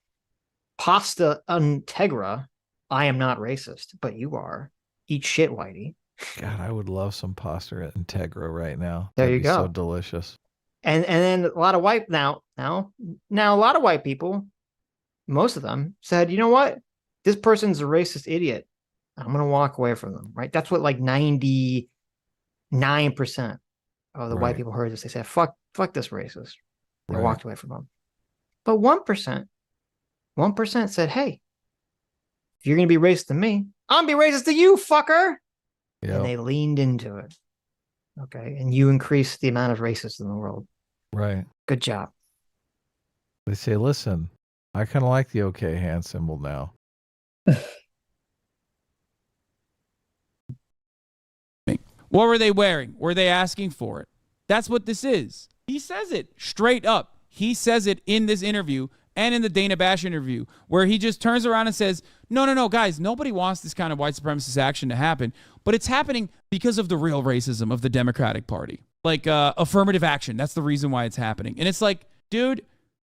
pasta integra, I am not racist, but you are. Eat shit, whitey. God, I would love some pasta integra right now. There That'd you be go. So delicious. And then a lot of white now a lot of white people, most of them said, you know what? This person's a racist idiot. I'm going to walk away from them, right? That's what like 99% of the white people heard this. They said, fuck this racist. They walked away from them. But 1% said, hey, if you're going to be racist to me, I'm going to be racist to you, fucker. Yep. And they leaned into it. Okay. And you increase the amount of racists in the world. Right. Good job. They say, listen, I kind of like the okay hand symbol now. What were they wearing? Were they asking for it? That's what this is. He says it straight up. He says it in this interview and in the Dana Bash interview, where he just turns around and says, no, guys, nobody wants this kind of white supremacist action to happen, but it's happening because of the real racism of the Democratic Party. Like affirmative action. That's the reason why it's happening. And it's like, dude,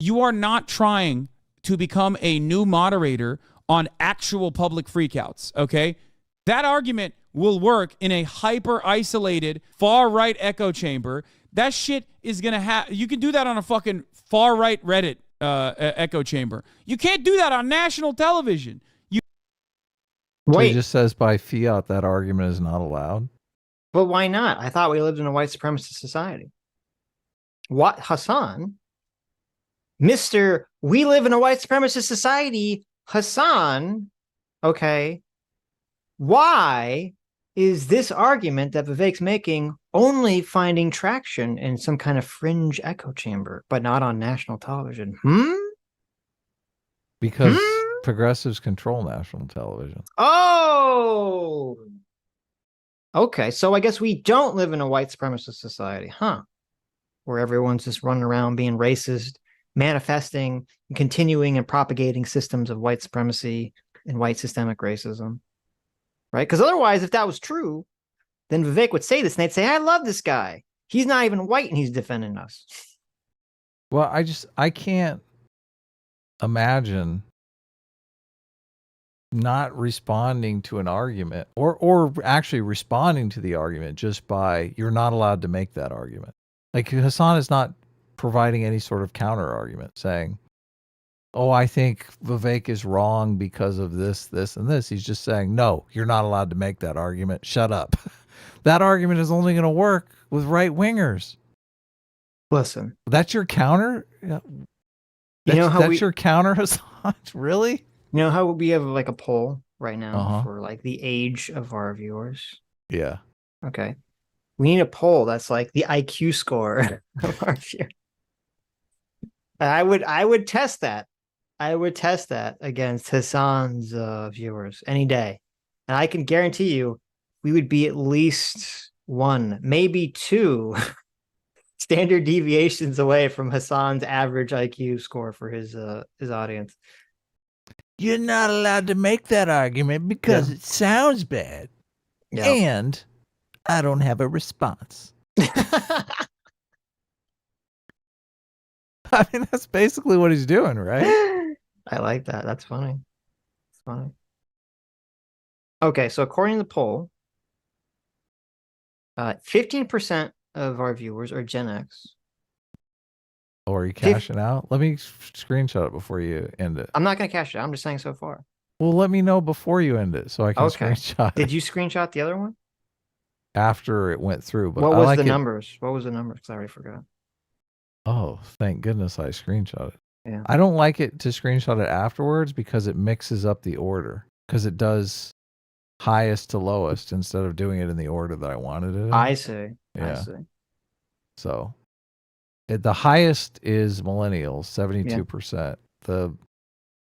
you are not trying to become a new moderator on actual public freakouts, okay? That argument will work in a hyper-isolated, far-right echo chamber. That shit is going to have... You can do that on a fucking far-right Reddit echo chamber. You can't do that on national television. So he just says by fiat that argument is not allowed? But why not? I thought we lived in a white supremacist society. What, Hassan? Mr. We live in a white supremacist society, Hassan, okay, why is this argument that Vivek's making only finding traction in some kind of fringe echo chamber, but not on national television? Because progressives control national television. Oh! Okay, so I guess we don't live in a white supremacist society, huh? where everyone's just running around being racist, manifesting, and continuing and propagating systems of white supremacy and white systemic racism, right? Because otherwise, if that was true, then Vivek would say this, and they'd say, I love this guy. He's not even white, and he's defending us. Well, I can't imagine not responding to an argument or actually responding to the argument just by, you're not allowed to make that argument. Like Hassan is not providing any sort of counter argument saying, oh, I think Vivek is wrong because of this, this, and this. He's just saying, no, you're not allowed to make that argument. Shut up. That argument is only going to work with right wingers. Listen, that's your counter. That's, your counter, Hassan. Really? You know how we have like a poll right now for like the age of our viewers? Yeah. Okay. We need a poll that's like the IQ score of our viewers. I would test that. I would test that against Hassan's viewers any day. And I can guarantee you we would be at least 1, maybe 2 standard deviations away from Hassan's average IQ score for his audience. You're not allowed to make that argument because it sounds bad. Yeah. And I don't have a response. I mean, that's basically what he's doing, right? I like that. That's funny. It's funny. Okay, so according to the poll, 15% of our viewers are Gen X. Oh, are you cashing out? Let me screenshot it before you end it. I'm not going to cash it out. I'm just saying so far. Well, let me know before you end it so I can screenshot it. Did you screenshot the other one? After it went through. But what was the numbers? What was the numbers? Because I already forgot. Oh, thank goodness I screenshot it. Yeah. I don't like it to screenshot it afterwards because it mixes up the order. Because it does highest to lowest instead of doing it in the order that I wanted it in. I see. Yeah. I see. So the highest is millennials, 72%. The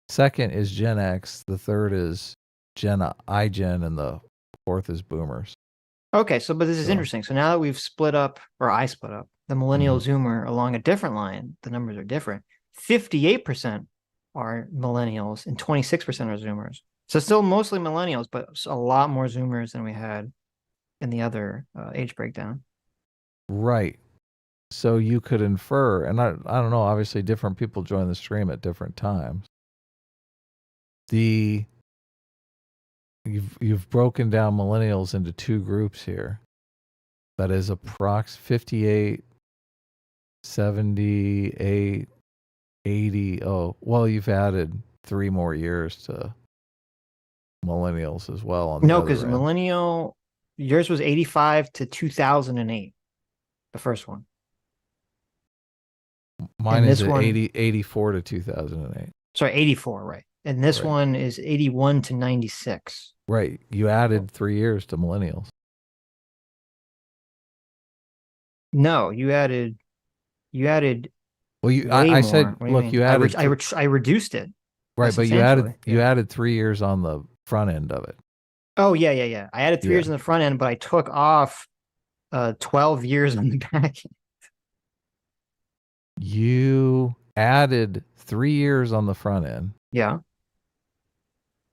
second is Gen X. The third is iGen, and the fourth is boomers. Okay, but this is interesting. So now that we've split up, or I split up, the millennial zoomer along a different line, the numbers are different. 58% are millennials and 26% are zoomers. So still mostly millennials, but a lot more zoomers than we had in the other age breakdown. Right. So you could infer, and I don't know, obviously different people join the stream at different times. You've broken down millennials into 2 groups here. That is approx 58, 78, 80. Oh, well, you've added 3 more years to millennials as well. No, because millennial, yours was 85 to 2008, the first one. Mine is 84 to 2008. Sorry, 84, right. And this one is 81 to 96. Right. You added 3 years to millennials. No, you added. Well, I said, look, you added. I reduced it. Right, but you added 3 years on the front end of it. Oh yeah. I added 3 years on the front end, but I took off 12 years on the back end. You added 3 years on the front end. Yeah.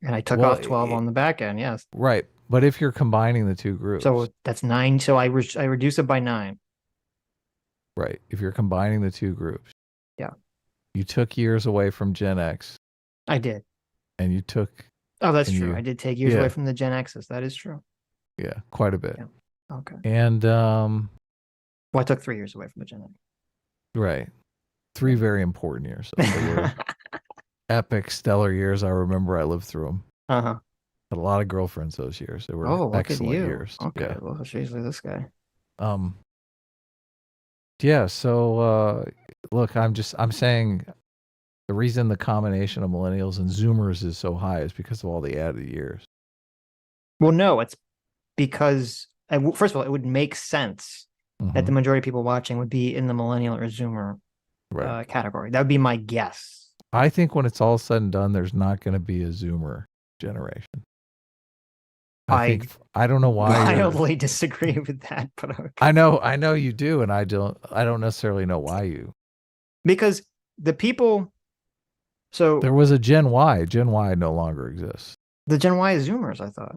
And I took off 12 on the back end, yes. Right. But if you're combining the 2 groups. So that's 9. So I reduced it by 9. Right. If you're combining the 2 groups. Yeah. You took years away from Gen X. I did. And you took. Oh, that's true. I did take years away from the Gen X's. That is true. Yeah, quite a bit. Yeah. Okay. And well, I took 3 years away from the Gen X. Right. 3 very important years. So they were epic, stellar years. I remember I lived through them. Uh-huh. Had a lot of girlfriends those years. They were excellent years. Okay. Yeah. Well, she's like this guy. Yeah, so look, I'm saying the reason the combination of millennials and zoomers is so high is because of all the added years. Well, no, it's because first of all, it would make sense that the majority of people watching would be in the millennial or zoomer category. That would be my guess. I think when it's all said and done, there's not going to be a zoomer generation. I don't know why. Wildly disagree with that, but okay. I know you do, and I don't necessarily know why you. Because the people. So there was a Gen Y. Gen Y no longer exists. The Gen Y is Zoomers, I thought.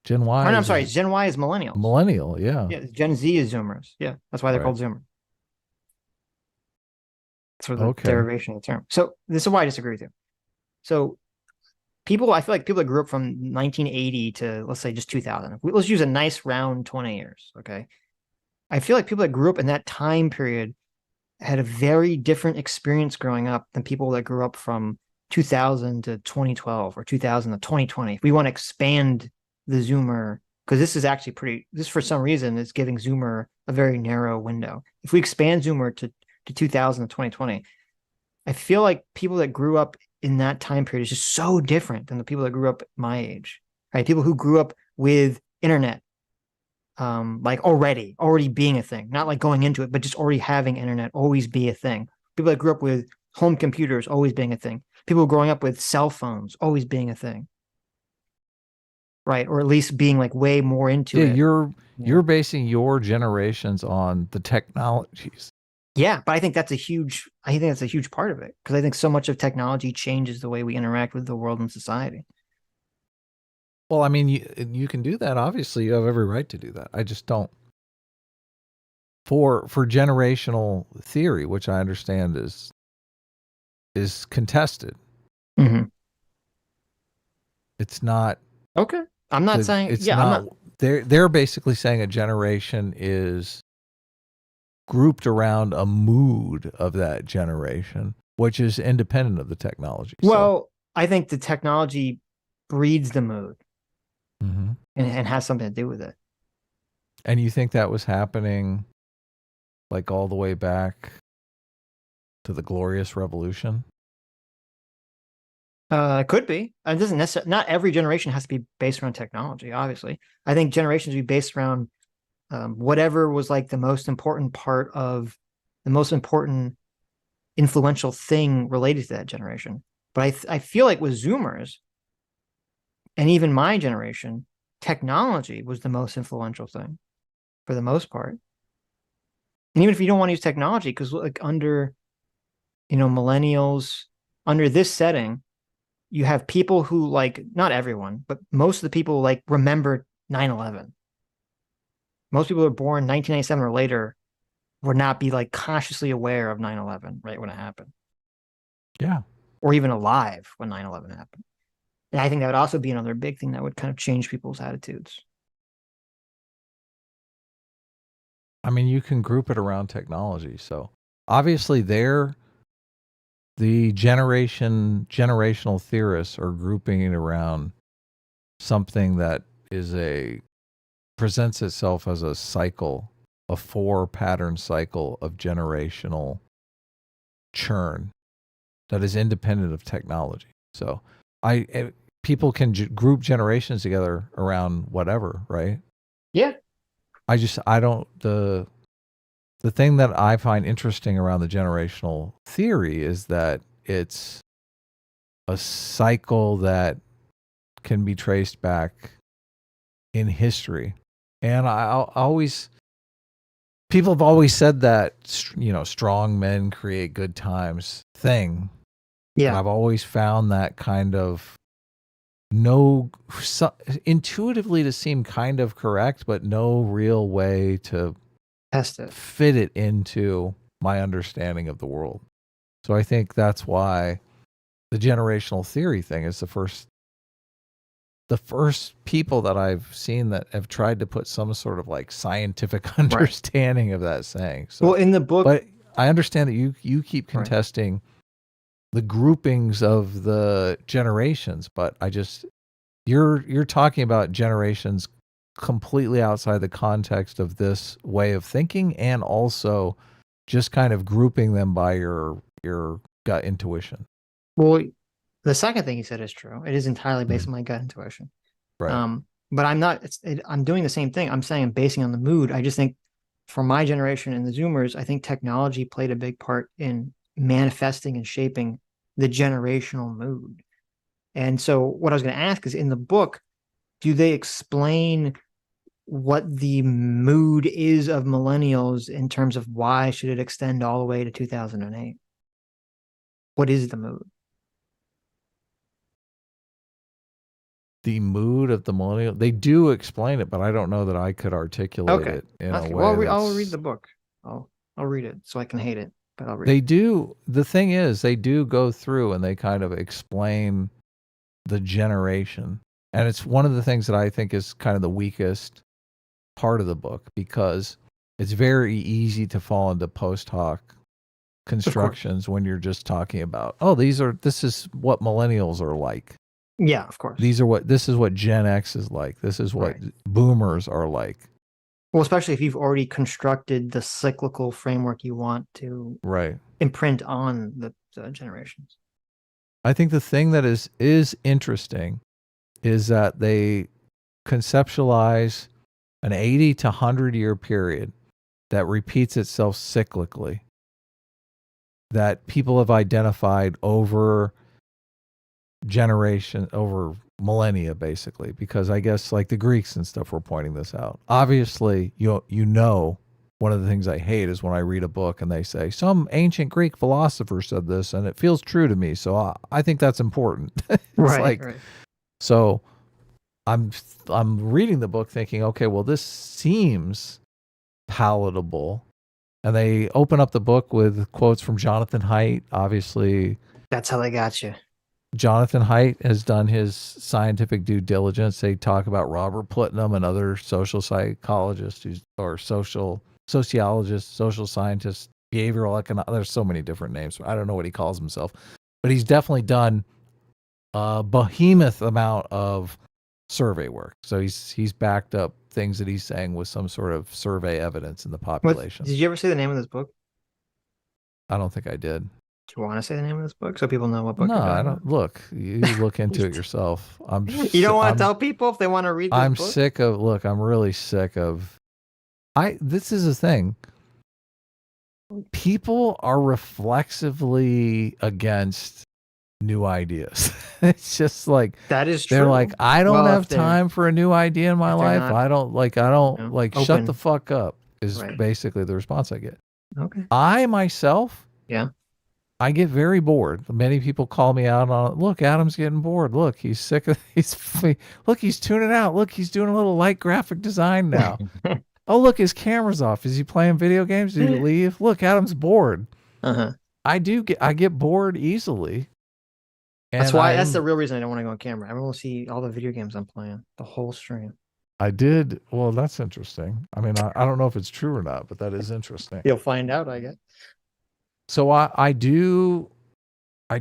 Gen Y. I'm sorry. Gen Y is millennials. Millennial, yeah. Yeah. Gen Z is Zoomers. Yeah, that's why they're called Zoomers. That's for the derivation of the term. So this is why I disagree with you. So I feel like people that grew up from 1980 to, let's say, just 2000. Let's use a nice round 20 years, okay? I feel like people that grew up in that time period had a very different experience growing up than people that grew up from 2000 to 2012 or 2000 to 2020. If we want to expand the Zoomer, because this is actually this for some reason is giving Zoomer a very narrow window. If we expand Zoomer to 2000 to 2020, I feel like people that grew up in that time period is just so different than the people that grew up my age, right? People who grew up with internet, like already being a thing, not like going into it, but just already having internet always be a thing. People that grew up with home computers always being a thing. People growing up with cell phones always being a thing, right? Or at least being like way more into it. You're basing your generations on the technologies. Yeah, but I think that's a huge part of it, because I think so much of technology changes the way we interact with the world and society. Well, I mean, you can do that. Obviously, you have every right to do that. I just don't. For generational theory, which I understand is contested. Mm-hmm. It's not okay. I'm not saying it's yeah. Not, I'm not. They're basically saying a generation is grouped around a mood of that generation, which is independent of the technology. Well, I think the technology breeds the mood, mm-hmm. and has something to do with it. And you think that was happening like all the way back to the Glorious Revolution? It could be. It doesn't necessarily. Not every generation has to be based around technology. Obviously, I think generations be based around whatever was like the most important part of the most important influential thing related to that generation. But I feel like with Zoomers and even my generation, technology was the most influential thing for the most part. And even if you don't want to use technology, because like under, millennials, under this setting, you have people who like, not everyone, but most of the people like remember 9/11. Most people who are born 1997 or later would not be like consciously aware of 9/11 right when it happened. Yeah. Or even alive when 9/11 happened. And I think that would also be another big thing that would kind of change people's attitudes. I mean, you can group it around technology. So obviously the generational theorists are grouping it around something that presents itself as a cycle, a 4-pattern cycle of generational churn that is independent of technology. So people can group generations together around whatever, right? Yeah. The thing that I find interesting around the generational theory is that it's a cycle that can be traced back in history. And people have always said that, strong men create good times thing. Yeah. And I've always found that kind of intuitively to seem kind of correct, but no real way to test it, fit it into my understanding of the world. So I think that's why the generational theory thing is the first people that I've seen that have tried to put some sort of like scientific understanding of that saying. So, well, in the book, but I understand that you keep contesting the groupings of the generations, but you're talking about generations completely outside the context of this way of thinking, and also just kind of grouping them by your gut intuition. Well, the second thing you said is true. It is entirely based on my gut intuition. Right. But I'm not. I'm doing the same thing. I'm saying I'm basing on the mood. I just think for my generation and the Zoomers, I think technology played a big part in manifesting and shaping the generational mood. And so what I was going to ask is, in the book, do they explain what the mood is of millennials in terms of why should it extend all the way to 2008? What is the mood? The mood of the millennial. They do explain it, but I don't know that I could articulate it in a way. Well, I'll read the book. I'll read it so I can hate it, but I'll read They it. do. The thing is, they do go through and they kind of explain the generation. And it's one of the things that I think is kind of the weakest part of the book, because it's very easy to fall into post hoc constructions when you're just talking about, this is what millennials are like. Yeah, of course. This is what Gen X is like. This is what boomers are like. Well, especially if you've already constructed the cyclical framework you want to imprint on the generations. I think the thing that is interesting is that they conceptualize an 80 to 100 year period that repeats itself cyclically, that people have identified over generation, over millennia, basically, because I guess like the Greeks and stuff were pointing this out. Obviously, you know, one of the things I hate is when I read a book and they say some ancient Greek philosopher said this and it feels true to me, so I think that's important. It's so I'm reading the book thinking, okay, well, this seems palatable. And they open up the book with quotes from Jonathan Haidt. Obviously, that's how they got you. Jonathan Haidt has done his scientific due diligence. They talk about Robert Putnam and other social psychologists or sociologists, social scientists, behavioral economics. There's so many different names. I don't know what he calls himself, but he's definitely done a behemoth amount of survey work. So he's backed up things that he's saying with some sort of survey evidence in the population. Did you ever say the name of this book? I don't think I did. Do you want to say the name of this book so people know what book? No, I don't. Look, you look into it yourself. You don't want to tell people if they want to read this book? Sick of. Look, I'm really sick of. This is a thing. People are reflexively against new ideas. It's just like that is true. They're like, I don't have time for a new idea in my life. I don't shut the fuck up is basically the response I get. Okay. I myself, I get very bored. Many people call me out on it. Look, Adam's getting bored. Look, he's sick of he's tuning out. Look, he's doing a little light graphic design now. Oh, look, his camera's off. Is he playing video games? Did he leave? Look, Adam's bored. I get bored easily. That's the real reason I don't want to go on camera. I want to see all the video games I'm playing, the whole stream. I did. Well, that's interesting. I mean, I don't know if it's true or not, but that is interesting. You'll find out, I guess. So I do. I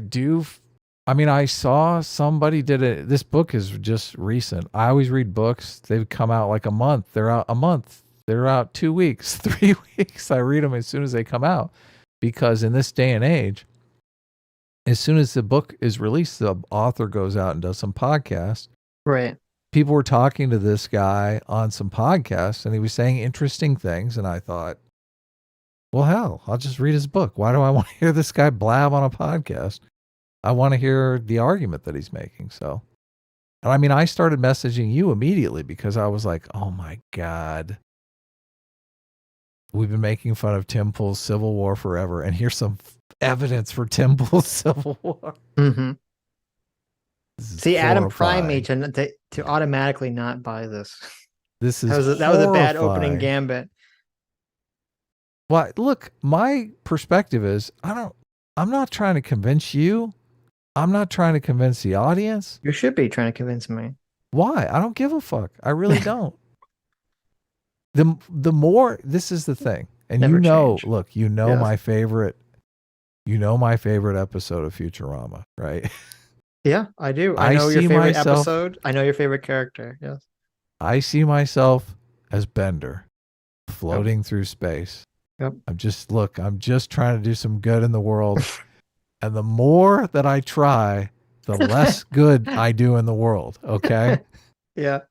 mean, I saw somebody did it. This book is just recent. I always read books. They've come out like a month. They're out a month. They're out 2 weeks, 3 weeks. I read them as soon as they come out, because in this day and age, as soon as the book is released, the author goes out and does some podcasts. Right. People were talking to this guy on some podcasts and he was saying interesting things. And I thought, well, hell, I'll just read his book. Why do I want to hear this guy blab on a podcast? I want to hear the argument that he's making. So, and I mean, I started messaging you immediately because I was like, oh my God, we've been making fun of Tim Pool's Civil War forever. And here's some evidence for Tim Pool's Civil War. Mm-hmm. See, Adam primed me to automatically not buy this. This is that was a bad opening gambit. Well, look, my perspective is I'm not trying to convince you. I'm not trying to convince the audience. You should be trying to convince me. Why? I don't give a fuck. I really don't. The more, this is the thing. And Never look, Yes. my favorite episode of Futurama, right? Yeah, I do. I know your favorite episode. I know your favorite character. Yes. I see myself as Bender floating through space. Yep. I'm just trying to do some good in the world. And the more that I try, the less good I do in the world. Okay. Yeah.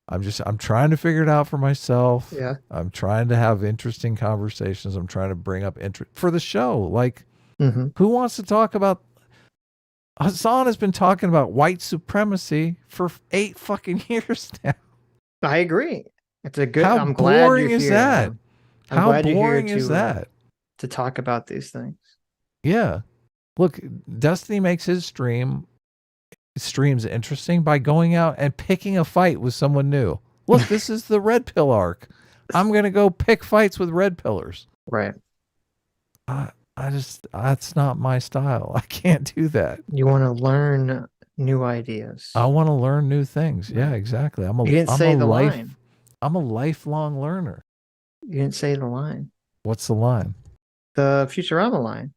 I'm trying to figure it out for myself. Yeah. I'm trying to have interesting conversations. I'm trying to bring up interest for the show. Like, Mm-hmm. who wants to talk about Hassan has been talking about white supremacy for 8 fucking years now. I agree. It's a good. How I'm glad boring you're is here, that? man. I'm How glad you're here boring is that? To talk about these things. Yeah. Look, Destiny makes his streams interesting by going out and picking a fight with someone new. Look, this is the red pill arc. I'm going to go pick fights with red pillars. Right. That's not my style. I can't do that. You want to learn new ideas. I want to learn new things. Yeah, exactly. I'm a line. I'm a lifelong learner. You didn't say the line. What's the line? The Futurama line.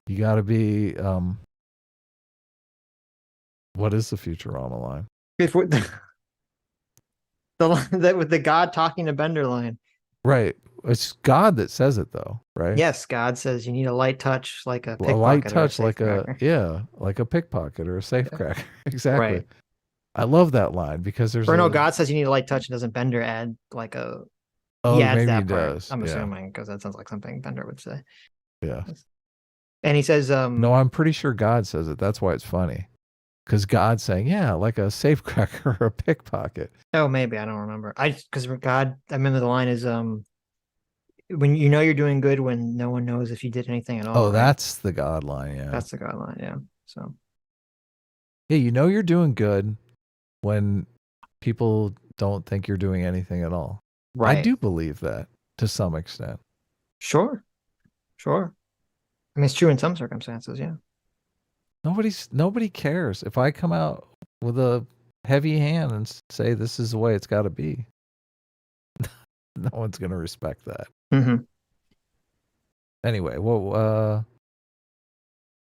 You got to be, what is the Futurama line? The line that with the God talking to Bender line. Right. It's God that says it though, right? Yes, God says you need a light touch like a pickpocket. A light touch like a like a pickpocket or a safecracker. Exactly. Right. I love that line because there's God says you need a light touch, and doesn't Bender add like a he adds maybe that he part. does. I'm yeah. assuming because that sounds like something Bender would say. Yeah. And he says no, I'm pretty sure God says it. That's why it's funny. Because God's saying, yeah, like a safecracker or a pickpocket. Oh, maybe. I don't remember. Because God, I remember the line is when you know you're doing good when no one knows if you did anything at all. Oh, right? that's the God line, yeah. That's the God line, yeah. So yeah, you know you're doing good when people don't think you're doing anything at all. Right. I do believe that to some extent. Sure. I mean, it's true in some circumstances, yeah. Nobody cares if I come out with a heavy hand and say this is the way it's got to be. No one's going to respect that. Mm-hmm. Anyway, well,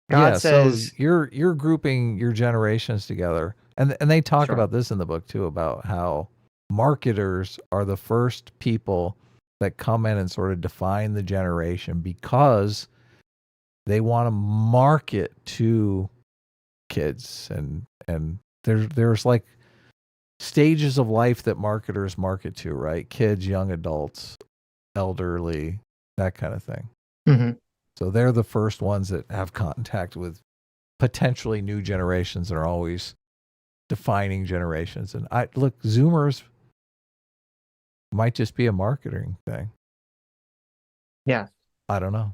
God says so you're grouping your generations together, and they talk about this in the book too, about how marketers are the first people that come in and sort of define the generation because they want to market to kids, and there's like stages of life that marketers market to, right? Kids, young adults, elderly, that kind of thing. Mm-hmm. So they're the first ones that have contact with potentially new generations and are always defining generations. And look, Zoomers might just be a marketing thing. Yeah. I don't know.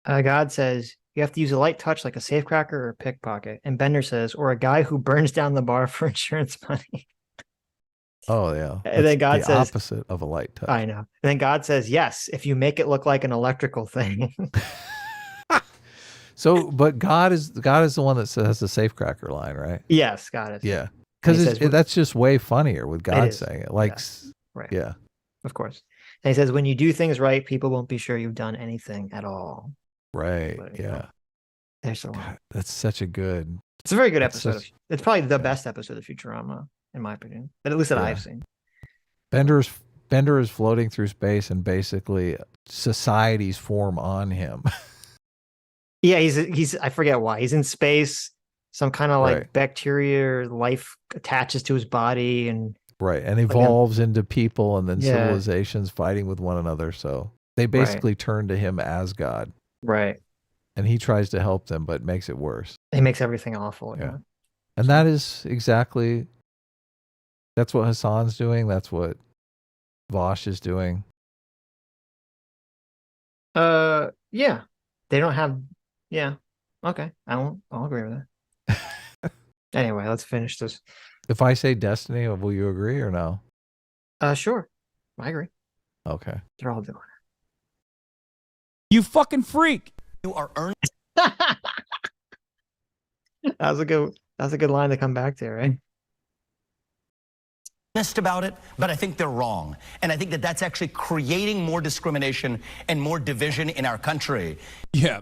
God says you have to use a light touch like a safecracker or a pickpocket. And Bender says, or a guy who burns down the bar for insurance money. Oh, yeah. And then God the says, opposite of a light touch. I know. And then God says, yes, if you make it look like an electrical thing. So, but God is the one that has the safecracker line, right? Yes, God is. Yeah. Because that's just way funnier with God saying it. Like, yes. Right. Yeah. Of course. And he says, when you do things right, people won't be sure you've done anything at all. Right. But, yeah. There's a lot. That's such a good. It's a very good episode. It's probably the best episode of Futurama, in my opinion. But at least that I've seen. Bender is floating through space, and basically societies form on him. Yeah, he's I forget why. He's in space. Some kind of like bacteria life attaches to his body and evolves into people, and then civilizations fighting with one another. So they basically turn to him as God. Right. And he tries to help them, but makes it worse. He makes everything awful. Yeah. And that is exactly, that's what Hassan's doing. That's what Vosh is doing. Yeah. They don't have, okay. I'll agree with that. Anyway, let's finish this. If I say Destiny, will you agree or no? Sure. I agree. Okay. They're all doing it. You fucking freak. You are earning. That was a good line to come back to, right? Honest about it, but I think they're wrong. And I think that that's actually creating more discrimination and more division in our country. Yeah,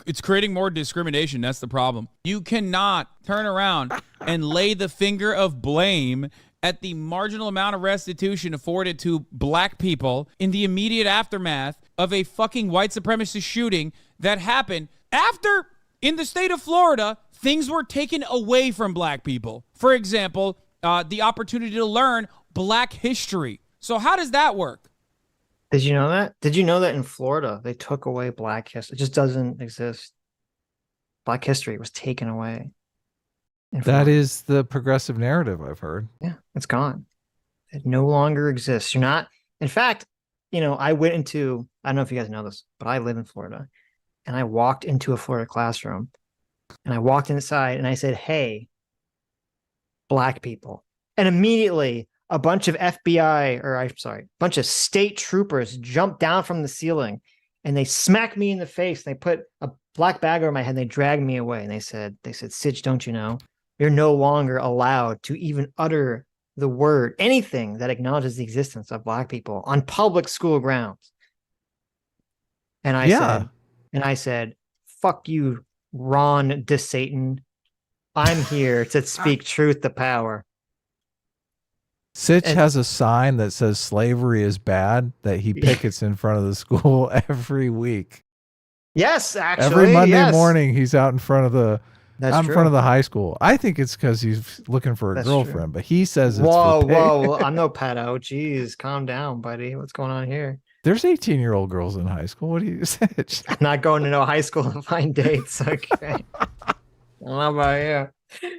it's creating more discrimination. That's the problem. You cannot turn around and lay the finger of blame at the marginal amount of restitution afforded to black people in the immediate aftermath of a fucking white supremacist shooting that happened after, in the state of Florida, things were taken away from black people. For example, the opportunity to learn black history. So how does that work? Did you know that? Did you know that in Florida they took away Black history? It just doesn't exist. Black history was taken away. That is the progressive narrative I've heard. Yeah, it's gone. It no longer exists. You're not. In fact, I went into. I don't know if you guys know this, but I live in Florida, and I walked into a Florida classroom, and I walked inside, and I said, "Hey, Black people," and immediately a bunch of bunch of state troopers jumped down from the ceiling and they smacked me in the face. They put a black bag over my head and they dragged me away. And they said, Sitch, don't you know? You're no longer allowed to even utter the word, anything that acknowledges the existence of Black people on public school grounds. And I said, fuck you, Ron DeSatan. I'm here to speak truth to power. Sitch has a sign that says slavery is bad that he pickets in front of the school every week. Yes, actually. Every Monday morning he's out in front of the That's true. front of the high school. I think it's because he's looking for a girlfriend, but he says it's whoa. I'm no pedo. Jeez, calm down, buddy. What's going on here? There's 18-year-old girls in high school. What do you say? I'm not going to no high school to find dates. Okay. I don't know about you.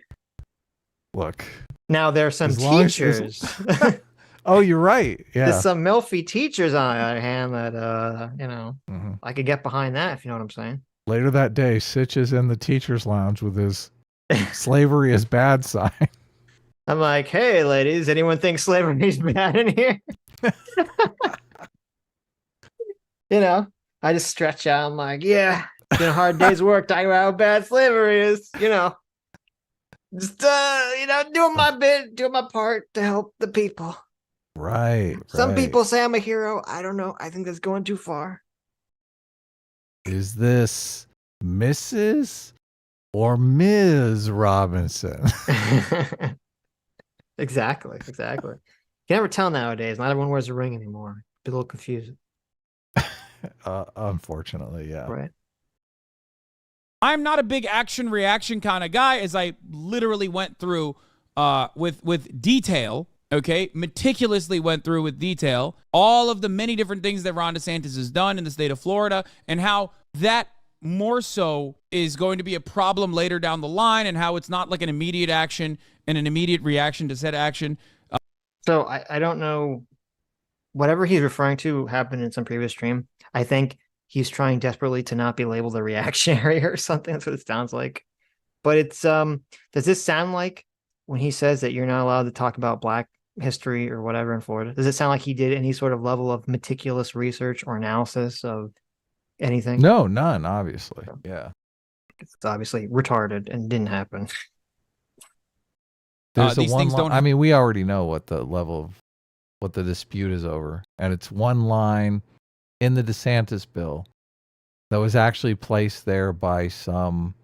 Look. Now there's some teachers. Oh, you're right. Yeah. There's some milfy teachers on the other hand that I could get behind that, if you know what I'm saying. Later that day, Sitch is in the teacher's lounge with his slavery is bad sign. I'm like, hey ladies, anyone think slavery is bad in here? I just stretch out. I'm like, yeah, it's been a hard day's work talking about how bad slavery is, Just doing my bit, doing my part to help the people. Right. Some people say I'm a hero. I don't know. I think that's going too far. Is this Mrs. or Ms. Robinson? Exactly. You can never tell nowadays. Not everyone wears a ring anymore. Be a little confusing. Unfortunately, yeah. Right. I'm not a big action reaction kind of guy, as I literally went through with detail, okay? Meticulously went through with detail all of the many different things that Ron DeSantis has done in the state of Florida and how that more so is going to be a problem later down the line and how it's not like an immediate action and an immediate reaction to said action. So I don't know. Whatever he's referring to happened in some previous stream. I think he's trying desperately to not be labeled a reactionary or something. That's what it sounds like. But it's does this sound like when he says that you're not allowed to talk about Black history or whatever in Florida? Does it sound like he did any sort of level of meticulous research or analysis of anything? No, none, obviously. Yeah. It's obviously retarded and didn't happen. There's these things don't. I mean, we already know what the level of what the dispute is over, and it's one line in the DeSantis bill that was actually placed there by some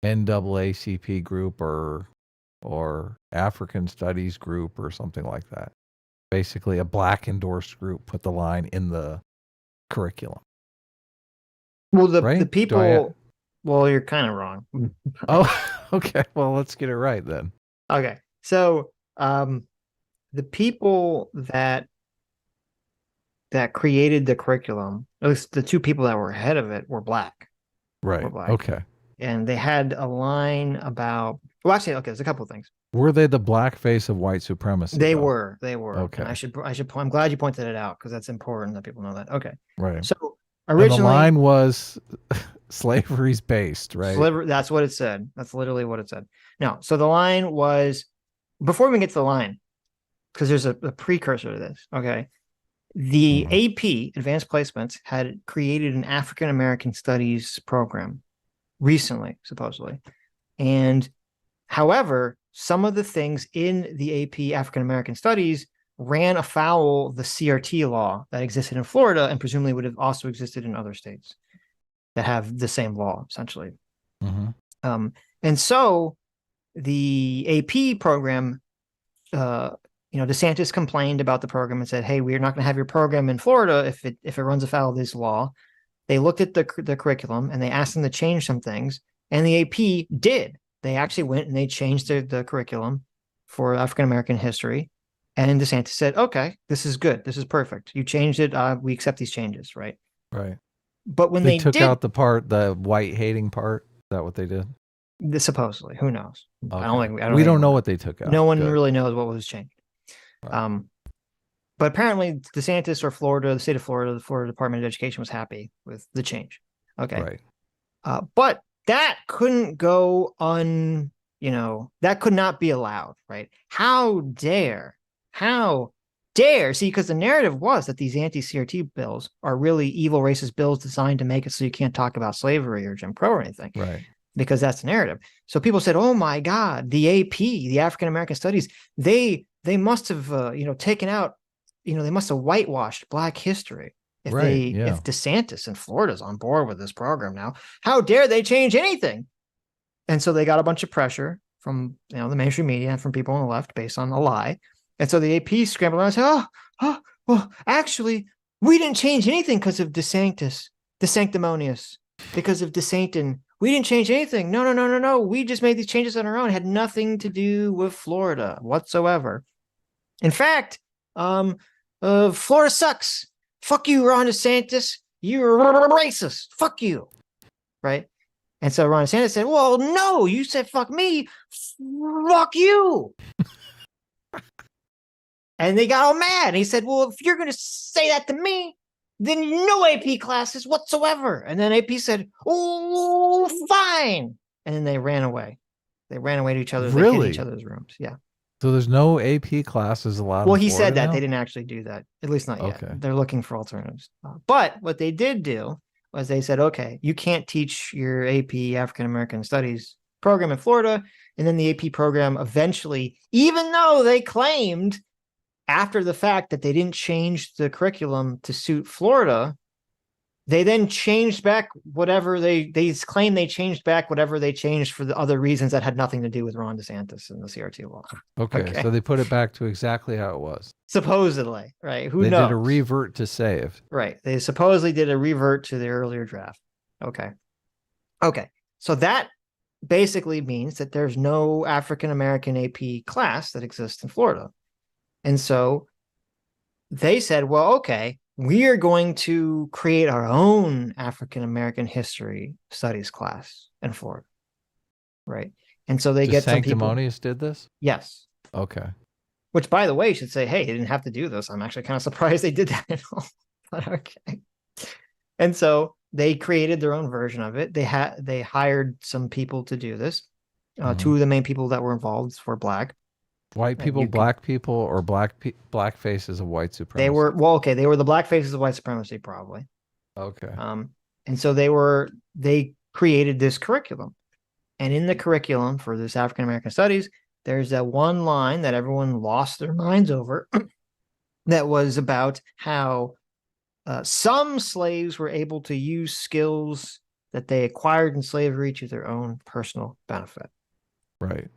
NAACP group or African Studies group or something like that. Basically, a Black endorsed group put the line in the curriculum. Well, the people. Well, you're kind of wrong. Oh, okay. Well, let's get it right then. Okay, so the people that created the curriculum, at least the two people that were ahead of it, were Black. Right. Okay. And they had a line about. Well, actually, okay. There's a couple of things. Were they the black face of white supremacy? They were. Okay. And I'm glad you pointed it out because that's important that people know that. Okay. Right. So originally, and the line was slavery's based, right? That's what it said. That's literally what it said. No. So the line was before we get to the line, because there's a precursor to this. Okay. The AP, Advanced Placements, had created an African American Studies program recently, supposedly. And however, some of the things in the AP African American Studies ran afoul of the CRT law that existed in Florida and presumably would have also existed in other states that have the same law, essentially. Mm-hmm. And so the AP program, DeSantis complained about the program and said, hey, we're not going to have your program in Florida if it runs afoul of this law. They looked at the curriculum and they asked them to change some things. And the AP did. They actually went and they changed the curriculum for African-American history. And DeSantis said, okay, this is good. This is perfect. You changed it. We accept these changes, right? Right. But when they took did, out the white hating part, is that what they did? Supposedly, who knows? Okay. I don't think we don't know what they took out. No one really knows what was changed. Right. But apparently DeSantis or Florida, the state of Florida, the Florida Department of Education was happy with the change. Okay. Right. But that couldn't go that could not be allowed, right? How dare, see, because the narrative was that these anti-CRT bills are really evil racist bills designed to make it so you can't talk about slavery or Jim Crow or anything. Right. Because that's the narrative. So people said, oh my God, the AP, the African American Studies, they must have, taken out, they must have whitewashed Black history. If if DeSantis in Florida's on board with this program now, how dare they change anything? And so they got a bunch of pressure from, the mainstream media and from people on the left based on a lie. And so the AP scrambled around and said, well, actually, we didn't change anything because of DeSantis, the sanctimonious, because of DeSantin. We didn't change anything. No. We just made these changes on our own. It had nothing to do with Florida whatsoever. In fact, Florida sucks. Fuck you, Ron DeSantis. You're racist. Fuck you. Right? And so Ron DeSantis said, well, no, you said fuck me. Fuck you. And they got all mad. And he said, well, if you're going to say that to me, then no AP classes whatsoever. And then AP said, oh, fine. And then they ran away. They ran away to each other. They hid each other's rooms. Yeah. So there's no AP classes allowed. Well, he said that. They didn't actually do that. At least not yet. Okay. They're looking for alternatives. But what they did do was they said, okay, you can't teach your AP African American Studies program in Florida. And then the AP program eventually, even though they claimed after the fact that they didn't change the curriculum to suit Florida, they then changed back whatever they claim they changed back whatever they changed for the other reasons that had nothing to do with Ron DeSantis and the CRT law. Okay. So they put it back to exactly how it was. Supposedly, right? Who knows? They did a revert to save. Right. They supposedly did a revert to the earlier draft. Okay. So that basically means that there's no African American AP class that exists in Florida. And so they said, well, okay, we are going to create our own African American history studies class in Florida. Right. And so they get some people. Sanctimonious did this? Yes. Okay. Which, by the way, you should say, hey, they didn't have to do this. I'm actually kind of surprised they did that at all. But okay. And so they created their own version of it. They hired some people to do this. Two of the main people that were involved were Black. White people, Black people, or black faces of white supremacy? They were they were the Black faces of white supremacy, probably. Okay. And so they created this curriculum. And in the curriculum for this African American Studies, there's that one line that everyone lost their minds over that was about how some slaves were able to use skills that they acquired in slavery to their own personal benefit. Right.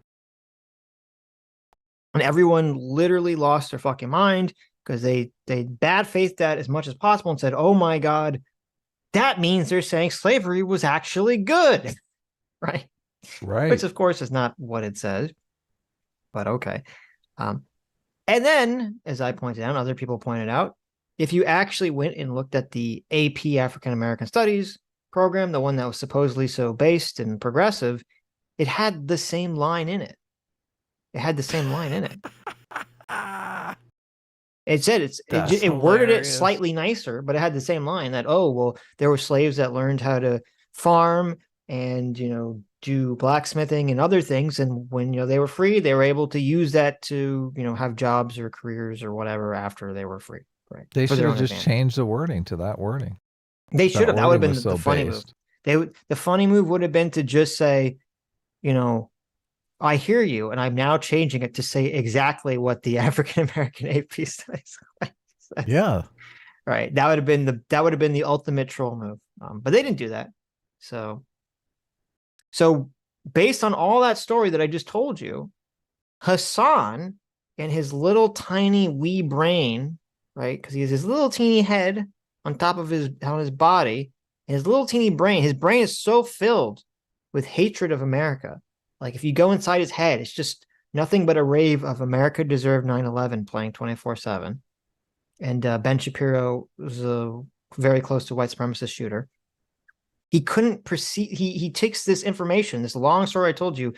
And everyone literally lost their fucking mind because they bad faithed that as much as possible and said, oh my God, that means they're saying slavery was actually good. Right. Right. Which of course is not what it says, but okay. And then, as I pointed out, other people pointed out, if you actually went and looked at the AP African American Studies program, the one that was supposedly so based and progressive, it had the same line in it. It had the same line in it. It said it worded it slightly nicer, but it had the same line that, oh, well, there were slaves that learned how to farm and, do blacksmithing and other things. And when, they were free, they were able to use that to, have jobs or careers or whatever after they were free. Right. They should have just changed the wording to that wording. They should have. That would have been the funny move. The funny move would have been to just say, I hear you, and I'm now changing it to say exactly what the African American AP Studies. Yeah. Right. That would have been the ultimate troll move. But they didn't do that. So based on all that story that I just told you, Hassan and his little tiny wee brain, right? Because he has his little teeny head on top of his body, and his little teeny brain. His brain is so filled with hatred of America. Like if you go inside his head, it's just nothing but a rave of America Deserved 9/11 playing 24/7. And Ben Shapiro was very close to white supremacist shooter. He couldn't proceed. He takes this information, this long story I told you.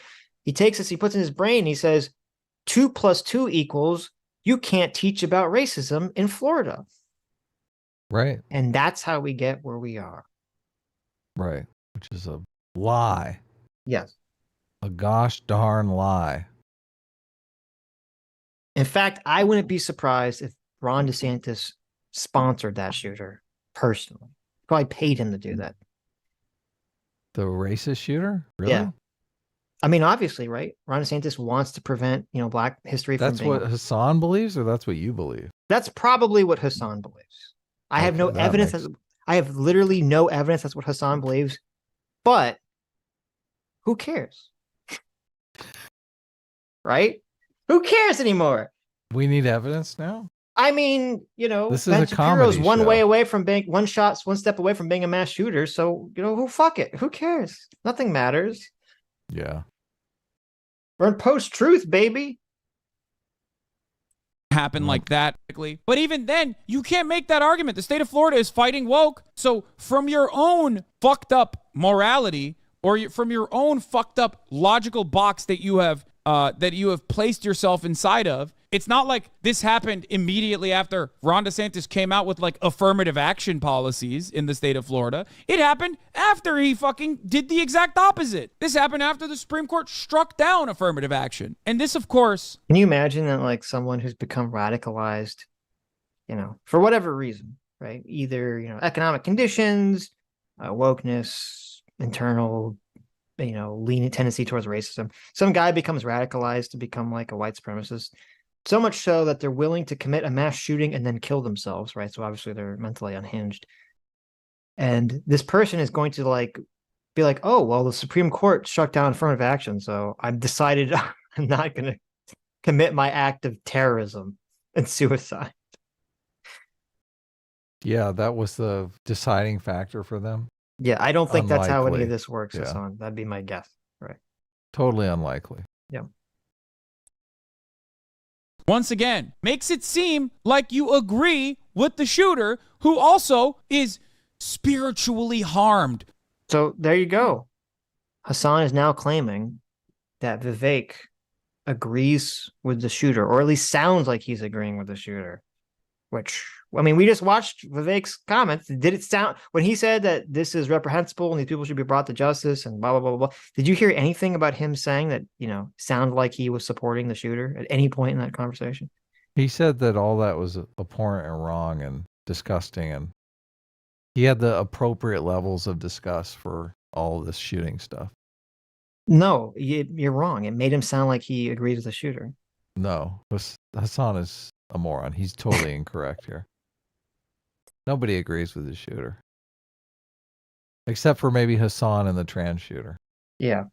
He takes this, he puts it in his brain. He says, 2 + 2 equals, you can't teach about racism in Florida. Right. And that's how we get where we are. Right. Which is a lie. Yes. A gosh darn lie. In fact, I wouldn't be surprised if Ron DeSantis sponsored that shooter personally. Probably paid him to do that. The racist shooter? Really? Yeah. I mean, obviously, right? Ron DeSantis wants to prevent, Black history from That's being... what Hassan believes, or that's what you believe? That's probably what Hassan believes. I have no evidence. I have literally no evidence that's what Hassan believes. But who cares? Right? Who cares anymore? We need evidence now? I mean, This is Ben a Shapiro's comedy one show. way away from being one step away from being a mass shooter. So, who fuck it? Who cares? Nothing matters. Yeah. We're in post-truth, baby. Happen like that. But even then, you can't make that argument. The state of Florida is fighting woke. So from your own fucked up morality or from your own fucked up logical box that you have placed yourself inside of, it's not like this happened immediately after Ron DeSantis came out with like affirmative action policies in the state of Florida. It happened after he fucking did the exact opposite. This happened after the Supreme Court struck down affirmative action. And this, of course... Can you imagine that, like, someone who's become radicalized, for whatever reason, right? Either, economic conditions, wokeness, internal, leaning tendency towards racism. Some guy becomes radicalized to become like a white supremacist. So much so that they're willing to commit a mass shooting and then kill themselves, right? So obviously they're mentally unhinged. And this person is going to be like, oh, well, the Supreme Court struck down affirmative action. So I've decided I'm not going to commit my act of terrorism and suicide. Yeah, that was the deciding factor for them. Yeah, I don't think that's how any Unlikely. of this works, Yeah. Hassan. That'd be my guess. Right. Totally unlikely. Yeah. Once again, makes it seem like you agree with the shooter who also is spiritually harmed. So there you go. Hassan is now claiming that Vivek agrees with the shooter, or at least sounds like he's agreeing with the shooter. Which, I mean, we just watched Vivek's comments. Did it sound, when he said that this is reprehensible and these people should be brought to justice and blah, blah, blah, blah, did you hear anything about him saying that, sounded like he was supporting the shooter at any point in that conversation? He said that all that was abhorrent and wrong and disgusting, and he had the appropriate levels of disgust for all of this shooting stuff. No, you're wrong. It made him sound like he agreed with the shooter. No, Hassan is a moron. He's totally incorrect here. Nobody agrees with the shooter. Except for maybe Hassan and the trans shooter. Yeah.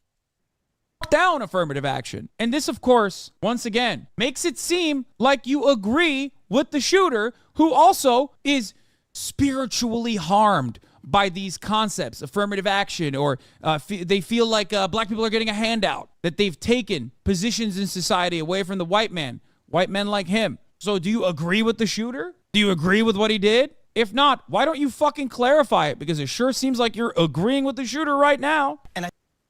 Down affirmative action. And this, of course, once again, makes it seem like you agree with the shooter who also is spiritually harmed by these concepts, affirmative action, or they feel like black people are getting a handout, that they've taken positions in society away from the white man, white men like him. So do you agree with the shooter? Do you agree with what he did? If not, why don't you fucking clarify it? Because it sure seems like you're agreeing with the shooter right now. And I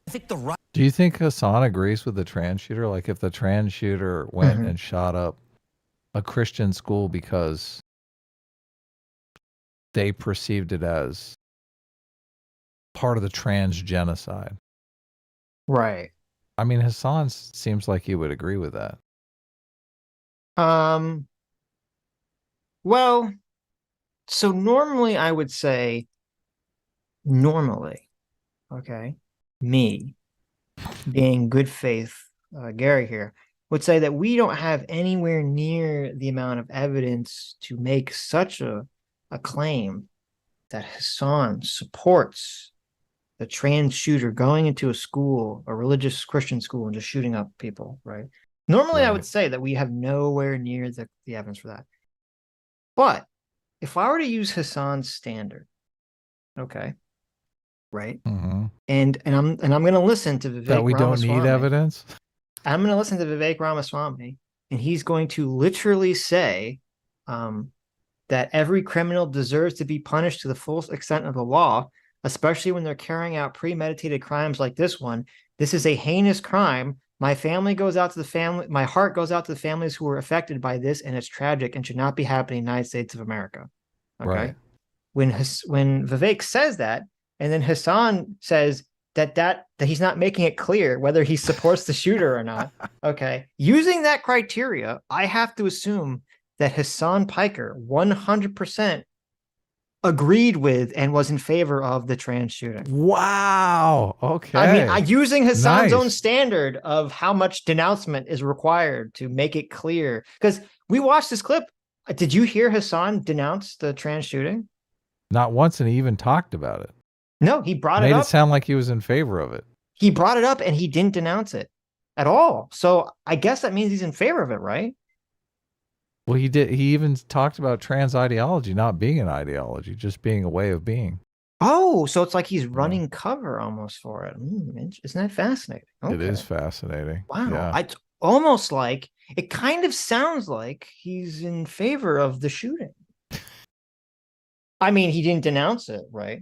think the right... Do you think Hassan agrees with the trans shooter? Like if the trans shooter went and shot up a Christian school because they perceived it as part of the trans genocide. Right. I mean, Hassan seems like he would agree with that. Well, so normally I would say, okay, me being good faith, Gary here, would say that we don't have anywhere near the amount of evidence to make such a claim that Hassan supports the trans shooter going into a school, a religious Christian school, and just shooting up people, right? Normally, I would say that we have nowhere near the evidence for that. But if I were to use Hassan's standard, okay, right, Mm-hmm. and I'm going to listen to Vivek That we don't need Ramaswamy. evidence. I'm going to listen to Vivek Ramaswamy, and he's going to literally say that every criminal deserves to be punished to the full extent of the law, especially when they're carrying out premeditated crimes like this one. This is a heinous crime. My family goes out to the family. My heart goes out to the families who were affected by this, and it's tragic and should not be happening in the United States of America. Okay. Right. When Vivek says that, and then Hassan says that he's not making it clear whether he supports the shooter or not. Okay. Using that criteria, I have to assume that Hassan Piker 100% agreed with and was in favor of the trans shooting. Wow. Okay. I mean, using Hassan's Nice. own standard of how much denouncement is required to make it clear. Because we watched this clip. Did you hear Hassan denounce the trans shooting? Not once, and he even talked about it. No, he brought it Made up. it sound like he was in favor of it. He brought it up and he didn't denounce it at all. So I guess that means he's in favor of it, right? Well, he did. He even talked about trans ideology not being an ideology, just being a way of being. Oh, so it's like he's running cover almost for it. Isn't that fascinating? It is fascinating. Wow. Yeah. It's almost like, it kind of sounds like he's in favor of the shooting. I mean, he didn't denounce it, right?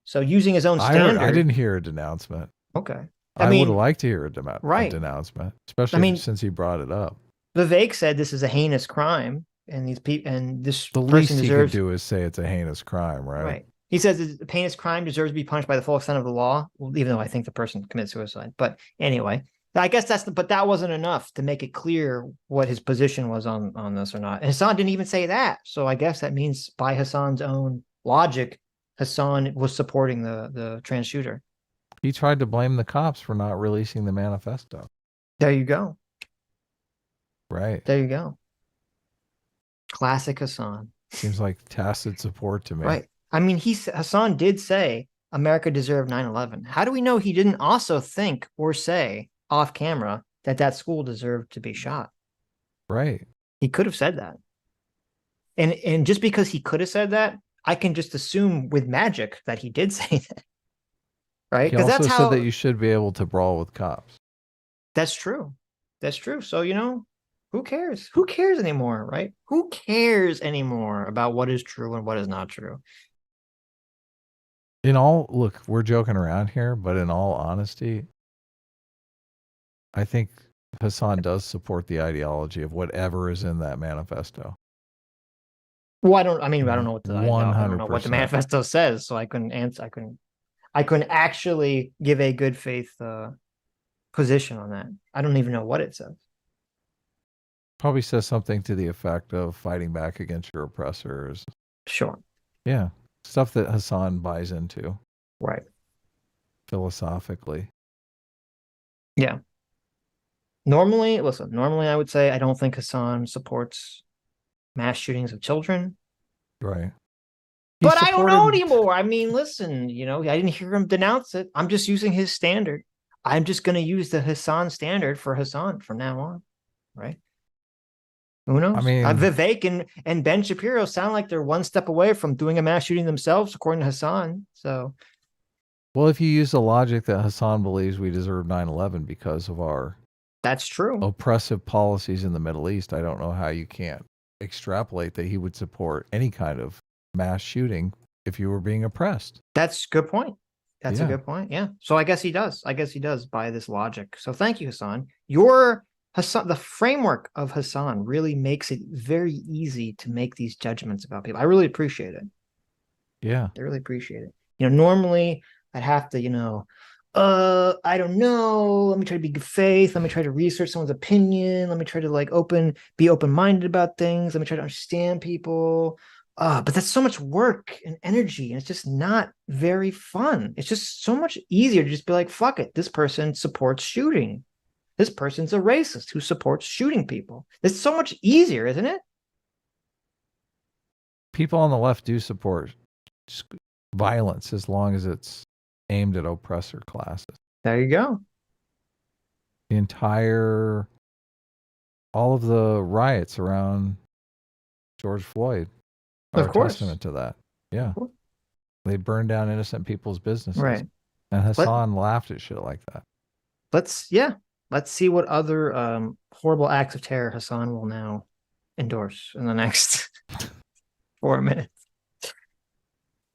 So using his own standard. I didn't hear a denouncement. Okay. I would have liked to hear a denouncement, especially I mean, since he brought it up. Vivek said this is a heinous crime, and these people, and this The person least he deserves. could do is say it's a heinous crime, right? Right. He says a heinous crime deserves to be punished by the full extent of the law. Well, even though I think the person committed suicide, but anyway, I guess but that wasn't enough to make it clear what his position was on this or not. And Hassan didn't even say that, so I guess that means by Hassan's own logic, Hassan was supporting the trans shooter. He tried to blame the cops for not releasing the manifesto. There you go. Right. There you go. Classic Hassan. Seems like tacit support to me. Right. I mean, Hassan did say America deserved 9/11. How do we know he didn't also think or say off camera that school deserved to be shot? Right. He could have said that. And just because he could have said that, I can just assume with magic that he did say that. Right? He Because also that's said how that you should be able to brawl with cops. That's true. That's true. So, who cares? Who cares anymore, right? Who cares anymore about what is true and what is not true? Look, we're joking around here, but in all honesty, I think Hassan does support the ideology of whatever is in that manifesto. Well, I don't know what I don't know what the 100%. manifesto says, so I couldn't answer. I couldn't actually give a good faith position on that. I don't even know what it says. Probably says something to the effect of fighting back against your oppressors. Sure. Yeah. Stuff that Hassan buys into. Right. Philosophically. Yeah. Normally I would say I don't think Hassan supports mass shootings of children. Right. But I don't know anymore. I mean, listen, I didn't hear him denounce it. I'm just using his standard. I'm just going to use the Hassan standard for Hassan from now on. Right. Who knows? I mean, Vivek and Ben Shapiro sound like they're one step away from doing a mass shooting themselves, according to Hassan. So, well, if you use the logic that Hassan believes we deserve 9/11 because of our that's true oppressive policies in the Middle East, I don't know how you can't extrapolate that he would support any kind of mass shooting if you were being oppressed. That's a good point. That's Yeah. a good point. Yeah. So I guess he does. By this logic. So thank you, Hassan. The framework of Hassan really makes it very easy to make these judgments about people. I really appreciate it. Yeah. I really appreciate it. Normally I'd have to, I don't know. Let me try to be good faith. Let me try to research someone's opinion. Let me try to be open-minded about things. Let me try to understand people. But that's so much work and energy, and it's just not very fun. It's just so much easier to just be like, fuck it. This person supports shooting. This person's a racist who supports shooting people. It's so much easier, isn't it? People on the left do support violence as long as it's aimed at oppressor classes. There you go. All of the riots around George Floyd are Of course. a testament to that. Yeah. They burned down innocent people's businesses. Right. And Hassan laughed at shit like that. let's see what other horrible acts of terror Hassan will now endorse in the next 4 minutes.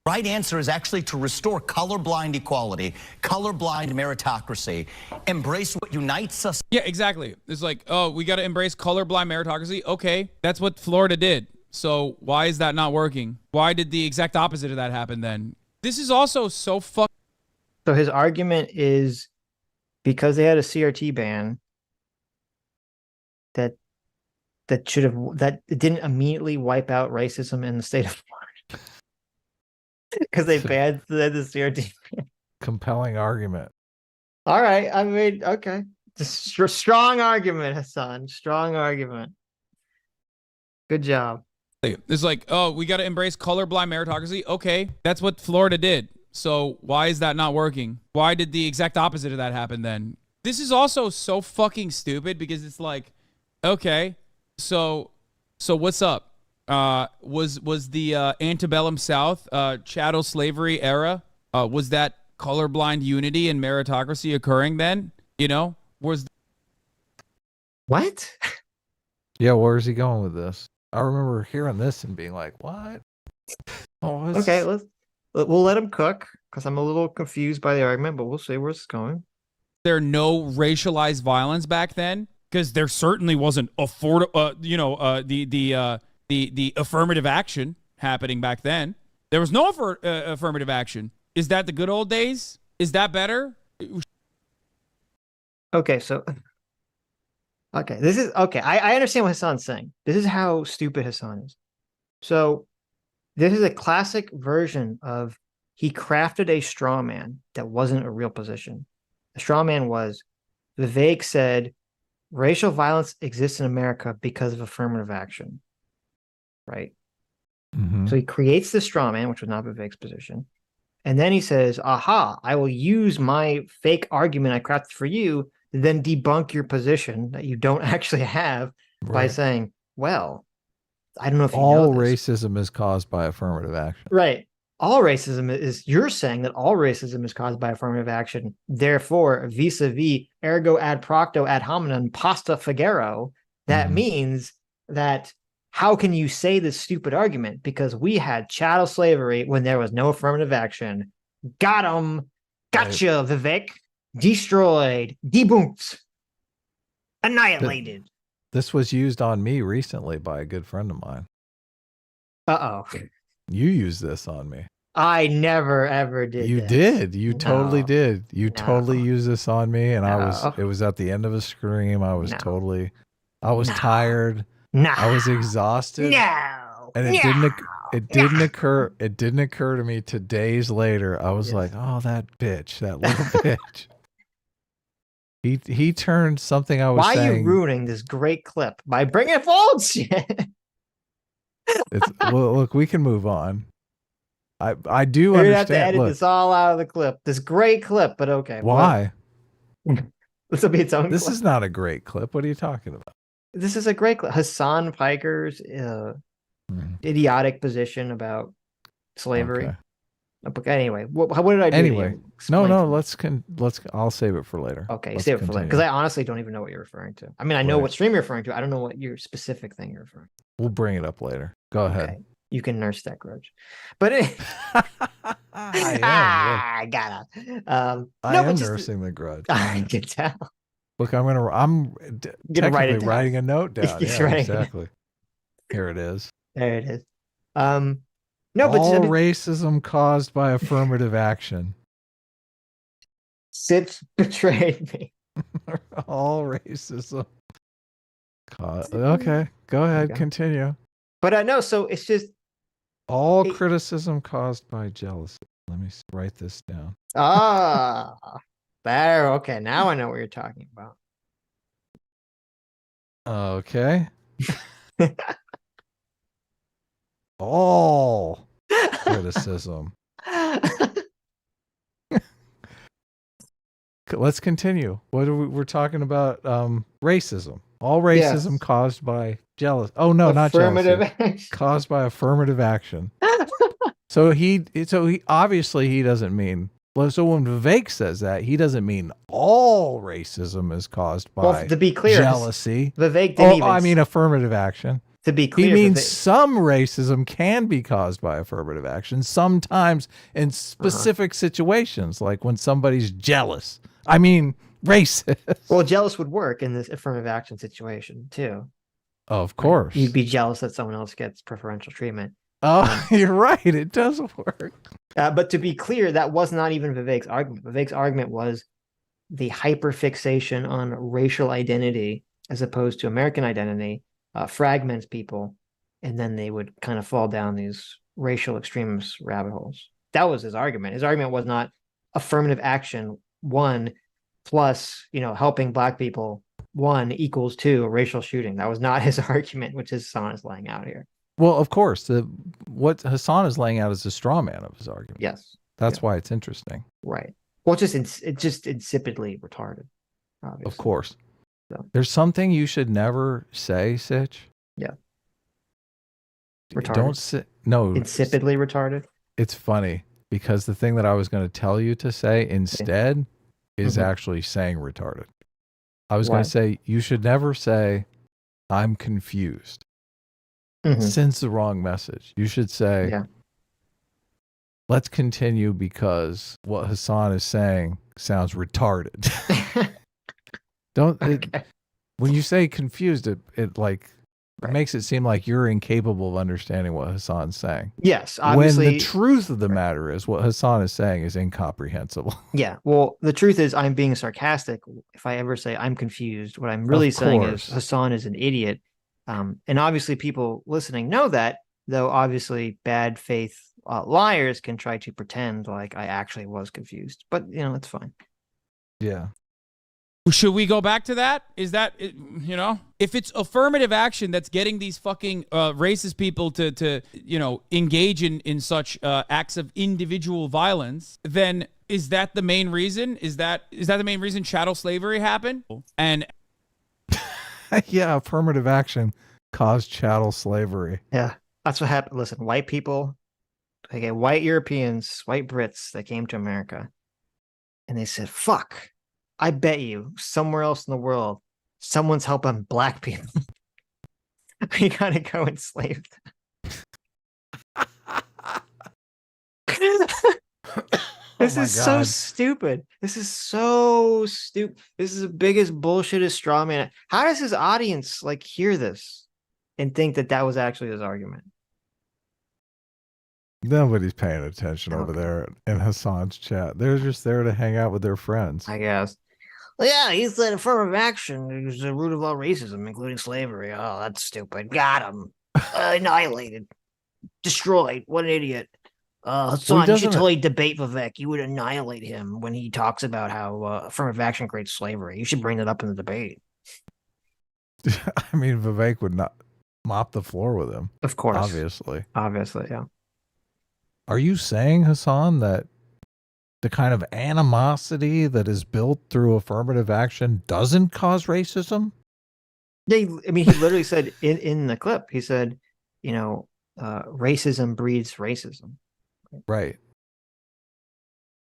Right answer is actually to restore colorblind equality, colorblind meritocracy, embrace what unites us. Yeah, exactly. It's like, oh, we got to embrace colorblind meritocracy. Okay, that's what Florida did. So why is that not working? Why did the exact opposite of that happen then? This is also so fuck. So his argument is because they had a CRT ban that it didn't immediately wipe out racism in the state of Florida. Because they banned the CRT ban. Compelling argument. All right. I mean, okay. Strong argument, Hassan. Strong argument. Good job. It's like, oh, we got to embrace colorblind meritocracy. Okay, that's what Florida did. So why is that not working? Why did the exact opposite of that happen then? This is also so fucking stupid because it's like, okay, so what's up? Was the antebellum South, chattel slavery era, was that colorblind unity and meritocracy occurring then? You know, what? Yeah, where's he going with this? I remember hearing this and being like, what? Oh, okay, we'll let him cook because I'm a little confused by the argument, but we'll see where it's going. There no racialized violence back then? Because there certainly wasn't the affirmative action happening back then. There was no affirmative action. Is that the good old days? Is that better? Okay, so this is okay. I understand what Hassan's saying. This is how stupid Hassan is. So this is a classic version of he crafted a straw man that wasn't a real position. The straw man was Vivek said racial violence exists in America because of affirmative action. Right? Mm-hmm. So he creates the straw man, which was not Vivek's position. And then he says, aha, I will use my fake argument I crafted for you to then debunk your position that you don't actually have by saying, well, I don't know if you know all this. racism is caused by affirmative action. Right. All racism is, you're saying that all racism is caused by affirmative action. Therefore, vis-a-vis, ergo ad procto ad hominem pasta figero, that means that how can you say this stupid argument? Because we had chattel slavery when there was no affirmative action. Got him. Gotcha, Vivek. Destroyed. Debunked. Annihilated. This was used on me recently by a good friend of mine. Uh-oh. You used this on me. I never, ever did. You this. did. You totally No. did. You totally used this on me. And No. it was at the end of a scream. I was No. tired. No. I was exhausted. No. And it didn't occur to me to days later. I was like, oh, that little bitch. He turned something I was saying. Why are you ruining this great clip by bringing up old shit? Well, look, we can move on. I do You're understand. gonna have to edit this all out of the clip. This great clip, but okay. Why? This will be its own. This clip. is not a great clip. What are you talking about? This is a great clip. Hassan Piker's idiotic position about slavery. Okay. But anyway, what did I do? Anyway, no. Let's. I'll save it for later. Okay, Let's save it for later continue. because I honestly don't even know what you're referring to. I mean, I know what stream you're referring to. I don't know what your specific thing you're referring to. We'll bring it up later. Go ahead. You can nurse that grudge, but I gotta. I am nursing the grudge. I can tell. Look, I'm write it technically down. writing a note down. He's Yeah, writing it. exactly. Here it is. There it is. No, but all racism caused by affirmative action. Sitch betrayed me. All racism. Okay, go ahead. Okay. Continue. But no, so it's just all criticism caused by jealousy. Let me write this down. There. Okay, now I know what you're talking about. Okay. All criticism. Let's continue. What are we're talking about? Racism. All racism caused by jealousy. Oh no, not jealousy. Caused by affirmative action. So he obviously he doesn't mean Well, so when Vivek says that, he doesn't mean all racism is caused by Well, to be clear, jealousy. Vivek didn't even. I mean, affirmative action. To be clear, he means Vivek, some racism can be caused by affirmative action, sometimes in specific situations, like when somebody's jealous. I mean, racist. Well, jealous would work in this affirmative action situation too. Of course. You'd be jealous that someone else gets preferential treatment. Oh, you're right. It does work. But to be clear, that was not even Vivek's argument. Vivek's argument was the hyperfixation on racial identity as opposed to American identity fragments people, and then they would kind of fall down these racial extremist rabbit holes. That was his argument. His argument was not affirmative action 1 plus, helping black people 1 equals 2 a racial shooting. That was not his argument, which Hassan is laying out here. Well, of course, what Hassan is laying out is a straw man of his argument. Yes. That's why it's interesting. Right. Well, it's just insipidly retarded, obviously. Of course. So. There's something you should never say, Sitch. Yeah. Retarded. Don't say no. Insipidly retarded. It's funny because the thing that I was going to tell you to say instead is actually saying retarded. I was going to say you should never say I'm confused. Sends the wrong message. You should say, let's continue because what Hassan is saying sounds retarded. When you say confused, it makes it seem like you're incapable of understanding what Hassan's saying. Yes, obviously. When the truth of the matter is what Hassan is saying is incomprehensible. Yeah, well, the truth is I'm being sarcastic. If I ever say I'm confused, what I'm really saying is Hassan is an idiot. And obviously people listening know that, though obviously bad faith liars can try to pretend like I actually was confused. But, it's fine. Yeah. Should we go back to that? Is that, if it's affirmative action that's getting these fucking racist people to engage in such acts of individual violence, then is that the main reason? Is that the main reason chattel slavery happened? And yeah, affirmative action caused chattel slavery. Yeah, that's what happened. Listen, white people, white Europeans, white Brits that came to America, and they said, fuck, I bet you somewhere else in the world, someone's helping black people. We gotta go enslave them. This is so stupid. This is so stupid. This is the biggest bullshitest straw man. How does his audience hear this and think that was actually his argument? Nobody's paying attention over there in Hassan's chat. They're just there to hang out with their friends. I guess. Well, yeah, he said affirmative action is the root of all racism, including slavery. Oh, that's stupid. Got him. Annihilated. Destroyed. What an idiot. Hassan, you should totally debate Vivek. You would annihilate him when he talks about how affirmative action creates slavery. You should bring that up in the debate. I mean, Vivek would not mop the floor with him. Of course. Obviously, yeah. Are you saying, Hassan, that the kind of animosity that is built through affirmative action doesn't cause racism? Yeah, I mean, he literally said in the clip, he said, racism breeds racism. Right.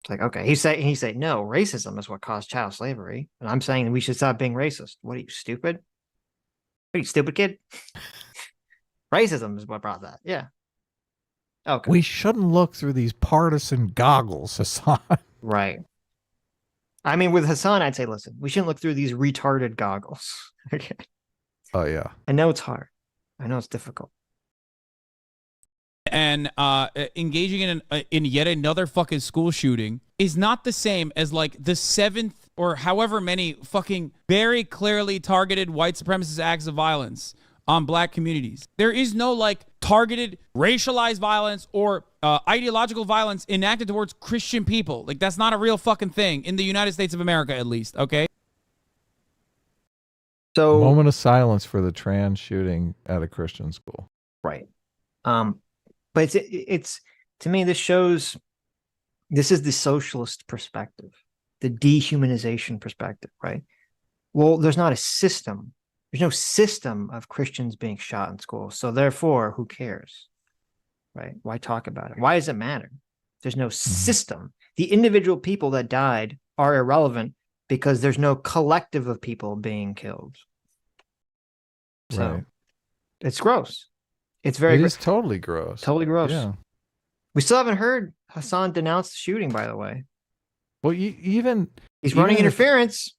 It's like, okay, he said, no, racism is what caused child slavery. And I'm saying we should stop being racist. What are you, stupid? What are you, stupid kid? Racism is what brought that. Yeah. Okay. We shouldn't look through these partisan goggles, Hassan. Right. I mean, with Hassan, I'd say, listen, we shouldn't look through these retarded goggles. Okay. Oh, yeah. I know it's hard. I know it's difficult. And engaging in yet another fucking school shooting is not the same as the 7th or however many fucking very clearly targeted white supremacist acts of violence on black communities. There is no targeted racialized violence or ideological violence enacted towards Christian people. That's not a real fucking thing in the United States of America, at least. Okay. So, moment of silence for the trans shooting at a Christian school. Right. But it's to me, this is the socialist perspective, the dehumanization perspective, right? Well, there's not a system. There's no system of Christians being shot in school. So therefore, who cares, right? Why talk about it? Why does it matter? There's no system. the individual people that died are irrelevant because there's no collective of people being killed. So Right. it's gross. It's very It is totally gross. Totally gross. Yeah. We still haven't heard Hassan denounce the shooting, by the way. Well, even he's running interference.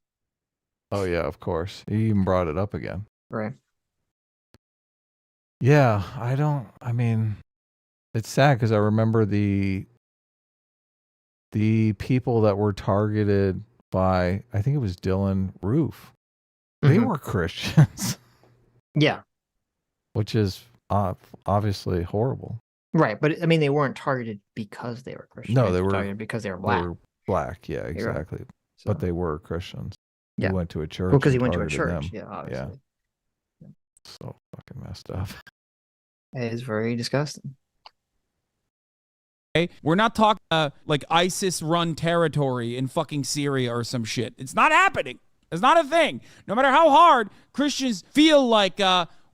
Oh yeah, of course. He even brought it up again. Right. Yeah, I mean, it's sad because I remember the people that were targeted by, I think it was Dylan Roof. They were Christians. Yeah. Which is obviously horrible. Right. But I mean, they weren't targeted because they were Christian. No, they were targeted because they were black. They were black, yeah, exactly. But they were Christians. Yeah. He went to a church. Well, because he and went to a targeted church. them. Yeah, obviously. Yeah. So fucking messed up. It is very disgusting. Okay? We're not talking like ISIS-run territory in fucking Syria or some shit. It's not happening. It's not a thing. No matter how hard Christians feel like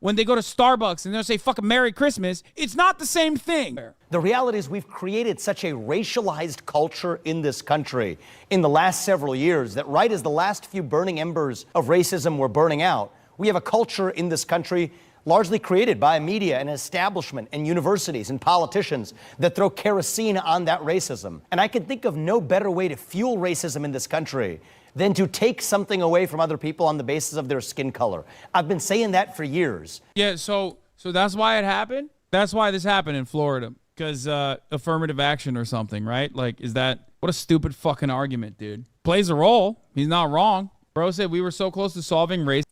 when they go to Starbucks and they'll say fucking Merry Christmas, it's not the same thing. The reality is we've created such a racialized culture in this country in the last several years that right as the last few burning embers of racism were burning out, we have a culture in this country largely created by media and establishment and universities and politicians that throw kerosene on that racism. And I can think of no better way to fuel racism in this country than to take something away from other people on the basis of their skin color. I've been saying that for years. Yeah, so that's why it happened? That's why this happened in Florida. Because affirmative action or something, right? Like, what a stupid fucking argument, dude. Plays a role. He's not wrong. Bro said we were so close to solving race.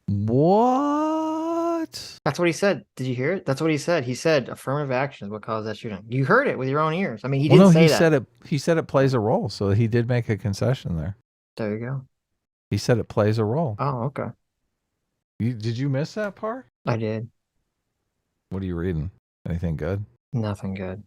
What? That's what he said. Did you hear it? That's what he said. He said affirmative action is what caused that shooting. You heard it with your own ears. I mean, he didn't say that. He said it plays a role, so he did make a concession there. There you go. He said it plays a role. Oh, okay. Did you miss that part? I did. What are you reading? Anything good? Nothing good.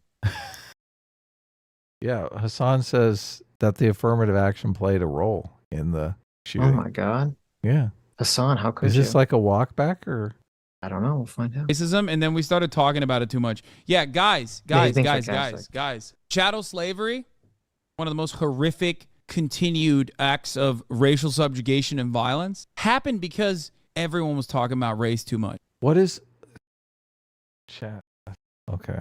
Yeah, Hassan says that the affirmative action played a role in the shooting. Oh my God. Yeah. Hassan, how could you? Is this like a walk back or? I don't know. We'll find out. Racism, and then we started talking about it too much. Yeah, guys. Chattel slavery, one of the most horrific continued acts of racial subjugation and violence, happened because everyone was talking about race too much. What is chat? Okay.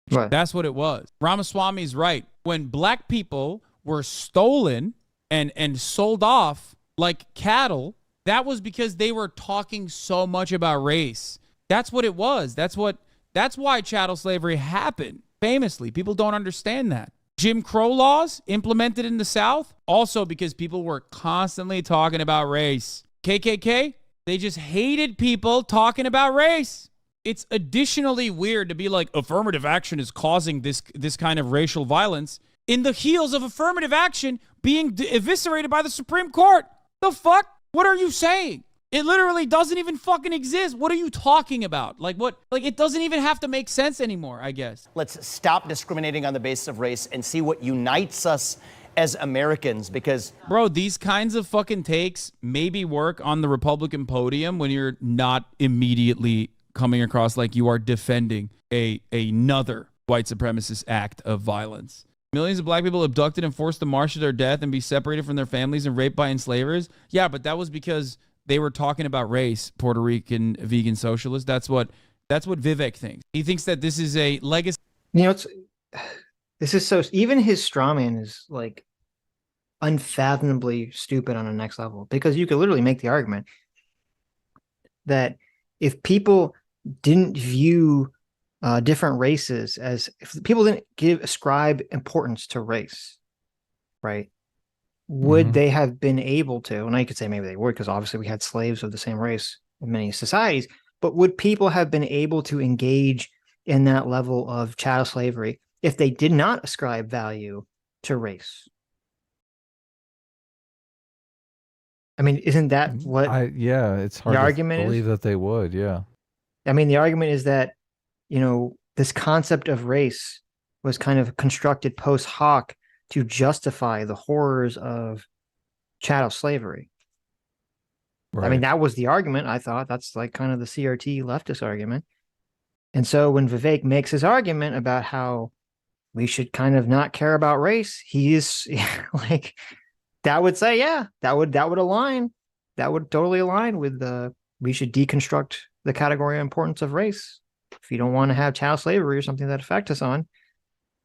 What? That's what it was. Ramaswamy's right. When black people were stolen and sold off like cattle, that was because they were talking so much about race. That's what it was. That's why chattel slavery happened. Famously, people don't understand that. Jim Crow laws implemented in the South, also because people were constantly talking about race. KKK, they just hated people talking about race. It's additionally weird to be like, affirmative action is causing this kind of racial violence in the heels of affirmative action being eviscerated by the Supreme Court. The fuck? What are you saying? It literally doesn't even fucking exist. What are you talking about? Like what? Like it doesn't even have to make sense anymore, I guess. Let's stop discriminating on the basis of race and see what unites us as Americans, because bro, these kinds of fucking takes maybe work on the Republican podium when you're not immediately coming across like you are defending another white supremacist act of violence. Millions of black people abducted and forced to march to their death and be separated from their families and raped by enslavers. Yeah, but that was because they were talking about race, Puerto Rican vegan socialists. That's what Vivek thinks. He thinks that this is a legacy. You know, this is so, even his straw man is like unfathomably stupid on the next level, because you could literally make the argument that if people didn't view different races as, if people didn't ascribe importance to race, right? Would they have been able to, and I could say maybe they would, because obviously we had slaves of the same race in many societies, but would people have been able to engage in that level of chattel slavery if they did not ascribe value to race? I mean, isn't that what yeah, it's hard the to argument believe that they would, yeah. I mean, the argument is that, you know, this concept of race was kind of constructed post hoc to justify the horrors of chattel slavery. Right. I mean, that was the argument. I thought that's like kind of the CRT leftist argument. And so when Vivek makes his argument about how we should kind of not care about race. He is like, that would say, yeah, that would align. That would totally align with we should deconstruct the category of importance of race. If you don't want to have child slavery or something that affects us on,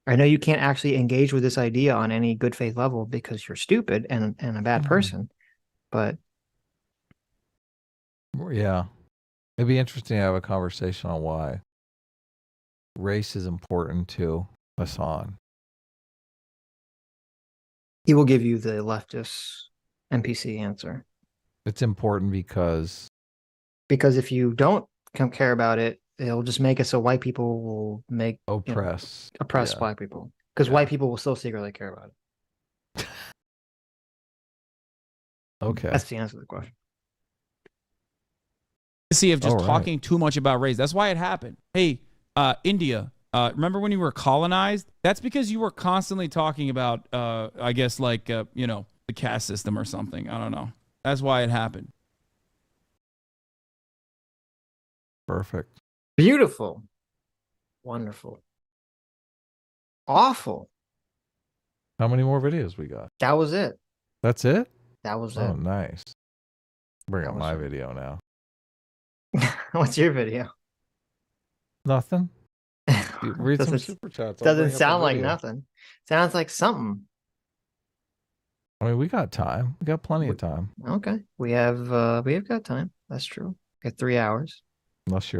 I know you can't actually engage with this idea on any good faith level because you're stupid and a bad person, but yeah, it'd be interesting to have a conversation on why race is important to Hassan. he will give you the leftist NPC answer. It's important because if you don't care about it, it'll just make it so white people will oppress black people, because white people will still secretly care about it. Okay, that's the answer to the question. See, of just talking too much about race. That's why it happened. Hey, India, remember when you were colonized? That's because you were constantly talking about, I guess, like, the caste system or something. I don't know. That's why it happened. Perfect. Beautiful. Wonderful. Awful. How many more videos we got? That was it. That's it? That was it. Oh, nice. Bring up my video now. What's your video? Nothing. Read some super chats. Doesn't sound like nothing. Sounds like something. I mean, we got time. We got plenty of time. Okay. We have got time. That's true. We got 3 hours. Unless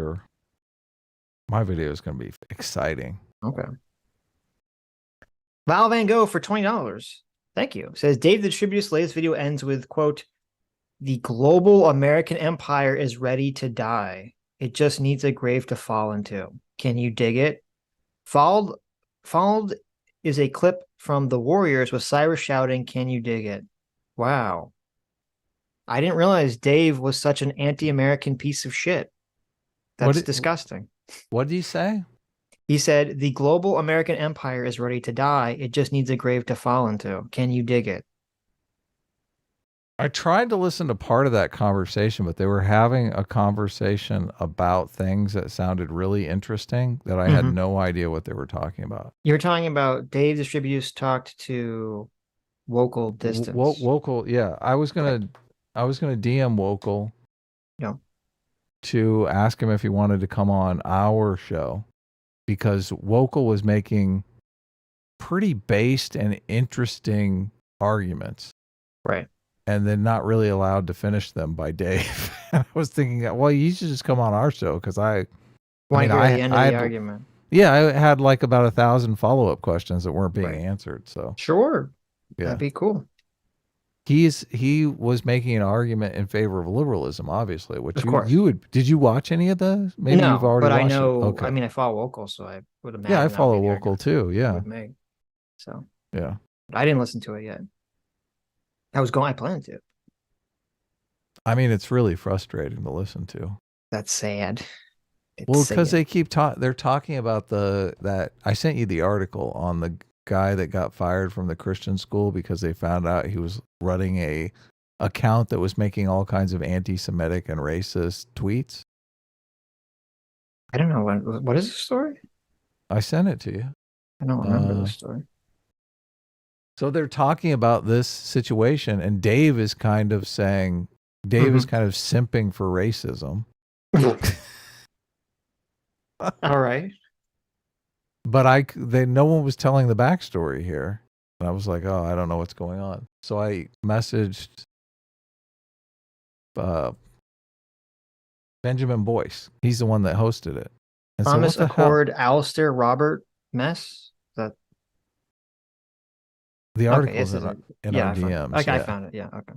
my video is going to be exciting. Okay. Val Van Gogh for $20. Thank you. Says Dave the Distributor's latest video ends with, quote, "The global American empire is ready to die. It just needs a grave to fall into. Can you dig it?" Followed is a clip from The Warriors with Cyrus shouting, "Can you dig it?" Wow. I didn't realize Dave was such an anti-American piece of shit. That's disgusting. What did he say? He said, "The global American empire is ready to die. It just needs a grave to fall into. Can you dig it?" I tried to listen to part of that conversation, but they were having a conversation about things that sounded really interesting that I had no idea what they were talking about. You're talking about Dave Distributors talked to Vocal Distance. Vocal, yeah. I was gonna DM Vocal. Yeah. To ask him if he wanted to come on our show, because Vocal was making pretty based and interesting arguments. Right. And then not really allowed to finish them by Dave. I was thinking, well, you should just come on our show because I hear the end of the argument. Yeah, I had like about 1,000 follow-up questions that weren't being answered. So sure, yeah, that'd be cool. He was making an argument in favor of liberalism, obviously. Which you would. Did you watch any of those? Maybe no, you've already. But watched I know. It. Okay. I mean, I follow Vocal, so I would imagine. Yeah, I follow Vocal too. Yeah. So yeah, but I didn't listen to it yet. I planned to. I mean, it's really frustrating to listen to. That's sad. Well, because they keep they're talking about that I sent you the article on the guy that got fired from the Christian school because they found out he was running a account that was making all kinds of anti-Semitic and racist tweets. I don't know what is the story? I sent it to you. I don't remember the story. So they're talking about this situation, and Dave is kind of saying, is kind of simping for racism. All right. But no one was telling the backstory here. And I was like, oh, I don't know what's going on. So I messaged Benjamin Boyce. He's the one that hosted it. And Thomas so Accord, Alistair, Robert Mess. That the article is in our DMs. Okay, I found it. Yeah. Okay.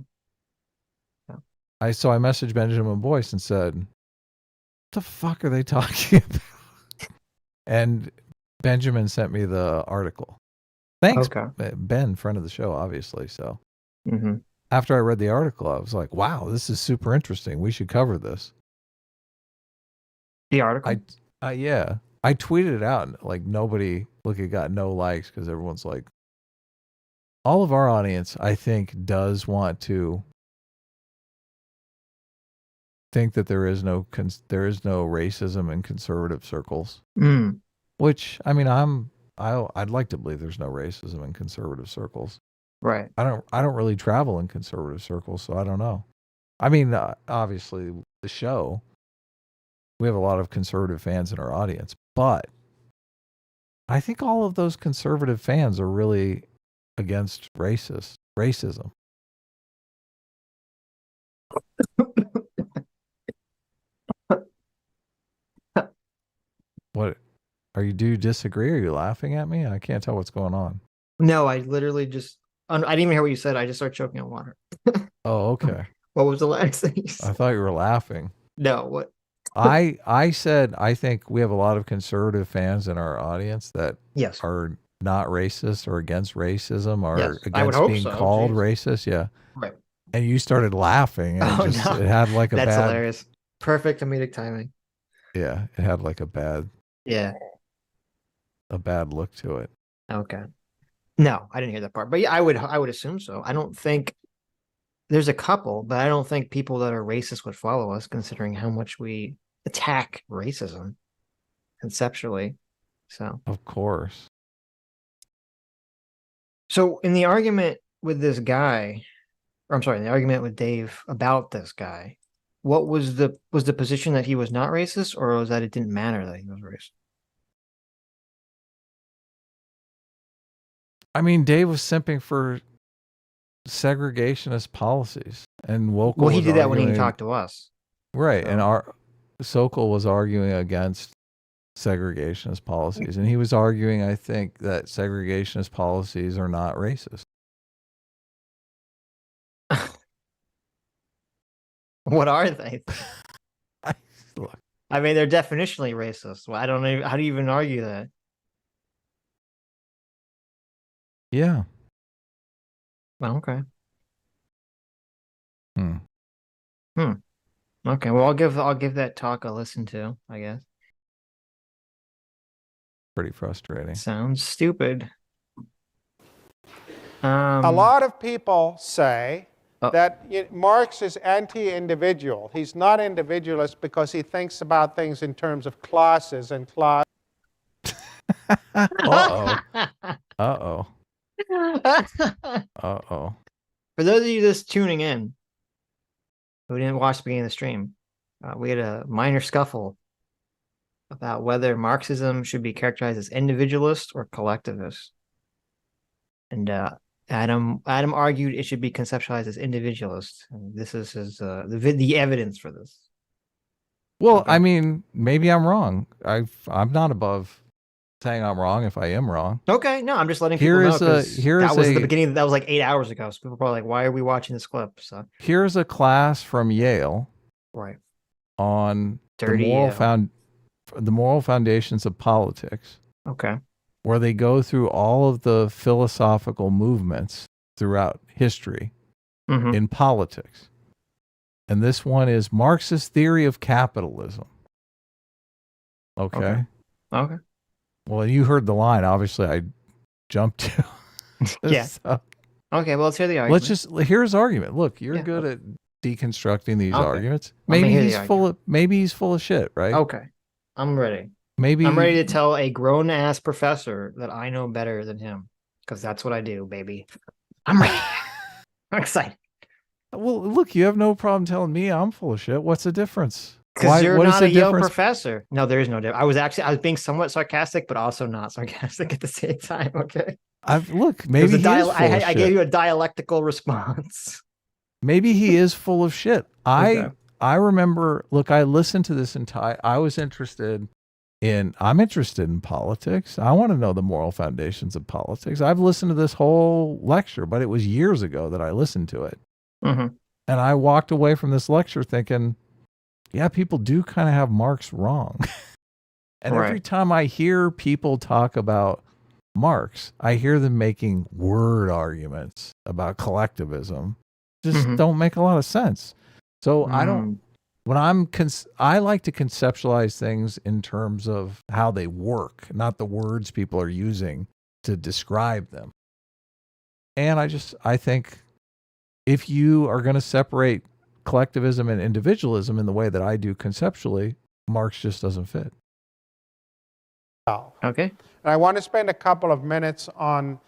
So I messaged Benjamin Boyce and said, "What the fuck are they talking about?" And Benjamin sent me the article. Thanks, Ben, friend of the show, obviously. So after I read the article, I was like, "Wow, this is super interesting. We should cover this." The article? Yeah. I tweeted it out, and like it got no likes because everyone's like, all of our audience, I think, does want to think that there is no racism in conservative circles. Which, I mean, I'd like to believe there's no racism in conservative circles. Right. I don't really travel in conservative circles, so I don't know. I mean, obviously the show, we have a lot of conservative fans in our audience, but I think all of those conservative fans are really against racism. What do you disagree? Are you laughing at me? I can't tell what's going on. No, I literally just I didn't even hear what you said. I just started choking on water. Oh, okay. What was the last thing you said? I thought you were laughing. No, what? I said I think we have a lot of conservative fans in our audience that Yes. are not racist or against racism or Yes, I would against hope being so. called Jeez. racist. Yeah. Right. And you started laughing and it had like a That's bad hilarious. Perfect comedic timing. Yeah, it had like a bad look to it. Okay. No, I didn't hear that part. But yeah, I would assume so. I don't think there's a couple, but I don't think people that are racist would follow us, considering how much we attack racism conceptually. So of course. So in the argument with this guy, or I'm sorry, in the argument with Dave about this guy, what was the position that he was not racist, or was that it didn't matter that he was racist? I mean, Dave was simping for segregationist policies, and Wokal. Well, he was did that when he arguing- talked to us, right? And Sokol was arguing against segregationist policies, and he was arguing, I think, that segregationist policies are not racist. What are they? Look. I mean, they're definitionally racist. Well, I don't know. How do you even argue that? Yeah. Well, okay. Hmm. Okay. Well, I'll give that talk a listen to, I guess. Pretty frustrating. Sounds stupid. A lot of people say that Marx is anti-individual. He's not individualist because he thinks about things in terms of classes and class. Uh-oh. Uh-oh. Uh-oh. For those of you just tuning in who didn't watch the beginning of the stream, we had a minor scuffle about whether Marxism should be characterized as individualist or collectivist. And Adam argued it should be conceptualized as individualist. And this is his, the evidence for this. Well, I mean, maybe I'm wrong. I'm not above saying I'm wrong if I am wrong. Okay, no, I'm just letting people know. That was the beginning. That was like 8 hours ago. So people are probably like, "Why are we watching this clip?" So here's a class from Yale, right, on Dirty the moral foundations of politics. Okay, where they go through all of the philosophical movements throughout history in politics. And this one is Marxist theory of capitalism. Okay. Well, you heard the line. Obviously, I jumped to. Yeah. So, okay, well, let's hear the argument. Here's argument. Look, you're good at deconstructing these arguments. Maybe he's full of shit, right? Okay, I'm ready. Maybe I'm ready to tell a grown-ass professor that I know better than him, because that's what I do, baby. I'm ready. I'm excited. Well, look, you have no problem telling me I'm full of shit. What's the difference? Because you're not a Yale professor. No, there is no difference. I was being somewhat sarcastic, but also not sarcastic at the same time. Okay. Maybe I gave you a dialectical response. Maybe he is full of shit. I remember. Look, I listened to this entire. I'm interested in politics. I want to know the moral foundations of politics. I've listened to this whole lecture, but it was years ago that I listened to it. And I walked away from this lecture thinking, yeah, people do kind of have Marx wrong. And every time I hear people talk about Marx, I hear them making word arguments about collectivism. Just don't make a lot of sense. So I like to conceptualize things in terms of how they work, not the words people are using to describe them. And I think if you are going to separate collectivism and individualism in the way that I do conceptually, Marx just doesn't fit. Okay. And I want to spend a couple of minutes on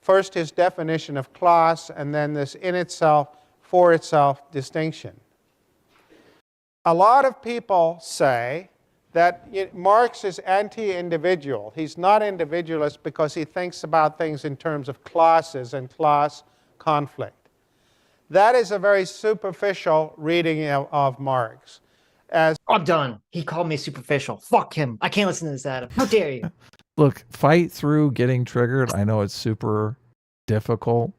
first his definition of class and then this in itself, for itself distinction. A lot of people say that Marx is anti-individual. He's not individualist because he thinks about things in terms of classes and class conflict. That is a very superficial reading of Marx. I'm done. He called me superficial. Fuck him. I can't listen to this, Adam. How dare you? Look, fight through getting triggered. I know it's super difficult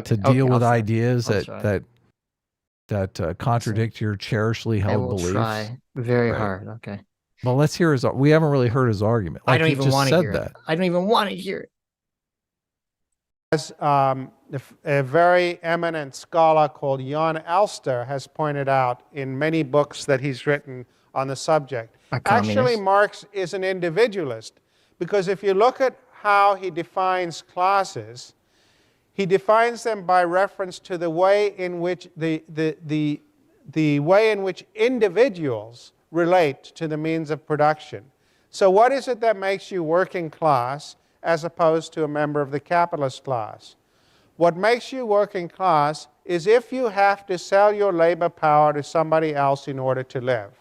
to deal with ideas that contradict your cherishly held beliefs. I will try very hard. Okay. Well, let's hear his. We haven't really heard his argument. I don't even want to hear it. I don't even want to hear it. As a very eminent scholar called Jan Elster has pointed out in many books that he's written on the subject. Actually, Marx is an individualist because if you look at how he defines classes, he defines them by reference to the way in which the way in which individuals relate to the means of production. So what is it that makes you working class as opposed to a member of the capitalist class? What makes you working class is if you have to sell your labor power to somebody else in order to live.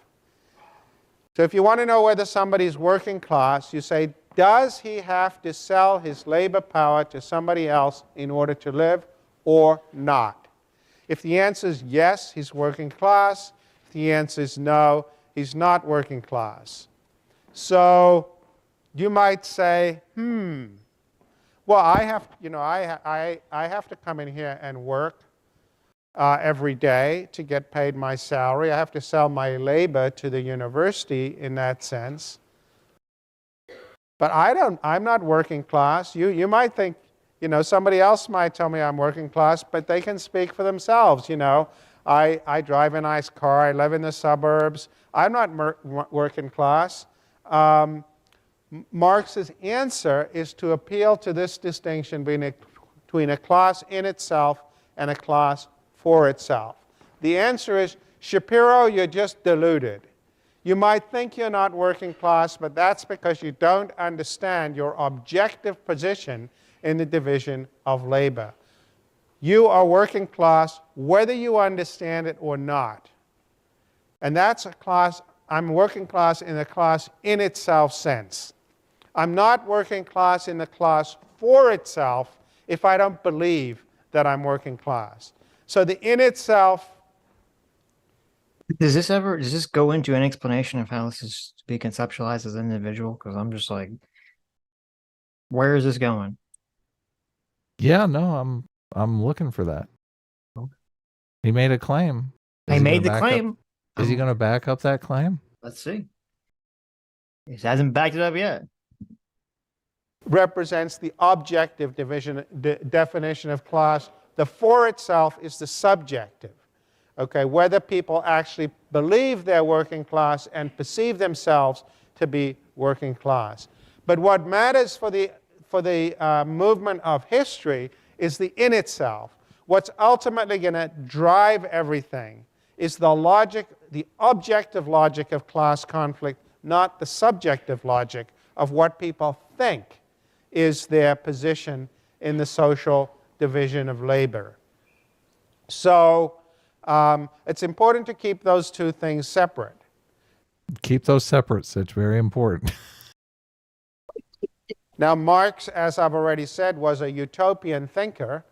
So if you want to know whether somebody's working class, you say, does he have to sell his labor power to somebody else in order to live or not? If the answer is yes, he's working class. If the answer is no, he's not working class. So you might say, well, I have to come in here and work every day to get paid my salary. I have to sell my labor to the university in that sense. But I'm not working class. You might think, somebody else might tell me I'm working class, but they can speak for themselves. I drive a nice car. I live in the suburbs. I'm not working class. Marx's answer is to appeal to this distinction between a class in itself and a class for itself. The answer is, Shapiro, you're just deluded. You might think you're not working class, but that's because you don't understand your objective position in the division of labor. You are working class whether you understand it or not. And that's a class, I'm working class in the class in itself sense. I'm not working class in the class for itself if I don't believe that I'm working class. So the in itself. Does this go into an explanation of how this is to be conceptualized as an individual? Because I'm just like, where is this going? Yeah, no, I'm looking for that. Okay. He made a claim. He made the claim. Is he going to back up that claim? Let's see. He hasn't backed it up yet. Represents the objective definition of class. The for itself is the subjective. Okay, whether people actually believe they're working class and perceive themselves to be working class. But what matters for the movement of history is the in itself. What's ultimately going to drive everything is the logic, the objective logic of class conflict, not the subjective logic of what people think is their position in the social division of labor. So it's important to keep those two things separate. Keep those separate, Sitch. Very important. Now, Marx, as I've already said, was a utopian thinker,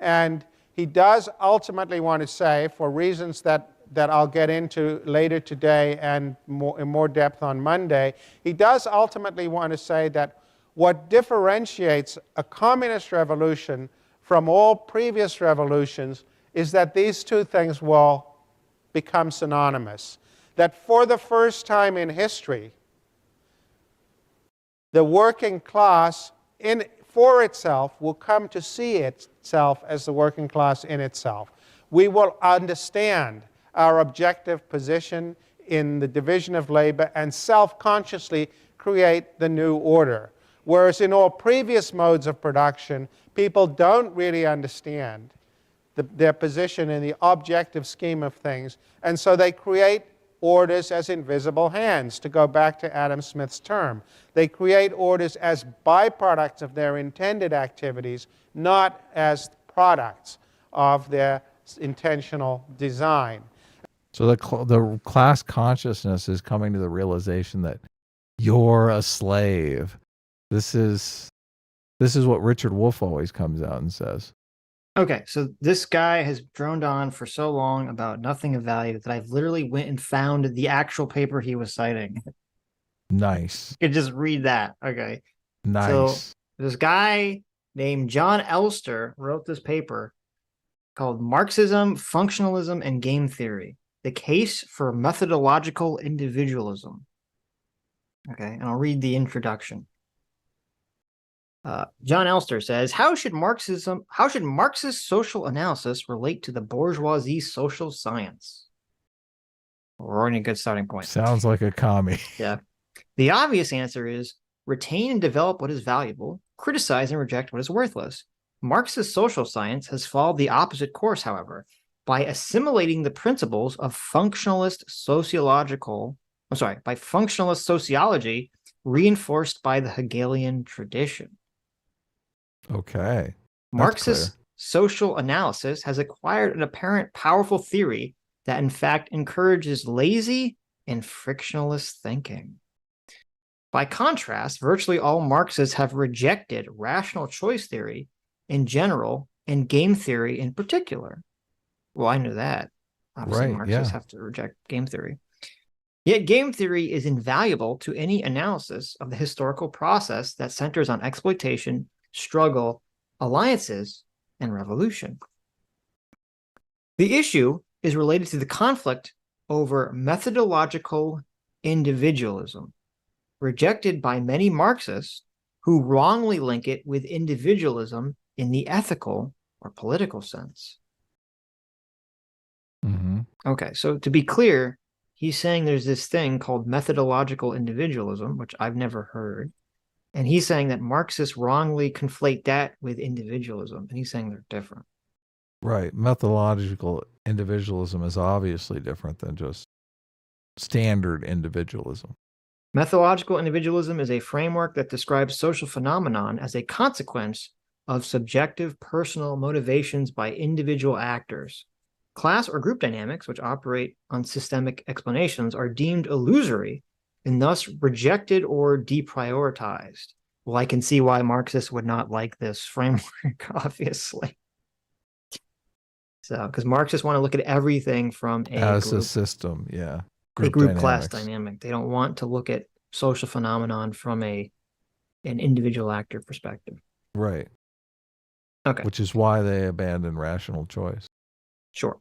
and he does ultimately want to say, for reasons that I'll get into later today and in more depth on Monday, he does ultimately want to say that what differentiates a communist revolution from all previous revolutions is that these two things will become synonymous. That for the first time in history, the working class for itself will come to see itself as the working class in itself. We will understand our objective position in the division of labor and self-consciously create the new order. Whereas in all previous modes of production, people don't really understand their position in the objective scheme of things, and so they create orders as invisible hands, to go back to Adam Smith's term. They create orders as byproducts of their intended activities, not as products of their intentional design. So the class consciousness is coming to the realization that you're a slave. This is what Richard Wolff always comes out and says. Okay, so this guy has droned on for so long about nothing of value that I've literally went and found the actual paper he was citing. Nice. You could just read that. Okay. Nice. So this guy named John Elster wrote this paper called Marxism, Functionalism, and Game Theory: The Case for Methodological Individualism. Okay, and I'll read the introduction. John Elster says, how should Marxist social analysis relate to the bourgeoisie social science? We're in a good starting point. Sounds like a commie. Yeah. The obvious answer is retain and develop what is valuable, criticize and reject what is worthless. Marxist social science has followed the opposite course, however, by assimilating the principles of functionalist sociology reinforced by the Hegelian tradition. Okay. Marxist social analysis has acquired an apparent powerful theory that in fact encourages lazy and frictionless thinking. By contrast, virtually all Marxists have rejected rational choice theory in general and game theory in particular. Well, I knew that. Obviously, Right, Marxists yeah. have to reject game theory. Yet game theory is invaluable to any analysis of the historical process that centers on exploitation, struggle, alliances, and revolution. The issue is related to the conflict over methodological individualism, rejected by many Marxists who wrongly link it with individualism in the ethical or political sense. Mm-hmm. Okay, so to be clear, he's saying there's this thing called methodological individualism, which I've never heard. And he's saying that Marxists wrongly conflate that with individualism. And he's saying they're different. Right. Methodological individualism is obviously different than just standard individualism. Methodological individualism is a framework that describes social phenomenon as a consequence of subjective personal motivations by individual actors. Class or group dynamics, which operate on systemic explanations, are deemed illusory and thus rejected or deprioritized. Well, I can see why Marxists would not like this framework, obviously. So, because Marxists want to look at everything from a system, yeah. Group class dynamic. They don't want to look at social phenomenon from an individual actor perspective. Right. Okay. Which is why they abandon rational choice. Sure.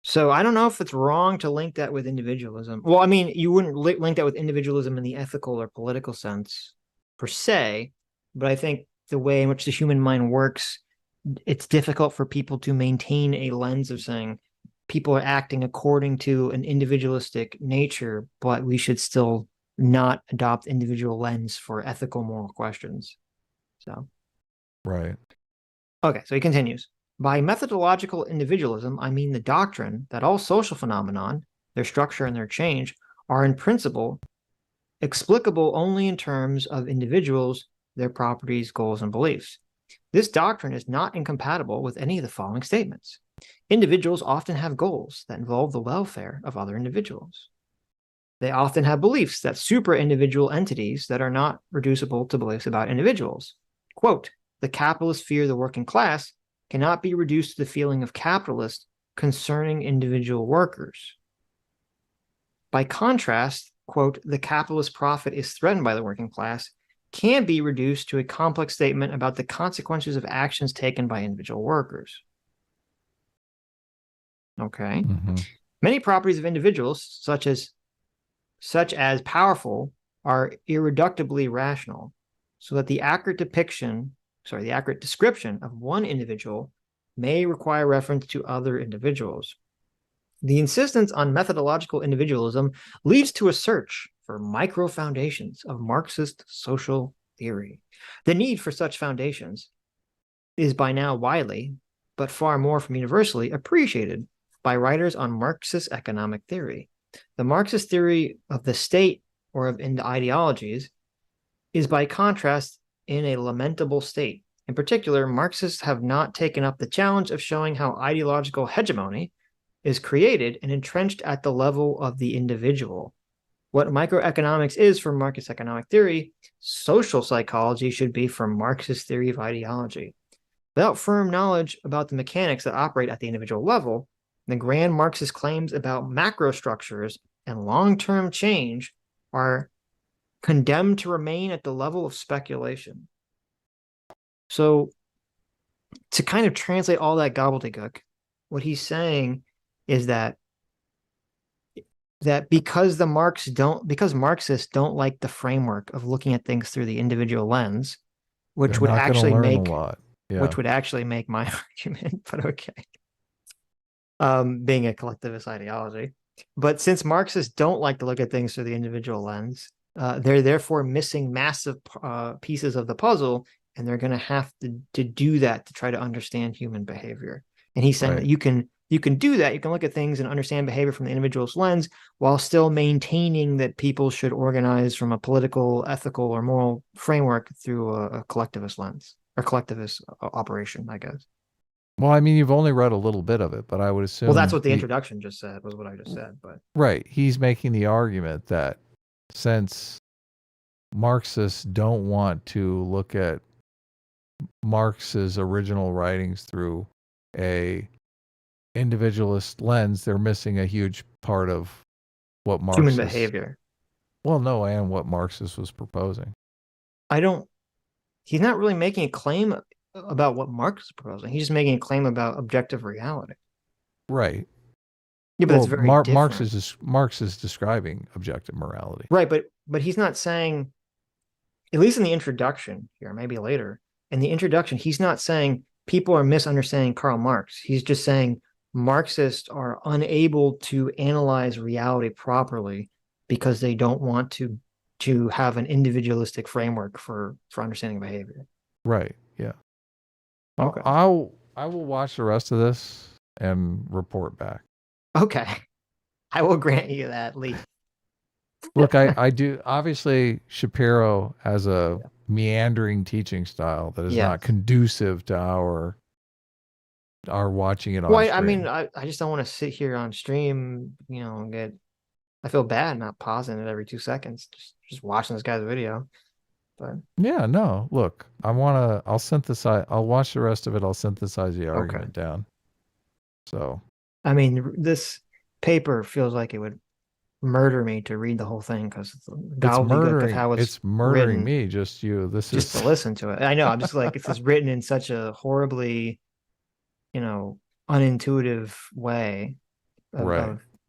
So I don't know if it's wrong to link that with individualism. Well, I mean, you wouldn't link that with individualism in the ethical or political sense per se, but I think the way in which the human mind works, it's difficult for people to maintain a lens of saying people are acting according to an individualistic nature, but we should still not adopt individual lens for ethical, moral questions. So, right. Okay, so he continues. By methodological individualism, I mean the doctrine that all social phenomenon, their structure and their change, are in principle explicable only in terms of individuals, their properties, goals, and beliefs. This doctrine is not incompatible with any of the following statements. Individuals often have goals that involve the welfare of other individuals. They often have beliefs that supra-individual entities that are not reducible to beliefs about individuals. Quote, the capitalist fear of the working class cannot be reduced to the feeling of capitalists concerning individual workers. By contrast, quote, the capitalist profit is threatened by the working class can be reduced to a complex statement about the consequences of actions taken by individual workers. Okay. Mm-hmm. Many properties of individuals, such as powerful, are irreducibly rational, so that the accurate description of one individual may require reference to other individuals. The insistence on methodological individualism leads to a search for micro foundations of Marxist social theory. The need for such foundations is by now widely, but far more from universally, appreciated by writers on Marxist economic theory. The Marxist theory of the state or of ideologies is by contrast in a lamentable state. In particular, Marxists have not taken up the challenge of showing how ideological hegemony is created and entrenched at the level of the individual. What microeconomics is for Marxist economic theory, social psychology should be for Marxist theory of ideology. Without firm knowledge about the mechanics that operate at the individual level, the grand Marxist claims about macro structures and long-term change are condemned to remain at the level of speculation. So, to kind of translate all that gobbledygook, what he's saying is that because Marxists don't like the framework of looking at things through the individual lens, which would actually make my argument, but okay. Being a collectivist ideology. But since Marxists don't like to look at things through the individual lens, they're therefore missing massive pieces of the puzzle, and they're going to have to do that to try to understand human behavior. And he's saying that you can do that. You can look at things and understand behavior from the individual's lens while still maintaining that people should organize from a political, ethical, or moral framework through a collectivist lens or collectivist operation, I guess. Well, I mean, you've only read a little bit of it, but I would assume. Well, that's what the introduction just said, was what I just said. But right. He's making the argument that since Marxists don't want to look at Marx's original writings through a individualist lens, they're missing a huge part of what Marxist human behavior. Well, no, and what Marxist was proposing. He's not really making a claim about what Marx is proposing. He's just making a claim about objective reality. Right. Yeah, but it's very different. Marx is describing objective morality. Right, but he's not saying, at least in the introduction here, maybe later, in the introduction, he's not saying people are misunderstanding Karl Marx. He's just saying Marxists are unable to analyze reality properly because they don't want to have an individualistic framework for understanding behavior. Right. Yeah. Okay. I will watch the rest of this and report back. Okay. I will grant you that, Lee. Look, I do. Obviously, Shapiro has a meandering teaching style that is not conducive to our watching it on stream. I mean, I just don't want to sit here on stream, and I feel bad not pausing it every 2 seconds, just watching this guy's video. But yeah, no, look, I'll watch the rest of it. I'll synthesize the argument down. So, I mean, this paper feels like it would murder me to read the whole thing because it's murdering me. Just to listen to it. I know. I'm just like, it's just written in such a horribly, unintuitive way,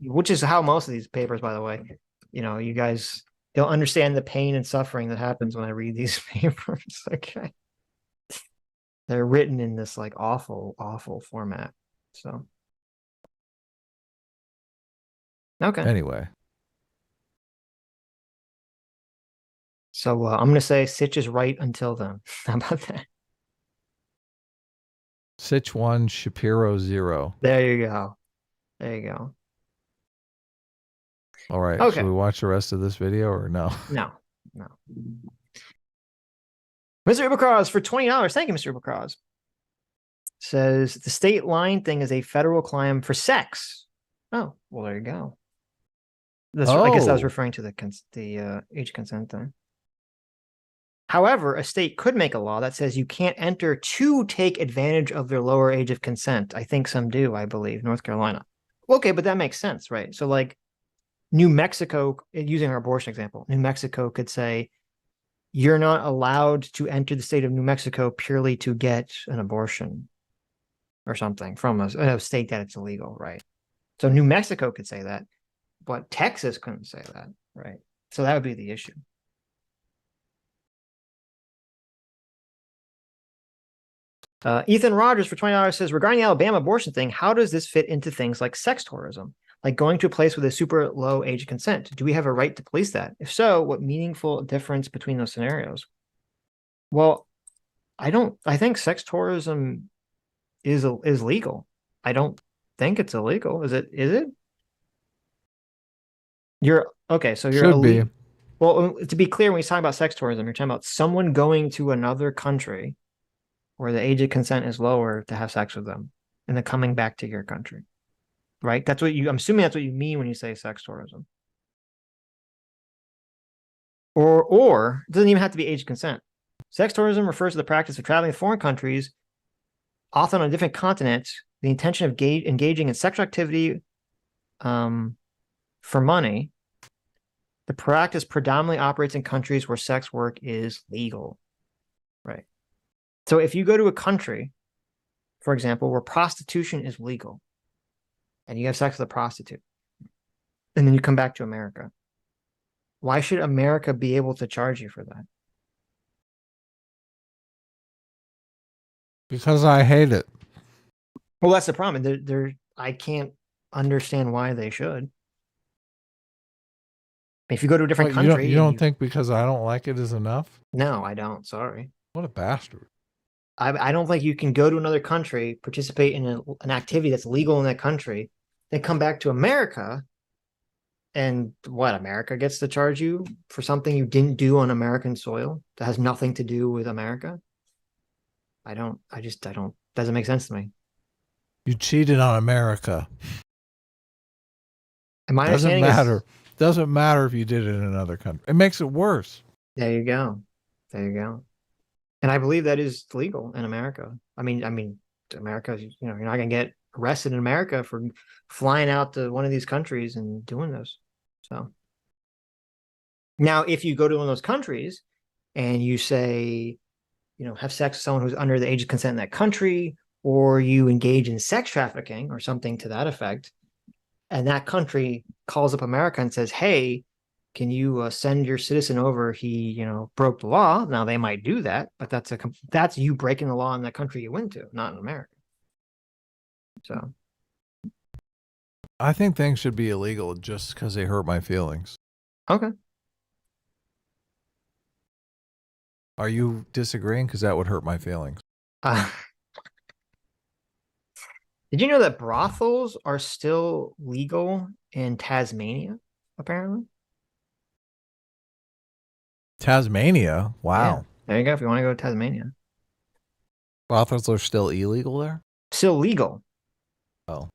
which is how most of these papers, by the way, you guys don't understand the pain and suffering that happens when I read these papers. Okay, they're written in this like awful, awful format. So, okay. Anyway. So I'm going to say Sitch is right until then. How about that? Sitch 1, Shapiro 0. There you go. There you go. All right. Okay. Should we watch the rest of this video or no? No. Mr. Ubercross for $20. Thank you, Mr. Ubercross. Says the state line thing is a federal crime for sex. Oh, well, there you go. I guess I was referring to the age consent thing. However, a state could make a law that says you can't enter to take advantage of their lower age of consent. I think some do, I believe, North Carolina. Okay, but that makes sense, right? So like New Mexico, using our abortion example, New Mexico could say, you're not allowed to enter the state of New Mexico purely to get an abortion or something from a state that it's illegal, right? So New Mexico could say that, but Texas couldn't say that, right? So that would be the issue. Ethan Rogers for $20 says, regarding the Alabama abortion thing, how does this fit into things like sex tourism? Like going to a place with a super low age of consent? Do we have a right to police that? If so, what meaningful difference between those scenarios? Well, I think sex tourism is legal. I don't think it's illegal. Is it? You're okay. So you're Should be. Well, to be clear, when you talk about sex tourism, you're talking about someone going to another country where the age of consent is lower to have sex with them, and then coming back to your country, right? I'm assuming that's what you mean when you say sex tourism. Or it doesn't even have to be age of consent. Sex tourism refers to the practice of traveling to foreign countries, often on a different continent, the intention of engaging in sexual activity for money. The practice predominantly operates in countries where sex work is legal, right? So if you go to a country, for example, where prostitution is legal, and you have sex with a prostitute, and then you come back to America, why should America be able to charge you for that? Because I hate it. Well, that's the problem. I can't understand why they should. If you go to a different country, you don't think because I don't like it is enough? No, I don't. Sorry. What a bastard. I don't think you can go to another country, participate in an activity that's legal in that country, then come back to America, and what, America gets to charge you for something you didn't do on American soil that has nothing to do with America? I don't, doesn't make sense to me. You cheated on America. And my Doesn't understanding matter. Doesn't matter if you did it in another country. It makes it worse. There you go. And I believe that is legal in America. I mean, America, you're not going to get arrested in America for flying out to one of these countries and doing this. So now, if you go to one of those countries and you say, have sex with someone who's under the age of consent in that country, or you engage in sex trafficking or something to that effect, and that country calls up America and says, hey, can you send your citizen over? He, broke the law. Now they might do that, but that's you breaking the law in that country you went to, not in America. So I think things should be illegal just because they hurt my feelings. Okay. Are you disagreeing? Because that would hurt my feelings. Did you know that brothels are still legal in Tasmania, apparently? Tasmania? Wow. Yeah. There you go, if you want to go to Tasmania. Brothels are still illegal there? Still legal. Oh.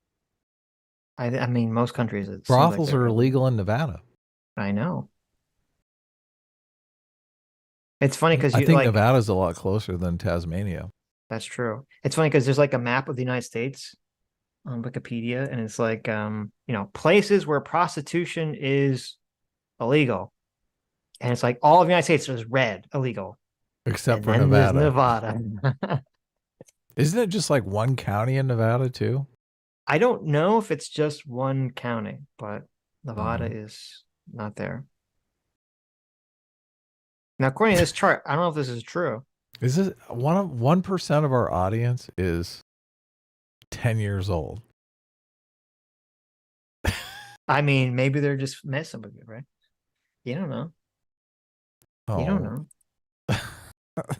I mean, most countries. Brothels are illegal in Nevada. I know. It's funny because I think Nevada's a lot closer than Tasmania. That's true. It's funny because there's like a map of the United States on Wikipedia, and it's like, places where prostitution is illegal. And it's like all of the United States is red, illegal. Except for and Nevada. Nevada. Isn't it just like one county in Nevada too? I don't know if it's just one county, but Nevada is not there. Now, according to this chart, I don't know if this is true. Is this 1% of our audience is 10 years old? I mean, maybe they're just met somebody, right? You don't know. Oh. You don't know.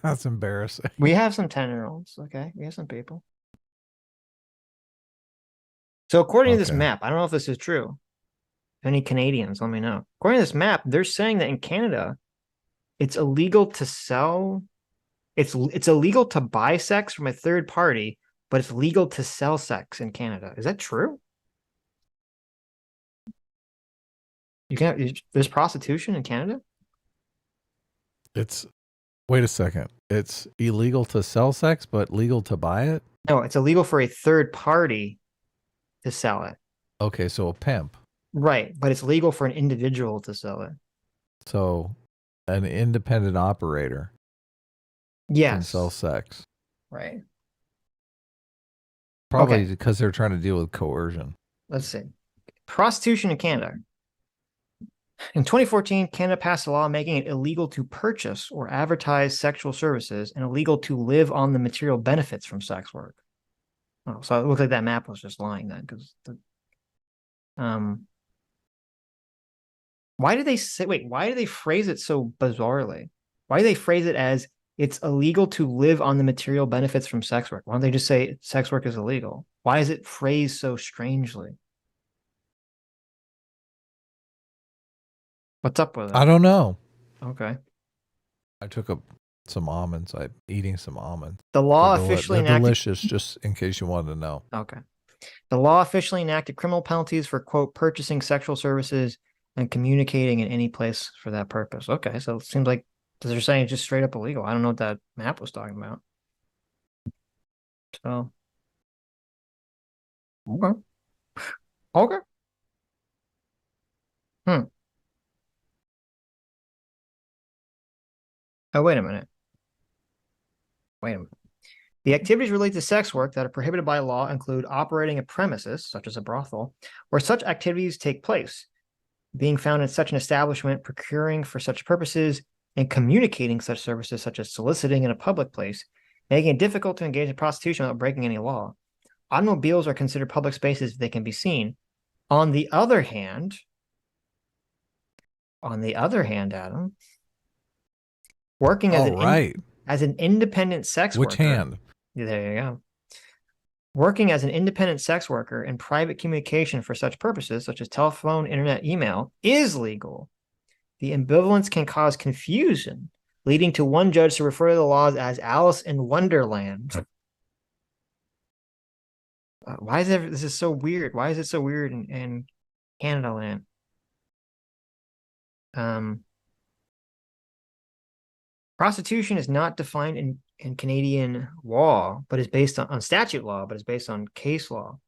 That's embarrassing. We have some 10-year-olds, okay? We have some people. So according to this map, I don't know if this is true. Any Canadians, let me know. According to this map, they're saying that in Canada, it's illegal to sell. It's illegal to buy sex from a third party, but it's legal to sell sex in Canada. Is that true? There's prostitution in Canada? Wait a second. It's illegal to sell sex, but legal to buy it? No, it's illegal for a third party to sell it. Okay, so a pimp. Right, but it's legal for an individual to sell it. So an independent operator can sell sex. Right. Probably because they're trying to deal with coercion. Let's see. Prostitution in Canada. In 2014, Canada passed a law making it illegal to purchase or advertise sexual services and illegal to live on the material benefits from sex work. Oh, so it looks like that map was just lying then, because why do they phrase it so bizarrely? Why do they phrase it as it's illegal to live on the material benefits from sex work? Why don't they just say sex work is illegal? Why is it phrased so strangely? What's up with it? I don't know. Okay. I took some almonds. I'm eating some almonds. The law officially they're enacted. delicious, just in case you wanted to know. Okay. The law officially enacted criminal penalties for, quote, purchasing sexual services and communicating in any place for that purpose. Okay, so it seems like they're saying it's just straight up illegal. I don't know what that map was talking about. So, okay. Okay. Oh, wait a minute. Wait a minute. The activities related to sex work that are prohibited by law include operating a premises, such as a brothel, where such activities take place, being found in such an establishment, procuring for such purposes, and communicating such services, such as soliciting in a public place, making it difficult to engage in prostitution without breaking any law. Automobiles are considered public spaces if they can be seen. On the other hand, Adam, working as an independent sex worker. Which hand? There you go. Working as an independent sex worker in private communication for such purposes, such as telephone, internet, email, is legal. The ambivalence can cause confusion, leading to one judge to refer to the laws as Alice in Wonderland. Why is this is so weird? Why is it so weird in Canada land? Prostitution is not defined in Canadian law, but is based on statute law, but is based on case law,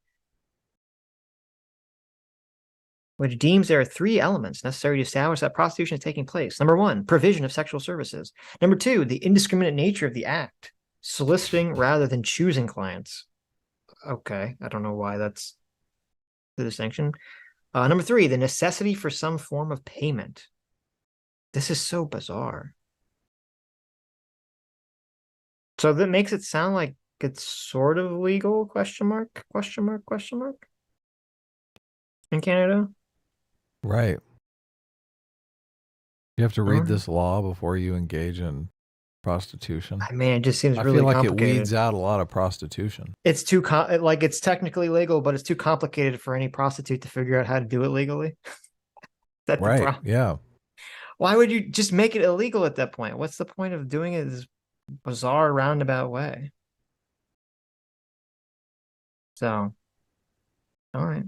which deems there are three elements necessary to establish that prostitution is taking place. Number one, provision of sexual services. Number two, the indiscriminate nature of the act, soliciting rather than choosing clients. Okay, I don't know why that's the distinction. Number three, the necessity for some form of payment. This is so bizarre. So that makes it sound like it's sort of legal, question mark, in Canada? Right. You have to read this law before you engage in prostitution. I mean, it just seems I really feel like complicated. it weeds out a lot of prostitution. It's too like it's technically legal, but it's too complicated for any prostitute to figure out how to do it legally. That's the problem. Yeah. Why would you just make it illegal at that point? What's the point of doing it this bizarre roundabout way? So, all right.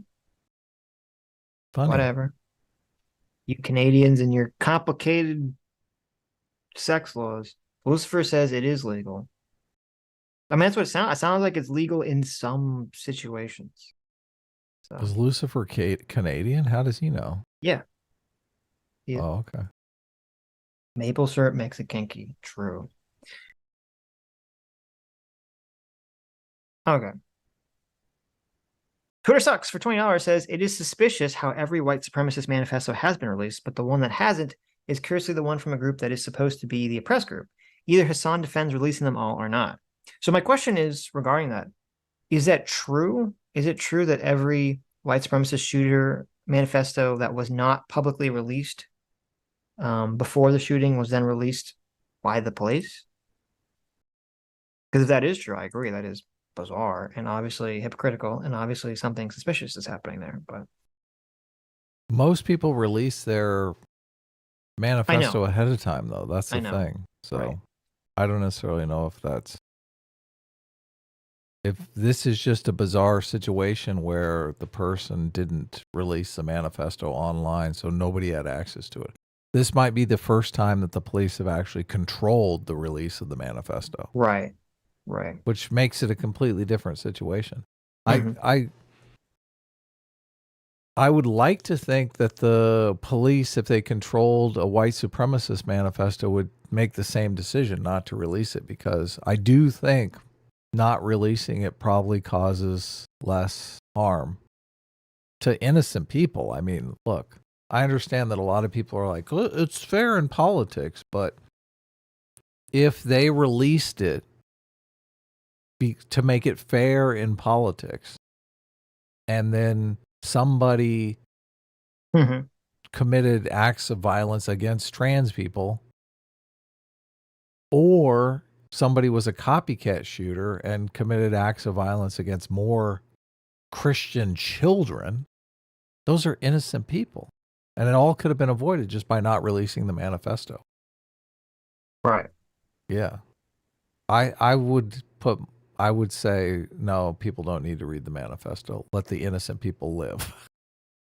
Funny. Whatever. You Canadians and your complicated sex laws. Lucifer says it is legal. I mean, that's what it sounds. It sounds like it's legal in some situations. So. Is Lucifer Canadian? How does he know? Yeah. Oh, okay. Maple syrup makes it kinky. True. Okay. Twitter Sucks for $20 says, it is suspicious how every white supremacist manifesto has been released, but the one that hasn't is curiously the one from a group that is supposed to be the oppressed group. Either Hassan defends releasing them all or not. So my question is regarding that. Is that true? Is it true that every white supremacist shooter manifesto that was not publicly released before the shooting was then released by the police? Because if that is true, I agree. That is bizarre and obviously hypocritical, and obviously something suspicious is happening there. But most people release their manifesto ahead of time, though. That's the thing. So I don't necessarily know if this is just a bizarre situation where the person didn't release the manifesto online, so nobody had access to it. This might be the first time that the police have actually controlled the release of the manifesto. Right. Which makes it a completely different situation. I would like to think that the police, if they controlled a white supremacist manifesto, would make the same decision not to release it, because I do think not releasing it probably causes less harm to innocent people. I mean, look, I understand that a lot of people are like, well, it's fair in politics, but if they released it to make it fair in politics, and then somebody committed acts of violence against trans people, or somebody was a copycat shooter and committed acts of violence against more Christian children. Those are innocent people. And it all could have been avoided just by not releasing the manifesto. Right. Yeah. I would say, no, people don't need to read the manifesto. Let the innocent people live.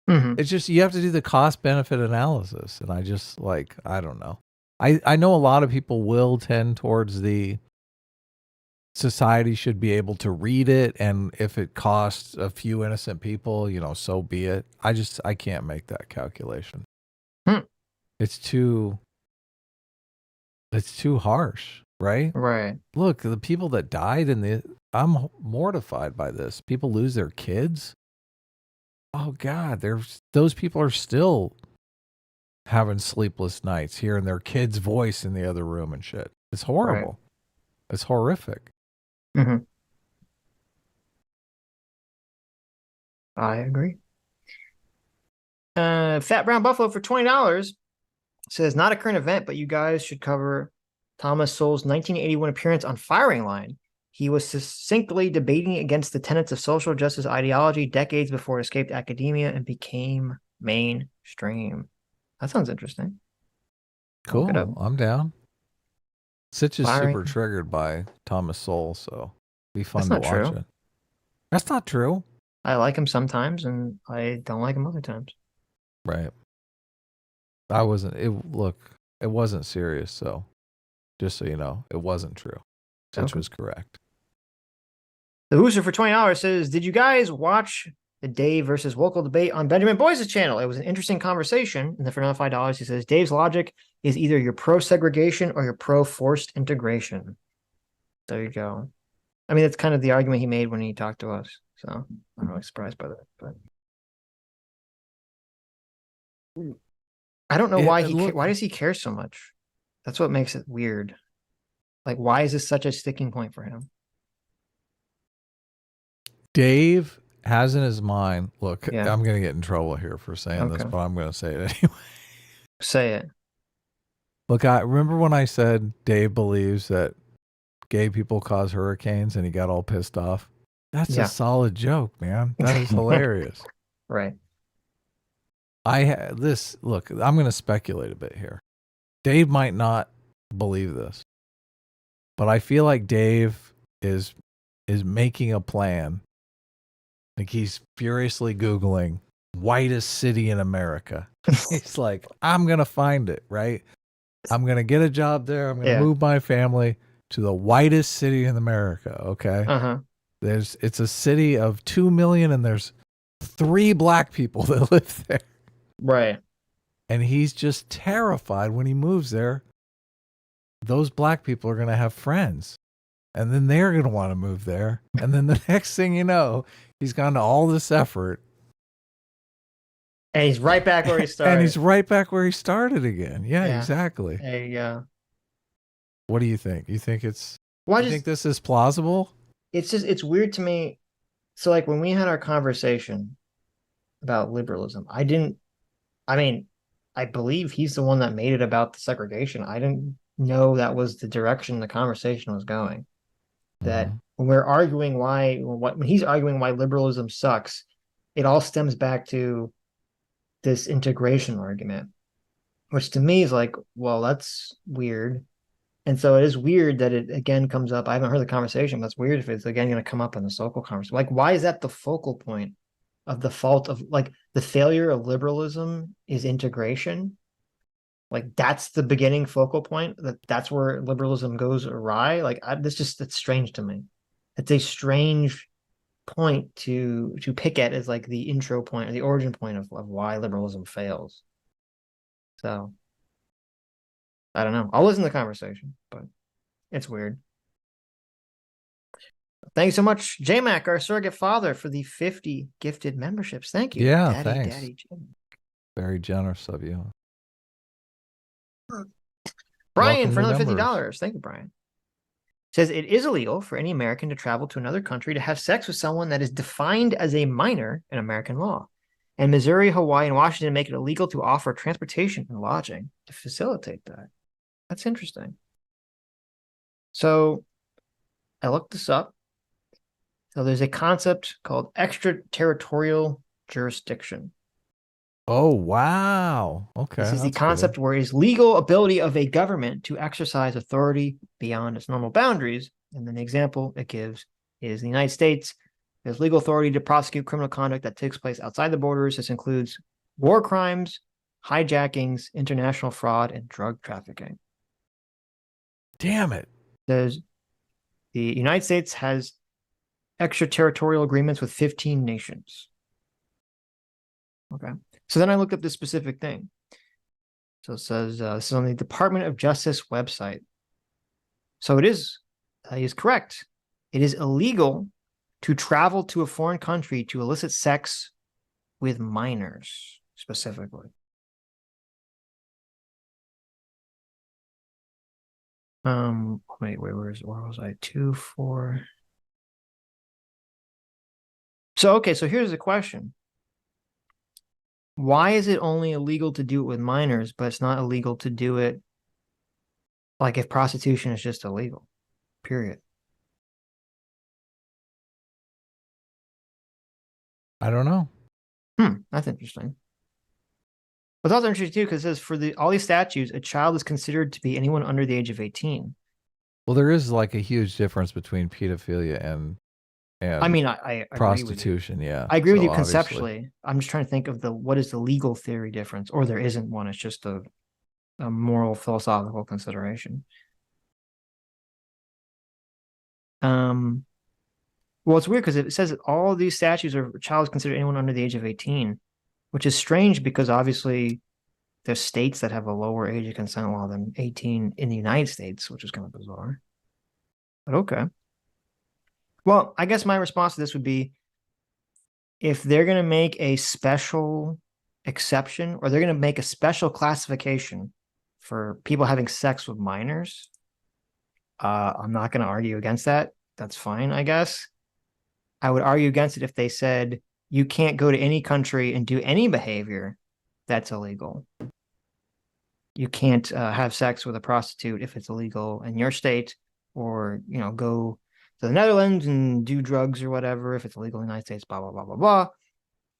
Mm-hmm. It's just, you have to do the cost benefit analysis. And I just I don't know. I know a lot of people will tend towards the society should be able to read it. And if it costs a few innocent people, so be it. I can't make that calculation. It's too harsh, right? Right. Look, the people that died I'm mortified by this. People lose their kids. Oh God, those people are still having sleepless nights, hearing their kid's voice in the other room and shit. It's horrible. Right. It's horrific. Mm-hmm. I agree. Fat Brown Buffalo for $20 says, not a current event, but you guys should cover Thomas Sowell's 1981 appearance on Firing Line. He was succinctly debating against the tenets of social justice ideology decades before it escaped academia and became mainstream. That sounds interesting. Cool. I'm down. Sitch is Firing. super triggered by Thomas Sowell, so be fun That's to not watch true. it. That's not true. I like him sometimes, and I don't like him other times. Right. It wasn't serious, so just so you know, it wasn't true. Sitch was correct. The Hooser for $20 says, did you guys watch the Dave versus Wokel debate on Benjamin Boyce's channel? It was an interesting conversation. And then for another $5, he says, Dave's logic is either you're pro-segregation or you're pro-forced integration. There you go. I mean, that's kind of the argument he made when he talked to us. So I'm really surprised by that. But I don't know why why does he care so much? That's what makes it weird. Like, why is this such a sticking point for him? Dave has in his mind, look, I'm going to get in trouble here for saying this, but I'm going to say it anyway. Say it. Look, I remember when I said Dave believes that gay people cause hurricanes and he got all pissed off. That's a solid joke, man. That is hilarious. Right. Look, I'm going to speculate a bit here. Dave might not believe this, but I feel like Dave is making a plan. Like he's furiously Googling whitest city in America. He's like, I'm going to find it, right? I'm going to get a job there. I'm going to move my family to the whitest city in America. Okay. Uh-huh. It's a city of 2 million and there's 3 black people that live there. Right. And he's just terrified when he moves there. Those black people are going to have friends. And then they're going to want to move there. And then the next thing you know, he's gone to all this effort. And he's right back where he started. And he's right back where he started again. Yeah. Exactly. There you go. What do you think? You think you think this is plausible? It's weird to me. So like when we had our conversation about liberalism, I believe he's the one that made it about the segregation. I didn't know that was the direction the conversation was going. That when we're arguing when he's arguing why liberalism sucks, it all stems back to this integration argument, which to me is like, well, that's weird. And so it is weird that it again comes up. I haven't heard the conversation, but it's weird if it's again going to come up in the social conversation. Like, why is that the focal point of the fault of like the failure of liberalism is integration? Like that's the beginning focal point. That's where liberalism goes awry. Like it's strange to me. It's a strange point to pick at as like the intro point or the origin point of why liberalism fails. So I don't know. I'll listen to the conversation, but it's weird. Thank you so much, JMac, our surrogate father, for the 50 gifted memberships. Thank you. Yeah, Daddy, thanks. Daddy Jim. Very generous of you. Brian for another $50. Thank you, Brian. Says it is illegal for any American to travel to another country to have sex with someone that is defined as a minor in American law. And Missouri, Hawaii, and Washington make it illegal to offer transportation and lodging to facilitate that. That's interesting. So I looked this up. So there's a concept called extraterritorial jurisdiction. Oh, wow. Okay. This is the that's concept good. where it is legal ability of a government to exercise authority beyond its normal boundaries. And then the example it gives is the United States has legal authority to prosecute criminal conduct that takes place outside the borders. This includes war crimes, hijackings, international fraud, and drug trafficking. Damn it. The United States has extraterritorial agreements with 15 nations. Okay. So then I looked up this specific thing. So it says this is on the Department of Justice website. So it is correct. It is illegal to travel to a foreign country to elicit sex with minors, specifically. Wait, where was I? 2, 4. So, okay, so here's the question. Why is it only illegal to do it with minors, but it's not illegal to do it like if prostitution is just illegal, period? I don't know. That's interesting. But it's also interesting too, because it says for all these statutes, a child is considered to be anyone under the age of 18. Well, there is like a huge difference between pedophilia and I mean, I prostitution. Yeah, I agree with So you obviously- conceptually. I'm just trying to think of what is the legal theory difference, or there isn't one. It's just a moral philosophical consideration. Well, it's weird because it says that all of these statutes are child is considered anyone under the age of 18, which is strange because obviously there's states that have a lower age of consent law than 18 in the United States, which is kind of bizarre. But okay. Well, I guess my response to this would be if they're going to make a special exception or they're going to make a special classification for people having sex with minors, I'm not going to argue against that. That's fine, I guess. I would argue against it if they said you can't go to any country and do any behavior that's illegal. You can't have sex with a prostitute if it's illegal in your state, or go to the Netherlands and do drugs or whatever if it's illegal in the United States, blah, blah, blah, blah, blah.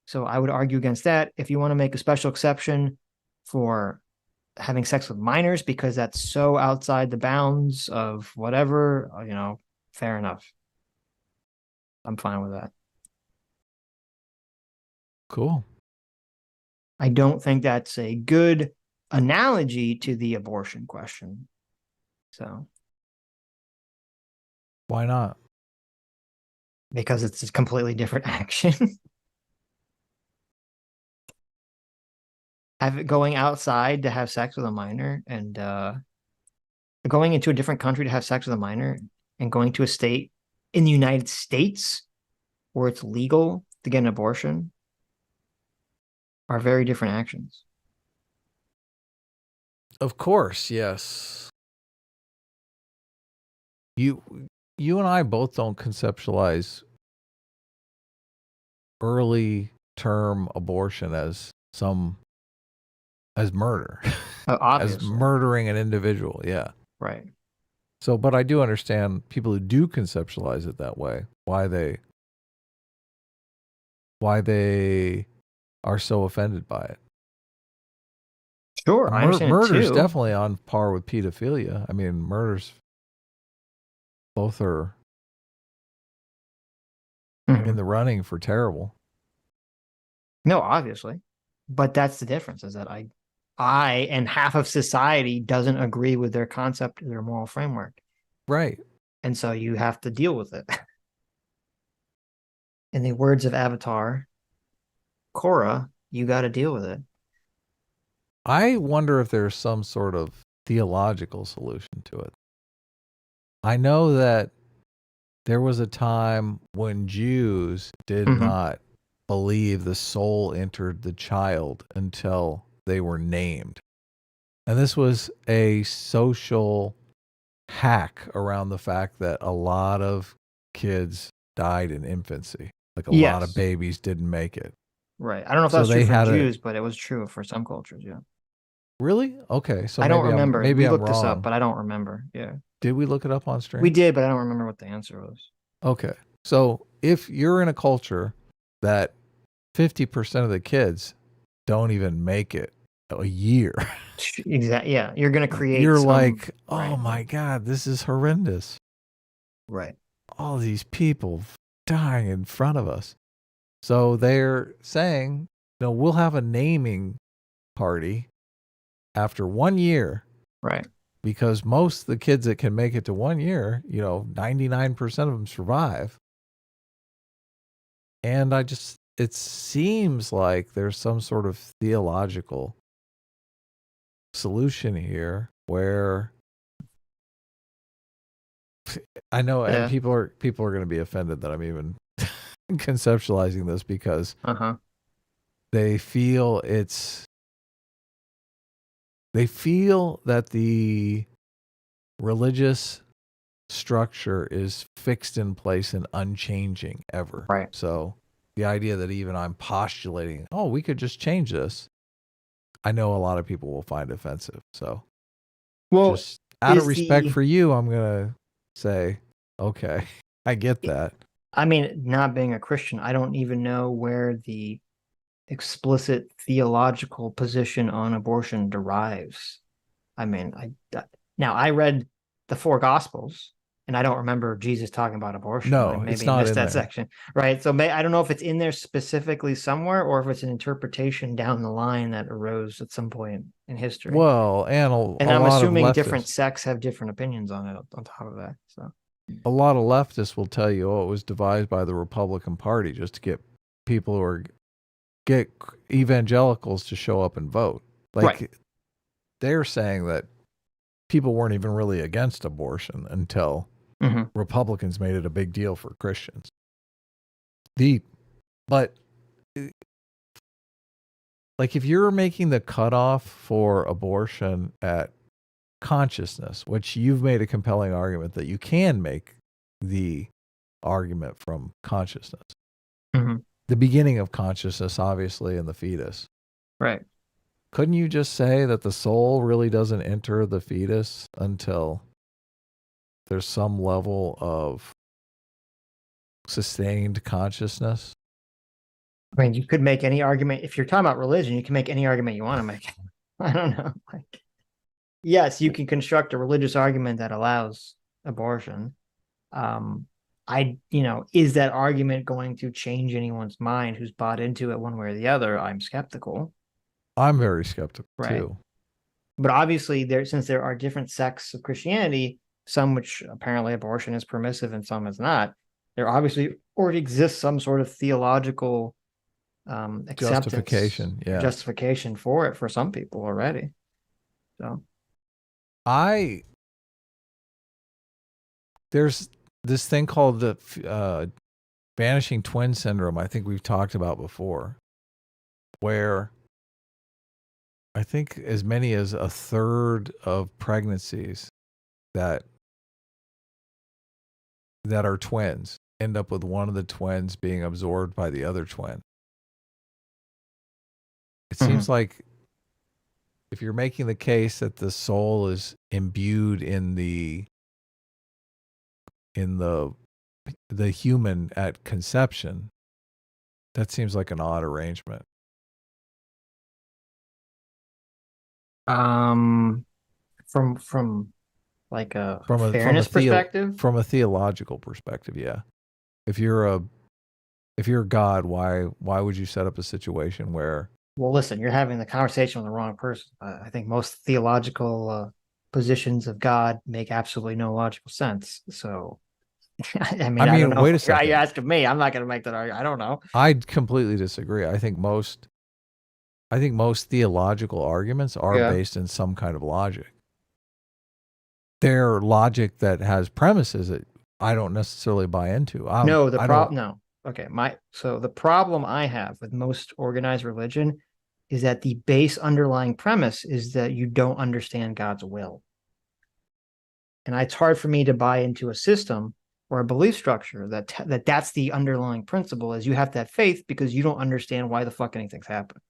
So I would argue against that. If you want to make a special exception for having sex with minors because that's so outside the bounds of whatever, fair enough. I'm fine with that. Cool. I don't think that's a good analogy to the abortion question. So. Why not? Because it's a completely different action. Going outside to have sex with a minor and going into a different country to have sex with a minor and going to a state in the United States where it's legal to get an abortion are very different actions. Of course, yes. You and I both don't conceptualize early term abortion as murder. As murdering an individual, yeah. Right. So, but I do understand people who do conceptualize it that way, why they are so offended by it. Sure, I understand murder's too. definitely on par with pedophilia. I mean, murders, both are in the running for terrible. No, obviously. But that's the difference, is that I and half of society doesn't agree with their concept or their moral framework. Right. And so you have to deal with it. In the words of Avatar, Korra, you got to deal with it. I wonder if there's some sort of theological solution to it. I know that there was a time when Jews did not believe the soul entered the child until they were named. And this was a social hack around the fact that a lot of kids died in infancy. Like a lot of babies didn't make it. Right. I don't know if that's true for Jews, but it was true for some cultures, yeah. Really? Okay. So I don't remember. Maybe we I'm looked this wrong. up, but I don't remember. Yeah. Did we look it up on stream? We did, but I don't remember what the answer was. Okay. So if you're in a culture that 50% of the kids don't even make it a year. Exactly. Yeah. You're going to create. You're some, like, oh right. my God, this is horrendous. Right. All these people dying in front of us. So they're saying, no, we'll have a naming party after 1 year. Right. Because most of the kids that can make it to 1 year, 99% of them survive. And it seems like there's some sort of theological solution here where I know, and people are going to be offended that I'm even conceptualizing this because they feel that the religious structure is fixed in place and unchanging ever. Right. So the idea that even I'm postulating, oh, we could just change this, I know a lot of people will find offensive. So, well, just out of respect for you, I'm gonna say, okay, I get that. I mean, not being a Christian, I don't even know where the explicit theological position on abortion derives. I mean, I read the 4 Gospels, and I don't remember Jesus talking about abortion. No, maybe it's not I missed in that there. section, right? So I don't know if it's in there specifically somewhere, or if it's an interpretation down the line that arose at some point in history. Well, and I'm lot assuming of different sects have different opinions on it. On top of that, so a lot of leftists will tell you, oh, it was devised by the Republican Party just to get people who get evangelicals to show up and vote. Like they're saying that people weren't even really against abortion until Republicans made it a big deal for Christians. But like if you're making the cutoff for abortion at consciousness, which you've made a compelling argument that you can make the argument from consciousness. The beginning of consciousness, obviously, in the fetus. Right. Couldn't you just say that the soul really doesn't enter the fetus until there's some level of sustained consciousness? I mean, you could make any argument. If you're talking about religion, you can make any argument you want to make. I don't know. Yes, you can construct a religious argument that allows abortion. Is that argument going to change anyone's mind who's bought into it one way or the other? I'm skeptical. I'm very skeptical too. But obviously, since there are different sects of Christianity, some which apparently abortion is permissive and some is not, there obviously already exists some sort of theological justification for it for some people already. So there's this thing called the vanishing twin syndrome. I think we've talked about before, where I think as many as a third of pregnancies that are twins end up with one of the twins being absorbed by the other twin. It seems like if you're making the case that the soul is imbued in the human at conception, that seems like an odd arrangement. From like a fairness perspective, from a theological perspective, yeah. If you're God, why would you set up a situation where? Well, listen, you're having the conversation with the wrong person. I think most theological positions of God make absolutely no logical sense. So, I don't know. Wait a second. You're asking me. I'm not going to make that argument. I don't know. I completely disagree. I think most theological arguments are based in some kind of logic. They're logic that has premises that I don't necessarily buy into. No. Okay. So the problem I have with most organized religion is that the base underlying premise is that you don't understand God's will. And it's hard for me to buy into a system or a belief structure that's the underlying principle, is you have to have faith because you don't understand why the fuck anything's happening.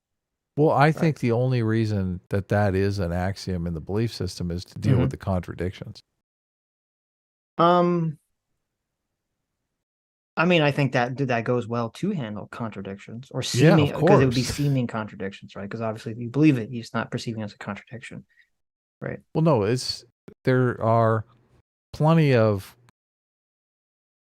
Well, I think the only reason that is an axiom in the belief system is to deal with the contradictions. I mean, I think that goes well to handle contradictions or Yeah, seeming, of because it would be course. seeming contradictions, right? Because obviously, if you believe it, it's not perceiving it as a contradiction, right? Well, no, there are plenty of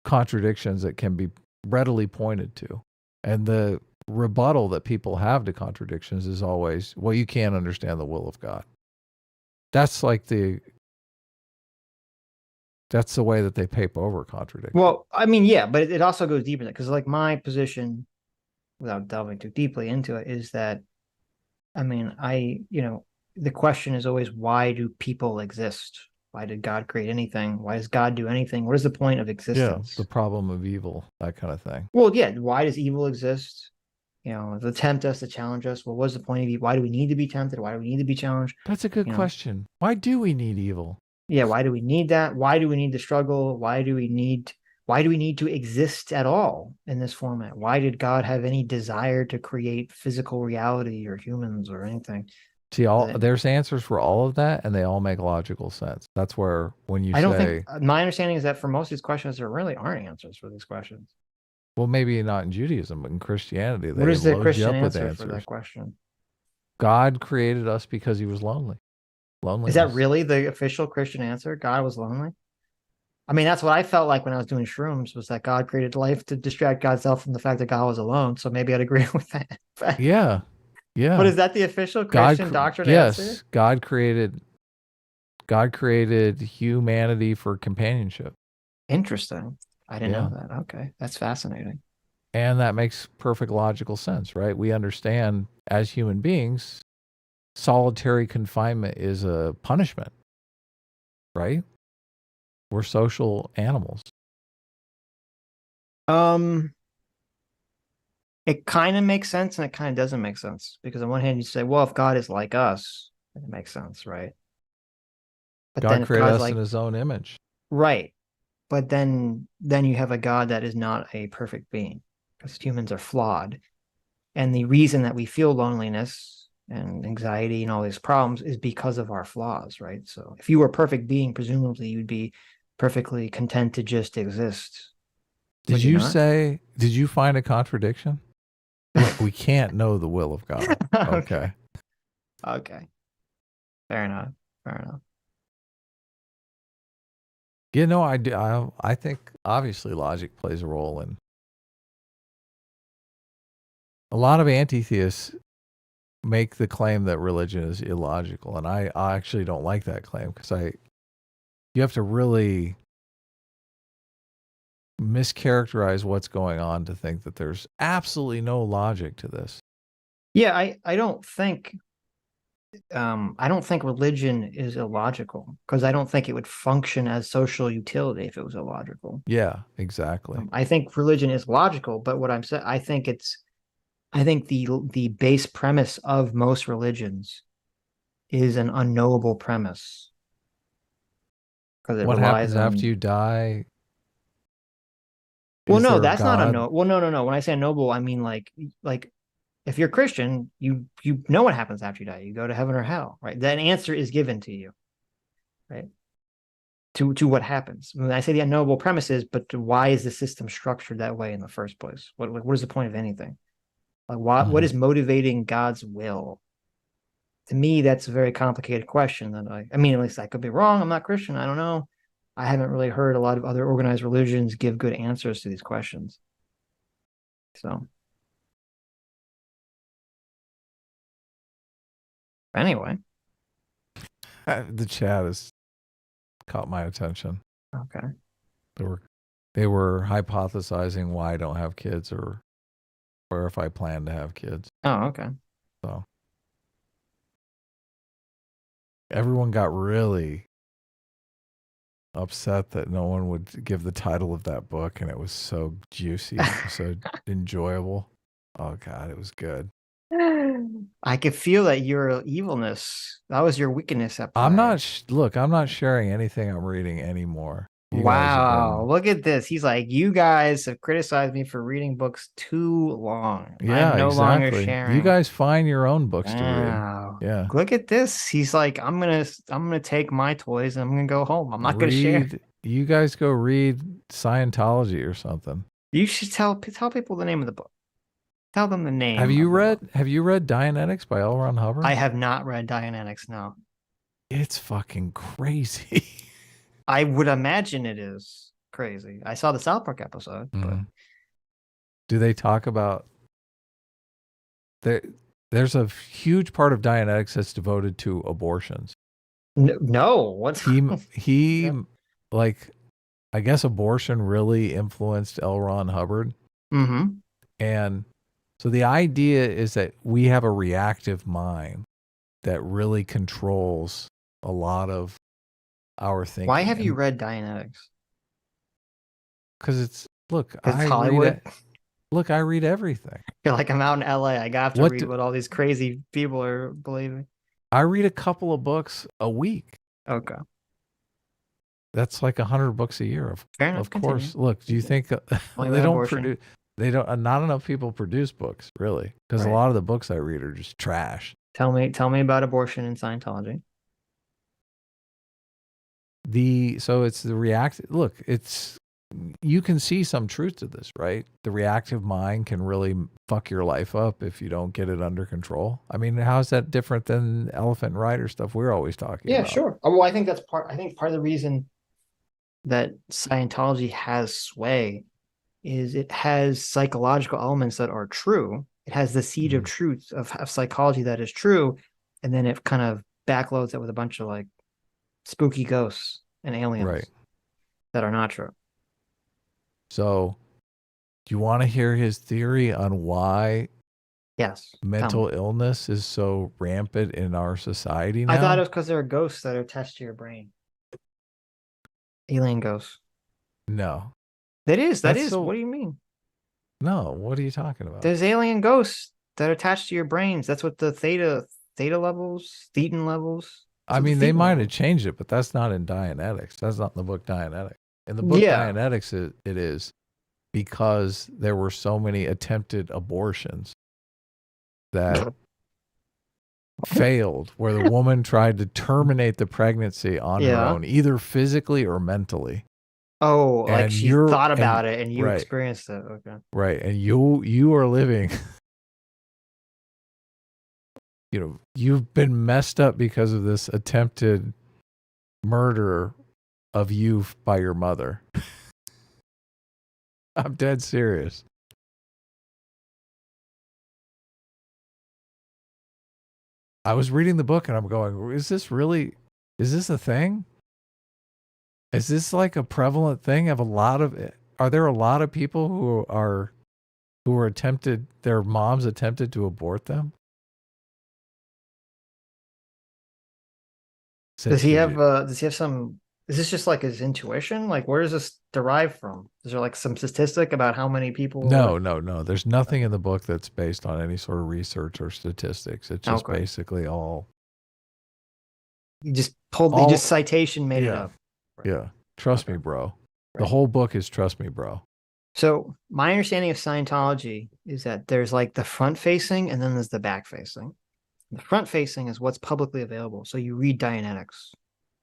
contradictions that can be readily pointed to. And the rebuttal that people have to contradictions is always, well, you can't understand the will of God. That's like that's the way that they paper over contradiction. Well, I mean, yeah, but it also goes deeper than that, because like my position, without delving too deeply into it, is that, I mean, the question is always, why do people exist? Why did God create anything? Why does God do anything? What is the point of existence? Yeah, the problem of evil, that kind of thing. Well, yeah, why does evil exist? To tempt us, to challenge us. Well, what's the point of evil? Why do we need to be tempted? Why do we need to be challenged? That's a good question. Why do we need evil? Yeah, why do we need that? Why do we need to struggle? Why do we need to exist at all in this format? Why did God have any desire to create physical reality or humans or anything? See, there's answers for all of that, and they all make logical sense. That's where when you I don't say, think my understanding is that for most of these questions, there really aren't answers for these questions. well, maybe not in Judaism, but in Christianity, they What is the load Christian you up with answer for answers. that question? God created us because he was lonely. Loneliness. Is that really the official Christian answer? God was lonely? I mean, that's what I felt like when I was doing shrooms, was that God created life to distract God's self from the fact that God was alone. So maybe I'd agree with that. Yeah. Yeah. But is that the official Christian doctrine answer? Yes. God created humanity for companionship. Interesting. I didn't know that. Okay. That's fascinating. And that makes perfect logical sense, right? We understand as human beings, solitary confinement is a punishment, right? We're social animals. It kind of makes sense and it kind of doesn't make sense, because on one hand you say, well, if God is like us, then it makes sense, right? But God then if created God's us in his own image. right. But then you have a God that is not a perfect being, because humans are flawed. And the reason that we feel loneliness and anxiety and all these problems is because of our flaws, right? So if you were a perfect being, presumably you'd be perfectly content to just exist. Did you find a contradiction? Look, we can't know the will of God. Okay. Okay. Fair enough. You know, I do. I think obviously logic plays a role in. A lot of anti-theists make the claim that religion is illogical, and I actually don't like that claim, because you have to really mischaracterize what's going on to think that there's absolutely no logic to this. Yeah, I don't think religion is illogical, because I don't think it would function as social utility if it was illogical. Yeah, exactly. I think religion is logical, but what I'm saying, I think the base premise of most religions is an unknowable premise. What happens after you die? Well, no, that's not unknowable. Well, no. When I say unknowable, I mean like if you're Christian, you know what happens after you die. You go to heaven or hell, right? That answer is given to you, right? To what happens. When I say the unknowable premise is, but why is the system structured that way in the first place? What is the point of anything? Like, what is motivating God's will? To me, that's a very complicated question. That I mean, at least I could be wrong. I'm not Christian. I don't know. I haven't really heard a lot of other organized religions give good answers to these questions. So, anyway, the chat has caught my attention. Okay, they were hypothesizing why I don't have kids, or if I plan to have kids. Oh, okay. So everyone got really upset that no one would give the title of that book, and it was so juicy, so enjoyable. Oh God, it was good. I could feel that your evilness, that was your wickedness at play. I'm not sharing anything I'm reading anymore. Wow, look at this. He's like, you guys have criticized me for reading books too long. Yeah, I'm no longer sharing. You guys find your own books to read. Yeah. Look at this. He's like, I'm gonna take my toys and I'm gonna go home. I'm not gonna share. You guys go read Scientology or something. You should tell people the name of the book. Tell them the name. Have you read Dianetics by L. Ron Hubbard? I have not read Dianetics, no. It's fucking crazy. I would imagine it is crazy. I saw the South Park episode. But... Do they talk about there's a huge part of Dianetics that's devoted to abortions. No, what's he yeah. like, I guess abortion really influenced L. Ron Hubbard. Mm-hmm. And so the idea is that we have a reactive mind that really controls a lot of our thinking. Why have you read Dianetics? Because it's Hollywood. I read everything. You're like, I'm out in LA. I have to read what all these crazy people are believing. I read a couple of books a week. Okay. That's like 100 books a year. Of course. Continue. Look, do you think they don't produce? They don't. Not enough people produce books, really, because a lot of the books I read are just trash. Tell me about abortion in Scientology. So it's the reactive. Look, you can see some truth to this, right? The reactive mind can really fuck your life up if you don't get it under control. I mean, how is that different than elephant rider stuff we're always talking about? Yeah, sure. Well, I think that's part of the reason that Scientology has sway is it has psychological elements that are true. It has the seed of truth of psychology that is true, and then it kind of backloads it with a bunch of like spooky ghosts and aliens that are not true. So, do you want to hear his theory on why mental illness is so rampant in our society now? I thought it was because there are ghosts that are attached to your brain. Alien ghosts. No. That is. What do you mean? No, what are you talking about? There's alien ghosts that are attached to your brains. That's what the theta levels, thetan levels. I mean, they might have changed it, but that's not in Dianetics. That's not in the book Dianetics. In the book Dianetics, it is because there were so many attempted abortions that failed, where the woman tried to terminate the pregnancy on her own, either physically or mentally. Oh, and like she thought about it and you experienced it. Okay. Right. And you are living, you've been messed up because of this attempted murder of you by your mother. I'm dead serious. I was reading the book and I'm going, is this a thing? Is this like a prevalent thing? Are there a lot of people who are attempted, their moms attempted to abort them? Does he have some, is this just like his intuition? Like, where does this derive from? Is there like some statistic about how many people? No. There's nothing in the book that's based on any sort of research or statistics. It's just basically all. You just pulled, citation made it up. Yeah. Trust me, bro. The whole book is trust me, bro. So my understanding of Scientology is that there's like the front facing and then there's the back facing. The front facing is what's publicly available. So you read Dianetics,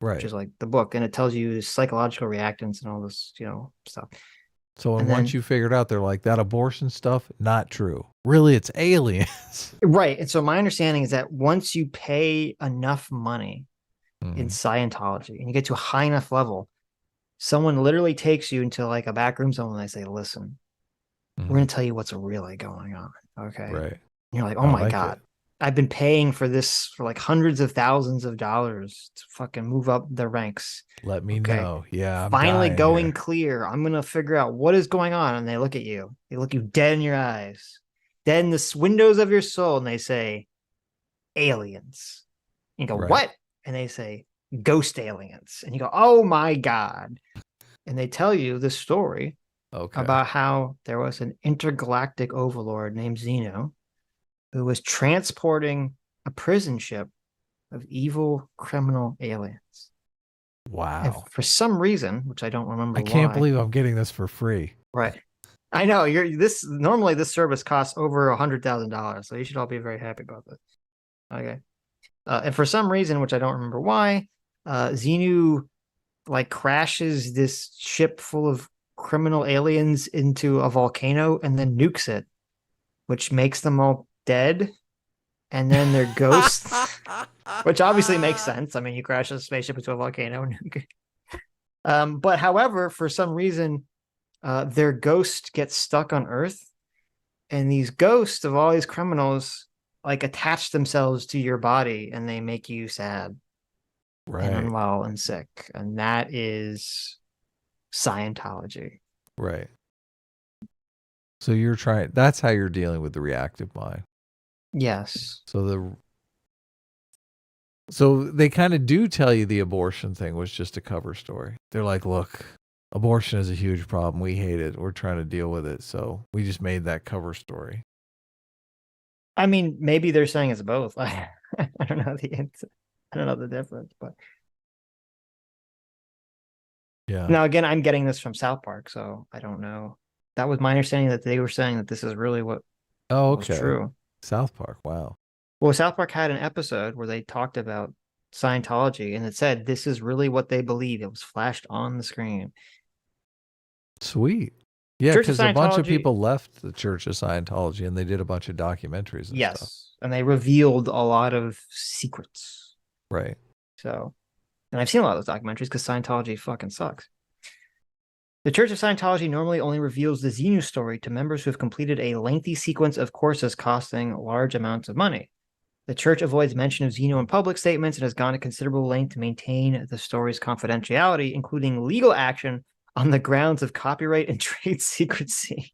which is like the book, and it tells you psychological reactants and all this, stuff. So once you figured out, they're like, that abortion stuff, not true. Really, it's aliens. Right. And so my understanding is that once you pay enough money in Scientology and you get to a high enough level, someone literally takes you into like a back room zone and they say, listen, we're going to tell you what's really going on. Okay. Right. And you're like, oh my God. I've been paying for this for like hundreds of thousands of dollars to fucking move up the ranks. Let me know. Yeah. I'm finally going here. clear. I'm going to figure out what is going on. And they look at you. They look you dead in your eyes, dead in the windows of your soul. And they say, aliens. And you go, what? And they say, ghost aliens. And you go, oh my God. And they tell you the story about how there was an intergalactic overlord named Zeno who was transporting a prison ship of evil criminal aliens. Wow. And for some reason, which I don't remember I can't believe I'm getting this for free. Right. I know normally this service costs over $100,000, so you should all be very happy about this. Okay. And for some reason, which I don't remember why, Xenu like crashes this ship full of criminal aliens into a volcano and then nukes it, which makes them all dead. And then their ghosts, which obviously makes sense. I mean, you crash a spaceship into a volcano. But however, for some reason, their ghost gets stuck on Earth. And these ghosts of all these criminals like attach themselves to your body and they make you sad and unwell and sick. And that is Scientology. Right. So you're trying, that's how you're dealing with the reactive mind. Yes. So they kind of do tell you the abortion thing was just a cover story. They're like, look, abortion is a huge problem. We hate it. We're trying to deal with it. So we just made that cover story. I mean, maybe they're saying it's both. I don't know the answer. I don't know the difference, but yeah. Now, again, I'm getting this from South Park, so I don't know. That was my understanding that they were saying that this is really what was true. South Park, wow. Well, South Park had an episode where they talked about Scientology, and it said this is really what they believe. It was flashed on the screen. Sweet. Yeah, Church of because a bunch of Scientology- people left the Church of Scientology, and they did a bunch of documentaries and Yes, stuff. and they revealed a lot of secrets. Right. So, and I've seen a lot of those documentaries because Scientology fucking sucks. The Church of Scientology normally only reveals the Xenu story to members who have completed a lengthy sequence of courses costing large amounts of money. The church avoids mention of Xenu in public statements and has gone to considerable length to maintain the story's confidentiality, including legal action on the grounds of copyright and trade secrecy.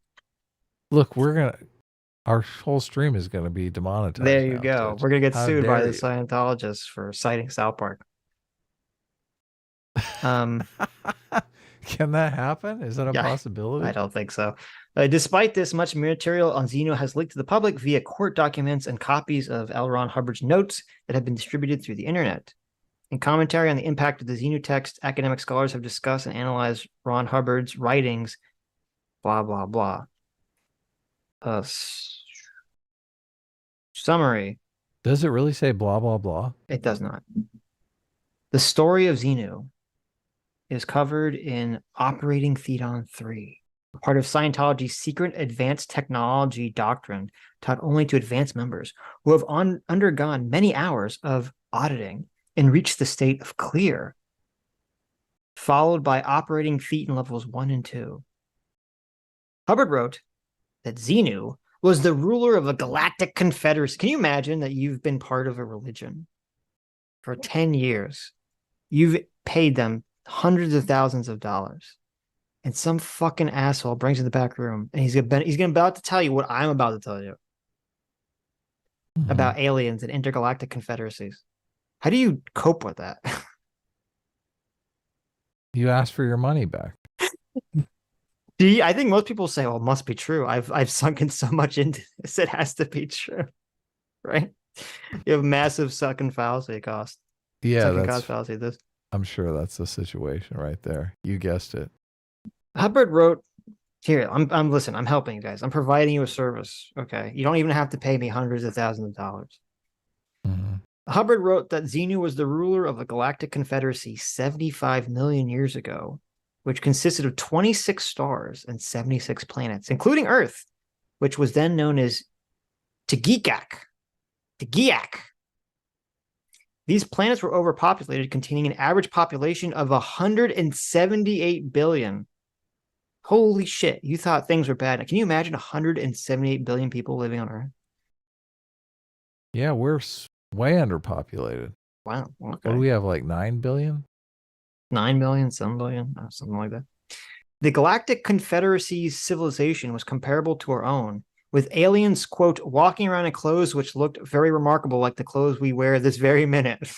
Look, our whole stream is gonna be demonetized. There you now, go. Sitch. We're going to get How sued by dare the you. Scientologists for citing South Park. Can that happen? Is that a Yeah, possibility? I don't think so. Despite this, much material on Xenu has leaked to the public via court documents and copies of L. Ron Hubbard's notes that have been distributed through the internet. In commentary on the impact of the Xenu text, academic scholars have discussed and analyzed Ron Hubbard's writings, blah, blah, blah. Summary. Does it really say blah, blah, blah? It does not. The story of Xenu is covered in Operating Thedon 3, part of Scientology's secret advanced technology doctrine taught only to advanced members who have undergone many hours of auditing and reached the state of clear, followed by Operating Thetan levels 1 and 2. Hubbard wrote that Xenu was the ruler of a galactic confederacy. Can you imagine that you've been part of a religion for 10 years? You've paid them hundreds of thousands of dollars, and some fucking asshole brings you in the back room and he's about to tell you what I'm about to tell you about aliens and intergalactic confederacies. How do you cope with that? You ask for your money back. I think most people say, well, it must be true. I've sunken so much into this, it has to be true. Right? You have massive sucking fallacy cost. Yeah, Sucking cost fallacy. This. I'm sure that's the situation right there. You guessed it. Hubbard wrote, here, listen, I'm helping you guys. I'm providing you a service. Okay. You don't even have to pay me hundreds of thousands of dollars. Hubbard wrote that Xenu was the ruler of a galactic confederacy 75 million years ago, which consisted of 26 stars and 76 planets, including Earth, which was then known as Tegiak. These planets were overpopulated, containing an average population of 178 billion. Holy shit, you thought things were bad. Can you imagine 178 billion people living on Earth? Yeah, we're way underpopulated. Wow. Okay. What do we have, like 9 billion? 9 billion, 7 billion, something like that. The Galactic Confederacy's civilization was comparable to our own, with aliens, quote, walking around in clothes which looked very remarkable like the clothes we wear this very minute.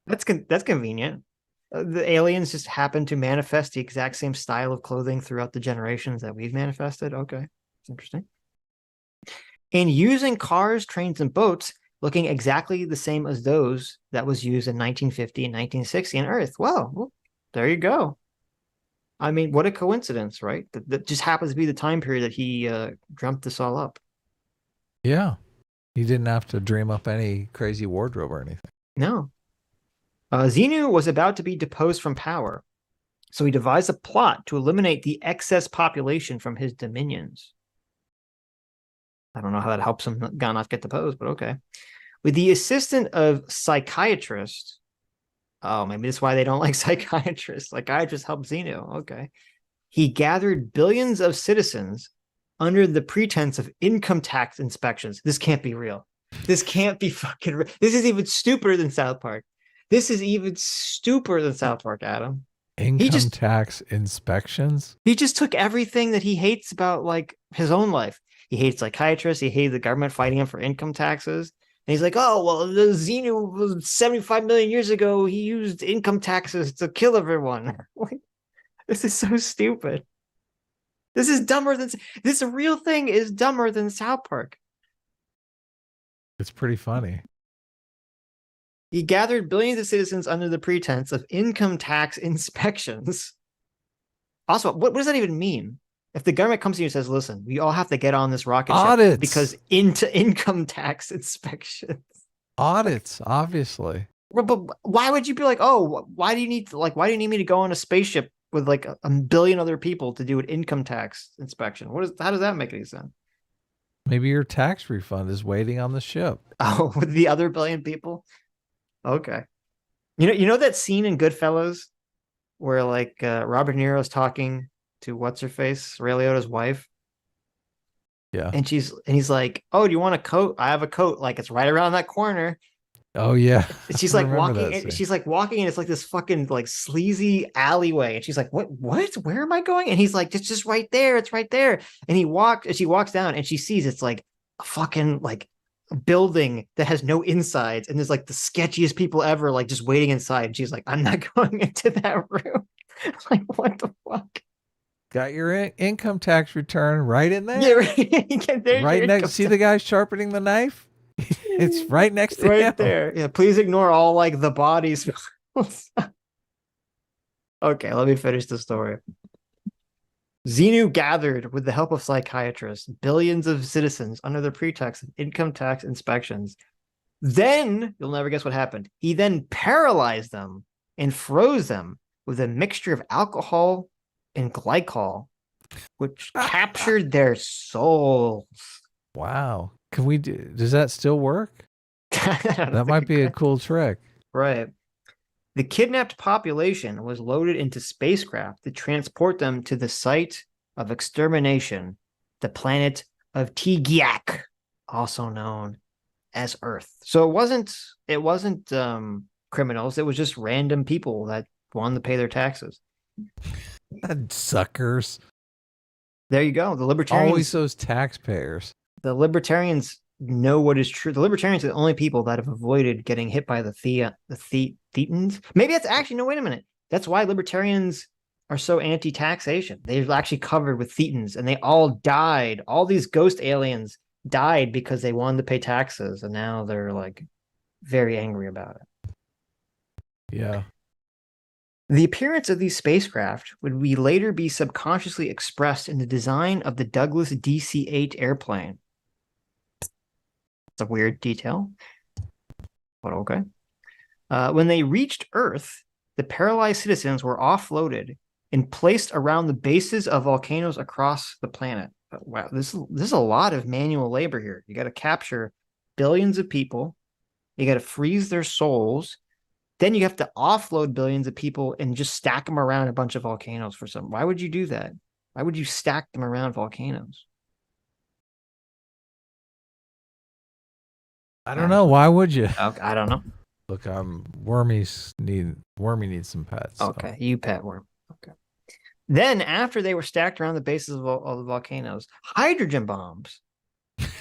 That's convenient. The aliens just happen to manifest the exact same style of clothing throughout the generations that we've manifested. Okay, that's interesting. In using cars, trains, and boats looking exactly the same as those that was used in 1950 and 1960 on Earth. Well, there you go. I mean, what a coincidence, right? That just happens to be the time period that he dreamt this all up. Yeah. He didn't have to dream up any crazy wardrobe or anything. No. Xenu was about to be deposed from power. So he devised a plot to eliminate the excess population from his dominions. I don't know how that helps him not get deposed, but okay. With the assistance of psychiatrists. Oh, maybe that's why they don't like psychiatrists. Psychiatrists help Xenu. Okay. He gathered billions of citizens under the pretense of income tax inspections. This can't be real. This can't be fucking real. This is even stupider than South Park. This is even stupider than South Park, Adam. Income tax inspections? He just took everything that he hates about like his own life. He hates psychiatrists. He hated the government fighting him for income taxes. And he's like, oh, well, the Xenu was 75 million years ago. He used income taxes to kill everyone. This is so stupid. This is dumber than this real thing is dumber than South Park. It's pretty funny. He gathered billions of citizens under the pretense of income tax inspections. Also, what does that even mean? If the government comes to you and says, listen, we all have to get on this rocket ship because into income tax inspections. Audits, obviously. But why would you be like, oh, why do you need me to go on a spaceship with like a billion other people to do an income tax inspection? How does that make any sense? Maybe your tax refund is waiting on the ship. Oh, with the other billion people? Okay. You know that scene in Goodfellas where like Robert De Niro's talking to what's her face, Ray Liotta's wife? Yeah. And he's like, oh, do you want a coat? I have a coat. Like it's right around that corner. Oh yeah. And she's like walking and it's like this fucking like sleazy alleyway. And she's like, what? Where am I going? And he's like, it's just right there. It's right there. And she walks down and she sees it's like a fucking like building that has no insides. And there's like the sketchiest people ever, like just waiting inside. And she's like, I'm not going into that room. Like, what the fuck? Got your income tax return right in there. Yeah, right next. See the guy sharpening the knife? It's right next to him. Right there. Yeah, please ignore all like the bodies. Okay, let me finish the story. Xenu gathered, with the help of psychiatrists, billions of citizens under the pretext of income tax inspections. Then, you'll never guess what happened. He then paralyzed them and froze them with a mixture of alcohol and glycol, which captured their souls. Wow. Does that still work? That might be a cool trick. Right. The kidnapped population was loaded into spacecraft to transport them to the site of extermination, the planet of Tigiak, also known as Earth. So it wasn't criminals. It was just random people that wanted to pay their taxes. Suckers. There you go. The libertarians. Always those taxpayers. The libertarians know what is true. The libertarians are the only people that have avoided getting hit by the Thetans. Maybe that's actually, no, wait a minute. That's why libertarians are so anti-taxation. They're actually covered with Thetans, and they all died. All these ghost aliens died because they wanted to pay taxes, and now they're like very angry about it. Yeah. The appearance of these spacecraft would later be subconsciously expressed in the design of the Douglas DC-8 airplane. It's a weird detail, but okay. When they reached Earth, the paralyzed citizens were offloaded and placed around the bases of volcanoes across the planet. Wow, this is a lot of manual labor here. You got to capture billions of people. You got to freeze their souls. Then you have to offload billions of people and just stack them around a bunch of volcanoes for some. Why would you do that? Why would you stack them around volcanoes? I don't know. Why would you? Okay, I don't know. Look, Wormy needs some pets. So. Okay, you pet Worm. Okay. Then, after they were stacked around the bases of the volcanoes, hydrogen bombs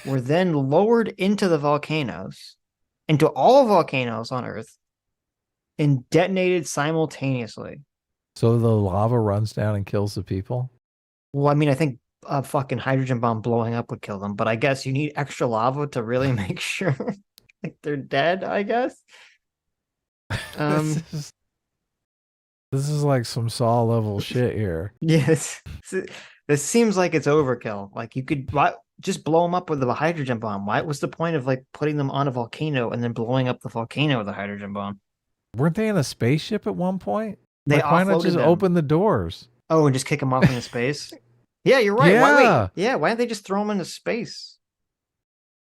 were then lowered into the volcanoes, into all volcanoes on Earth, and detonated simultaneously. So the lava runs down and kills the people? Well, I mean, I think a fucking hydrogen bomb blowing up would kill them, but I guess you need extra lava to really make sure like they're dead, I guess. This is like some Saw level shit here. Yes. This seems like it's overkill. Like you could just blow them up with a hydrogen bomb. Why was the point of like putting them on a volcano and then blowing up the volcano with a hydrogen bomb? Weren't they in a spaceship at one point? They why not offloaded just them. open the doors? Oh, and just kick them off into space? Yeah, you're right. Yeah. Why didn't they just throw them into space?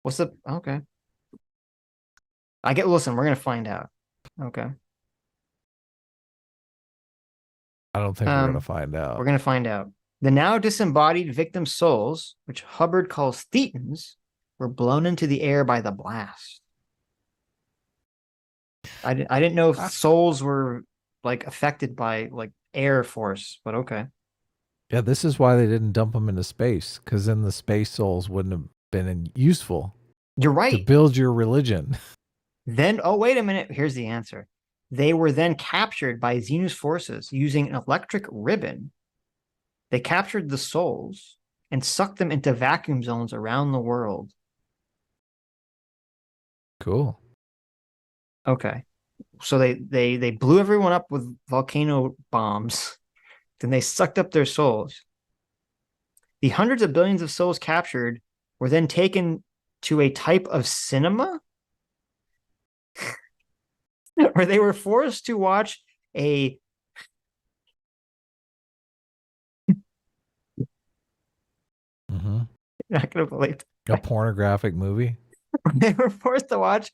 What's the... Okay. Listen, we're going to find out. Okay. I don't think we're going to find out. We're going to find out. The now disembodied victim souls, which Hubbard calls thetans, were blown into the air by the blast. I didn't know if souls were like affected by like air force, but okay. Yeah, this is why they didn't dump them into space, because then the space souls wouldn't have been useful. You're right. To build your religion. Then, oh, wait a minute. Here's the answer. They were then captured by Xenu's forces using an electric ribbon. They captured the souls and sucked them into vacuum zones around the world. Cool. Okay. So they blew everyone up with volcano bombs. Then they sucked up their souls. The hundreds of billions of souls captured were then taken to a type of cinema where they were forced to watch a not gonna believe a pornographic movie. They were forced to watch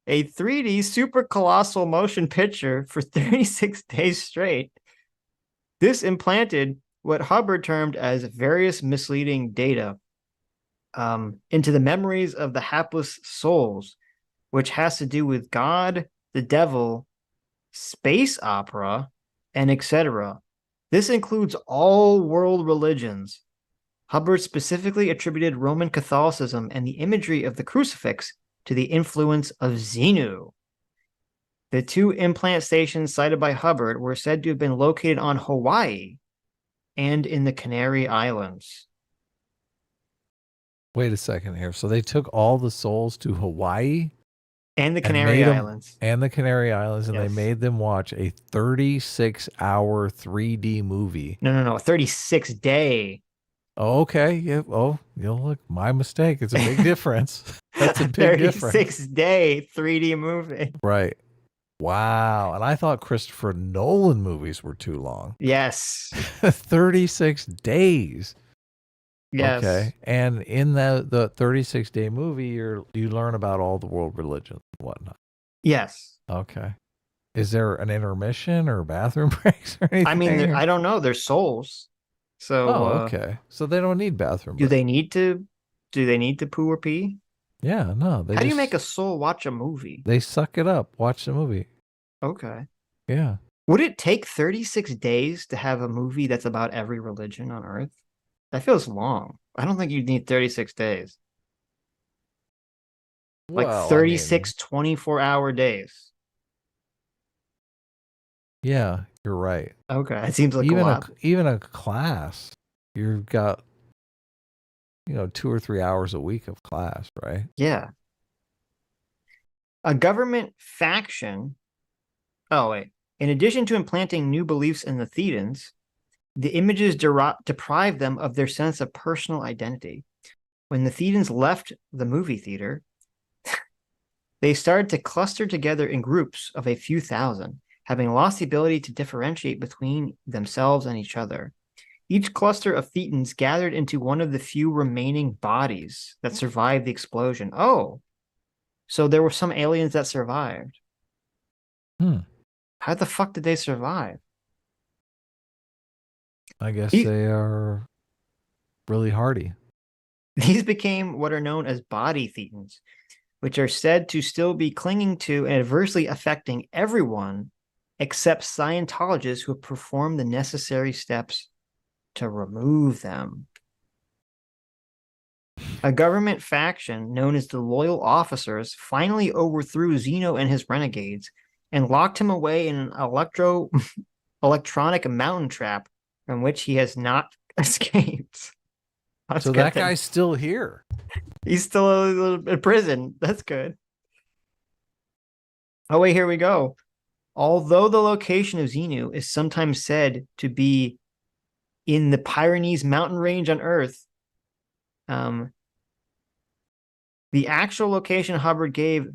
a 3D super colossal motion picture for 36 days straight. This implanted what Hubbard termed as various misleading data into the memories of the hapless souls, which has to do with God, the devil, space opera, and etc. This includes all world religions. Hubbard specifically attributed Roman Catholicism and the imagery of the crucifix to the influence of Xenu. The two implant stations cited by Hubbard were said to have been located on Hawaii and in the Canary Islands. Wait a second here. So they took all the souls to Hawaii? And the Canary Islands. And the Canary Islands, and Yes. they made them watch a 36-hour 3D movie. No, a 36-day. Oh, okay. Yeah. Oh, look, my mistake. It's a big difference. That's a big difference. 36-day 3D movie. Right. Wow. And I thought Christopher Nolan movies were too long. Yes. 36 days. Yes. Okay. And in the 36-day movie, you learn about all the world religions and whatnot. Yes. Okay. Is there an intermission or bathroom breaks or anything? I mean, I don't know. They're souls. So okay. So they don't need bathroom do breaks. they need to poo or pee? Yeah, no. How do you make a soul watch a movie? They suck it up. Watch the movie. Okay. Yeah. Would it take 36 days to have a movie that's about every religion on Earth? That feels long. I don't think you'd need 36 days. Like Well, 36 24-hour days. Yeah, you're right. Okay, it seems like a lot. Even a class, you've got 2 or 3 hours a week of class, right? Yeah. A government faction. Oh, wait. In addition to implanting new beliefs in the Thetans, the images deprive them of their sense of personal identity. When the Thetans left the movie theater, they started to cluster together in groups of a few thousand, having lost the ability to differentiate between themselves and each other. Each cluster of Thetans gathered into one of the few remaining bodies that survived the explosion. Oh, so there were some aliens that survived. How the fuck did they survive? I guess they are really hardy. These became what are known as body Thetans, which are said to still be clinging to and adversely affecting everyone except Scientologists who have performed the necessary steps to remove them. A government faction known as the Loyal Officers finally overthrew Xenu and his renegades and locked him away in an electronic mountain trap from which he has not escaped. That's So good that thing. guy's still here. He's still in prison. That's good. Oh, wait, here we go. Although the location of Xenu is sometimes said to be in the Pyrenees mountain range on Earth, the actual location Hubbard gave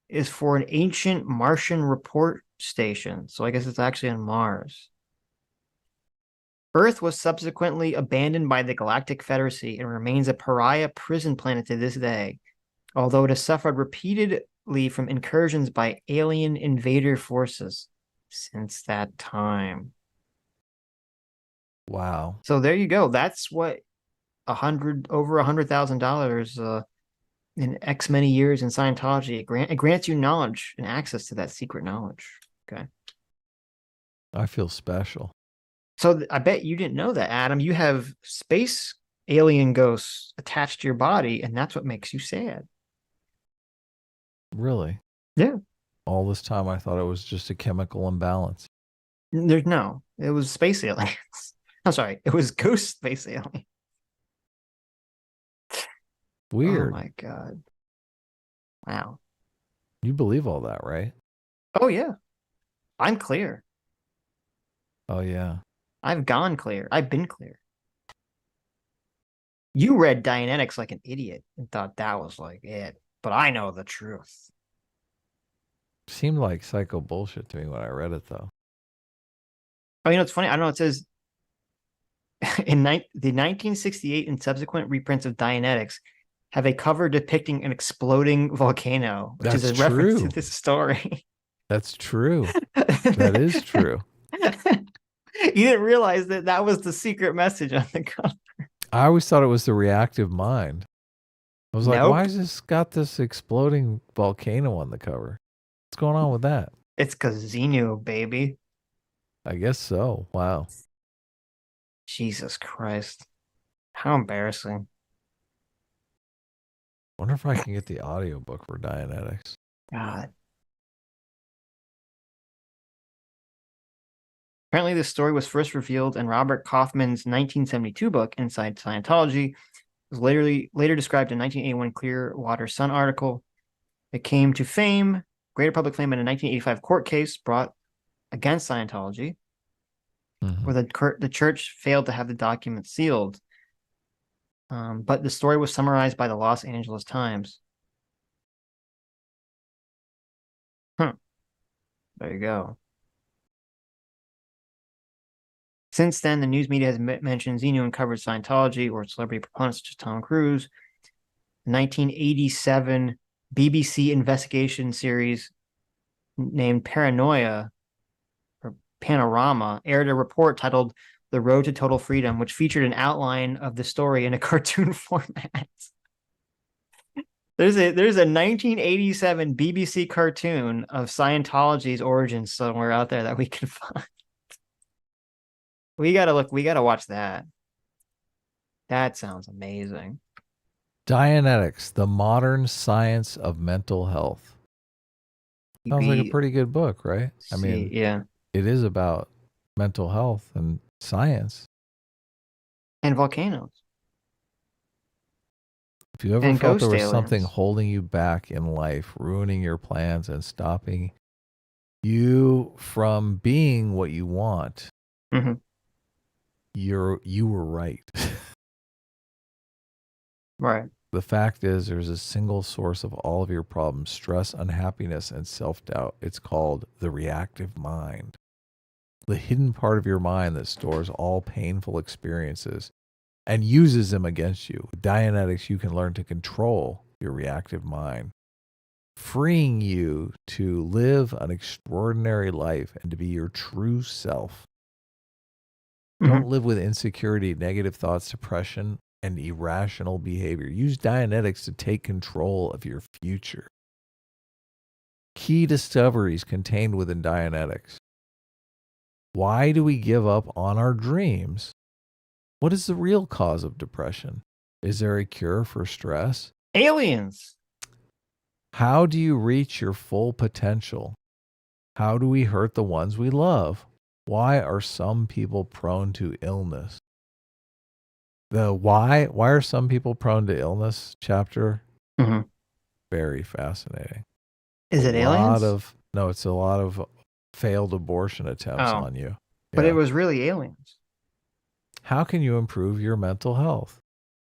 is for an ancient Martian report station. So I guess it's actually on Mars. Earth was subsequently abandoned by the Galactic Confederacy and remains a pariah prison planet to this day, although it has suffered repeatedly from incursions by alien invader forces since that time. Wow. So there you go. That's what over $100,000 in X many years in Scientology. It grants you knowledge and access to that secret knowledge. Okay. I feel special. So I bet you didn't know that, Adam. You have space alien ghosts attached to your body, and that's what makes you sad. Really? Yeah. All this time I thought it was just a chemical imbalance. It was space aliens. I'm sorry, it was ghost space alien. Weird. Oh my God. Wow. You believe all that, right? Oh yeah. I'm clear. Oh yeah. I've gone clear. I've been clear. You read Dianetics like an idiot and thought that was like it, but I know the truth. Seemed like psycho bullshit to me when I read it, though. Oh, it's funny. I don't know. It says the 1968 and subsequent reprints of Dianetics have a cover depicting an exploding volcano, which is a reference to this story. That's true. That is true. You didn't realize that was the secret message on the cover. I always thought it was the reactive mind. I was like, Nope. why has this got this exploding volcano on the cover? What's going on with that? It's Xenu, baby. I guess so. Wow. Jesus Christ. How embarrassing. Wonder if I can get the audiobook for Dianetics. God. Apparently, this story was first revealed in Robert Kaufman's 1972 book, Inside Scientology. It was later described in 1981 Clearwater Sun article. It came to fame, greater public fame, in a 1985 court case brought against Scientology, where the church failed to have the document sealed. But the story was summarized by the Los Angeles Times. There you go. Since then, the news media has mentioned Xenu and covered Scientology or celebrity proponents such as Tom Cruise. The 1987 BBC investigation series named Paranoia or Panorama aired a report titled The Road to Total Freedom, which featured an outline of the story in a cartoon format. There's a 1987 BBC cartoon of Scientology's origins somewhere out there that we can find. We gotta watch that. That sounds amazing. Dianetics, the modern science of mental health. Sounds like a pretty good book, right? I mean, yeah. It is about mental health and science. And volcanoes. If you ever And felt there was ghost something aliens. holding you back in life, ruining your plans and stopping you from being what you want, you were right. Right. The fact is, there's a single source of all of your problems: stress, unhappiness, and self-doubt. It's called the reactive mind. The hidden part of your mind that stores all painful experiences and uses them against you. With Dianetics, you can learn to control your reactive mind, freeing you to live an extraordinary life and to be your true self. Don't live with insecurity, negative thoughts, depression, and irrational behavior. Use Dianetics to take control of your future. Key discoveries contained within Dianetics. Why do we give up on our dreams? What is the real cause of depression? Is there a cure for stress? Aliens. How do you reach your full potential? How do we hurt the ones we love? Why are some people prone to illness? The why are some people prone to illness chapter? Very fascinating. Is it aliens? It's a lot of failed abortion attempts on you. But it was really aliens. How can you improve your mental health?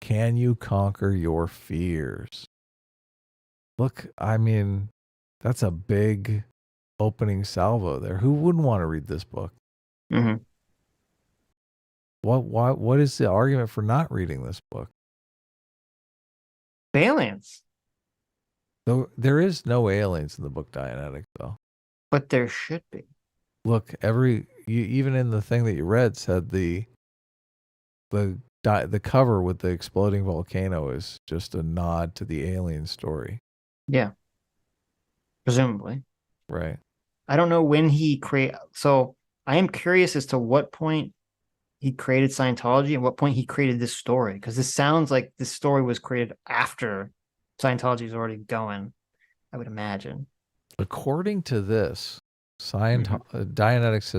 Can you conquer your fears? Look, I mean, that's a big opening salvo there. Who wouldn't want to read this book? Mm-hmm. What is the argument for not reading this book? Aliens. Though there is no aliens in the book Dianetics, though. But there should be. Look, even in the thing that you read said the cover with the exploding volcano is just a nod to the alien story. Yeah. Presumably. Right. I don't know when he created. So I am curious as to what point he created Scientology and what point he created this story. Because this sounds like this story was created after Scientology is already going, I would imagine. According to this, Dianetics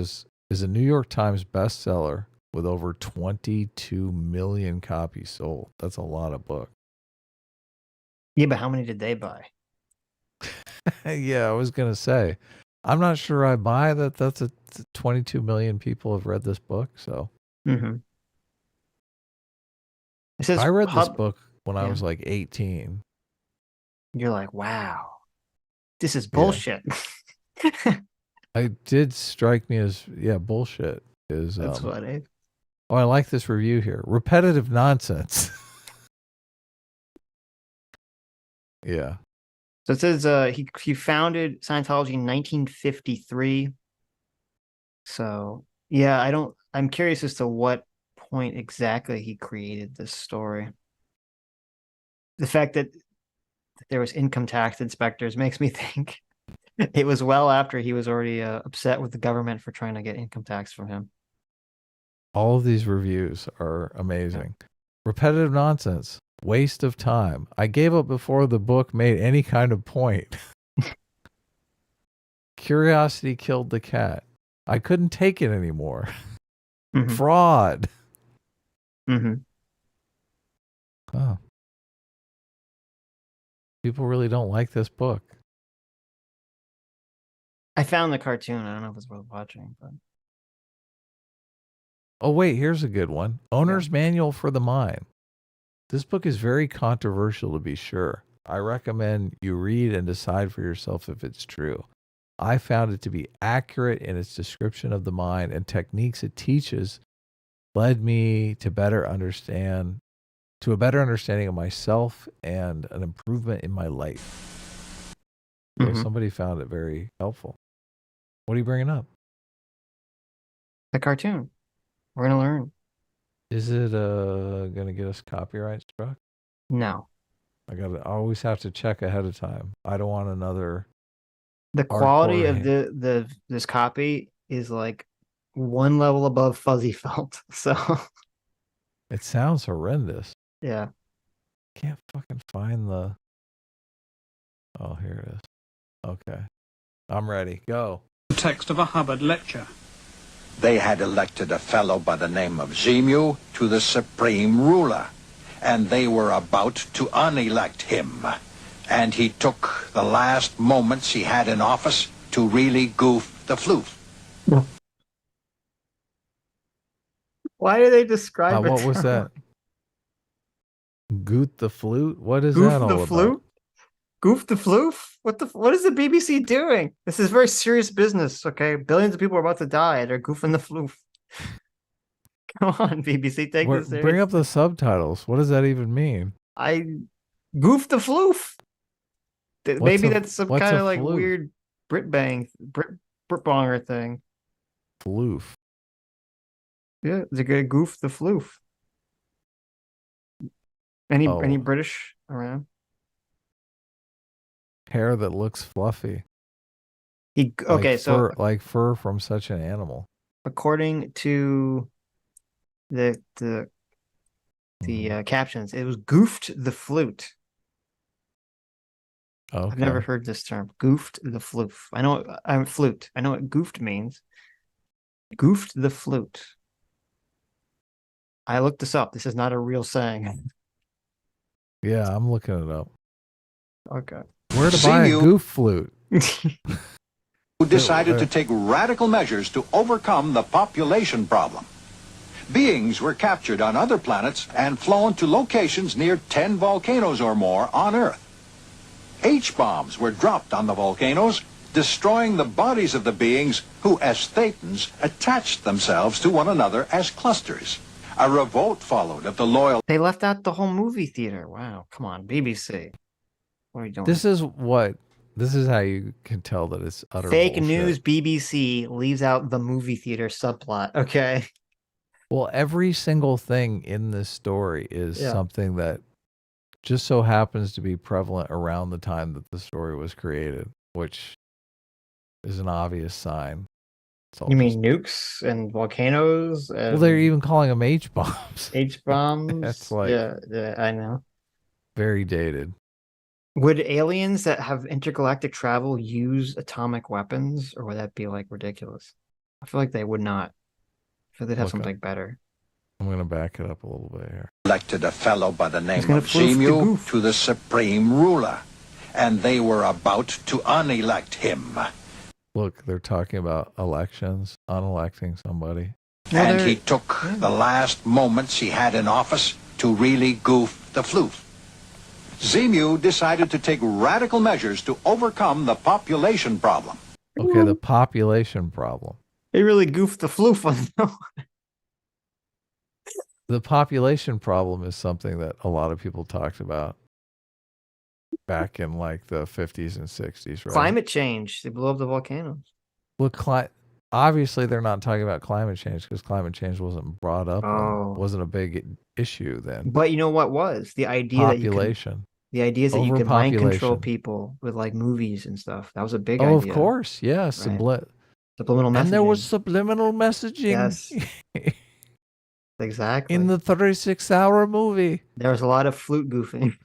is a New York Times bestseller with over 22 million copies sold. That's a lot of books. Yeah, but how many did they buy? Yeah, I was going to say, I'm not sure I buy that. That's 22 million people have read this book. So mm-hmm. It says I read this book when I was like 18. You're like, wow, this is bullshit. Yeah. It did strike me as, bullshit. That's funny. Oh, I like this review here. Repetitive nonsense. Yeah. So it says he founded Scientology in 1953. So yeah, I'm curious as to what point exactly he created this story. The fact that there was income tax inspectors makes me think it was well after he was already upset with the government for trying to get income tax from him. All of these reviews are amazing. Yeah. Repetitive nonsense. Waste of time. I gave up before the book made any kind of point. Curiosity killed the cat. I couldn't take it anymore. Mm-hmm. Fraud. Mm-hmm. Oh. People really don't like this book. I found the cartoon. I don't know if it's worth watching, but. Oh, wait, here's a good one. Owner's Manual for the Mind. This book is very controversial, to be sure. I recommend you read and decide for yourself if it's true. I found it to be accurate in its description of the mind, and techniques it teaches led me to a better understanding of myself and an improvement in my life. So somebody found it very helpful. What are you bringing up? The cartoon. We're going to learn. Is it going to get us copyright struck? No. I always have to check ahead of time. I don't want another. The quality of this copy is like one level above fuzzy felt. So it sounds horrendous. Yeah. Can't fucking find the. Oh, here it is. Okay. I'm ready. Go. The text of a Hubbard lecture. They had elected a fellow by the name of Zemu to the supreme ruler, and they were about to unelect him. And he took the last moments he had in office to really goof the floof. Why do they describe it? What was that? Goot the flute? What is that all about? Goof the floof? What is the BBC doing? This is very serious business, okay? Billions of people are about to die. They're goofing the floof. Come on, BBC, take this serious. Bring up the subtitles. What does that even mean? Goof the floof. Maybe that's some kind of like floof? weird Brit-bonger thing. Floof. Yeah, they're gonna goof the floof. Any British around? Hair that looks fluffy. So like fur from such an animal. According to the captions, it was goofed the flute. Okay. I've never heard this term. Goofed the floof. I know flute. I know what goofed means. Goofed the flute. I looked this up. This is not a real saying. Yeah, I'm looking it up. Okay. Where to buy a goof flute? Who decided to take radical measures to overcome the population problem. Beings were captured on other planets and flown to locations near 10 volcanoes or more on Earth. H-bombs were dropped on the volcanoes destroying the bodies of the beings who, as thetans, attached themselves to one another as clusters. A revolt followed of the loyal... They left out the whole movie theater. Wow, come on, BBC. What are you doing? This is how you can tell that it's utter Fake bullshit. news. BBC leaves out the movie theater subplot. Okay. Well, every single thing in this story is Yeah. something that just so happens to be prevalent around the time that the story was created, which is an obvious sign. You mean nukes and volcanoes? And Well, they're even calling them H-bombs. H-bombs. That's like yeah, I know. very dated. Would aliens that have intergalactic travel use atomic weapons, or would that be like ridiculous? I feel like they would not. I feel they'd have something better. I'm going to back it up a little bit here. elected a fellow by the name gonna of floof the Zemu goof. to the supreme ruler, and they were about to unelect him. Look, they're talking about elections, unelecting somebody. And he took the last moments he had in office to really goof the floof. Zemu decided to take radical measures to overcome the population problem. Okay, the population problem. They really goofed the floof on them. The population problem is something that a lot of people talked about back in like the 50s and 60s, right? Climate change. They blew up the volcanoes. Well, obviously they're not talking about climate change because climate change wasn't brought up, wasn't a big issue then. But you know what was? The idea Population. the idea is that you could mind control Overpopulation. people with like movies and stuff. That was a big Oh, idea. of course, yes. Right. Subliminal messaging. And there was subliminal messaging. Yes. Exactly. In the 36-hour movie. There was a lot of flute goofing.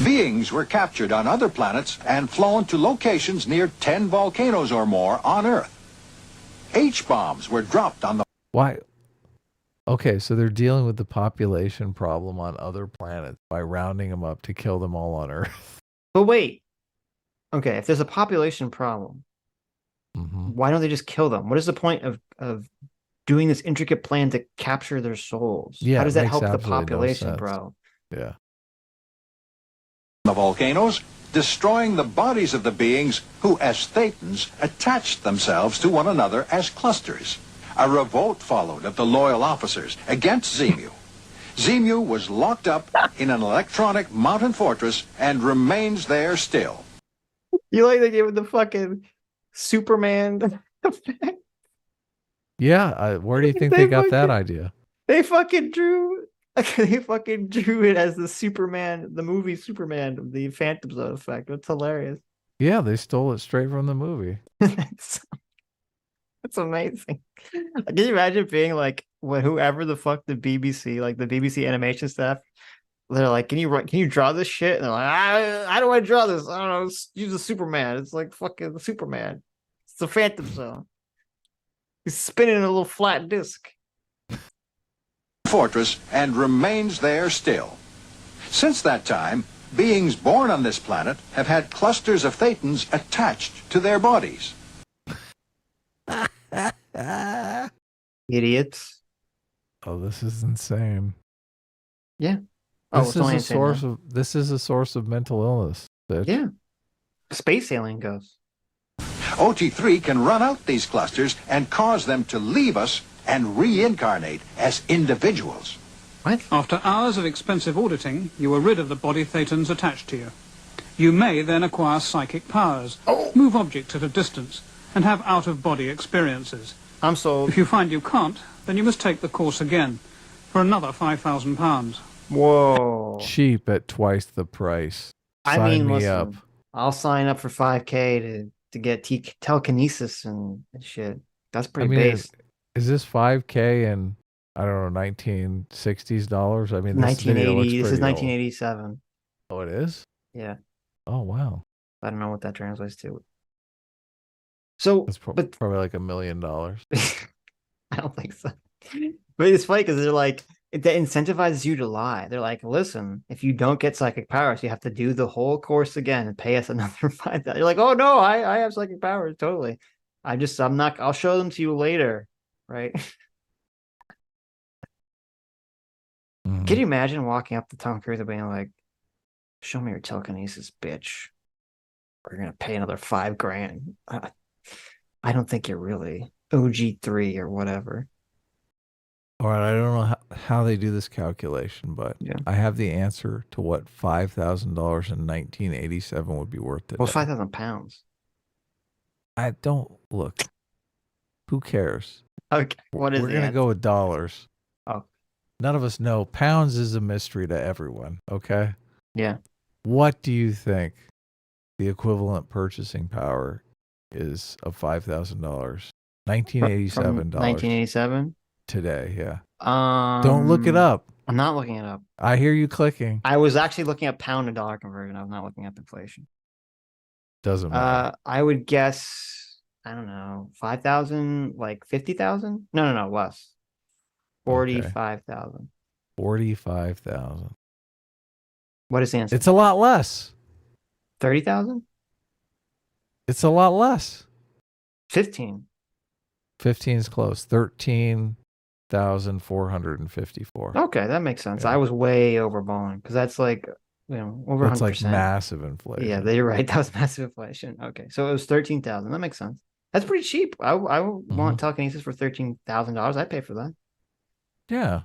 Beings were captured on other planets and flown to locations near 10 volcanoes or more on Earth. H-bombs were dropped on the... Why? Okay, so they're dealing with the population problem on other planets by rounding them up to kill them all on Earth. But wait. Okay, if there's a population problem, why don't they just kill them? What is the point of doing this intricate plan to capture their souls? Yeah, How does it that makes help the absolutely no population, sense. bro? Yeah. The volcanoes, destroying the bodies of the beings who, as thetans, attached themselves to one another as clusters. A revolt followed of the loyal officers against Zemu. Zemu was locked up in an electronic mountain fortress and remains there still. You like they gave it the fucking Superman effect? Yeah, where do you think they got that idea? They fucking drew it as the Superman, the movie Superman, the Phantom Zone effect. That's hilarious. Yeah, they stole it straight from the movie. That's amazing. Can you imagine being like whoever the fuck the BBC, like the BBC animation staff, they're like, can you draw this shit? And they're like, how do I draw this? I don't know. Use a Superman. It's like fucking Superman. It's the Phantom Zone. He's spinning a little flat disc. Fortress and remains there still. Since that time, beings born on this planet have had clusters of thetans attached to their bodies. Idiots. Oh, this is insane. Yeah. Oh, This it's is only a insane source now. of mental illness. Bitch. Yeah. Space alien ghosts. OT3 can run out these clusters and cause them to leave us and reincarnate as individuals. What? After hours of expensive auditing, you are rid of the body thetans attached to you. You may then acquire psychic powers, move objects at a distance, and have out-of-body experiences. I'm sold. If you find you can't, then you must take the course again for another £5,000. Whoa. Cheap at twice the price. I Sign mean, me listen, up. I'll sign up for 5K to get telekinesis and shit. That's pretty base. Is this 5K in, I don't know, 1960s dollars? I mean, this 1980. This is pretty old. 1987. Oh, it is? Yeah. Oh, wow. I don't know what that translates to. So, It's but probably like $1 million. I don't think so. But it's funny because they're like, that incentivizes you to lie. They're like, listen, if you don't get psychic powers, you have to do the whole course again and pay us another $5,000. You're like, oh no, I have psychic powers, totally. I'm not. I'll show them to you later, right? Can you imagine walking up to Tom Cruise and being like, "Show me your telekinesis, bitch"? we're gonna pay another $5,000. I don't think you're really OG3 or whatever. All right, I don't know how they do this calculation, but I have the answer to what $5,000 in 1987 would be worth today. Well, 5,000 pounds. I don't look. Who cares? Okay, what is We're gonna go with dollars. Oh, none of us know. Pounds is a mystery to everyone. Okay. Yeah. What do you think the equivalent purchasing power is of $5,000? $1987. 1987 today. Yeah. Don't look it up. I'm not looking it up. I hear you clicking. I was actually looking at pound to dollar conversion. I was not looking at inflation. Doesn't matter. I would guess, I don't know, 5,000, like 50,000? No, less. 45,000. 45,000. What is the answer? It's a lot less. 30,000? It's a lot less. 15. 15 is close. 13,454. Okay, that makes sense. I was way overballing because that's like, over 100%. That's like massive inflation. Yeah, you're right. That was massive inflation. Okay, so it was 13,000. That makes sense. That's pretty cheap. I want telekinesis for $13,000. I'd pay for that. Yeah,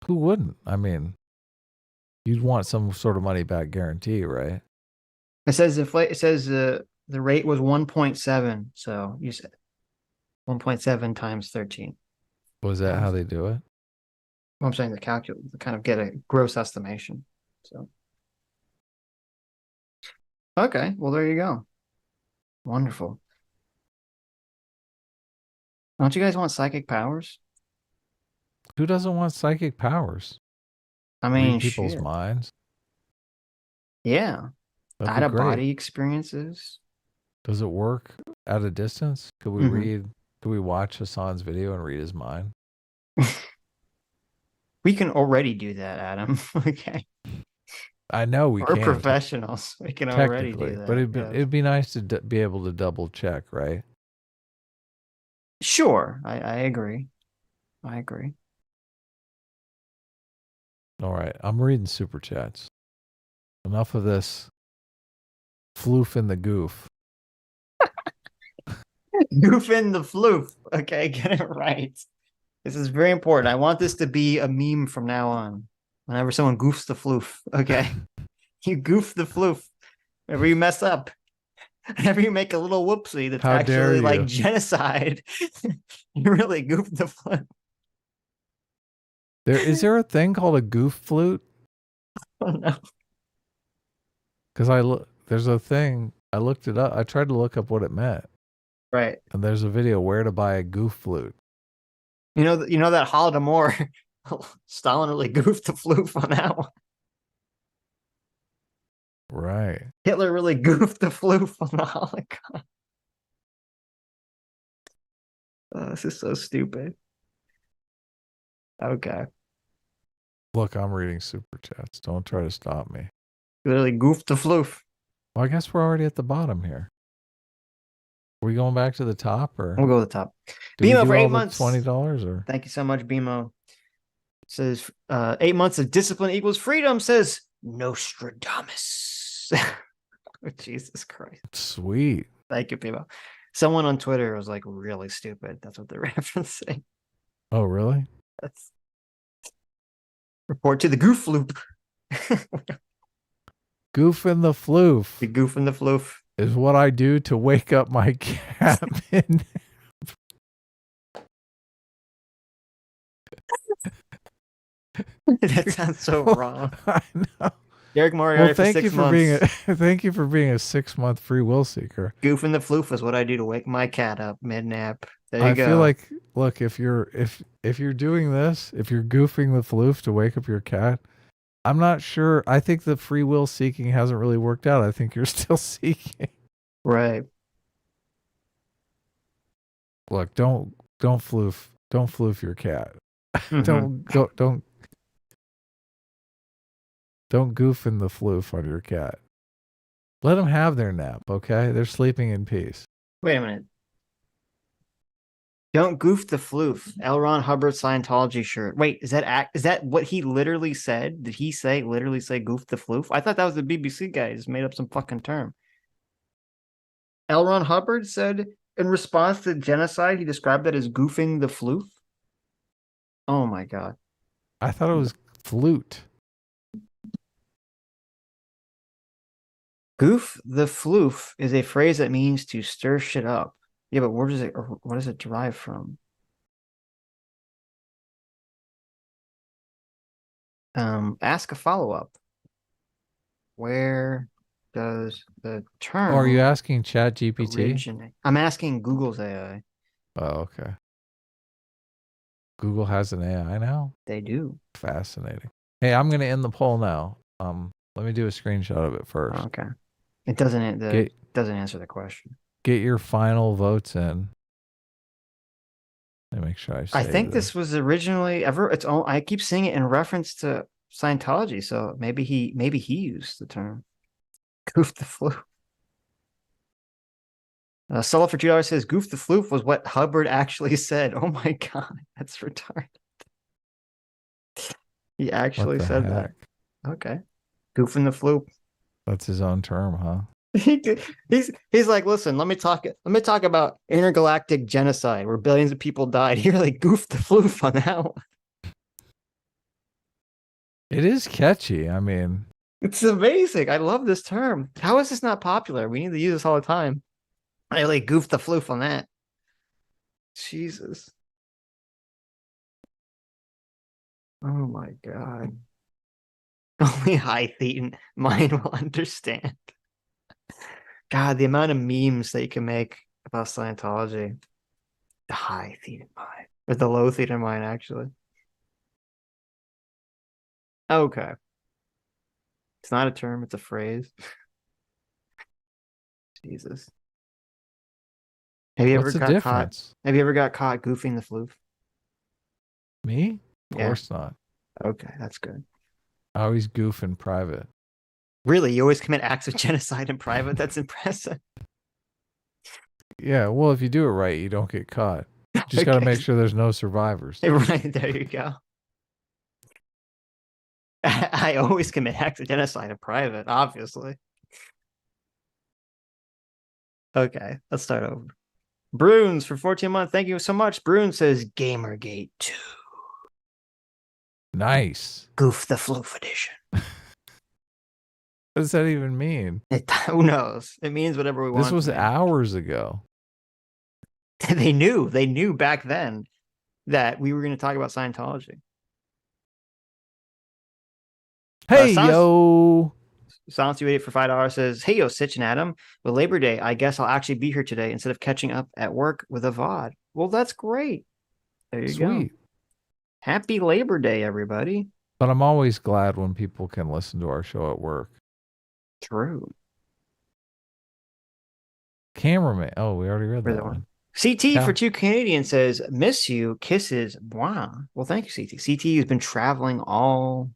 who wouldn't? I mean, you'd want some sort of money back guarantee, right? It says the rate was 1.7. So you said 1.7 times 13. Was that how they do it? Well, I'm saying the calculate to kind of get a gross estimation. So okay, well there you go. Wonderful. Don't you guys want psychic powers? Who doesn't want psychic powers? I mean, read people's shit. minds. Yeah. That'd be Out of great. body experiences. Does it work at a distance? Could we could we watch Hassan's video and read his mind? We can already do that, Adam. Okay. I know we We're can. professionals. We can already do Technically, that. but yes. it'd be nice to be able to double check, right? Sure. I agree. I agree. All right, I'm reading super chats. Enough of this floof in the goof. Goof in the floof. Okay, get it right. This is very important. I want this to be a meme from now on. Whenever someone goofs the floof, okay? You goof the floof. Whenever you mess up. Whenever you make a little whoopsie that's How dare actually you. like genocide, you really goof the floof. Is there a thing called a goof flute? Oh no. Because there's a thing. I looked it up. I tried to look up what it meant. Right. And there's a video where to buy a goof flute. You know that Holodomor, Stalin really goofed the floof on that one. Right. Hitler really goofed the floof on the Holocaust. Oh, this is so stupid. Okay. Look, I'm reading super chats. Don't try to stop me. Literally goofed the floof. Well, I guess we're already at the bottom here. Are we going back to the top, or We'll go to the top. do we BMO do for all 8 the months. $20 or? Thank you so much, BMO. It says 8 months of discipline equals freedom, says Nostradamus. Oh, Jesus Christ. Sweet. Thank you, BMO. Someone on Twitter was like really stupid. That's what they're referencing. Oh, really? That's report to the goof loop. Goof in the floof. The goof in the floof is what I do to wake up my cat. That sounds so wrong. I know. Derek Moriarty Well, thank for you 6 for months. thank you for being a 6-month free will seeker. Goof in the floof is what I do to wake my cat up mid nap. There you I go. feel like, look, if you're doing this, if you're goofing the floof to wake up your cat, I'm not sure. I think the free will seeking hasn't really worked out. I think you're still seeking. Right. Look, don't floof your cat. Mhm. Don't goof in the floof on your cat. Let them have their nap, okay? They're sleeping in peace. Wait a minute. Don't goof the floof. L. Ron Hubbard Scientology shirt. Wait, is that what he literally said? Did he literally say goof the floof? I thght that was the BBC guy. He just made up some fucking term. L. Ron Hubbard said in response to genocide, he described that as goofing the floof. Oh my God. I thought it was flute. Goof the floof is a phrase that means to stir shit up. Yeah, but where does it, or what does it derive from? Ask a follow-up. Where does the term... Oh, are you asking ChatGPT? originate? I'm asking Google's AI. Oh, okay. Google has an AI now? They do. Fascinating. Hey, I'm going to end the poll now. Let me do a screenshot of it first. Okay. It doesn't doesn't answer the question. Get your final votes in. Let me make sure I think this was originally I keep seeing it in reference to Scientology, so maybe he used the term goof the floof. Sulla for $2 says goof the floof was what Hubbard actually said. Oh my God, that's retarded. He actually said that. Okay. Goofing the floof. That's his own term, huh? He's like, listen, let me talk about intergalactic genocide where billions of people died. He really goofed the floof on that one. It is catchy. I mean, it's amazing. I love this term. How is this not popular? We need to use this all the time. I really goofed the floof on that. Jesus. Oh my God. Only high thetan mind will understand. God, the amount of memes that you can make about Scientology. The high thetan mind. Or the low thetan mind, actually. Okay. It's not a term, it's a phrase. Jesus. Have you ever got caught? Have you ever got caught goofing the floof? Me? Of course not. Okay, that's good. I always goof in private. Really? You always commit acts of genocide in private? That's impressive. Yeah, well, if you do it right, you don't get caught. Just got to make sure there's no survivors. Right, there you go. I always commit acts of genocide in private, obviously. Okay, let's start over. Bruins for 14 months. Thank you so much. Bruin says Gamergate 2. Nice. Goof the floof edition. What does that even mean? Who knows? It means whatever we want. This was hours ago. They knew back then that we were going to talk about Scientology. Hey, yo. Silence You Idiot for $5 says, hey, yo, Sitch and Adam. With Labor Day, I guess I'll actually be here today instead of catching up at work with a VOD. Well, that's great. There you go. Happy Labor Day, everybody. But I'm always glad when people can listen to our show at work. True. Cameraman. Oh, we already read that one. CT for 2 Canadian says, miss you, kisses, wow. Well, thank you, CT. CT has been traveling all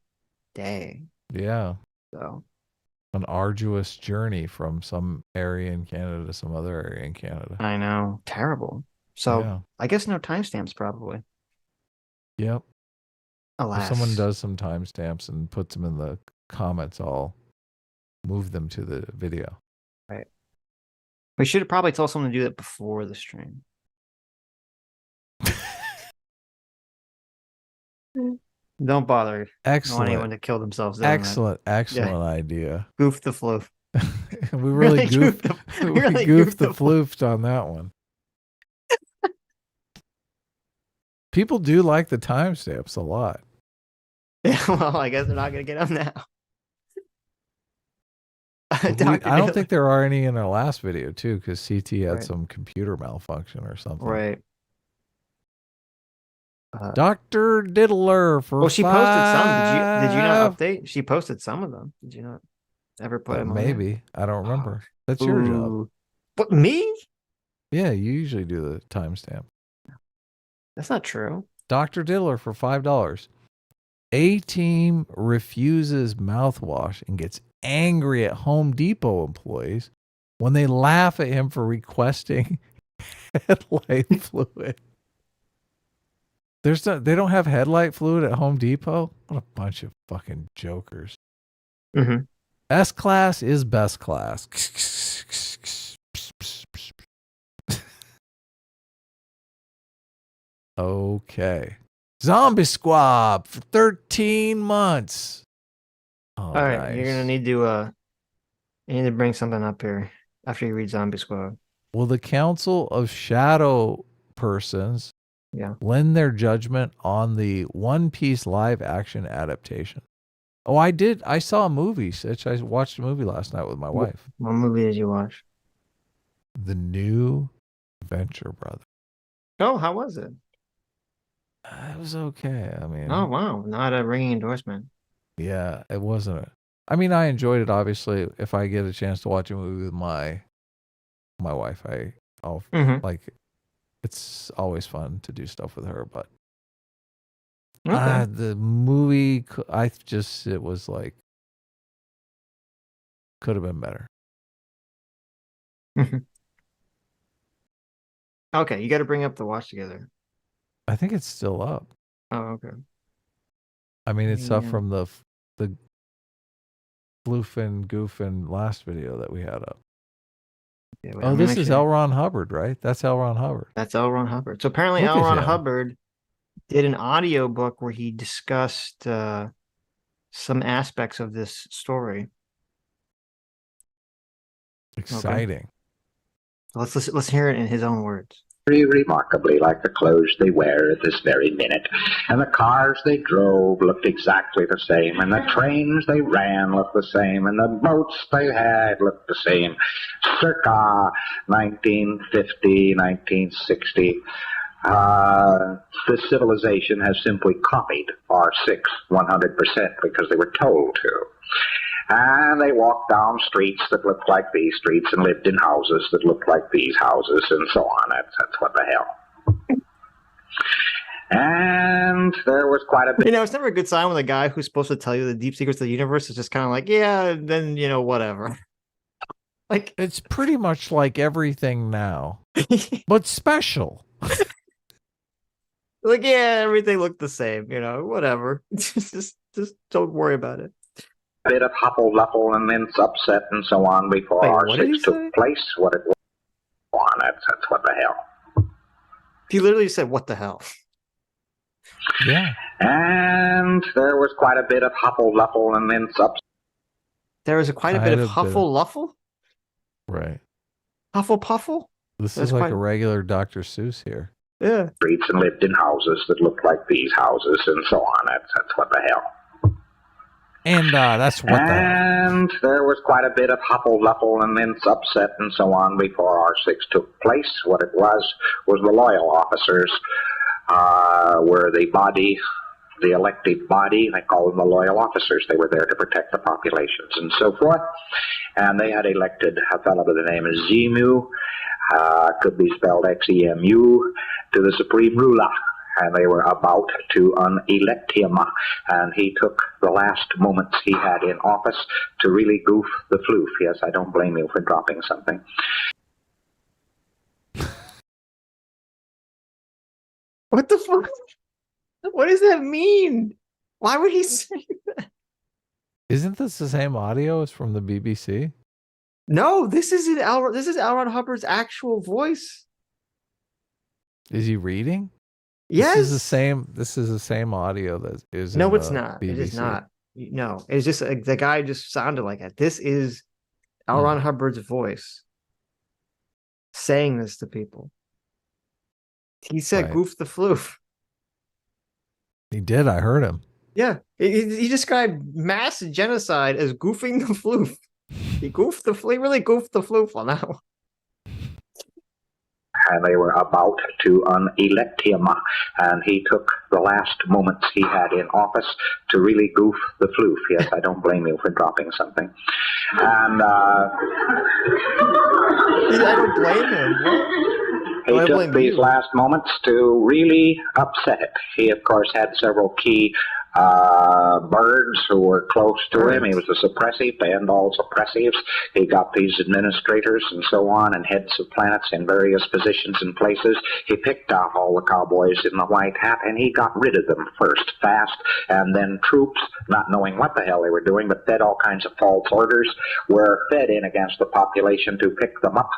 day. Yeah. So an arduous journey from some area in Canada to some other area in Canada. I know. Terrible. So I guess no timestamps probably. Yep. Alas. If someone does some timestamps and puts them in the comments, I'll move them to the video. Right. We should have probably told someone to do that before the stream. Don't bother. Excellent. Anyone to kill themselves. Excellent idea. Goof the floof. We really goofed the floofed on that one. People do like the timestamps a lot. Yeah, well, I guess they're not going to get them now. I don't think there are any in our last video, too, because CT had some computer malfunction or something. Right. Dr. Diddler for Well, she posted some. Did you not update? She posted some of them. Did you not ever put them on maybe. I don't remember. That's your job. What, me? Yeah, you usually do the timestamp. That's not true. Dr. Diddler for $5. A-Team refuses mouthwash and gets angry at Home Depot employees when they laugh at him for requesting headlight fluid. They don't have headlight fluid at Home Depot? What a bunch of fucking jokers. Mm-hmm. S-Class is best class. Okay. Zombie Squad for 13 months. Oh, All right, nice. you're gonna need to you need to bring something up here after you read Zombie Squad. Will the Council of Shadow Persons lend their judgment on the One Piece live action adaptation? Oh, I did. I saw a movie, Sitch. I watched a movie last night with my wife. What movie did you watch? The New Venture Brothers. Oh, how was it? It was okay. I mean, Oh, wow. Not a ringing endorsement. yeah, it wasn't. I mean, I enjoyed it. Obviously, if I get a chance to watch a movie with my wife, I'll like. It's always fun to do stuff with her, but the movie, it was like could have been better. Okay, you got to bring up the watch together. I think it's still up. Oh, okay. I mean, it's up from the floofing, goofing last video that we had up. Yeah, oh, this is L. Ron Hubbard, right? That's L. Ron Hubbard. That's L. Ron Hubbard. So apparently Look L. at Ron him. Hubbard did an audio book where he discussed some aspects of this story. Exciting. Okay. Let's hear it in his own words. Very remarkably like the clothes they wear at this very minute. And the cars they drove looked exactly the same, and the trains they ran looked the same, and the boats they had looked the same. Circa 1950, 1960, the civilization has simply copied our 6 100% because they were told to. And they walked down streets that looked like these streets and lived in houses that looked like these houses and so on. That's what the hell. And there was quite a bit. You know, it's never a good sign when the guy who's supposed to tell you the deep secrets of the universe is just kind of like, yeah, then, you know, whatever. Like, it's pretty much like everything now, but special. Like, yeah, everything looked the same, you know, whatever. just don't worry about it. Bit of huffle-luffle and then upset and so on before our 6 took place. What it was on, that's what the hell. He literally said, what the hell? Yeah. And there was quite a bit of huffle-luffle and then upset. There was quite a bit of huffle-luffle? Right. Huffle-puffle? This is like a regular Dr. Seuss here. Yeah. Streets and lived in houses that looked like these houses and so on. That's what the hell. And that's what And there was quite a bit of huffle-luffle and then upset and so on before our 6 took place. What it was the loyal officers were the body, the elected body. They call them the loyal officers. They were there to protect the populations and so forth. And they had elected a fellow by the name of Xemu, could be spelled Xemu, to the supreme ruler. And they were about to unelect him, and he took the last moments he had in office to really goof the floof. Yes, I don't blame you for dropping something. What the fuck? What does that mean? Why would he say that? Isn't this the same audio as from the BBC? No, this is L. Ron Hubbard's actual voice. Is he reading? Yes. This is the same audio that is. No, in it's the not. BBC. It is not. No, it's just the guy just sounded like it. This is L. Ron Hubbard's voice saying this to people. He said, "Goof the floof." He did. I heard him. Yeah, he described mass genocide as goofing the floof. He goofed the floof. He really goofed the floof on that one. And they were about to unelect him, and he took the last moments he had in office to really goof the floof. Yes, I don't blame you for dropping something. And I don't blame him. He took these last moments to really upset it. He, of course, had several key birds who were close to him. He was a suppressive, banned all suppressives. He got these administrators and so on and heads of planets in various positions and places. He picked out all the cowboys in the white hat, and he got rid of them first, fast, and then troops, not knowing what the hell they were doing, but fed all kinds of false orders, were fed in against the population to pick them up,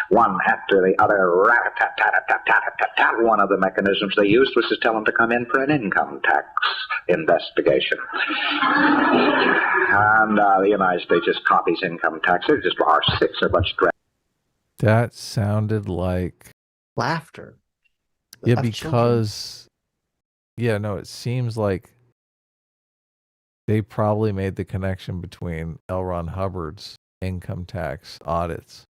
one after the other. Rat-a-tat-tat-tat-tat-tat-tat. One of the mechanisms they used was to tell them to come in for an income tax investigation. And the United States just copies income tax. They're just our six are a bunch of That sounded like laughter. Yeah, because yeah, no, it seems like they probably made the connection between L. Ron Hubbard's income tax audits,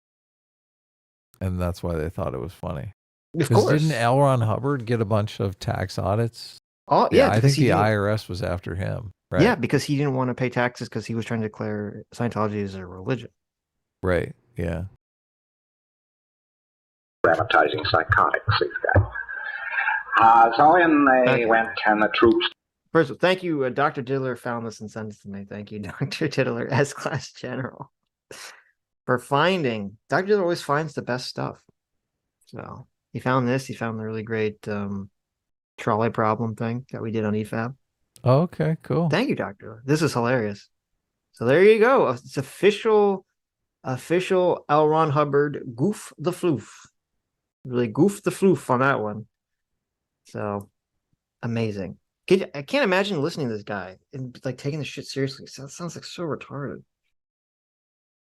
and that's why they thought it was funny. Of course. Didn't L. Ron Hubbard get a bunch of tax audits? Oh, yeah, I think the didn't- IRS was after him, right? Yeah, because he didn't want to pay taxes because he was trying to declare Scientology as a religion. Right, yeah. dramatizing psychotics, these guys. So in they went, and the troops. First of all, thank you. Dr. Diddler found this and sent it to me. Thank you, Dr. Diddler, as class general, for finding. Dr. Diddler always finds the best stuff. So he found this. He found the really great trolley problem thing that we did on EFAB. Oh, okay, cool. Thank you, Dr. Diddler. This is hilarious. So there you go. It's official L. Ron Hubbard goof the floof. Really goofed the floof on that one. So amazing. I can't imagine listening to this guy and like taking this shit seriously. That sounds like so retarded.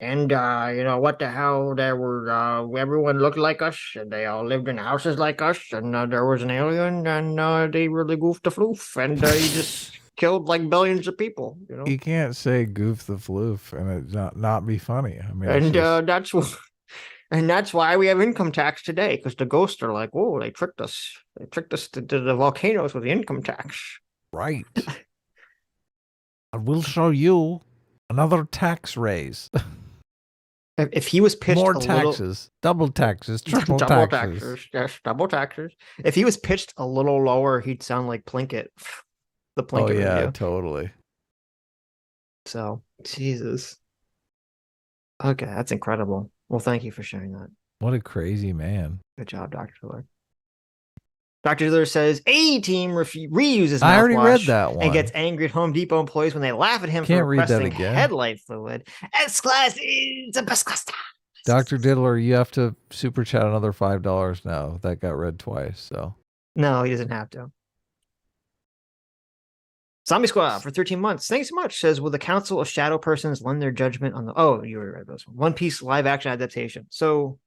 And you know what the hell? There were everyone looked like us, and they all lived in houses like us, and there was an alien, and they really goofed the floof, and he just killed like billions of people. You know, You can't say goof the floof and it not be funny. I mean, it's and just- that's why we have income tax today, because the ghosts are like, oh, they tricked us. They tricked us to the volcanoes with the income tax. Right. I will show you another tax raise. If he was pitched more a taxes, double taxes, triple double taxes. yes, double taxes. If he was pitched a little lower, he'd sound like Plinkett, the Oh Plinkett yeah, review. totally. So, Jesus. Okay, that's incredible. Well, thank you for sharing that. What a crazy man. Good job, Dr. Diller. Dr. Diller says A-Team reuses I already read mouthwash that one. and gets angry at Home Depot employees when they laugh at him Can't for read that requesting again. headlight fluid. S-Class is the best class. Dr. Diddler, you have to super chat another $5 now. That got read twice, so No, he doesn't have to. Zombie Squad for 13 months. Thanks so much. Says, will the Council of Shadow Persons lend their judgment on the... Oh, you already read those. One Piece live action adaptation. So,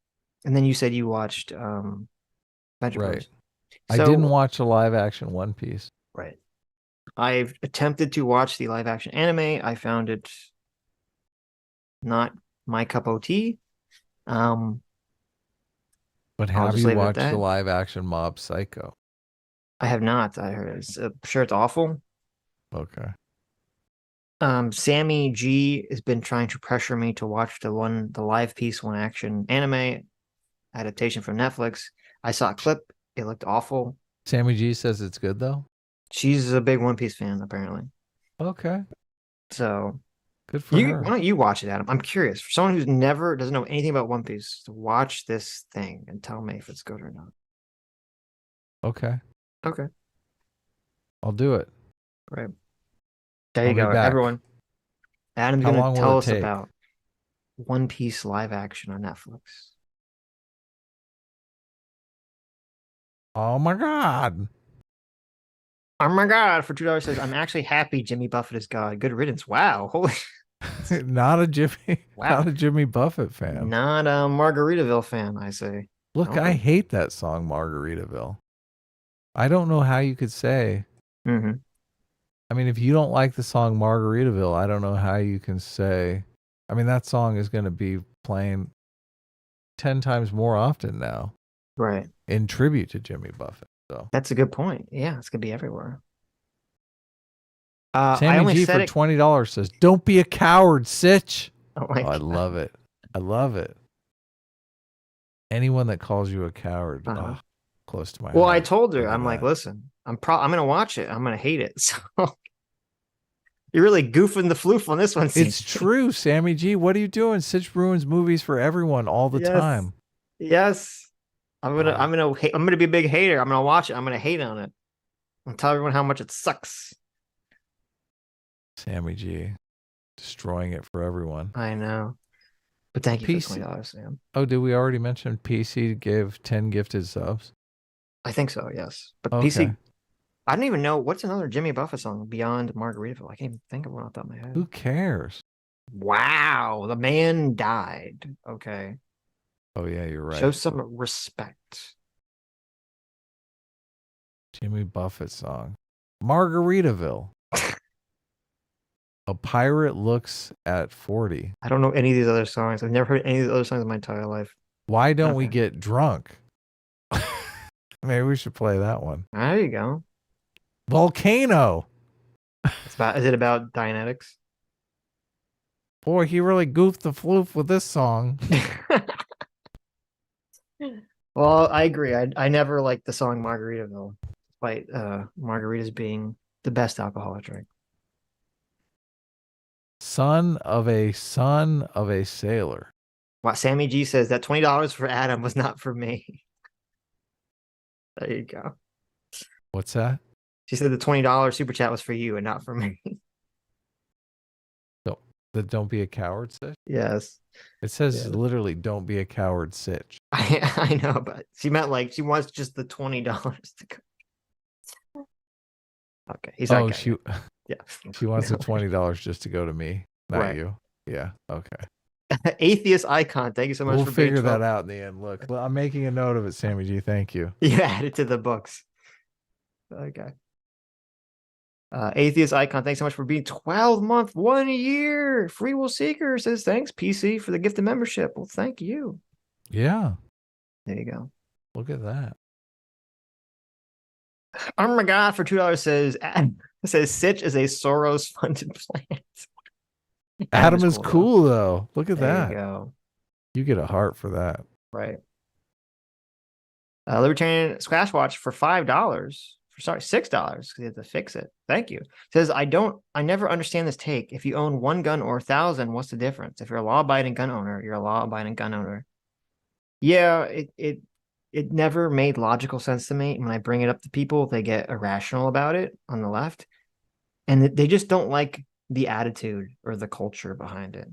and then you said you watched right. I didn't watch a live action One Piece. Right. I've attempted to watch the live action anime. I found it not my cup of tea. But I'll have just you leave it at watched that. the live action Mob Psycho? I have not. I heard it's sure it's awful. Okay. Sammy G has been trying to pressure me to watch the live piece one action anime adaptation from Netflix. I saw a clip. It looked awful. Sammy G says it's good though. She's a big One Piece fan, apparently. Okay. So good for her. Why don't you watch it, Adam? I'm curious. For someone who's doesn't know anything about One Piece, to watch this thing and tell me if it's good or not. Okay. Okay. I'll do it. Right. There I'll you be go, back. everyone. Adam's How going long to will tell it us take? about One Piece live action on Netflix. Oh my God. Oh my God! For $2 says, I'm actually happy Jimmy Buffett is God. Good riddance. Wow. Holy. Not a Jimmy Buffett fan. Not a Margaritaville fan, I say. Look, Okay. I hate that song Margaritaville. I don't know how you could say. Mm-hmm. I mean, if you don't like the song Margaritaville, I don't know how you can say. I mean, that song is going to be playing 10 times more often now. Right. In tribute to Jimmy Buffett. So That's a good point. Yeah, it's gonna be everywhere. I Sammy only G said for it. $20 says, "Don't be a coward, Sitch." Oh my I God. love it. I love it. Anyone that calls you a coward, close to my Well, heart. I told her, Look at I'm like, that. listen, I'm gonna watch it. I'm gonna hate it. So You're really goofing the floof on this one. It's true, Sammy G. What are you doing? Sitch ruins movies for everyone all the time. Yes. I'm gonna be a big hater. I'm gonna watch it. I'm gonna hate on it. And tell everyone how much it sucks. Sammy G. Destroying it for everyone. I know. But thank you for $20, Sam. Oh, did we already mention PC gave 10 gifted subs? I think so, yes. But Okay. PC, I don't even know what's another Jimmy Buffett song beyond Margaritaville. I can't even think of one off the top of my head. Who cares? Wow, the man died. Okay. Oh yeah, you're right. Show some respect. Jimmy Buffett song. Margaritaville. A pirate looks at 40. I don't know any of these other songs. I've never heard any of these other songs in my entire life. Why don't we get drunk? Maybe we should play that one. There you go. Volcano. Is it about Dianetics? Boy, he really goofed the floof with this song. Well, I agree. I never liked the song Margaritaville, despite margaritas being the best alcoholic drink. Son of a sailor. Wow, Sammy G says that $20 for Adam was not for me. There you go. What's that? She said the $20 super chat was for you and not for me. Don't be a coward, Sitch? Yes. It says literally, don't be a coward, Sitch. I know, but she meant like she wants just the $20 to go. Okay. He's okay. Yeah. She wants the $20 just to go to me, not Right. you. Yeah. Okay. Atheist icon. Thank you so much We'll for being figure that 12. out in the end. Look, I'm making a note of it, Sammy G. Thank you. You add it to the books. Okay. Atheist icon, thanks so much for being 12-month, 1 year. Free Will Seeker says thanks, PC, for the gift of membership. Well, thank you. Yeah. There you go. Look at that. Oh my God, for $2 says Sitch is a Soros funded plant. Adam is cool though. Look at There that. you go. You get a heart for that. Right. Libertarian Squash Watch for $5. $6 because you have to fix it. Thank you. Says I never understand this take. If you own one gun or 1,000, what's the difference? If you're a law-abiding gun owner, you're a law-abiding gun owner. Yeah, it never made logical sense to me. When I bring it up to people, they get irrational about it on the left, and they just don't like the attitude or the culture behind it.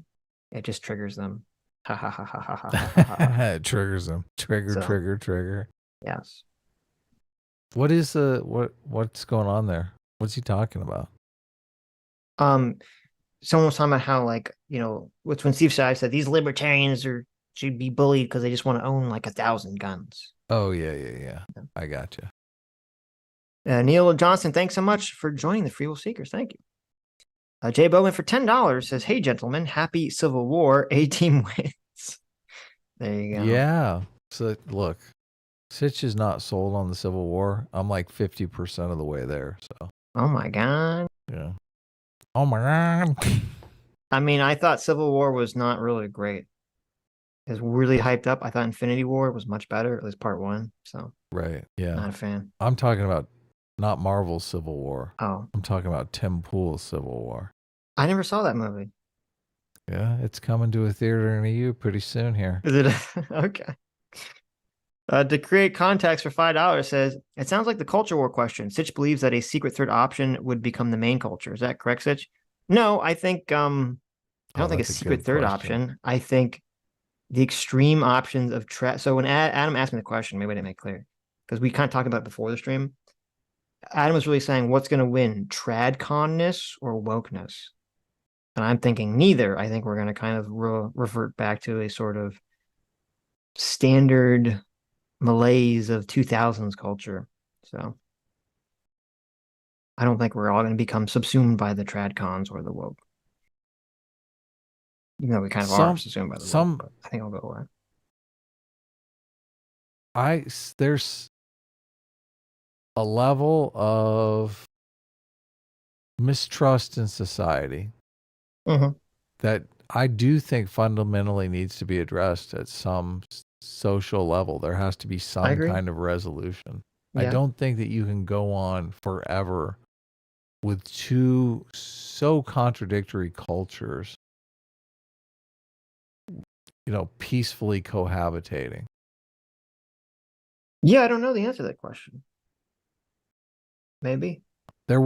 It just triggers them. Ha ha ha ha ha ha ha. It triggers them. Trigger. Yes. What is what's going on there? What's he talking about? Someone was talking about how, like, you know, it's when Steve Shives said these libertarians should be bullied because they just want to own like 1,000 guns. Oh yeah. I got you. Neil Johnson, thanks so much for joining the Free Will Seekers. Thank you. Jay Bowman for $10 says, "Hey gentlemen, happy Civil War. A team wins." There you go. Yeah. So look, Sitch is not sold on the Civil War. I'm like 50% of the way there. So. Oh my God. Yeah. Oh my God. I mean, I thought Civil War was not really great. It was really hyped up. I thought Infinity War was much better, at least part 1. So. Right. Yeah. Not a fan. I'm talking about not Marvel's Civil War. Oh. I'm talking about Tim Pool's Civil War. I never saw that movie. Yeah, it's coming to a theater near you pretty soon here. Is it? Okay. To create context for $5 says, it sounds like the culture war question. Sitch believes that a secret third option would become the main culture. Is that correct, Sitch? No, I think I don't think a secret third option. I think the extreme options of so when Adam asked me the question, maybe I didn't make it clear, because we kind of talked about it before the stream. Adam was really saying, what's going to win, tradconness or wokeness? And I'm thinking neither. I think we're going to kind of revert back to a sort of standard malaise of 2000s culture. So I don't think we're all going to become subsumed by the tradcons or the woke. Even though we kind of are subsumed by the woke, but I think I'll go away. There's a level of mistrust in society that I do think fundamentally needs to be addressed at some social level. There has to be some kind of resolution. Yeah. I don't think that you can go on forever with two so contradictory cultures, peacefully cohabitating? Yeah, I don't know the answer to that question. Maybe. When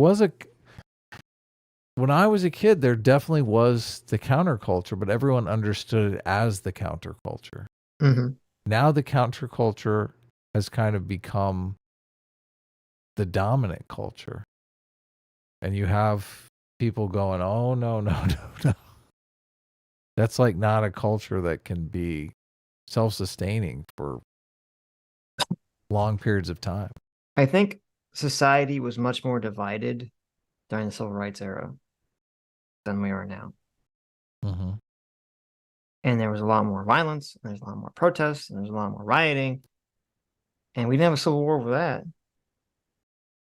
I was a kid, there definitely was the counterculture, but everyone understood it as the counterculture. Mm-hmm. Now the counterculture has kind of become the dominant culture. And you have people going, oh, no. That's like not a culture that can be self-sustaining for long periods of time. I think society was much more divided during the civil rights era than we are now. Mm-hmm. And there was a lot more violence, and there's a lot more protests, and there's a lot more rioting. And we didn't have a civil war over that.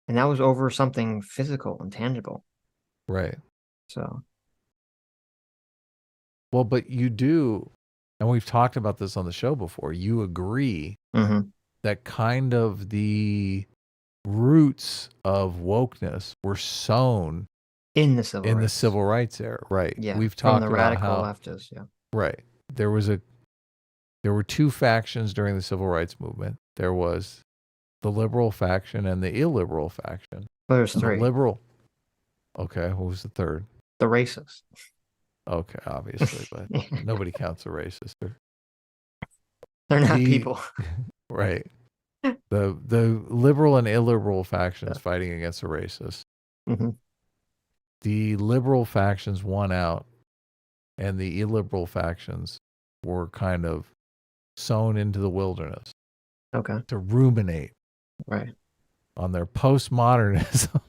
And that was over something physical and tangible. Right. So. Well, but you do, and we've talked about this on the show before, you agree that kind of the roots of wokeness were sown in the civil rights era. Right. Yeah. We've talked from the about radical how, leftists. Yeah. Right. There were two factions during the civil rights movement. There was the liberal faction and the illiberal faction. Well, there's three. The liberal. Okay. What was the third? The racist. Okay, obviously, but nobody counts a racist. They're not people. Right. The liberal and illiberal factions fighting against the racists. Mm-hmm. The liberal factions won out, and the illiberal factions were kind of sown into the wilderness. Okay. To ruminate. Right. On their postmodernism.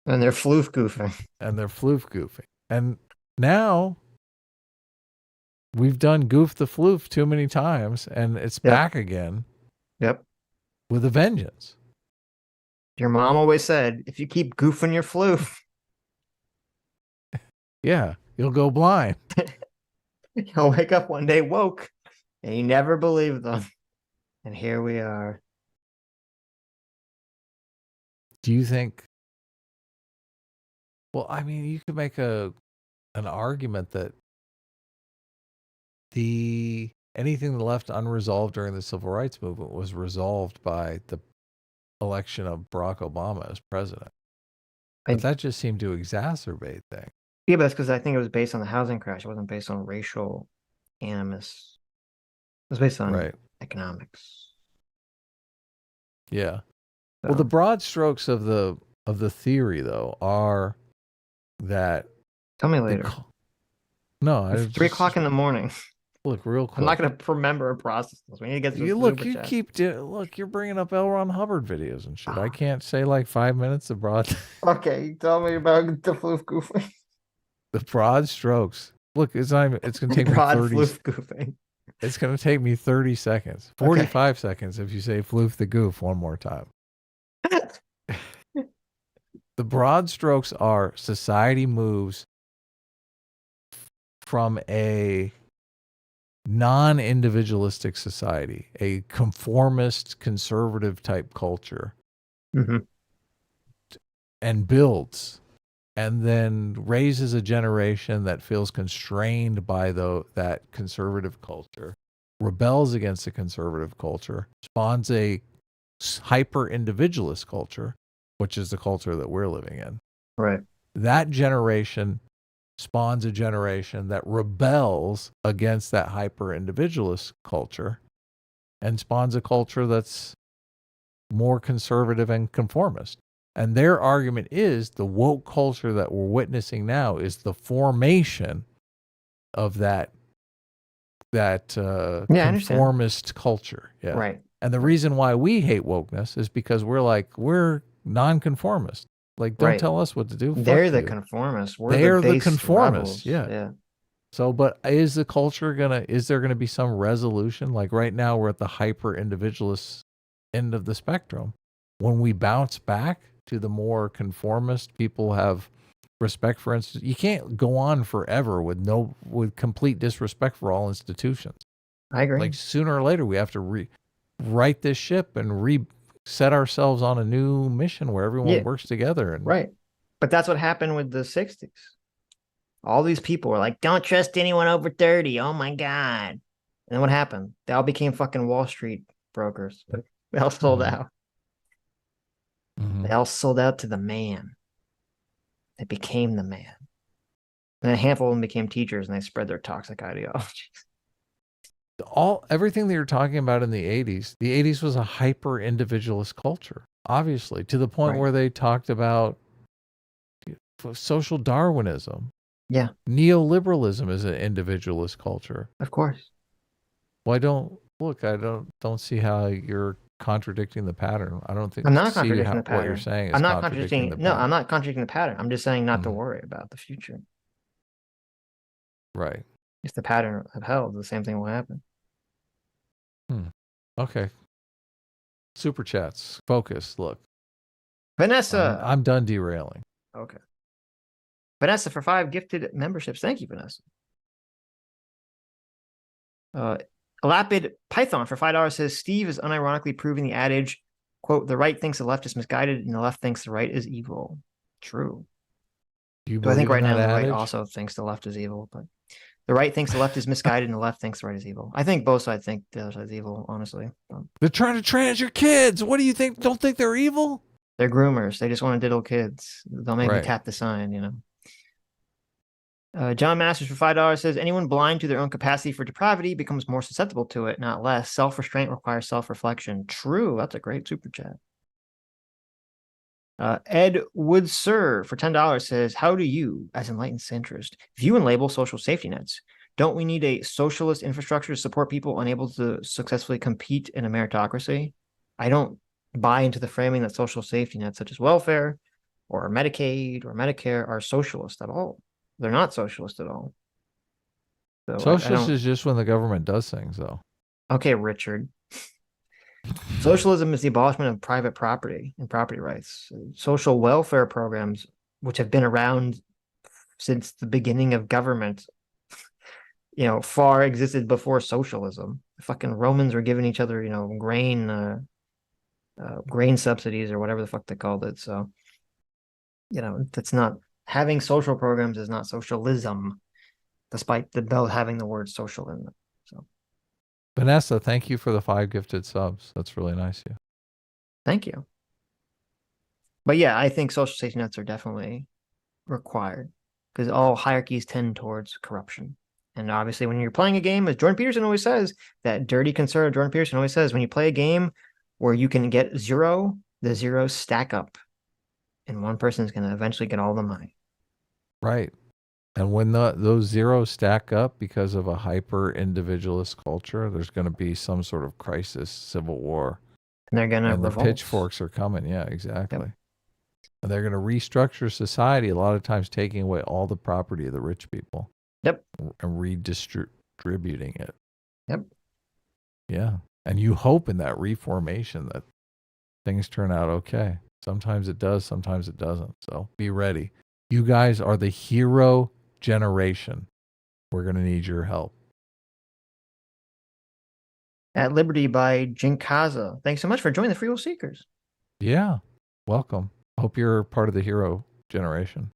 And their floof goofing. And now we've done goof the floof too many times, and it's back again. Yep. With a vengeance. Your mom always said, if you keep goofing your floof. Yeah, you'll go blind. You'll wake up one day woke, and you never believed them. And here we are. Do you think... Well, I mean, you could make an argument that anything left unresolved during the civil rights movement was resolved by the election of Barack Obama as president. But that just seemed to exacerbate things. Yeah, but that's because I think it was based on the housing crash. It wasn't based on racial animus. It was based on economics. Yeah. So. Well, the broad strokes of the theory, though, are that... Tell me later. No, it's 3 o'clock in the morning. Look, real quick. I'm not going to remember or process this. We need to get to you look. You keep look. You're bringing up L. Ron Hubbard videos and shit. I can't say like 5 minutes of broad. Okay, tell me about the floof goofing. The broad strokes. Look, it's not even. It's going to take me 30. Floof goofing. It's going to take me 30 seconds, 45 seconds if you say floof the goof one more time. The broad strokes are society moves from a non-individualistic society, a conformist, conservative type culture, and builds, and then raises a generation that feels constrained by that conservative culture, rebels against the conservative culture, spawns a hyper-individualist culture, which is the culture that we're living in. Right. That generation spawns a generation that rebels against that hyper-individualist culture and spawns a culture that's more conservative and conformist. And their argument is the woke culture that we're witnessing now is the formation of that conformist culture. Yeah. Right. And the reason why we hate wokeness is because we're non-conformist. Like, don't tell us what to do. They're the conformists. They're the rebels. conformists. Yeah. So, but is there going to be some resolution? Like right now, we're at the hyper-individualist end of the spectrum. When we bounce back to the more conformist, people have respect for instance. You can't go on forever with complete disrespect for all institutions. I agree. Like sooner or later, we have to right this ship and set ourselves on a new mission where everyone works together. And right. But that's what happened with the 60s. All these people were like, don't trust anyone over 30. Oh my God. And then what happened? They all became fucking Wall Street brokers. They all sold out. They all sold out to the man. They became the man. And a handful of them became teachers and they spread their toxic ideologies. Everything that you're talking about in the 80s was a hyper individualist culture, obviously, to the point where they talked about social Darwinism. Yeah. Neoliberalism is an individualist culture. Of course. Well, I don't see how you're contradicting the pattern. I don't think I'm not contradicting the pattern. What you're saying is I'm not contradicting the contradicting. No, pattern. I'm not contradicting the pattern. I'm just saying not to worry about the future. Right. If the pattern upheld, the same thing will happen. Okay. Super chats. Focus. Look. Vanessa. I'm done derailing. Okay. Vanessa for 5 gifted memberships. Thank you, Vanessa. Lapid Python for $5 says Steve is unironically proving the adage, quote, the right thinks the left is misguided and the left thinks the right is evil. True. I think right now the right also thinks the left is evil, but the right thinks the left is misguided and the left thinks the right is evil. I think both sides think the other side is evil, honestly. They're trying to trans your kids. What do you think? Don't think they're evil? They're groomers. They just want to diddle kids. They'll make me tap the sign, you know. John Masters for $5 says anyone blind to their own capacity for depravity becomes more susceptible to it, not less. Self-restraint requires self-reflection. True. That's a great super chat. Ed Woodsir for $10 says, how do you, as enlightened centrist, view and label social safety nets? Don't we need a socialist infrastructure to support people unable to successfully compete in a meritocracy? I don't buy into the framing that social safety nets such as welfare or Medicaid or Medicare are socialist at all. They're not socialist at all. So socialist is just when the government does things, though. Okay, Richard. Socialism is the abolishment of private property and property rights. Social welfare programs, which have been around since the beginning of government, you know, far existed before socialism. The fucking Romans were giving each other, you know, grain subsidies or whatever the fuck they called it. So, you know, that's not having social programs is not socialism, despite the bill having the word social in it. So. Vanessa, thank you for the 5 gifted subs. That's really nice of you. Thank you. But yeah, I think social safety nets are definitely required because all hierarchies tend towards corruption. And obviously when you're playing a game, as Jordan Peterson always says, that dirty conservative Jordan Peterson always says, when you play a game where you can get 0, the zeros stack up. And one person is going to eventually get all the money. Right. And when those zeros stack up because of a hyper individualist culture, there's going to be some sort of crisis, civil war. And they're going to revolt. The pitchforks are coming. Yeah, exactly. Yep. And they're going to restructure society, a lot of times taking away all the property of the rich people. Yep. And redistributing it. Yep. Yeah. And you hope in that reformation that things turn out okay. Sometimes it does, sometimes it doesn't. So be ready. You guys are the hero generation. We're going to need your help. At Liberty by Jinkaza. Thanks so much for joining the Free Will Seekers. Yeah. Welcome. Hope you're part of the hero generation.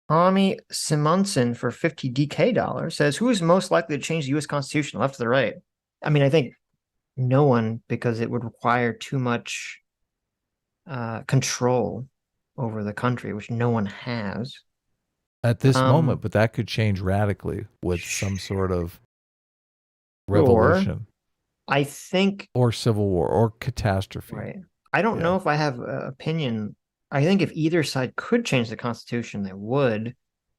Tommy Simonson for $50 DK says, who is most likely to change the U.S. Constitution, left or the right? I mean, I think no one, because it would require too much control over the country, which no one has. At this moment, but that could change radically with some sort of revolution. I think. Or civil war or catastrophe. Right. I don't know if I have an opinion. I think if either side could change the Constitution, they would.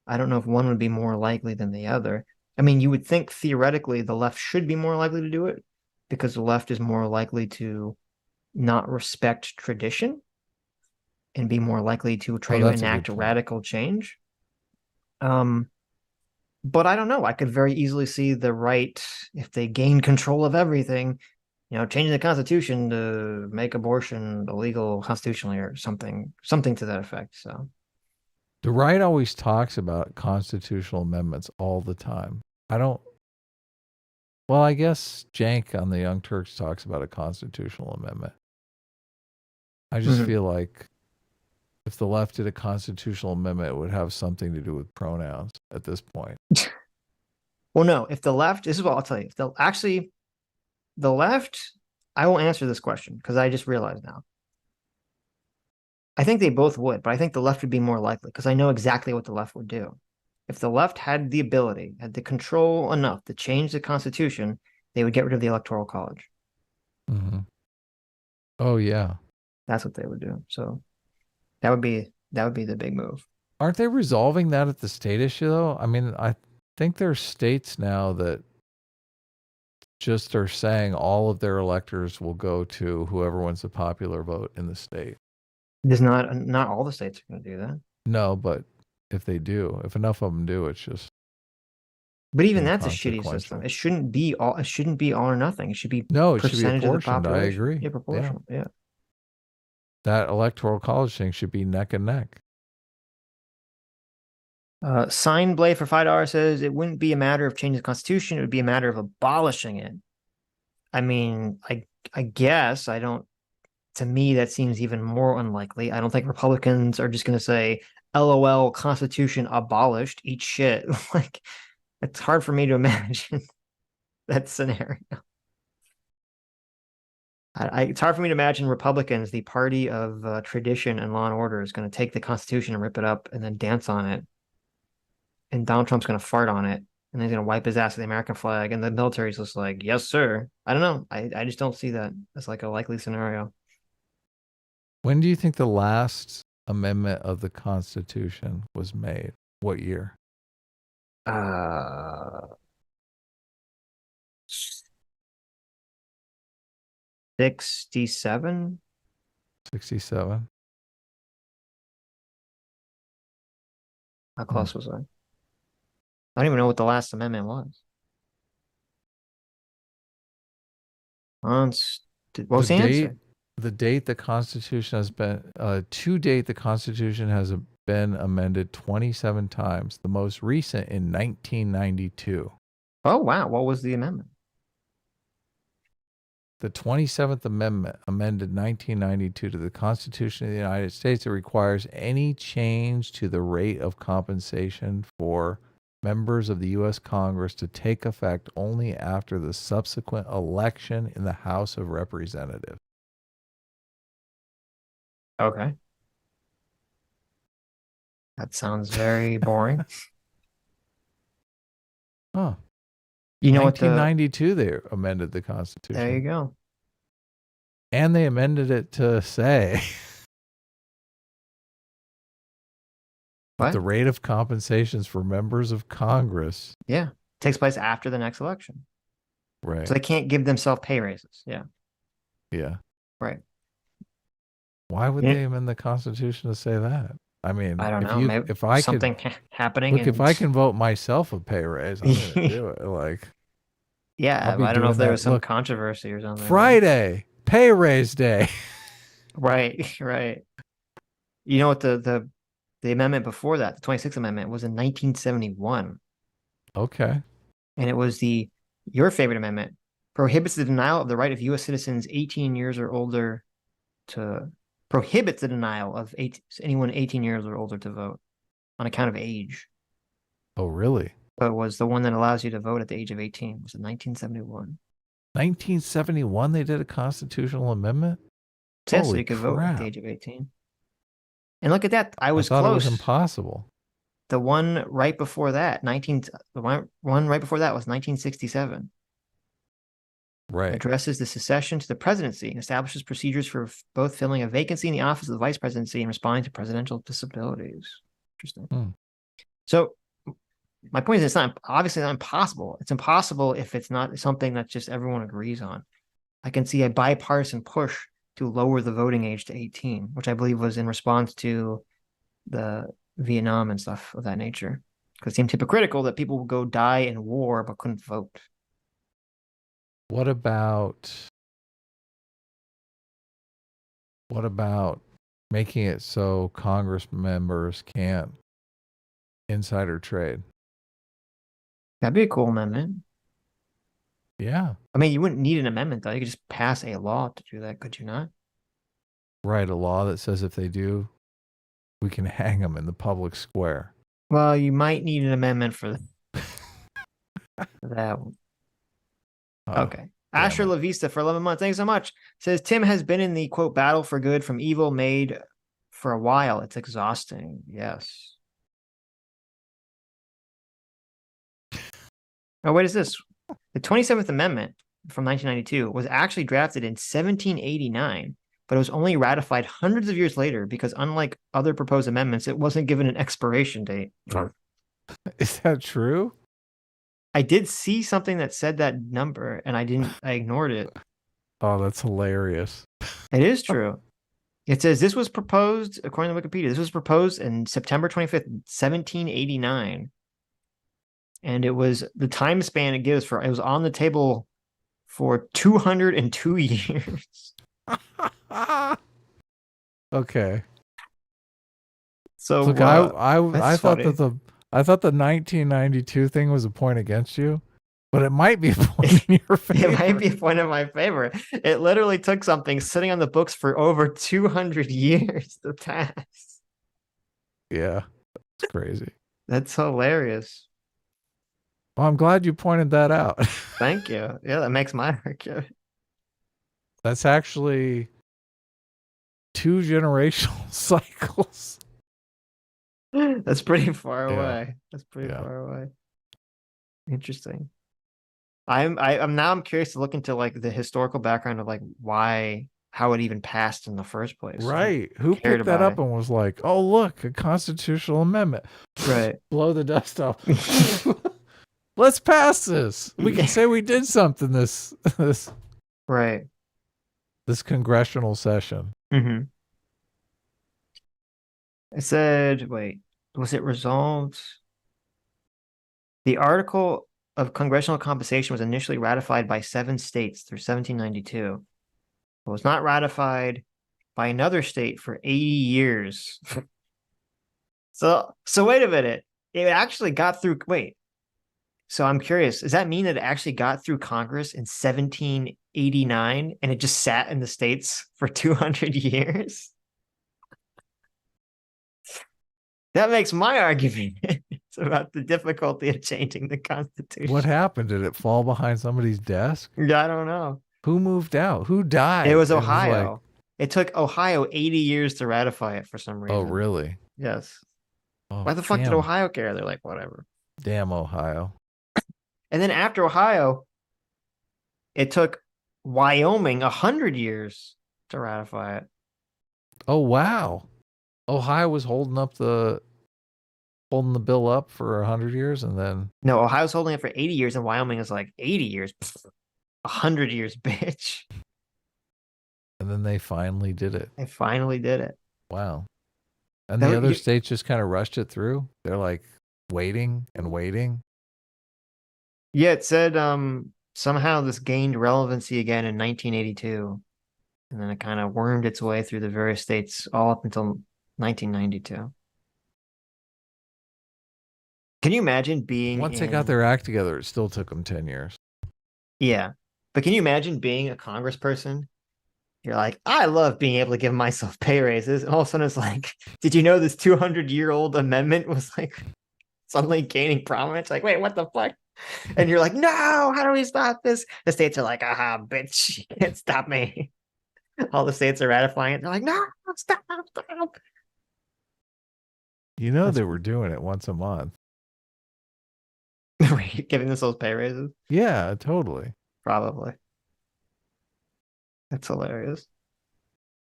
I don't know if one would be more likely than the other. I mean, you would think theoretically the left should be more likely to do it because the left is more likely to not respect tradition and be more likely to try to enact radical change. But I don't know. I could very easily see the right, if they gain control of everything, you know, changing the Constitution to make abortion illegal constitutionally or something to that effect. So the right always talks about constitutional amendments all the time. Well, I guess Jank on the Young Turks talks about a constitutional amendment. I just feel like If the left did a constitutional amendment, it would have something to do with pronouns at this point. Well, no, if the left, this is what I'll tell you. If the left, I will answer this question because I just realized now. I think they both would, but I think the left would be more likely because I know exactly what the left would do. If the left had the ability, had the control enough to change the Constitution, they would get rid of the Electoral College. Mm-hmm. Oh yeah, that's what they would do. So that would be the big move. Aren't they resolving that at the state issue though? I mean, I think there's states now that just are saying all of their electors will go to whoever wins the popular vote in the state. There's not all the states are going to do that. No, but if they do, if enough of them do, it's just. But even that's a shitty system. It shouldn't be all. It shouldn't be all or nothing. It should be no. It should be percentage of the apportioned. I population. agree. Yeah, proportional. Yeah. That electoral college thing should be neck and neck. Sign Blade for $5 says it wouldn't be a matter of changing the Constitution. It would be a matter of abolishing it. I mean, I guess I don't. To me, that seems even more unlikely. I don't think Republicans are just going to say, "LOL, Constitution abolished." Eat shit. Like, it's hard for me to imagine that scenario. It's hard for me to imagine Republicans, the party of tradition and law and order, is going to take the Constitution and rip it up and then dance on it. And Donald Trump's going to fart on it, and then he's going to wipe his ass with the American flag, and the military's just like, "Yes, sir." I don't know. I just don't see that as like a likely scenario. When do you think the last amendment of the Constitution was made? What year? 67. 67. How close was I? I don't even know what the last amendment was. What was the answer? The date the Constitution has been, to date, the Constitution has been amended 27 times. The most recent in 1992. Oh, wow. What was the amendment? The 27th Amendment amended 1992 to the Constitution of the United States. It requires any change to the rate of compensation for members of the U.S. Congress to take effect only after the subsequent election in the House of Representatives. Okay. That sounds very boring. Oh. You know 1992 they amended the Constitution. There you go. And they amended it to say what? The rate of compensations for members of Congress. Yeah. Takes place after the next election. Right. So they can't give themselves pay raises. Yeah. Yeah. Right. Why would they amend the Constitution to say that? I mean, I don't know. If I something happening. Look, if I can vote myself a pay raise, I'm going to do it. Like, yeah, I don't know if there was some controversy or something. Friday, pay raise day. Right, right. You know what the amendment before that, the 26th Amendment, was in 1971. Okay. And it was your favorite amendment, prohibits the denial of the right of U.S. citizens 18 years or older to prohibits the denial of anyone 18 years or older to vote on account of age. Oh, really? But it was the one that allows you to vote at the age of 18. It was in 1971. 1971, they did a constitutional amendment? Yes, so you could vote at the age of 18. And look at that. I thought close. It was impossible. The one right before that, the one right before that was 1967. Right. Addresses the succession to the presidency and establishes procedures for both filling a vacancy in the office of the vice presidency and responding to presidential disabilities. Interesting. So my point is, it's not obviously not impossible. It's impossible if it's not something that just everyone agrees on. I can see a bipartisan push to lower the voting age to 18, which I believe was in response to the Vietnam and stuff of that nature. Because it seemed hypocritical that people would go die in war but couldn't vote. What about making it so Congress members can't insider trade? That'd be a cool amendment. Yeah. I mean, you wouldn't need an amendment, though. You could just pass a law to do that, could you not? Right, a law that says if they do we can hang them in the public square. Well, you might need an amendment for that one. Okay. Asher La Vista for 11 months. Thanks so much. Says Tim has been in the quote battle for good from evil made for a while. It's exhausting. Yes. Oh, what is this? The 27th Amendment from 1992 was actually drafted in 1789, but it was only ratified hundreds of years later because unlike other proposed amendments, it wasn't given an expiration date. Is that true? I did see something that said that number and I ignored it. Oh, that's hilarious. It is true. It says this was proposed, according to Wikipedia, this was proposed in September 25th, 1789. And it was the time span it gives for, it was on the table for 202 years. Okay. So look, I thought that I thought the 1992 thing was a point against you, but it might be a point in your favor. It might be a point in my favor. It literally took something sitting on the books for over 200 years to pass. Yeah, that's crazy. That's hilarious. Well, I'm glad you pointed that out. Thank you. Yeah, that makes my argument. That's actually 2 generational cycles. That's pretty far Yeah. away. That's pretty far away. Interesting. I'm curious to look into like the historical background of like how it even passed in the first place. Right. Who cared picked that about up and was like, oh, look, a constitutional amendment. Right. Blow the dust off. Let's pass this. We can say we did something this right. This congressional session. Mm-hmm. It said, wait, was it resolved? The article of congressional compensation was initially ratified by 7 states through 1792. It was not ratified by another state for 80 years. So wait a minute. It actually got through, wait. So I'm curious, does that mean that it actually got through Congress in 1789 and it just sat in the states for 200 years? That makes my argument. It's about the difficulty of changing the Constitution. What happened? Did it fall behind somebody's desk? Yeah, I don't know. Who moved out? Who died? It was Ohio. It took Ohio 80 years to ratify it for some reason. Oh, really? Yes. Oh, Why the fuck did damn. Ohio care? They're like, whatever. Damn Ohio. And then after Ohio, it took Wyoming 100 years to ratify it. Oh, wow. Ohio was holding the bill up for 100 years and then No, Ohio's holding it for 80 years and Wyoming is like 80 years. 100 years, bitch. and then they finally did it. They finally did it. Wow. And the other states just kind of rushed it through. They're like waiting and waiting. Yeah, it said somehow this gained relevancy again in 1982. And then it kind of wormed its way through the various states all up until 1992. Can you imagine being Once they got their act together, it still took them 10 years. Yeah. But can you imagine being a congressperson? You're like, I love being able to give myself pay raises. And all of a sudden it's like, did you know this 200-year-old amendment was like suddenly gaining prominence? Like, wait, what the fuck? And you're like, no, how do we stop this? The states are like, aha, bitch, you can't stop me. All the states are ratifying it. They're like, no, stop. You know, they were doing it once a month. Giving themselves pay raises? Yeah, totally. Probably. That's hilarious.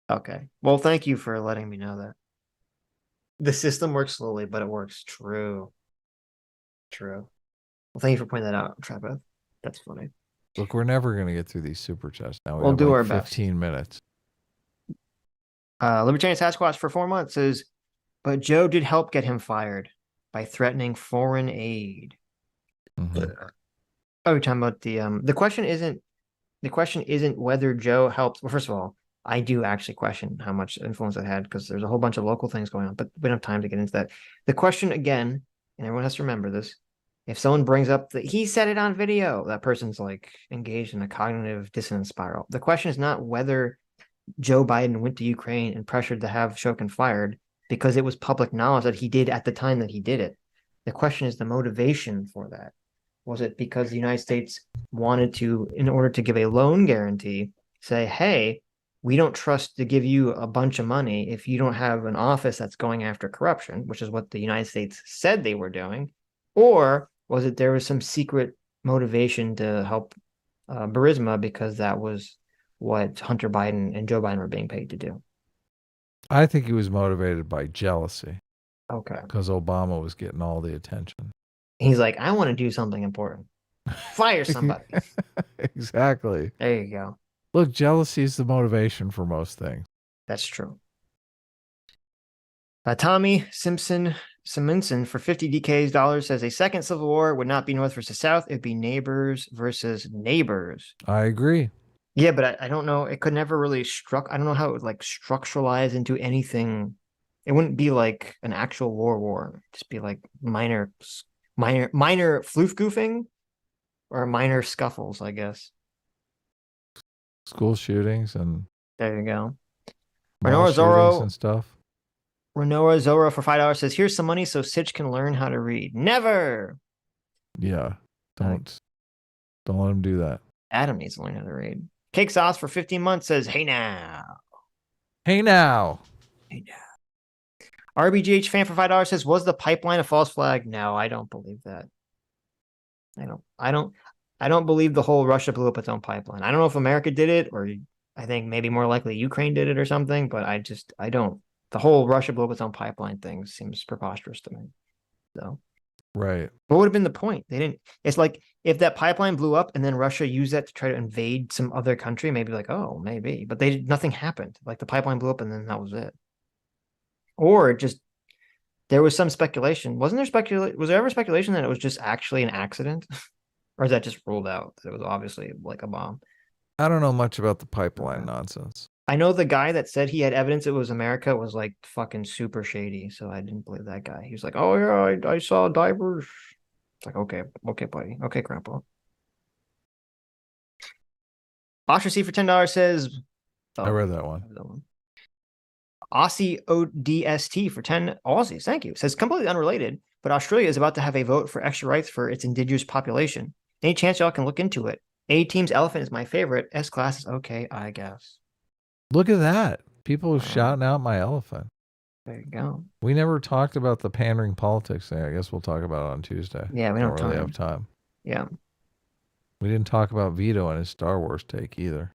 Okay. Well, thank you for letting me know that. The system works slowly, but it works. True. Well, thank you for pointing that out, Trapeth. That's funny. Look, we're never going to get through these super chats. Now We'll have do like our best. 15 minutes. Libertarian Sasquatch for 4 months says, but Joe did help get him fired by threatening foreign aid. Mm-hmm. Oh, you're talking about the question isn't whether Joe helped. Well, first of all, I do actually question how much influence it had because there's a whole bunch of local things going on, but we don't have time to get into that. The question again, and everyone has to remember this, if someone brings up that he said it on video, that person's like engaged in a cognitive dissonance spiral. The question is not whether Joe Biden went to Ukraine and pressured to have Shokin fired. because it was public knowledge that he did at the time that he did it. The question is the motivation for that. Was it because the United States wanted to, in order to give a loan guarantee, say, hey, we don't trust to give you a bunch of money if you don't have an office that's going after corruption, which is what the United States said they were doing? Or was it there was some secret motivation to help Burisma because that was what Hunter Biden and Joe Biden were being paid to do? I think he was motivated by jealousy. Okay. Because Obama was getting all the attention. He's like, I want to do something important. Fire somebody. Exactly. There you go. Look, jealousy is the motivation for most things. That's true. Tommy Simonson for 50 DK's dollars says a second civil war would not be North versus South. It'd be neighbors versus neighbors. I agree. Yeah, but I don't know. It could never really I don't know how it would like structuralize into anything. It wouldn't be like an actual war. It'd just be like minor floof goofing or minor scuffles, I guess. School shootings and there you go. Renoa Zorro and stuff. Renoa Zorro for $5 says, here's some money so Sitch can learn how to read. Never. Yeah. Don't let him do that. Adam needs to learn how to read. Cake Sauce for 15 months says, hey now. Hey now. Hey now. RBGH fan for $5 says, was the pipeline a false flag? No, I don't believe that. I don't believe the whole Russia blew up its own pipeline. I don't know if America did it, or I think maybe more likely Ukraine did it or something, but I don't. The whole Russia blew up its own pipeline thing seems preposterous to me. So, right. What would have been the point? They didn't. It's like if that pipeline blew up and then Russia used that to try to invade some other country, maybe like, oh, maybe, but nothing happened. Like the pipeline blew up and then that was it. Or just there was some speculation. Was there ever speculation that it was just actually an accident? Or is that just ruled out? That it was obviously like a bomb. I don't know much about the pipeline nonsense. I know the guy that said he had evidence it was America was like fucking super shady, so I didn't believe that guy. He was like, oh yeah, I saw divers. It's like, okay, buddy. Okay, grandpa. Osher C for $10 says, I read that one. Aussie ODST for 10 Aussies. Thank you. Says completely unrelated, but Australia is about to have a vote for extra rights for its indigenous population. Any chance y'all can look into it? A team's elephant is my favorite. S class is okay, I guess. Look at that. People shouting out my elephant. There you go. We never talked about the pandering politics thing. I guess we'll talk about it on Tuesday. Yeah, we don't really have time. Yeah. We didn't talk about Vito and his Star Wars take either.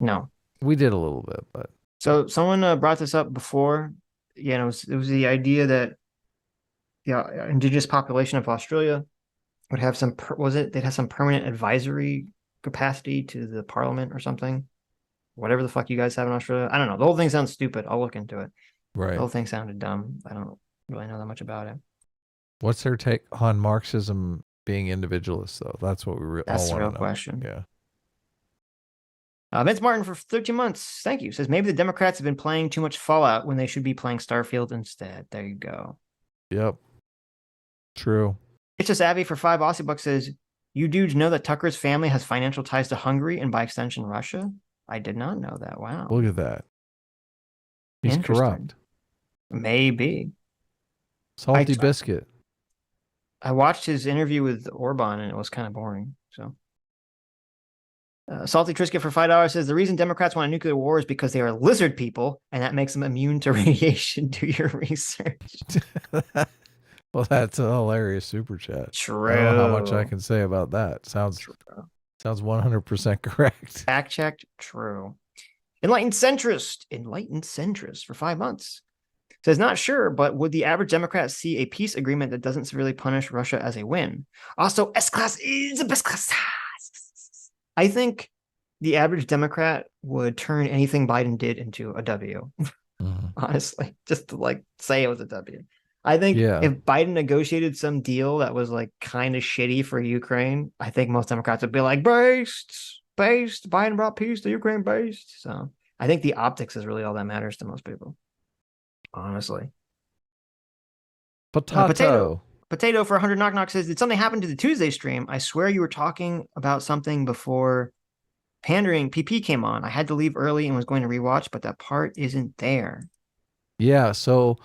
No. We did a little bit, but. So someone brought this up before. Yeah, it was the idea that the indigenous population of Australia would have some, they'd have some permanent advisory capacity to the parliament or something. Whatever the fuck you guys have in Australia. I don't know. The whole thing sounds stupid. I'll look into it. Right. The whole thing sounded dumb. I don't really know that much about it. What's their take on Marxism being individualist, though? That's what we all want to know. That's the real question. Yeah. Vince Martin for 13 months. Thank you. Says maybe the Democrats have been playing too much Fallout when they should be playing Starfield instead. There you go. Yep. True. It's just Abby for 5 Aussie bucks says, you dudes know that Tucker's family has financial ties to Hungary and by extension Russia? I did not know that. Wow. Look at that. He's corrupt. Maybe. Salty biscuit. I watched his interview with Orban and it was kind of boring. So, Salty Trisket for $5 says the reason Democrats want a nuclear war is because they are lizard people and that makes them immune to radiation. Do your research. Well, that's a hilarious super chat. True. I don't know how much I can say about that. Sounds 100% correct. Fact checked. True. Enlightened centrist for 5 months. Says not sure, but would the average Democrat see a peace agreement that doesn't severely punish Russia as a win? Also, S-class is the best class. I think the average Democrat would turn anything Biden did into a W. Honestly, just to like say it was a W. I think if Biden negotiated some deal that was like kind of shitty for Ukraine, I think most Democrats would be like, based. Biden brought peace to Ukraine, based. So I think the optics is really all that matters to most people. Honestly. Potato for 100 knock knock says, did something happen to the Tuesday stream? I swear you were talking about something before pandering PP came on. I had to leave early and was going to rewatch, but that part isn't there. Yeah, so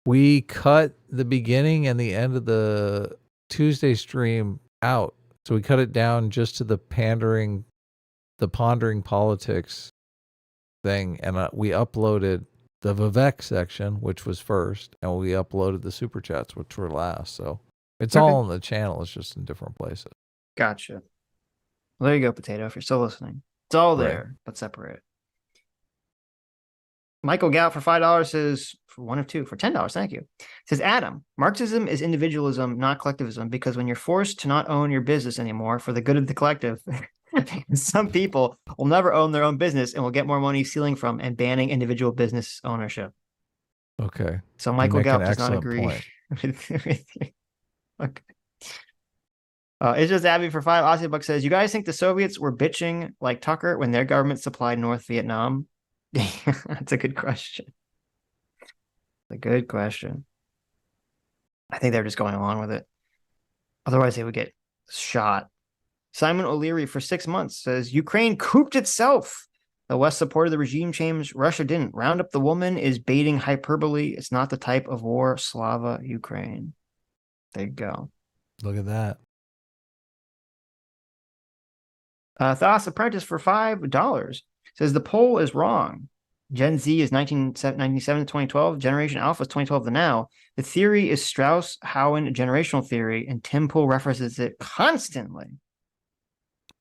we cut the beginning and the end of the Tuesday stream out. So we cut it down just to the pondering politics thing, and we uploaded the Vivek section, which was first, and we uploaded the super chats, which were last. So it's all on the channel. It's just in different places. Gotcha. Well, there you go, Potato, if you're still listening. It's all there, but separate. Michael Gout for $5 says, for one of two, for $10, thank you. Says, Adam, Marxism is individualism, not collectivism, because when you're forced to not own your business anymore for the good of the collective, some people will never own their own business and will get more money stealing from and banning individual business ownership. Okay. So Michael Gout does not agree with you. Okay. It's just Abby for $5. Aussie Buck says, you guys think the Soviets were bitching like Tucker when their government supplied North Vietnam? That's a good question. A good question. I think they're just going along with it. Otherwise, they would get shot. Simon O'Leary for 6 months says, Ukraine cooped itself. The West supported the regime change. Russia didn't. Round up the woman is baiting hyperbole. It's not the type of war. Slava Ukraine. There you go. Look at that. Thas Apprentice for $5 says the poll is wrong. Gen Z is 1997 to 2012. Generation Alpha is 2012 to now. The theory is Strauss-Howen generational theory, and Tim Pool references it constantly.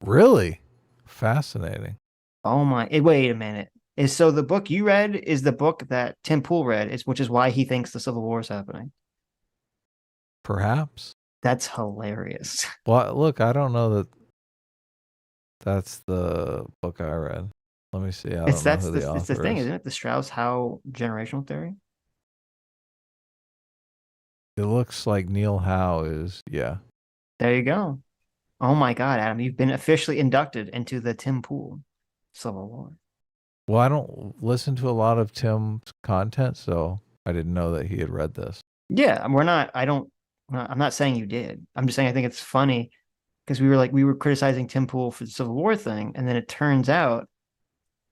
Really? Fascinating. Oh my! Wait a minute. So the book you read is the book that Tim Pool read, which is why he thinks the Civil War is happening. Perhaps. That's hilarious. Well, look, I don't know that that's the book I read. Let me see. It's the thing, isn't it? The Strauss-Howe generational theory. It looks like Neil Howe is, yeah. There you go. Oh my God, Adam, you've been officially inducted into the Tim Pool Civil War. Well, I don't listen to a lot of Tim's content, so I didn't know that he had read this. Yeah, I'm not saying you did. I'm just saying I think it's funny because we were criticizing Tim Pool for the Civil War thing, and then it turns out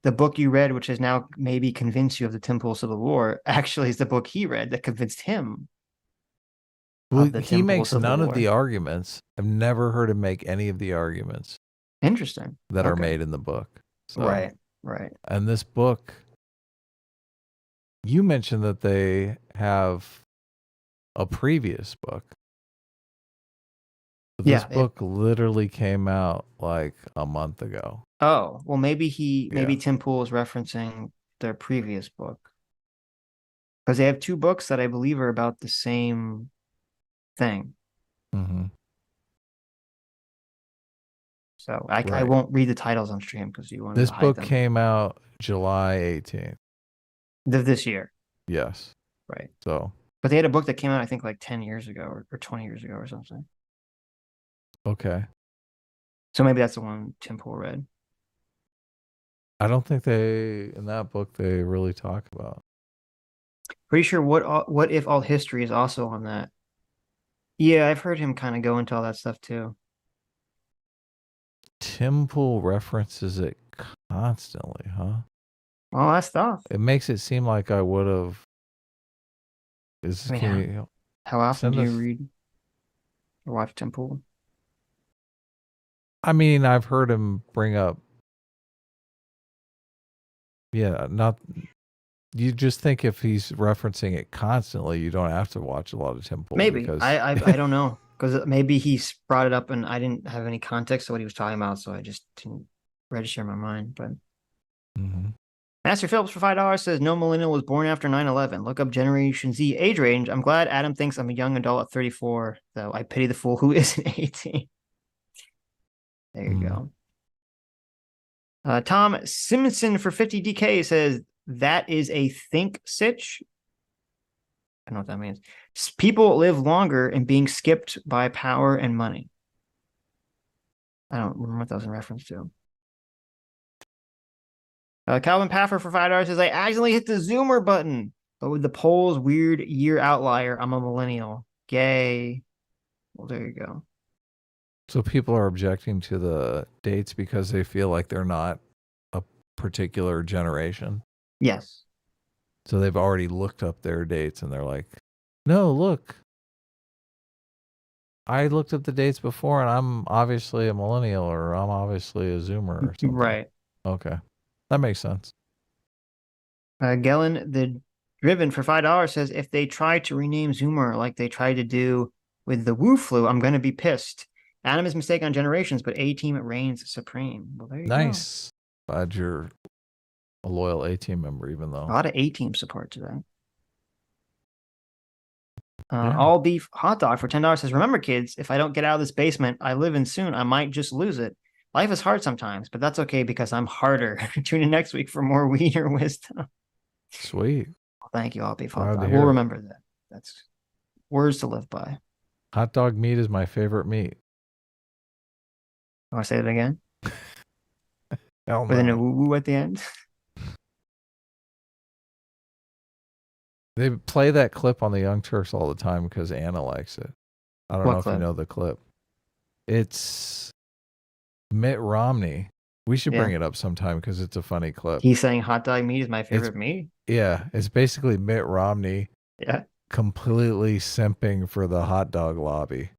the book you read, which has now maybe convinced you of the Tim Pool Civil War, actually is the book he read that convinced him. Well, he makes none of the arguments. I've never heard him make any of the arguments. Interesting. That are made in the book. So, Right. And this book, you mentioned that they have a previous book. But this book literally came out like a month ago. Oh, well, maybe Tim Pool is referencing their previous book. Because they have two books that I believe are about the same thing. Mm-hmm. So I won't read the titles on stream because you want this to hide book them. came out July 18th. This year. Yes. Right. So. But they had a book that came out, I think, like 10 years ago or 20 years ago or something. Okay. So maybe that's the one Tim Pool read. I don't think in that book they really talk about. Pretty sure what if all history is also on that. Yeah, I've heard him kind of go into all that stuff too. Tim Pool references it constantly, huh? Well, that's tough. It makes it seem like I would have. How often do you read or watch Tim Pool? I mean, I've heard him bring up. Yeah, you just think if he's referencing it constantly, you don't have to watch a lot of Tim Pool. Maybe. Because... I don't know. Because maybe he brought it up and I didn't have any context to what he was talking about, so I just didn't register in my mind. But Master Phillips for $5 says, no millennial was born after 9/11. Look up Generation Z age range. I'm glad Adam thinks I'm a young adult at 34, though. I pity the fool who isn't 18. There you go. Tom Simonson for 50 DK says, that is a think Sitch. I don't know what that means. People live longer and being skipped by power and money. I don't remember what that was in reference to. Calvin Paffer for $5 says, I accidentally hit the Zoomer button, but with the poll's weird year outlier, I'm a millennial. Gay. Well, there you go. So people are objecting to the dates because they feel like they're not a particular generation? Yes. So they've already looked up their dates and they're like, no, look, I looked up the dates before and I'm obviously a millennial or I'm obviously a Zoomer or something. Right. Okay. That makes sense. Gellin, the Driven for $5 says, if they try to rename Zoomer like they tried to do with the Wu flu, I'm going to be pissed. Adam is mistaken on generations, but A-Team reigns supreme. Well, there you go. Nice. Glad you're a loyal A-Team member, even though. A lot of A-Team support to that. All beef hot dog for $10 says, remember, kids, if I don't get out of this basement I live in soon, I might just lose it. Life is hard sometimes, but that's okay because I'm harder. Tune in next week for more wiener wisdom. Sweet. Well, thank you, all beef hot dog. We'll remember that. That's words to live by. Hot dog meat is my favorite meat. Want to say it again? Hell no. With a woo-woo at the end? They play that clip on the Young Turks all the time because Anna likes it. I don't know if you know the clip. It's Mitt Romney. We should bring it up sometime because it's a funny clip. He's saying hot dog meat is my favorite meat? Yeah. It's basically Mitt Romney completely simping for the hot dog lobby.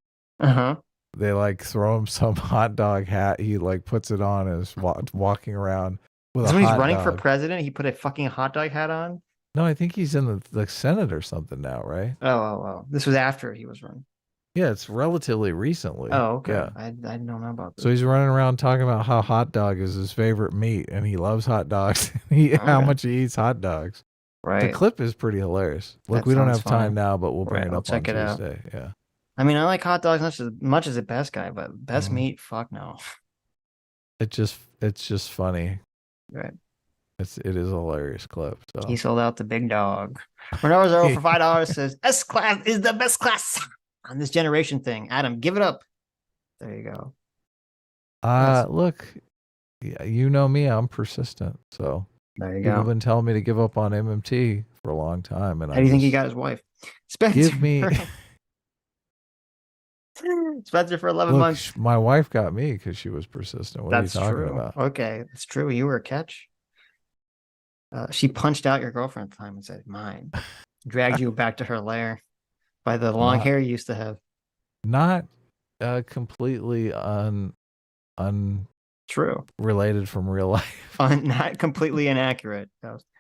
Uh-huh. They like throw him some hot dog hat. He like puts it on and is walking around with a hot dog. When he's running for president, he put a fucking hot dog hat on? No, I think he's in the Senate or something now, right? Oh. This was after he was running. Yeah, it's relatively recently. Oh, okay. Yeah. I don't know about this. So he's running around talking about how hot dog is his favorite meat and he loves hot dogs. How much he eats hot dogs. Right. The clip is pretty hilarious. Look, That we don't sounds have time funny. now, but we'll bring it I'll up check on it out. Tuesday. Yeah. I mean, I like hot dogs not as much as the best guy, but best meat, fuck no. It's just funny. Right. It is a hilarious clip. So He sold out the big dog. Renard Zero for $5 says, S class is the best class on this generation thing. Adam, give it up. There you go. Look, you know me, I'm persistent. So there you people go. have been telling me to give up on MMT for a long time. And How do you think he got his wife? Spencer. Give me Spencer for 11 Look, months. My wife got me because she was persistent. What That's are you talking true. about? Okay, it's true. You were a catch. She punched out your girlfriend at the time and said, mine. Dragged you back to her lair by the long hair you used to have. Not completely True. related from real life. Not completely inaccurate.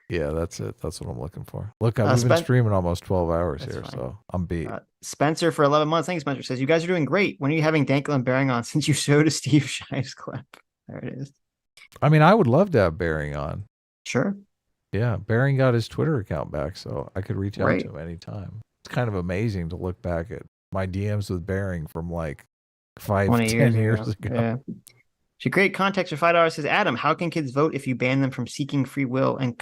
Yeah, that's it. That's what I'm looking for. Look, we've been streaming almost 12 hours here, so I'm beat. Spencer for 11 months. Thank you, Spencer. Says, you guys are doing great. When are you having Dankel and Bearing on since you showed a Steve Shives clip? There it is. I mean, I would love to have Bearing on. Sure. Yeah, Bearing got his Twitter account back, so I could reach out Right. to him anytime. It's kind of amazing to look back at my DMs with Bearing from like 10 years ago. Yeah. She great context for $5 says, Adam, how can kids vote if you ban them from seeking free will and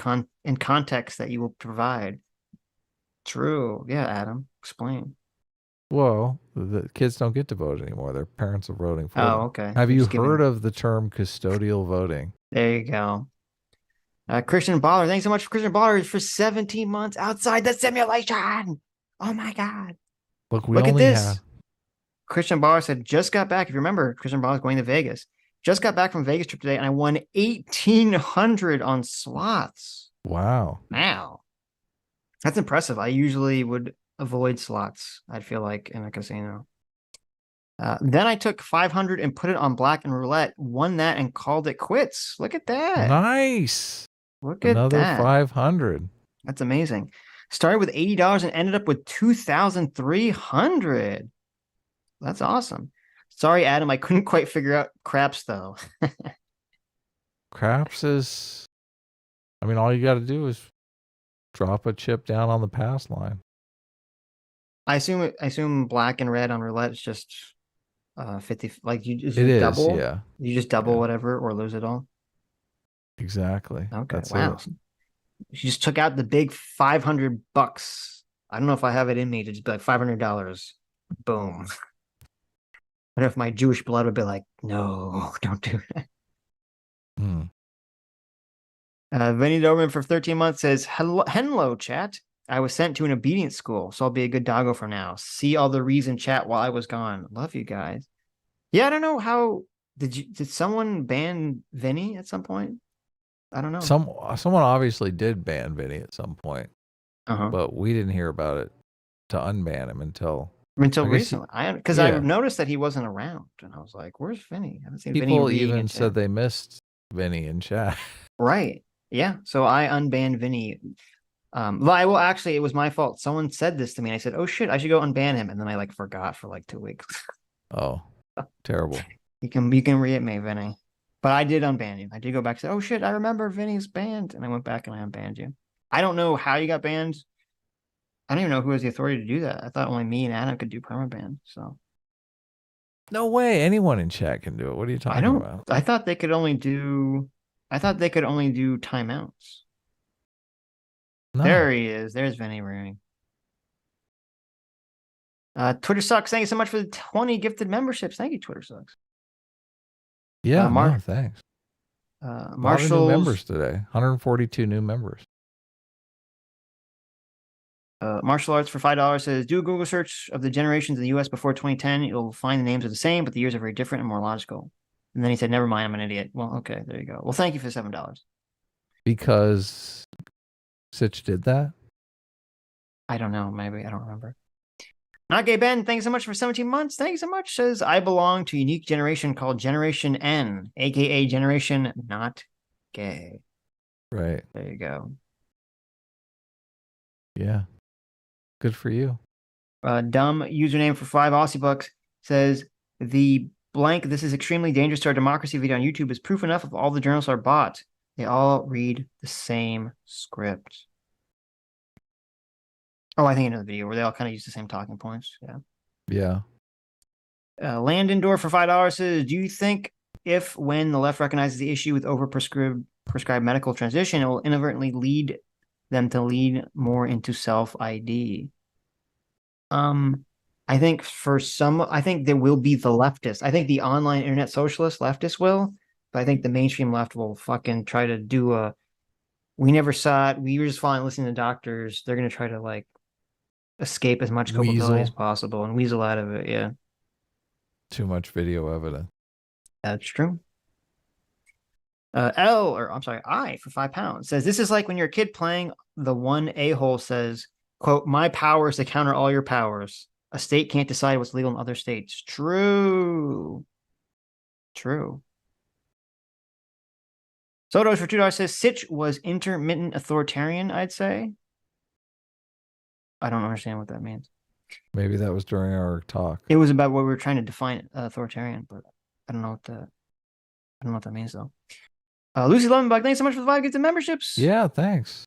context that you will provide? True. Yeah, Adam. Explain. Well, the kids don't get to vote anymore. Their parents are voting for them. Oh, okay. Have you Just giving- heard of the term custodial voting? There you go. Christian Baller. Thanks so much for Christian Baller for 17 months outside the simulation. Oh my God. Look, Look at only this. have Christian Baller said, just got back. If you remember, Christian Baller's going to Vegas. Just got back from Vegas trip today and I won 1,800 on slots. Wow. Wow. That's impressive. I usually would avoid slots, I feel like, in a casino. Then I took 500 and put it on black and roulette, won that and called it quits. Look at that. Nice. Look at Another that. 500. That's amazing. Started with $80 and ended up with 2,300. That's awesome. Sorry, Adam, I couldn't quite figure out craps though. Craps is, I mean, all you got to do is drop a chip down on the pass line. I assume black and red on roulette is just 50. Like you just It is, double. yeah. You just double whatever or lose it all. Exactly. Okay. That's Wow. it. She just took out the big $500. I don't know if I have it in me to just be like $500. Boom. I don't know if my Jewish blood would be like, no, don't do that. Vinny Doberman for 13 months says, hello, chat. I was sent to an obedience school, so I'll be a good doggo for now. See all the reason chat while I was gone. Love you guys. Yeah, I don't know how did someone ban Vinny at some point? I don't know. Someone obviously did ban Vinny at some point, but we didn't hear about it to unban him until recently. Because I noticed that he wasn't around, and I was like, "Where's Vinny? I haven't seen Vinny." People even said they missed Vinny in chat. Right. Yeah. So I unbanned Vinny. Well, I will actually. It was my fault. Someone said this to me, and I said, "Oh shit, I should go unban him," and then I like forgot for like 2 weeks. Oh, terrible. You can re-at me, Vinny. But I did unban you. I did go back and say, "Oh shit, I remember Vinny's banned," and I went back and I unbanned you. I don't know how you got banned. I don't even know who has the authority to do that. I thought only me and Adam could do permaban. So no way, anyone in chat can do it. What are you talking about? I thought they could only do. I thought they could only do timeouts. No. There he is. There's Vinny Ring. Twitter Sucks. Thank you so much for the 20 gifted memberships. Thank you, Twitter Sucks. Yeah, no, thanks. Marshall members today. 142 new members. Martial Arts for $5 says, do a Google search of the generations in the U.S. before 2010. You'll find the names are the same, but the years are very different and more logical. And then he said, never mind, I'm an idiot. Well, okay, there you go. Well, thank you for $7. Because Sitch did that? I don't know. Maybe. I don't remember. Not Gay Ben, thanks so much for 17 months. Thanks so much. Says, I belong to a unique generation called Generation N, a.k.a. Generation Not Gay. Right. There you go. Yeah. Good for you. Dumb username for 5 Aussie bucks says, the blank, this is extremely dangerous to our democracy video on YouTube is proof enough of all the journalists are bots. They all read the same script. Oh, I think another video where they all kind of use the same talking points. Yeah. Yeah. Landon for $5 says, do you think when the left recognizes the issue with prescribed medical transition, it will inadvertently lead them to lead more into self-ID? I think I think there will be the leftists. I think the online internet socialist leftists will, but I think the mainstream left will fucking try to do we never saw it. We were just fine listening to doctors. They're going to try to like escape as much culpability as possible and weasel out of it. Yeah. Too much video evidence. That's true. I for £5 says, this is like when you're a kid playing the one a-hole says, quote, my power is to counter all your powers. A state can't decide what's legal in other states. True. Sotos for $2 says, Sitch was intermittent authoritarian, I'd say. I don't understand what that means. Maybe that was during our talk. It was about what we were trying to define authoritarian, but I don't know what that means though. Lucy Lemonbach, thanks so much for the 5 gifted memberships. Yeah, thanks.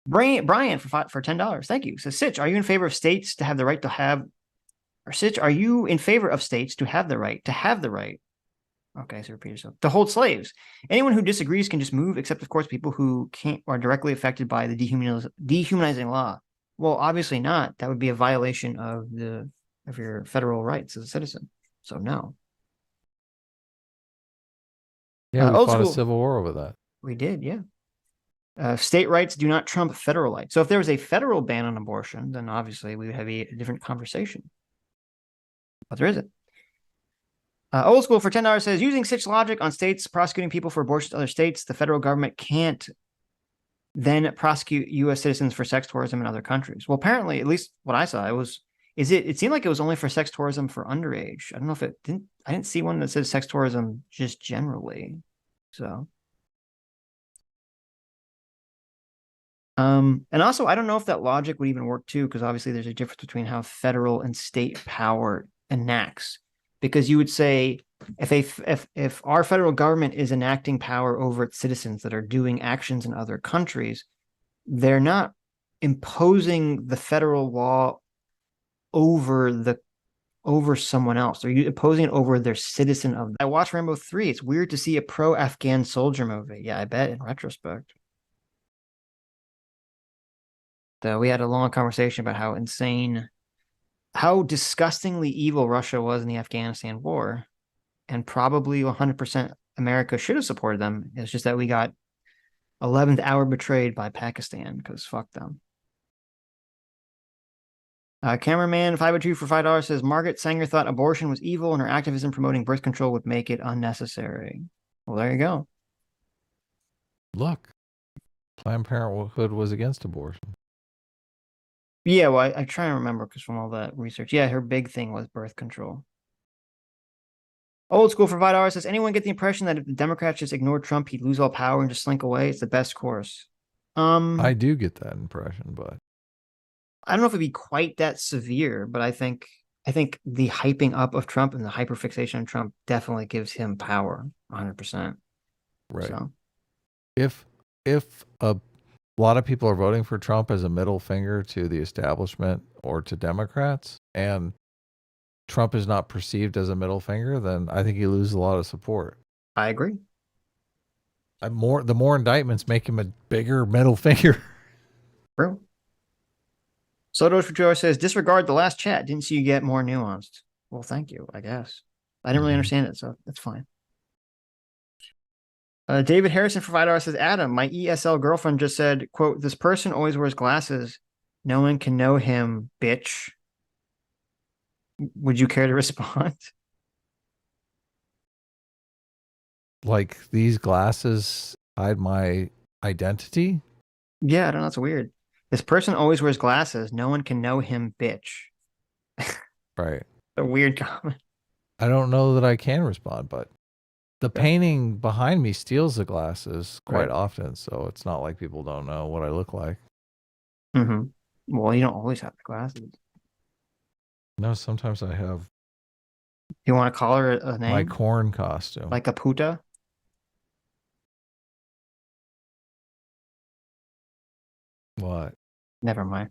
Brian for $10. Thank you. So Sitch, are you in favor of states to have the right to have, or Sitch, are you in favor of states to have the right Okay, so repeat yourself. To hold slaves. Anyone who disagrees can just move, except of course people who are directly affected by the dehumanizing law. Well, obviously not. That would be a violation of your federal rights as a citizen. So no. Yeah, we fought a civil war over that. We did, yeah. State rights do not trump federal rights. So if there was a federal ban on abortion, then obviously we would have a different conversation. But there isn't. Old School for $10 says, using Sitch logic on states prosecuting people for abortions in other states, the federal government can't then prosecute U.S. citizens for sex tourism in other countries. Well, apparently, at least what I saw, it seemed like it was only for sex tourism for underage. I don't know if I didn't see one that says sex tourism just generally. So. And also, I don't know if that logic would even work too, because obviously there's a difference between how federal and state power enacts. Because you would say, if our federal government is enacting power over its citizens that are doing actions in other countries, they're not imposing the federal law over someone else. They're imposing it over their citizen. I watched Rambo 3. It's weird to see a pro-Afghan soldier movie. Yeah, I bet in retrospect. So we had a long conversation about how disgustingly evil Russia was in the Afghanistan war. And probably 100% America should have supported them. It's just that we got 11th hour betrayed by Pakistan because fuck them. Cameraman 502 for $5 says, Margaret Sanger thought abortion was evil and her activism promoting birth control would make it unnecessary. Well, there you go. Look, Planned Parenthood was against abortion. Yeah, well, I try to remember because from all that research. Yeah, her big thing was birth control. Old school for Vidar says, anyone get the impression that if the Democrats just ignored Trump, he'd lose all power and just slink away? It's the best course. I do get that impression, but I don't know if it'd be quite that severe, but I think the hyping up of Trump and the hyperfixation on Trump definitely gives him power, 100%. right. So, If a lot of people are voting for Trump as a middle finger to the establishment or to Democrats, and Trump is not perceived as a middle finger, then I think he loses a lot of support. I agree. The more indictments make him a bigger middle finger. True. Soto for Joe says, disregard the last chat. Didn't see you get more nuanced. Well, thank you, I guess. I didn't really understand it, so that's fine. David Harrison for Vidar says, Adam, my ESL girlfriend just said, quote, this person always wears glasses. No one can know him, bitch. Would you care to respond? Like, these glasses hide my identity? Yeah, I don't know. It's weird. This person always wears glasses. No one can know him, bitch. Right. A weird comment. I don't know that I can respond, but the painting behind me steals the glasses quite often, so it's not like people don't know what I look like. Mm-hmm. Well, you don't always have the glasses. No, sometimes I have. You want to call her a name? My corn costume. Like a puta? What? Never mind.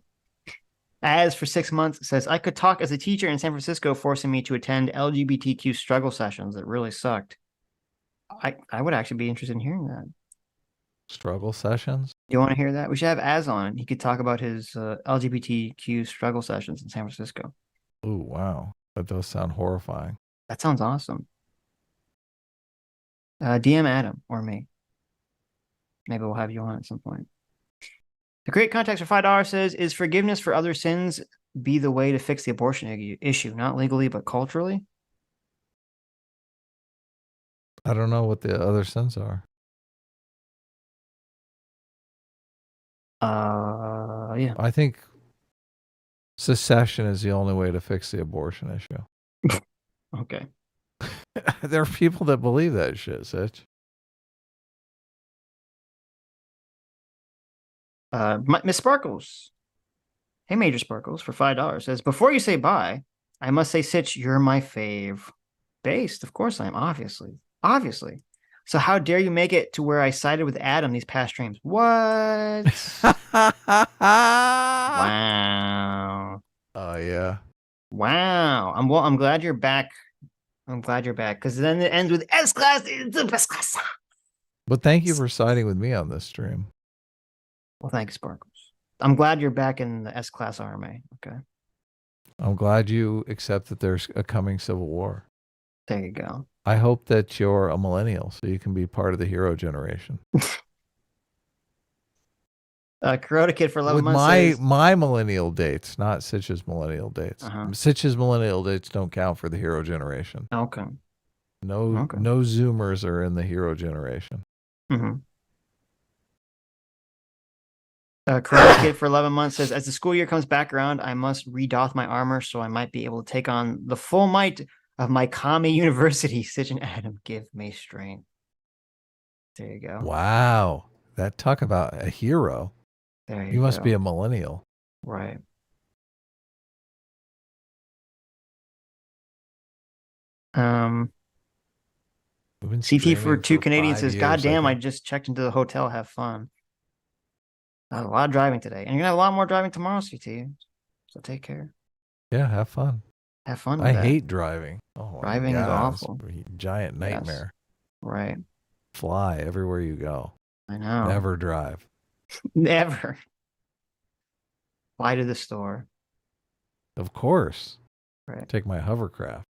As for 6 months, it says, I could talk as a teacher in San Francisco, forcing me to attend LGBTQ struggle sessions. It really sucked. I would actually be interested in hearing that. Struggle sessions? You want to hear that? We should have Az on. He could talk about his LGBTQ struggle sessions in San Francisco. Oh, wow. That does sound horrifying. That sounds awesome. DM Adam or me. Maybe we'll have you on at some point. The Great Context for $5 says, is forgiveness for other sins be the way to fix the abortion issue? Not legally, but culturally? I don't know what the other sins are. Yeah. I think secession is the only way to fix the abortion issue. Okay. There are people that believe that shit, Sitch. Miss Sparkles. Hey, Major Sparkles for $5 says, before you say bye, I must say, Sitch, you're my fave. Based, of course I am, obviously. Obviously. So how dare you make it to where I sided with Adam these past streams? What? Wow. Oh, yeah. Wow. I'm glad you're back. I'm glad you're back. Because then it ends with S-Class is the best class. But thank you for siding with me on this stream. Well, thanks, Sparkles. I'm glad you're back in the S-Class RMA. Okay. I'm glad you accept that there's a coming civil war. There you go. I hope that you're a millennial so you can be part of the hero generation. Kid for 11 With months says, my millennial dates, not Sitch's millennial dates. Sitch's millennial dates don't count for the hero generation. Okay. No Zoomers are in the hero generation. Mm-hmm. Kid for 11 months says, as the school year comes back around, I must redoth my armor so I might be able to take on the full might of my commie university. Sitch and Adam, give me strength. There you go. Wow. Talk about a hero. There you must be a millennial. Right. CT for 2 Canadians says, God damn, I just checked into the hotel. Have fun. A lot of driving today. And you're going to have a lot more driving tomorrow, CT. So take care. Yeah, have fun. Have fun with I that. hate driving. Oh, driving is awful. Giant nightmare. Yes. Right. Fly everywhere you go. I know. Never drive. Never. Fly to the store. Of course. Right. Take my hovercraft.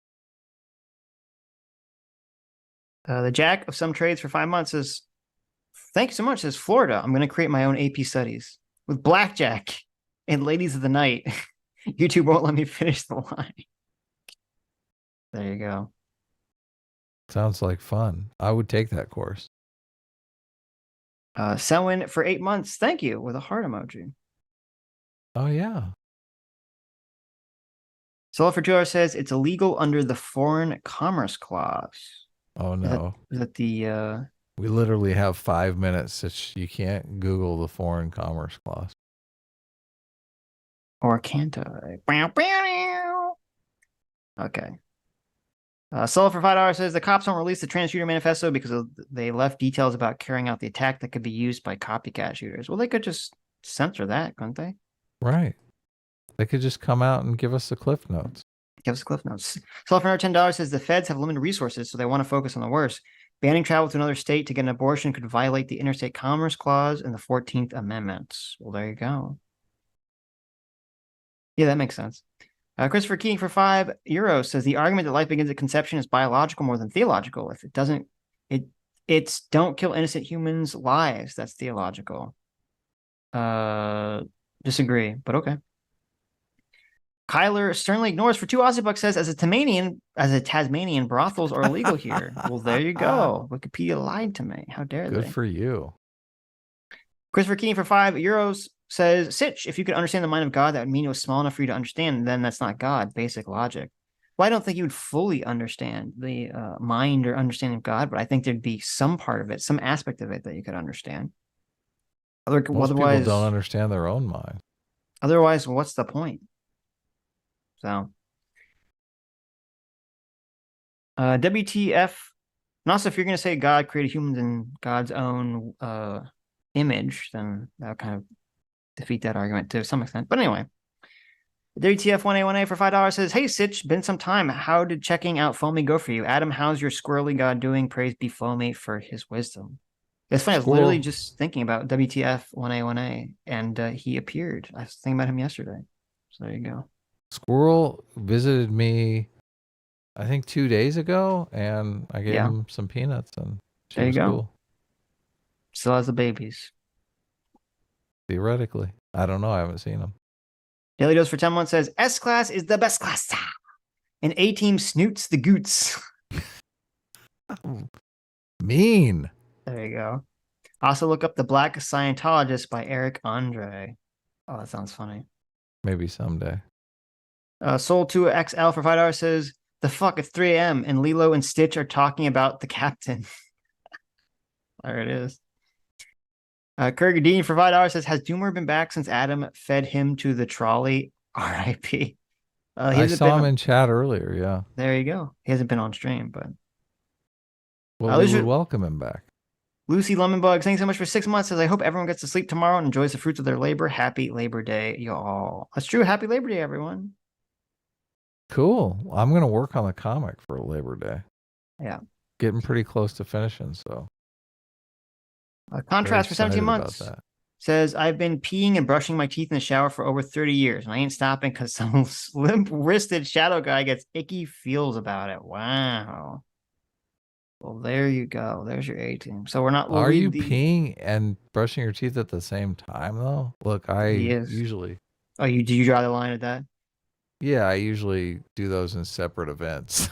The Jack of some trades for 5 months says, thank you so much. Says Florida. I'm going to create my own AP studies with blackjack and ladies of the night. YouTube won't let me finish the line. There you go. Sounds like fun. I would take that course. Selwyn for 8 months. Thank you, with a heart emoji. Oh, yeah. Solar for 2 hours says it's illegal under the Foreign Commerce Clause. Oh, no. Is that the... We literally have 5 minutes. You can't Google the Foreign Commerce Clause. Or can't I? Okay. Solar for $5 says the cops don't release the trans shooter manifesto because they left details about carrying out the attack that could be used by copycat shooters. Well, they could just censor that, couldn't they? Right. They could just come out and give us the cliff notes. Give us cliff notes. Solar for $10 says the feds have limited resources, so they want to focus on the worst. Banning travel to another state to get an abortion could violate the Interstate Commerce Clause and the 14th Amendment. Well, there you go. Yeah, that makes sense. Christopher Keating for €5 says the argument that life begins at conception is biological more than theological. If it doesn't, it's don't kill innocent humans' lives. That's theological. Disagree, but okay. Kyler sternly ignores for 2 Aussie bucks says as a Tasmanian, brothels are illegal here. Well, there you go. Wikipedia lied to me. How dare they? Good for you. Christopher Keating for €5 says, Sitch, if you could understand the mind of God, that would mean it was small enough for you to understand. Then that's not God. Basic logic. Well, I don't think you would fully understand the mind or understanding of God, but I think there'd be some part of it, some aspect of it that you could understand. Most people don't understand their own mind. Otherwise, what's the point? So, WTF. And also, if you're going to say God created humans in God's own image, then that would kind of defeat that argument to some extent. But anyway, WTF1A1A for $5 says, hey, Sitch, been some time. How did checking out Foamy go for you? Adam, how's your squirrely God doing? Praise be Foamy for his wisdom. It's funny. I was literally just thinking about WTF1A1A, and he appeared. I was thinking about him yesterday. So there you go. Squirrel visited me, I think 2 days ago, and I gave him some peanuts, and there you go. Cool. Still has the babies. Theoretically. I don't know. I haven't seen them. Daily Dose for 10 months says, S-Class is the best class. And A-Team snoots the goots. Mean. There you go. Also look up The Black Scientologist by Eric Andre. Oh, that sounds funny. Maybe someday. Soul2XL for $5 says, the fuck, it's 3 a.m. and Lilo and Stitch are talking about the captain. There it is. Kurgadini for $5 says, has Doomer been back since Adam fed him to the trolley? R.I.P. I saw him in chat earlier, yeah. There you go. He hasn't been on stream, but... Well, we would welcome him back. Lucy Lemonbug, thanks so much for 6 months. Says, I hope everyone gets to sleep tomorrow and enjoys the fruits of their labor. Happy Labor Day, y'all. That's true. Happy Labor Day, everyone. Cool. I'm going to work on the comic for Labor Day. Yeah. Getting pretty close to finishing, so... Contrast for 17 months says, I've been peeing and brushing my teeth in the shower for over 30 years, and I ain't stopping because some limp-wristed shadow guy gets icky feels about it. Wow. Well, there you go. There's your A-Team. So we're not... Are you peeing and brushing your teeth at the same time, though? Look, I usually... Oh, do you draw the line at that? Yeah, I usually do those in separate events.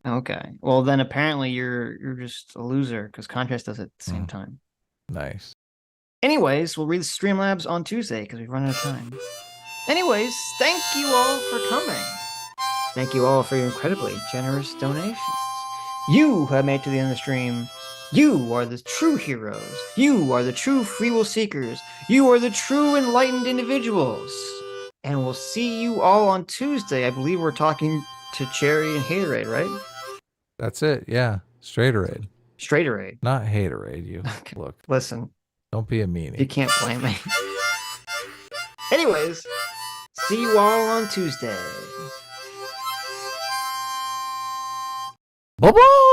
Okay. Well, then apparently you're just a loser because Contrast does it at the same time. Nice. Anyways, we'll read the Streamlabs on Tuesday because we've run out of time. Anyways, thank you all for coming. Thank you all for your incredibly generous donations. You who have made it to the end of the stream. You are the true heroes. You are the true free will seekers. You are the true enlightened individuals. And we'll see you all on Tuesday. I believe we're talking to Cherry and Haterade, right? That's it, yeah. Straighterade. Straighterade. Not Haterade, you. Okay. Look. Listen. Don't be a meanie. You can't blame me. Anyways, see you all on Tuesday. Bye-bye!